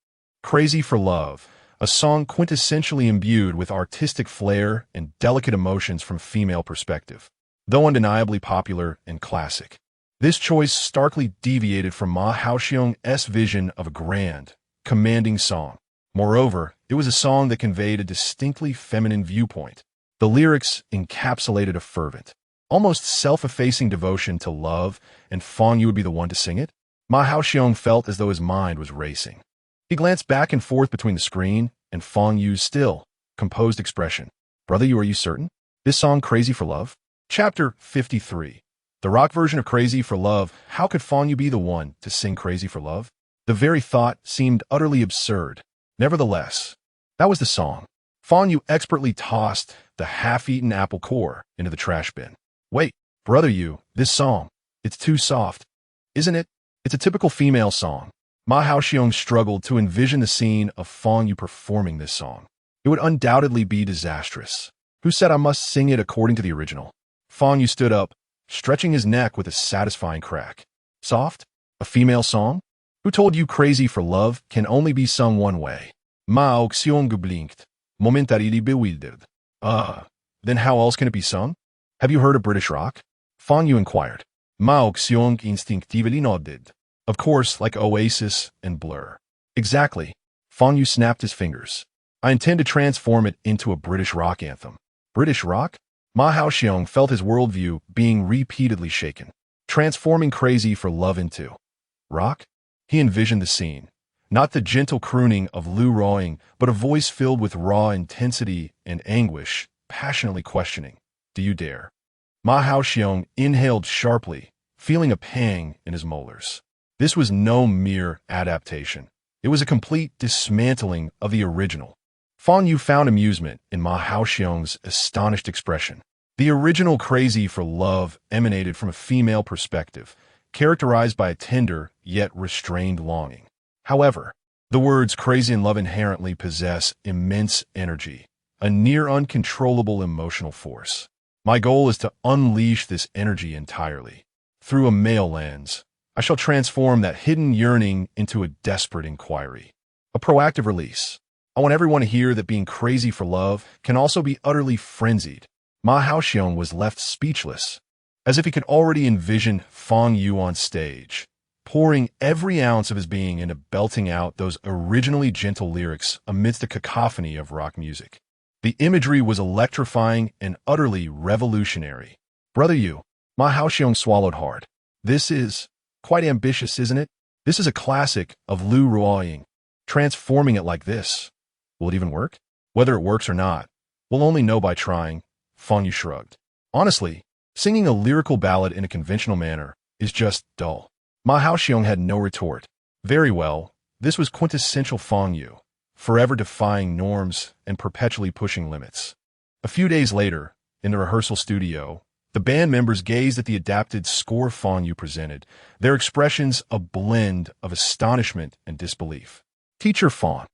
Crazy for Love, a song quintessentially imbued with artistic flair and delicate emotions from a female perspective. Though undeniably popular and classic, this choice starkly deviated from Ma Haoxiong's vision of a grand, commanding song. Moreover, it was a song that conveyed a distinctly feminine viewpoint. The lyrics encapsulated a fervent, almost self-effacing devotion to love, and Fang Yu would be the one to sing it? Ma Haoxiong felt as though his mind was racing. He glanced back and forth between the screen and Fang Yu's still, composed expression. Brother Yu, are you certain? This song, Crazy for Love? Chapter 53. The rock version of Crazy for Love. How could Fang Yu be the one to sing Crazy for Love? The very thought seemed utterly absurd. Nevertheless, that was the song. Fang Yu expertly tossed the half-eaten apple core into the trash bin. Wait, Brother Yu, this song, it's too soft. Isn't it? It's a typical female song. Ma Haoxiong struggled to envision the scene of Fang Yu performing this song. It would undoubtedly be disastrous. Who said I must sing it according to the original? Fang Yu stood up, stretching his neck with a satisfying crack. Soft? A female song? Who told you Crazy for Love can only be sung one way? Ma Haoxiong blinked, momentarily bewildered. Then how else can it be sung? Have you heard of British rock? Fang Yu inquired. Ma Haoxiong instinctively nodded. Of course, like Oasis and Blur. Exactly. Fang Yu snapped his fingers. I intend to transform it into a British rock anthem. British rock? Ma Haoxiong felt his worldview being repeatedly shaken. Transforming Crazy for Love into rock? He envisioned the scene. Not the gentle crooning of Lu Ruoying, but a voice filled with raw intensity and anguish, passionately questioning. Do you dare? Ma Haoxiong inhaled sharply, feeling a pang in his molars. This was no mere adaptation. It was a complete dismantling of the original. Fang Yu found amusement in Ma Haoxiong's astonished expression. The original Crazy for Love emanated from a female perspective, characterized by a tender yet restrained longing. However, the words crazy and love inherently possess immense energy, a near uncontrollable emotional force. My goal is to unleash this energy entirely. Through a male lens, I shall transform that hidden yearning into a desperate inquiry, a proactive release. I want everyone to hear that being crazy for love can also be utterly frenzied. Ma Haoxiong was left speechless, as if he could already envision Fang Yu on stage, pouring every ounce of his being into belting out those originally gentle lyrics amidst a cacophony of rock music. The imagery was electrifying and utterly revolutionary. Brother Yu, Ma Haoxiong swallowed hard. This is quite ambitious, isn't it? This is a classic of Lu Ruoying. Transforming it like this. Will it even work? Whether it works or not, we'll only know by trying. Fang Yu shrugged. Honestly, singing a lyrical ballad in a conventional manner is just dull. Ma Haoxiong had no retort. Very well, this was quintessential Fang Yu, forever defying norms and perpetually pushing limits. A few days later, in the rehearsal studio, The band members gazed at the adapted score Fang Yu presented, their expressions a blend of astonishment and disbelief. Teacher Fang,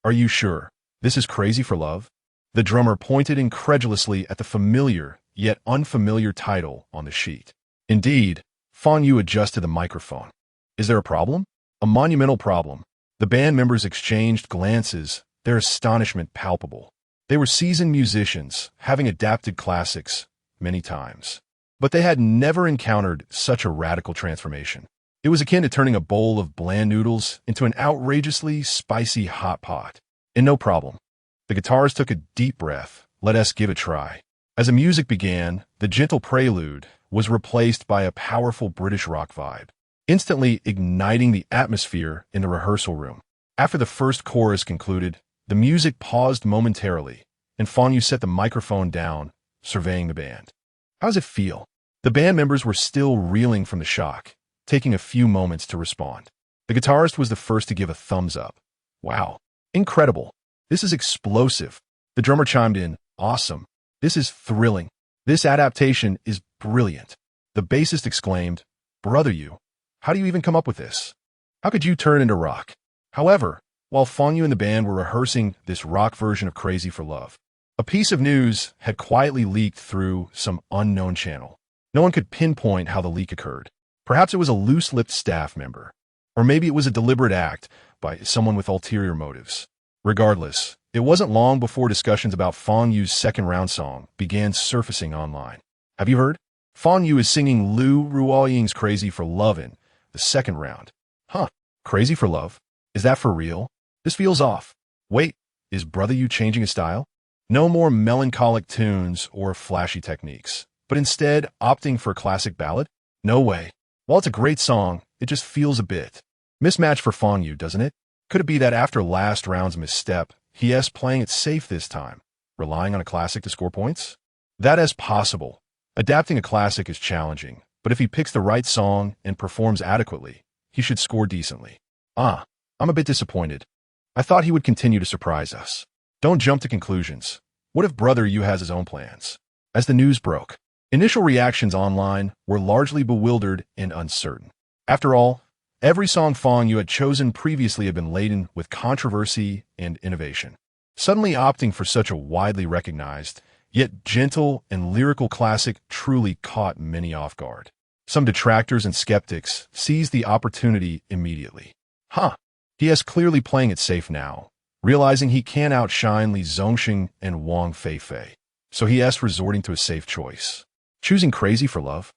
are you sure this is Crazy for Love? The drummer pointed incredulously at the familiar yet unfamiliar title on the sheet. Indeed, Fang Yu adjusted the microphone. Is there a problem? A monumental problem. The band members exchanged glances, their astonishment palpable. They were seasoned musicians, having adapted classics many times. But they had never encountered such a radical transformation. It was akin to turning a bowl of bland noodles into an outrageously spicy hot pot. And no problem. The guitarist took a deep breath. Let us give it a try. As the music began, the gentle prelude was replaced by a powerful British rock vibe, instantly igniting the atmosphere in the rehearsal room. After the first chorus concluded, the music paused momentarily, and Fang Yu set the microphone down, surveying the band. How does it feel? The band members were still reeling from the shock, taking a few moments to respond. The guitarist was the first to give a thumbs up. Wow, incredible. This is explosive. The drummer chimed in, awesome. This is thrilling. This adaptation is brilliant. The bassist exclaimed, Brother Yu, how do you even come up with this? How could you turn into rock? However, while Fang Yu and the band were rehearsing this rock version of Crazy for Love, a piece of news had quietly leaked through some unknown channel. No one could pinpoint how the leak occurred. Perhaps it was a loose-lipped staff member, or maybe it was a deliberate act by someone with ulterior motives. Regardless, it wasn't long before discussions about Fang Yu's second-round song began surfacing online. Have you heard? Fang Yu is singing Lu Ruoying's Crazy for Love in the second round. Huh, Crazy for Love? Is that for real? This feels off. Wait, is Brother Yu changing his style? No more melancholic tunes or flashy techniques, but instead opting for a classic ballad? No way. While it's a great song, it just feels a bit mismatched for Fang Yu, doesn't it? Could it be that after last round's misstep, he is playing it safe this time, relying on a classic to score points? That is possible. Adapting a classic is challenging, but if he picks the right song and performs adequately, he should score decently. I'm a bit disappointed. I thought he would continue to surprise us. Don't jump to conclusions. What if Brother Yu has his own plans? As the news broke, initial reactions online were largely bewildered and uncertain. After all, every song Fang Yu had chosen previously had been laden with controversy and innovation. Suddenly opting for such a widely recognized, yet gentle and lyrical classic truly caught many off guard. Some detractors and skeptics seized the opportunity immediately. He is clearly playing it safe now, realizing he can't outshine Li Zongxing and Wang Feifei. So he is resorting to a safe choice. Choosing Crazy for Love?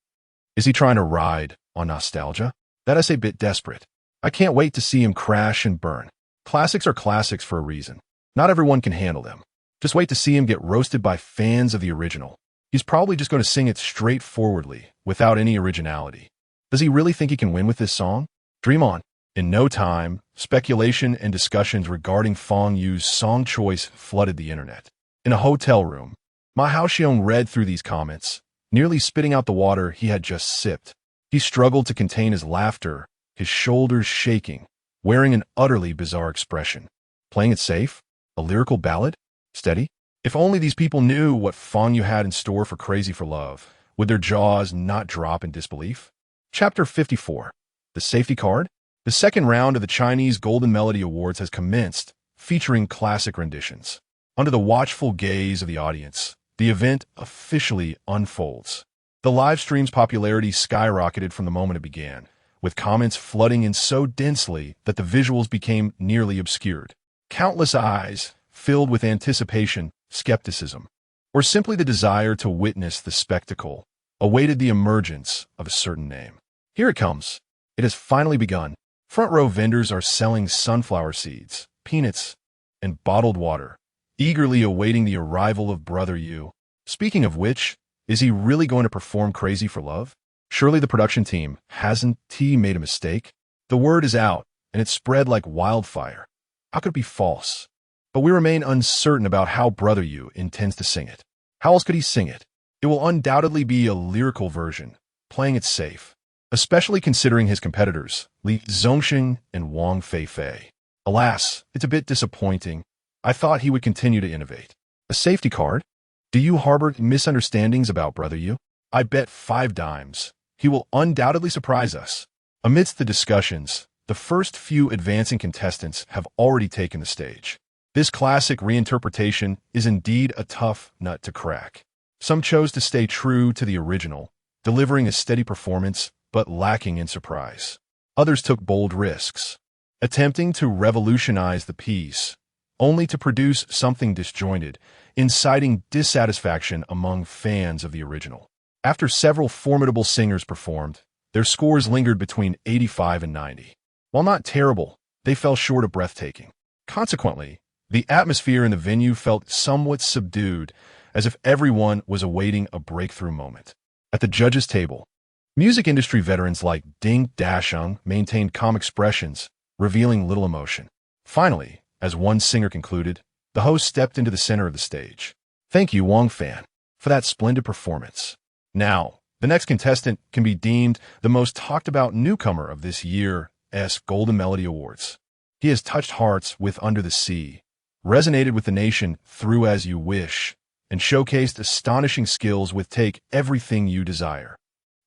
Is he trying to ride on nostalgia? That is a bit desperate. I can't wait to see him crash and burn. Classics are classics for a reason. Not everyone can handle them. Just wait to see him get roasted by fans of the original. He's probably just going to sing it straightforwardly, without any originality. Does he really think he can win with this song? Dream on. In no time, speculation and discussions regarding Fang Yu's song choice flooded the internet. In a hotel room, Ma Haoxiong read through these comments, nearly spitting out the water he had just sipped. He struggled to contain his laughter, his shoulders shaking, wearing an utterly bizarre expression. Playing it safe? A lyrical ballad? Steady? If only these people knew what Fang Yu had in store for Crazy for Love, would their jaws not drop in disbelief? Chapter 54. The Safety Card? The second round of the Chinese Golden Melody Awards has commenced, featuring classic renditions. Under the watchful gaze of the audience, the event officially unfolds. The live stream's popularity skyrocketed from the moment it began, with comments flooding in so densely that the visuals became nearly obscured. Countless eyes, filled with anticipation, skepticism, or simply the desire to witness the spectacle, awaited the emergence of a certain name. Here it comes. It has finally begun. Front row vendors are selling sunflower seeds, peanuts, and bottled water, eagerly awaiting the arrival of Brother Yu. Speaking of which, is he really going to perform Crazy for Love? Surely the production team hasn't made a mistake? The word is out, and it's spread like wildfire. How could it be false? But we remain uncertain about how Brother Yu intends to sing it. How else could he sing it? It will undoubtedly be a lyrical version, playing it safe, especially considering his competitors, Li Zongxing and Wang Feifei. Alas, it's a bit disappointing. I thought he would continue to innovate. A safety card? Do you harbor misunderstandings about Brother Yu? I bet 5 dimes. He will undoubtedly surprise us. Amidst the discussions, the first few advancing contestants have already taken the stage. This classic reinterpretation is indeed a tough nut to crack. Some chose to stay true to the original, delivering a steady performance but lacking in surprise. Others took bold risks, attempting to revolutionize the piece, only to produce something disjointed, inciting dissatisfaction among fans of the original. After several formidable singers performed, their scores lingered between 85 and 90. While not terrible, they fell short of breathtaking. Consequently, the atmosphere in the venue felt somewhat subdued, as if everyone was awaiting a breakthrough moment. At the judges' table, music industry veterans like Ding Dasheng maintained calm expressions, revealing little emotion. Finally, as one singer concluded, the host stepped into the center of the stage. "Thank you, Wang Fan, for that splendid performance. Now, the next contestant can be deemed the most talked-about newcomer of this year's Golden Melody Awards. He has touched hearts with Under the Sea, resonated with the nation through As You Wish, and showcased astonishing skills with Take Everything You Desire.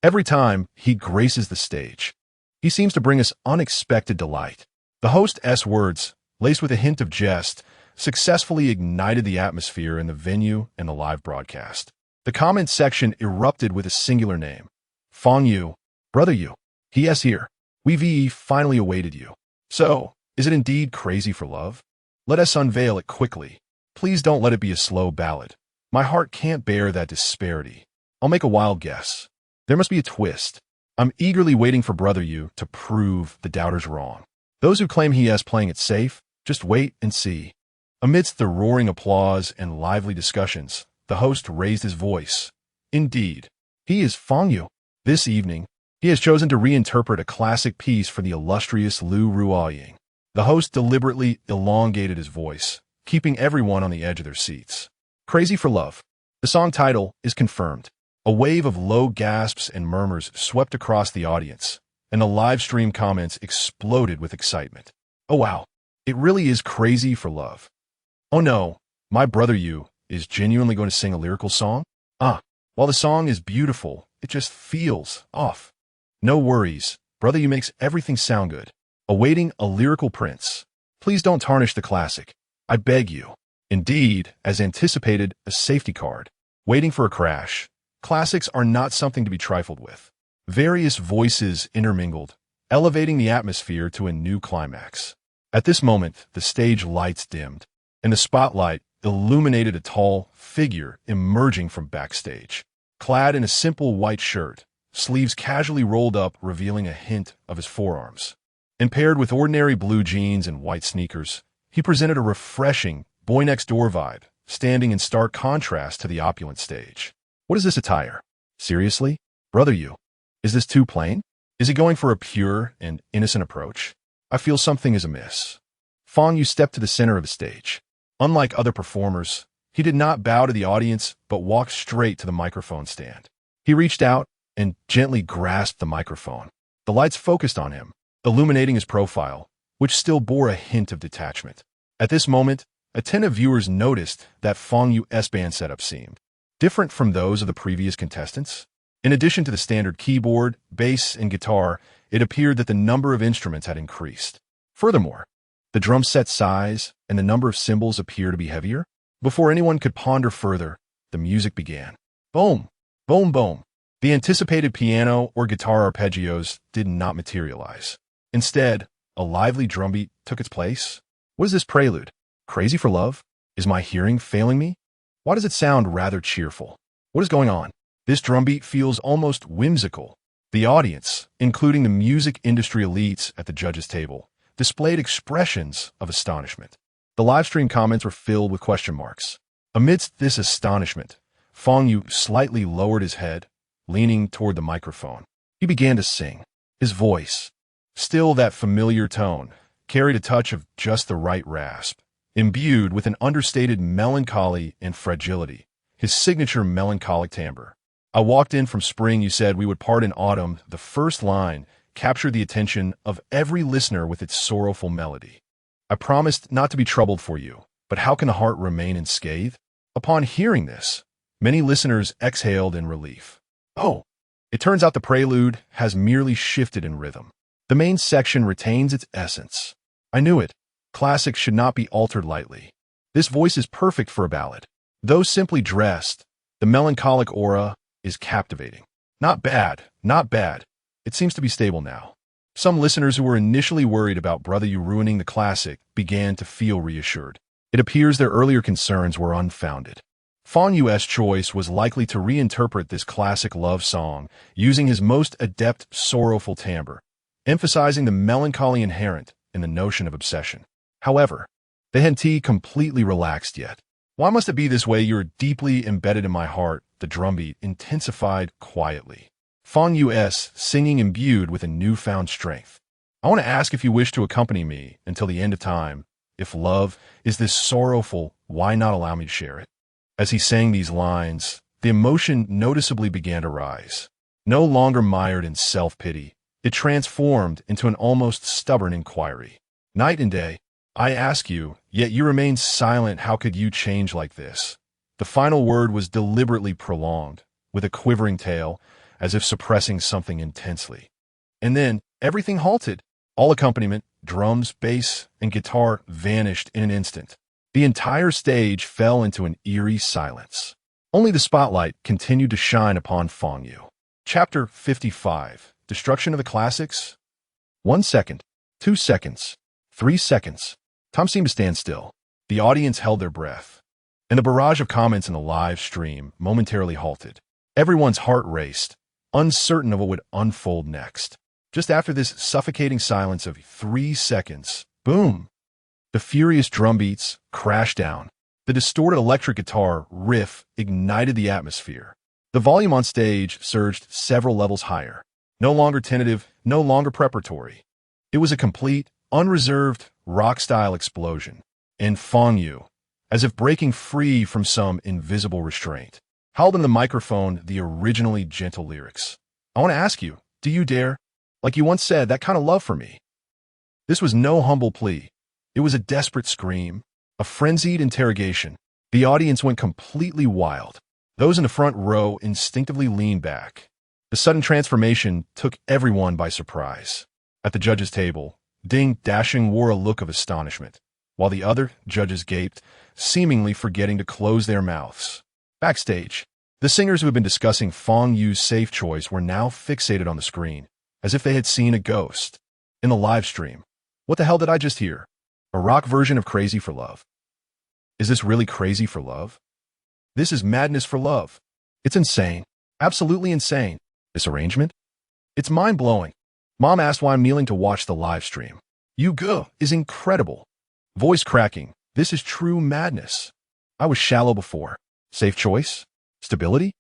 Every time he graces the stage, he seems to bring us unexpected delight." The host's words, laced with a hint of jest, successfully ignited the atmosphere in the venue and the live broadcast. The comment section erupted with a singular name. "Fang Yu, Brother Yu, he is here. We've finally awaited you. So, is it indeed crazy for love? Let us unveil it quickly. Please don't let it be a slow ballad. My heart can't bear that disparity. I'll make a wild guess. There must be a twist. I'm eagerly waiting for Brother Yu to prove the doubters wrong. Those who claim he is playing it safe, just wait and see." Amidst the roaring applause and lively discussions, the host raised his voice. Indeed, he is Fang Yu. This evening, he has chosen to reinterpret a classic piece for the illustrious Lu Ruoying. The host deliberately elongated his voice, keeping everyone on the edge of their seats. "Crazy for Love." The song title is confirmed. A wave of low gasps and murmurs swept across the audience, and the live stream comments exploded with excitement. "Oh wow, it really is crazy for love. Oh no, my Brother Yu is genuinely going to sing a lyrical song? While the song is beautiful, it just feels off. No worries, Brother Yu makes everything sound good. Awaiting a lyrical prince. Please don't tarnish the classic. I beg you." Indeed, as anticipated, a safety card. Waiting for a crash. Classics are not something to be trifled with. Various voices intermingled, elevating the atmosphere to a new climax. At this moment, the stage lights dimmed, and the spotlight illuminated a tall figure emerging from backstage. Clad in a simple white shirt, sleeves casually rolled up revealing a hint of his forearms. And paired with ordinary blue jeans and white sneakers, he presented a refreshing boy-next-door vibe, standing in stark contrast to the opulent stage. What is this attire? Seriously? Brother Yu, is this too plain? Is he going for a pure and innocent approach? I feel something is amiss. Fang Yu stepped to the center of the stage. Unlike other performers, he did not bow to the audience, but walked straight to the microphone stand. He reached out and gently grasped the microphone. The lights focused on him, illuminating his profile, which still bore a hint of detachment. At this moment, attentive viewers noticed that Fang Yu's band setup seemed different from those of the previous contestants. In addition to the standard keyboard, bass, and guitar, it appeared that the number of instruments had increased. Furthermore, the drum set size and the number of cymbals appear to be heavier. Before anyone could ponder further, the music began. Boom, boom, boom. The anticipated piano or guitar arpeggios did not materialize. Instead, a lively drumbeat took its place. What is this prelude? Crazy for love? Is my hearing failing me? Why does it sound rather cheerful? What is going on? This drumbeat feels almost whimsical. The audience, including the music industry elites at the judges' table, displayed expressions of astonishment. The livestream comments were filled with question marks. Amidst this astonishment, Fang Yu slightly lowered his head, leaning toward the microphone. He began to sing. His voice, still that familiar tone, carried a touch of just the right rasp, imbued with an understated melancholy and fragility, his signature melancholic timbre. I walked in from spring, you said we would part in autumn. The first line captured the attention of every listener with its sorrowful melody. I promised not to be troubled for you, but how can a heart remain unscathed? Upon hearing this, many listeners exhaled in relief. Oh, it turns out the prelude has merely shifted in rhythm. The main section retains its essence. I knew it. Classics should not be altered lightly. This voice is perfect for a ballad. Though simply dressed, the melancholic aura is captivating. Not bad, not bad. It seems to be stable now. Some listeners who were initially worried about Brother Yu ruining the classic began to feel reassured. It appears their earlier concerns were unfounded. Fang Yu's choice was likely to reinterpret this classic love song using his most adept sorrowful timbre, emphasizing the melancholy inherent in the notion of obsession. However, they hadn't completely relaxed yet. Why must it be this way? You're deeply embedded in my heart, the drumbeat intensified quietly. Fang Yu's singing imbued with a newfound strength. I want to ask if you wish to accompany me until the end of time. If love is this sorrowful, why not allow me to share it? As he sang these lines, the emotion noticeably began to rise. No longer mired in self-pity, it transformed into an almost stubborn inquiry. Night and day, I ask you, yet you remain silent. How could you change like this? The final word was deliberately prolonged, with a quivering tail, as if suppressing something intensely. And then, everything halted. All accompaniment, drums, bass, and guitar vanished in an instant. The entire stage fell into an eerie silence. Only the spotlight continued to shine upon Fang Yu. Chapter 55. Destruction of the Classics. 1 second. 2 seconds. 3 seconds. Time seemed to stand still. The audience held their breath, and the barrage of comments in the live stream momentarily halted. Everyone's heart raced, uncertain of what would unfold next. Just after this suffocating silence of 3 seconds, boom! The furious drum beats crashed down. The distorted electric guitar riff ignited the atmosphere. The volume on stage surged several levels higher. No longer tentative, no longer preparatory. It was a complete, unreserved, rock-style explosion. And Fang Yu, as if breaking free from some invisible restraint, held in the microphone the originally gentle lyrics. I want to ask you, do you dare? Like you once said, that kind of love for me. This was no humble plea. It was a desperate scream, a frenzied interrogation. The audience went completely wild. Those in the front row instinctively leaned back. The sudden transformation took everyone by surprise. At the judges' table, Dashing wore a look of astonishment, while the other judges gaped, seemingly forgetting to close their mouths. Backstage, the singers who had been discussing Fang Yu's safe choice were now fixated on the screen, as if they had seen a ghost. In the live stream, what the hell did I just hear? A rock version of Crazy for Love. Is this really Crazy for Love? This is madness for love. It's insane. Absolutely insane. This arrangement? It's mind-blowing. Mom asked why I'm kneeling to watch the live stream. Wuwuwu is incredible. Voice cracking. This is true madness. I was shallow before. Safe choice? Stability?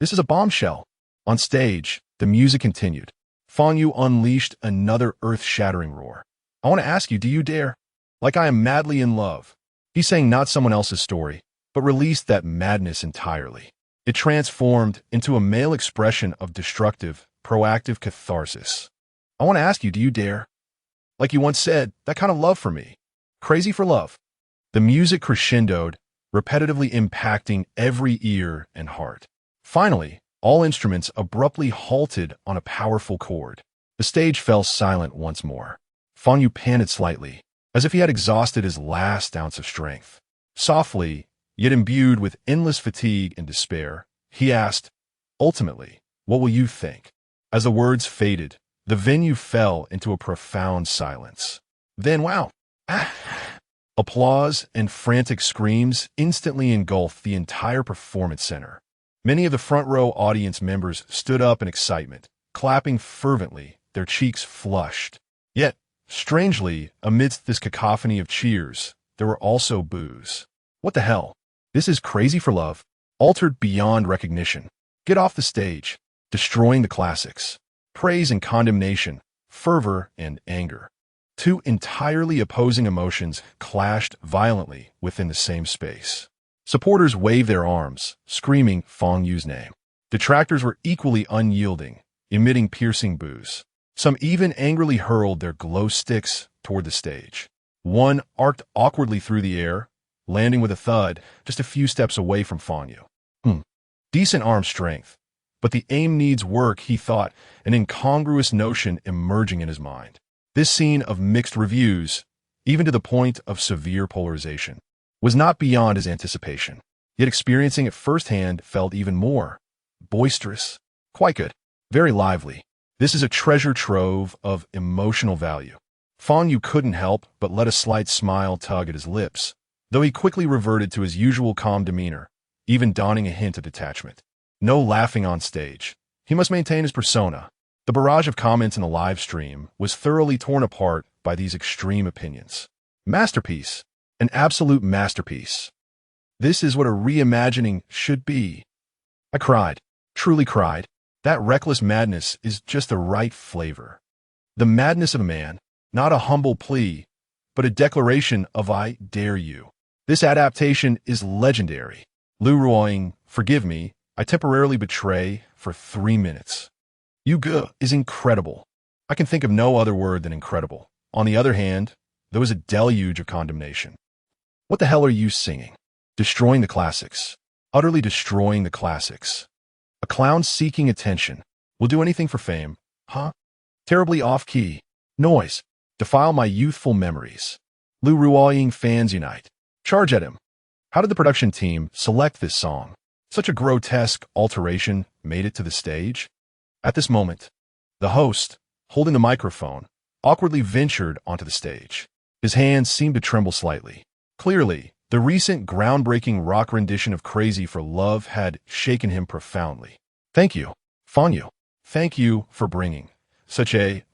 This is a bombshell. On stage, the music continued. Fang Yu unleashed another earth-shattering roar. I want to ask you, do you dare? Like I am madly in love. He sang not someone else's story, but released that madness entirely. It transformed into a male expression of destructive, proactive catharsis. I want to ask you, do you dare? Like you once said, that kind of love for me. Crazy for love. The music crescendoed, repetitively impacting every ear and heart. Finally, all instruments abruptly halted on a powerful chord. The stage fell silent once more. Fang Yu panted slightly, as if he had exhausted his last ounce of strength. Softly, yet imbued with endless fatigue and despair, he asked, ultimately, what will you think? As the words faded, the venue fell into a profound silence. Then, wow! Applause and frantic screams instantly engulfed the entire performance center. Many of the front-row audience members stood up in excitement, clapping fervently, their cheeks flushed. Yet, strangely, amidst this cacophony of cheers, there were also boos. What the hell? This is Crazy for Love, altered beyond recognition. Get off the stage. Destroying the classics. Praise and condemnation, fervor and anger. Two entirely opposing emotions clashed violently within the same space. Supporters waved their arms, screaming Fang Yu's name. Detractors were equally unyielding, emitting piercing boos. Some even angrily hurled their glow sticks toward the stage. One arced awkwardly through the air, landing with a thud just a few steps away from Fang Yu. Decent arm strength, But the aim needs work, he thought, an incongruous notion emerging in his mind. This scene of mixed reviews, even to the point of severe polarization, was not beyond his anticipation. Yet experiencing it firsthand felt even more boisterous. Quite good. Very lively. This is a treasure trove of emotional value. Fang Yu couldn't help but let a slight smile tug at his lips, though he quickly reverted to his usual calm demeanor, even donning a hint of detachment. No laughing on stage. He must maintain his persona. The barrage of comments in the live stream was thoroughly torn apart by these extreme opinions. Masterpiece. An absolute masterpiece. This is what a reimagining should be. I cried. Truly cried. That reckless madness is just the right flavor. The madness of a man, not a humble plea, but a declaration of I dare you. This adaptation is legendary. Lu Ruoying, forgive me, I temporarily betray for 3 minutes. You Ge is incredible. I can think of no other word than incredible. On the other hand, there was a deluge of condemnation. What the hell are you singing? Destroying the classics. Utterly destroying the classics. A clown seeking attention. Will do anything for fame. Huh? Terribly off-key. Noise. Defile my youthful memories. Lu Ruoying fans unite. Charge at him. How did the production team select this song? Such a grotesque alteration made it to the stage? At this moment, the host, holding the microphone, awkwardly ventured onto the stage. His hands seemed to tremble slightly. Clearly, the recent groundbreaking rock rendition of Crazy for Love had shaken him profoundly. Thank you, Fang Yu. Thank you for bringing such a,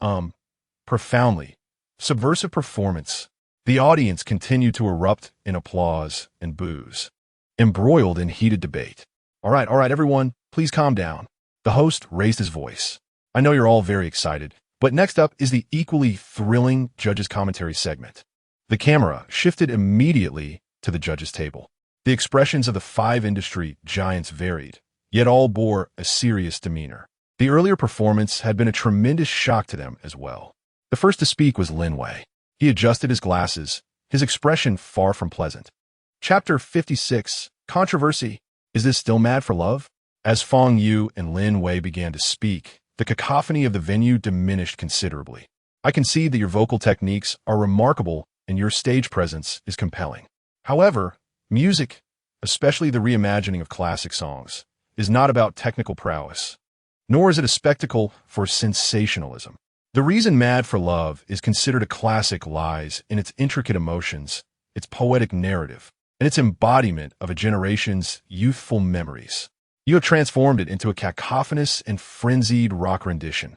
profoundly subversive performance. The audience continued to erupt in applause and boos, embroiled in heated debate. All right, everyone, please calm down. The host raised his voice. I know you're all very excited, but next up is the equally thrilling judges' commentary segment. The camera shifted immediately to the judges' table. The expressions of the 5 industry giants varied, yet all bore a serious demeanor. The earlier performance had been a tremendous shock to them as well. The first to speak was Lin Wei. He adjusted his glasses, his expression far from pleasant. Chapter 56, Controversy. Is this still Mad for Love? As Fang Yu and Lin Wei began to speak, the cacophony of the venue diminished considerably. I concede that your vocal techniques are remarkable and your stage presence is compelling. However, music, especially the reimagining of classic songs, is not about technical prowess, nor is it a spectacle for sensationalism. The reason Mad for Love is considered a classic lies in its intricate emotions, its poetic narrative, and its embodiment of a generation's youthful memories. You have transformed it into a cacophonous and frenzied rock rendition.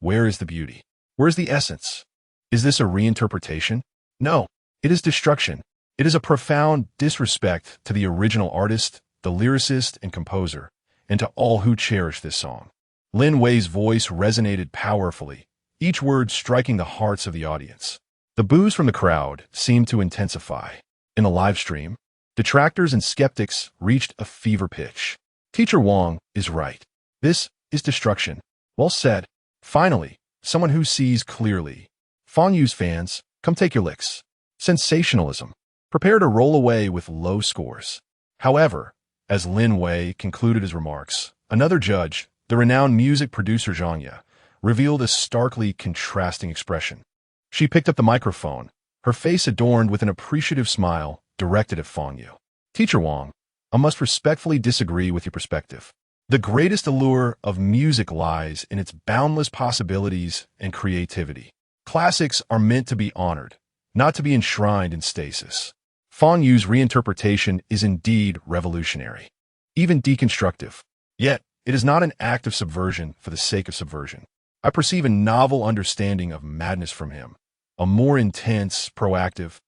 Where is the beauty? Where is the essence? Is this a reinterpretation? No, it is destruction. It is a profound disrespect to the original artist, the lyricist and composer, and to all who cherish this song. Lin Wei's voice resonated powerfully, each word striking the hearts of the audience. The boos from the crowd seemed to intensify. In the live stream, detractors and skeptics reached a fever pitch. Teacher Wang is right. This is destruction. Well said. Finally, someone who sees clearly. Fang Yu's fans, come take your licks. Sensationalism. Prepare to roll away with low scores. However, as Lin Wei concluded his remarks, another judge, the renowned music producer Zhang, revealed a starkly contrasting expression. She picked up the microphone, her face adorned with an appreciative smile directed at Fang Yu. Teacher Wang, I must respectfully disagree with your perspective. The greatest allure of music lies in its boundless possibilities and creativity. Classics are meant to be honored, not to be enshrined in stasis. Fang Yu's reinterpretation is indeed revolutionary, even deconstructive. Yet, it is not an act of subversion for the sake of subversion. I perceive a novel understanding of madness from him, a more intense, proactive,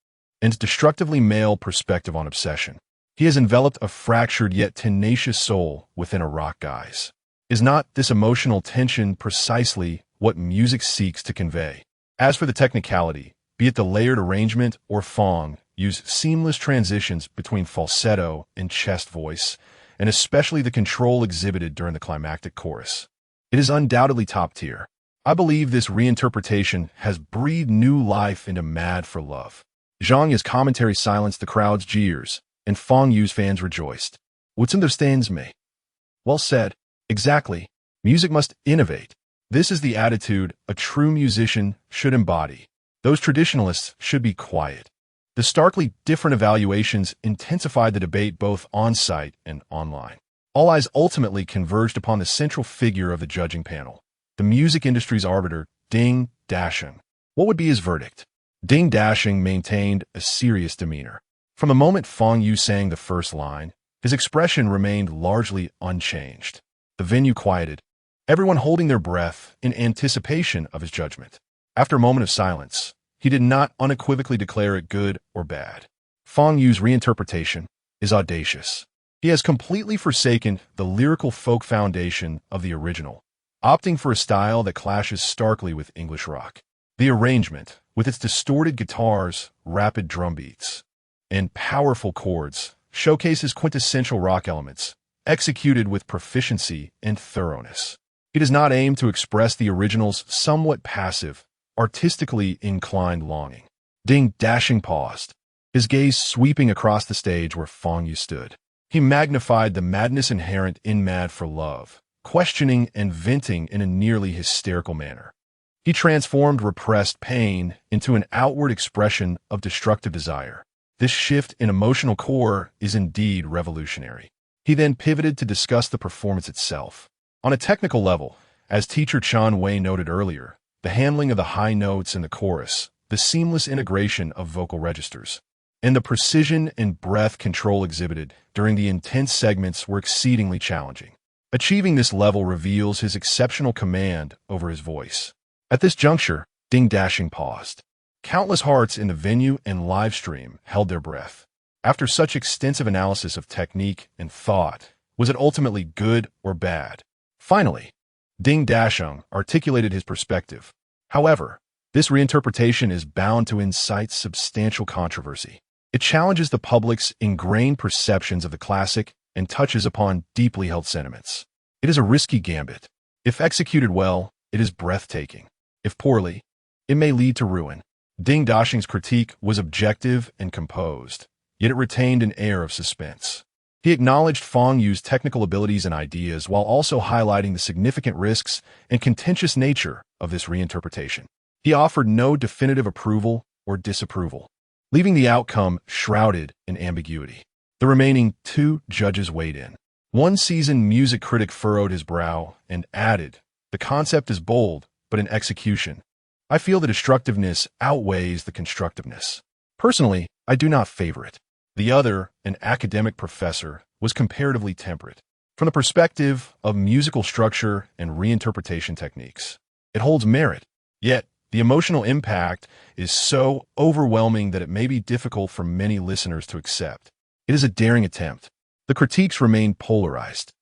and destructively male perspective on obsession. He has enveloped a fractured yet tenacious soul within a rock guise. Is not this emotional tension precisely what music seeks to convey? As for the technicality, be it the layered arrangement or Fang Yu's seamless transitions between falsetto and chest voice, and especially the control exhibited during the climactic chorus, it is undoubtedly top tier. I believe this reinterpretation has breathed new life into Mad for Love. Zhang's commentary silenced the crowd's jeers, and Fang Yu's fans rejoiced. What understands me? Well said. Exactly. Music must innovate. This is the attitude a true musician should embody. Those traditionalists should be quiet. The starkly different evaluations intensified the debate both on-site and online. All eyes ultimately converged upon the central figure of the judging panel, the music industry's arbiter, Ding Dasheng. What would be his verdict? Ding Dasheng maintained a serious demeanor. From the moment Fang Yu sang the first line, his expression remained largely unchanged. The venue quieted, everyone holding their breath in anticipation of his judgment. After a moment of silence, he did not unequivocally declare it good or bad. Fang Yu's reinterpretation is audacious. He has completely forsaken the lyrical folk foundation of the original, opting for a style that clashes starkly with English rock. The arrangement, with its distorted guitars, rapid drum beats, and powerful chords, showcases quintessential rock elements, executed with proficiency and thoroughness. He does not aim to express the original's somewhat passive, artistically inclined longing. Ding Dasheng paused, his gaze sweeping across the stage where Fang Yu stood. He magnified the madness inherent in Mad for Love, questioning and venting in a nearly hysterical manner. He transformed repressed pain into an outward expression of destructive desire. This shift in emotional core is indeed revolutionary. He then pivoted to discuss the performance itself. On a technical level, as teacher Chan Wei noted earlier, the handling of the high notes in the chorus, the seamless integration of vocal registers, and the precision and breath control exhibited during the intense segments were exceedingly challenging. Achieving this level reveals his exceptional command over his voice. At this juncture, Ding Dasheng paused. Countless hearts in the venue and live stream held their breath. After such extensive analysis of technique and thought, was it ultimately good or bad? Finally, Ding Dasheng articulated his perspective. However, this reinterpretation is bound to incite substantial controversy. It challenges the public's ingrained perceptions of the classic and touches upon deeply held sentiments. It is a risky gambit. If executed well, it is breathtaking. If poorly, it may lead to ruin. Ding Dasheng's critique was objective and composed, yet it retained an air of suspense. He acknowledged Fang Yu's technical abilities and ideas while also highlighting the significant risks and contentious nature of this reinterpretation. He offered no definitive approval or disapproval, leaving the outcome shrouded in ambiguity. The remaining two judges weighed in. One seasoned music critic furrowed his brow and added, "The concept is bold, but in execution, I feel the destructiveness outweighs the constructiveness. Personally, I do not favor it." The other, an academic professor, was comparatively temperate. From the perspective of musical structure and reinterpretation techniques, it holds merit, yet the emotional impact is so overwhelming that it may be difficult for many listeners to accept. It is a daring attempt. The critiques remain polarized.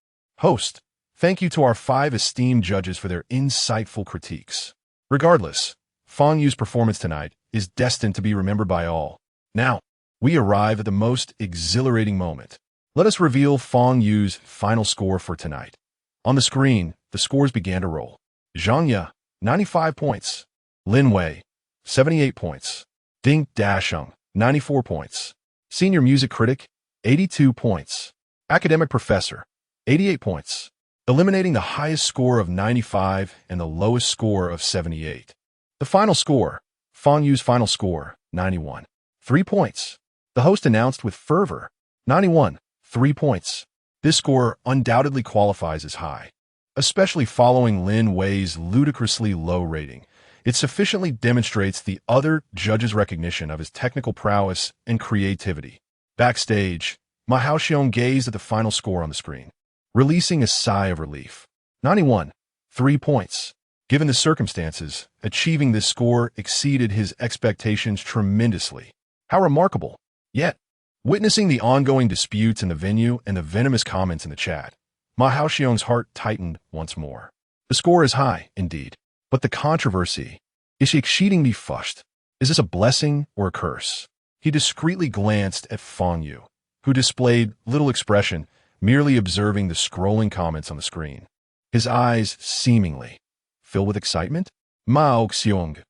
Host, thank you to our 5 esteemed judges for their insightful critiques. Regardless, Fang Yu's performance tonight is destined to be remembered by all. Now, we arrive at the most exhilarating moment. Let us reveal Fang Yu's final score for tonight. On the screen, the scores began to roll. Zhang, 95 points. Lin Wei, 78 points. Ding Dasheng, 94 points. Senior music critic, 82 points. Academic professor, 88 points. Eliminating the highest score of 95 and the lowest score of 78. The final score, Fang Yu's final score, 91. 3 points. The host announced with fervor, 91, 3 points. This score undoubtedly qualifies as high. Especially following Lin Wei's ludicrously low rating, it sufficiently demonstrates the other judges' recognition of his technical prowess and creativity. Backstage, Ma Haoxiong gazed at the final score on the screen, releasing a sigh of relief. 91, 3 points. Given the circumstances, achieving this score exceeded his expectations tremendously. How remarkable! Yet, witnessing the ongoing disputes in the venue and the venomous comments in the chat, Ma Haoxiong's heart tightened once more. The score is high, indeed, but the controversy, is she exceeding me fushed? Is this a blessing or a curse? He discreetly glanced at Fang Yu, who displayed little expression, merely observing the scrolling comments on the screen. His eyes, seemingly, filled with excitement? Ma Haoxiong.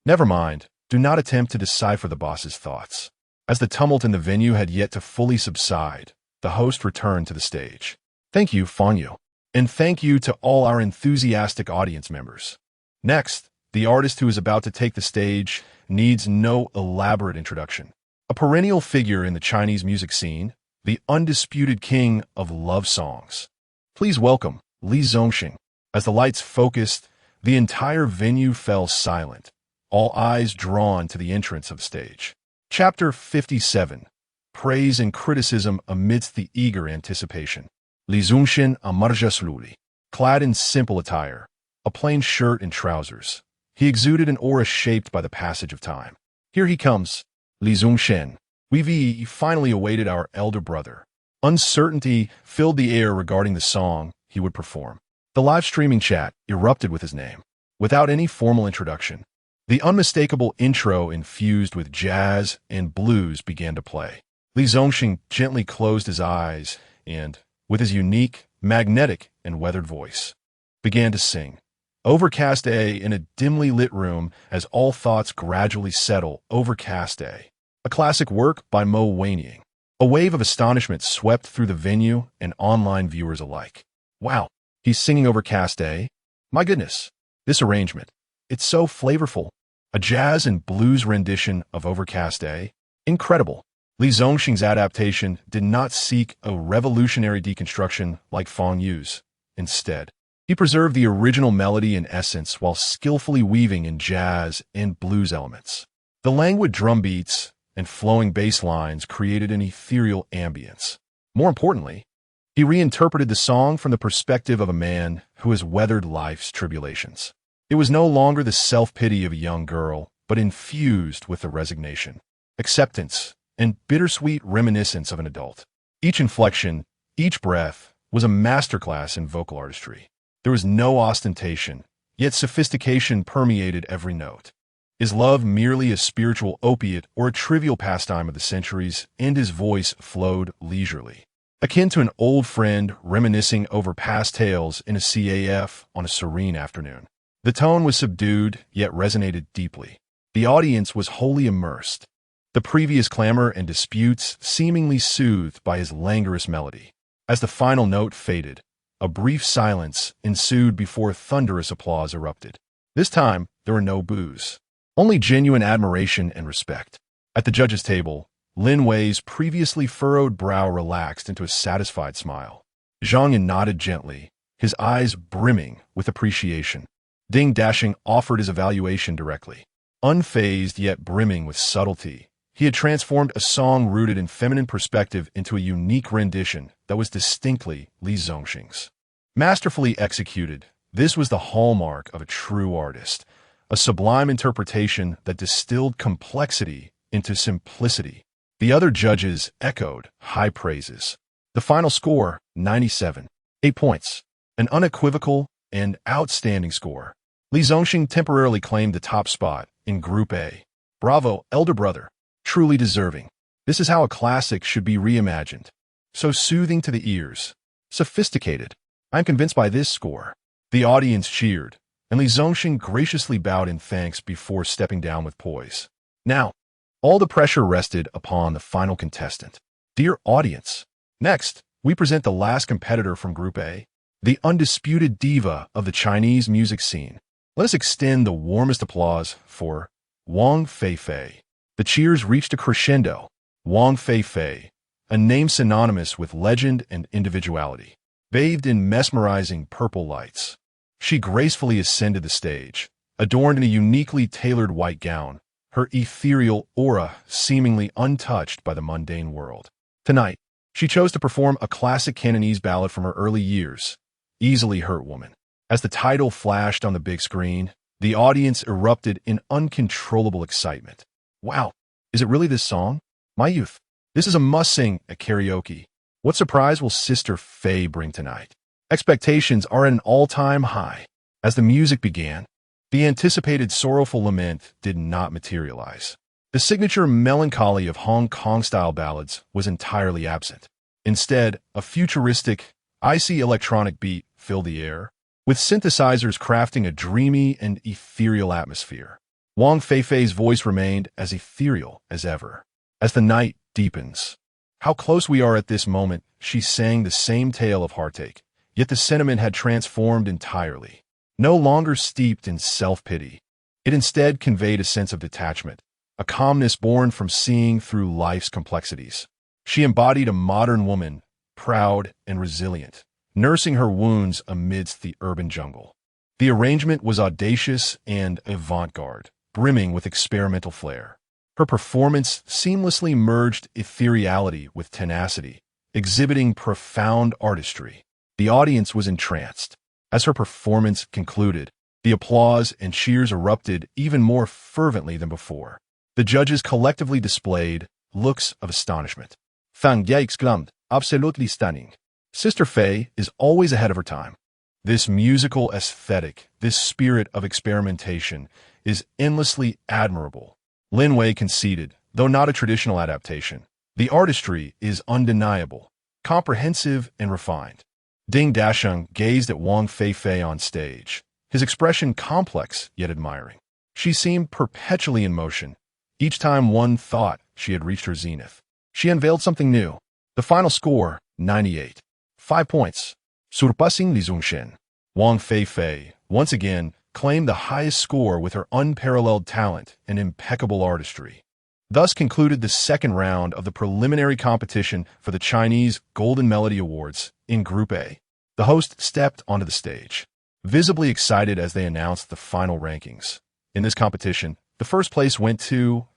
Never mind, do not attempt to decipher the boss's thoughts. As the tumult in the venue had yet to fully subside, the host returned to the stage. Thank you, Fang Yu. And thank you to all our enthusiastic audience members. Next, the artist who is about to take the stage needs no elaborate introduction. A perennial figure in the Chinese music scene, the undisputed king of love songs. Please welcome Li Zongxing. As the lights focused, the entire venue fell silent, all eyes drawn to the entrance of the stage. Chapter 57. Praise and Criticism Amidst the Eager Anticipation. Li Zongxing amarjasluli. Clad in simple attire, a plain shirt and trousers, he exuded an aura shaped by the passage of time. Here he comes, Li Zongxing. We finally awaited our elder brother. Uncertainty filled the air regarding the song he would perform. The live streaming chat erupted with his name. Without any formal introduction, the unmistakable intro infused with jazz and blues began to play. Li Zongxing gently closed his eyes and, with his unique, magnetic, and weathered voice, began to sing. Overcast day in a dimly lit room as all thoughts gradually settle. Overcast day. A classic work by Mo Wanying. A wave of astonishment swept through the venue and online viewers alike. Wow, he's singing Overcast Day? My goodness, this arrangement. It's so flavorful. A jazz and blues rendition of Overcast Day? Incredible. Li Zongxing's adaptation did not seek a revolutionary deconstruction like Fang Yu's. Instead, he preserved the original melody and essence while skillfully weaving in jazz and blues elements. The languid drum beats and flowing bass lines created an ethereal ambience. More importantly, he reinterpreted the song from the perspective of a man who has weathered life's tribulations. It was no longer the self-pity of a young girl, but infused with the resignation, acceptance, and bittersweet reminiscence of an adult. Each inflection, each breath, was a masterclass in vocal artistry. There was no ostentation, yet sophistication permeated every note. Is love merely a spiritual opiate or a trivial pastime of the centuries? And his voice flowed leisurely, akin to an old friend reminiscing over past tales in a CAF on a serene afternoon. The tone was subdued, yet resonated deeply. The audience was wholly immersed, the previous clamor and disputes seemingly soothed by his languorous melody. As the final note faded, a brief silence ensued before thunderous applause erupted. This time, there were no boos, only genuine admiration and respect. At the judges' table, Lin Wei's previously furrowed brow relaxed into a satisfied smile. Shang nodded gently, his eyes brimming with appreciation. Ding Dashing offered his evaluation directly. Unfazed yet brimming with subtlety, he had transformed a song rooted in feminine perspective into a unique rendition that was distinctly Li Zongxing's. Masterfully executed, this was the hallmark of a true artist, a sublime interpretation that distilled complexity into simplicity. The other judges echoed high praises. The final score, 97. 8 points. An unequivocal and outstanding score. Li Zongxing temporarily claimed the top spot in Group A. Bravo, elder brother. Truly deserving. This is how a classic should be reimagined. So soothing to the ears. Sophisticated. I'm convinced by this score. The audience cheered, and Li Zongxing graciously bowed in thanks before stepping down with poise. Now, all the pressure rested upon the final contestant. Dear audience, next, we present the last competitor from Group A, the undisputed diva of the Chinese music scene. Let us extend the warmest applause for Wang Feifei. The cheers reached a crescendo. Wang Feifei, a name synonymous with legend and individuality, bathed in mesmerizing purple lights. She gracefully ascended the stage, adorned in a uniquely tailored white gown, her ethereal aura seemingly untouched by the mundane world. Tonight, she chose to perform a classic Cantonese ballad from her early years, Easily Hurt Woman. As the title flashed on the big screen, the audience erupted in uncontrollable excitement. Wow, is it really this song? My youth. This is a must-sing at karaoke. What surprise will Sister Faye bring tonight? Expectations are at an all-time high. As the music began, the anticipated sorrowful lament did not materialize. The signature melancholy of Hong Kong-style ballads was entirely absent. Instead, a futuristic, icy electronic beat filled the air, with synthesizers crafting a dreamy and ethereal atmosphere. Wang Feifei's voice remained as ethereal as ever. As the night deepens, how close we are at this moment, she sang the same tale of heartache, Yet the sentiment had transformed entirely. No longer steeped in self-pity, it instead conveyed a sense of detachment, a calmness born from seeing through life's complexities. She embodied a modern woman, proud and resilient, nursing her wounds amidst the urban jungle. The arrangement was audacious and avant-garde, brimming with experimental flair. Her performance seamlessly merged ethereality with tenacity, exhibiting profound artistry. The audience was entranced. As her performance concluded, the applause and cheers erupted even more fervently than before. The judges collectively displayed looks of astonishment. Fang Yu exclaimed, "Absolutely stunning. Sister Fei is always ahead of her time." This musical aesthetic, this spirit of experimentation, is endlessly admirable. Lin Wei conceded, though not a traditional adaptation. The artistry is undeniable, comprehensive and refined. Ding Dasheng gazed at Wang Feifei on stage, his expression complex yet admiring. She seemed perpetually in motion. Each time one thought she had reached her zenith, she unveiled something new. The final score, 98. 5 points. Surpassing Li Zhongshen. Wang Feifei, once again, claimed the highest score with her unparalleled talent and impeccable artistry. Thus concluded the second round of the preliminary competition for the Chinese Golden Melody Awards in Group A. The host stepped onto the stage, visibly excited as they announced the final rankings. In this competition, the first place went to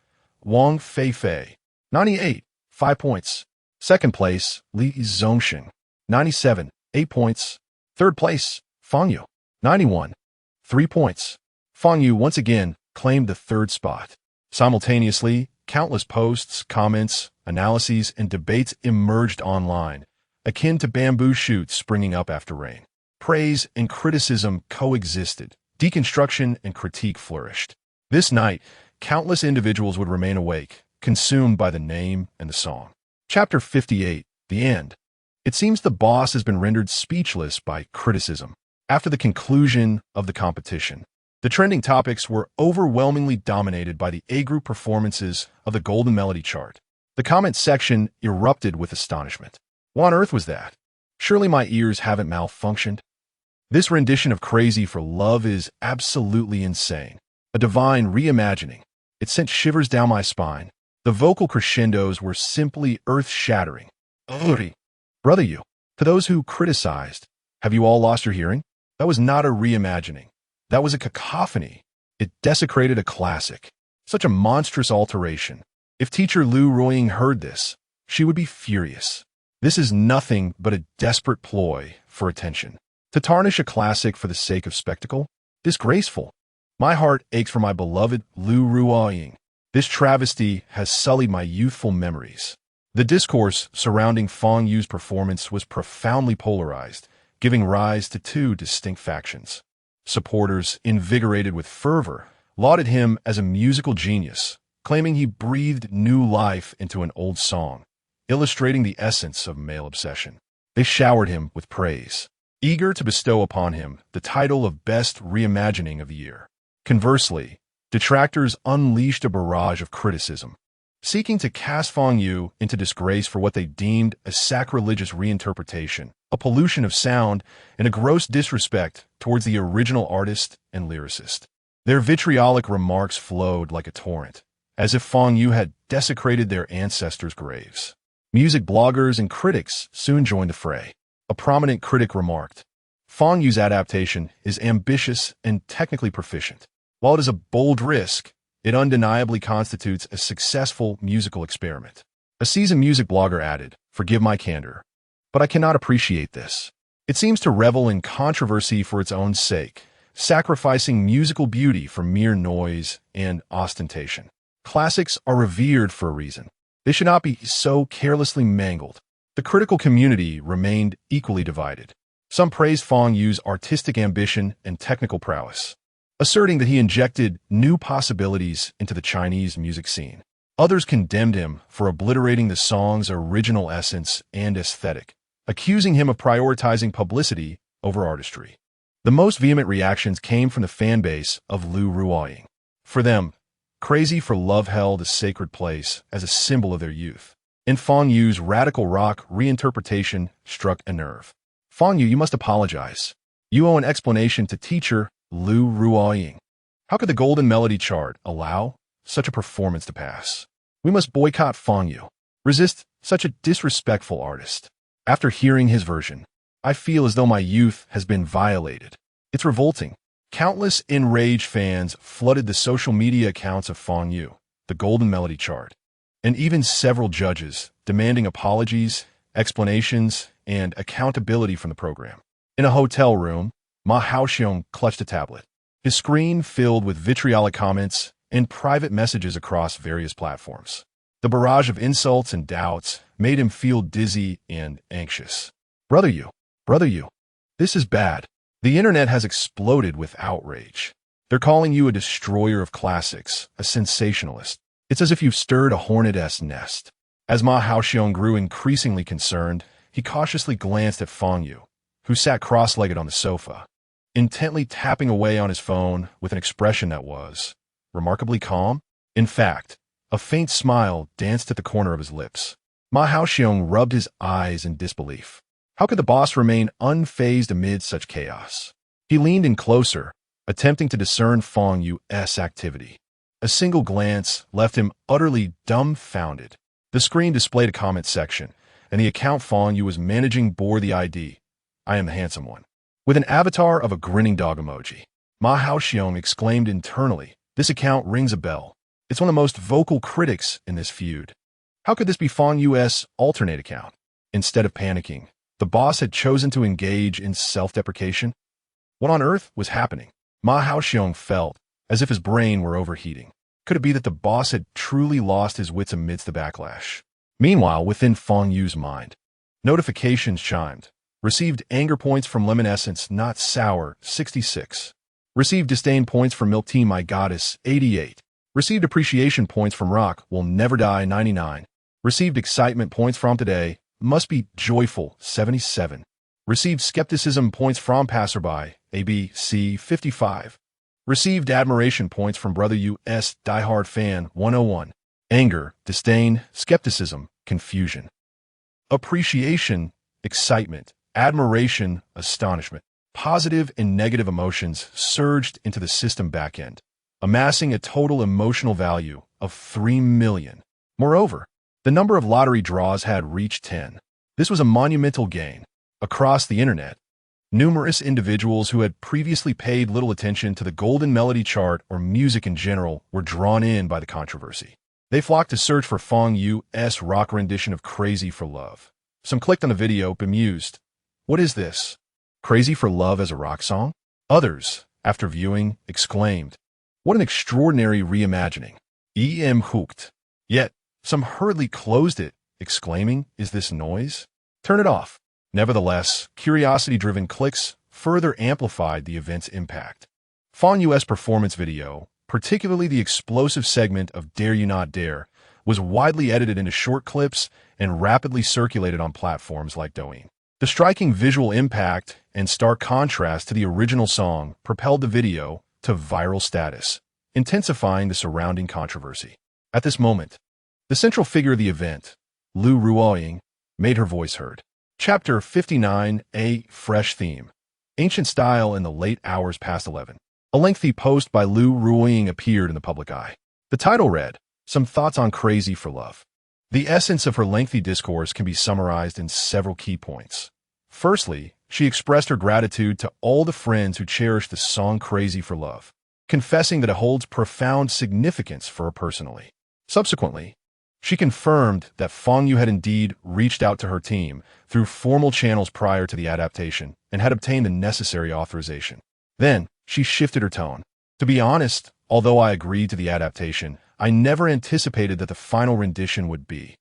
Wang Feifei, 98, 5 points. Second place, Li Zhongshen, 97, 8 points. Third place, Fang Yu, 91, 3 points. Fang Yu once again claimed the third spot. Simultaneously, countless posts, comments, analyses, and debates emerged online, akin to bamboo shoots springing up after rain. Praise and criticism coexisted. Deconstruction and critique flourished. This night, countless individuals would remain awake, consumed by the name and the song. Chapter 58, The End. It seems the boss has been rendered speechless by criticism. After the conclusion of the competition, the trending topics were overwhelmingly dominated by the A-group performances of the Golden Melody chart. The comment section erupted with astonishment. What on earth was that? Surely my ears haven't malfunctioned? This rendition of Crazy for Love is absolutely insane. A divine reimagining. It sent shivers down my spine. The vocal crescendos were simply earth-shattering. Uri. Brother Yu, to those who criticized, have you all lost your hearing? That was not a reimagining. That was a cacophony. It desecrated a classic. Such a monstrous alteration. If teacher Lu Ruoying heard this, she would be furious. This is nothing but a desperate ploy for attention. To tarnish a classic for the sake of spectacle? Disgraceful. My heart aches for my beloved Lu Ruoying. This travesty has sullied my youthful memories. The discourse surrounding Fang Yu's performance was profoundly polarized, giving rise to two distinct factions. Supporters, invigorated with fervor, lauded him as a musical genius, claiming he breathed new life into an old song, illustrating the essence of male obsession. They showered him with praise, eager to bestow upon him the title of Best Reimagining of the Year. Conversely, detractors unleashed a barrage of criticism, seeking to cast Fang Yu into disgrace for what they deemed a sacrilegious reinterpretation, a pollution of sound, and a gross disrespect towards the original artist and lyricist. Their vitriolic remarks flowed like a torrent, as if Fang Yu had desecrated their ancestors' graves. Music bloggers and critics soon joined the fray. A prominent critic remarked, "Fang Yu's adaptation is ambitious and technically proficient. While it is a bold risk, it undeniably constitutes a successful musical experiment." A seasoned music blogger added, "Forgive my candor, but I cannot appreciate this. It seems to revel in controversy for its own sake, sacrificing musical beauty for mere noise and ostentation. Classics are revered for a reason. They should not be so carelessly mangled." The critical community remained equally divided. Some praised Fang Yu's artistic ambition and technical prowess, asserting that he injected new possibilities into the Chinese music scene. Others condemned him for obliterating the song's original essence and aesthetic, accusing him of prioritizing publicity over artistry. The most vehement reactions came from the fan base of Lu Ruoying. For them, Crazy for Love held a sacred place as a symbol of their youth, and Fang Yu's radical rock reinterpretation struck a nerve. Fang Yu, you must apologize. You owe an explanation to teacher Lu Ruoying. How could the Golden Melody chart allow such a performance to pass? We must boycott Fang Yu. Resist such a disrespectful artist. After hearing his version, I feel as though my youth has been violated. It's revolting. Countless enraged fans flooded the social media accounts of Fang Yu, the Golden Melody chart, and even several judges demanding apologies, explanations, and accountability from the program. In a hotel room, Ma Haoxiong clutched a tablet, his screen filled with vitriolic comments and private messages across various platforms. The barrage of insults and doubts made him feel dizzy and anxious. Brother Yu, this is bad. The internet has exploded with outrage. They're calling you a destroyer of classics, a sensationalist. It's as if you've stirred a hornet's nest. As Ma Haoxiong grew increasingly concerned, he cautiously glanced at Fang Yu, who sat cross-legged on the sofa, intently tapping away on his phone with an expression that was remarkably calm. In fact, a faint smile danced at the corner of his lips. Ma Haoxiong rubbed his eyes in disbelief. How could the boss remain unfazed amid such chaos? He leaned in closer, attempting to discern Fang Yu's activity. A single glance left him utterly dumbfounded. The screen displayed a comment section, and the account Fang Yu was managing bore the ID, "I am the handsome one," with an avatar of a grinning dog emoji. Ma Haoxiong exclaimed internally, "This account rings a bell. It's one of the most vocal critics in this feud. How could this be Fang Yu's alternate account?" Instead of panicking, the boss had chosen to engage in self-deprecation. What on earth was happening? Ma Haoxiong felt as if his brain were overheating. Could it be that the boss had truly lost his wits amidst the backlash? Meanwhile, within Fang Yu's mind, notifications chimed. Received anger points from Lemon Essence Not Sour, 66. Received disdain points from Milk Tea My Goddess, 88. Received appreciation points from Rock Will Never Die, 99. Received excitement points from Today Must Be Joyful, 77. Received skepticism points from Passerby, ABC, 55. Received admiration points from Brother U.S. Diehard Fan, 101. Anger, disdain, skepticism, confusion. Appreciation, excitement, admiration, astonishment. Positive and negative emotions surged into the system backend, amassing a total emotional value of 3 million. Moreover, the number of lottery draws had reached 10. This was a monumental gain. Across the internet, numerous individuals who had previously paid little attention to the Golden Melody chart or music in general were drawn in by the controversy. They flocked to search for Fang Yu's rock rendition of Crazy for Love. Some clicked on the video, bemused. What is this? Crazy for Love as a rock song? Others, after viewing, exclaimed, what an extraordinary reimagining. Hooked. Yet, some hurriedly closed it, exclaiming, is this noise? Turn it off. Nevertheless, curiosity-driven clicks further amplified the event's impact. Fang Yu's performance video, particularly the explosive segment of Dare You Not Dare, was widely edited into short clips and rapidly circulated on platforms like Douyin. The striking visual impact and stark contrast to the original song propelled the video to viral status, intensifying the surrounding controversy. At this moment, the central figure of the event, Lu Ruoying, made her voice heard. Chapter 59, A Fresh Theme. Ancient Style in the Late Hours Past 11. A lengthy post by Lu Ruoying appeared in the public eye. The title read, Some Thoughts on Crazy for Love. The essence of her lengthy discourse can be summarized in several key points. Firstly, she expressed her gratitude to all the friends who cherished the song Crazy for Love, confessing that it holds profound significance for her personally. Subsequently, she confirmed that Fang Yu had indeed reached out to her team through formal channels prior to the adaptation and had obtained the necessary authorization. Then, she shifted her tone. To be honest, although I agreed to the adaptation, I never anticipated that the final rendition would be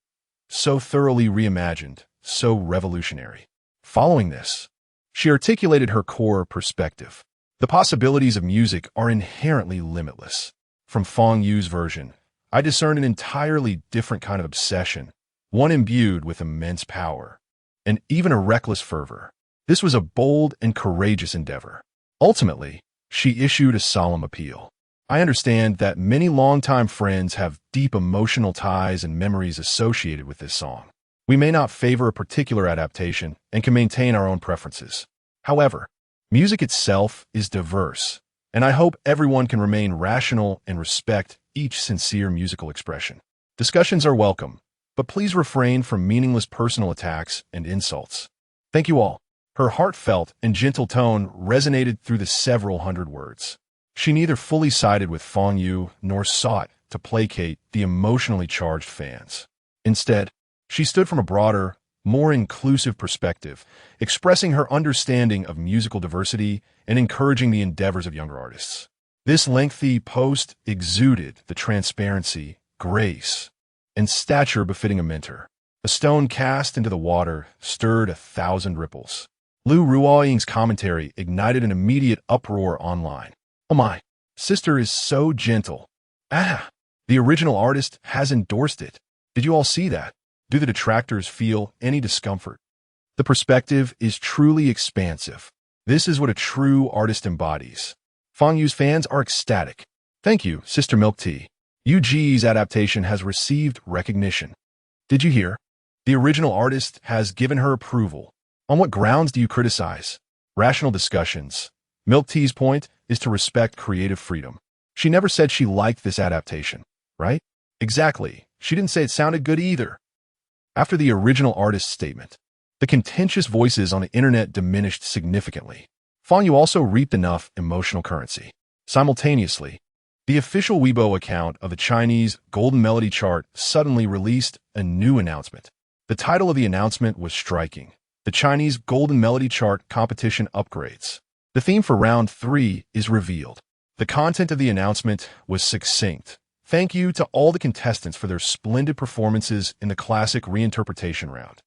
so thoroughly reimagined, so revolutionary. Following this, she articulated her core perspective. The possibilities of music are inherently limitless. From Fang Yu's version, I discern an entirely different kind of obsession, one imbued with immense power, and even a reckless fervor. This was a bold and courageous endeavor. Ultimately, she issued a solemn appeal. I understand that many longtime friends have deep emotional ties and memories associated with this song. We may not favor a particular adaptation and can maintain our own preferences. However, music itself is diverse, and I hope everyone can remain rational and respect each sincere musical expression. Discussions are welcome, but please refrain from meaningless personal attacks and insults. Thank you all. Her heartfelt and gentle tone resonated through the several hundred words. She neither fully sided with Fang Yu nor sought to placate the emotionally charged fans. Instead, she stood from a broader, more inclusive perspective, expressing her understanding of musical diversity and encouraging the endeavors of younger artists. This lengthy post exuded the transparency, grace, and stature befitting a mentor. A stone cast into the water stirred 1,000 ripples. Lu Ruoying's commentary ignited an immediate uproar online. Oh my, sister is so gentle. Ah, the original artist has endorsed it. Did you all see that? Do the detractors feel any discomfort? The perspective is truly expansive. This is what a true artist embodies. Fang Yu's fans are ecstatic. Thank you, Sister Milk Tea. UG's adaptation has received recognition. Did you hear? The original artist has given her approval. On what grounds do you criticize? Rational discussions. Milk Tea's point is to respect creative freedom. She never said she liked this adaptation, right? Exactly. She didn't say it sounded good either. After the original artist's statement, the contentious voices on the internet diminished significantly. Fang Yu also reaped enough emotional currency. Simultaneously, the official Weibo account of the Chinese Golden Melody chart suddenly released a new announcement. The title of the announcement was striking. The Chinese Golden Melody chart competition upgrades. The theme for round 3 is revealed. The content of the announcement was succinct. Thank you to all the contestants for their splendid performances in the classic reinterpretation round.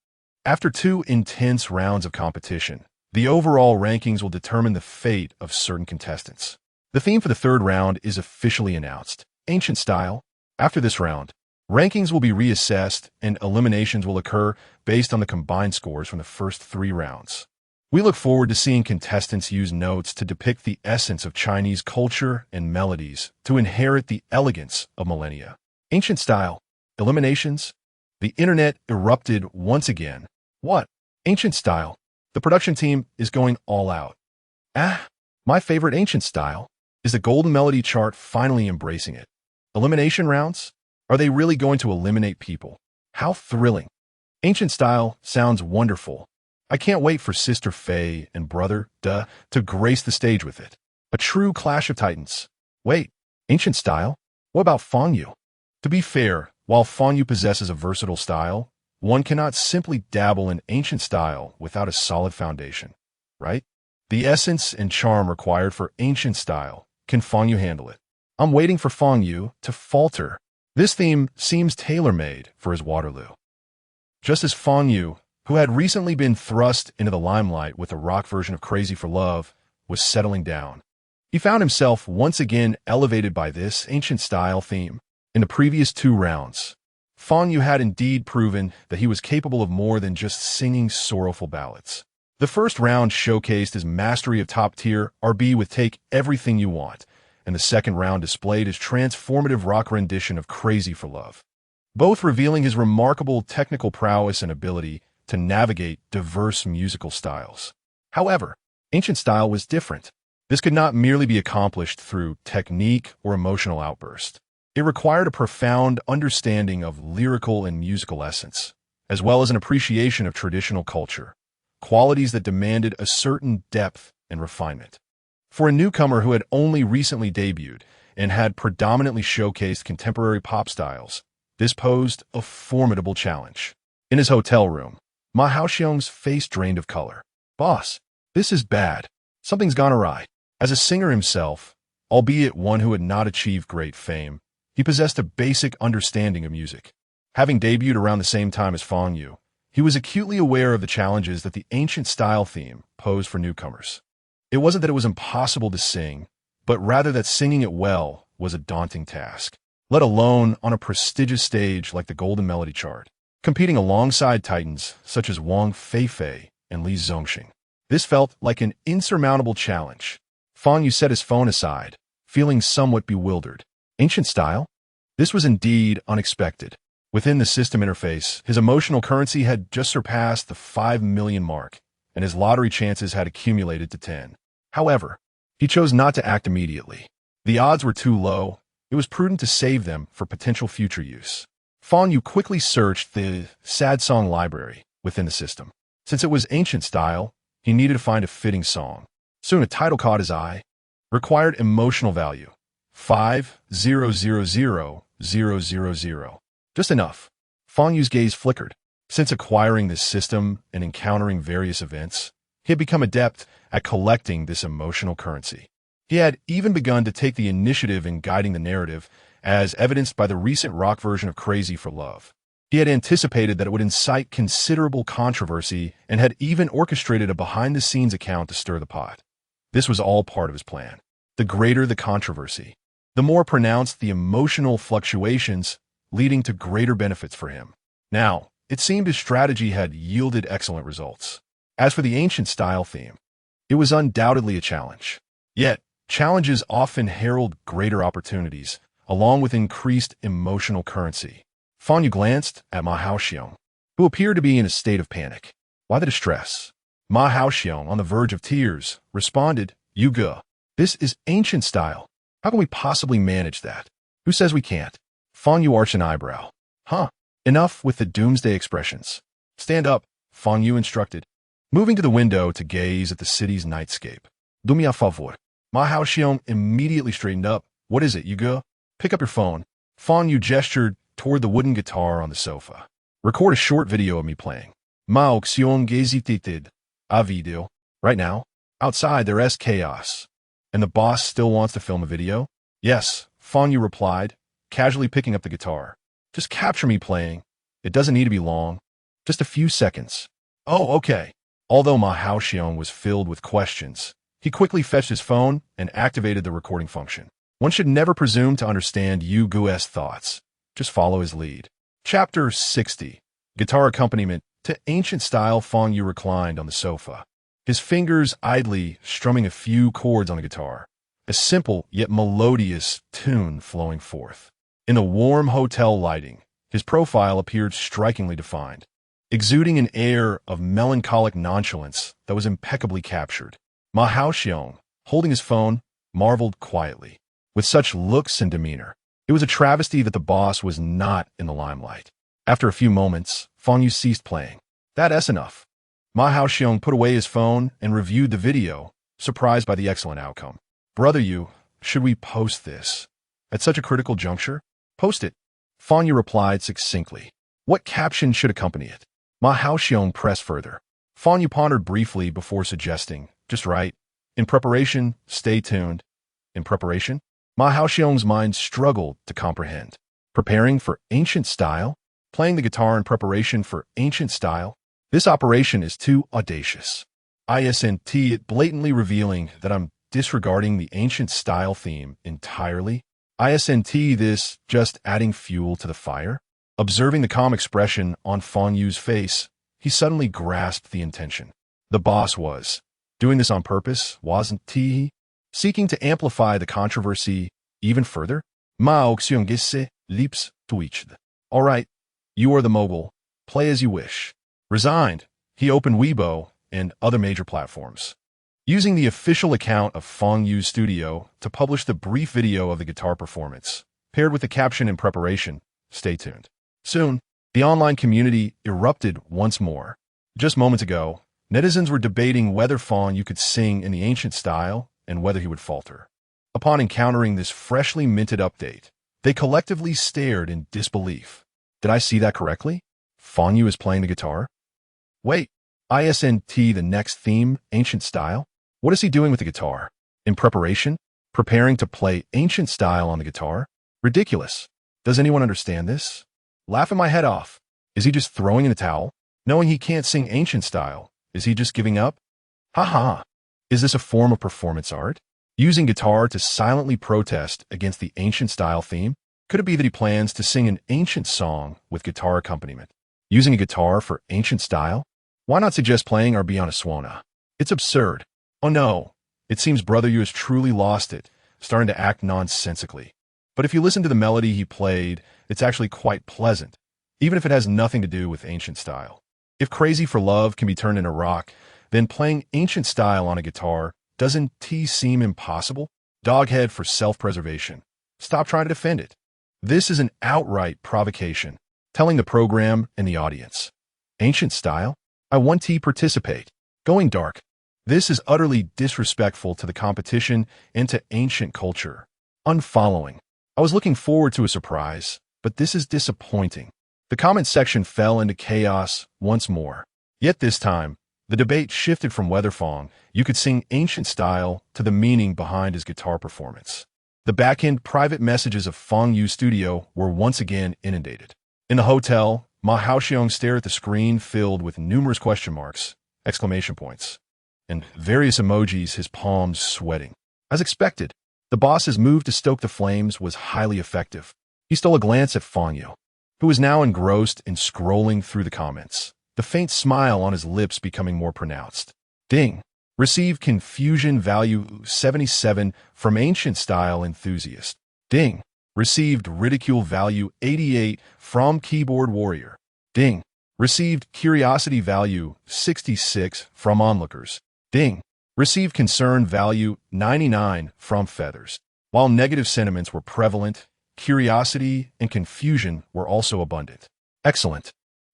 After 2 intense rounds of competition, the overall rankings will determine the fate of certain contestants. The theme for the 3rd round is officially announced. Ancient style. After this round, rankings will be reassessed and eliminations will occur based on the combined scores from the first 3 rounds. We look forward to seeing contestants use notes to depict the essence of Chinese culture and melodies to inherit the elegance of millennia. Ancient style. Eliminations. The internet erupted once again. What? Ancient style. The production team is going all out. Ah, my favorite ancient style. Is the Golden Melody chart finally embracing it? Elimination rounds? Are they really going to eliminate people? How thrilling. Ancient style sounds wonderful. I can't wait for Sister Faye and Brother Duh to grace the stage with it. A true clash of titans. Wait, ancient style? What about Fang Yu? To be fair, while Fang Yu possesses a versatile style, one cannot simply dabble in ancient style without a solid foundation, right? The essence and charm required for ancient style. Can Fang Yu handle it? I'm waiting for Fang Yu to falter. This theme seems tailor-made for his Waterloo. Just as Fang Yu, who had recently been thrust into the limelight with a rock version of Crazy for Love, was settling down, he found himself once again elevated by this ancient style theme. In the previous 2 rounds, Fang Yu had indeed proven that he was capable of more than just singing sorrowful ballads. The first round showcased his mastery of top-tier R&B with Take Everything You Want, and the second round displayed his transformative rock rendition of Crazy for Love, both revealing his remarkable technical prowess and ability to navigate diverse musical styles. However, ancient style was different. This could not merely be accomplished through technique or emotional outburst. It required a profound understanding of lyrical and musical essence, as well as an appreciation of traditional culture, qualities that demanded a certain depth and refinement. For a newcomer who had only recently debuted and had predominantly showcased contemporary pop styles, this posed a formidable challenge. In his hotel room, Ma Haoxiong's face drained of color. Boss, this is bad. Something's gone awry. As a singer himself, albeit one who had not achieved great fame, he possessed a basic understanding of music. Having debuted around the same time as Fang Yu, he was acutely aware of the challenges that the ancient style theme posed for newcomers. It wasn't that it was impossible to sing, but rather that singing it well was a daunting task, let alone on a prestigious stage like the Golden Melody chart, competing alongside titans such as Wang Feifei and Li Zongxing. This felt like an insurmountable challenge. Fang Yu set his phone aside, feeling somewhat bewildered. Ancient style? This was indeed unexpected. Within the system interface, his emotional currency had just surpassed the 5 million mark, and his lottery chances had accumulated to 10. However, he chose not to act immediately. The odds were too low. It was prudent to save them for potential future use. Fang Yu quickly searched the sad song library within the system. Since it was ancient style, he needed to find a fitting song. Soon a title caught his eye. Required emotional value. 5,000,000. Just enough. Fang Yu's gaze flickered. Since acquiring this system and encountering various events, he had become adept at collecting this emotional currency. He had even begun to take the initiative in guiding the narrative, as evidenced by the recent rock version of Crazy for Love. He had anticipated that it would incite considerable controversy and had even orchestrated a behind-the-scenes account to stir the pot. This was all part of his plan. The greater the controversy, the more pronounced the emotional fluctuations, leading to greater benefits for him. Now, it seemed his strategy had yielded excellent results. As for the ancient style theme, it was undoubtedly a challenge. Yet, challenges often herald greater opportunities, along with increased emotional currency. Fang Yu glanced at Ma Haoxiong, who appeared to be in a state of panic. Why the distress? Ma Haoxiong, on the verge of tears, responded, "Yuge, this is ancient style. How can we possibly manage that? Who says we can't?" Fang Yu arched an eyebrow. Huh, enough with the doomsday expressions. Stand up, Fang Yu instructed, moving to the window to gaze at the city's nightscape. "Dumi a favor." Ma Haoxiong immediately straightened up. "What is it, Yuge?" "Pick up your phone." Fang Yu gestured toward the wooden guitar on the sofa. "Record a short video of me playing." Ma Haoxiong gazed a video. "Right now? Outside there's chaos. And the boss still wants to film a video?" "Yes," Fang Yu replied, casually picking up the guitar. "Just capture me playing. It doesn't need to be long. Just a few seconds." "Oh, okay." Although Ma Haoxiong was filled with questions, he quickly fetched his phone and activated the recording function. One should never presume to understand Yu Gu's thoughts. Just follow his lead. Chapter 60. Guitar accompaniment to ancient style. Fang Yu reclined on the sofa, his fingers idly strumming a few chords on the guitar, a simple yet melodious tune flowing forth. In the warm hotel lighting, his profile appeared strikingly defined, exuding an air of melancholic nonchalance that was impeccably captured. Ma Haoxiong, holding his phone, marveled quietly. With such looks and demeanor, it was a travesty that the boss was not in the limelight. After a few moments, Fang Yu ceased playing. "That's enough." Ma Haoxiong put away his phone and reviewed the video, surprised by the excellent outcome. "Brother Yu, should we post this? At such a critical juncture?" "Post it," Fang Yu replied succinctly. "What caption should accompany it?" Ma Haoxiong pressed further. Fang Yu pondered briefly before suggesting, "Just right. In preparation, stay tuned." In preparation? Ma Haoxiong's mind struggled to comprehend. Preparing for ancient style? Playing the guitar in preparation for ancient style? This operation is too audacious. Isn't it blatantly revealing that I'm disregarding the ancient style theme entirely? Isn't this just adding fuel to the fire? Observing the calm expression on Fang Yu's face, he suddenly grasped the intention. The boss was doing this on purpose, wasn't he? Seeking to amplify the controversy even further? Ma Haoxiong gisse lips twitched. "All right, you are the mogul. Play as you wish." Resigned, he opened Weibo and other major platforms, using the official account of Fang Yu's studio to publish the brief video of the guitar performance, paired with the caption in preparation, "Stay tuned." Soon, the online community erupted once more. Just moments ago, netizens were debating whether Fang Yu could sing in the ancient style and whether he would falter. Upon encountering this freshly minted update, they collectively stared in disbelief. Did I see that correctly? Fang Yu is playing the guitar? Wait, isn't the next theme ancient style? What is he doing with the guitar? In preparation? Preparing to play ancient style on the guitar? Ridiculous. Does anyone understand this? Laughing my head off. Is he just throwing in a towel? Knowing he can't sing ancient style, is he just giving up? Ha ha. Is this a form of performance art? Using guitar to silently protest against the ancient style theme? Could it be that he plans to sing an ancient song with guitar accompaniment? Using a guitar for ancient style? Why not suggest playing Arbiana Swana? It's absurd. Oh no. It seems Brother Yu has truly lost it, starting to act nonsensically. But if you listen to the melody he played, it's actually quite pleasant. even if it has nothing to do with ancient style. If Crazy for Love can be turned into rock, then playing ancient style on a guitar doesn't seem impossible? Doghead for self-preservation. Stop trying to defend it. This is an outright provocation, telling the program and the audience. Ancient style? I want to participate. Going dark. This is utterly disrespectful to the competition and to ancient culture. Unfollowing. I was looking forward to a surprise, but this is disappointing. The comment section fell into chaos once more. Yet this time, the debate shifted from whether Fang Yu could sing ancient style to the meaning behind his guitar performance. The back-end private messages of Fang Yu's studio were once again inundated. In the hotel, Xiao stared at the screen filled with numerous question marks, exclamation points, and various emojis, his palms sweating. As expected, the boss's move to stoke the flames was highly effective. He stole a glance at Fang Yu, who was now engrossed in scrolling through the comments, the faint smile on his lips becoming more pronounced. Ding. Received confusion value 77 from ancient style enthusiast. Ding. Received ridicule value 88 from keyboard warrior. Ding. Received curiosity value 66 from onlookers. Ding. Received concern value 99 from feathers. While negative sentiments were prevalent, curiosity and confusion were also abundant. Excellent.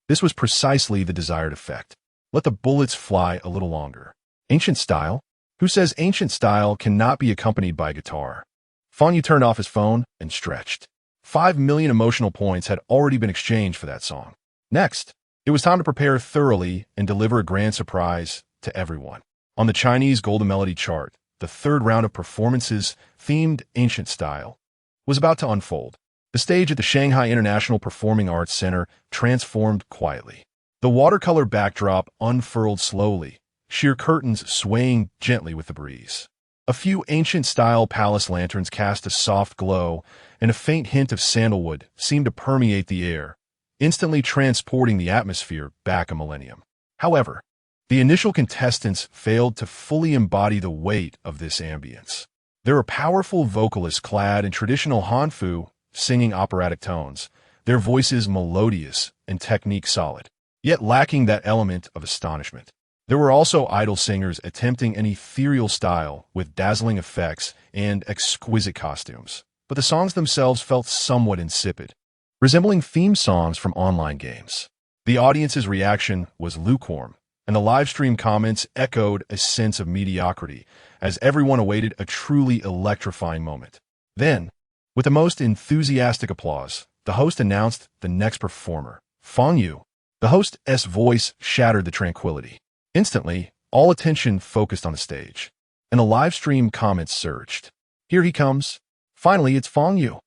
This was precisely the desired effect. Let the bullets fly a little longer. Ancient style? Who says ancient style cannot be accompanied by a guitar? Fang Yu turned off his phone and stretched. 5 million emotional points had already been exchanged for that song. Next, it was time to prepare thoroughly and deliver a grand surprise to everyone. On the Chinese Golden Melody chart, the third round of performances themed ancient style was about to unfold. The stage at the Shanghai International Performing Arts Center transformed quietly. The watercolor backdrop unfurled slowly, sheer curtains swaying gently with the breeze. A few ancient-style palace lanterns cast a soft glow, and a faint hint of sandalwood seemed to permeate the air, instantly transporting the atmosphere back a millennium. However, the initial contestants failed to fully embody the weight of this ambience. There were powerful vocalists clad in traditional Hanfu, singing operatic tones, their voices melodious and technique solid, yet lacking that element of astonishment. There were also idol singers attempting an ethereal style with dazzling effects and exquisite costumes, but the songs themselves felt somewhat insipid, resembling theme songs from online games. The audience's reaction was lukewarm, and the live stream comments echoed a sense of mediocrity as everyone awaited a truly electrifying moment. Then, with the most enthusiastic applause, the host announced the next performer, Fang Yu. The host's voice shattered the tranquility. Instantly, all attention focused on the stage, and the live stream comments surged. Here he comes. Finally, it's Fang Yu.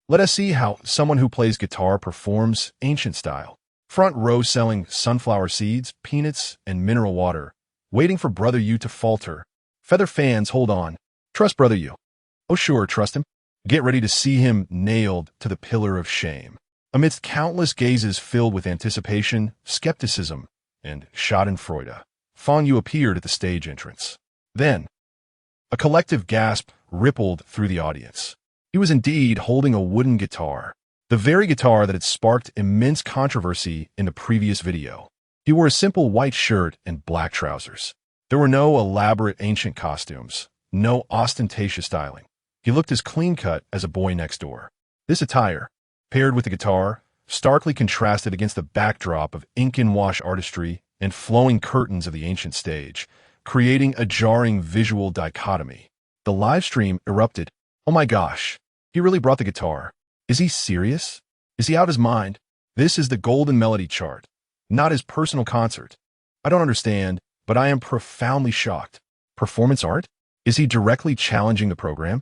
Let us see how someone who plays guitar performs ancient style. Front row selling sunflower seeds, peanuts, and mineral water, waiting for Brother Yu to falter. Feather fans, hold on. Trust Brother Yu. Oh sure, trust him. Get ready to see him nailed to the pillar of shame. Amidst countless gazes filled with anticipation, skepticism, and schadenfreude, Fang Yu appeared at the stage entrance. Then, a collective gasp rippled through the audience. He was indeed holding a wooden guitar, the very guitar that had sparked immense controversy in the previous video. He wore a simple white shirt and black trousers. There were no elaborate ancient costumes, no ostentatious styling. He looked as clean-cut as a boy next door. This attire, paired with the guitar, starkly contrasted against the backdrop of ink-and-wash artistry and flowing curtains of the ancient stage, creating a jarring visual dichotomy. The live stream erupted. Oh my gosh, he really brought the guitar. Is he serious? Is he out of his mind? This is the Golden Melody chart, not his personal concert. I don't understand, but I am profoundly shocked. Performance art? Is he directly challenging the program?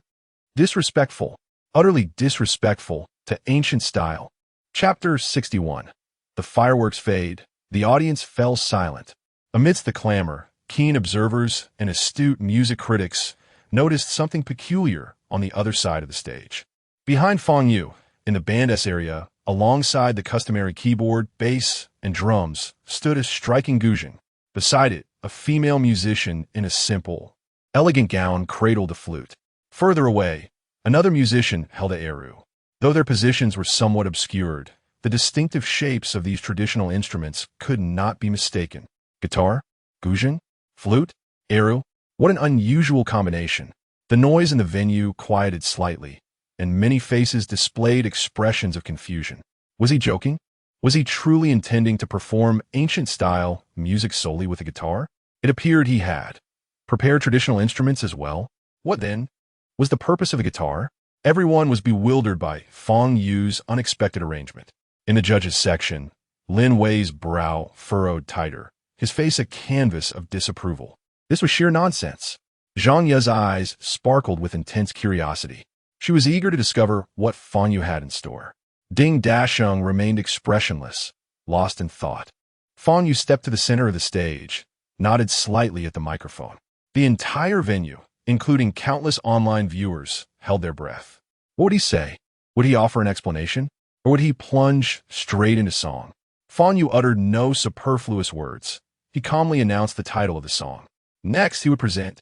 Disrespectful, utterly disrespectful to ancient style. Chapter 61. The fireworks fade. The audience fell silent. Amidst the clamor, keen observers and astute music critics noticed something peculiar on the other side of the stage. Behind Fang Yu, in the band's area, alongside the customary keyboard, bass, and drums, stood a striking guzheng. Beside it, a female musician in a simple, elegant gown cradled a flute. Further away, another musician held a eru. Though their positions were somewhat obscured, The distinctive shapes of these traditional instruments could not be mistaken. Guitar, guzheng, flute, eru. What an unusual combination. The noise in the venue quieted slightly, and many faces displayed expressions of confusion. Was he joking? Was he truly intending to perform ancient-style music solely with a guitar? It appeared he had prepared traditional instruments as well. What then was the purpose of a guitar? Everyone was bewildered by Fang Yu's unexpected arrangement. In the judges' section, Lin Wei's brow furrowed tighter, his face a canvas of disapproval. This was sheer nonsense. Zhang Ye's eyes sparkled with intense curiosity. She was eager to discover what Fang Yu had in store. Ding Dasheng remained expressionless, lost in thought. Fang Yu stepped to the center of the stage, nodded slightly at the microphone. The entire venue, including countless online viewers, held their breath. What would he say? Would he offer an explanation? Or would he plunge straight into song? Fang Yu uttered no superfluous words. He calmly announced the title of the song. Next, he would present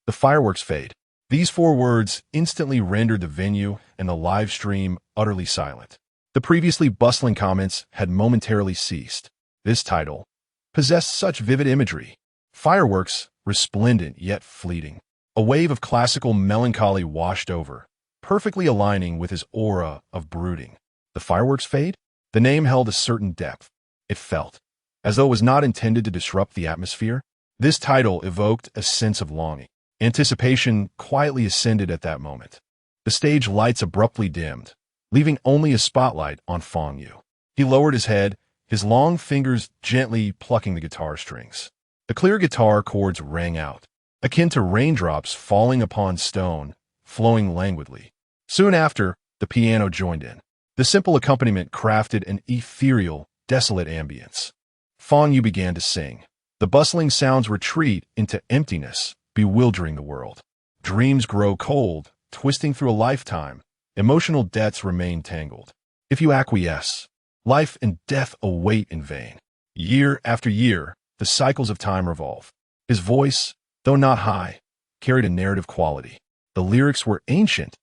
The Fireworks Fade. These 4 words instantly rendered the venue and the live stream utterly silent. The previously bustling comments had momentarily ceased. This title possessed such vivid imagery. Fireworks, resplendent yet fleeting. A wave of classical melancholy washed over, perfectly aligning with his aura of brooding. The fireworks fade? The name held a certain depth. It felt as though it was not intended to disrupt the atmosphere. This title evoked a sense of longing. Anticipation quietly ascended at that moment. The stage lights abruptly dimmed, leaving only a spotlight on Fang Yu. He lowered his head, his long fingers gently plucking the guitar strings. The clear guitar chords rang out, akin to raindrops falling upon stone, flowing languidly. Soon after, the piano joined in. The simple accompaniment crafted an ethereal, desolate ambience. Fang Yu began to sing. The bustling sounds retreat into emptiness, bewildering the world. Dreams grow cold, twisting through a lifetime. Emotional debts remain tangled. If you acquiesce, life and death await in vain. Year after year, the cycles of time revolve. His voice, though not high, carried a narrative quality. The lyrics were ancient,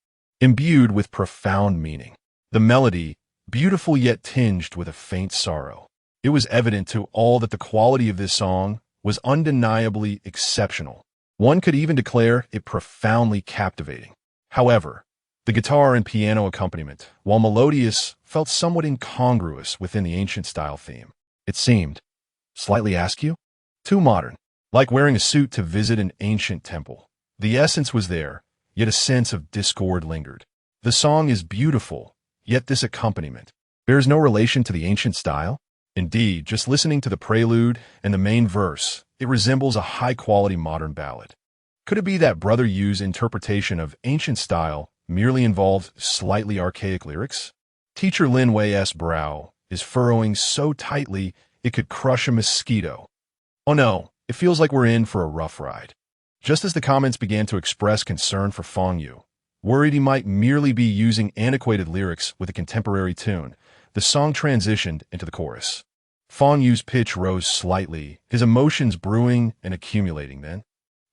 imbued with profound meaning. The melody, beautiful yet tinged with a faint sorrow. It was evident to all that the quality of this song was undeniably exceptional. One could even declare it profoundly captivating. However, the guitar and piano accompaniment, while melodious, felt somewhat incongruous within the ancient-style theme. It seemed slightly askew, too modern, like wearing a suit to visit an ancient temple. The essence was there, yet a sense of discord lingered. The song is beautiful, yet this accompaniment bears no relation to the ancient style. Indeed, just listening to the prelude and the main verse, it resembles a high-quality modern ballad. Could it be that Brother Yu's interpretation of ancient style merely involved slightly archaic lyrics? Teacher Lin Wei's brow is furrowing so tightly it could crush a mosquito. Oh no, it feels like we're in for a rough ride. Just as the comments began to express concern for Fang Yu, worried he might merely be using antiquated lyrics with a contemporary tune, the song transitioned into the chorus. Fang Yu's pitch rose slightly, his emotions brewing and accumulating then.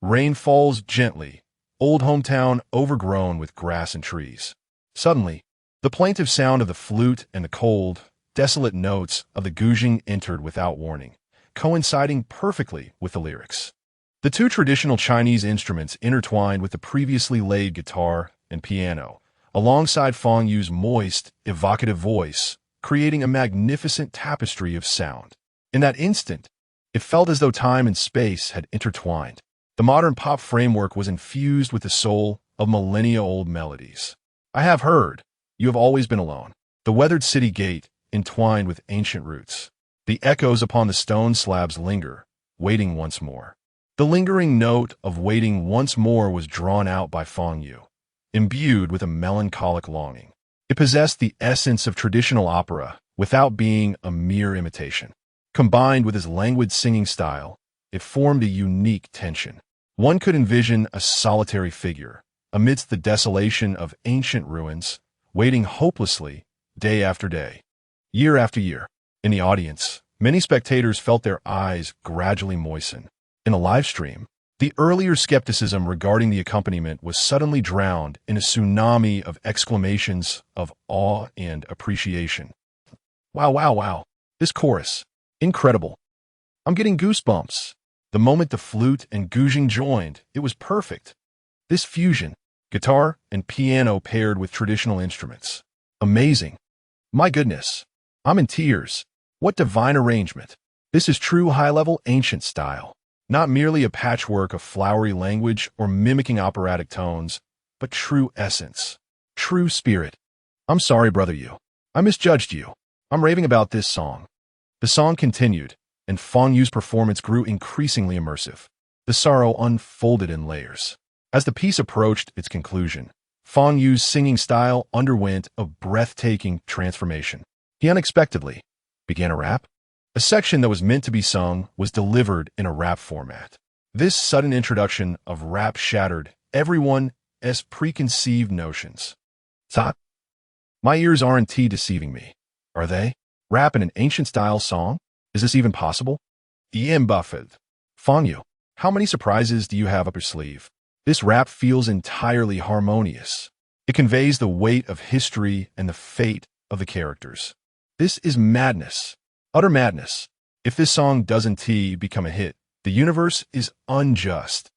Rain falls gently, old hometown overgrown with grass and trees. Suddenly, the plaintive sound of the flute and the cold, desolate notes of the guzheng entered without warning, coinciding perfectly with the lyrics. The 2 traditional Chinese instruments intertwined with the previously laid guitar and piano, alongside Fang Yu's moist, evocative voice, creating a magnificent tapestry of sound. In that instant, it felt as though time and space had intertwined. The modern pop framework was infused with the soul of millennia-old melodies. I have heard, you have always been alone. The weathered city gate, entwined with ancient roots. The echoes upon the stone slabs linger, waiting once more. The lingering note of waiting once more was drawn out by Fang Yu, imbued with a melancholic longing. It possessed the essence of traditional opera without being a mere imitation. Combined with his languid singing style, it formed a unique tension. One could envision a solitary figure, amidst the desolation of ancient ruins, waiting hopelessly, day after day, year after year. In the audience, many spectators felt their eyes gradually moisten. In a live stream, the earlier skepticism regarding the accompaniment was suddenly drowned in a tsunami of exclamations of awe and appreciation. Wow, wow, wow. This chorus. Incredible. I'm getting goosebumps. The moment the flute and guzheng joined, it was perfect. This fusion, guitar and piano paired with traditional instruments. Amazing. My goodness. I'm in tears. What divine arrangement. This is true high-level ancient style. Not merely a patchwork of flowery language or mimicking operatic tones, but true essence. True spirit. I'm sorry, brother Yu. I misjudged you. I'm raving about this song. The song continued, and Fang Yu's performance grew increasingly immersive. The sorrow unfolded in layers. As the piece approached its conclusion, Fang Yu's singing style underwent a breathtaking transformation. He unexpectedly began a rap. A section that was meant to be sung was delivered in a rap format. This sudden introduction of rap shattered everyone's preconceived notions. Thought, my ears aren't deceiving me, are they? Rap in an ancient-style song? Is this even possible? Buffett. Fang Yu, how many surprises do you have up your sleeve? This rap feels entirely harmonious. It conveys the weight of history and the fate of the characters. This is madness. Utter madness. If this song doesn't become a hit, the universe is unjust.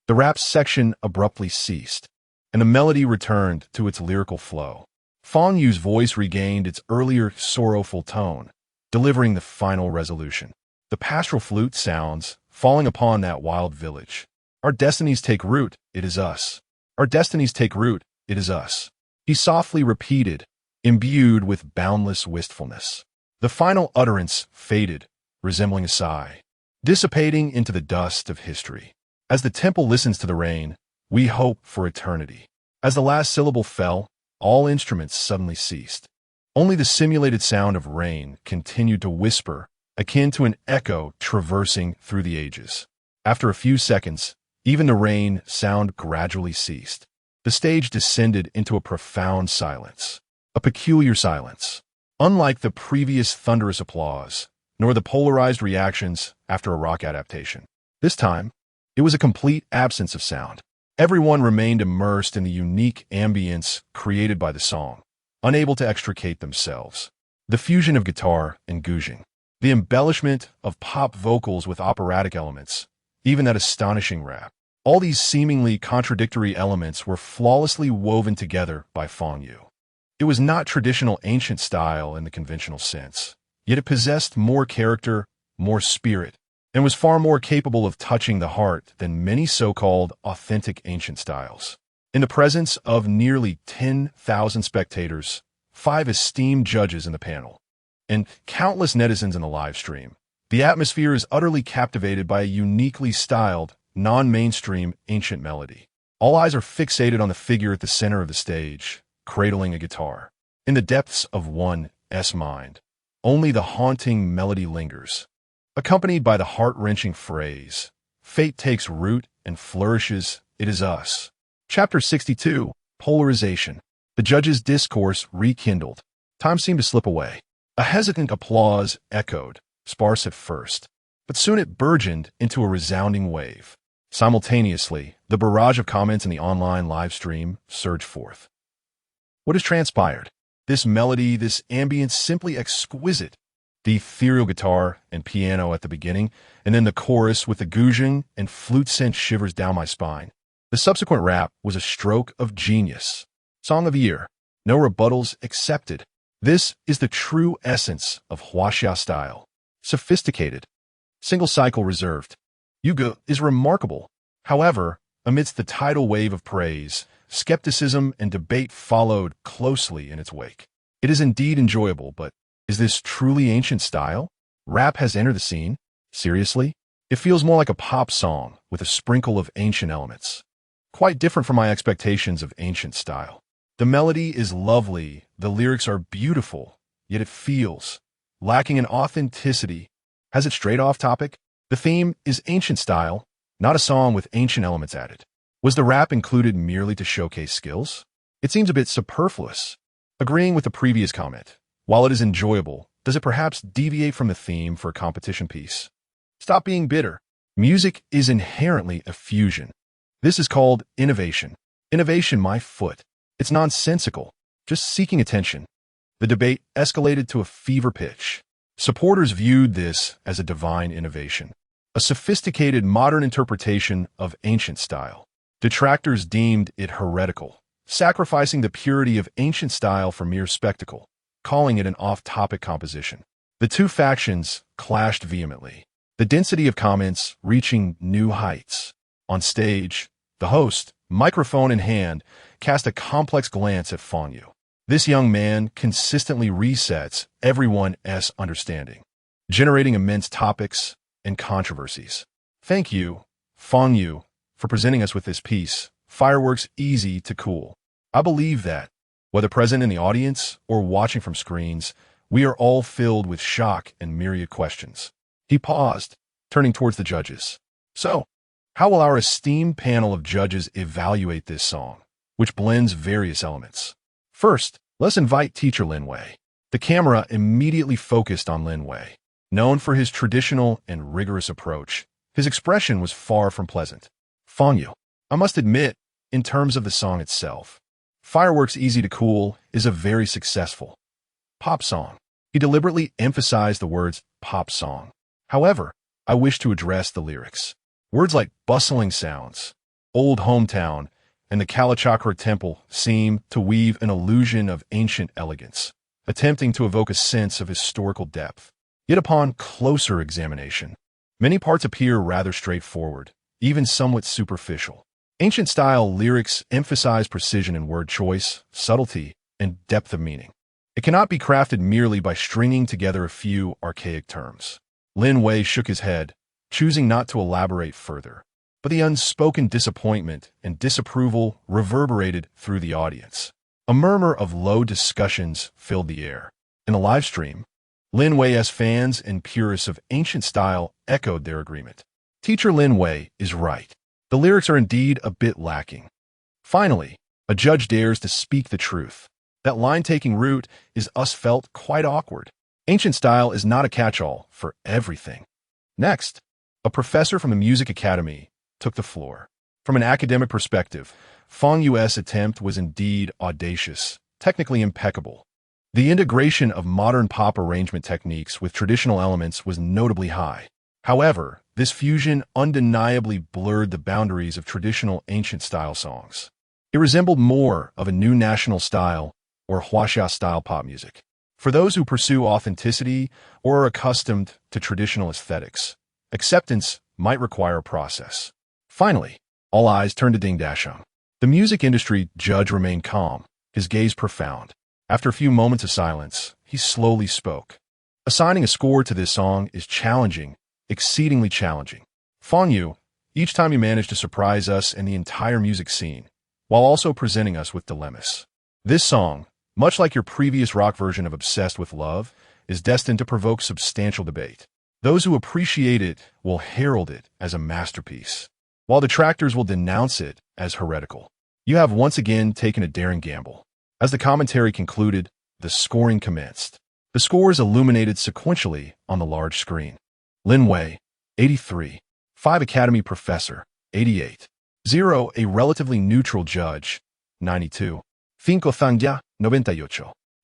The rap section abruptly ceased, and the melody returned to its lyrical flow. Fang Yu's voice regained its earlier sorrowful tone, delivering the final resolution. The pastoral flute sounds, falling upon that wild village. Our destinies take root, it is us. Our destinies take root, it is us. He softly repeated, imbued with boundless wistfulness. The final utterance faded, resembling a sigh, dissipating into the dust of history. As the temple listens to the rain, we hope for eternity. As the last syllable fell, all instruments suddenly ceased. Only the simulated sound of rain continued to whisper, akin to an echo traversing through the ages. After a few seconds, even the rain sound gradually ceased. The stage descended into a profound silence, a peculiar silence. Unlike the previous thunderous applause, nor the polarized reactions after a rock adaptation. This time, it was a complete absence of sound. Everyone remained immersed in the unique ambience created by the song, unable to extricate themselves. The fusion of guitar and guzheng, the embellishment of pop vocals with operatic elements, even that astonishing rap. All these seemingly contradictory elements were flawlessly woven together by Fang Yu. It was not traditional ancient style in the conventional sense, yet it possessed more character, more spirit, and was far more capable of touching the heart than many so-called authentic ancient styles. In the presence of nearly 10,000 spectators, 5 esteemed judges in the panel, and countless netizens in the live stream, the atmosphere is utterly captivated by a uniquely styled, non-mainstream ancient melody. All eyes are fixated on the figure at the center of the stage, cradling a guitar. In the depths of one's mind, only the haunting melody lingers, accompanied by the heart-wrenching phrase, "Fate takes root and flourishes, it is us." Chapter 62, Polarization. The judges' discourse rekindled. Time seemed to slip away. A hesitant applause echoed, sparse at first, but soon it burgeoned into a resounding wave. Simultaneously, the barrage of comments in the online live stream surged forth. What has transpired? This melody, this ambience, simply exquisite. The ethereal guitar and piano at the beginning, and then the chorus with the guzheng and flute sent shivers down my spine. The subsequent rap was a stroke of genius. Song of the Year. No rebuttals accepted. This is the true essence of Wuwah style. Sophisticated. Single cycle reserved. Yuga is remarkable. However, amidst the tidal wave of praise, skepticism and debate followed closely in its wake. It is indeed enjoyable, but is this truly ancient style? Rap has entered the scene? Seriously? It feels more like a pop song with a sprinkle of ancient elements. Quite different from my expectations of ancient style. The melody is lovely, the lyrics are beautiful, yet it feels lacking in authenticity. Has it strayed off topic? The theme is ancient style, not a song with ancient elements added. Was the rap included merely to showcase skills? It seems a bit superfluous. Agreeing with the previous comment, while it is enjoyable, does it perhaps deviate from the theme for a competition piece? Stop being bitter. Music is inherently a fusion. This is called innovation. Innovation, my foot. It's nonsensical, just seeking attention. The debate escalated to a fever pitch. Supporters viewed this as a divine innovation, a sophisticated modern interpretation of ancient style. Detractors deemed it heretical, sacrificing the purity of ancient style for mere spectacle, calling it an off-topic composition. The two factions clashed vehemently, the density of comments reaching new heights. On stage, the host, microphone in hand, cast a complex glance at Fang Yu. This young man consistently resets everyone's understanding, generating immense topics and controversies. Thank you, Fang Yu, for presenting us with this piece, Fireworks Easy to Cool. I believe that, whether present in the audience or watching from screens, we are all filled with shock and myriad questions. He paused, turning towards the judges. So, how will our esteemed panel of judges evaluate this song, which blends various elements? First, let's invite teacher Lin Wei. The camera immediately focused on Lin Wei. Known for his traditional and rigorous approach, his expression was far from pleasant. Fang Yu, I must admit, in terms of the song itself, Fireworks Easy to Cool is a very successful pop song. He deliberately emphasized the words pop song. However, I wish to address the lyrics. Words like bustling sounds, old hometown, and the Kalachakra temple seem to weave an illusion of ancient elegance, attempting to evoke a sense of historical depth. Yet upon closer examination, many parts appear rather straightforward, even somewhat superficial. Ancient-style lyrics emphasize precision in word choice, subtlety, and depth of meaning. It cannot be crafted merely by stringing together a few archaic terms. Lin Wei shook his head, choosing not to elaborate further. But the unspoken disappointment and disapproval reverberated through the audience. A murmur of low discussions filled the air. In the live stream, Lin Wei's fans and purists of ancient style echoed their agreement. Teacher Lin Wei is right. The lyrics are indeed a bit lacking. Finally, a judge dares to speak the truth. That line-taking route is felt quite awkward. Ancient style is not a catch-all for everything. Next, a professor from the Music Academy took the floor. From an academic perspective, Fang Yu's attempt was indeed audacious, technically impeccable. The integration of modern pop arrangement techniques with traditional elements was notably high. However, this fusion undeniably blurred the boundaries of traditional ancient-style songs. It resembled more of a new national style or Huaxia-style pop music. For those who pursue authenticity or are accustomed to traditional aesthetics, acceptance might require a process. Finally, all eyes turned to Ding Dasheng. The music industry judge remained calm, his gaze profound. After a few moments of silence, he slowly spoke. Assigning a score to this song is challenging, exceedingly challenging. Fang Yu, each time you manage to surprise us and the entire music scene, while also presenting us with dilemmas. This song, much like your previous rock version of Obsessed with Love, is destined to provoke substantial debate. Those who appreciate it will herald it as a masterpiece, while detractors will denounce it as heretical. You have once again taken a daring gamble. As the commentary concluded, the scoring commenced. The scores illuminated sequentially on the large screen. Lin Wei, 83. 5 Academy Professor, 88. 0 A relatively neutral judge, 92. 5 Thangya, 98.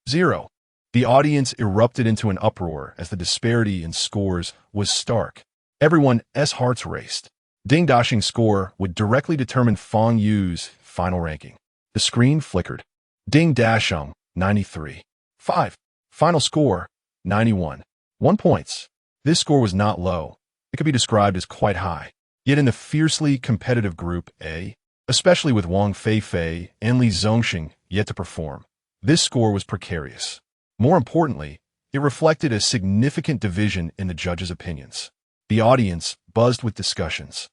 0. The audience erupted into an uproar as the disparity in scores was stark. Everyone's hearts raced. Ding Dasheng's score would directly determine Fang Yu's final ranking. The screen flickered. Ding Dasheng, 93. 5. Final score, 91. 1 points. This score was not low. It could be described as quite high. Yet in the fiercely competitive Group A, especially with Wang Feifei and Li Zongxing yet to perform, this score was precarious. More importantly, it reflected a significant division in the judges' opinions. The audience buzzed with discussions.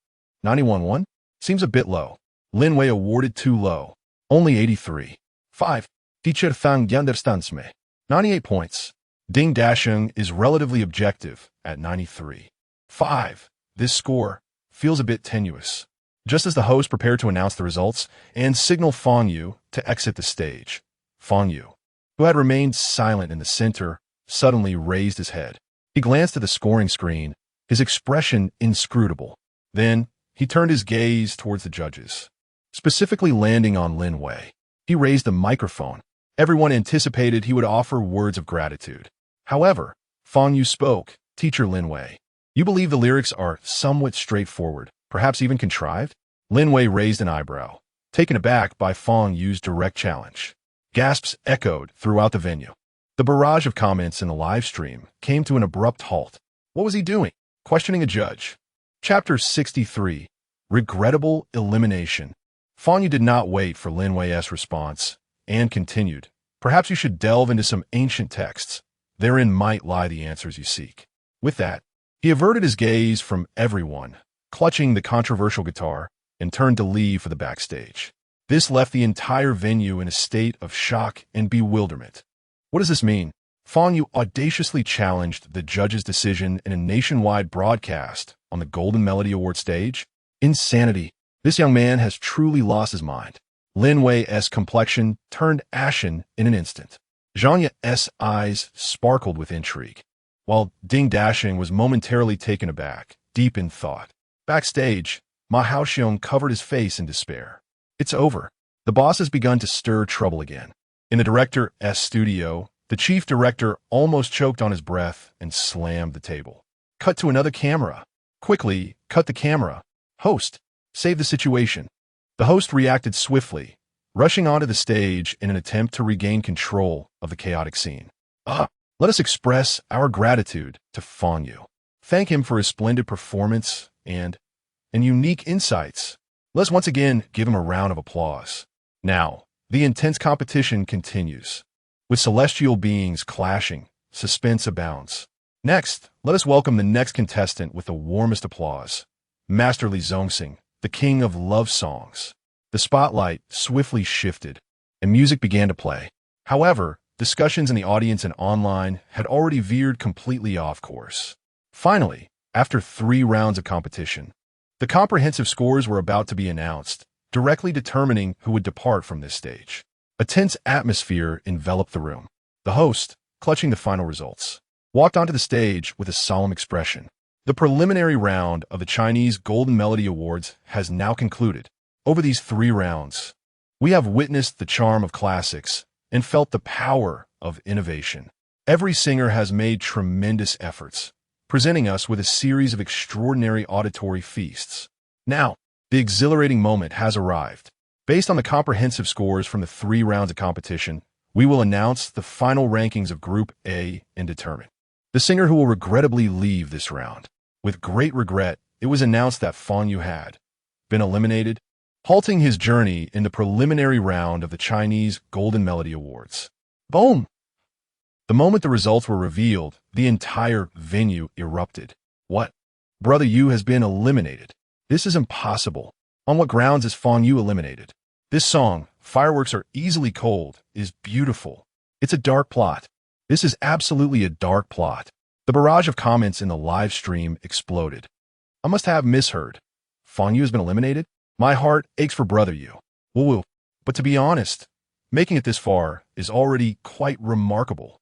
91-1? Seems a bit low. Lin Wei awarded too low. Only 83. 5. Teacher Fang understands me. 98 points. Ding Dasheng is relatively objective at 93. 5. This score feels a bit tenuous. Just as the host prepared to announce the results and signal Fang Yu to exit the stage, Fang Yu, who had remained silent in the center, suddenly raised his head. He glanced at the scoring screen, his expression inscrutable. Then, he turned his gaze towards the judges, specifically landing on Lin Wei. He raised the microphone, Everyone anticipated he would offer words of gratitude. However, Fang Yu spoke, "Teacher Lin Wei, you believe the lyrics are somewhat straightforward, perhaps even contrived?" Lin Wei raised an eyebrow, taken aback by Fang Yu's direct challenge. Gasps echoed throughout the venue. The barrage of comments in the live stream came to an abrupt halt. What was he doing? Questioning a judge. Chapter 63. Regrettable Elimination. Fang Yu did not wait for Lin Wei's response and continued. "Perhaps you should delve into some ancient texts. Therein might lie the answers you seek." With that, he averted his gaze from everyone, clutching the controversial guitar, and turned to leave for the backstage. This left the entire venue in a state of shock and bewilderment. What does this mean? Fang Yu audaciously challenged the judge's decision in a nationwide broadcast on the Golden Melody Award stage? Insanity. This young man has truly lost his mind. Lin Wei's complexion turned ashen in an instant. Zhang Ye's eyes sparkled with intrigue, while Ding Dashing was momentarily taken aback, deep in thought. Backstage, Ma Haoxiong covered his face in despair. It's over. The boss has begun to stir trouble again. In the director's studio, the chief director almost choked on his breath and slammed the table. Cut to another camera. Quickly, cut the camera. Host, save the situation. The host reacted swiftly, rushing onto the stage in an attempt to regain control of the chaotic scene. Let us express our gratitude to Fang Yu. Thank him for his splendid performance and unique insights. Let's once again give him a round of applause. Now, the intense competition continues. With celestial beings clashing, suspense abounds. Next, let us welcome the next contestant with the warmest applause. Master Li Zongxing, the king of love songs. The spotlight swiftly shifted, and music began to play. However, discussions in the audience and online had already veered completely off course. Finally, after 3 rounds of competition, the comprehensive scores were about to be announced, directly determining who would depart from this stage. A tense atmosphere enveloped the room. The host, clutching the final results, walked onto the stage with a solemn expression. The preliminary round of the Chinese Golden Melody Awards has now concluded. Over these 3 rounds, we have witnessed the charm of classics and felt the power of innovation. Every singer has made tremendous efforts, presenting us with a series of extraordinary auditory feasts. Now, the exhilarating moment has arrived. Based on the comprehensive scores from the 3 rounds of competition, we will announce the final rankings of Group A and determine the singer who will regrettably leave this round. With great regret, it was announced that Fang Yu had been eliminated, halting his journey in the preliminary round of the Chinese Golden Melody Awards. Boom! The moment the results were revealed, the entire venue erupted. What? Brother Yu has been eliminated. This is impossible. On what grounds is Fang Yu eliminated? This song, Fireworks Are Easily Cold, is beautiful. It's a dark plot. This is absolutely a dark plot. The barrage of comments in the live stream exploded. I must have misheard. Fang Yu has been eliminated? My heart aches for Brother Yu. Wuwuwu. But to be honest, making it this far is already quite remarkable.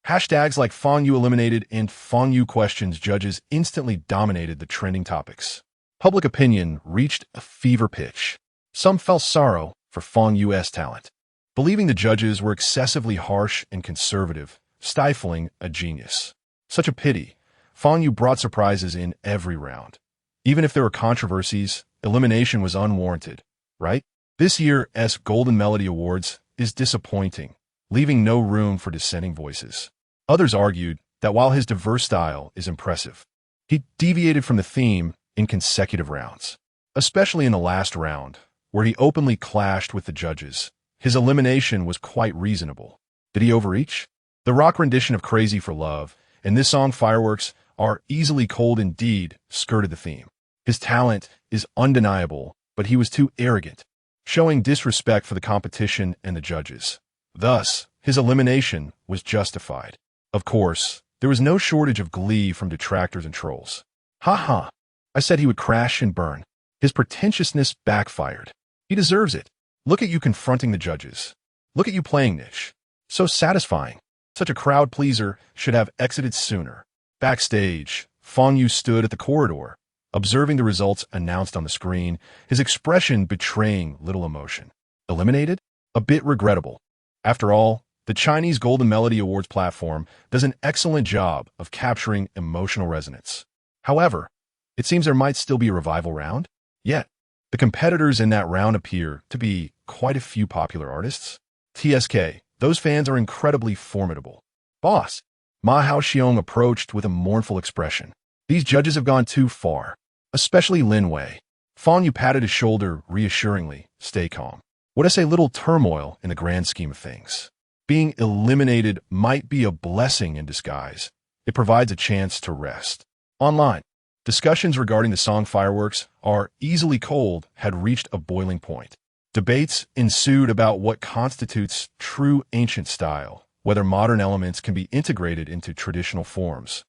Hashtags like Fang Yu eliminated and Fang Yu questions judges instantly dominated the trending topics. Public opinion reached a fever pitch. Some felt sorrow for Fang Yu's talent, believing the judges were excessively harsh and conservative, stifling a genius. Such a pity. Fang Yu brought surprises in every round. Even if there were controversies, elimination was unwarranted, right? This year's Golden Melody Awards is disappointing, leaving no room for dissenting voices. Others argued that while his diverse style is impressive, he deviated from the theme in consecutive rounds, especially in the last round, where he openly clashed with the judges. His elimination was quite reasonable. Did he overreach? The rock rendition of Crazy for Love and this song Fireworks Are Easily Cold indeed skirted the theme. His talent is undeniable, but he was too arrogant, showing disrespect for the competition and the judges. Thus, his elimination was justified. Of course, there was no shortage of glee from detractors and trolls. Ha! I said he would crash and burn. His pretentiousness backfired. He deserves it. Look at you confronting the judges. Look at you playing niche. So satisfying. Such a crowd pleaser should have exited sooner. Backstage, Fang Yu stood at the corridor, observing the results announced on the screen, his expression betraying little emotion. Eliminated? A bit regrettable. After all, The Chinese Golden Melody Awards platform does an excellent job of capturing emotional resonance. However, it seems there might still be a revival round. Yet, the competitors in that round appear to be quite a few popular artists. TSK, those fans are incredibly formidable. Boss, Ma Haoxiong approached with a mournful expression. These judges have gone too far, especially Lin Wei. Fang Yu patted his shoulder reassuringly. Stay calm. What is a little turmoil in the grand scheme of things? Being eliminated might be a blessing in disguise. It provides a chance to rest. Online, discussions regarding the song Fireworks Are Easily Cold had reached a boiling point. Debates ensued about what constitutes true ancient style, whether modern elements can be integrated into traditional forms,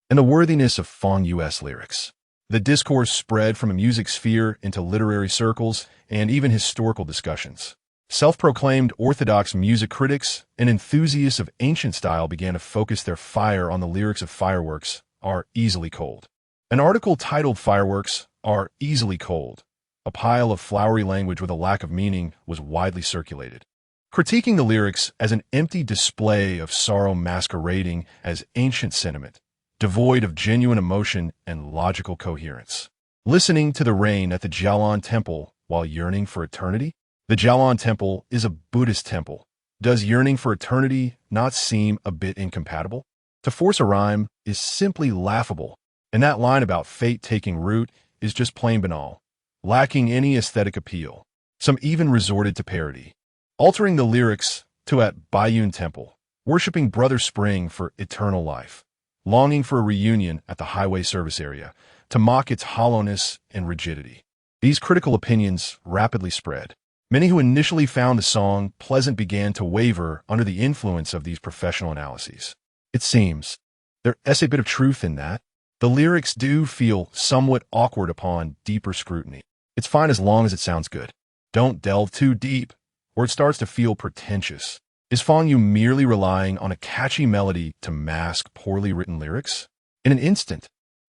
and the worthiness of Fang Yu's lyrics. The discourse spread from a music sphere into literary circles and even historical discussions. Self-proclaimed orthodox music critics and enthusiasts of ancient style began to focus their fire on the lyrics of Fireworks Are Easily Cold. An article titled Fireworks Are Easily Cold, a pile of flowery language with a lack of meaning, was widely circulated, critiquing the lyrics as an empty display of sorrow masquerading as ancient sentiment, devoid of genuine emotion and logical coherence. Listening to the rain at the Jialan Temple while yearning for eternity? The Jialan Temple is a Buddhist temple. Does yearning for eternity not seem a bit incompatible? To force a rhyme is simply laughable, and that line about fate taking root is just plain banal, lacking any aesthetic appeal. Some even resorted to parody, altering the lyrics to at Baiyun Temple, worshipping Brother Spring for eternal life, longing for a reunion at the highway service area to mock its hollowness and rigidity. These critical opinions rapidly spread. Many who initially found the song pleasant began to waver under the influence of these professional analyses. It seems there is a bit of truth in that. The lyrics do feel somewhat awkward upon deeper scrutiny. It's fine as long as it sounds good. Don't delve too deep, or it starts to feel pretentious. Is Fang Yu merely relying on a catchy melody to mask poorly written lyrics? In an instant,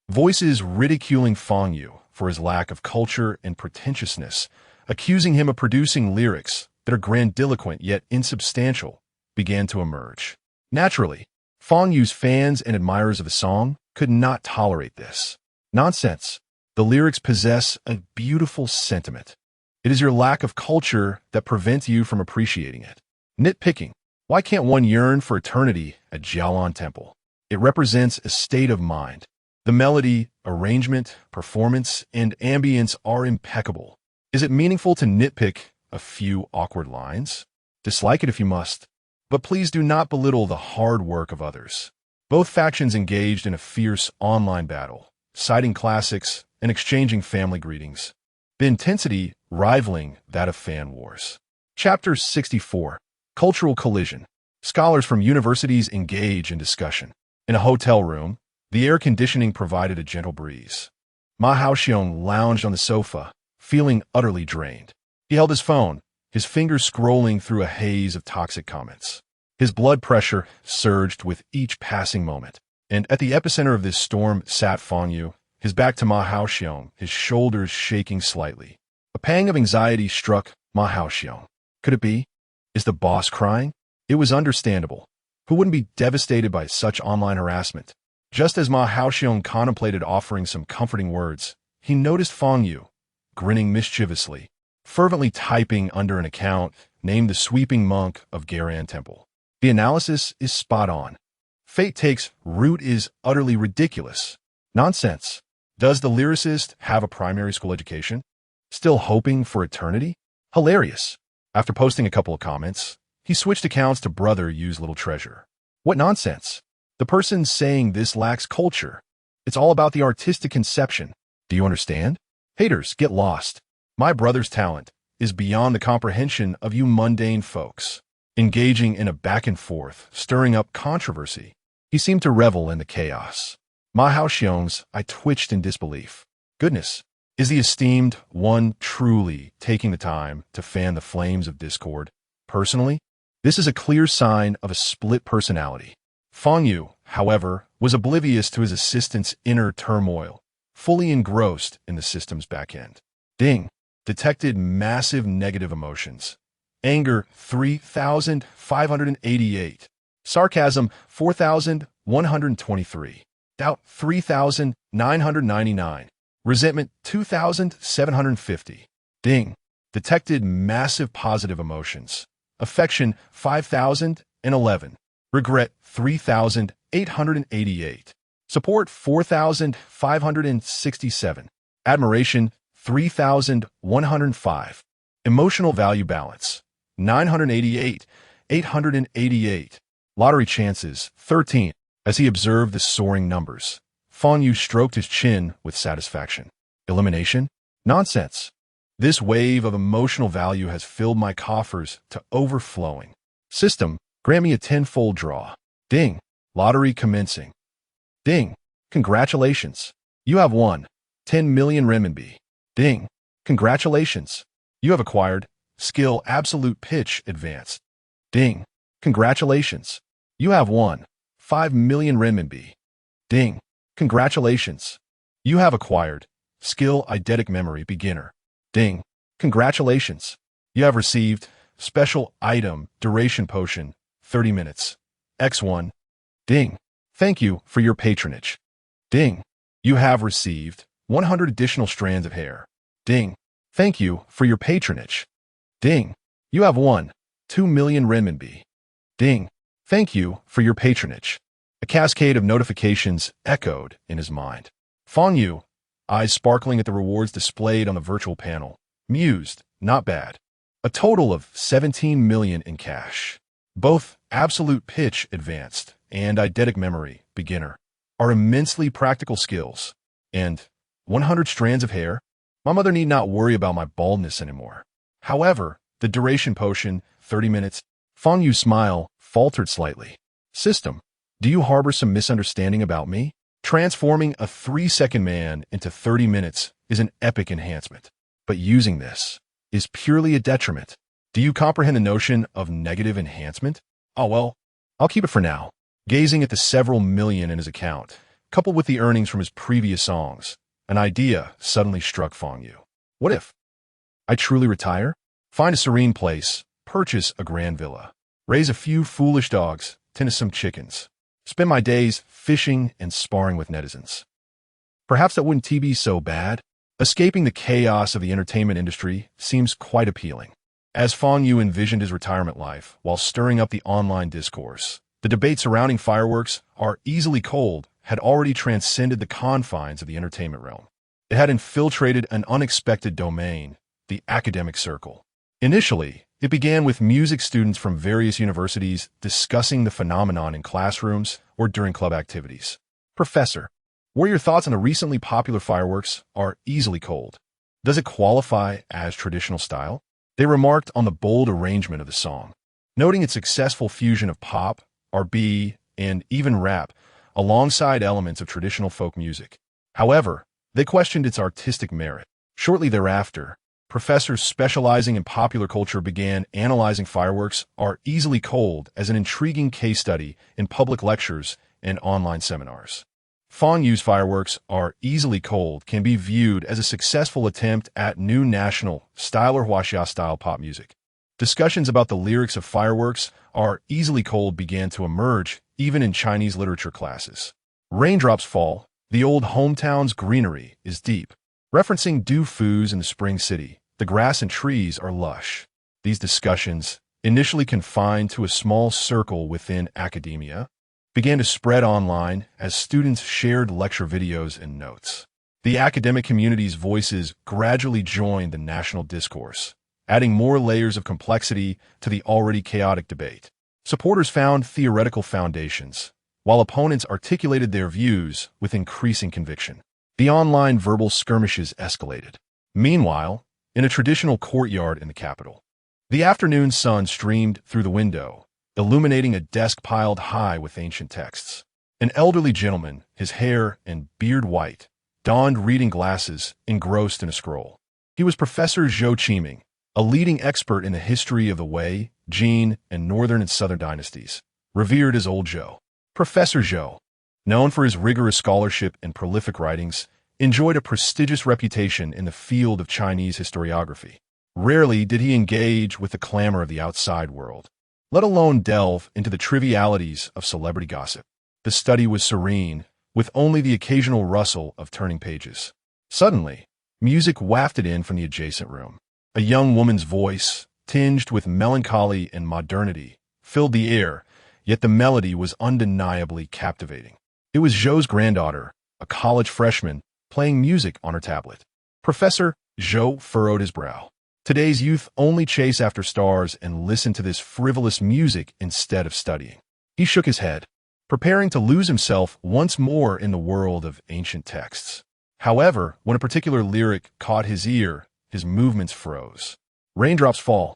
voices ridiculing Fang Yu for his lack of culture and pretentiousness, accusing him of producing lyrics that are grandiloquent yet insubstantial, began to emerge. Naturally, Fang Yu's fans and admirers of the song could not tolerate this. Nonsense. The lyrics possess a beautiful sentiment. It is your lack of culture that prevents you from appreciating it. Nitpicking. Why can't one yearn for eternity at Jialan Temple? It represents a state of mind. The melody, arrangement, performance, and ambience are impeccable. Is it meaningful to nitpick a few awkward lines? Dislike it if you must, but please do not belittle the hard work of others. Both factions engaged in a fierce online battle, citing classics and exchanging family greetings, the intensity rivaling that of fan wars. Chapter 64. Cultural Collision. Scholars from universities engage in discussion. In a hotel room, the air conditioning provided a gentle breeze. Ma Haoxiong lounged on the sofa, feeling utterly drained. He held his phone, his fingers scrolling through a haze of toxic comments. His blood pressure surged with each passing moment. And at the epicenter of this storm sat Fang Yu, his back to Ma Haoxiong, his shoulders shaking slightly. A pang of anxiety struck Ma Haoxiong. Could it be? Is the boss crying? It was understandable. Who wouldn't be devastated by such online harassment? Just as Ma Haoxiong contemplated offering some comforting words, he noticed Fang Yu, grinning mischievously, fervently typing under an account named the Sweeping Monk of Garan Temple. The analysis is spot on. Fate takes root is utterly ridiculous. Nonsense. Does the lyricist have a primary school education? Still hoping for eternity? Hilarious. After posting a couple of comments, he switched accounts to Brother Yu's Little Treasure. What nonsense. The person saying this lacks culture. It's all about the artistic conception. Do you understand? Haters, get lost. My brother's talent is beyond the comprehension of you mundane folks. Engaging in a back and forth, stirring up controversy. He seemed to revel in the chaos. Ma Haoxiong's I twitched in disbelief. Goodness, is the esteemed one truly taking the time to fan the flames of discord? Personally, this is a clear sign of a split personality. Fang Yu, however, was oblivious to his assistant's inner turmoil, fully engrossed in the system's back end. Ding! Detected massive negative emotions. Anger, 3,588. Sarcasm, 4,123. Doubt, 3,999. Resentment, 2,750. Ding. Detected massive positive emotions. Affection, 5,011. Regret, 3,888. Support, 4,567. Admiration, 3,105. Emotional value balance, 988, 888. Lottery chances, 13. As he observed the soaring numbers, Fang Yu stroked his chin with satisfaction. Elimination? Nonsense. This wave of emotional value has filled my coffers to overflowing. System, grant me a tenfold draw. Ding. Lottery commencing. Ding. Congratulations. You have won 10 million renminbi. Ding. Congratulations. You have acquired skill absolute pitch advanced. Ding. Congratulations. You have won 5 million renminbi. Ding. Congratulations. You have acquired skill eidetic memory beginner. Ding. Congratulations. You have received special item duration potion 30 minutes. X1. Ding. Thank you for your patronage. Ding. You have received 100 additional strands of hair. Ding. Thank you for your patronage. Ding. You have won 2 million renminbi. Ding. Thank you for your patronage. A cascade of notifications echoed in his mind. Fang Yu, eyes sparkling at the rewards displayed on the virtual panel, mused, not bad. A total of 17 million in cash. Both absolute pitch advanced and eidetic memory beginner are immensely practical skills. And 100 strands of hair? My mother need not worry about my baldness anymore. However, the duration potion, 30 minutes, Fang Yu's smile faltered slightly. System, do you harbor some misunderstanding about me? Transforming a 3-second man into 30 minutes is an epic enhancement, but using this is purely a detriment. Do you comprehend the notion of negative enhancement? Oh well, I'll keep it for now. Gazing at the several million in his account, coupled with the earnings from his previous songs, an idea suddenly struck Fang Yu. What if I truly retire? Find a serene place, purchase a grand villa, raise a few foolish dogs, tend to some chickens, spend my days fishing and sparring with netizens. Perhaps that wouldn't be so bad. Escaping the chaos of the entertainment industry seems quite appealing. As Fang Yu envisioned his retirement life while stirring up the online discourse, the debate surrounding fireworks are easily cold had already transcended the confines of the entertainment realm. It had infiltrated an unexpected domain, the academic circle. Initially, it began with music students from various universities discussing the phenomenon in classrooms or during club activities. Professor, what are your thoughts on the recently popular fireworks are easily cold? Does it qualify as traditional style? They remarked on the bold arrangement of the song, noting its successful fusion of pop, R&B, and even rap, alongside elements of traditional folk music. However, they questioned its artistic merit. Shortly thereafter, professors specializing in popular culture began analyzing fireworks are easily cold as an intriguing case study in public lectures and online seminars. Fang Yu's fireworks are easily cold can be viewed as a successful attempt at new national style or Huaxia style pop music. Discussions about the lyrics of fireworks are easily cold began to emerge even in Chinese literature classes. Raindrops fall, the old hometown's greenery is deep. Referencing Du Fu's in the spring city, the grass and trees are lush. These discussions, initially confined to a small circle within academia, began to spread online as students shared lecture videos and notes. The academic community's voices gradually joined the national discourse, adding more layers of complexity to the already chaotic debate. Supporters found theoretical foundations, while opponents articulated their views with increasing conviction. The online verbal skirmishes escalated. Meanwhile, in a traditional courtyard in the capital, the afternoon sun streamed through the window, illuminating a desk piled high with ancient texts. An elderly gentleman, his hair and beard white, donned reading glasses, engrossed in a scroll. He was Professor Zhou Qiming, a leading expert in the history of the Wei, Jin, and Northern and Southern dynasties, revered as Old Zhou. Professor Zhou, known for his rigorous scholarship and prolific writings, enjoyed a prestigious reputation in the field of Chinese historiography. Rarely did he engage with the clamor of the outside world, let alone delve into the trivialities of celebrity gossip. The study was serene, with only the occasional rustle of turning pages. Suddenly, music wafted in from the adjacent room. A young woman's voice, tinged with melancholy and modernity, filled the air, yet the melody was undeniably captivating. It was Zhou's granddaughter, a college freshman, playing music on her tablet. Professor Zhou furrowed his brow. Today's youth only chase after stars and listen to this frivolous music instead of studying. He shook his head, preparing to lose himself once more in the world of ancient texts. However, when a particular lyric caught his ear, his movements froze. Raindrops fall.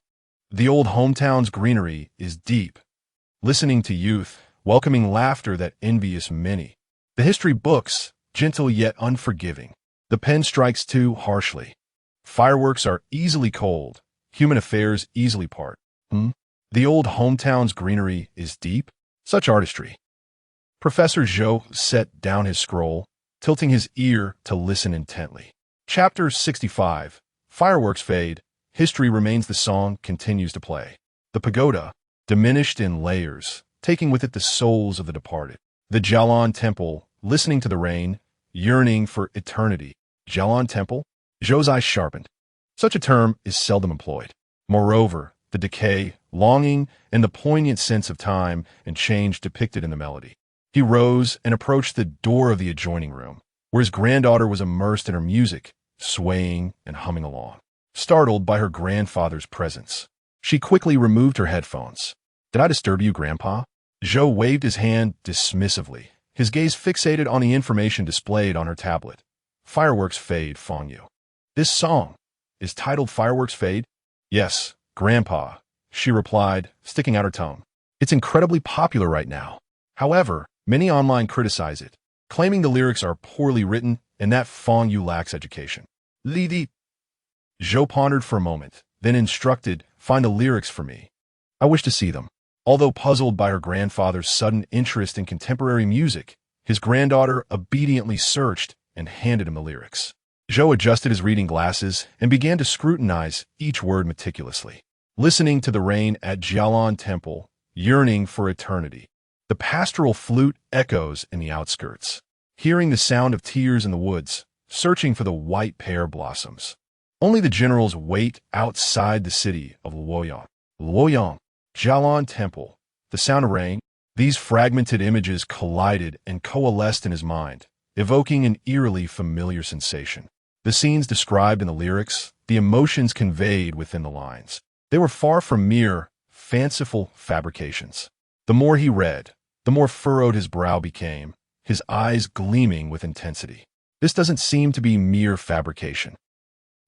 The old hometown's greenery is deep. Listening to youth, welcoming laughter that envious many. The history books, gentle yet unforgiving. The pen strikes too harshly. Fireworks are easily cold. Human affairs easily part. The old hometown's greenery is deep. Such artistry. Professor Zhou set down his scroll, tilting his ear to listen intently. Chapter 65. Fireworks fade. History remains. The song continues to play. The pagoda, diminished in layers, taking with it the souls of the departed. The Jialan Temple, listening to the rain, yearning for eternity. Jialan Temple? Zhou's eyes sharpened. Such a term is seldom employed. Moreover, the decay, longing, and the poignant sense of time and change depicted in the melody. He rose and approached the door of the adjoining room, where his granddaughter was immersed in her music, swaying and humming along. Startled by her grandfather's presence, she quickly removed her headphones. "Did I disturb you, Grandpa?" Zhou waved his hand dismissively, his gaze fixated on the information displayed on her tablet. Fireworks Fade, Fang Yu. This song is titled Fireworks Fade? Yes, Grandpa, she replied, sticking out her tongue. It's incredibly popular right now. However, many online criticize it, claiming the lyrics are poorly written and that Fang Yu lacks education. Lidi. Zhou pondered for a moment, then instructed, "Find the lyrics for me. I wish to see them." Although puzzled by her grandfather's sudden interest in contemporary music, his granddaughter obediently searched and handed him the lyrics. Zhou adjusted his reading glasses and began to scrutinize each word meticulously. Listening to the rain at Jialan Temple, yearning for eternity. The pastoral flute echoes in the outskirts. Hearing the sound of tears in the woods, searching for the white pear blossoms. Only the generals wait outside the city of Luoyang. Luoyang, Jialan Temple, the sound of rain. These fragmented images collided and coalesced in his mind, evoking an eerily familiar sensation. The scenes described in the lyrics, the emotions conveyed within the lines. They were far from mere, fanciful fabrications. The more he read, the more furrowed his brow became, his eyes gleaming with intensity. This doesn't seem to be mere fabrication,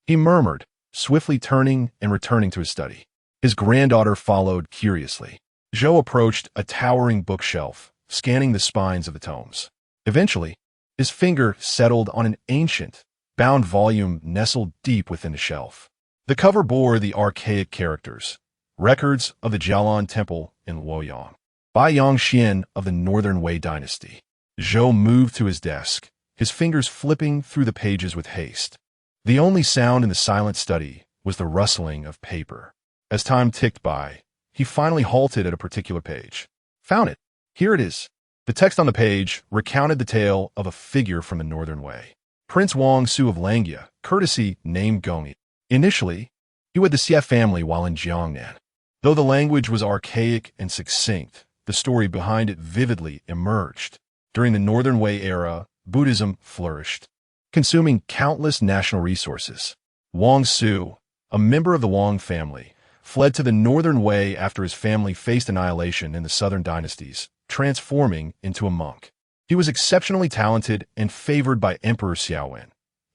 he murmured, swiftly turning and returning to his study. His granddaughter followed curiously. Zhou approached a towering bookshelf, scanning the spines of the tomes. Eventually, his finger settled on an ancient, bound volume nestled deep within the shelf. The cover bore the archaic characters, records of the Jialan Temple in Luoyang, by Yang Xian of the Northern Wei Dynasty. Zhou moved to his desk, his fingers flipping through the pages with haste. The only sound in the silent study was the rustling of paper. As time ticked by, he finally halted at a particular page. Found it. Here it is. The text on the page recounted the tale of a figure from the Northern Wei. Prince Wuwuwu of Langya, courtesy named Gongyi. Initially, he led the Xia family while in Jiangnan. Though the language was archaic and succinct, the story behind it vividly emerged. During the Northern Wei era, Buddhism flourished, consuming countless national resources. Wuwuwu, a member of the Wang family, fled to the Northern Wei after his family faced annihilation in the southern dynasties, transforming into a monk. He was exceptionally talented and favored by Emperor Xiao,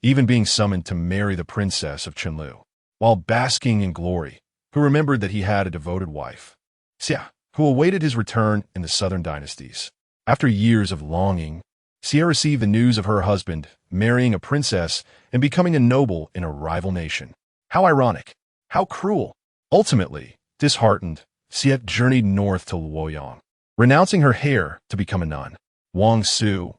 even being summoned to marry the princess of Qinlu, while basking in glory, who remembered that he had a devoted wife, Xia, who awaited his return in the southern dynasties. After years of longing, Xia received the news of her husband marrying a princess and becoming a noble in a rival nation. How ironic! How cruel! Ultimately, disheartened, Xia journeyed north to Luoyang, renouncing her hair to become a nun. Wuwuwu,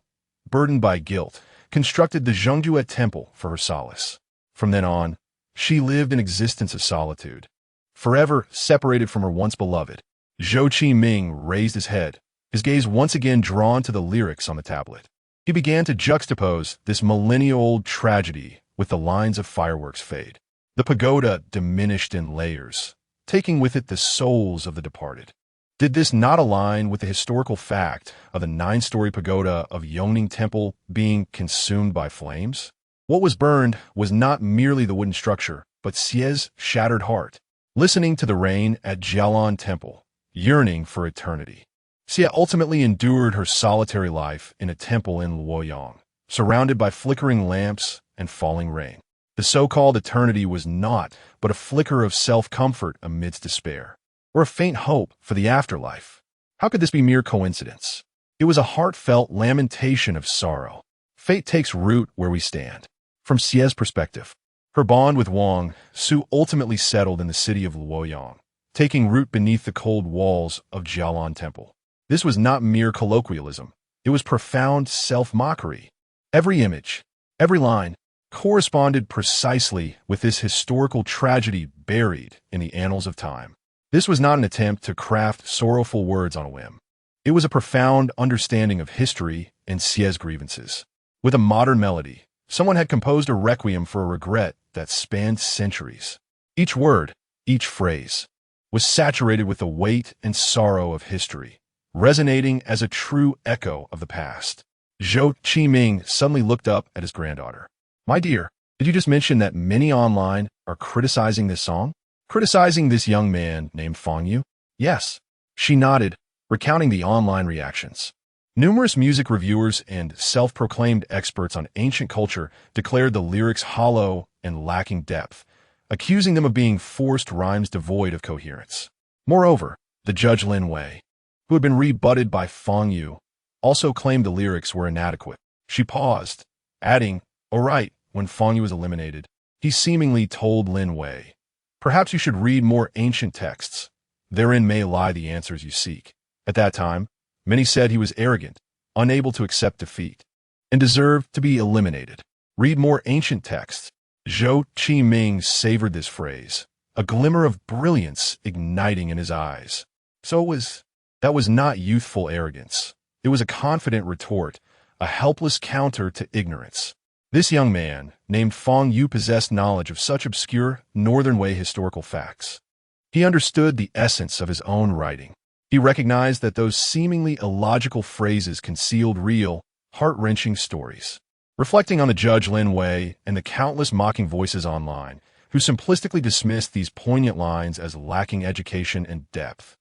burdened by guilt, constructed the Zhongjue Temple for her solace. From then on, She lived an existence of solitude. Forever separated from her once beloved, Zhou Qiming raised his head, his gaze once again drawn to the lyrics on the tablet. He began to juxtapose this millennia-old tragedy with the lines of fireworks fade. The pagoda diminished in layers, taking with it the souls of the departed. Did this not align with the historical fact of the 9-story pagoda of Yongning Temple being consumed by flames? What was burned was not merely the wooden structure, but Xie's shattered heart, listening to the rain at Jialan Temple, yearning for eternity. Xie ultimately endured her solitary life in a temple in Luoyang, surrounded by flickering lamps and falling rain. The so-called eternity was naught but a flicker of self-comfort amidst despair, or a faint hope for the afterlife. How could this be mere coincidence? It was a heartfelt lamentation of sorrow. Fate takes root where we stand. From Xie's perspective, her bond with Wang Su ultimately settled in the city of Luoyang, taking root beneath the cold walls of Jialan Temple. This was not mere colloquialism. It was profound self-mockery. Every image, every line, corresponded precisely with this historical tragedy buried in the annals of time. This was not an attempt to craft sorrowful words on a whim. It was a profound understanding of history and Xie's grievances. With a modern melody, someone had composed a requiem for a regret that spanned centuries. Each word, each phrase, was saturated with the weight and sorrow of history, resonating as a true echo of the past. Zhou Qiming suddenly looked up at his granddaughter. "My dear, did you just mention that many online are criticizing this song? Criticizing this young man named Fang Yu?" "Yes." She nodded, recounting the online reactions. Numerous music reviewers and self-proclaimed experts on ancient culture declared the lyrics hollow and lacking depth, accusing them of being forced rhymes devoid of coherence. Moreover, the judge Lin Wei, who had been rebutted by Fang Yu, also claimed the lyrics were inadequate. She paused, adding, "All right," when Fang Yu was eliminated. He seemingly told Lin Wei, "Perhaps you should read more ancient texts. Therein may lie the answers you seek." At that time, many said he was arrogant, unable to accept defeat, and deserved to be eliminated. Read more ancient texts. Zhou Qiming savored this phrase, a glimmer of brilliance igniting in his eyes. That was not youthful arrogance. It was a confident retort, a helpless counter to ignorance. This young man, named Fang Yu, possessed knowledge of such obscure Northern Wei historical facts. He understood the essence of his own writing. He recognized that those seemingly illogical phrases concealed real, heart-wrenching stories. Reflecting on the judge Lin Wei and the countless mocking voices online, who simplistically dismissed these poignant lines as lacking education and depth,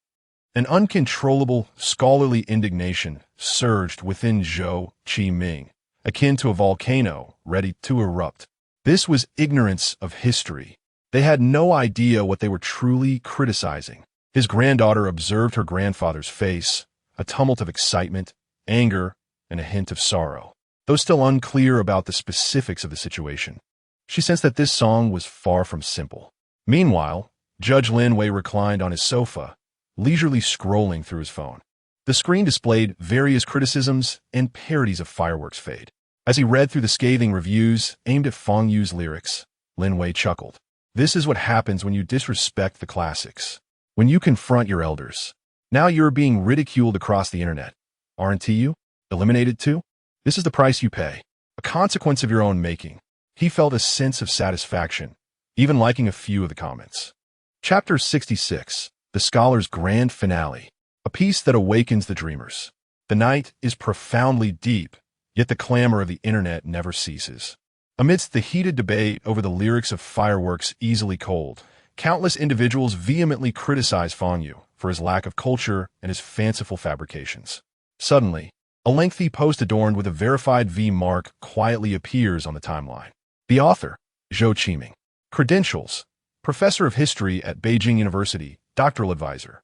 an uncontrollable, scholarly indignation surged within Zhou Qiming, akin to a volcano ready to erupt. This was ignorance of history. They had no idea what they were truly criticizing. His granddaughter observed her grandfather's face, a tumult of excitement, anger, and a hint of sorrow. Though still unclear about the specifics of the situation, she sensed that this song was far from simple. Meanwhile, Judge Lin Wei reclined on his sofa, leisurely scrolling through his phone. The screen displayed various criticisms and parodies of fireworks fade. As he read through the scathing reviews aimed at Fang Yu's lyrics, Lin Wei chuckled. "This is what happens when you disrespect the classics. When you confront your elders. Now you're being ridiculed across the internet. Aren't you? Eliminated too? This is the price you pay. A consequence of your own making." He felt a sense of satisfaction, even liking a few of the comments. Chapter 66, The Scholar's Grand Finale. A piece that awakens the dreamers. The night is profoundly deep, yet the clamor of the internet never ceases. Amidst the heated debate over the lyrics of Fireworks Easily Cold, countless individuals vehemently criticize Fang Yu for his lack of culture and his fanciful fabrications. Suddenly, a lengthy post adorned with a verified V mark quietly appears on the timeline. The author, Zhou Qiming. Credentials: Professor of History at Beijing University, Doctoral Advisor.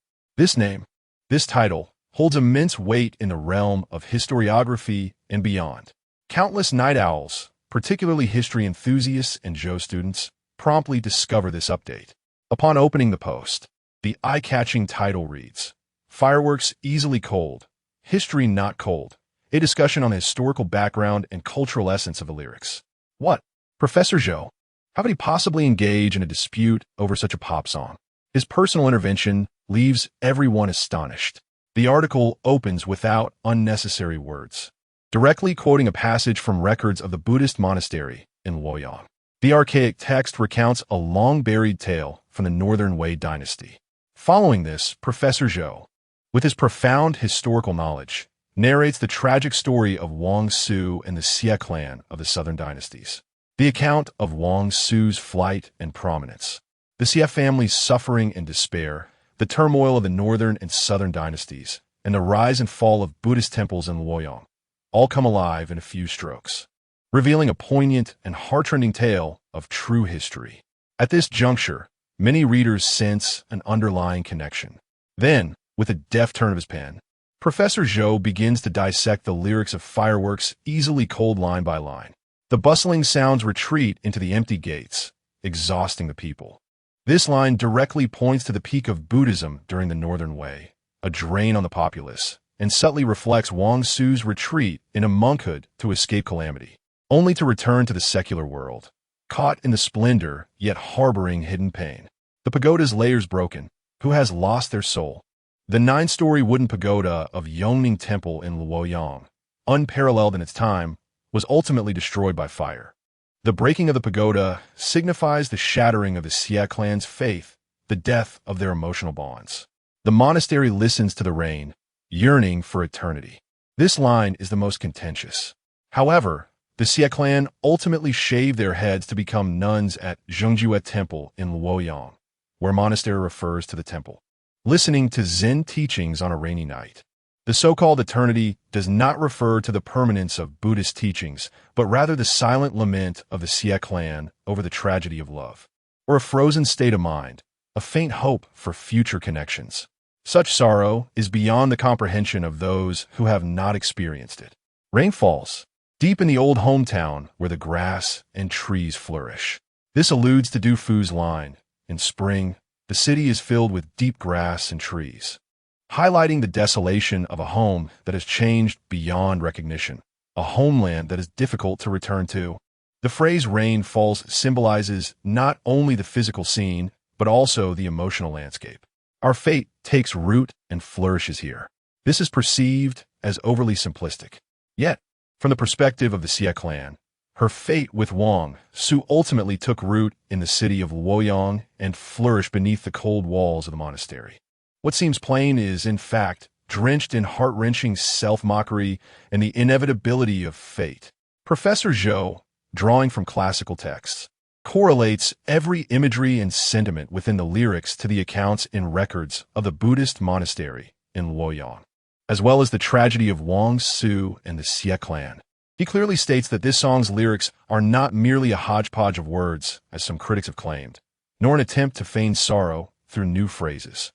This title holds immense weight in the realm of historiography and beyond. Countless night owls, particularly history enthusiasts and Zhou students, promptly discover this update. Upon opening the post, the eye-catching title reads, "Fireworks Easily Cold, History Not Cold, a discussion on the historical background and cultural essence of the lyrics." What? Professor Zhou, How could he possibly engage in a dispute over such a pop song? His personal intervention leaves everyone astonished. The article opens without unnecessary words, directly quoting a passage from records of the Buddhist monastery in Luoyang. The archaic text recounts a long-buried tale from the Northern Wei dynasty. Following this, Professor Xiao, with his profound historical knowledge, narrates the tragic story of Wang Su and the Xie clan of the southern dynasties. The account of Wang Su's flight and prominence, the Xie family's suffering and despair, the turmoil of the northern and southern dynasties, and the rise and fall of Buddhist temples in Luoyang, all come alive in a few strokes, revealing a poignant and heart-rending tale of true history. At this juncture, many readers sense an underlying connection. Then, with a deft turn of his pen, Professor Xiao begins to dissect the lyrics of Fireworks easily cold line by line. The bustling sounds retreat into the empty gates, exhausting the people. This line directly points to the peak of Buddhism during the Northern Wei, a drain on the populace, and subtly reflects Wang Su's retreat into monkhood to escape calamity, only to return to the secular world, caught in the splendor yet harboring hidden pain. The pagoda's layers broken, who has lost their soul? The 9-story wooden pagoda of Yongning Temple in Luoyang, unparalleled in its time, was ultimately destroyed by fire. The breaking of the pagoda signifies the shattering of the Xie clan's faith, the death of their emotional bonds. The monastery listens to the rain, yearning for eternity. This line is the most contentious. However, the Xie clan ultimately shaved their heads to become nuns at Zhongjue Temple in Luoyang, where monastery refers to the temple. Listening to Zen teachings on a rainy night. The so-called eternity does not refer to the permanence of Buddhist teachings, but rather the silent lament of the Xie clan over the tragedy of love, or a frozen state of mind, a faint hope for future connections. Such sorrow is beyond the comprehension of those who have not experienced it. Rain falls deep in the old hometown where the grass and trees flourish. This alludes to Du Fu's line, in spring, the city is filled with deep grass and trees, highlighting the desolation of a home that has changed beyond recognition, a homeland that is difficult to return to. The phrase rain falls symbolizes not only the physical scene, but also the emotional landscape. Our fate takes root and flourishes here. This is perceived as overly simplistic. Yet, from the perspective of the Xie clan, her fate with Wang Su ultimately took root in the city of Luoyang and flourished beneath the cold walls of the monastery. What seems plain is, in fact, drenched in heart-wrenching self-mockery and the inevitability of fate. Professor Xiao, drawing from classical texts, correlates every imagery and sentiment within the lyrics to the accounts in records of the Buddhist monastery in Luoyang, as well as the tragedy of Wang Su and the Xie clan. He clearly states that this song's lyrics are not merely a hodgepodge of words, as some critics have claimed, nor an attempt to feign sorrow through new phrases.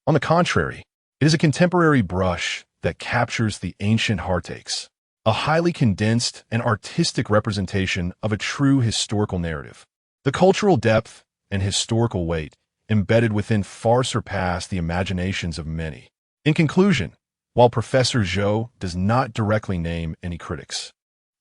On the contrary, it is a contemporary brush that captures the ancient heartaches, a highly condensed and artistic representation of a true historical narrative. The cultural depth and historical weight embedded within far surpass the imaginations of many. In conclusion, while Professor Xiao does not directly name any critics,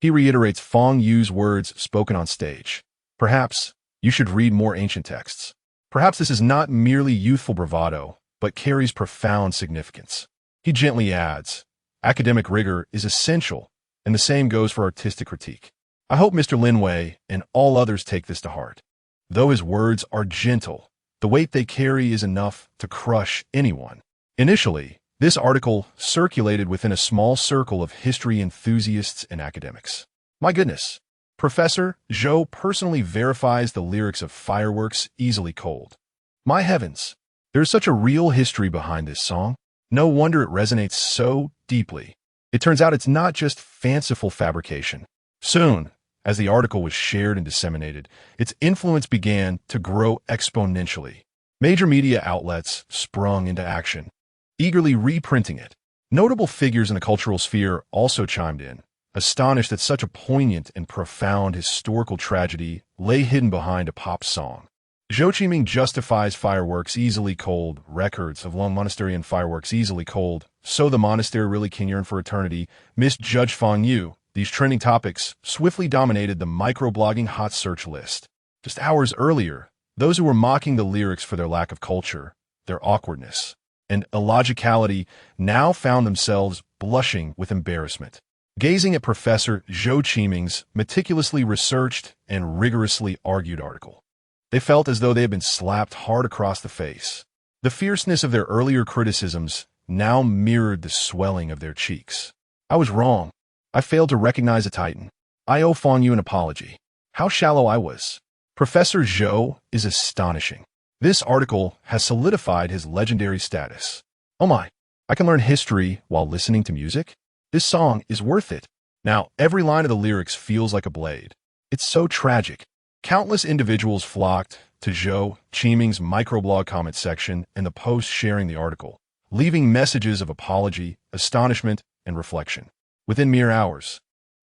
he reiterates Fang Yu's words spoken on stage. Perhaps you should read more ancient texts. Perhaps this is not merely youthful bravado, but carries profound significance. He gently adds, academic rigor is essential, and the same goes for artistic critique. I hope Mr. Linwei and all others take this to heart. Though his words are gentle, the weight they carry is enough to crush anyone. Initially, this article circulated within a small circle of history enthusiasts and academics. My goodness, Professor Xiao personally verifies the lyrics of Fireworks Easily Cold. My heavens, there is such a real history behind this song. No wonder it resonates so deeply. It turns out it's not just fanciful fabrication. Soon, as the article was shared and disseminated, its influence began to grow exponentially. Major media outlets sprung into action, eagerly reprinting it. Notable figures in the cultural sphere also chimed in, astonished that such a poignant and profound historical tragedy lay hidden behind a pop song. Zhou Qiming justifies Fireworks Easily Cold records of Long Monastery and Fireworks Easily Cold, so the monastery really can yearn for eternity, misjudged Fang Yu. These trending topics swiftly dominated the microblogging hot search list. Just hours earlier, those who were mocking the lyrics for their lack of culture, their awkwardness, and illogicality now found themselves blushing with embarrassment. Gazing at Professor Zhou Qiming's meticulously researched and rigorously argued article, they felt as though they had been slapped hard across the face. The fierceness of their earlier criticisms now mirrored the swelling of their cheeks. I was wrong. I failed to recognize a titan. I owe Fang Yu an apology. How shallow I was. Professor Zhou is astonishing. This article has solidified his legendary status. Oh my, I can learn history while listening to music? This song is worth it. Now, every line of the lyrics feels like a blade. It's so tragic. Countless individuals flocked to Zhou Qiming's microblog comment section and the post sharing the article, leaving messages of apology, astonishment, and reflection. Within mere hours,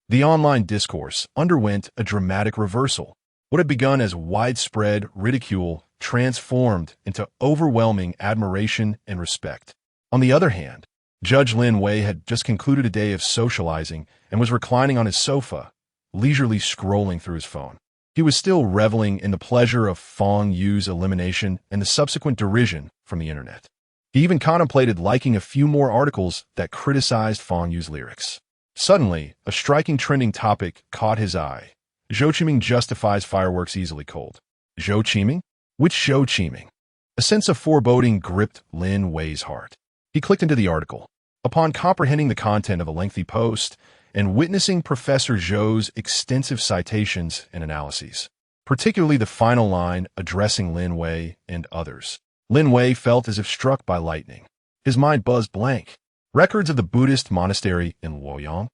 the online discourse underwent a dramatic reversal. What had begun as widespread ridicule transformed into overwhelming admiration and respect. On the other hand, Judge Lin Wei had just concluded a day of socializing and was reclining on his sofa, leisurely scrolling through his phone. He was still reveling in the pleasure of Fang Yu's elimination and the subsequent derision from the internet. He even contemplated liking a few more articles that criticized Fang Yu's lyrics. Suddenly, a striking trending topic caught his eye. Zhou Qiming justifies fireworks easily cold. Zhou Qiming? Which Zhou Qiming? A sense of foreboding gripped Lin Wei's heart. He clicked into the article. Upon comprehending the content of a lengthy post and witnessing Professor Zhou's extensive citations and analyses, particularly the final line addressing Lin Wei and others, Lin Wei felt as if struck by lightning. His mind buzzed blank. Records of the Buddhist monastery in Luoyang,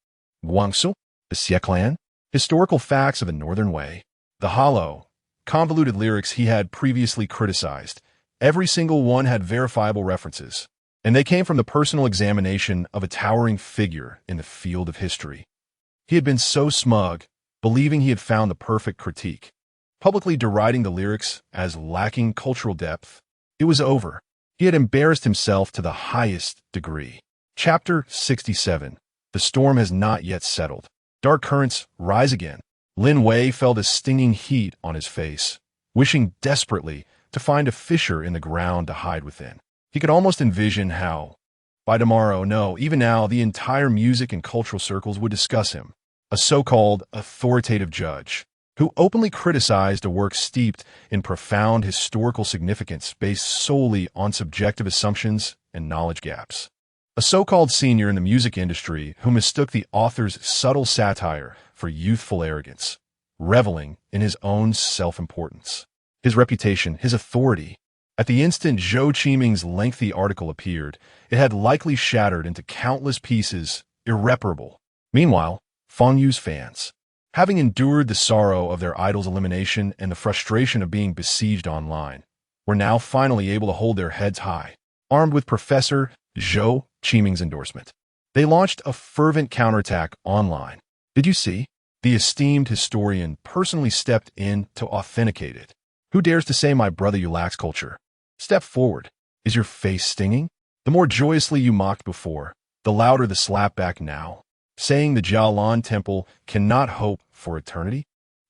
Guangzhou, the Xieclan, historical facts of the Northern Wei, the hollow, convoluted lyrics he had previously criticized. Every single one had verifiable references, and they came from the personal examination of a towering figure in the field of history. He had been so smug, believing he had found the perfect critique, publicly deriding the lyrics as lacking cultural depth. It was over. He had embarrassed himself to the highest degree. Chapter 67. The storm has not yet settled. Dark currents rise again. Lin Wei felt a stinging heat on his face, wishing desperately to find a fissure in the ground to hide within. He could almost envision how, by tomorrow, no, even now, the entire music and cultural circles would discuss him, a so-called authoritative judge, who openly criticized a work steeped in profound historical significance based solely on subjective assumptions and knowledge gaps. A so-called senior in the music industry who mistook the author's subtle satire for youthful arrogance, reveling in his own self-importance, his reputation, his authority. At the instant Zhou Qiming's lengthy article appeared, it had likely shattered into countless pieces, irreparable. Meanwhile, Fang Yu's fans, having endured the sorrow of their idol's elimination and the frustration of being besieged online, were now finally able to hold their heads high. Armed with Professor Zhou Qiming's endorsement, they launched a fervent counterattack online. Did you see? The esteemed historian personally stepped in to authenticate it. Who dares to say my brother you lacks culture? Step forward. Is your face stinging? The more joyously you mocked before, the louder the slapback now. Saying the Jiaolan temple cannot hope for eternity?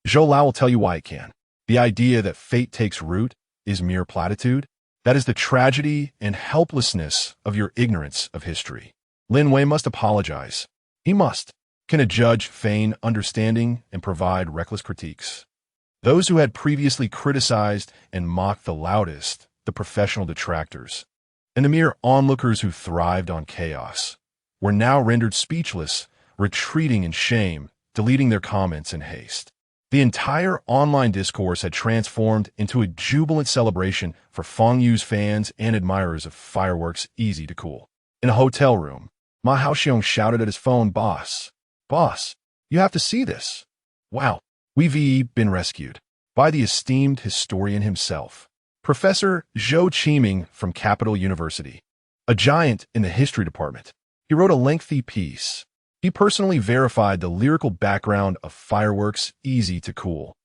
Zhou Lao will tell you why it can. The idea that fate takes root is mere platitude. That is the tragedy and helplessness of your ignorance of history. Lin Wei must apologize. He must. Can a judge feign understanding and provide reckless critiques? Those who had previously criticized and mocked the loudest, the professional detractors, and the mere onlookers who thrived on chaos, were now rendered speechless, retreating in shame, deleting their comments in haste. The entire online discourse had transformed into a jubilant celebration for Fang Yu's fans and admirers of fireworks easy to cool. In a hotel room, Ma Haoxiong shouted at his phone, Boss, you have to see this. Wow, we've been rescued by the esteemed historian himself, Professor Zhou Qiming from Capital University, a giant in the history department. He wrote a lengthy piece. He personally verified the lyrical background of fireworks easy to cool.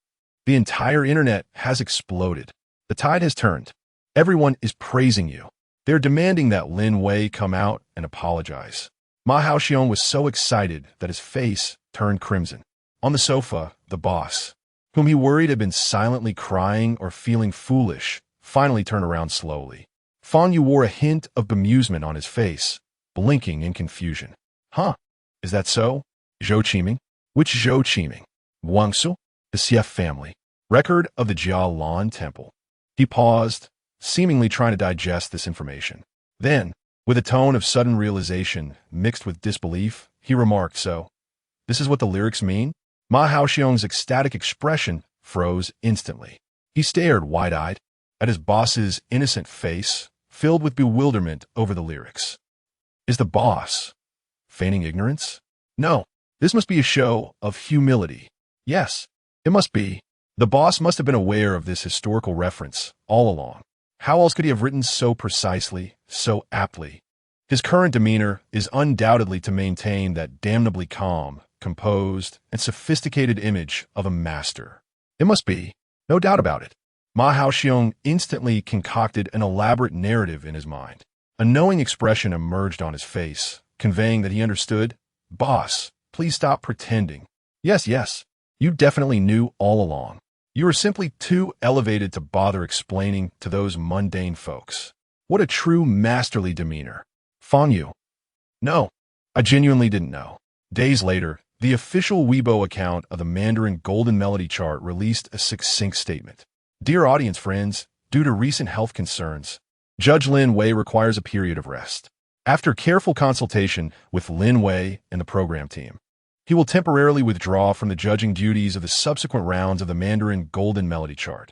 The entire internet has exploded. The tide has turned. Everyone is praising you. They're demanding that Lin Wei come out and apologize. Ma Haoxiong was so excited that his face turned crimson. On the sofa, the boss, whom he worried had been silently crying or feeling foolish, finally turned around slowly. Fang Yu wore a hint of bemusement on his face, blinking in confusion. Huh? Is that so? Zhou Qiming? Which Zhou Qiming? Wuwuwu? The Xiao family. Record of the Jialan Temple. He paused, seemingly trying to digest this information. Then, with a tone of sudden realization mixed with disbelief, he remarked, "So, this is what the lyrics mean?" Ma Haoxiong's ecstatic expression froze instantly. He stared wide-eyed at his boss's innocent face, filled with bewilderment over the lyrics. Is the boss feigning ignorance? No, this must be a show of humility. Yes, it must be. The boss must have been aware of this historical reference all along. How else could he have written so precisely, so aptly? His current demeanor is undoubtedly to maintain that damnably calm, composed, and sophisticated image of a master. It must be, no doubt about it. Ma Haoxiong instantly concocted an elaborate narrative in his mind. A knowing expression emerged on his face, conveying that he understood. Boss, please stop pretending. Yes, you definitely knew all along. You were simply too elevated to bother explaining to those mundane folks. What a true masterly demeanor. Fang Yu. No, I genuinely didn't know. Days later, the official Weibo account of the Mandarin Golden Melody chart released a succinct statement. Dear audience friends, due to recent health concerns, Judge Lin Wei requires a period of rest. After careful consultation with Lin Wei and the program team, he will temporarily withdraw from the judging duties of the subsequent rounds of the Mandarin Golden Melody chart.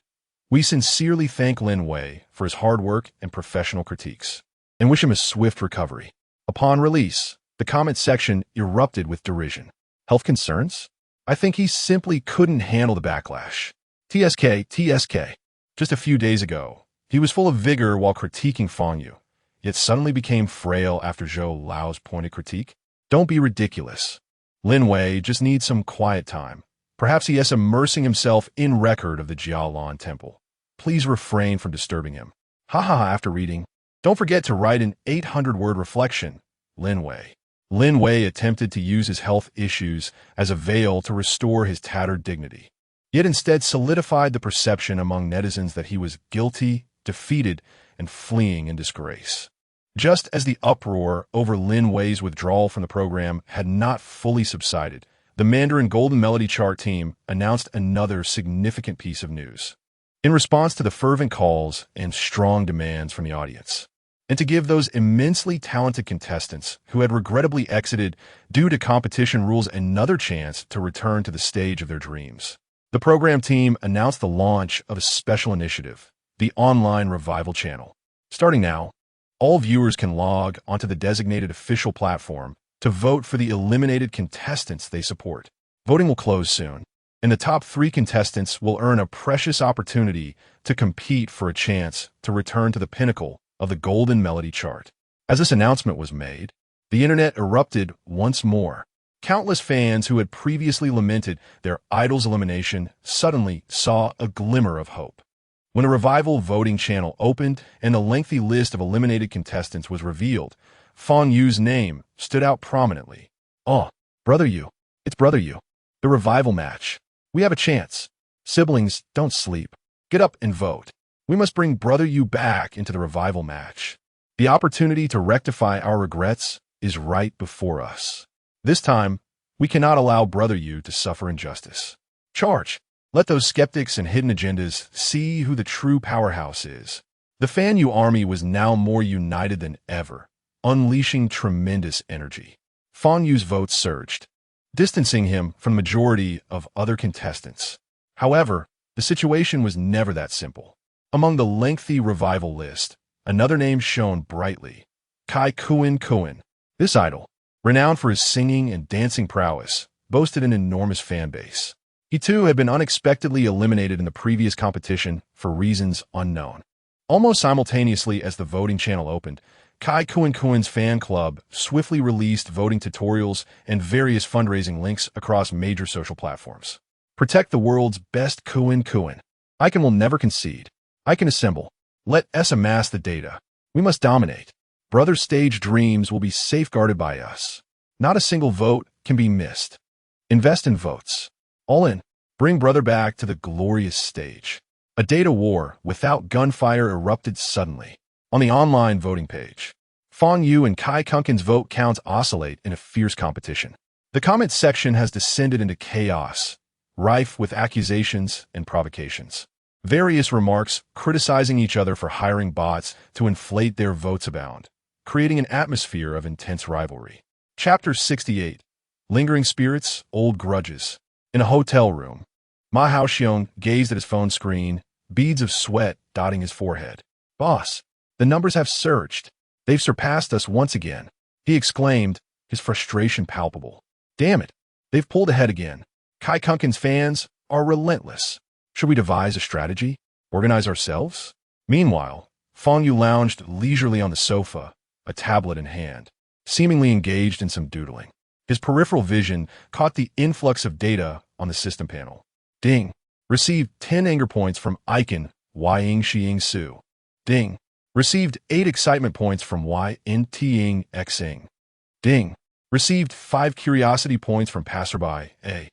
We sincerely thank Lin Wei for his hard work and professional critiques, and wish him a swift recovery. Upon release, the comment section erupted with derision. Health concerns? I think he simply couldn't handle the backlash. TSK. Just a few days ago, he was full of vigor while critiquing Fang Yu, yet suddenly became frail after Zhou Lao's pointed critique. Don't be ridiculous. Lin Wei just needs some quiet time. Perhaps he is immersing himself in record of the Jialan Temple. Please refrain from disturbing him. After reading, don't forget to write an 800-word reflection. Lin Wei. Lin Wei attempted to use his health issues as a veil to restore his tattered dignity, yet instead solidified the perception among netizens that he was guilty, defeated, and fleeing in disgrace. Just as the uproar over Lin Wei's withdrawal from the program had not fully subsided, the Mandarin Golden Melody chart team announced another significant piece of news. In response to the fervent calls and strong demands from the audience, and to give those immensely talented contestants who had regrettably exited due to competition rules another chance to return to the stage of their dreams, the program team announced the launch of a special initiative, the Online Revival Channel. Starting now, all viewers can log onto the designated official platform to vote for the eliminated contestants they support. Voting will close soon, and the top 3 contestants will earn a precious opportunity to compete for a chance to return to the pinnacle of the Golden Melody chart. As this announcement was made, the internet erupted once more. Countless fans who had previously lamented their idol's elimination suddenly saw a glimmer of hope. When a revival voting channel opened and a lengthy list of eliminated contestants was revealed, Fang Yu's name stood out prominently. Oh, Brother Yu. It's Brother Yu. The revival match. We have a chance. Siblings, don't sleep. Get up and vote. We must bring Brother Yu back into the revival match. The opportunity to rectify our regrets is right before us. This time, we cannot allow Brother Yu to suffer injustice. Charge! Let those skeptics and hidden agendas see who the true powerhouse is. The Fang Yu army was now more united than ever, unleashing tremendous energy. Fang Yu's votes surged, distancing him from the majority of other contestants. However, the situation was never that simple. Among the lengthy revival list, another name shone brightly, Kai Kuan. This idol, renowned for his singing and dancing prowess, boasted an enormous fan base. He too had been unexpectedly eliminated in the previous competition for reasons unknown. Almost simultaneously as the voting channel opened, Kai Kuan's fan club swiftly released voting tutorials and various fundraising links across major social platforms. Protect the world's best Kuan. Icon will never concede. Icon assemble. Let us amass the data. We must dominate. Brother stage dreams will be safeguarded by us. Not a single vote can be missed. Invest in votes. All in. Bring brother back to the glorious stage. A data war without gunfire erupted suddenly. On the online voting page, Fang Yu and Kai Kunkin's vote counts oscillate in a fierce competition. The comment section has descended into chaos, rife with accusations and provocations. Various remarks criticizing each other for hiring bots to inflate their votes abound, creating an atmosphere of intense rivalry. Chapter 68. Lingering Spirits, Old Grudges. In a hotel room, Ma Haoxiong gazed at his phone screen, beads of sweat dotting his forehead. "Boss, the numbers have surged. They've surpassed us once again," he exclaimed, his frustration palpable. "Damn it, they've pulled ahead again. Kai Kunkin's fans are relentless. Should we devise a strategy? Organize ourselves?" Meanwhile, Fang Yu lounged leisurely on the sofa, a tablet in hand, seemingly engaged in some doodling. His peripheral vision caught the influx of data on the system panel. Ding. Received 10 anger points from Icon Ying Xing Su. Ding. Received 8 excitement points from Yin Ting Xing. Ding. Received 5 curiosity points from passerby A.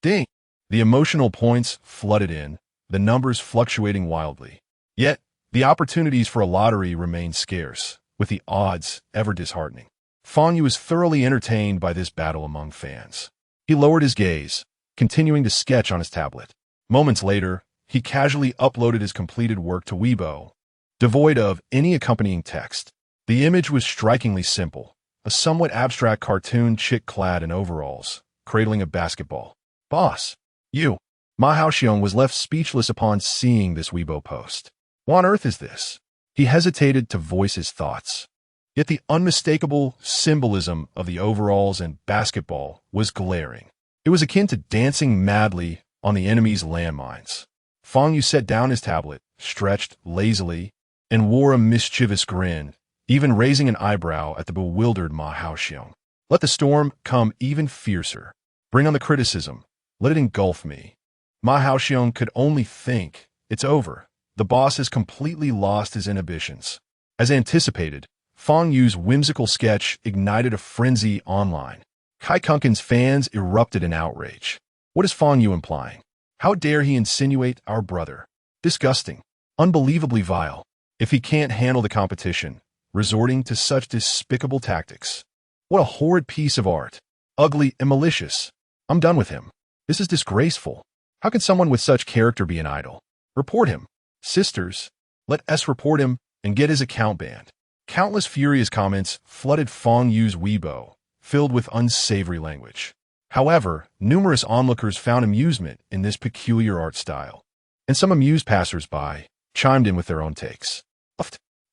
Ding. The emotional points flooded in, the numbers fluctuating wildly. Yet, the opportunities for a lottery remained scarce, with the odds ever disheartening. Fang Yu was thoroughly entertained by this battle among fans. He lowered his gaze, continuing to sketch on his tablet. Moments later, he casually uploaded his completed work to Weibo, devoid of any accompanying text. The image was strikingly simple, a somewhat abstract cartoon chick clad in overalls, cradling a basketball. "Boss, you." Ma Haoxiong was left speechless upon seeing this Weibo post. "What on earth is this?" He hesitated to voice his thoughts. Yet the unmistakable symbolism of the overalls and basketball was glaring. It was akin to dancing madly on the enemy's landmines. Fang Yu set down his tablet, stretched lazily, and wore a mischievous grin, even raising an eyebrow at the bewildered Ma Haoxiong. "Let the storm come even fiercer. Bring on the criticism. Let it engulf me." Ma Haoxiong could only think, "It's over. The boss has completely lost his inhibitions." As anticipated, Fang Yu's whimsical sketch ignited a frenzy online. Kai Kunkin's fans erupted in outrage. What is Fang Yu implying? How dare he insinuate our brother? Disgusting. Unbelievably vile. If he can't handle the competition, resorting to such despicable tactics. What a horrid piece of art. Ugly and malicious. I'm done with him. This is disgraceful. How can someone with such character be an idol? Report him. Sisters, let us report him and get his account banned. Countless furious comments flooded Fang Yu's Weibo, filled with unsavory language. However, numerous onlookers found amusement in this peculiar art style, and some amused passers-by chimed in with their own takes.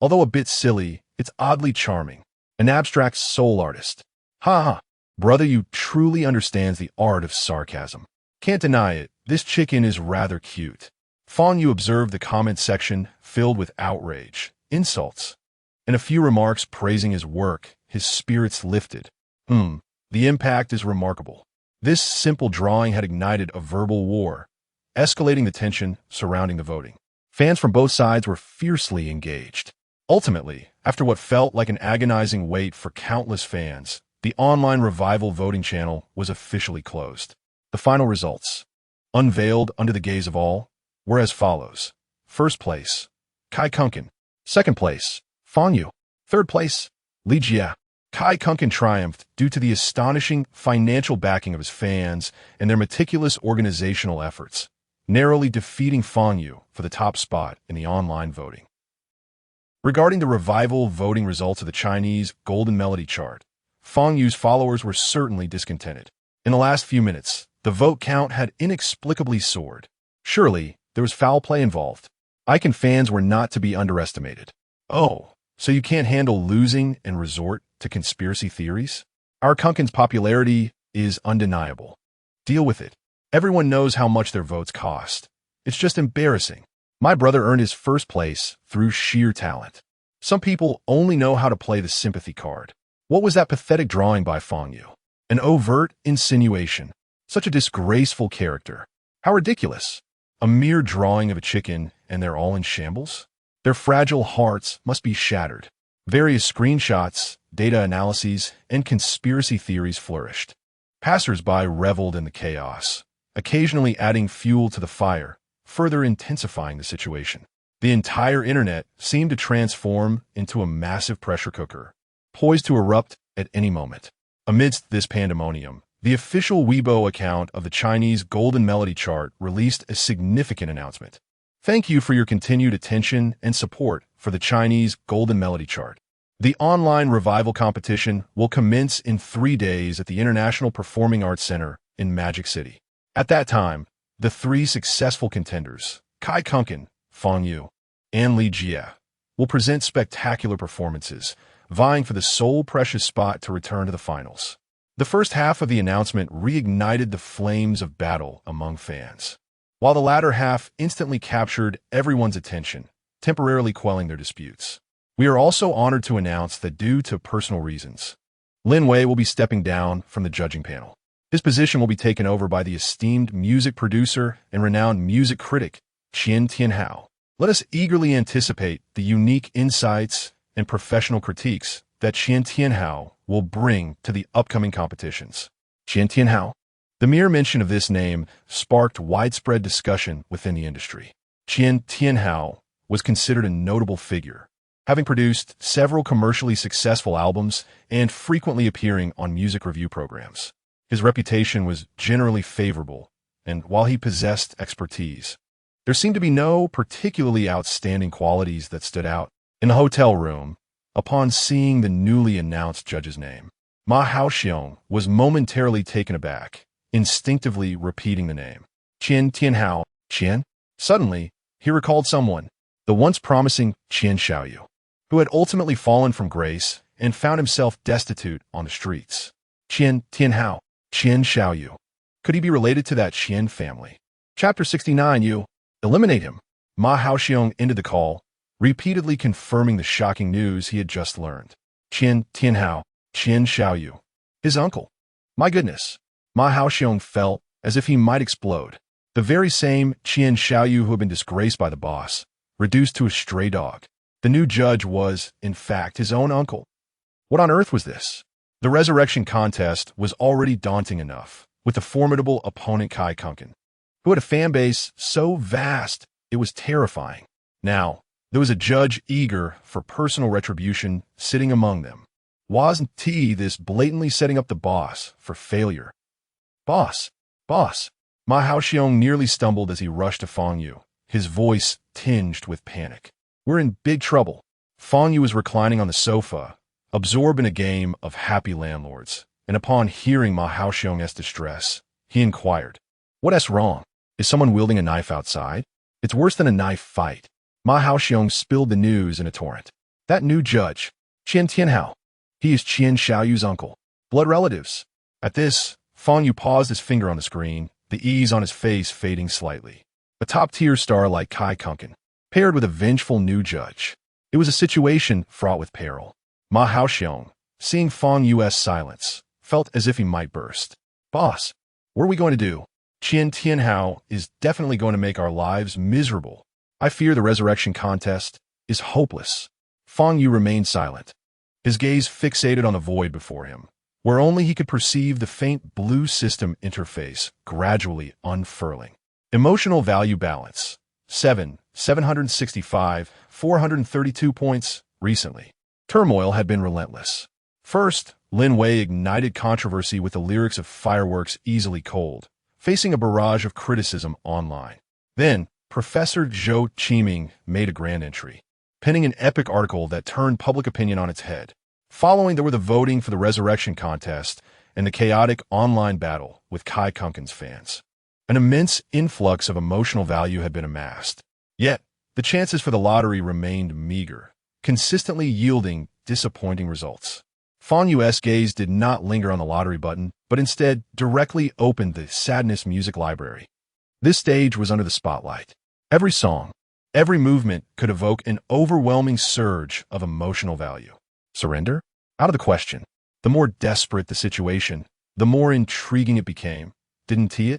Although a bit silly, it's oddly charming. An abstract soul artist. Ha ha. Brother Yu truly understands the art of sarcasm. Can't deny it, this chicken is rather cute. Fang Yu observed the comment section filled with outrage, insults, and a few remarks praising his work. His spirits lifted. The impact is remarkable. This simple drawing had ignited a verbal war, escalating the tension surrounding the voting. Fans from both sides were fiercely engaged. Ultimately, after what felt like an agonizing wait for countless fans, the online revival voting channel was officially closed. The final results, unveiled under the gaze of all, were as follows. First place, Kai Kunkin. Second place, Fang Yu. Third place, Li Jia. Kai Kunkin triumphed due to the astonishing financial backing of his fans and their meticulous organizational efforts, narrowly defeating Fang Yu for the top spot in the online voting. Regarding the revival voting results of the Chinese Golden Melody chart, Fang Yu's followers were certainly discontented. In the last few minutes, the vote count had inexplicably soared. Surely, there was foul play involved. Icon fans were not to be underestimated. Oh, so you can't handle losing and resort to conspiracy theories? Our Kunkin's popularity is undeniable. Deal with it. Everyone knows how much their votes cost. It's just embarrassing. My brother earned his first place through sheer talent. Some people only know how to play the sympathy card. What was that pathetic drawing by Fang Yu? An overt insinuation. Such a disgraceful character. How ridiculous. A mere drawing of a chicken and they're all in shambles? Their fragile hearts must be shattered. Various screenshots, data analyses, and conspiracy theories flourished. Passers-by reveled in the chaos, occasionally adding fuel to the fire, further intensifying the situation. The entire internet seemed to transform into a massive pressure cooker, poised to erupt at any moment. Amidst this pandemonium, the official Weibo account of the Chinese Golden Melody chart released a significant announcement. Thank you for your continued attention and support for the Chinese Golden Melody chart. The online revival competition will commence in 3 days at the International Performing Arts Center in Magic City. At that time, the 3 successful contenders, Kai Kunken, Fang Yu, and Li Jie, will present spectacular performances, vying for the sole precious spot to return to the finals. The first half of the announcement reignited the flames of battle among fans, while the latter half instantly captured everyone's attention, temporarily quelling their disputes. We are also honored to announce that due to personal reasons, Lin Wei will be stepping down from the judging panel. His position will be taken over by the esteemed music producer and renowned music critic, Qian Tianhao. Let us eagerly anticipate the unique insights and professional critiques that Qian Tianhao will bring to the upcoming competitions. Qian Tianhao. The mere mention of this name sparked widespread discussion within the industry. Qian Tianhao was considered a notable figure, having produced several commercially successful albums and frequently appearing on music review programs. His reputation was generally favorable, and while he possessed expertise, there seemed to be no particularly outstanding qualities that stood out. In the hotel room, upon seeing the newly announced judge's name, Ma Haoxiong was momentarily taken aback, instinctively repeating the name. Qian Tianhao. Qian? Suddenly, he recalled someone, the once promising Qian Xiao, who had ultimately fallen from grace and found himself destitute on the streets. Qian Tianhao. Qian Xiao. Could he be related to that Qian family? Chapter 69. You. Eliminate him. Ma Haoxiong ended the call, repeatedly confirming the shocking news he had just learned. Qian Tianhao. Qian Xiao. His uncle. My goodness. Ma Haoxiong felt as if he might explode. The very same Qian Xiao who had been disgraced by the boss, reduced to a stray dog. The new judge was, in fact, his own uncle. What on earth was this? The resurrection contest was already daunting enough, with the formidable opponent Kai Kunken, who had a fan base so vast it was terrifying. Now, there was a judge eager for personal retribution sitting among them. Wasn't he this blatantly setting up the boss for failure? Boss! Boss! Ma Haoxiong nearly stumbled as he rushed to Fang Yu, his voice tinged with panic. We're in big trouble. Fang Yu was reclining on the sofa, absorbed in a game of happy landlords, and upon hearing Ma Haoxiong's distress, he inquired, What's wrong? Is someone wielding a knife outside? It's worse than a knife fight. Ma Haoxiong spilled the news in a torrent. That new judge, Qian Tianhao. He is Qian Xiaoyu's uncle. Blood relatives. At this, Fang Yu paused his finger on the screen, the ease on his face fading slightly. A top-tier star like Kai Kunken, paired with a vengeful new judge. It was a situation fraught with peril. Ma Haoxiong, seeing Fang Yu's silence, felt as if he might burst. Boss, what are we going to do? Qian Tianhao is definitely going to make our lives miserable. I fear the resurrection contest is hopeless. Fang Yu remained silent, his gaze fixated on the void before him, where only he could perceive the faint blue system interface gradually unfurling. Emotional value balance. 765, 432 points recently. Turmoil had been relentless. First, Lin Wei ignited controversy with the lyrics of Fireworks Easily Cold, facing a barrage of criticism online. Then, Professor Zhou Qiming made a grand entry, penning an epic article that turned public opinion on its head. Following, there were the voting for the resurrection contest and the chaotic online battle with Kai Kunken's fans. An immense influx of emotional value had been amassed. Yet, the chances for the lottery remained meager, consistently yielding disappointing results. Fang Yu's gaze did not linger on the lottery button, but instead directly opened the Sadness music library. This stage was under the spotlight. Every song, every movement could evoke an overwhelming surge of emotional value. Surrender? Out of the question. The more desperate the situation, the more intriguing it became. Didn't he?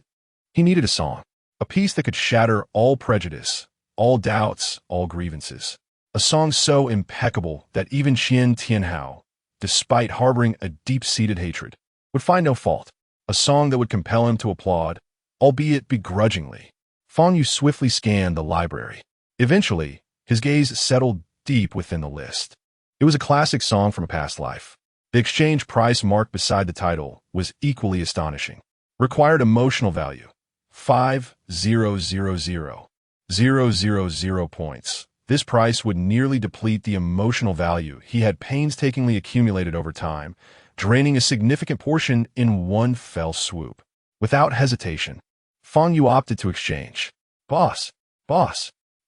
He needed a song, a piece that could shatter all prejudice, all doubts, all grievances. A song so impeccable that even Qian Tianhao, despite harboring a deep-seated hatred, would find no fault. A song that would compel him to applaud, albeit begrudgingly. Fang Yu swiftly scanned the library. Eventually, his gaze settled deep within the list. It was a classic song from a past life. The exchange price marked beside the title was equally astonishing. Required emotional value: 5,000,000 points. This price would nearly deplete the emotional value he had painstakingly accumulated over time, draining a significant portion in one fell swoop. Without hesitation, Fang Yu opted to exchange. Boss,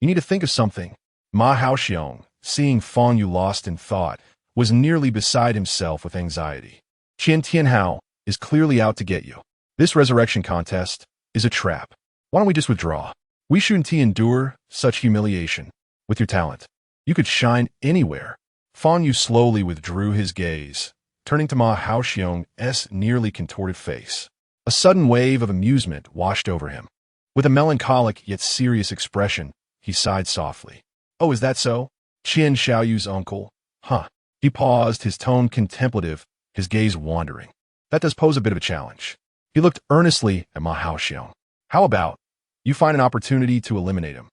you need to think of something. Ma Haoxiong, seeing Fang Yu lost in thought, was nearly beside himself with anxiety. Qian Tianhao is clearly out to get you. This resurrection contest is a trap. Why don't we just withdraw? We shouldn't endure such humiliation. With your talent, you could shine anywhere. Fang Yu slowly withdrew his gaze, turning to Ma Haoxiong's nearly contorted face. A sudden wave of amusement washed over him. With a melancholic yet serious expression, he sighed softly. Oh, is that so? Qian Xiaoyu's uncle? Huh. He paused, his tone contemplative, his gaze wandering. That does pose a bit of a challenge. He looked earnestly at Ma Haoxiong. How about you find an opportunity to eliminate him?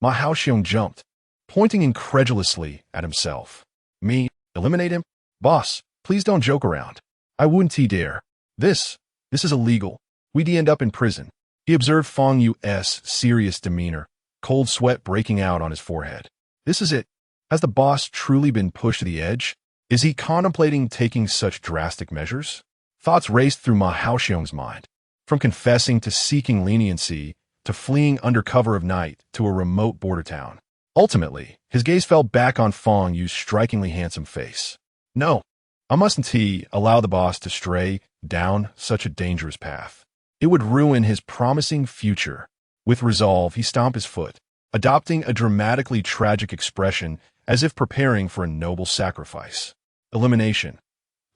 Ma Haoxiong jumped, pointing incredulously at himself. Me? Eliminate him? Boss, please don't joke around. I wouldn't dare. This is illegal. We'd end up in prison. He observed Fang Yu's serious demeanor, cold sweat breaking out on his forehead. This is it. Has the boss truly been pushed to the edge? Is he contemplating taking such drastic measures? Thoughts raced through Ma Haoxiong's mind. From confessing to seeking leniency, to fleeing under cover of night to a remote border town. Ultimately, his gaze fell back on Fang Yu's strikingly handsome face. No, I mustn't allow the boss to stray down such a dangerous path. It would ruin his promising future. With resolve, he stomped his foot, adopting a dramatically tragic expression as if preparing for a noble sacrifice. Elimination.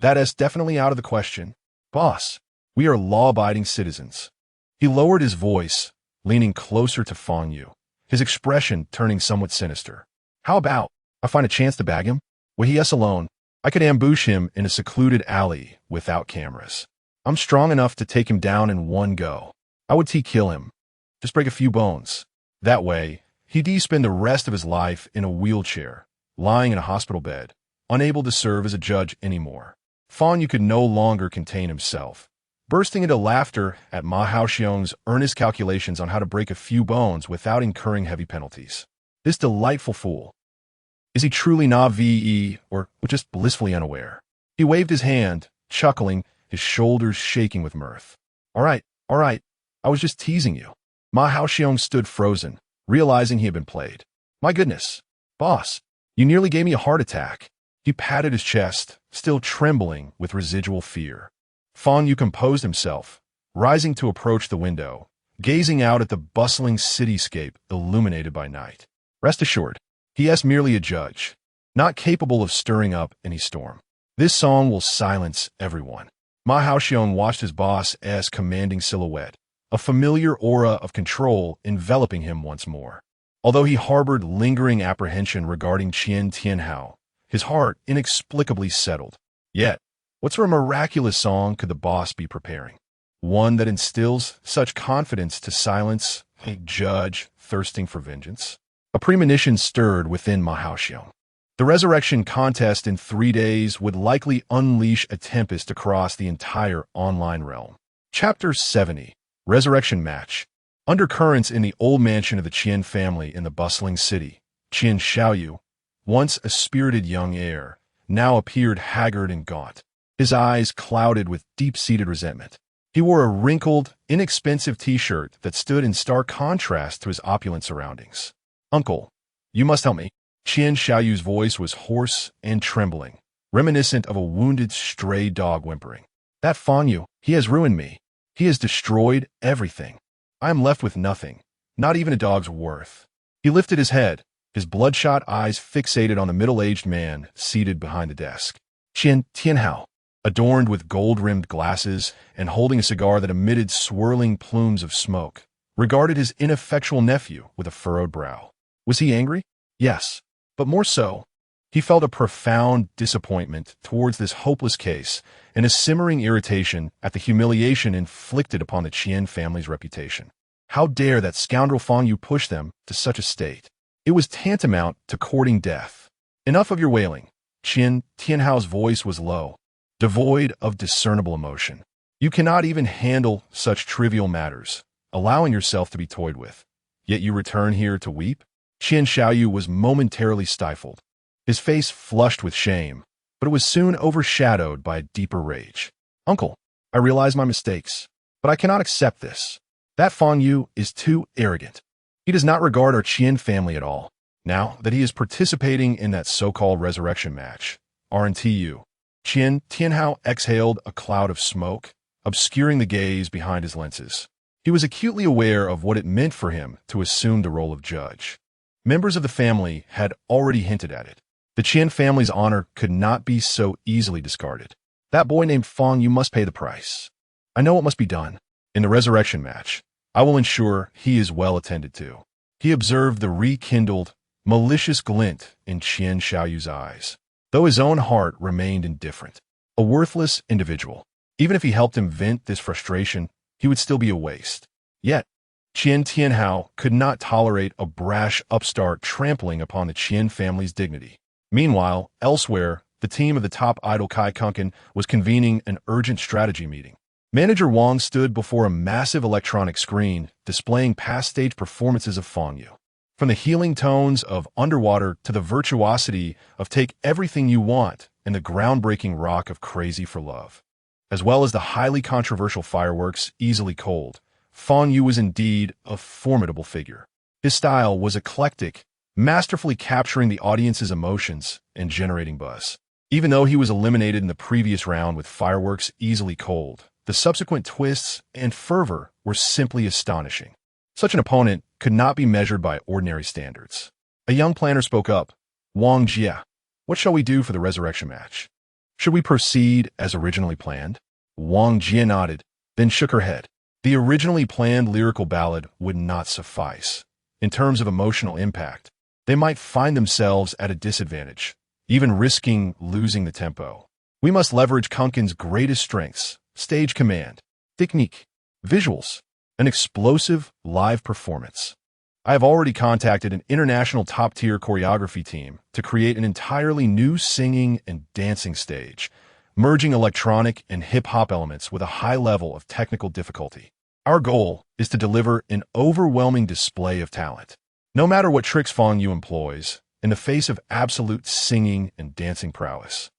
That is definitely out of the question. Boss, we are law-abiding citizens. He lowered his voice, leaning closer to Fang Yu, his expression turning somewhat sinister. How about I find a chance to bag him? With he alone, I could ambush him in a secluded alley without cameras. I'm strong enough to take him down in one go. I would kill him. Just break a few bones. That way, he'd spend the rest of his life in a wheelchair, lying in a hospital bed, unable to serve as a judge anymore. Fang Yu could no longer contain himself, bursting into laughter at Ma Haoxiong's earnest calculations on how to break a few bones without incurring heavy penalties. This delightful fool. Is he truly naive or just blissfully unaware? He waved his hand, chuckling, his shoulders shaking with mirth. All right, I was just teasing you. Ma Haoxiong stood frozen, realizing he had been played. My goodness, boss, you nearly gave me a heart attack. He patted his chest, still trembling with residual fear. Fang Yu composed himself, rising to approach the window, gazing out at the bustling cityscape illuminated by night. Rest assured, he is merely a judge, not capable of stirring up any storm. This song will silence everyone. Ma Haoxiong watched his boss's commanding silhouette, a familiar aura of control enveloping him once more. Although he harbored lingering apprehension regarding Qian Tianhao, his heart inexplicably settled. Yet, what sort of miraculous song could the boss be preparing? One that instills such confidence to silence a judge thirsting for vengeance? A premonition stirred within Ma Haoxiong. The resurrection contest in 3 days would likely unleash a tempest across the entire online realm. Chapter 70. Resurrection Match. Undercurrents in the old mansion of the Qian family in the bustling city. Qian Xiaoyu, once a spirited young heir, now appeared haggard and gaunt, his eyes clouded with deep-seated resentment. He wore a wrinkled, inexpensive t-shirt that stood in stark contrast to his opulent surroundings. Uncle, you must help me. Qian Xiaoyu's voice was hoarse and trembling, reminiscent of a wounded stray dog whimpering. That Fang Yu, he has ruined me. He has destroyed everything. I am left with nothing, not even a dog's worth. He lifted his head, his bloodshot eyes fixated on the middle-aged man seated behind the desk. Qian Tianhao, adorned with gold-rimmed glasses and holding a cigar that emitted swirling plumes of smoke, regarded his ineffectual nephew with a furrowed brow. Was he angry? Yes, but more so, He felt a profound disappointment towards this hopeless case and a simmering irritation at the humiliation inflicted upon the Qian family's reputation. How dare that scoundrel Fang Yu push them to such a state? It was tantamount to courting death. Enough of your wailing. Tianhao's voice was low, devoid of discernible emotion. You cannot even handle such trivial matters, allowing yourself to be toyed with. Yet you return here to weep? Xiao was momentarily stifled. His face flushed with shame, but it was soon overshadowed by a deeper rage. Uncle, I realize my mistakes, but I cannot accept this. That Fang Yu is too arrogant. He does not regard our Qian family at all, now that he is participating in that so-called resurrection match. Aren't you? Tianhao exhaled a cloud of smoke, obscuring the gaze behind his lenses. He was acutely aware of what it meant for him to assume the role of judge. Members of the family had already hinted at it. The Qian family's honor could not be so easily discarded. That boy named Fang Yu must pay the price. I know what must be done. In the resurrection match, I will ensure he is well attended to. He observed the rekindled, malicious glint in Xiaoyu's eyes, though his own heart remained indifferent. A worthless individual. Even if he helped him vent this frustration, he would still be a waste. Yet, Tianhao could not tolerate a brash upstart trampling upon the Qian family's dignity. Meanwhile, elsewhere, the team of the top idol Kai Kunken was convening an urgent strategy meeting. Manager Wang stood before a massive electronic screen displaying past stage performances of Fang Yu. From the healing tones of Underwater to the virtuosity of Take Everything You Want and the groundbreaking rock of Crazy for Love, as well as the highly controversial fireworks Easily Cold, Fang Yu was indeed a formidable figure. His style was eclectic, masterfully capturing the audience's emotions and generating buzz. Even though he was eliminated in the previous round with fireworks Easily Cold, the subsequent twists and fervor were simply astonishing. Such an opponent could not be measured by ordinary standards. A young planner spoke up. Wang Jia, what shall we do for the resurrection match? Should we proceed as originally planned? Wang Jia nodded, then shook her head. The originally planned lyrical ballad would not suffice. In terms of emotional impact, they might find themselves at a disadvantage, even risking losing the tempo. We must leverage Kunken's greatest strengths: stage command, technique, visuals, an explosive live performance. I have already contacted an international top-tier choreography team to create an entirely new singing and dancing stage, merging electronic and hip-hop elements with a high level of technical difficulty. Our goal is to deliver an overwhelming display of talent. No matter what tricks Fang Yu employs, in the face of absolute singing and dancing prowess,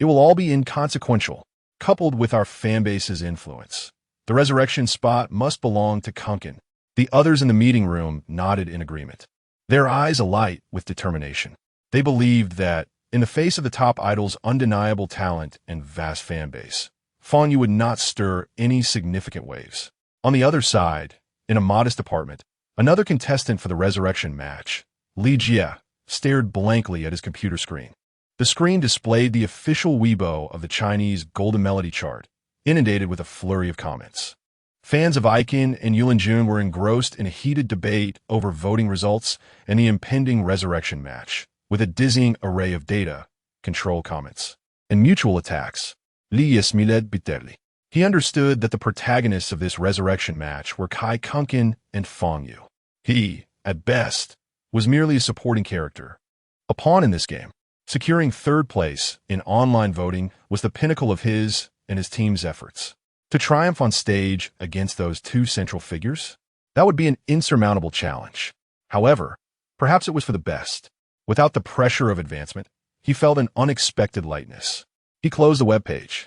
it will all be inconsequential, coupled with our fanbase's influence. The resurrection spot must belong to Kunken. The others in the meeting room nodded in agreement, their eyes alight with determination. They believed that, in the face of the top idol's undeniable talent and vast fanbase, Fang Yu would not stir any significant waves. On the other side, in a modest apartment, another contestant for the resurrection match, Li Jia, stared blankly at his computer screen. The screen displayed the official Weibo of the Chinese Golden Melody chart, inundated with a flurry of comments. Fans of Aikin and Yulinjun were engrossed in a heated debate over voting results and the impending resurrection match, with a dizzying array of data, control comments, and mutual attacks. Li Yesmiled bitterly. He understood that the protagonists of this resurrection match were Kai Kunken and Fang Yu. He, at best, was merely a supporting character, a pawn in this game. Securing third place in online voting was the pinnacle of his and his team's efforts. To triumph on stage against those two central figures, that would be an insurmountable challenge. However, perhaps it was for the best. Without the pressure of advancement, he felt an unexpected lightness. He closed the webpage,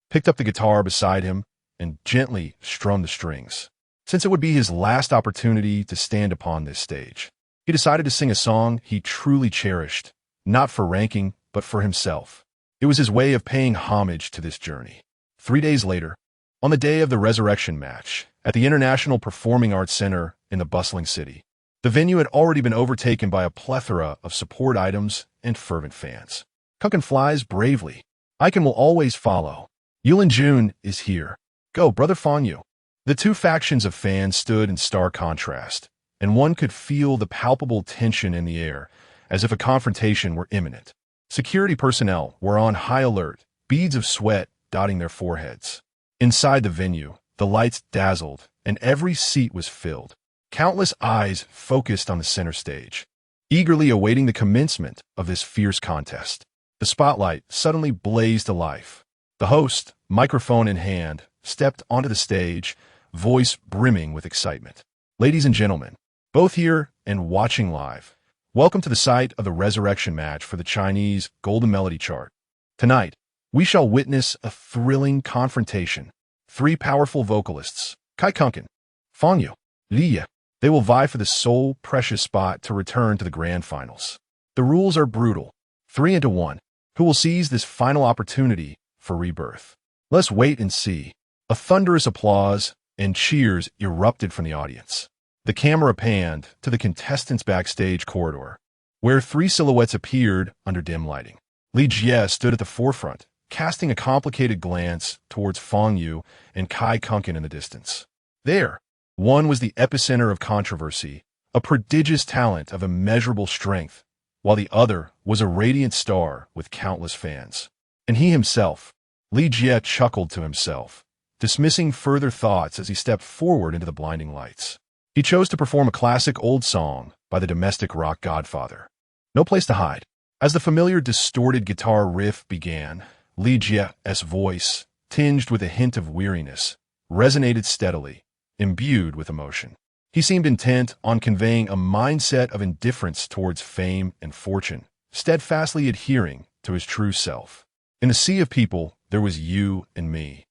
picked up the guitar beside him, and gently strummed the strings. Since it would be his last opportunity to stand upon this stage, he decided to sing a song he truly cherished, not for ranking, but for himself. It was his way of paying homage to this journey. 3 days later, on the day of the resurrection match, at the International Performing Arts Center in the bustling city, the venue had already been overtaken by a plethora of support items and fervent fans. Kunken flies bravely. Aiken will always follow. Yulinjun is here. Go, brother Fang Yu. The two factions of fans stood in stark contrast, and one could feel the palpable tension in the air, as if a confrontation were imminent. Security personnel were on high alert, beads of sweat dotting their foreheads. Inside the venue, the lights dazzled, and every seat was filled. Countless eyes focused on the center stage, eagerly awaiting the commencement of this fierce contest. The spotlight suddenly blazed to life. The host, microphone in hand, stepped onto the stage, voice brimming with excitement. Ladies and gentlemen, both here and watching live, welcome to the site of the resurrection match for the Chinese Golden Melody chart. Tonight, we shall witness a thrilling confrontation. Three powerful vocalists, Kai Kunken, Fang Yu, Li. They will vie for the sole precious spot to return to the grand finals. The rules are brutal. 3-1. Who will seize this final opportunity for rebirth? Let's wait and see. A thunderous applause and cheers erupted from the audience. The camera panned to the contestants' backstage corridor, where three silhouettes appeared under dim lighting. Li Jie stood at the forefront, casting a complicated glance towards Fang Yu and Kai Kunken in the distance. There, one was the epicenter of controversy, a prodigious talent of immeasurable strength, while the other was a radiant star with countless fans. And he himself, Li Jie chuckled to himself, dismissing further thoughts as he stepped forward into the blinding lights. He chose to perform a classic old song by the domestic rock godfather. No Place to Hide. As the familiar distorted guitar riff began, Li Jie's voice, tinged with a hint of weariness, resonated steadily, imbued with emotion. He seemed intent on conveying a mindset of indifference towards fame and fortune, steadfastly adhering to his true self. In a sea of people, there was you and me.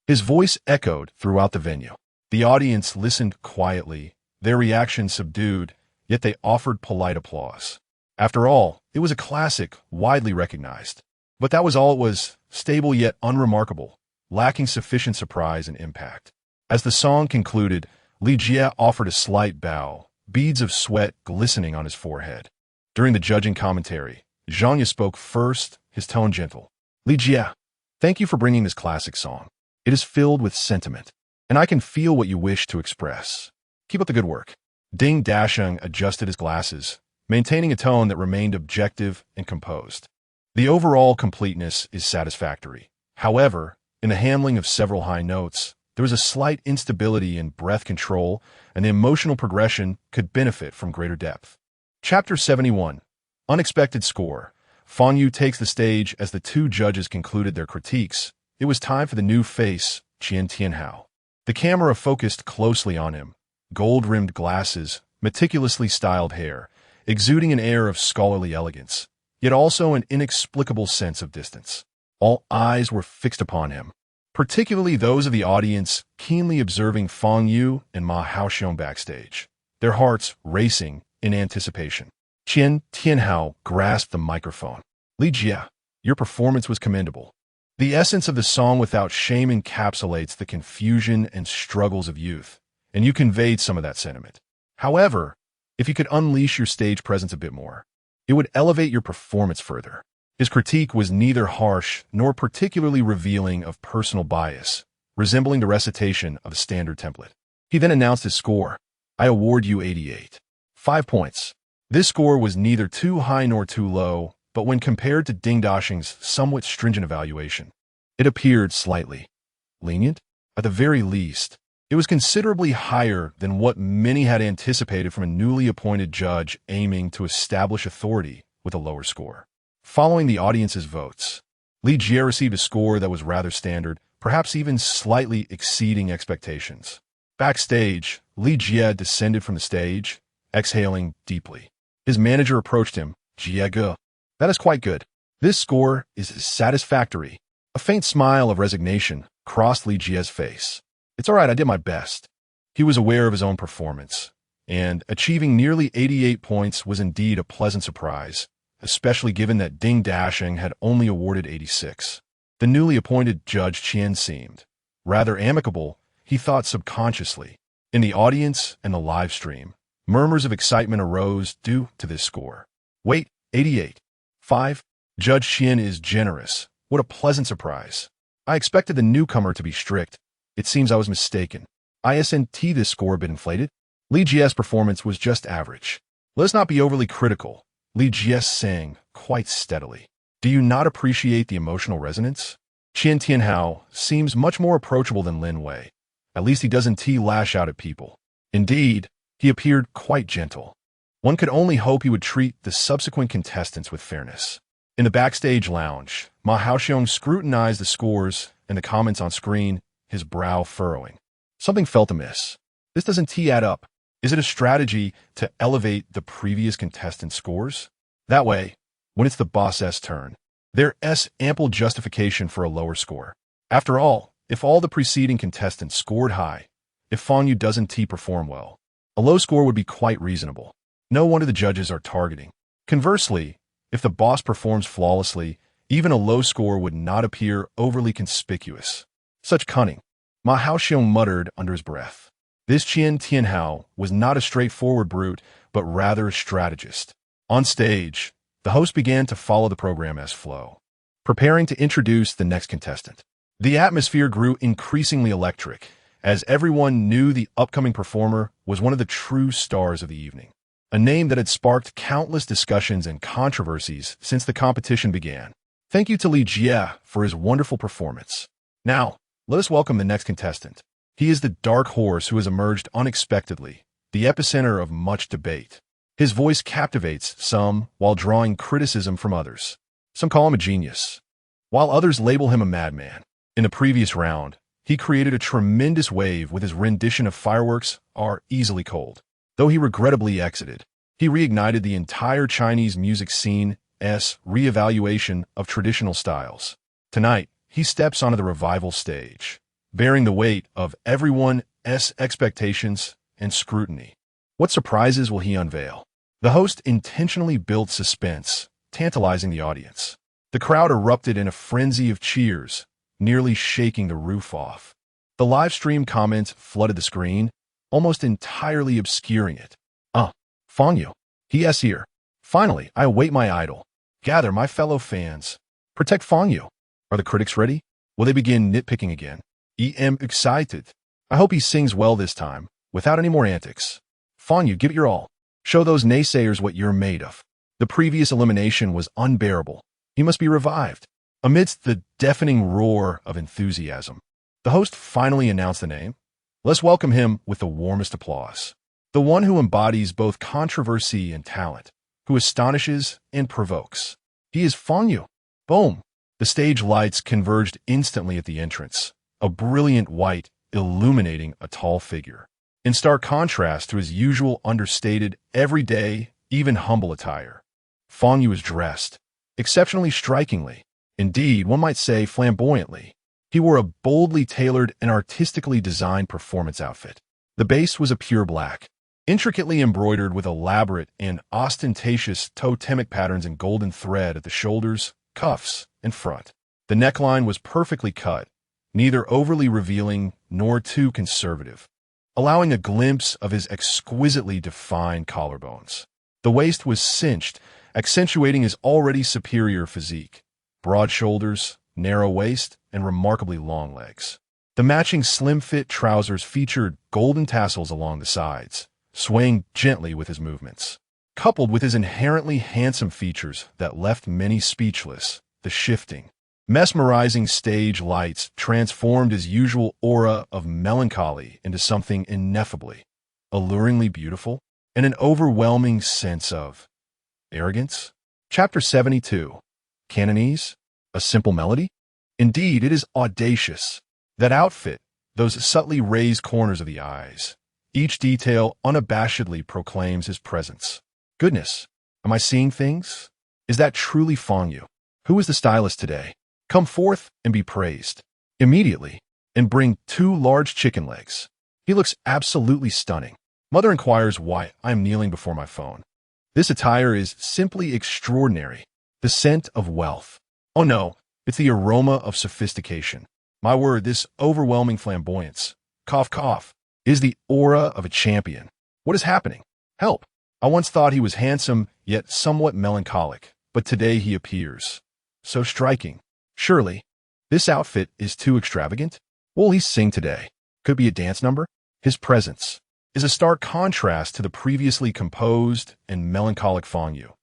His voice echoed throughout the venue. The audience listened quietly, their reaction subdued, yet they offered polite applause. After all, it was a classic, widely recognized. But that was all it was, stable yet unremarkable, lacking sufficient surprise and impact. As the song concluded, Li Jie offered a slight bow, beads of sweat glistening on his forehead. During the judging commentary, Zhang Yu spoke first, his tone gentle. Li Jie, thank you for bringing this classic song. It is filled with sentiment, and I can feel what you wish to express. Keep up the good work. Ding Dasheng adjusted his glasses, maintaining a tone that remained objective and composed. The overall completeness is satisfactory. However, in the handling of several high notes, there was a slight instability in breath control, and the emotional progression could benefit from greater depth. Chapter 71. Unexpected Score. Fang Yu takes the stage as the two judges concluded their critiques. It was time for the new face, Qian Tianhao. The camera focused closely on him, gold-rimmed glasses, meticulously styled hair, exuding an air of scholarly elegance, yet also an inexplicable sense of distance. All eyes were fixed upon him, particularly those of the audience keenly observing Fang Yu and Ma Haoxiong backstage, their hearts racing in anticipation. Qian Tianhao grasped the microphone. Li Jie, your performance was commendable. The essence of the song Without Shame encapsulates the confusion and struggles of youth, and you conveyed some of that sentiment. However, if you could unleash your stage presence a bit more, it would elevate your performance further. His critique was neither harsh nor particularly revealing of personal bias, resembling the recitation of a standard template. He then announced his score. I award you 88. 5 points. This score was neither too high nor too low, but when compared to Ding Dasheng's somewhat stringent evaluation, it appeared slightly lenient. At the very least, it was considerably higher than what many had anticipated from a newly appointed judge aiming to establish authority with a lower score. Following the audience's votes, Li Jie received a score that was rather standard, perhaps even slightly exceeding expectations. Backstage, Li Jie descended from the stage, exhaling deeply. His manager approached him. Jie Ge. That is quite good. This score is satisfactory. A faint smile of resignation crossed Li Jie's face. It's all right, I did my best. He was aware of his own performance, and achieving nearly 88 points was indeed a pleasant surprise, especially given that Ding Dasheng had only awarded 86. The newly appointed Judge Qian seemed rather amicable, he thought subconsciously. In the audience and the live stream, murmurs of excitement arose due to this score. Wait, 88. 5. Judge Qian is generous. What a pleasant surprise. I expected the newcomer to be strict. It seems I was mistaken. Isn't this score a bit inflated? Li Jie's performance was just average. Let us not be overly critical. Li Jie sang quite steadily. Do you not appreciate the emotional resonance? Qian Tianhao seems much more approachable than Lin Wei. At least he doesn't lash out at people. Indeed, he appeared quite gentle. One could only hope he would treat the subsequent contestants with fairness. In the backstage lounge, Ma Haoxiong scrutinized the scores and the comments on screen, his brow furrowing. Something felt amiss. This doesn't add up. Is it a strategy to elevate the previous contestants' scores? That way, when it's the boss's turn, there's ample justification for a lower score. After all, if all the preceding contestants scored high, if Fang Yu doesn't perform well, a low score would be quite reasonable. No wonder the judges are targeting. Conversely, if the boss performs flawlessly, even a low score would not appear overly conspicuous. Such cunning, Ma Haoxiong muttered under his breath. This Qian Tianhao was not a straightforward brute, but rather a strategist. On stage, the host began to follow the program as flow, preparing to introduce the next contestant. The atmosphere grew increasingly electric, as everyone knew the upcoming performer was one of the true stars of the evening, a name that had sparked countless discussions and controversies since the competition began. Thank you to Li Jie for his wonderful performance. Now, let us welcome the next contestant. He is the dark horse who has emerged unexpectedly, the epicenter of much debate. His voice captivates some while drawing criticism from others. Some call him a genius, while others label him a madman. In the previous round, he created a tremendous wave with his rendition of Fireworks Are Easily Cold. Though he regrettably exited, he reignited the entire Chinese music scene's reevaluation of traditional styles. Tonight, he steps onto the revival stage, bearing the weight of everyone's expectations and scrutiny. What surprises will he unveil? The host intentionally built suspense, tantalizing the audience. The crowd erupted in a frenzy of cheers, nearly shaking the roof off. The live stream comments flooded the screen, almost entirely obscuring it. Fang Yu. He.s. here. Finally, I await my idol. Gather, my fellow fans. Protect Fang Yu. Are the critics ready? Will they begin nitpicking again? am excited. I hope he sings well this time, without any more antics. Fang Yu, give it your all. Show those naysayers what you're made of. The previous elimination was unbearable. He must be revived. Amidst the deafening roar of enthusiasm, the host finally announced the name. Let's welcome him with the warmest applause. The one who embodies both controversy and talent, who astonishes and provokes. He is Fang Yu. Boom! The stage lights converged instantly at the entrance, a brilliant white illuminating a tall figure. In stark contrast to his usual understated, everyday, even humble attire, Fang Yu was dressed exceptionally strikingly. Indeed, one might say flamboyantly. He wore a boldly tailored and artistically designed performance outfit. The base was a pure black, intricately embroidered with elaborate and ostentatious totemic patterns in golden thread at the shoulders, cuffs, and front. The neckline was perfectly cut, neither overly revealing nor too conservative, allowing a glimpse of his exquisitely defined collarbones. The waist was cinched, accentuating his already superior physique. Broad shoulders, narrow waist, and remarkably long legs. The matching slim-fit trousers featured golden tassels along the sides, swaying gently with his movements. Coupled with his inherently handsome features that left many speechless, the shifting, mesmerizing stage lights transformed his usual aura of melancholy into something ineffably, alluringly beautiful, and an overwhelming sense of arrogance. Chapter 72. Cantonese? A simple melody? Indeed, it is audacious. That outfit, those subtly raised corners of the eyes, each detail unabashedly proclaims his presence. Goodness, am I seeing things? Is that truly Fang Yu? Who is the stylist today? Come forth and be praised. Immediately, and bring 2 large chicken legs. He looks absolutely stunning. Mother inquires why I am kneeling before my phone. This attire is simply extraordinary. The scent of wealth. Oh no, it's the aroma of sophistication. My word, this overwhelming flamboyance, cough cough, is the aura of a champion. What is happening? Help! I once thought he was handsome, yet somewhat melancholic, but today he appears so striking. Surely, this outfit is too extravagant? What will he sing today? Could it be a dance number? His presence is a stark contrast to the previously composed and melancholic Fang Yu.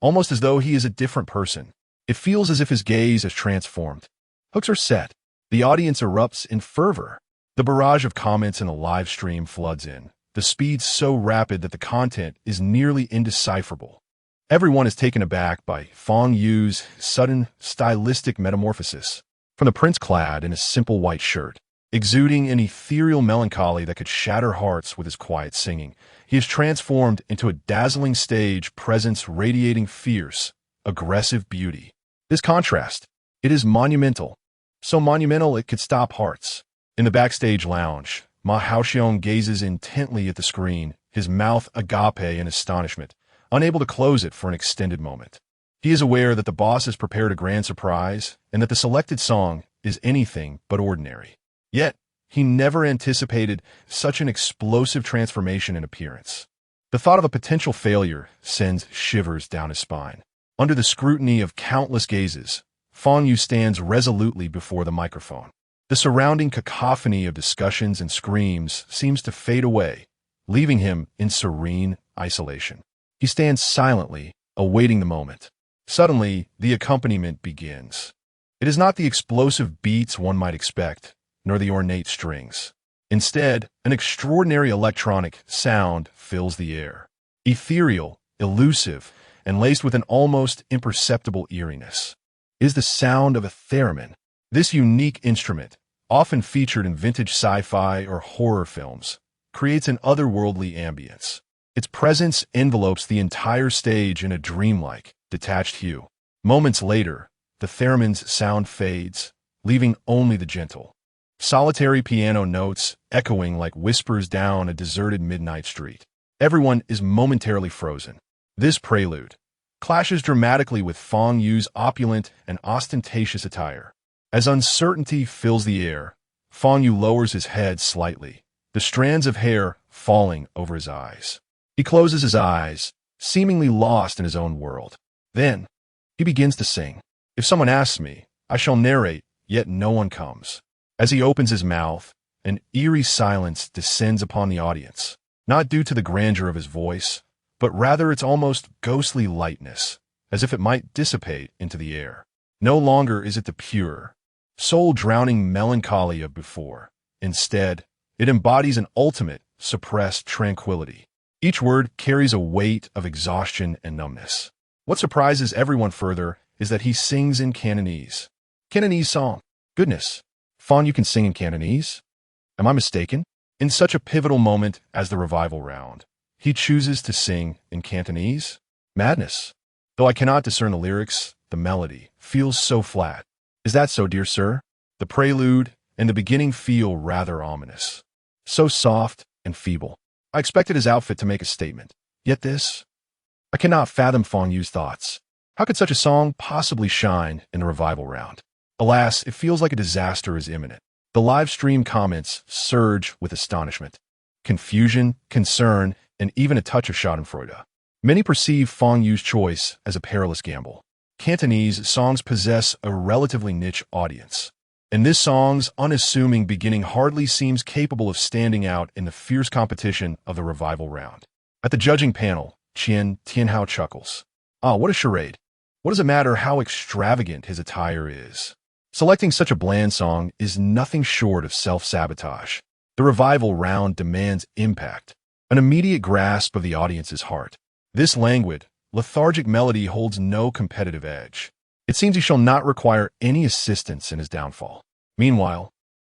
almost as though he is a different person. It feels as if his gaze has transformed. Hooks are set. The audience erupts in fervor. The barrage of comments in a live stream floods in, the speed so rapid that the content is nearly indecipherable. Everyone is taken aback by Fang Yu's sudden stylistic metamorphosis. From the prince clad in a simple white shirt, exuding an ethereal melancholy that could shatter hearts with his quiet singing, he is transformed into a dazzling stage presence radiating fierce, aggressive beauty. This contrast, it is monumental. So monumental it could stop hearts. In the backstage lounge, Ma Haoxiong gazes intently at the screen, his mouth agape in astonishment, unable to close it for an extended moment. He is aware that the boss has prepared a grand surprise and that the selected song is anything but ordinary. Yet, he never anticipated such an explosive transformation in appearance. The thought of a potential failure sends shivers down his spine. Under the scrutiny of countless gazes, Fang Yu stands resolutely before the microphone. The surrounding cacophony of discussions and screams seems to fade away, leaving him in serene isolation. He stands silently, awaiting the moment. Suddenly, the accompaniment begins. It is not the explosive beats one might expect, nor the ornate strings. Instead, an extraordinary electronic sound fills the air. Ethereal, elusive, and laced with an almost imperceptible eeriness. It is the sound of a theremin. This unique instrument, often featured in vintage sci-fi or horror films, creates an otherworldly ambience. Its presence envelopes the entire stage in a dreamlike, detached hue. Moments later, the theremin's sound fades, leaving only the gentle, solitary piano notes echoing like whispers down a deserted midnight street. Everyone is momentarily frozen. This prelude clashes dramatically with Fang Yu's opulent and ostentatious attire. As uncertainty fills the air, Fang Yu lowers his head slightly, the strands of hair falling over his eyes. He closes his eyes, seemingly lost in his own world. Then, he begins to sing. If someone asks me, I shall narrate, yet no one comes. As he opens his mouth, an eerie silence descends upon the audience, not due to the grandeur of his voice, but rather its almost ghostly lightness, as if it might dissipate into the air. No longer is it the pure, soul-drowning melancholy of before. Instead, it embodies an ultimate, suppressed tranquility. Each word carries a weight of exhaustion and numbness. What surprises everyone further is that he sings in Cantonese. Cantonese song. Goodness, Fang Yu can sing in Cantonese? Am I mistaken? In such a pivotal moment as the revival round, he chooses to sing in Cantonese? Madness. Though I cannot discern the lyrics, the melody feels so flat. Is that so, dear sir? The prelude and the beginning feel rather ominous. So soft and feeble. I expected his outfit to make a statement. Yet this? I cannot fathom Fang Yu's thoughts. How could such a song possibly shine in the revival round? Alas, it feels like a disaster is imminent. The live stream comments surge with astonishment, confusion, concern, and even a touch of schadenfreude. Many perceive Fang Yu's choice as a perilous gamble. Cantonese songs possess a relatively niche audience, and this song's unassuming beginning hardly seems capable of standing out in the fierce competition of the revival round. At the judging panel, Tianhao chuckles. Ah, what a charade. What does it matter how extravagant his attire is? Selecting such a bland song is nothing short of self-sabotage. The revival round demands impact, an immediate grasp of the audience's heart. This languid, lethargic melody holds no competitive edge. It seems he shall not require any assistance in his downfall. Meanwhile,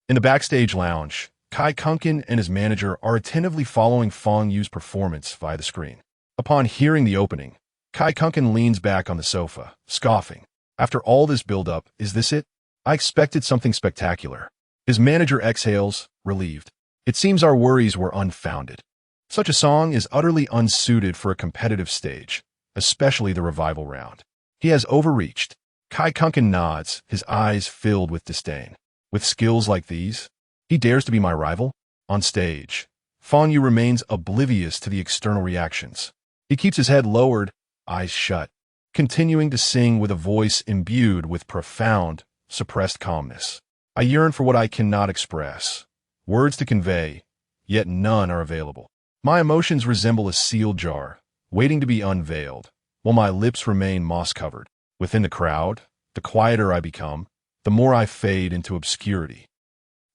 in the backstage lounge, Kai Kunkin and his manager are attentively following Fang Yu's performance via the screen. Upon hearing the opening, Kai Kunkin leans back on the sofa, scoffing. After all this build-up, is this it? I expected something spectacular. His manager exhales, relieved. It seems our worries were unfounded. Such a song is utterly unsuited for a competitive stage, especially the revival round. He has overreached. Kai Kunkin nods, his eyes filled with disdain. With skills like these, he dares to be my rival? On stage, Fang Yu remains oblivious to the external reactions. He keeps his head lowered, eyes shut, continuing to sing with a voice imbued with profound, suppressed calmness. I yearn for what I cannot express, words to convey, yet none are available. My emotions resemble a sealed jar, waiting to be unveiled, while my lips remain moss-covered. Within the crowd, the quieter I become, the more I fade into obscurity.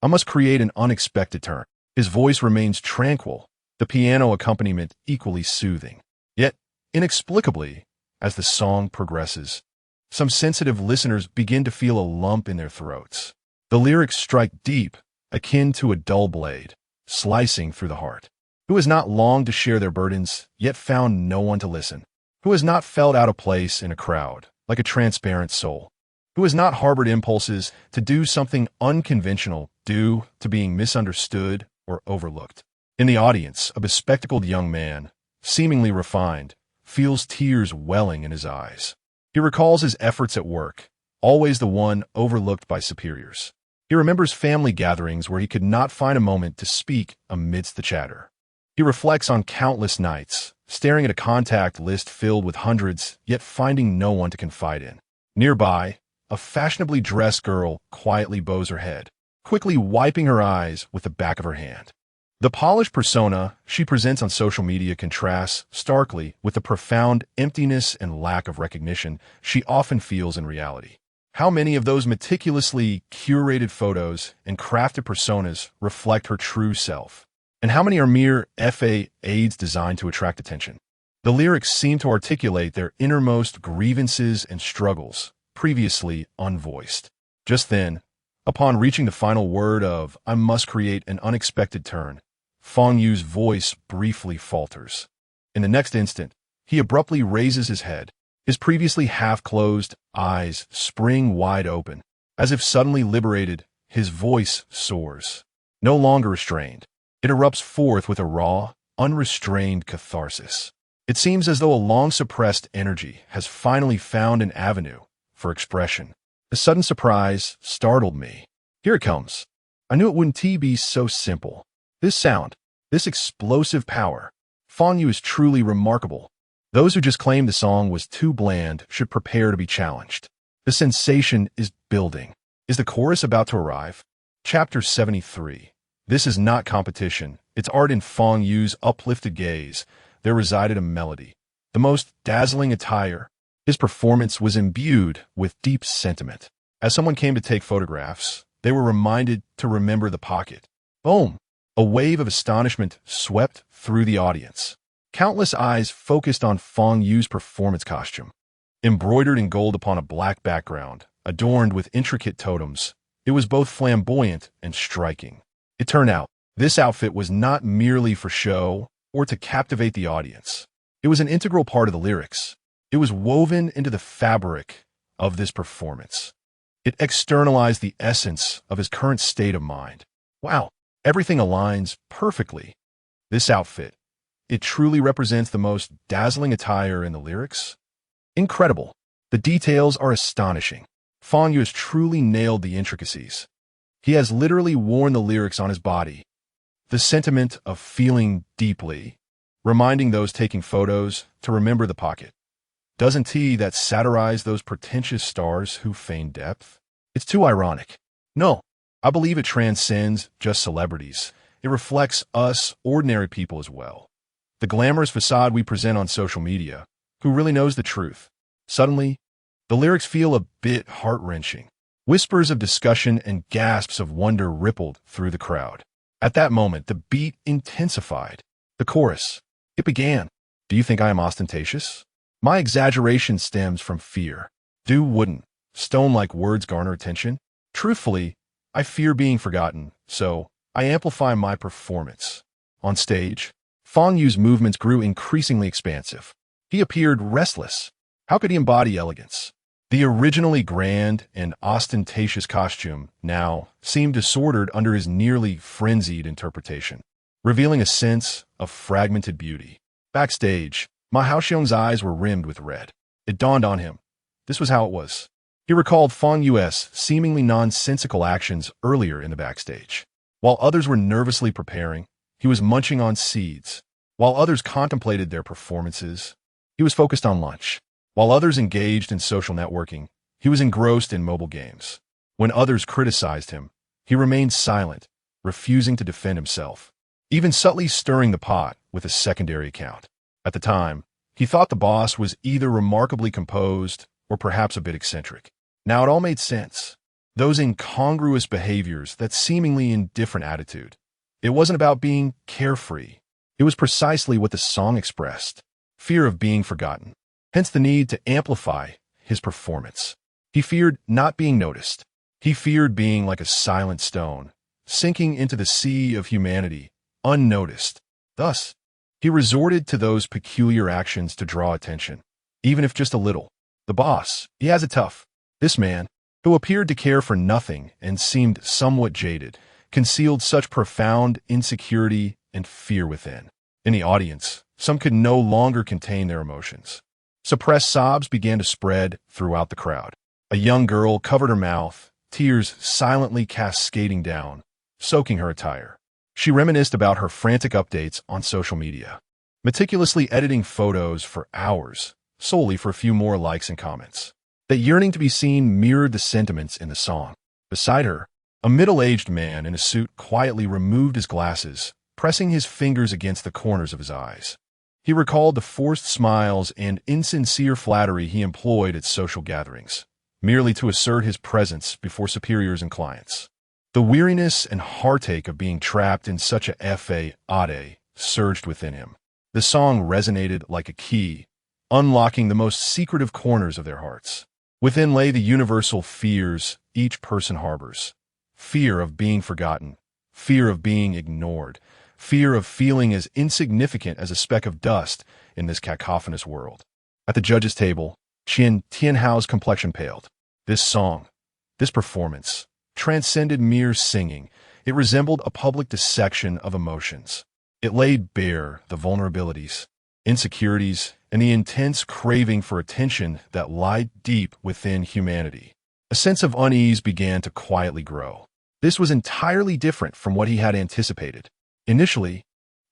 I must create an unexpected turn. His voice remains tranquil, the piano accompaniment equally soothing. Yet, inexplicably, as the song progresses, some sensitive listeners begin to feel a lump in their throats. The lyrics strike deep, akin to a dull blade, slicing through the heart. Who has not longed to share their burdens, yet found no one to listen? Who has not felt out of place in a crowd, like a transparent soul? Who has not harbored impulses to do something unconventional due to being misunderstood or overlooked? In the audience, a bespectacled young man, seemingly refined, feels tears welling in his eyes. He recalls his efforts at work, always the one overlooked by superiors. He remembers family gatherings where he could not find a moment to speak amidst the chatter. He reflects on countless nights, staring at a contact list filled with hundreds, yet finding no one to confide in. Nearby, a fashionably dressed girl quietly bows her head, quickly wiping her eyes with the back of her hand. The polished persona she presents on social media contrasts starkly with the profound emptiness and lack of recognition she often feels in reality. How many of those meticulously curated photos and crafted personas reflect her true self? And how many are mere aids designed to attract attention? The lyrics seem to articulate their innermost grievances and struggles, previously unvoiced. Just then, upon reaching the final word of "I must create an unexpected turn," Fang Yu's voice briefly falters. In the next instant, he abruptly raises his head. His previously half-closed eyes spring wide open. As if suddenly liberated, his voice soars. No longer restrained, it erupts forth with a raw, unrestrained catharsis. It seems as though a long-suppressed energy has finally found an avenue for expression. The sudden surprise startled me. Here it comes. I knew it wouldn't be so simple. This sound, this explosive power. Fang Yu is truly remarkable. Those who just claimed the song was too bland should prepare to be challenged. The sensation is building. Is the chorus about to arrive? Chapter 73. This is not competition. It's art. In Fang Yu's uplifted gaze, there resided a melody. The most dazzling attire. His performance was imbued with deep sentiment. As someone came to take photographs, they were reminded to remember the pocket. Boom! A wave of astonishment swept through the audience. Countless eyes focused on Fang Yu's performance costume. Embroidered in gold upon a black background, adorned with intricate totems, it was both flamboyant and striking. It turned out, this outfit was not merely for show or to captivate the audience. It was an integral part of the lyrics. It was woven into the fabric of this performance. It externalized the essence of his current state of mind. Wow, everything aligns perfectly. This outfit, it truly represents the most dazzling attire in the lyrics. Incredible. The details are astonishing. Fang Yu has truly nailed the intricacies. He has literally worn the lyrics on his body. The sentiment of feeling deeply, reminding those taking photos to remember the pocket. Doesn't he that satirize those pretentious stars who feign depth? It's too ironic. No, I believe it transcends just celebrities. It reflects us ordinary people as well. The glamorous facade we present on social media. Who really knows the truth? Suddenly, the lyrics feel a bit heart-wrenching. Whispers of discussion and gasps of wonder rippled through the crowd. At that moment, the beat intensified. The chorus. It began. Do you think I am ostentatious? My exaggeration stems from fear. Do wouldn't stone-like words garner attention? Truthfully, I fear being forgotten, so I amplify my performance. On stage, Fang Yu's movements grew increasingly expansive. He appeared restless. How could he embody elegance? The originally grand and ostentatious costume now seemed disordered under his nearly frenzied interpretation, revealing a sense of fragmented beauty. Backstage, Ma Haoxiong's eyes were rimmed with red. It dawned on him. This was how it was. He recalled Fang Yu's seemingly nonsensical actions earlier in the backstage. While others were nervously preparing, he was munching on seeds. While others contemplated their performances, he was focused on lunch. While others engaged in social networking, he was engrossed in mobile games. When others criticized him, he remained silent, refusing to defend himself, even subtly stirring the pot with a secondary account. At the time, He thought the boss was either remarkably composed or perhaps a bit eccentric. Now it all made sense. Those incongruous behaviors, that seemingly indifferent attitude. It wasn't about being carefree. It was precisely what the song expressed: fear of being forgotten. Hence the need to amplify his performance. He feared not being noticed. He feared being like a silent stone, sinking into the sea of humanity, unnoticed. Thus, he resorted to those peculiar actions to draw attention, even if just a little. The boss, he has it tough. This man, who appeared to care for nothing and seemed somewhat jaded, concealed such profound insecurity and fear within. In the audience, some could no longer contain their emotions. Suppressed sobs began to spread throughout the crowd. A young girl covered her mouth, tears silently cascading down, soaking her attire. She reminisced about her frantic updates on social media, meticulously editing photos for hours, solely for a few more likes and comments. That yearning to be seen mirrored the sentiments in the song. Beside her, a middle-aged man in a suit quietly removed his glasses, pressing his fingers against the corners of his eyes. He recalled the forced smiles and insincere flattery he employed at social gatherings, merely to assert his presence before superiors and clients. The weariness and heartache of being trapped in such a fade surged within him. The song resonated like a key, unlocking the most secretive corners of their hearts. Within lay the universal fears each person harbors: fear of being forgotten, fear of being ignored, fear of feeling as insignificant as a speck of dust in this cacophonous world. At the judges' table, Tianhao's complexion paled. This song, this performance, transcended mere singing. It resembled a public dissection of emotions. It laid bare the vulnerabilities, insecurities, and the intense craving for attention that lie deep within humanity. A sense of unease began to quietly grow. This was entirely different from what he had anticipated. Initially,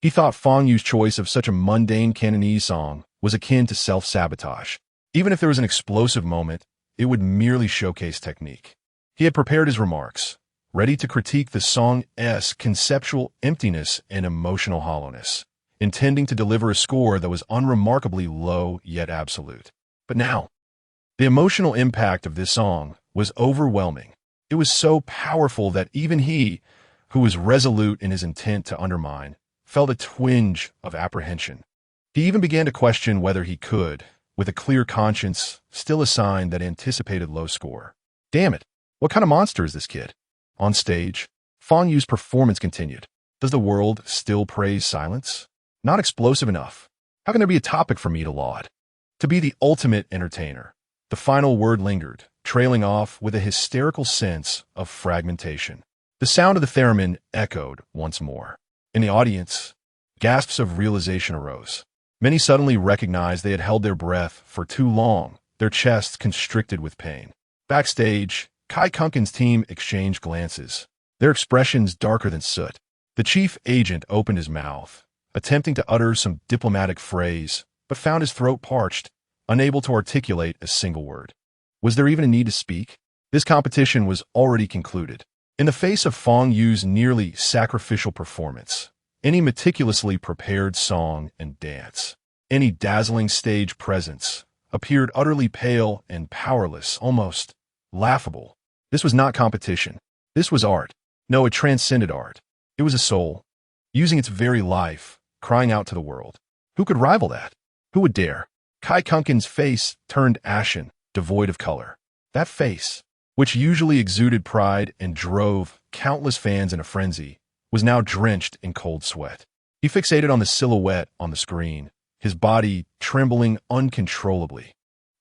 he thought Fang Yu's choice of such a mundane Cantonese song was akin to self-sabotage. Even if there was an explosive moment, it would merely showcase technique. He had prepared his remarks, ready to critique the song's conceptual emptiness and emotional hollowness, intending to deliver a score that was unremarkably low yet absolute. But now, the emotional impact of this song was overwhelming. It was so powerful that even he, who was resolute in his intent to undermine, felt a twinge of apprehension. He even began to question whether he could, with a clear conscience, still assign that anticipated low score. Damn it, what kind of monster is this kid? On stage, Fang Yu's performance continued. Does the world still praise silence? Not explosive enough. How can there be a topic for me to laud? To be the ultimate entertainer. The final word lingered, trailing off with a hysterical sense of fragmentation. The sound of the theremin echoed once more. In the audience, gasps of realization arose. Many suddenly recognized they had held their breath for too long, their chests constricted with pain. Backstage, Kai Kunken's team exchanged glances, their expressions darker than soot. The chief agent opened his mouth, attempting to utter some diplomatic phrase, but found his throat parched, unable to articulate a single word. Was there even a need to speak? This competition was already concluded. In the face of Fang Yu's nearly sacrificial performance, any meticulously prepared song and dance, any dazzling stage presence, appeared utterly pale and powerless, almost laughable. This was not competition. This was art. No, it transcended art. It was a soul, using its very life, crying out to the world. Who could rival that? Who would dare? Kai Kunken's face turned ashen, devoid of color. That face, which usually exuded pride and drove countless fans in a frenzy, was now drenched in cold sweat. He fixated on the silhouette on the screen, his body trembling uncontrollably.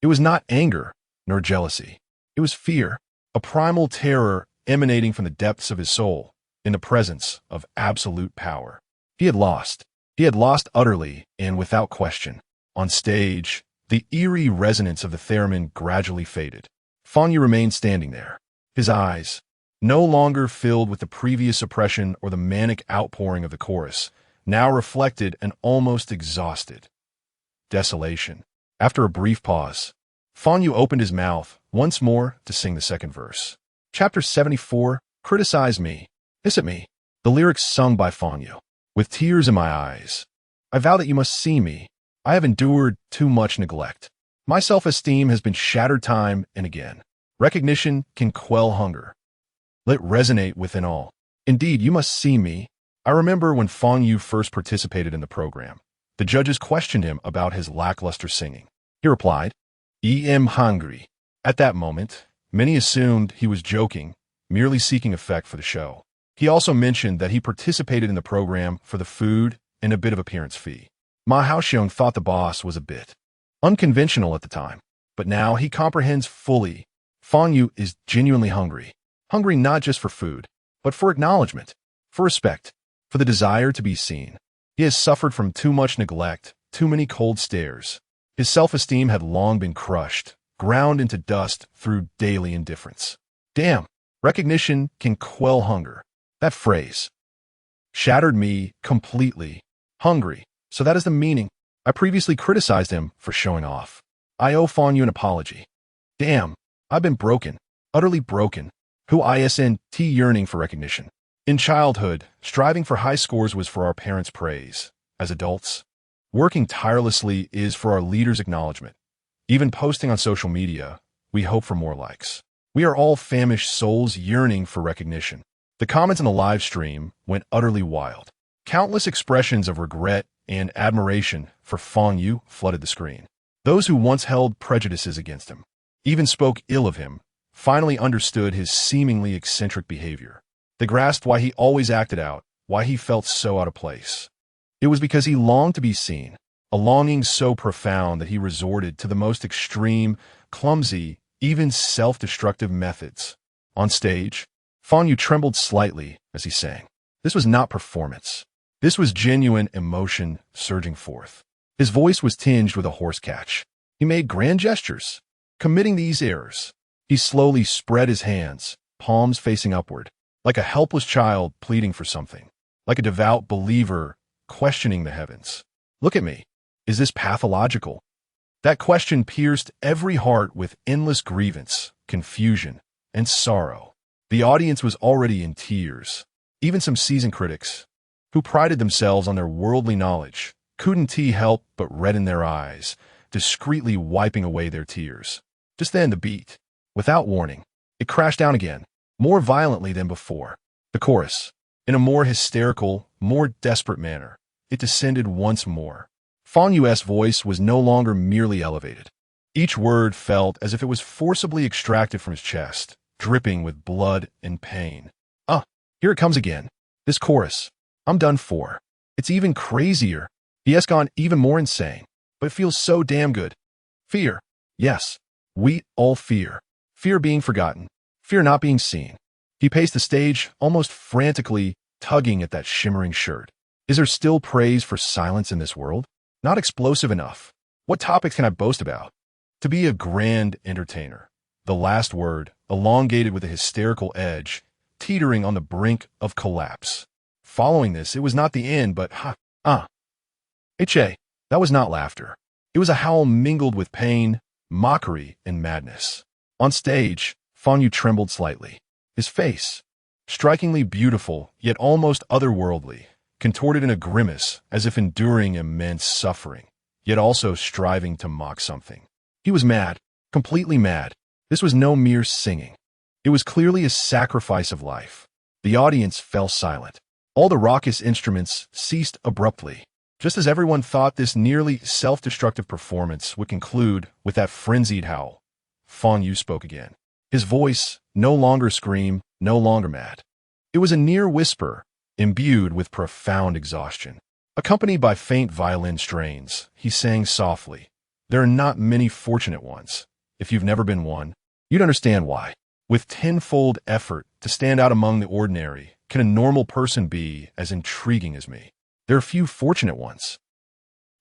It was not anger nor jealousy. It was fear, a primal terror emanating from the depths of his soul in the presence of absolute power. He had lost. He had lost utterly and without question. On stage, the eerie resonance of the theremin gradually faded. Fang Yu remained standing there, his eyes, no longer filled with the previous oppression or the manic outpouring of the chorus, now reflected an almost exhausted desolation. After a brief pause, Fang Yu opened his mouth once more to sing the second verse. Chapter 74, Criticize Me, Hiss at Me. The lyrics sung by Fang Yu. With tears in my eyes, I vow that you must see me, I have endured too much neglect. My self-esteem has been shattered time and again. Recognition can quell hunger. Let resonate within all. Indeed, you must see me. I remember when Fang Yu first participated in the program. The judges questioned him about his lackluster singing. He replied, "I'm hungry." At that moment, many assumed he was joking, merely seeking effect for the show. He also mentioned that he participated in the program for the food and a bit of appearance fee. Ma Haoxiong thought the boss was a bit unconventional at the time, but now he comprehends fully. Fang Yu is genuinely hungry. Hungry not just for food, but for acknowledgement, for respect, for the desire to be seen. He has suffered from too much neglect, too many cold stares. His self-esteem had long been crushed, ground into dust through daily indifference. Damn, recognition can quell hunger. That phrase shattered me completely. Hungry. So that is the meaning. I previously criticized him for showing off. I owe Fang Yu an apology. Damn, I've been broken, utterly broken. Who isn't yearning for recognition. In childhood, striving for high scores was for our parents' praise. As adults, working tirelessly is for our leaders' acknowledgement. Even posting on social media, we hope for more likes. We are all famished souls yearning for recognition. The comments in the live stream went utterly wild. Countless expressions of regret and admiration for Fang Yu flooded the screen. Those who once held prejudices against him, even spoke ill of him, finally understood his seemingly eccentric behavior. They grasped why he always acted out, why he felt so out of place. It was because he longed to be seen, a longing so profound that he resorted to the most extreme, clumsy, even self-destructive methods. On stage, Fang Yu trembled slightly as he sang. This was not performance. This was genuine emotion surging forth. His voice was tinged with a hoarse catch. He made grand gestures, committing these errors. He slowly spread his hands, palms facing upward, like a helpless child pleading for something, like a devout believer questioning the heavens. Look at me. Is this pathological? That question pierced every heart with endless grievance, confusion, and sorrow. The audience was already in tears. Even some seasoned critics, who prided themselves on their worldly knowledge, couldn't help but redden their eyes, discreetly wiping away their tears. Just then the beat, without warning, it crashed down again, more violently than before. The chorus, in a more hysterical, more desperate manner, it descended once more. Fang Yu's voice was no longer merely elevated. Each word felt as if it was forcibly extracted from his chest, dripping with blood and pain. Here it comes again. This chorus. I'm done for. It's even crazier. He has gone even more insane, but it feels so damn good. Fear. Yes, we all fear. Fear being forgotten. Fear not being seen. He paced the stage, almost frantically, tugging at that shimmering shirt. Is there still praise for silence in this world? Not explosive enough. What topics can I boast about? To be a grand entertainer. The last word, elongated with a hysterical edge, teetering on the brink of collapse. Following this, it was not the end, but that was not laughter. It was a howl mingled with pain, mockery, and madness. On stage, Fang Yu trembled slightly. His face, strikingly beautiful, yet almost otherworldly, contorted in a grimace as if enduring immense suffering, yet also striving to mock something. He was mad, completely mad. This was no mere singing. It was clearly a sacrifice of life. The audience fell silent. All the raucous instruments ceased abruptly, just as everyone thought this nearly self-destructive performance would conclude with that frenzied howl. Fang Yu spoke again. His voice, no longer scream, no longer mad. It was a near whisper, imbued with profound exhaustion. Accompanied by faint violin strains, he sang softly. There are not many fortunate ones. If you've never been one, you'd understand why. With tenfold effort to stand out among the ordinary, can a normal person be as intriguing as me? There are few fortunate ones.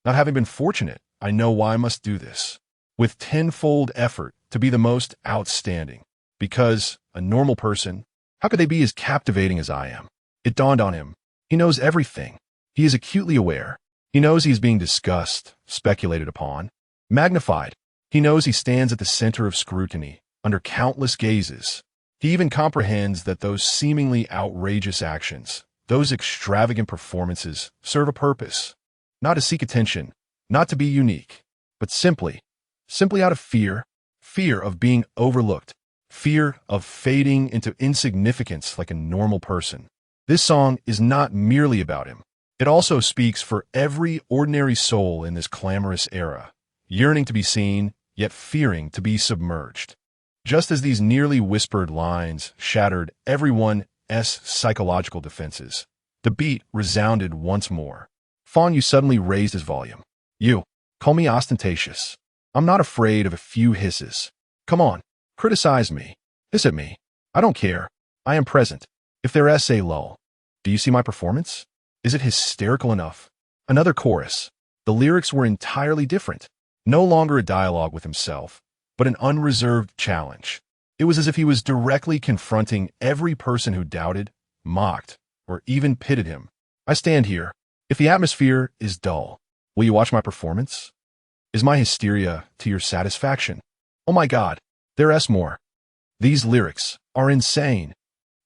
Not having been fortunate, I know why I must do this. With tenfold effort to be the most outstanding. Because a normal person, how could they be as captivating as I am? It dawned on him. He knows everything. He is acutely aware. He knows he is being discussed, speculated upon, magnified. He knows he stands at the center of scrutiny, under countless gazes. He even comprehends that those seemingly outrageous actions, those extravagant performances, serve a purpose. Not to seek attention, not to be unique, but simply out of fear of being overlooked, fear of fading into insignificance like a normal person. This song is not merely about him. It also speaks for every ordinary soul in this clamorous era, yearning to be seen, yet fearing to be submerged. Just as these nearly whispered lines shattered everyone's psychological defenses, the beat resounded once more. Fang Yu suddenly raised his volume. You, call me ostentatious. I'm not afraid of a few hisses. Come on, criticize me. Hiss at me. I don't care. I am present. If they're say lull. Do you see my performance? Is it hysterical enough? Another chorus. The lyrics were entirely different. No longer a dialogue with himself, but an unreserved challenge. It was as if he was directly confronting every person who doubted, mocked, or even pitted him. I stand here. If the atmosphere is dull, will you watch my performance? Is my hysteria to your satisfaction? Oh my God, there's more. These lyrics are insane.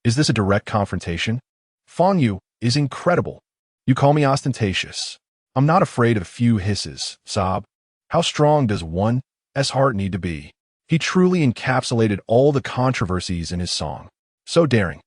Is this a direct confrontation? Fang Yu is incredible. You call me ostentatious. I'm not afraid of a few hisses, sob. How strong does one's heart need to be? He truly encapsulated all the controversies in his song. So daring.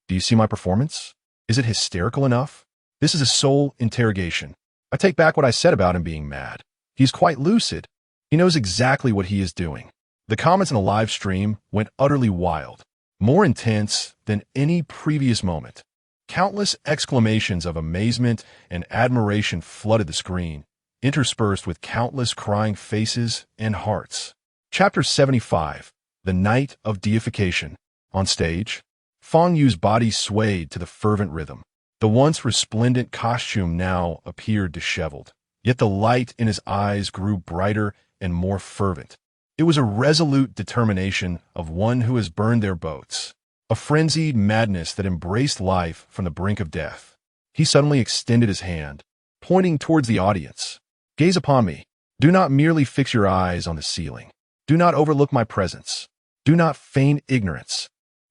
Do you see my performance? Is it hysterical enough? This is a soul interrogation. I take back what I said about him being mad. He's quite lucid. He knows exactly what he is doing. The comments in the live stream went utterly wild, more intense than any previous moment. Countless exclamations of amazement and admiration flooded the screen, interspersed with countless crying faces and hearts. Chapter 75, The Night of Deification. On stage, Fang Yu's body swayed to the fervent rhythm. The once resplendent costume now appeared disheveled, yet the light in his eyes grew brighter and more fervent. It was a resolute determination of one who has burned their boats, a frenzied madness that embraced life from the brink of death. He suddenly extended his hand, pointing towards the audience. Gaze upon me. Do not merely fix your eyes on the ceiling. Do not overlook my presence. Do not feign ignorance.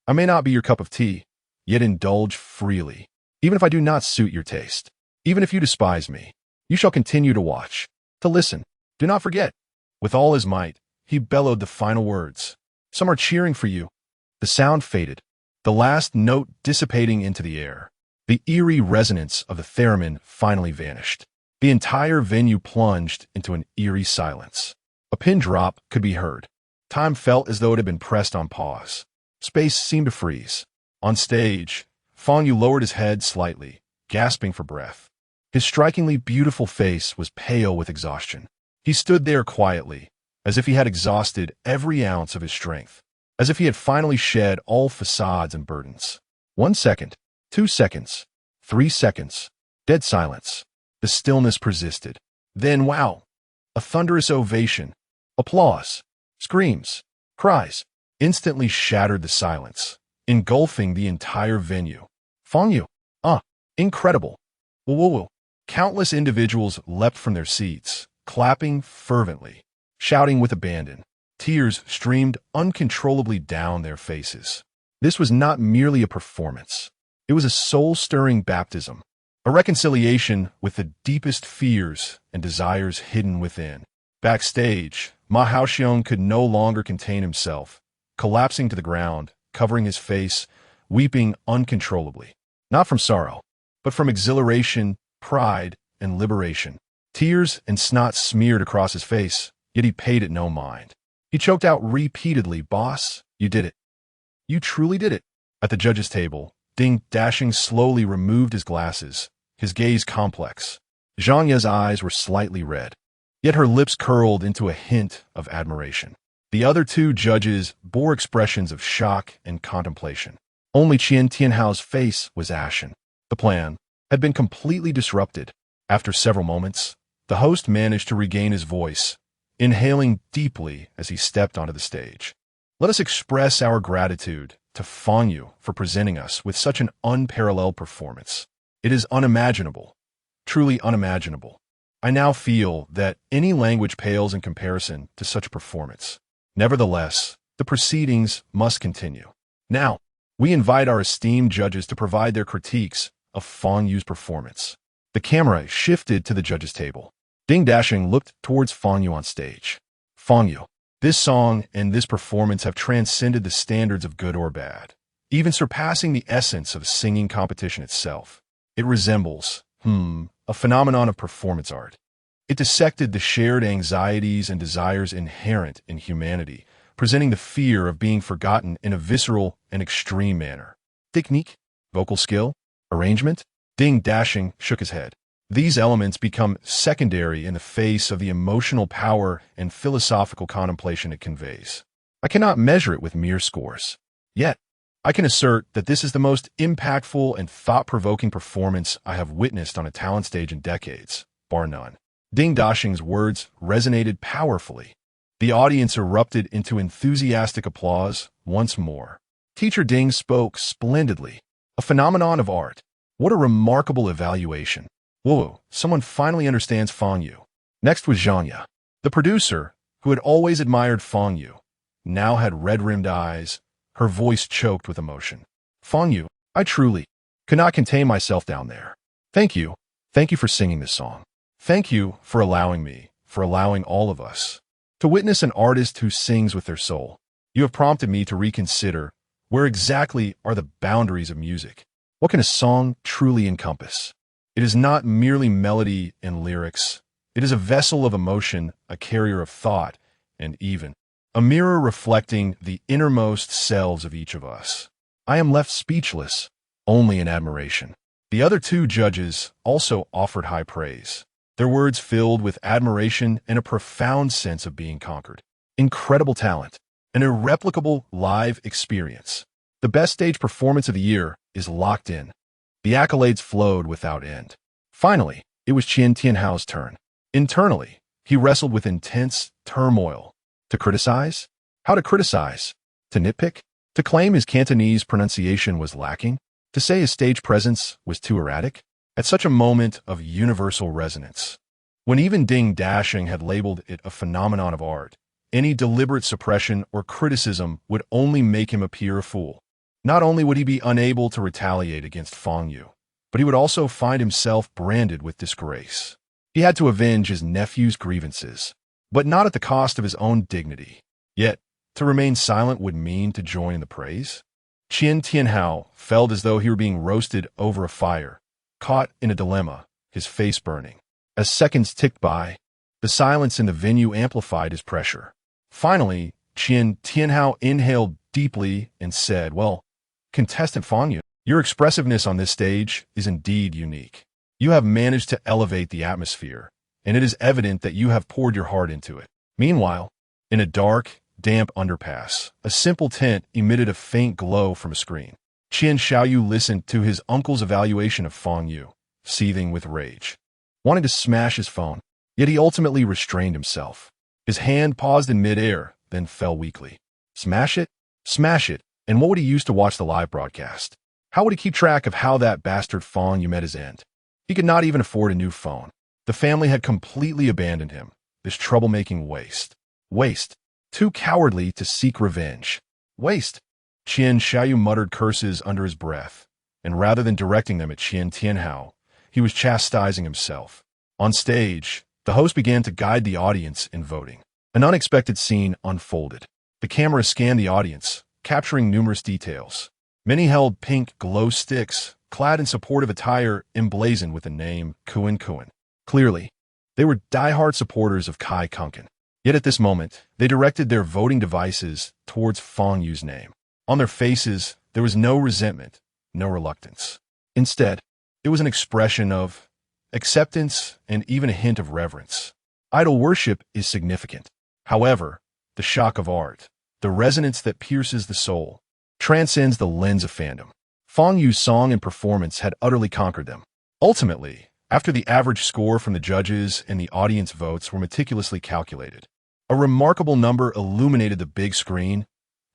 I may not be your cup of tea, yet indulge freely. Even if I do not suit your taste, even if you despise me, you shall continue to watch, to listen. Do not forget. With all his might, he bellowed the final words. Some are cheering for you. The sound faded, the last note dissipating into the air. The eerie resonance of the theremin finally vanished. The entire venue plunged into an eerie silence. A pin drop could be heard. Time felt as though it had been pressed on pause. Space seemed to freeze. On stage, Fang Yu lowered his head slightly, gasping for breath. His strikingly beautiful face was pale with exhaustion. He stood there quietly, as if he had exhausted every ounce of his strength, as if he had finally shed all facades and burdens. 1 second, 2 seconds, 3 seconds, dead silence. The stillness persisted. Then, wow! A thunderous ovation, applause, screams, cries, instantly shattered the silence, engulfing the entire venue. Fang Yu, incredible. Wuwuwu. Countless individuals leapt from their seats, clapping fervently, shouting with abandon. Tears streamed uncontrollably down their faces. This was not merely a performance. It was a soul-stirring baptism, a reconciliation with the deepest fears and desires hidden within. Backstage, Xiao could no longer contain himself, collapsing to the ground, covering his face, weeping uncontrollably. Not from sorrow, but from exhilaration, pride, and liberation. Tears and snot smeared across his face, yet he paid it no mind. He choked out repeatedly, "Boss, you did it. You truly did it." At the judges' table, Ding Dashing slowly removed his glasses, his gaze complex. Zhangya's eyes were slightly red, yet her lips curled into a hint of admiration. The other two judges bore expressions of shock and contemplation. Only Qian Tianhao's face was ashen. The plan had been completely disrupted. After several moments, the host managed to regain his voice, inhaling deeply as he stepped onto the stage. Let us express our gratitude to Fang Yu for presenting us with such an unparalleled performance. It is unimaginable, truly unimaginable. I now feel that any language pales in comparison to such a performance. Nevertheless, the proceedings must continue. Now, we invite our esteemed judges to provide their critiques of Fang Yu's performance. The camera shifted to the judges' table. Ding Dashing looked towards Fang Yu on stage. Fang Yu, this song and this performance have transcended the standards of good or bad, even surpassing the essence of singing competition itself. It resembles, a phenomenon of performance art. It dissected the shared anxieties and desires inherent in humanity, presenting the fear of being forgotten in a visceral and extreme manner. Technique, vocal skill, arrangement? Ding Dashing shook his head. These elements become secondary in the face of the emotional power and philosophical contemplation it conveys. I cannot measure it with mere scores. Yet, I can assert that this is the most impactful and thought-provoking performance I have witnessed on a talent stage in decades, bar none. Ding Dashing's words resonated powerfully. The audience erupted into enthusiastic applause once more. Teacher Ding spoke splendidly. A phenomenon of art. What a remarkable evaluation. Wuwuwu, someone finally understands Fang Yu. Next was Zhanya. The producer, who had always admired Fang Yu, now had red-rimmed eyes, her voice choked with emotion. Fang Yu, I truly could not contain myself down there. Thank you. Thank you for singing this song. Thank you for allowing me, for allowing all of us, to witness an artist who sings with their soul. You have prompted me to reconsider where exactly are the boundaries of music. What can a song truly encompass? It is not merely melody and lyrics. It is a vessel of emotion, a carrier of thought, and even a mirror reflecting the innermost selves of each of us. I am left speechless, only in admiration. The other two judges also offered high praise, their words filled with admiration and a profound sense of being conquered. Incredible talent, an irreplicable live experience. The best stage performance of the year is locked in. The accolades flowed without end. Finally, it was Qian Tianhao's turn. Internally, he wrestled with intense turmoil. To criticize? How to criticize? To nitpick? To claim his Cantonese pronunciation was lacking? To say his stage presence was too erratic? At such a moment of universal resonance, when even Ding Dashing had labeled it a phenomenon of art, any deliberate suppression or criticism would only make him appear a fool. Not only would he be unable to retaliate against Fang Yu, but he would also find himself branded with disgrace. He had to avenge his nephew's grievances, but not at the cost of his own dignity. Yet, to remain silent would mean to join in the praise. Qian Tianhao felt as though he were being roasted over a fire, caught in a dilemma, his face burning. As seconds ticked by, the silence in the venue amplified his pressure. Finally, Qian Tianhao inhaled deeply and said, "Well, contestant Fang Yu, your expressiveness on this stage is indeed unique. You have managed to elevate the atmosphere, and it is evident that you have poured your heart into it." Meanwhile, in a dark, damp underpass, a simple tent emitted a faint glow from a screen. Qian Xiao listened to his uncle's evaluation of Fang Yu, seething with rage, wanting to smash his phone, yet he ultimately restrained himself. His hand paused in midair, then fell weakly. Smash it? Smash it. And what would he use to watch the live broadcast? How would he keep track of how that bastard Fang Yu met his end? He could not even afford a new phone. The family had completely abandoned him, this troublemaking waste. Waste. Too cowardly to seek revenge. Waste. Qian Xiao muttered curses under his breath, and rather than directing them at Qian Tianhao, he was chastising himself. On stage, the host began to guide the audience in voting. An unexpected scene unfolded. The camera scanned the audience, capturing numerous details. Many held pink glow sticks, clad in supportive attire emblazoned with the name Kuan Kuan. Clearly, they were diehard supporters of Kai Kunken. Yet at this moment, they directed their voting devices towards Fang Yu's name. On their faces, there was no resentment, no reluctance. Instead, it was an expression of acceptance and even a hint of reverence. Idol worship is significant. However, the shock of art, the resonance that pierces the soul, transcends the lens of fandom. Fang Yu's song and performance had utterly conquered them. Ultimately, after the average score from the judges and the audience votes were meticulously calculated, a remarkable number illuminated the big screen,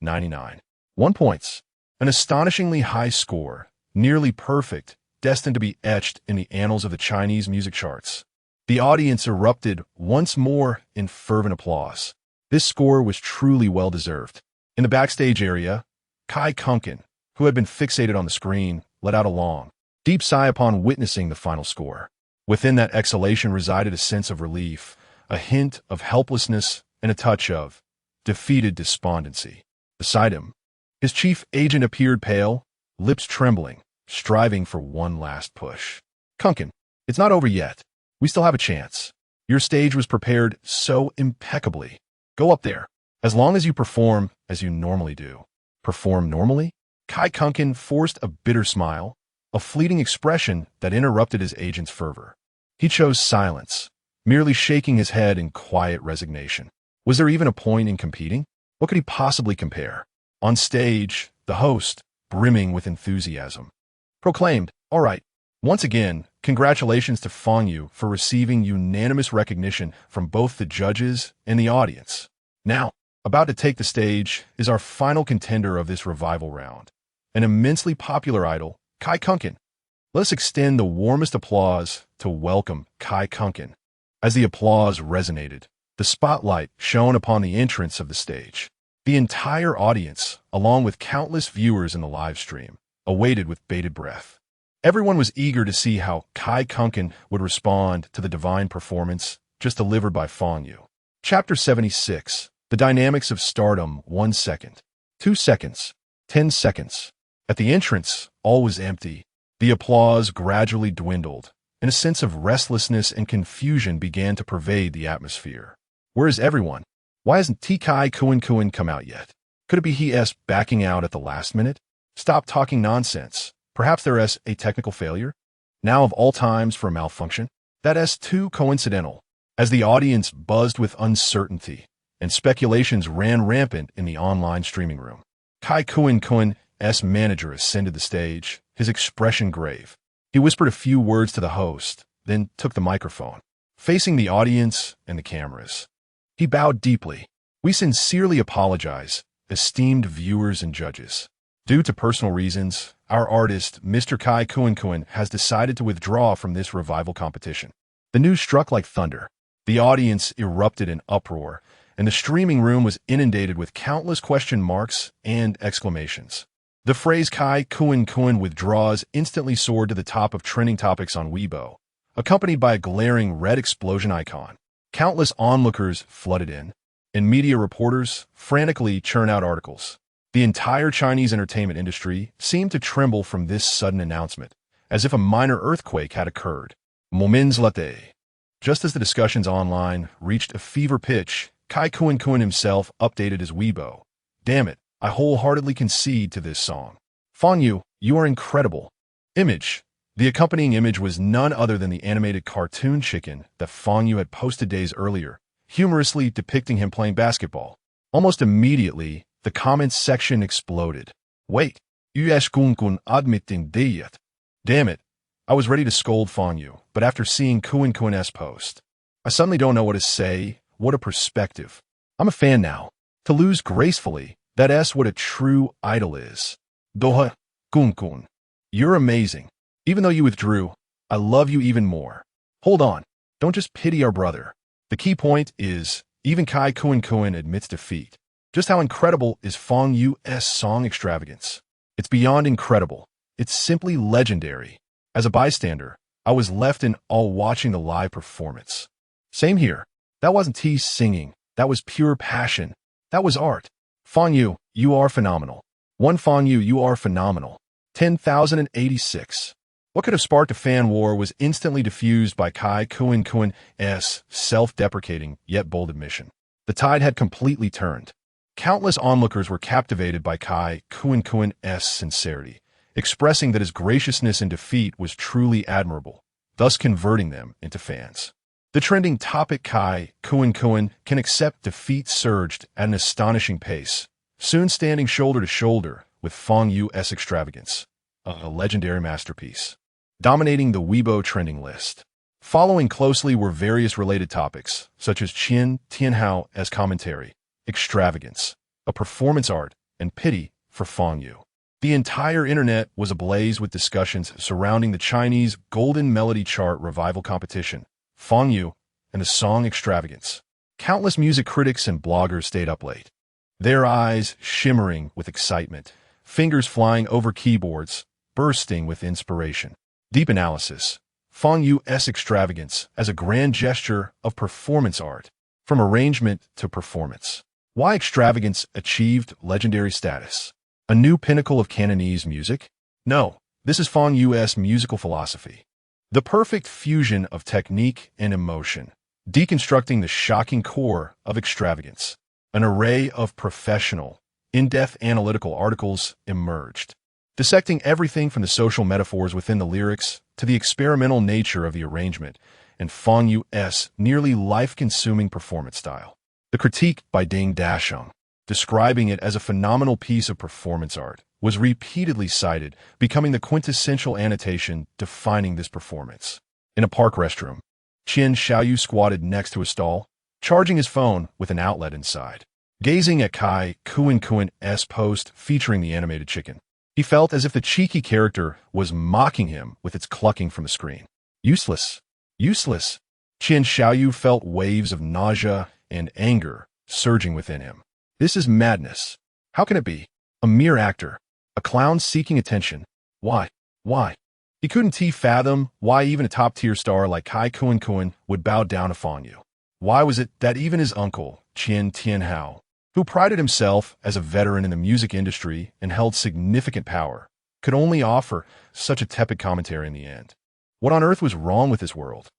99. 1 points. An astonishingly high score, nearly perfect, destined to be etched in the annals of the Chinese music charts. The audience erupted once more in fervent applause. This score was truly well-deserved. In the backstage area, Kai Kunken, who had been fixated on the screen, let out a long, deep sigh upon witnessing the final score. Within that exhalation resided a sense of relief, a hint of helplessness, and a touch of defeated despondency. Beside him, his chief agent appeared pale, lips trembling, striving for one last push. "Kunkin, it's not over yet. We still have a chance. Your stage was prepared so impeccably. Go up there. As long as you perform as you normally do." Perform normally? Kai Kunkin forced a bitter smile, a fleeting expression that interrupted his agent's fervor. He chose silence, merely shaking his head in quiet resignation. Was there even a point in competing? What could he possibly compare? On stage, the host, brimming with enthusiasm, proclaimed, "All right, once again, congratulations to Fang Yu for receiving unanimous recognition from both the judges and the audience. Now, about to take the stage is our final contender of this revival round, an immensely popular idol, Kai Kunkin. Let us extend the warmest applause to welcome Kai Kunkin." As the applause resonated, the spotlight shone upon the entrance of the stage. The entire audience, along with countless viewers in the live stream, awaited with bated breath. Everyone was eager to see how Kai Kunkin would respond to the divine performance just delivered by Fang Yu. Chapter 76. The Dynamics of Stardom. 1 second. 2 seconds. 10 seconds. At the entrance, all was empty. The applause gradually dwindled, and a sense of restlessness and confusion began to pervade the atmosphere. Where is everyone? Why hasn't Kai Kunkin come out yet? Could it be he's backing out at the last minute? Stop talking nonsense. Perhaps there is a technical failure? Now of all times for a malfunction? That is too coincidental. As the audience buzzed with uncertainty, and speculations ran rampant in the online streaming room, Kai Kunkin's manager ascended the stage, his expression grave. He whispered a few words to the host, then took the microphone, facing the audience and the cameras. He bowed deeply. "We sincerely apologize, esteemed viewers and judges. Due to personal reasons, our artist, Mr. Kai Kunkin, has decided to withdraw from this revival competition." The news struck like thunder. The audience erupted in uproar, and the streaming room was inundated with countless question marks and exclamations. The phrase Kai Kunkin withdraws instantly soared to the top of trending topics on Weibo, accompanied by a glaring red explosion icon. Countless onlookers flooded in, and media reporters frantically churn out articles. The entire Chinese entertainment industry seemed to tremble from this sudden announcement, as if a minor earthquake had occurred. Moments later, just as the discussions online reached a fever pitch, Kai Kunkin himself updated his Weibo. "Damn it, I wholeheartedly concede to this song. Fang Yu, you are incredible." Image. The accompanying image was none other than the animated cartoon chicken that Fang Yu had posted days earlier, humorously depicting him playing basketball. Almost immediately, the comments section exploded. "Wait, US Kunkin admitting that. Damn it, I was ready to scold Fang Yu, but after seeing Kunkin's post, I suddenly don't know what to say. What a perspective. I'm a fan now. To lose gracefully, that's what a true idol is. Doha, Kunkin. You're amazing. Even though you withdrew, I love you even more. Hold on, don't just pity our brother. The key point is, even Kai Kunkin admits defeat. Just how incredible is Fang Yu's song extravagance? It's beyond incredible. It's simply legendary. As a bystander, I was left in awe watching the live performance. Same here. That wasn't T singing. That was pure passion. That was art. Fang Yu, you are phenomenal. One Fang Yu, you are phenomenal. 10,086. What could have sparked a fan war was instantly diffused by Kai Kunkin's self-deprecating yet bold admission. The tide had completely turned. Countless onlookers were captivated by Kai Kunkin's sincerity, expressing that his graciousness in defeat was truly admirable, thus converting them into fans. The trending topic Kai Kunkin can accept defeat surged at an astonishing pace, soon standing shoulder to shoulder with Fang Yu's extravagance, a legendary masterpiece, dominating the Weibo trending list. Following closely were various related topics, such as Qin Tianhao's commentary, extravagance, a performance art, and pity for Fang Yu. The entire internet was ablaze with discussions surrounding the Chinese Golden Melody Chart revival competition, Fang Yu, and the song extravagance. Countless music critics and bloggers stayed up late, their eyes shimmering with excitement, fingers flying over keyboards, bursting with inspiration. Deep analysis. Fang Yu's extravagance as a grand gesture of performance art, from arrangement to performance. Why extravagance achieved legendary status? A new pinnacle of Cantonese music? No, this is Fang Yu's musical philosophy. The perfect fusion of technique and emotion, deconstructing the shocking core of extravagance. An array of professional, in-depth analytical articles emerged, dissecting everything from the social metaphors within the lyrics to the experimental nature of the arrangement and Fang Yu's nearly life-consuming performance style. The critique by Ding Dasheng, describing it as a phenomenal piece of performance art, was repeatedly cited, becoming the quintessential annotation defining this performance. In a park restroom, Xiao squatted next to a stall, charging his phone with an outlet inside. Gazing at Kai Kuan-Kuan's post featuring the animated chicken, he felt as if the cheeky character was mocking him with its clucking from the screen. Useless. Useless. Xiao felt waves of nausea and anger surging within him. This is madness. How can it be? A mere actor. A clown seeking attention. Why? Why? He couldn't fathom why even a top-tier star like Kai Kuan would bow down to Fang Yu. Why was it that even his uncle, Qian Tianhao, who prided himself as a veteran in the music industry and held significant power, could only offer such a tepid commentary in the end? What on earth was wrong with this world?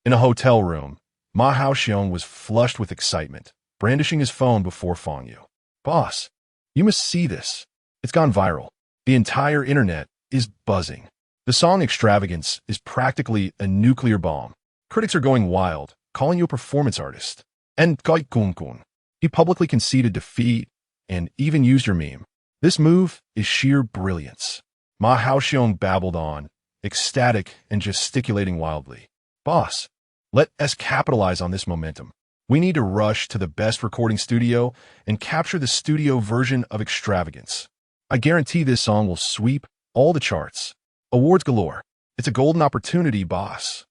In a hotel room, Ma Haoxiong was flushed with excitement, brandishing his phone before Fang Yu. Boss, you must see this. It's gone viral. The entire internet is buzzing. The song Extravagance is practically a nuclear bomb. Critics are going wild, calling you a performance artist. And Kai Kun, he publicly conceded defeat and even used your meme. This move is sheer brilliance. Ma Haoxiong babbled on, ecstatic and gesticulating wildly. Boss, let us capitalize on this momentum. We need to rush to the best recording studio and capture the studio version of Extravagance. I guarantee this song will sweep all the charts. Awards galore. It's a golden opportunity, boss.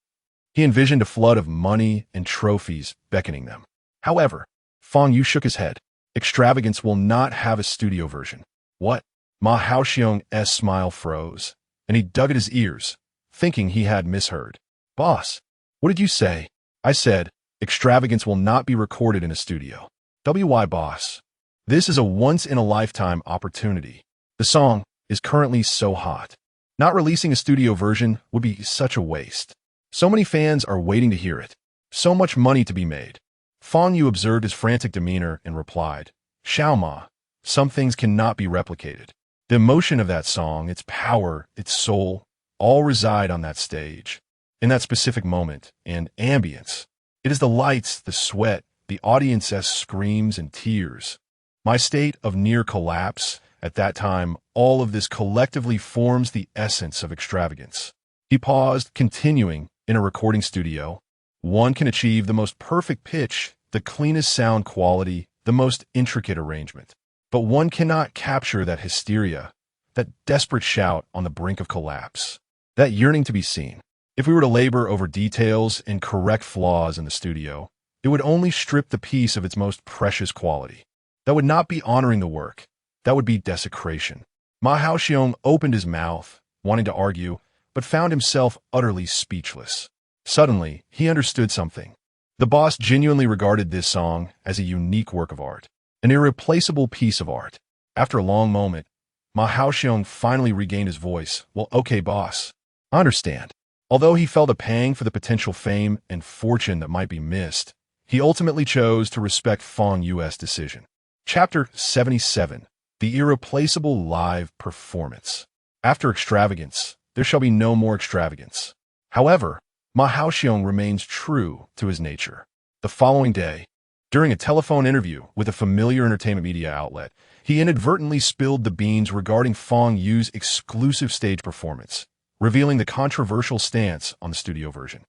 He envisioned a flood of money and trophies beckoning them. However, Fang Yu shook his head. Extravagance will not have a studio version. What? Ma Haoxiong's smile froze, and he dug at his ears, thinking he had misheard. Boss, what did you say? I said, Extravagance will not be recorded in a studio. Why, boss? This is a once-in-a-lifetime opportunity. The song is currently so hot. Not releasing a studio version would be such a waste. So many fans are waiting to hear it. So much money to be made. Fang Yu observed his frantic demeanor and replied, Xiao Ma, some things cannot be replicated. The emotion of that song, its power, its soul, all reside on that stage, in that specific moment and ambience. It is the lights, the sweat, the audience's screams and tears. My state of near collapse, at that time, all of this collectively forms the essence of extravagance. He paused, continuing, in a recording studio, one can achieve the most perfect pitch, the cleanest sound quality, the most intricate arrangement. But one cannot capture that hysteria, that desperate shout on the brink of collapse, that yearning to be seen. If we were to labor over details and correct flaws in the studio, it would only strip the piece of its most precious quality. That would not be honoring the work. That would be desecration. Ma Haoxiong opened his mouth, wanting to argue, but found himself utterly speechless. Suddenly, he understood something. The boss genuinely regarded this song as a unique work of art, an irreplaceable piece of art. After a long moment, Ma Haoxiong finally regained his voice. Well, okay, boss. I understand. Although he felt a pang for the potential fame and fortune that might be missed, he ultimately chose to respect Fang Yu's decision. Chapter 77. The Irreplaceable Live Performance. After extravagance, there shall be no more extravagance. However, Ma Haoxiong remains true to his nature. The following day, during a telephone interview with a familiar entertainment media outlet, he inadvertently spilled the beans regarding Fang Yu's exclusive stage performance, revealing the controversial stance on the studio version.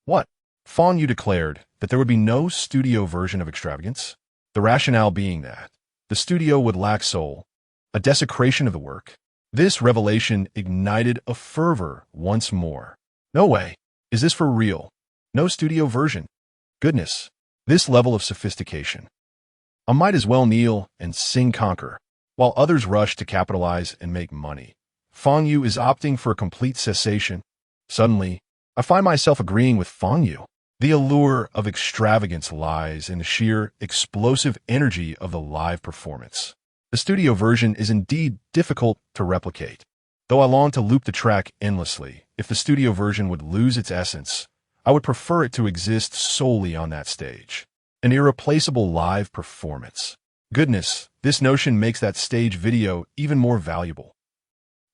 What? Fang Yu declared that there would be no studio version of Extravagance, the rationale being that the studio would lack soul, a desecration of the work. This revelation ignited a fervor once more. No way. Is this for real? No studio version. Goodness, this level of sophistication. I might as well kneel and sing conquer, while others rush to capitalize and make money. Fang Yu is opting for a complete cessation. Suddenly, I find myself agreeing with Fang Yu. The allure of extravagance lies in the sheer, explosive energy of the live performance. The studio version is indeed difficult to replicate. Though I long to loop the track endlessly, if the studio version would lose its essence, I would prefer it to exist solely on that stage. An irreplaceable live performance. Goodness, this notion makes that stage video even more valuable.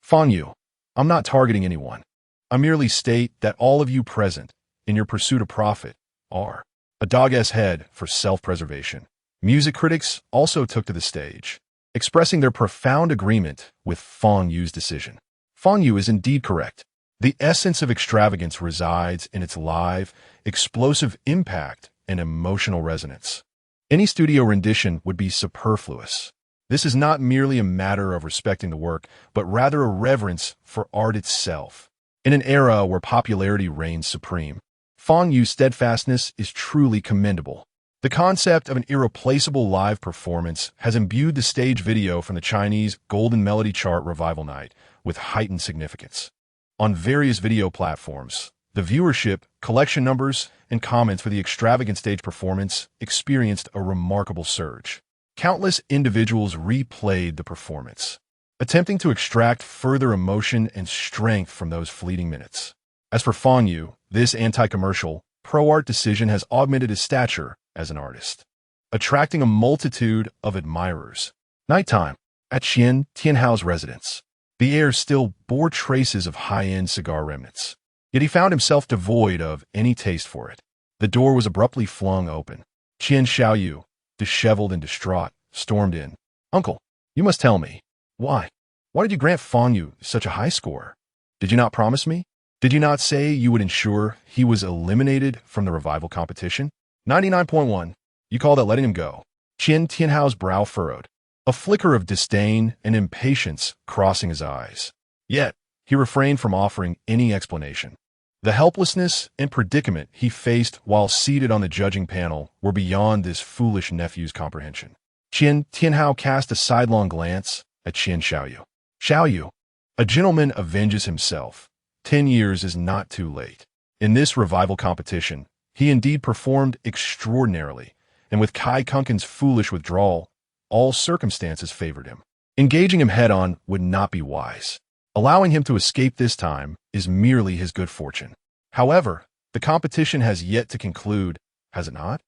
Fang Yu, I'm not targeting anyone. I merely state that all of you present, in your pursuit of profit, are a dog's head for self-preservation. Music critics also took to the stage, expressing their profound agreement with Fang Yu's decision. Fang Yu is indeed correct. The essence of extravagance resides in its live, explosive impact and emotional resonance. Any studio rendition would be superfluous. This is not merely a matter of respecting the work, but rather a reverence for art itself. In an era where popularity reigns supreme, Fang Yu's steadfastness is truly commendable. The concept of an irreplaceable live performance has imbued the stage video from the Chinese Golden Melody Chart Revival Night with heightened significance. On various video platforms, the viewership, collection numbers, and comments for the extravagant stage performance experienced a remarkable surge. Countless individuals replayed the performance, attempting to extract further emotion and strength from those fleeting minutes. As for Fang Yu, this anti-commercial, pro-art decision has augmented his stature as an artist, attracting a multitude of admirers. Nighttime, at Xian Tianhao's residence. The air still bore traces of high-end cigar remnants, yet he found himself devoid of any taste for it. The door was abruptly flung open. Xiao, disheveled and distraught, stormed in. "Uncle, you must tell me. Why? Why did you grant Fang Yu such a high score? Did you not promise me? Did you not say you would ensure he was eliminated from the revival competition?" 99.1. You call that letting him go? Qian Tianhao's brow furrowed, a flicker of disdain and impatience crossing his eyes. Yet, he refrained from offering any explanation. The helplessness and predicament he faced while seated on the judging panel were beyond this foolish nephew's comprehension. Qian Tianhao cast a sidelong glance at Xiao. Xiao, a gentleman avenges himself. 10 years is not too late. In this revival competition, he indeed performed extraordinarily, and with Kai Kunken's foolish withdrawal, all circumstances favored him. Engaging him head-on would not be wise. Allowing him to escape this time is merely his good fortune. However, the competition has yet to conclude, has it not?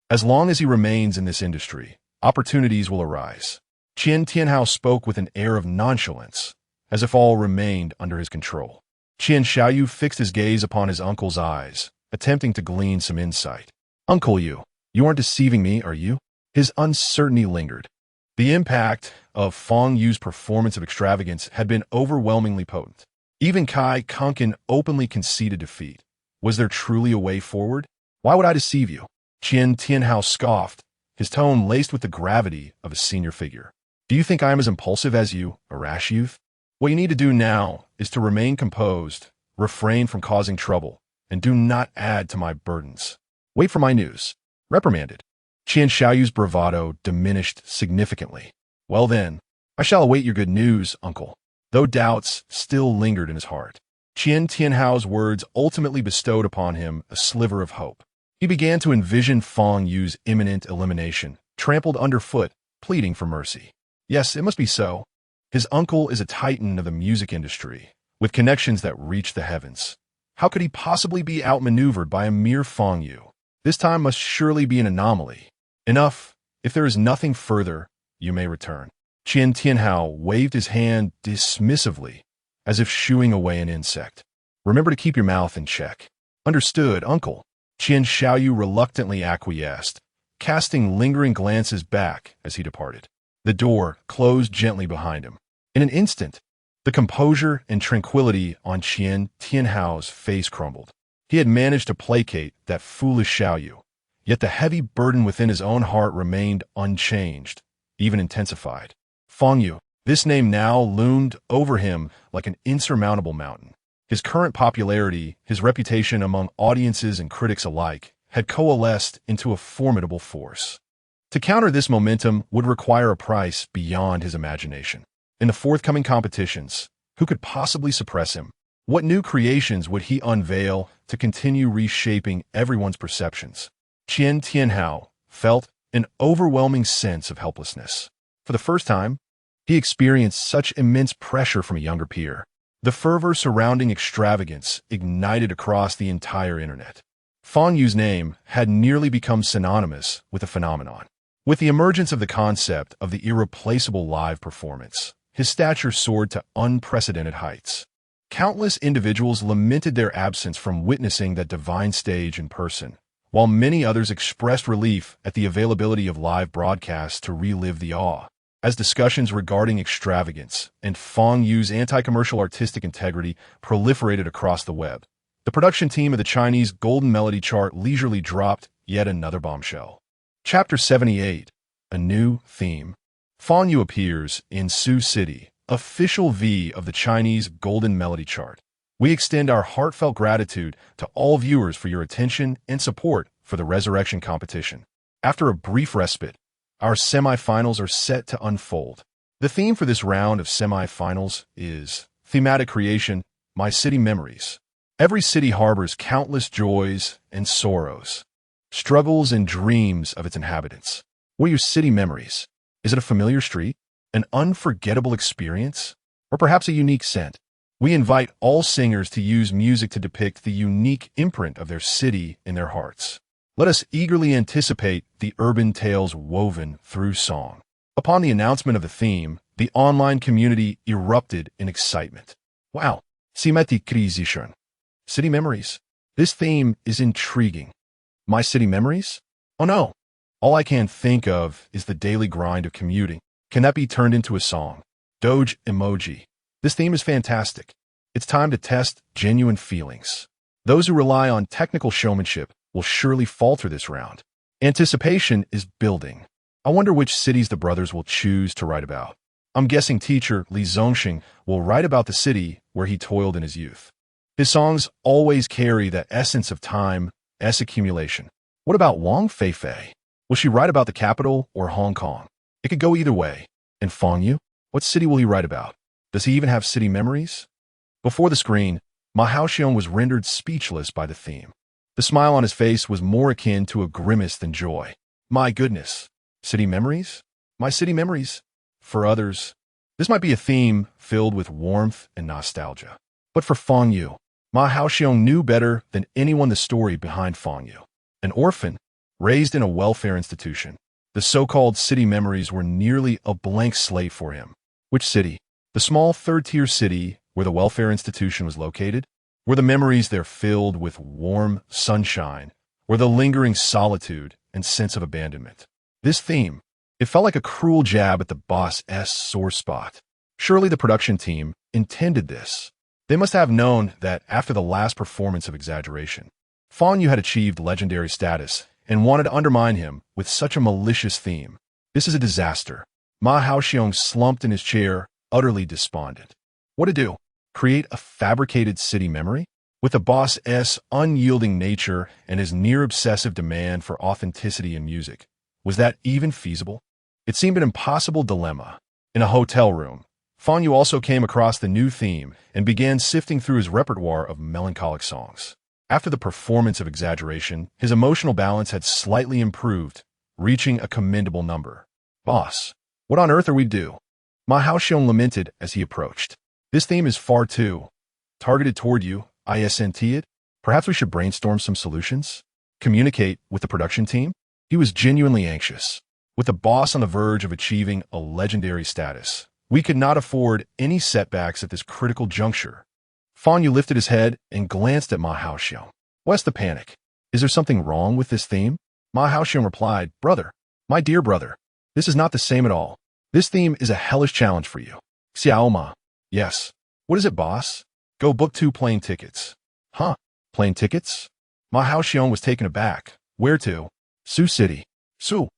As long as he remains in this industry, opportunities will arise. Qian Tianhao spoke with an air of nonchalance, as if all remained under his control. Xiao fixed his gaze upon his uncle's eyes, attempting to glean some insight. "Uncle Yu, you aren't deceiving me, are you?" His uncertainty lingered. The impact of Fang Yu's performance of extravagance had been overwhelmingly potent. Even Kai Kunken openly conceded defeat. Was there truly a way forward? "Why would I deceive you?" Qian Tianhao scoffed, his tone laced with the gravity of a senior figure. "Do you think I am as impulsive as you, a rash youth? What you need to do now is to remain composed, refrain from causing trouble, and do not add to my burdens. Wait for my news." Reprimanded. Xiao's bravado diminished significantly. "Well then, I shall await your good news, uncle." Though doubts still lingered in his heart, Qian Tianhao's words ultimately bestowed upon him a sliver of hope. He began to envision Fang Yu's imminent elimination, trampled underfoot, pleading for mercy. Yes, it must be so. His uncle is a titan of the music industry, with connections that reach the heavens. How could he possibly be outmaneuvered by a mere Fang Yu? This time must surely be an anomaly. Enough. If there is nothing further, you may return. Qian Tianhao waved his hand dismissively, as if shooing away an insect. Remember to keep your mouth in check. Understood, uncle. Xiao reluctantly acquiesced, casting lingering glances back as he departed. The door closed gently behind him. In an instant, the composure and tranquility on Qian Tianhao's face crumbled. He had managed to placate that foolish Xiao, yet the heavy burden within his own heart remained unchanged, even intensified. Fang Yu, this name now loomed over him like an insurmountable mountain. His current popularity, his reputation among audiences and critics alike, had coalesced into a formidable force. To counter this momentum would require a price beyond his imagination. In the forthcoming competitions, who could possibly suppress him? What new creations would he unveil to continue reshaping everyone's perceptions? Qian Tianhao felt an overwhelming sense of helplessness. For the first time, he experienced such immense pressure from a younger peer. The fervor surrounding extravagance ignited across the entire internet. Fang Yu's name had nearly become synonymous with the phenomenon. With the emergence of the concept of the irreplaceable live performance, his stature soared to unprecedented heights. Countless individuals lamented their absence from witnessing that divine stage in person, while many others expressed relief at the availability of live broadcasts to relive the awe. As discussions regarding extravagance and Fang Yu's anti-commercial artistic integrity proliferated across the web, the production team of the Chinese Golden Melody chart leisurely dropped yet another bombshell. Chapter 78, A New Theme. Fang Yu appears in Sioux City, official V of the Chinese Golden Melody chart. We extend our heartfelt gratitude to all viewers for your attention and support for the Resurrection competition. After a brief respite, our semifinals are set to unfold. The theme for this round of semifinals is thematic creation, My City Memories. Every city harbors countless joys and sorrows, struggles and dreams of its inhabitants. What are your city memories? Is it a familiar street, an unforgettable experience, or perhaps a unique scent? We invite all singers to use music to depict the unique imprint of their city in their hearts. Let us eagerly anticipate the urban tales woven through song. Upon the announcement of the theme, the online community erupted in excitement. Wow! City memories. This theme is intriguing. My city memories? Oh no! All I can think of is the daily grind of commuting. Can that be turned into a song? Doge emoji. This theme is fantastic. It's time to test genuine feelings. Those who rely on technical showmanship will surely falter this round. Anticipation is building. I wonder which cities the brothers will choose to write about. I'm guessing teacher Li Zongxing will write about the city where he toiled in his youth. His songs always carry the essence of time, accumulation. What about Wang Feifei? Will she write about the capital or Hong Kong? It could go either way. And Fang Yu? What city will he write about? Does he even have city memories? Before the screen, Ma Haoxiong was rendered speechless by the theme. The smile on his face was more akin to a grimace than joy. My goodness. City memories? My city memories. For others, this might be a theme filled with warmth and nostalgia. But for Fang Yu, Ma Haoxiong knew better than anyone the story behind Fang Yu. An orphan, raised in a welfare institution, the so-called city memories were nearly a blank slate for him. Which city? The small third-tier city where the welfare institution was located? Were the memories there filled with warm sunshine, or the lingering solitude and sense of abandonment? This theme, it felt like a cruel jab at the boss's sore spot. Surely the production team intended this. They must have known that after the last performance of exaggeration, Fang Yu had achieved legendary status and wanted to undermine him with such a malicious theme. This is a disaster. Ma Haoxiong slumped in his chair, utterly despondent. What to do? Create a fabricated city memory? With the boss's unyielding nature and his near-obsessive demand for authenticity in music, was that even feasible? It seemed an impossible dilemma. In a hotel room, Fang Yu also came across the new theme and began sifting through his repertoire of melancholic songs. After the performance of exaggeration, his emotional balance had slightly improved, reaching a commendable number. Boss, what on earth are we to do? Ma Haoxiong lamented as he approached. This theme is far too targeted toward you, isn't it? Perhaps we should brainstorm some solutions? Communicate with the production team? He was genuinely anxious. With the boss on the verge of achieving a legendary status, we could not afford any setbacks at this critical juncture. Fang Yu lifted his head and glanced at Ma Haoxiong. What's the panic? Is there something wrong with this theme? Ma Haoxiong replied, Brother, my dear brother, this is not the same at all. This theme is a hellish challenge for you. Xiao Ma. Yes. What is it, boss? Go book 2 plane tickets. Huh? Plane tickets? Ma Haoxiong was taken aback. Where to? Sioux City. Sioux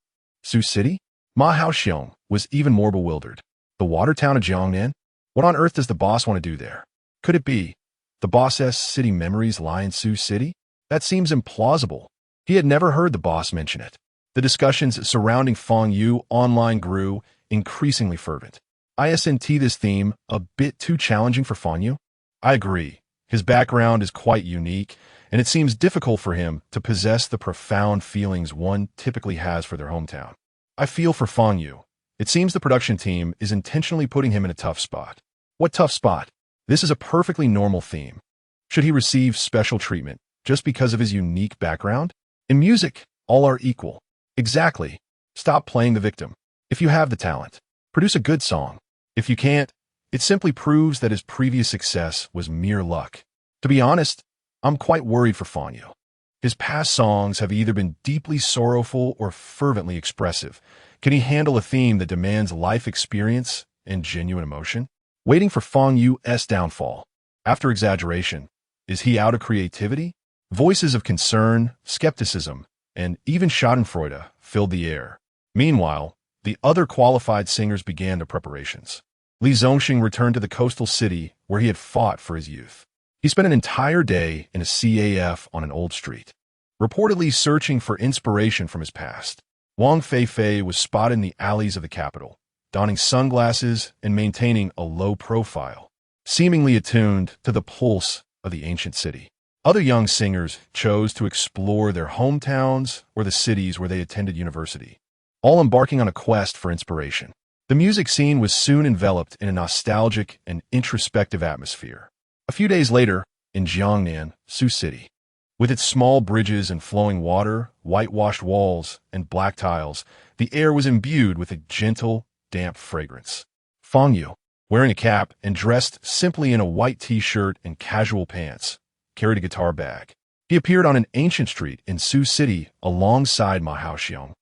City? Ma Haoxiong was even more bewildered. The water town of Jiangnan? What on earth does the boss want to do there? Could it be the boss's city memories lie in Sioux City? That seems implausible. He had never heard the boss mention it. The discussions surrounding Fang Yu online grew increasingly fervent. Isn't this theme a bit too challenging for Fang Yu? I agree. His background is quite unique, and it seems difficult for him to possess the profound feelings one typically has for their hometown. I feel for Fang Yu. It seems the production team is intentionally putting him in a tough spot. What tough spot? This is a perfectly normal theme. Should he receive special treatment just because of his unique background? In music, all are equal. Exactly. Stop playing the victim. If you have the talent, produce a good song. If you can't, it simply proves that his previous success was mere luck. To be honest, I'm quite worried for Fang Yu. His past songs have either been deeply sorrowful or fervently expressive. Can he handle a theme that demands life experience and genuine emotion? Waiting for Fang Yu's downfall. After exaggeration, is he out of creativity? Voices of concern, skepticism, and even schadenfreude filled the air. Meanwhile, the other qualified singers began their preparations. Li Zongxing returned to the coastal city where he had fought for his youth. He spent an entire day in a CAF on an old street, reportedly searching for inspiration from his past. Wang Feifei was spotted in the alleys of the capital, donning sunglasses and maintaining a low profile, seemingly attuned to the pulse of the ancient city. Other young singers chose to explore their hometowns or the cities where they attended university, all embarking on a quest for inspiration. The music scene was soon enveloped in a nostalgic and introspective atmosphere. A few days later, in Jiangnan, Sioux City, with its small bridges and flowing water, whitewashed walls, and black tiles, the air was imbued with a gentle, damp fragrance. Fang Yu, wearing a cap and dressed simply in a white t-shirt and casual pants, carried a guitar bag. He appeared on an ancient street in Sioux City alongside Ma Haoxiong,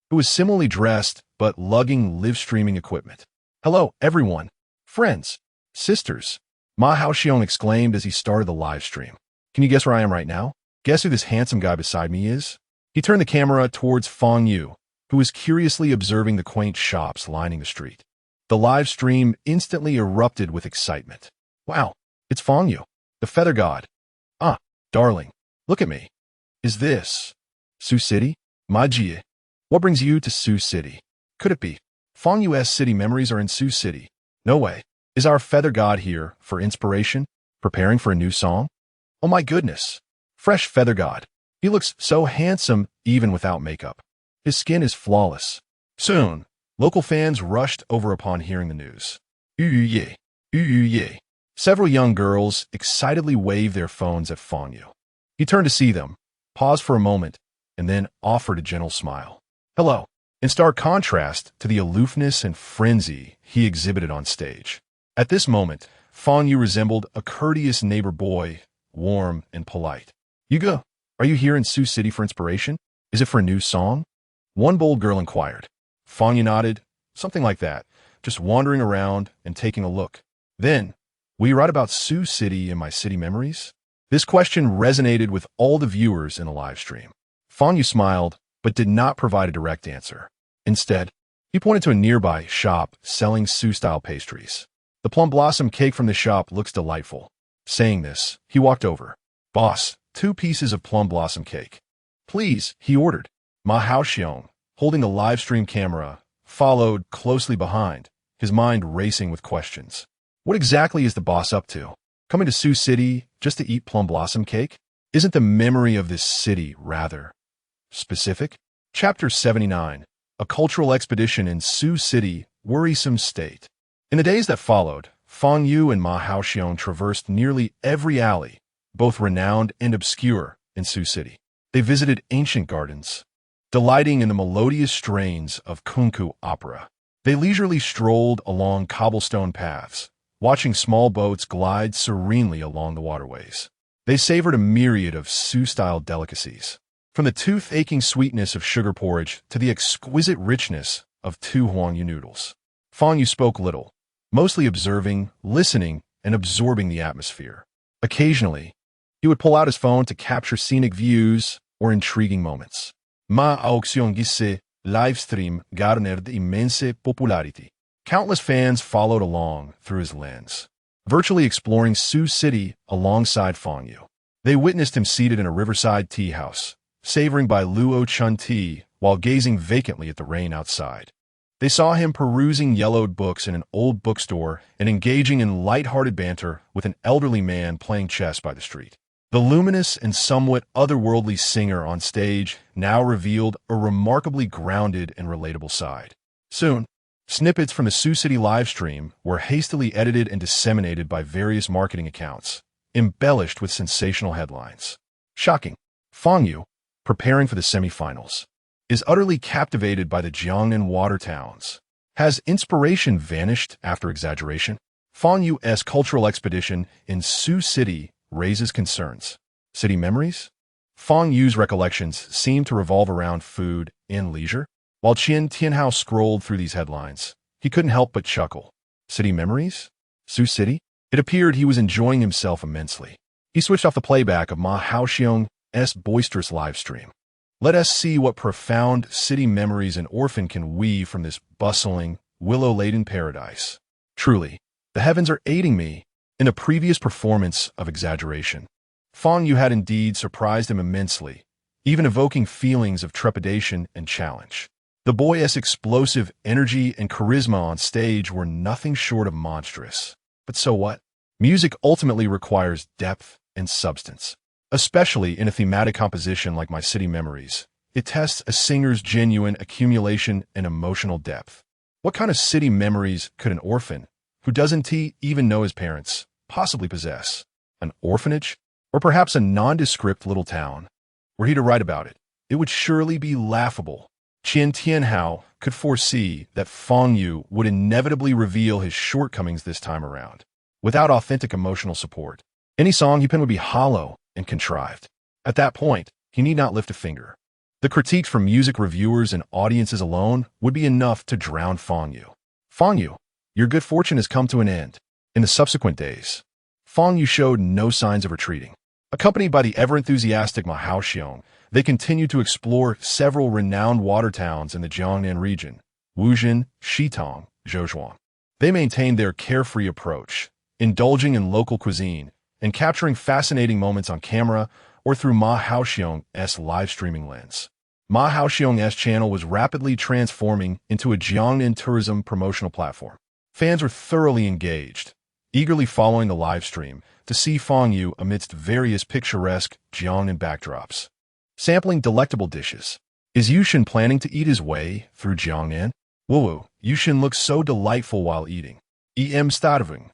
who was similarly dressed but lugging live-streaming equipment. "Hello, everyone. Friends. Sisters," Ma Haoxiong exclaimed as he started the live stream. "Can you guess where I am right now? Guess who this handsome guy beside me is?" He turned the camera towards Fang Yu, who was curiously observing the quaint shops lining the street. The live stream instantly erupted with excitement. "Wow, it's Fang Yu, the feather god. Ah, darling, look at me. Is this Sioux City? Ma Jie. What brings you to Sioux City? Could it be Fang Yu's city memories are in Sioux City? No way. Is our feather god here for inspiration? Preparing for a new song? Oh my goodness. Fresh feather god. He looks so handsome even without makeup. His skin is flawless." Soon, local fans rushed over upon hearing the news. Wuwuwu, Wuwuwu. Several young girls excitedly waved their phones at Fang Yu. He turned to see them, paused for a moment, and then offered a gentle smile. "Hello," in stark contrast to the aloofness and frenzy he exhibited on stage. At this moment, Fang Yu resembled a courteous neighbor boy, warm and polite. "Yuga, are you here in Sioux City for inspiration? Is it for a new song?" One bold girl inquired. Fang Yu nodded, something like that, just wandering around and taking a look. Then, "Will you write about Sioux City in my city memories?" This question resonated with all the viewers in the live stream. Fang Yu smiled, but did not provide a direct answer. Instead, he pointed to a nearby shop selling Sioux-style pastries. "The plum blossom cake from the shop looks delightful." Saying this, he walked over. "Boss, 2 pieces of plum blossom cake." "Please," he ordered. Ma Haoxiong, holding the live stream camera, followed closely behind, his mind racing with questions. What exactly is the boss up to? Coming to Sioux City just to eat plum blossom cake? Isn't the memory of this city rather specific? Chapter 79. A cultural expedition in Sioux City, worrisome state. In the days that followed, Fang Yu and Ma Haoxiong traversed nearly every alley, both renowned and obscure, in Sioux City. They visited ancient gardens, delighting in the melodious strains of kunku opera. They leisurely strolled along cobblestone paths, watching small boats glide serenely along the waterways. They savored a myriad of Sioux-style delicacies, from the tooth-aching sweetness of sugar porridge to the exquisite richness of Tu Huang Yu noodles. Fang Yu spoke little, mostly observing, listening, and absorbing the atmosphere. Occasionally, he would pull out his phone to capture scenic views or intriguing moments. Ma Haoxiong's live stream garnered immense popularity. Countless fans followed along through his lens, virtually exploring Sioux City alongside Fang Yu. They witnessed him seated in a riverside tea house, savoring by Luo Chun tea while gazing vacantly at the rain outside. They saw him perusing yellowed books in an old bookstore and engaging in light-hearted banter with an elderly man playing chess by the street. The luminous and somewhat otherworldly singer on stage now revealed a remarkably grounded and relatable side. Soon, snippets from the Sioux City livestream were hastily edited and disseminated by various marketing accounts, embellished with sensational headlines. Shocking. Fang Yu, preparing for the semifinals, is utterly captivated by the Jiangnan water towns. Has inspiration vanished after exaggeration? Fang Yu's cultural expedition in Sioux City raises concerns. City memories? Fang Yu's recollections seem to revolve around food and leisure. While Tianhao scrolled through these headlines, he couldn't help but chuckle. City memories? Sioux City? It appeared he was enjoying himself immensely. He switched off the playback of Ma Haoxiong's boisterous livestream. Let us see what profound city memories an orphan can weave from this bustling, willow-laden paradise. Truly, the heavens are aiding me. In a previous performance of exaggeration, Fang Yu had indeed surprised him immensely, even evoking feelings of trepidation and challenge. The boy's explosive energy and charisma on stage were nothing short of monstrous. But so what? Music ultimately requires depth and substance. Especially in a thematic composition like My City Memories, it tests a singer's genuine accumulation and emotional depth. What kind of city memories could an orphan, who doesn't even know his parents, possibly possess? An orphanage? Or perhaps a nondescript little town? Were he to write about it, it would surely be laughable. Tianhao could foresee that Fang Yu would inevitably reveal his shortcomings this time around. Without authentic emotional support, any song he penned would be hollow and contrived. At that point, he need not lift a finger. The critiques from music reviewers and audiences alone would be enough to drown Fang Yu. Fang Yu, your good fortune has come to an end. In the subsequent days, Fang Yu showed no signs of retreating. Accompanied by the ever-enthusiastic Ma Haoxiong, they continued to explore several renowned water towns in the Jiangnan region, Wuzhen, Shitong, Zhoushuang. They maintained their carefree approach, indulging in local cuisine and capturing fascinating moments on camera or through Ma Haoxiong's live streaming lens. Ma Haoxiong's channel was rapidly transforming into a Jiangnan tourism promotional platform. Fans were thoroughly engaged, eagerly following the live stream to see Fang Yu amidst various picturesque Jiangnan backdrops. Sampling delectable dishes. Is Yushin planning to eat his way through Jiangnan? Wuwuwu, Yushin looks so delightful while eating. Starving.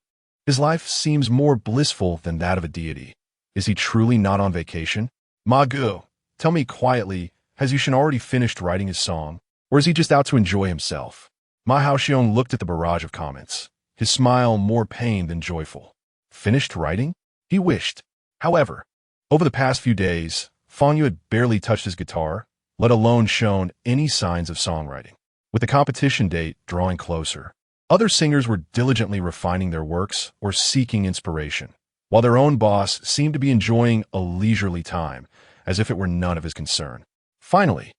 His life seems more blissful than that of a deity. Is he truly not on vacation? Ma Gu, tell me quietly, has Yushin already finished writing his song, or is he just out to enjoy himself? Ma Haoxiong looked at the barrage of comments, his smile more pained than joyful. Finished writing? He wished. However, over the past few days, Fang Yu had barely touched his guitar, let alone shown any signs of songwriting. With the competition date drawing closer, other singers were diligently refining their works or seeking inspiration, while their own boss seemed to be enjoying a leisurely time, as if it were none of his concern. Finally,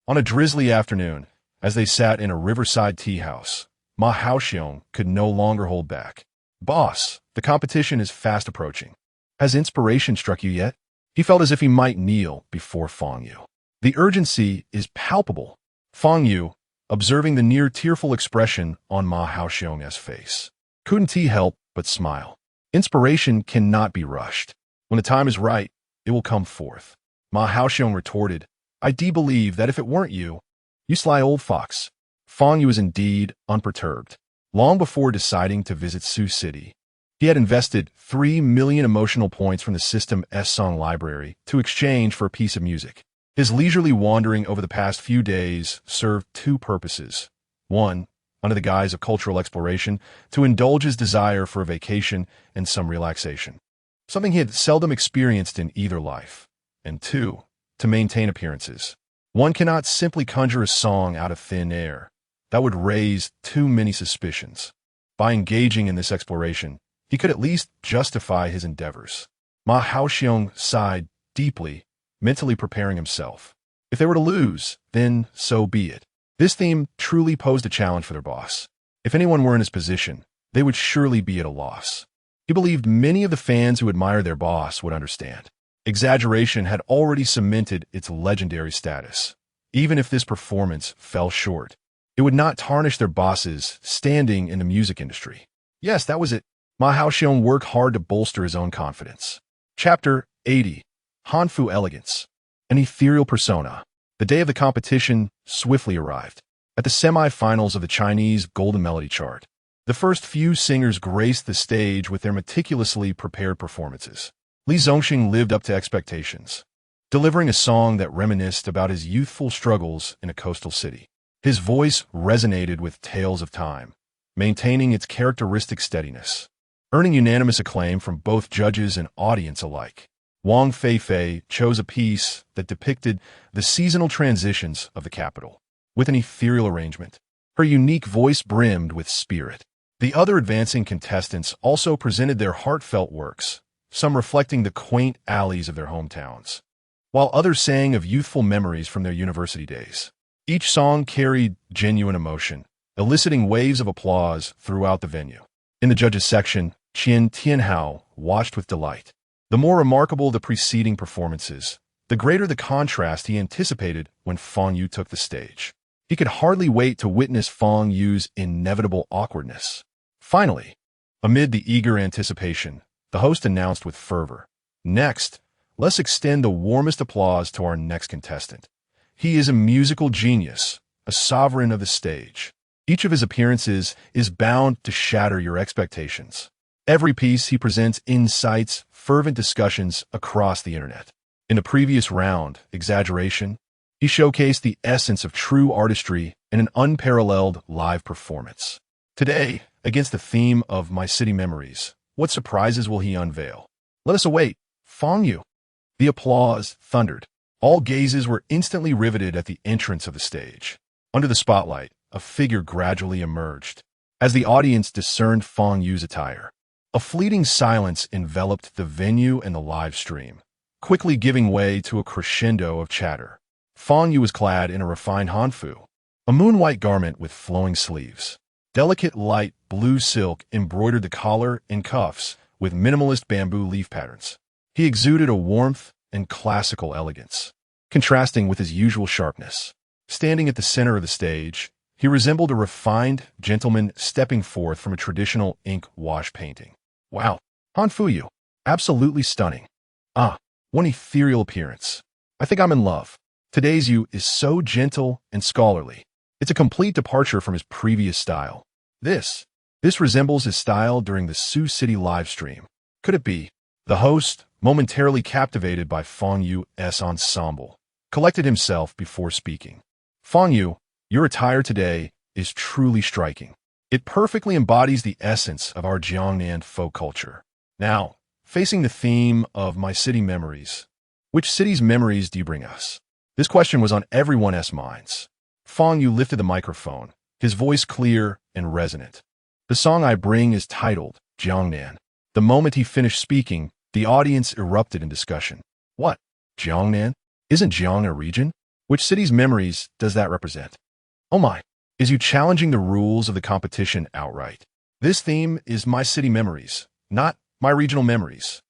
on a drizzly afternoon, as they sat in a riverside tea house, Ma Haoxiong could no longer hold back. Boss, the competition is fast approaching. Has inspiration struck you yet? He felt as if he might kneel before Fang Yu. The urgency is palpable. Fang Yu, observing the near-tearful expression on Ma Haoxiong's face, couldn't he help but smile. Inspiration cannot be rushed. When the time is right, it will come forth. Ma Haoxiong retorted, I do believe that if it weren't you, you sly old fox. Fang Yu was indeed unperturbed. Long before deciding to visit Sioux City, he had invested 3 million emotional points from the system's song library to exchange for a piece of music. His leisurely wandering over the past few days served two purposes. One, under the guise of cultural exploration, to indulge his desire for a vacation and some relaxation, something he had seldom experienced in either life. And two, to maintain appearances. One cannot simply conjure a song out of thin air. That would raise too many suspicions. By engaging in this exploration, he could at least justify his endeavors. Ma Haoxiong sighed deeply, mentally preparing himself. If they were to lose, then so be it. This theme truly posed a challenge for their boss. If anyone were in his position, they would surely be at a loss. He believed many of the fans who admire their boss would understand. Exaggeration had already cemented its legendary status. Even if this performance fell short, It would not tarnish their bosses' standing in the music industry. Yes, that was it. Ma Haoxiong worked hard to bolster his own confidence. Chapter 80. Hanfu Elegance. An ethereal persona. The day of the competition swiftly arrived. At the semi-finals of the Chinese Golden Melody chart, the first few singers graced the stage with their meticulously prepared performances. Li Zongxing lived up to expectations, delivering a song that reminisced about his youthful struggles in a coastal city. His voice resonated with tales of time, maintaining its characteristic steadiness, earning unanimous acclaim from both judges and audience alike. Wang Feifei chose a piece that depicted the seasonal transitions of the capital, with an ethereal arrangement. Her unique voice brimmed with spirit. The other advancing contestants also presented their heartfelt works, some reflecting the quaint alleys of their hometowns, while others sang of youthful memories from their university days. Each song carried genuine emotion, eliciting waves of applause throughout the venue. In the judges' section, Qian Tianhao watched with delight. The more remarkable the preceding performances, the greater the contrast he anticipated when Fang Yu took the stage. He could hardly wait to witness Fang Yu's inevitable awkwardness. Finally, amid the eager anticipation, the host announced with fervor, "Next, let's extend the warmest applause to our next contestant. He is a musical genius, a sovereign of the stage. Each of his appearances is bound to shatter your expectations. Every piece he presents incites fervent discussions across the internet. In the previous round, Exaggeration, he showcased the essence of true artistry in an unparalleled live performance. Today, against the theme of My City Memories, what surprises will he unveil? Let us await. Fang Yu." The applause thundered. All gazes were instantly riveted at the entrance of the stage. Under the spotlight, a figure gradually emerged. As the audience discerned Fang Yu's attire, a fleeting silence enveloped the venue and the live stream, quickly giving way to a crescendo of chatter. Fang Yu was clad in a refined hanfu, a moon-white garment with flowing sleeves. Delicate light blue silk embroidered the collar and cuffs with minimalist bamboo leaf patterns. He exuded a warmth and classical elegance, contrasting with his usual sharpness. Standing at the center of the stage, he resembled a refined gentleman stepping forth from a traditional ink wash painting. Wow, Hanfu Yu, absolutely stunning. Ah, one ethereal appearance. I think I'm in love. Today's Yu is so gentle and scholarly. It's a complete departure from his previous style. This resembles his style during the Sioux City live stream. Could it be? The host, momentarily captivated by Fang Yu's ensemble, collected himself before speaking. Fang Yu, your attire today is truly striking. It perfectly embodies the essence of our Jiangnan folk culture. Now, facing the theme of My City Memories, which city's memories do you bring us? This question was on everyone's minds. Fang Yu lifted the microphone, his voice clear and resonant. The song I bring is titled Jiangnan. The moment he finished speaking, the audience erupted in discussion. What? Jiangnan? Isn't Jiang a region? Which city's memories does that represent? Oh my, is you challenging the rules of the competition outright? This theme is My City Memories, not My Regional Memories.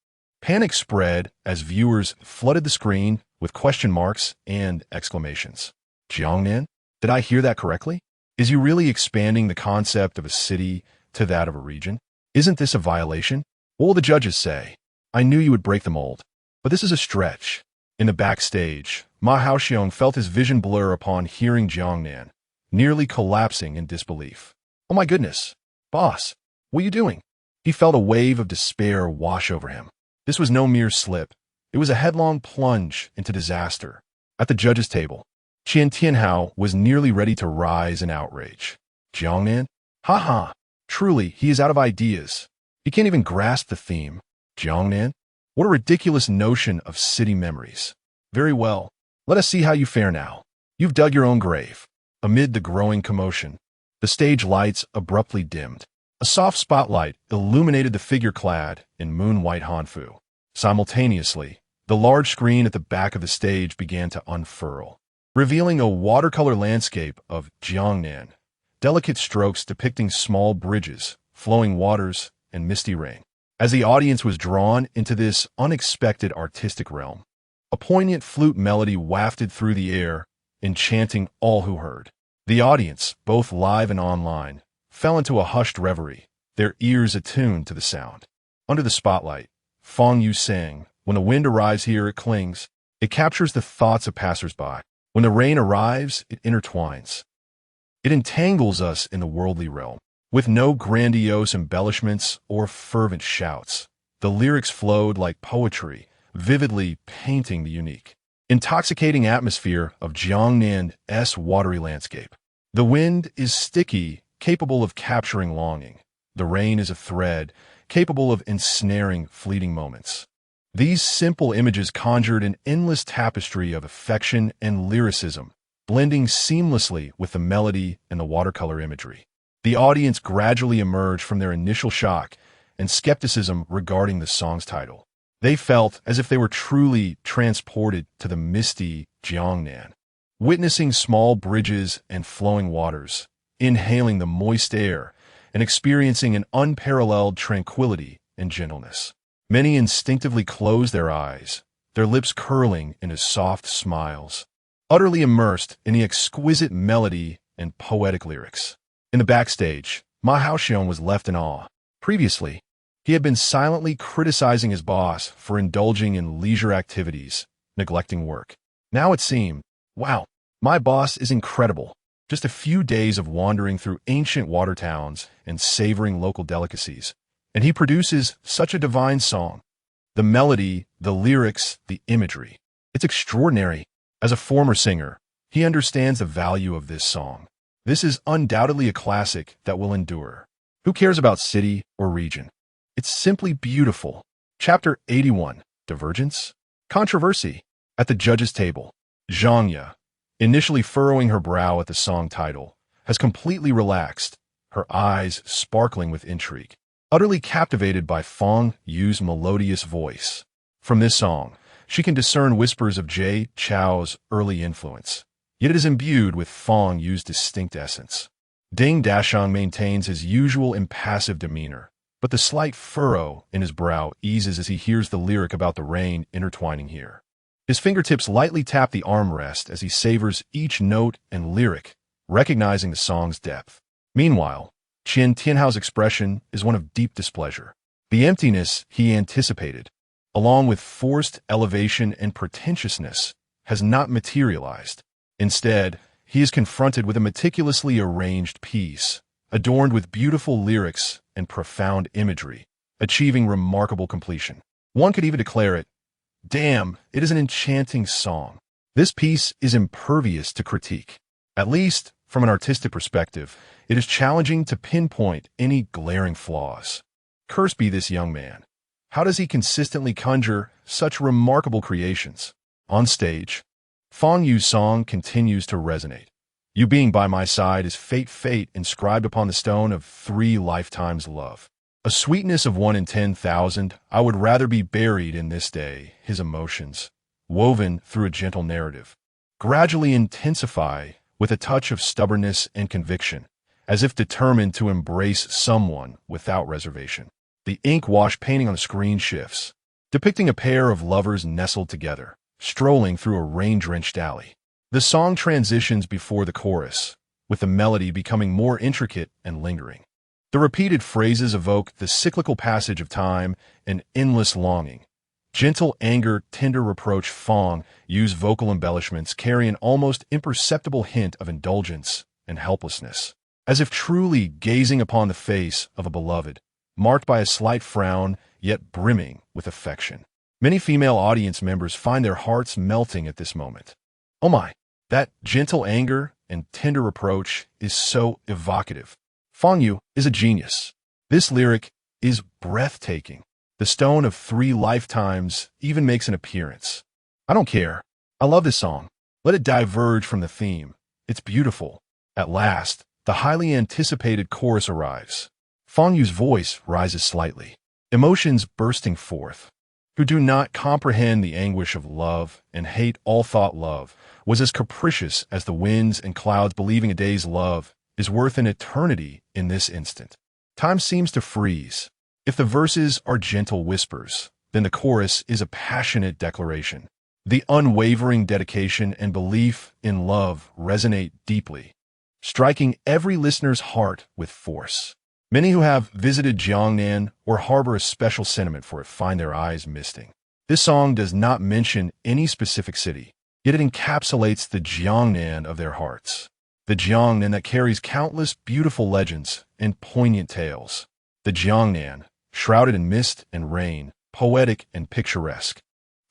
Panic spread as viewers flooded the screen with question marks and exclamations. Jiangnan? Did I hear that correctly? Is you really expanding the concept of a city to that of a region? Isn't this a violation? What will the judges say? I knew you would break the mold, but this is a stretch. In the backstage, Ma Haoxiong felt his vision blur upon hearing Jiangnan, nearly collapsing in disbelief. Oh my goodness, boss, what are you doing? He felt a wave of despair wash over him. This was no mere slip. It was a headlong plunge into disaster. At the judges' table, Qian Tianhao was nearly ready to rise in outrage. Jiangnan? Ha! Truly, he is out of ideas. He can't even grasp the theme. Jiangnan? What a ridiculous notion of city memories. Very well. Let us see how you fare now. You've dug your own grave. Amid the growing commotion, the stage lights abruptly dimmed. A soft spotlight illuminated the figure clad in moon-white hanfu. Simultaneously, the large screen at the back of the stage began to unfurl, revealing a watercolor landscape of Jiangnan, delicate strokes depicting small bridges, flowing waters, and misty rain. As the audience was drawn into this unexpected artistic realm, a poignant flute melody wafted through the air, enchanting all who heard. The audience, both live and online, fell into a hushed reverie, their ears attuned to the sound. Under the spotlight, Fang Yu sang, "When the wind arrives here, it clings." It captures the thoughts of passers-by. When the rain arrives, it intertwines. It entangles us in the worldly realm. With no grandiose embellishments or fervent shouts, the lyrics flowed like poetry, vividly painting the unique, intoxicating atmosphere of Jiangnan's watery landscape. The wind is sticky, capable of capturing longing. The rain is a thread, capable of ensnaring fleeting moments. These simple images conjured an endless tapestry of affection and lyricism, blending seamlessly with the melody and the watercolor imagery. The audience gradually emerged from their initial shock and skepticism regarding the song's title. They felt as if they were truly transported to the misty Jiangnan, witnessing small bridges and flowing waters, inhaling the moist air, and experiencing an unparalleled tranquility and gentleness. Many instinctively closed their eyes, their lips curling into soft smiles, utterly immersed in the exquisite melody and poetic lyrics. In the backstage, Xiao was left in awe. Previously, he had been silently criticizing his boss for indulging in leisure activities, neglecting work. Now it seemed, wow, my boss is incredible. Just a few days of wandering through ancient water towns and savoring local delicacies, and he produces such a divine song. The melody, the lyrics, the imagery. It's extraordinary. As a former singer, he understands the value of this song. This is undoubtedly a classic that will endure. Who cares about city or region? It's simply beautiful. Chapter 81, Divergence? Controversy. At the judges' table, Zhang, initially furrowing her brow at the song title, has completely relaxed, her eyes sparkling with intrigue, utterly captivated by Fang Yu's melodious voice. From this song, she can discern whispers of Xiao's early influence, yet it is imbued with Fang Yu's distinct essence. Ding Dashang maintains his usual impassive demeanor, but the slight furrow in his brow eases as he hears the lyric about the rain intertwining here. His fingertips lightly tap the armrest as he savors each note and lyric, recognizing the song's depth. Meanwhile, Tianhao's expression is one of deep displeasure. The emptiness he anticipated, along with forced elevation and pretentiousness, has not materialized. Instead, he is confronted with a meticulously arranged piece, adorned with beautiful lyrics and profound imagery, achieving remarkable completion. One could even declare it, damn, it is an enchanting song. This piece is impervious to critique. At least, from an artistic perspective, it is challenging to pinpoint any glaring flaws. Cursed be this young man. How does he consistently conjure such remarkable creations? On stage, Fang Yu's song continues to resonate. You being by my side is fate inscribed upon the stone of 3 lifetimes' love. A sweetness of 1 in 10,000, I would rather be buried in this day, his emotions, woven through a gentle narrative, gradually intensify with a touch of stubbornness and conviction, as if determined to embrace someone without reservation. The ink-wash painting on the screen shifts, depicting a pair of lovers nestled together, strolling through a rain-drenched alley. The song transitions before the chorus, with the melody becoming more intricate and lingering. The repeated phrases evoke the cyclical passage of time and endless longing. Gentle anger, tender reproach, Fang Yu's vocal embellishments carry an almost imperceptible hint of indulgence and helplessness, as if truly gazing upon the face of a beloved, marked by a slight frown, yet brimming with affection. Many female audience members find their hearts melting at this moment. Oh my, that gentle anger and tender reproach is so evocative. Fang Yu is a genius. This lyric is breathtaking. The stone of 3 lifetimes even makes an appearance. I don't care. I love this song. Let it diverge from the theme. It's beautiful. At last, the highly anticipated chorus arrives. Fang Yu's voice rises slightly, emotions bursting forth. Who do not comprehend the anguish of love and hate all thought love was as capricious as the winds and clouds believing a day's love is worth an eternity in this instant. Time seems to freeze. If the verses are gentle whispers, then the chorus is a passionate declaration. The unwavering dedication and belief in love resonate deeply. striking every listener's heart with force. Many who have visited Jiangnan or harbor a special sentiment for it find their eyes misting. This song does not mention any specific city, yet it encapsulates the Jiangnan of their hearts. The Jiangnan that carries countless beautiful legends and poignant tales. The Jiangnan, shrouded in mist and rain, poetic and picturesque,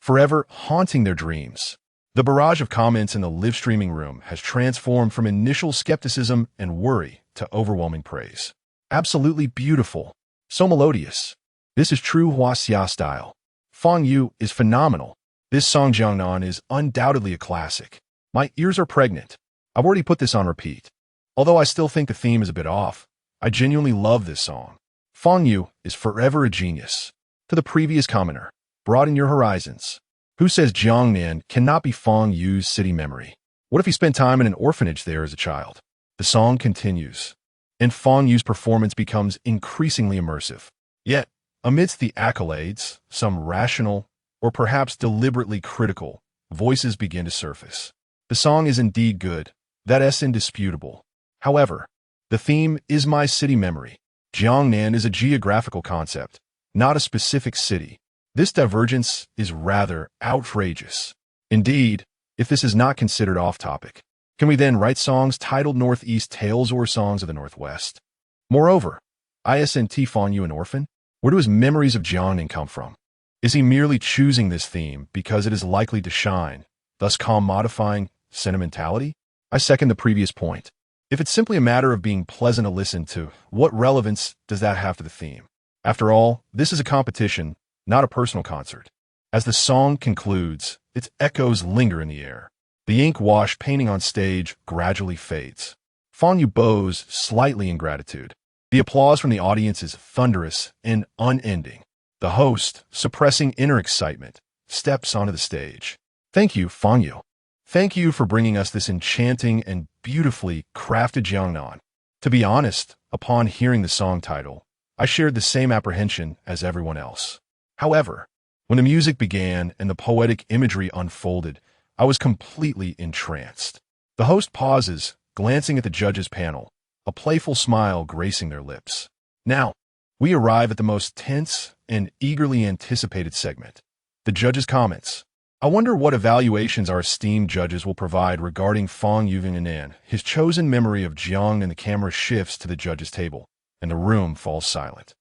forever haunting their dreams. The barrage of comments in the live streaming room has transformed from initial skepticism and worry to overwhelming praise. Absolutely beautiful. So melodious. This is true Wuwah style. Fang Yu is phenomenal. This song Jiangnan is undoubtedly a classic. My ears are pregnant. I've already put this on repeat. Although I still think the theme is a bit off, I genuinely love this song. Fang Yu is forever a genius. To the previous commenter, broaden your horizons. Who says Jiangnan cannot be Fang Yu's city memory? What if he spent time in an orphanage there as a child? The song continues, and Fang Yu's performance becomes increasingly immersive. Yet, amidst the accolades, some rational, or perhaps deliberately critical, voices begin to surface. The song is indeed good, that's indisputable. However, the theme is my city memory. Jiangnan is a geographical concept, not a specific city. This divergence is rather outrageous. Indeed, if this is not considered off-topic, can we then write songs titled Northeast Tales or Songs of the Northwest? Moreover, isn't Fang Yu an orphan? Where do his memories of Jiangnan come from? Is he merely choosing this theme because it is likely to shine, thus commodifying sentimentality? I second the previous point. If it's simply a matter of being pleasant to listen to, what relevance does that have to the theme? After all, this is a competition, not a personal concert. As the song concludes, its echoes linger in the air. The ink wash painting on stage gradually fades. Fang Yu bows slightly in gratitude. The applause from the audience is thunderous and unending. The host, suppressing inner excitement, steps onto the stage. Thank you, Fang Yu. Thank you for bringing us this enchanting and beautifully crafted Jiangnan. To be honest, upon hearing the song title, I shared the same apprehension as everyone else. However, when the music began and the poetic imagery unfolded, I was completely entranced. The host pauses, glancing at the judges' panel, a playful smile gracing their lips. Now, we arrive at the most tense and eagerly anticipated segment, the judges' comments. I wonder what evaluations our esteemed judges will provide regarding Fang Yu and his chosen memory of Jiang, and the camera shifts to the judges' table, and the room falls silent.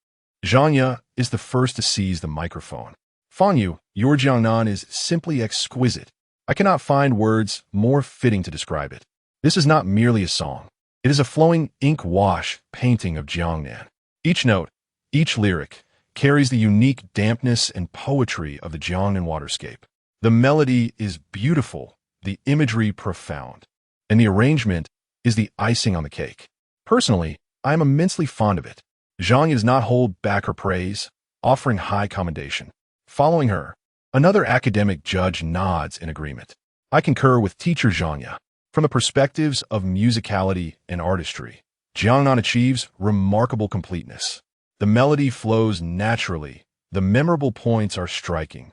Zhanya is the first to seize the microphone. Fang Yu, your Jiangnan is simply exquisite. I cannot find words more fitting to describe it. This is not merely a song. It is a flowing ink wash painting of Jiangnan. Each note, each lyric, carries the unique dampness and poetry of the Jiangnan waterscape. The melody is beautiful, the imagery profound, and the arrangement is the icing on the cake. Personally, I am immensely fond of it. Zhang does not hold back her praise, offering high commendation. Following her, another academic judge nods in agreement. I concur with teacher Zhang. From the perspectives of musicality and artistry, Jiangnan achieves remarkable completeness. The melody flows naturally, the memorable points are striking,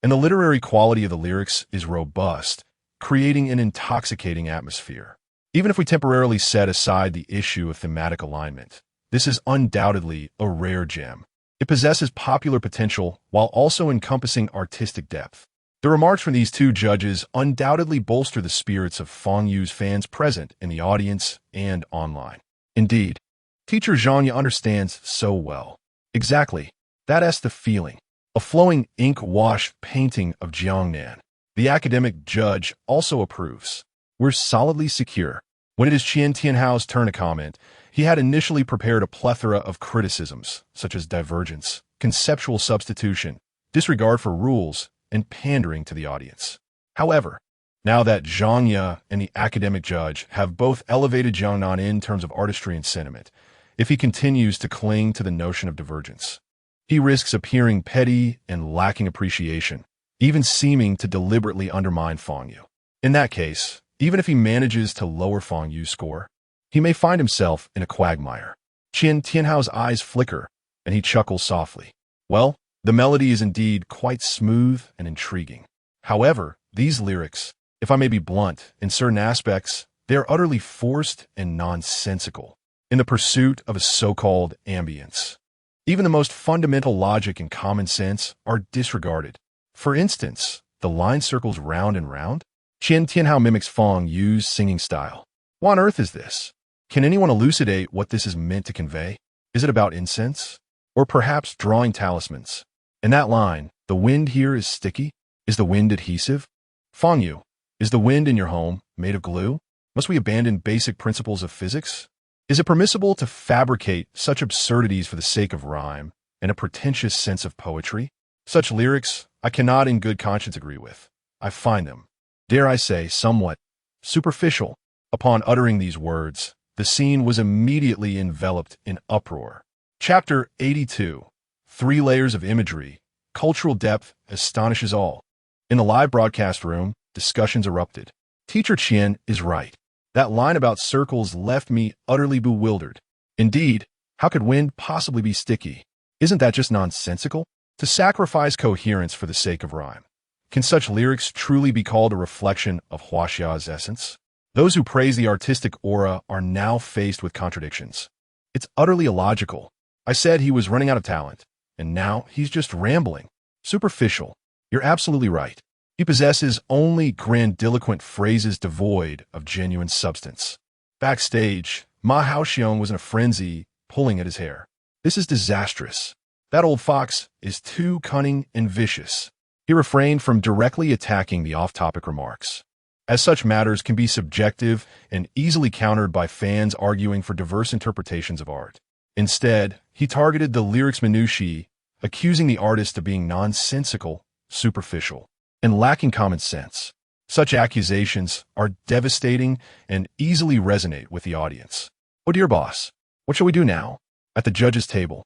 and the literary quality of the lyrics is robust, creating an intoxicating atmosphere. Even if we temporarily set aside the issue of thematic alignment, this is undoubtedly a rare gem. It possesses popular potential while also encompassing artistic depth. The remarks from these two judges undoubtedly bolster the spirits of Fang Yu's fans present in the audience and online. Indeed, teacher Zhang understands so well. Exactly, that's the feeling. A flowing ink wash painting of Jiangnan. The academic judge also approves. We're solidly secure. When it is Qian Tianhao's turn to comment, he had initially prepared a plethora of criticisms, such as divergence, conceptual substitution, disregard for rules, and pandering to the audience. However, now that Zhang and the academic judge have both elevated Jiangnan in terms of artistry and sentiment, if he continues to cling to the notion of divergence, he risks appearing petty and lacking appreciation, even seeming to deliberately undermine Fang Yu. In that case, even if he manages to lower Fang Yu's score, he may find himself in a quagmire. Qian Tianhao's eyes flicker, and he chuckles softly. Well, the melody is indeed quite smooth and intriguing. However, these lyrics, if I may be blunt, in certain aspects, They are utterly forced and nonsensical in the pursuit of a so-called ambience. Even the most fundamental logic and common sense are disregarded. For instance, the line circles round and round. Tianhao mimics Fang Yu's singing style. What on earth is this? Can anyone elucidate what this is meant to convey? Is it about incense? Or perhaps drawing talismans? In that line, the wind here is sticky. Is the wind adhesive? Fang Yu, is the wind in your home made of glue? Must we abandon basic principles of physics? Is it permissible to fabricate such absurdities for the sake of rhyme and a pretentious sense of poetry? Such lyrics I cannot in good conscience agree with. I find them, dare I say, somewhat superficial. Upon uttering these words, the scene was immediately enveloped in uproar. Chapter 82. 3 layers of imagery. Cultural depth astonishes all. In the live broadcast room, discussions erupted. Teacher Qian is right. That line about circles left me utterly bewildered. Indeed, how could wind possibly be sticky? Isn't that just nonsensical? To sacrifice coherence for the sake of rhyme. Can such lyrics truly be called a reflection of Huaxia's essence? Those who praise the artistic aura are now faced with contradictions. It's utterly illogical. I said he was running out of talent, and now he's just rambling. Superficial. You're absolutely right. He possesses only grandiloquent phrases devoid of genuine substance. Backstage, Ma Haoxiong was in a frenzy, pulling at his hair. This is disastrous. That old fox is too cunning and vicious. He refrained from directly attacking the off-topic remarks, as such matters can be subjective and easily countered by fans arguing for diverse interpretations of art. Instead, he targeted the lyrics minutiae, accusing the artist of being nonsensical, superficial, and lacking common sense. Such accusations are devastating and easily resonate with the audience. Oh dear boss, what shall we do now? At the judge's table,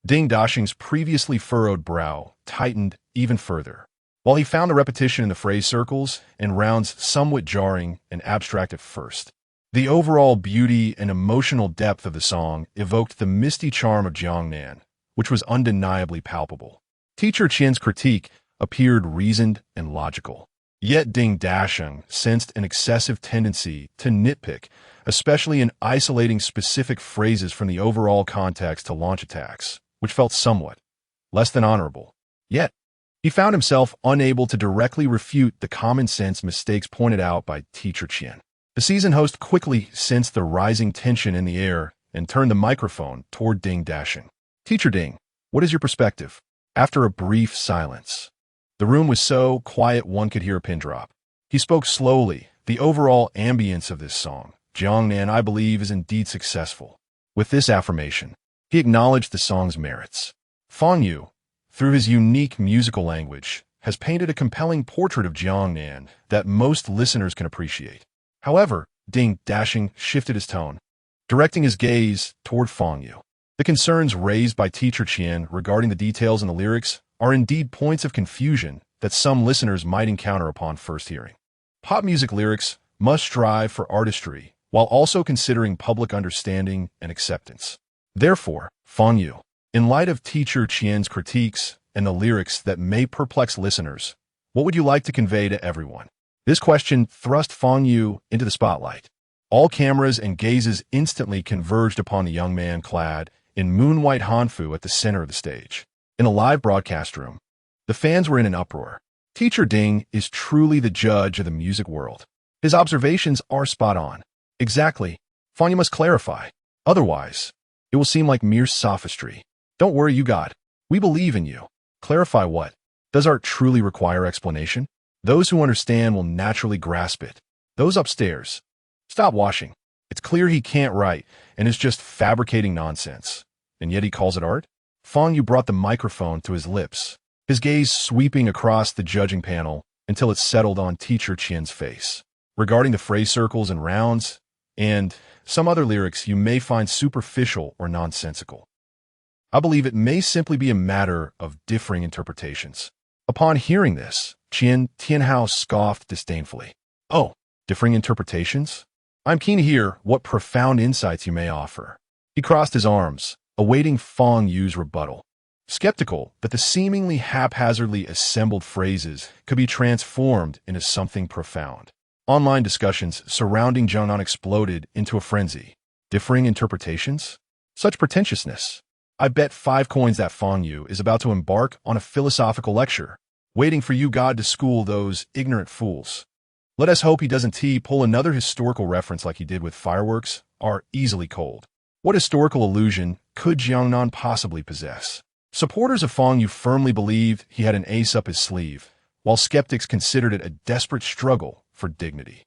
Ding Dashing's previously furrowed brow tightened even further. While he found the repetition in the phrase circles and rounds somewhat jarring and abstract at first, the overall beauty and emotional depth of the song evoked the misty charm of Jiangnan, which was undeniably palpable. Teacher Qian's critique appeared reasoned and logical. Yet Ding Dashing sensed an excessive tendency to nitpick, especially in isolating specific phrases from the overall context to launch attacks, which felt somewhat less than honorable. Yet, he found himself unable to directly refute the common-sense mistakes pointed out by Teacher Qian. The season host quickly sensed the rising tension in the air and turned the microphone toward Ding Dashing. Teacher Ding, what is your perspective? After a brief silence, the room was so quiet one could hear a pin drop. He spoke slowly. The overall ambience of this song, Jiangnan, I believe, is indeed successful. With this affirmation, he acknowledged the song's merits. Fang Yu, through his unique musical language, has painted a compelling portrait of Jiangnan that most listeners can appreciate. However, Ding Dashing shifted his tone, directing his gaze toward Fang Yu. The concerns raised by Teacher Qian regarding the details in the lyrics are indeed points of confusion that some listeners might encounter upon first hearing. Pop music lyrics must strive for artistry while also considering public understanding and acceptance. Therefore, Fang Yu, in light of Teacher Qian's critiques and the lyrics that may perplex listeners, what would you like to convey to everyone? This question thrust Fang Yu into the spotlight. All cameras and gazes instantly converged upon the young man clad in moon-white hanfu at the center of the stage. In a live broadcast room, the fans were in an uproar. Teacher Ding is truly the judge of the music world. His observations are spot on. Exactly. Fang Yu must clarify. Otherwise, it will seem like mere sophistry. Don't worry, you got. We believe in you. Clarify what? Does art truly require explanation? Those who understand will naturally grasp it. Those upstairs, stop washing. It's clear he can't write and is just fabricating nonsense. And yet he calls it art? Fang Yu brought the microphone to his lips, his gaze sweeping across the judging panel until it settled on Teacher Qian's face. Regarding the phrase circles and rounds, and some other lyrics you may find superficial or nonsensical, I believe it may simply be a matter of differing interpretations. Upon hearing this, Tianhao scoffed disdainfully. Oh, differing interpretations? I'm keen to hear what profound insights you may offer. He crossed his arms, awaiting Fang Yu's rebuttal, skeptical that the seemingly haphazardly assembled phrases could be transformed into something profound. Online discussions surrounding Jiangnan exploded into a frenzy. Differing interpretations? Such pretentiousness. I bet 5 coins that Fang Yu is about to embark on a philosophical lecture, waiting for you God to school those ignorant fools. Let us hope he doesn't pull another historical reference like he did with fireworks, are easily cold. What historical illusion could Jiangnan possibly possess? Supporters of Fang Yu firmly believed he had an ace up his sleeve, while skeptics considered it a desperate struggle for dignity.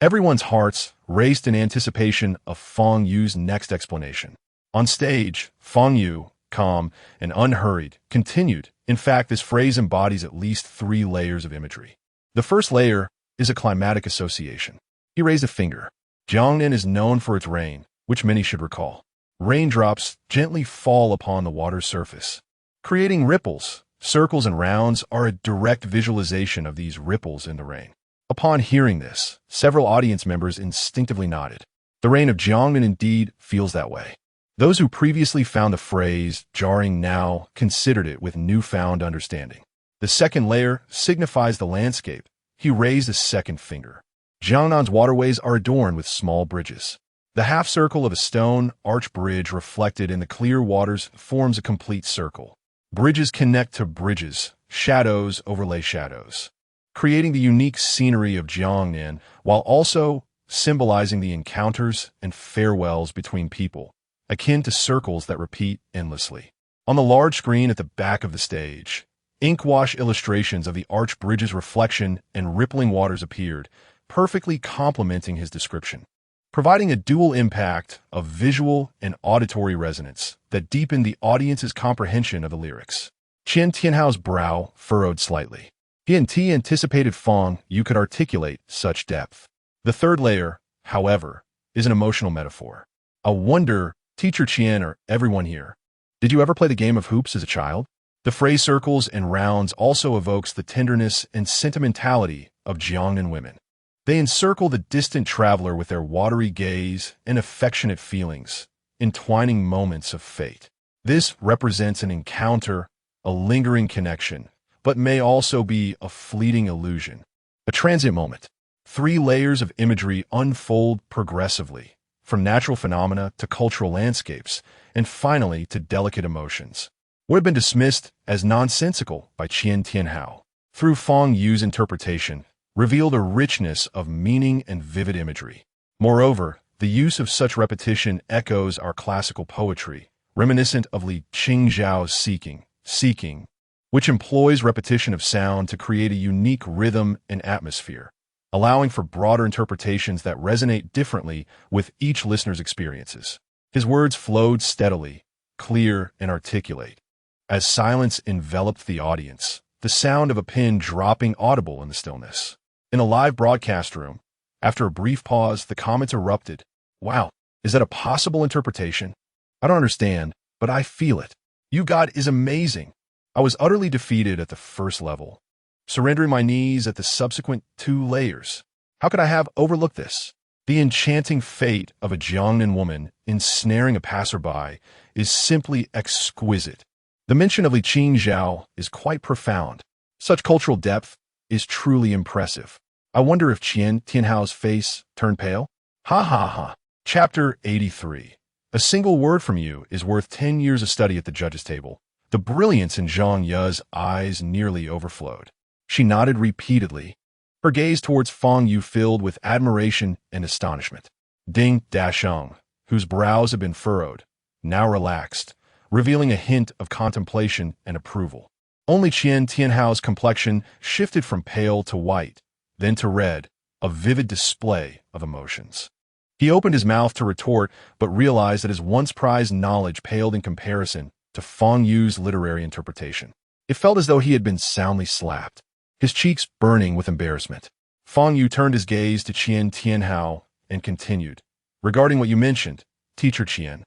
Everyone's hearts raced in anticipation of Fang Yu's next explanation. On stage, Fang Yu, calm and unhurried, continued. In fact, this phrase embodies at least 3 layers of imagery. The first layer is a climatic association. He raised a finger. Jiangnan is known for its rain, which many should recall. Raindrops gently fall upon the water's surface, creating ripples. Circles and rounds are a direct visualization of these ripples in the rain. Upon hearing this, several audience members instinctively nodded. The rain of Jiangnan indeed feels that way. Those who previously found the phrase jarring now considered it with newfound understanding. The second layer signifies the landscape. He raised a second finger. Jiangnan's waterways are adorned with small bridges. The half-circle of a stone arch bridge reflected in the clear waters forms a complete circle. Bridges connect to bridges, shadows overlay shadows, creating the unique scenery of Jiangnan while also symbolizing the encounters and farewells between people, akin to circles that repeat endlessly. On the large screen at the back of the stage, ink-wash illustrations of the arch bridge's reflection and rippling waters appeared, perfectly complementing his description, providing a dual impact of visual and auditory resonance that deepened the audience's comprehension of the lyrics. Qian Tianhao's brow furrowed slightly. He anticipated Fang Yu could articulate such depth. The third layer, however, is an emotional metaphor. I wonder, Teacher Qian or everyone here, did you ever play the game of hoops as a child? The phrase circles and rounds also evokes the tenderness and sentimentality of Jiangnan women. They encircle the distant traveler with their watery gaze and affectionate feelings, entwining moments of fate. This represents an encounter, a lingering connection, but may also be a fleeting illusion, a transient moment. 3 layers of imagery unfold progressively, from natural phenomena to cultural landscapes, and finally to delicate emotions. What had been dismissed as nonsensical by Qian Tianhao, through Fang Yu's interpretation, revealed a richness of meaning and vivid imagery. Moreover, the use of such repetition echoes our classical poetry, reminiscent of Li Qingzhao's Seeking, which employs repetition of sound to create a unique rhythm and atmosphere, allowing for broader interpretations that resonate differently with each listener's experiences. His words flowed steadily, clear and articulate. As silence enveloped the audience, the sound of a pin dropping audible in the stillness. In a live broadcast room, after a brief pause, the comments erupted. Wow, is that a possible interpretation? I don't understand, but I feel it. You God is amazing. I was utterly defeated at the first level, surrendering my knees at the subsequent 2 layers. How could I have overlooked this? The enchanting fate of a Jiangnan woman ensnaring a passerby is simply exquisite. The mention of Li Qingzhao is quite profound. Such cultural depth is truly impressive. I wonder if Qian Tianhao's face turned pale? Ha ha ha. Chapter 83. A single word from you is worth 10 years of study at the judges' table. The brilliance in Zhang Ye's eyes nearly overflowed. She nodded repeatedly, her gaze towards Fang Yu filled with admiration and astonishment. Ding Dasheng, whose brows had been furrowed, now relaxed, revealing a hint of contemplation and approval. Only Qian Tianhao's complexion shifted from pale to white, then to red, a vivid display of emotions. He opened his mouth to retort, but realized that his once prized knowledge paled in comparison to Fang Yu's literary interpretation. It felt as though he had been soundly slapped, his cheeks burning with embarrassment. Fang Yu turned his gaze to Qian Tianhao and continued, regarding what you mentioned, Teacher Qian,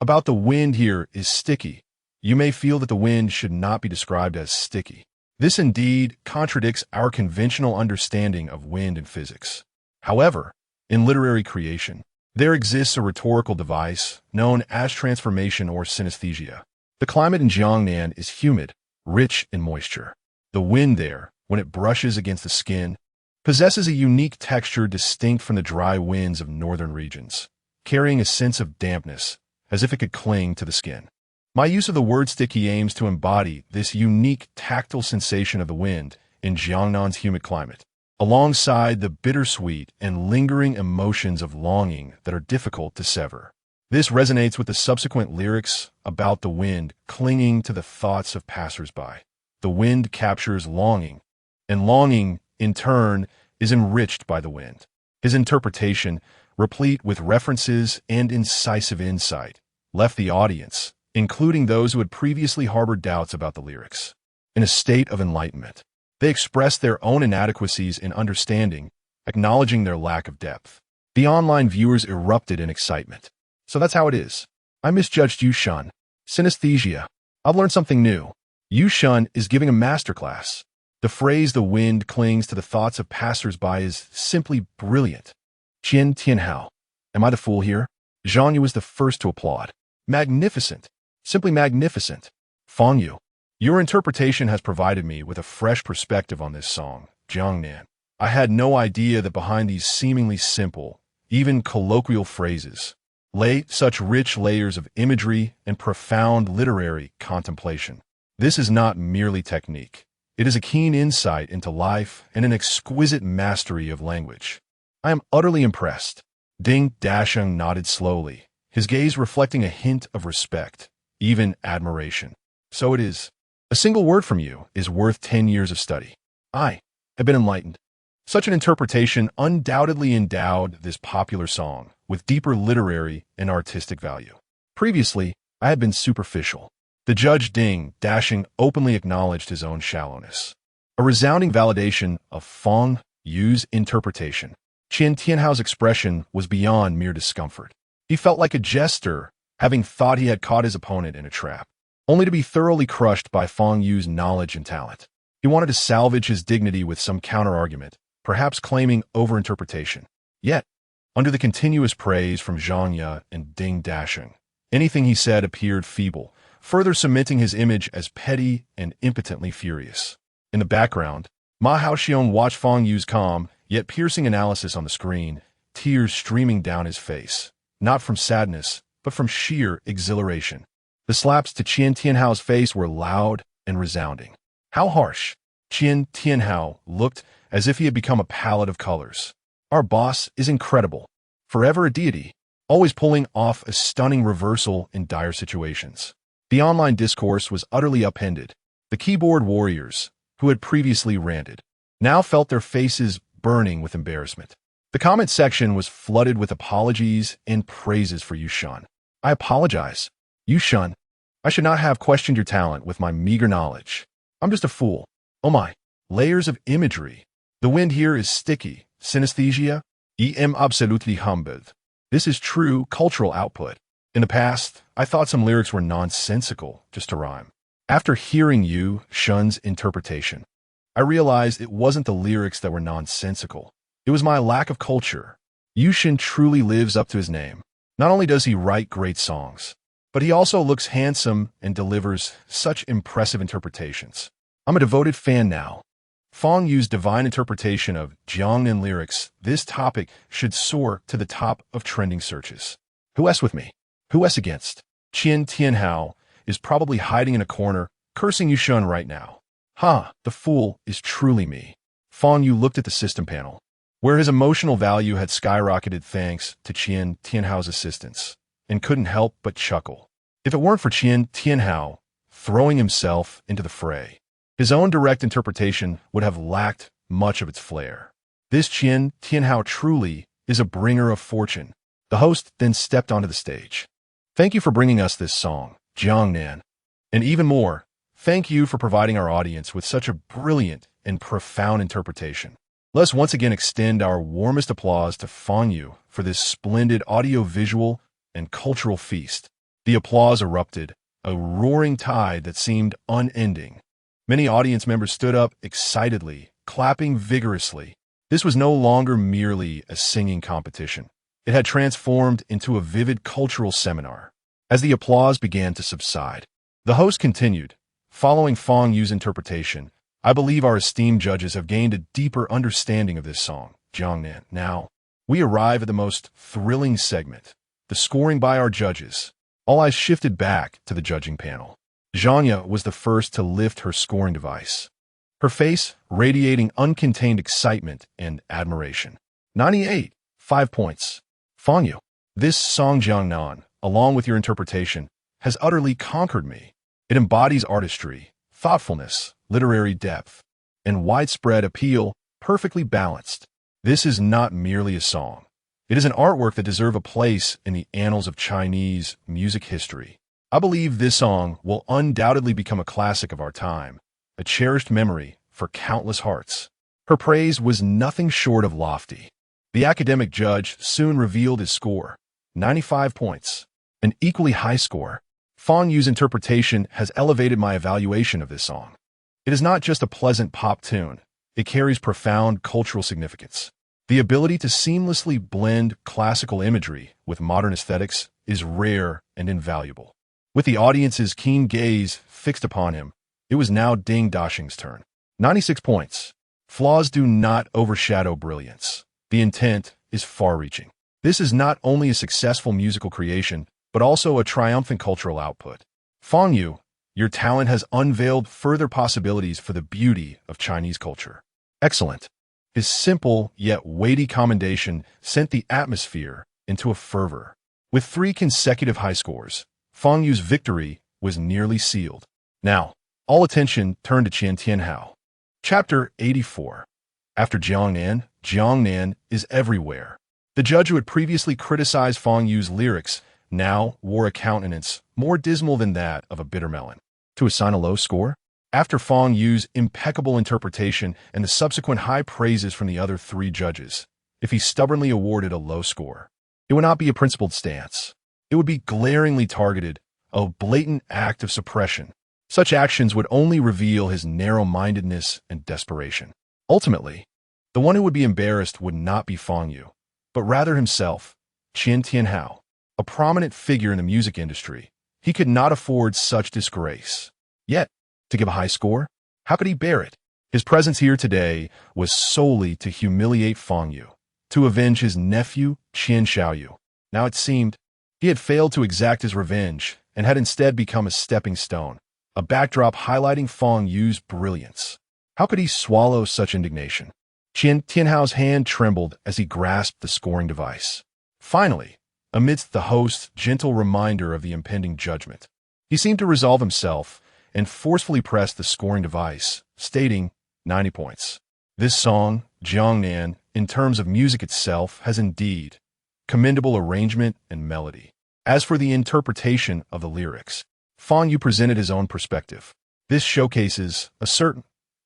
about the wind here is sticky. You may feel that the wind should not be described as sticky. This indeed contradicts our conventional understanding of wind in physics. However, in literary creation, there exists a rhetorical device known as transformation or synesthesia. The climate in Jiangnan is humid, rich in moisture. The wind there, when it brushes against the skin, possesses a unique texture distinct from the dry winds of northern regions, carrying a sense of dampness, as if it could cling to the skin. My use of the word sticky aims to embody this unique tactile sensation of the wind in Jiangnan's humid climate, alongside the bittersweet and lingering emotions of longing that are difficult to sever. This resonates with the subsequent lyrics about the wind clinging to the thoughts of passers-by. The wind captures longing, and longing, in turn, is enriched by the wind. His interpretation, replete with references and incisive insight, left the audience, including those who had previously harbored doubts about the lyrics, in a state of enlightenment. They expressed their own inadequacies in understanding, acknowledging their lack of depth. The online viewers erupted in excitement. So that's how it is. I misjudged Yushun. Synesthesia. I've learned something new. Yushun is giving a masterclass. The phrase "the wind clings to the thoughts of passers-by" is simply brilliant. Qian Tianhao. Am I the fool here? Fang Yu was the first to applaud. Magnificent. Simply magnificent. Fang Yu. Your interpretation has provided me with a fresh perspective on this song, Jiangnan. I had no idea that behind these seemingly simple, even colloquial phrases, lay such rich layers of imagery and profound literary contemplation. This is not merely technique. It is a keen insight into life and an exquisite mastery of language. I am utterly impressed. Ding Dasheng nodded slowly, his gaze reflecting a hint of respect, even admiration. So it is. A single word from you is worth 10 years of study. I have been enlightened. Such an interpretation undoubtedly endowed this popular song with deeper literary and artistic value. Previously, I had been superficial. The judge Ding Dasheng openly acknowledged his own shallowness. A resounding validation of Fang Yu's interpretation. Qian Tianhao's expression was beyond mere discomfort. He felt like a jester, having thought he had caught his opponent in a trap, only to be thoroughly crushed by Fang Yu's knowledge and talent. He wanted to salvage his dignity with some counter-argument, perhaps claiming overinterpretation. Yet, under the continuous praise from Zhang Ye and Ding Dasheng, anything he said appeared feeble, further cementing his image as petty and impotently furious. In the background, Ma Haoxiong watched Fang Yu's calm, yet piercing analysis on the screen, tears streaming down his face, not from sadness, but from sheer exhilaration. The slaps to Qian Tianhao's face were loud and resounding. How harsh! Qian Tianhao looked as if he had become a palette of colors. Our boss is incredible. Forever a deity, always pulling off a stunning reversal in dire situations. The online discourse was utterly upended. The keyboard warriors, who had previously ranted, now felt their faces burning with embarrassment. The comment section was flooded with apologies and praises for Yushun. I apologize. Yushun, I should not have questioned your talent with my meager knowledge. I'm just a fool. Oh my, layers of imagery. The wind here is sticky. Synesthesia? I am absolutely humbled. This is true cultural output. In the past, I thought some lyrics were nonsensical, just to rhyme. After hearing Yushun's interpretation, I realized it wasn't the lyrics that were nonsensical. It was my lack of culture. Yushun truly lives up to his name. Not only does he write great songs, but he also looks handsome and delivers such impressive interpretations. I'm a devoted fan now. Fang Yu's divine interpretation of Jiangnan lyrics, this topic should soar to the top of trending searches. Who else with me? Who else against? Qian Tianhao is probably hiding in a corner, cursing Yushun right now. Ha, the fool is truly me. Fang Yu looked at the system panel, where his emotional value had skyrocketed thanks to Qian Tianhao's assistance, and couldn't help but chuckle. If it weren't for Qian Tianhao throwing himself into the fray, his own direct interpretation would have lacked much of its flair. This Qian Tianhao truly is a bringer of fortune. The host then stepped onto the stage. Thank you for bringing us this song, Jiangnan. And even more, thank you for providing our audience with such a brilliant and profound interpretation. Let's once again extend our warmest applause to Fang Yu for this splendid audio-visual and cultural feast. The applause erupted, a roaring tide that seemed unending. Many audience members stood up excitedly, clapping vigorously. This was no longer merely a singing competition. It had transformed into a vivid cultural seminar. As the applause began to subside, the host continued, following Fang Yu's interpretation, I believe our esteemed judges have gained a deeper understanding of this song, Jiangnan. Now, we arrive at the most thrilling segment, the scoring by our judges. All eyes shifted back to the judging panel. Zhanya was the first to lift her scoring device, her face radiating uncontained excitement and admiration. 98, 5 points. Fang Yu, this song Jiangnan, along with your interpretation, has utterly conquered me. It embodies artistry, thoughtfulness, literary depth, and widespread appeal, perfectly balanced. This is not merely a song. It is an artwork that deserves a place in the annals of Chinese music history. I believe this song will undoubtedly become a classic of our time, a cherished memory for countless hearts. Her praise was nothing short of lofty. The academic judge soon revealed his score, 95 points, an equally high score. Fang Yu's interpretation has elevated my evaluation of this song. It is not just a pleasant pop tune, it carries profound cultural significance. The ability to seamlessly blend classical imagery with modern aesthetics is rare and invaluable. With the audience's keen gaze fixed upon him, it was now Ding Dashing's turn. 96 points. Flaws do not overshadow brilliance. The intent is far-reaching. This is not only a successful musical creation, but also a triumphant cultural output. Fang Yu, your talent has unveiled further possibilities for the beauty of Chinese culture. Excellent. His simple yet weighty commendation sent the atmosphere into a fervor. With 3 consecutive high scores, Fang Yu's victory was nearly sealed. Now, all attention turned to Qian Tianhao. Chapter 84. After Jiangnan, Jiangnan is everywhere. The judge who had previously criticized Fang Yu's lyrics now wore a countenance more dismal than that of a bitter melon. To assign a low score? After Fang Yu's impeccable interpretation and the subsequent high praises from the other 3 judges, if he stubbornly awarded a low score, it would not be a principled stance. It would be glaringly targeted, a blatant act of suppression. Such actions would only reveal his narrow-mindedness and desperation. Ultimately, the one who would be embarrassed would not be Fang Yu, but rather himself, Qian Tianhao, a prominent figure in the music industry. He could not afford such disgrace. Yet, to give a high score? How could he bear it? His presence here today was solely to humiliate Fang Yu, to avenge his nephew, Xiao. Now it seemed he had failed to exact his revenge and had instead become a stepping stone, a backdrop highlighting Fang Yu's brilliance. How could he swallow such indignation? Qian Tianhao's hand trembled as he grasped the scoring device. Finally, amidst the host's gentle reminder of the impending judgment, he seemed to resolve himself and forcefully pressed the scoring device, stating 90 points. This song, Jiangnan, in terms of music itself, has indeed commendable arrangement and melody. As for the interpretation of the lyrics, Fang Yu presented his own perspective. This showcases a certain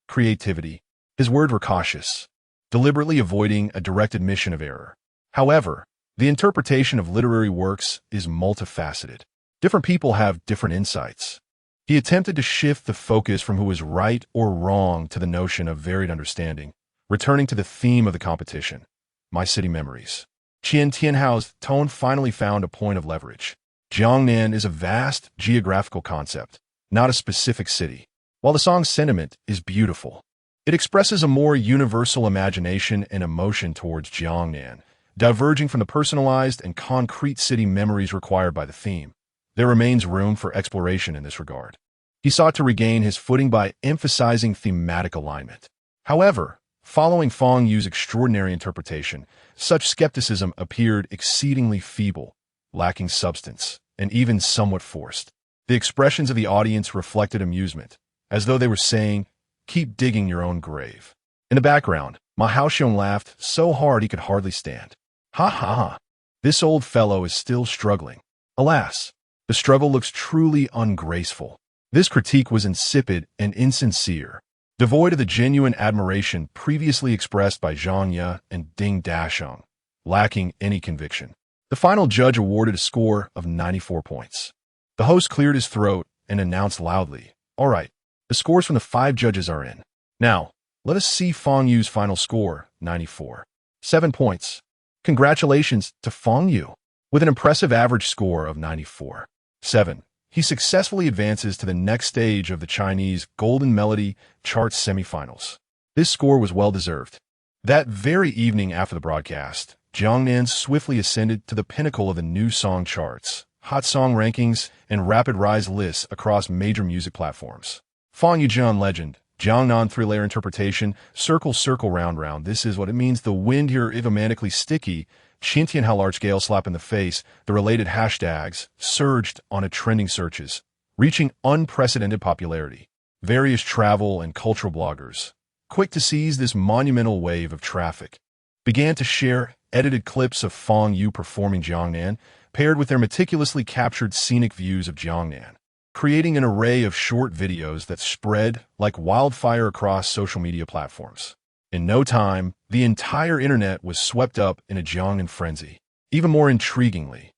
creativity. His words were cautious, deliberately avoiding a direct admission of error. However, the interpretation of literary works is multifaceted. Different people have different insights. He attempted to shift the focus from who was right or wrong to the notion of varied understanding, returning to the theme of the competition, my city memories. Qian Tianhao's tone finally found a point of leverage. Jiangnan is a vast geographical concept, not a specific city. While the song's sentiment is beautiful, it expresses a more universal imagination and emotion towards Jiangnan, diverging from the personalized and concrete city memories required by the theme. There remains room for exploration in this regard. He sought to regain his footing by emphasizing thematic alignment. However, following Fang Yu's extraordinary interpretation, such skepticism appeared exceedingly feeble, lacking substance, and even somewhat forced. The expressions of the audience reflected amusement, as though they were saying, "Keep digging your own grave." In the background, Ma Haoxiong laughed so hard he could hardly stand. Ha ha ha. This old fellow is still struggling. Alas, the struggle looks truly ungraceful. This critique was insipid and insincere, devoid of the genuine admiration previously expressed by Zhanya and Ding Dasheng, lacking any conviction. The final judge awarded a score of 94 points. The host cleared his throat and announced loudly, "All right, the scores from the 5 judges are in. Now, let us see Fang Yu's final score, 94. 7 points. Congratulations to Fang Yu. With an impressive average score of 94. 7, he successfully advances to the next stage of the Chinese Golden Melody Charts semifinals. This score was well-deserved. That very evening after the broadcast, Jiangnan swiftly ascended to the pinnacle of the new song charts, hot song rankings, and rapid rise lists across major music platforms. Fang Yu legend, Jiangnan three-layer interpretation, circle, circle, round, round. This is what it means. The wind here is romantically sticky. Xintian how large-scale slap in the face. The related hashtags surged on a trending searches, reaching unprecedented popularity. Various travel and cultural bloggers, quick to seize this monumental wave of traffic, began to share edited clips of Fang Yu performing Jiangnan, paired with their meticulously captured scenic views of Jiangnan, creating an array of short videos that spread like wildfire across social media platforms. In no time, the entire internet was swept up in a Jiangnan frenzy. Even more intriguingly,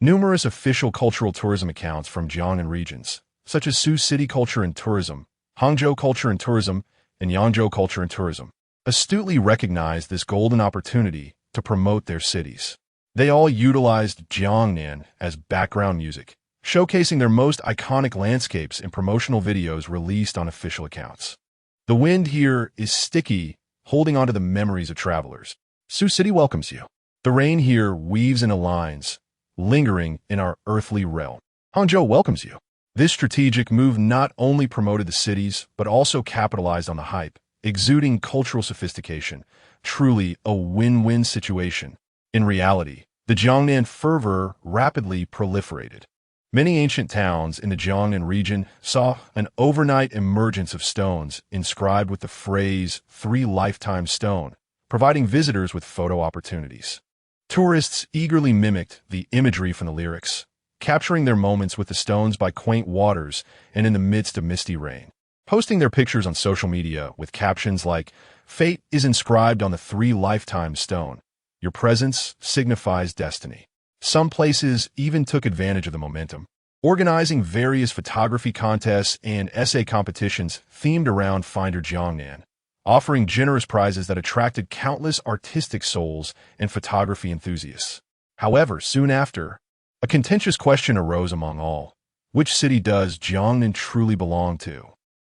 numerous official cultural tourism accounts from Jiangnan regions, such as Sioux City Culture and Tourism, Hangzhou Culture and Tourism, and Yangzhou Culture and Tourism, astutely recognized this golden opportunity to promote their cities. They all utilized Jiangnan as background music, showcasing their most iconic landscapes in promotional videos released on official accounts. The wind here is sticky, holding onto the memories of travelers. Sioux City welcomes you. The rain here weaves into lines, lingering in our earthly realm. Hangzhou welcomes you. This strategic move not only promoted the cities, but also capitalized on the hype, exuding cultural sophistication, truly a win-win situation. In reality, the Jiangnan fervor rapidly proliferated. Many ancient towns in the Jiangnan region saw an overnight emergence of stones inscribed with the phrase 3 lifetime stone, providing visitors with photo opportunities. Tourists eagerly mimicked the imagery from the lyrics, capturing their moments with the stones by quaint waters and in the midst of misty rain, posting their pictures on social media with captions like, "Fate is inscribed on the 3 lifetime stone. Your presence signifies destiny." Some places even took advantage of the momentum, organizing various photography contests and essay competitions themed around Finder Jiangnan, offering generous prizes that attracted countless artistic souls and photography enthusiasts. However, soon after, a contentious question arose among all. Which city does Jiangnan truly belong to?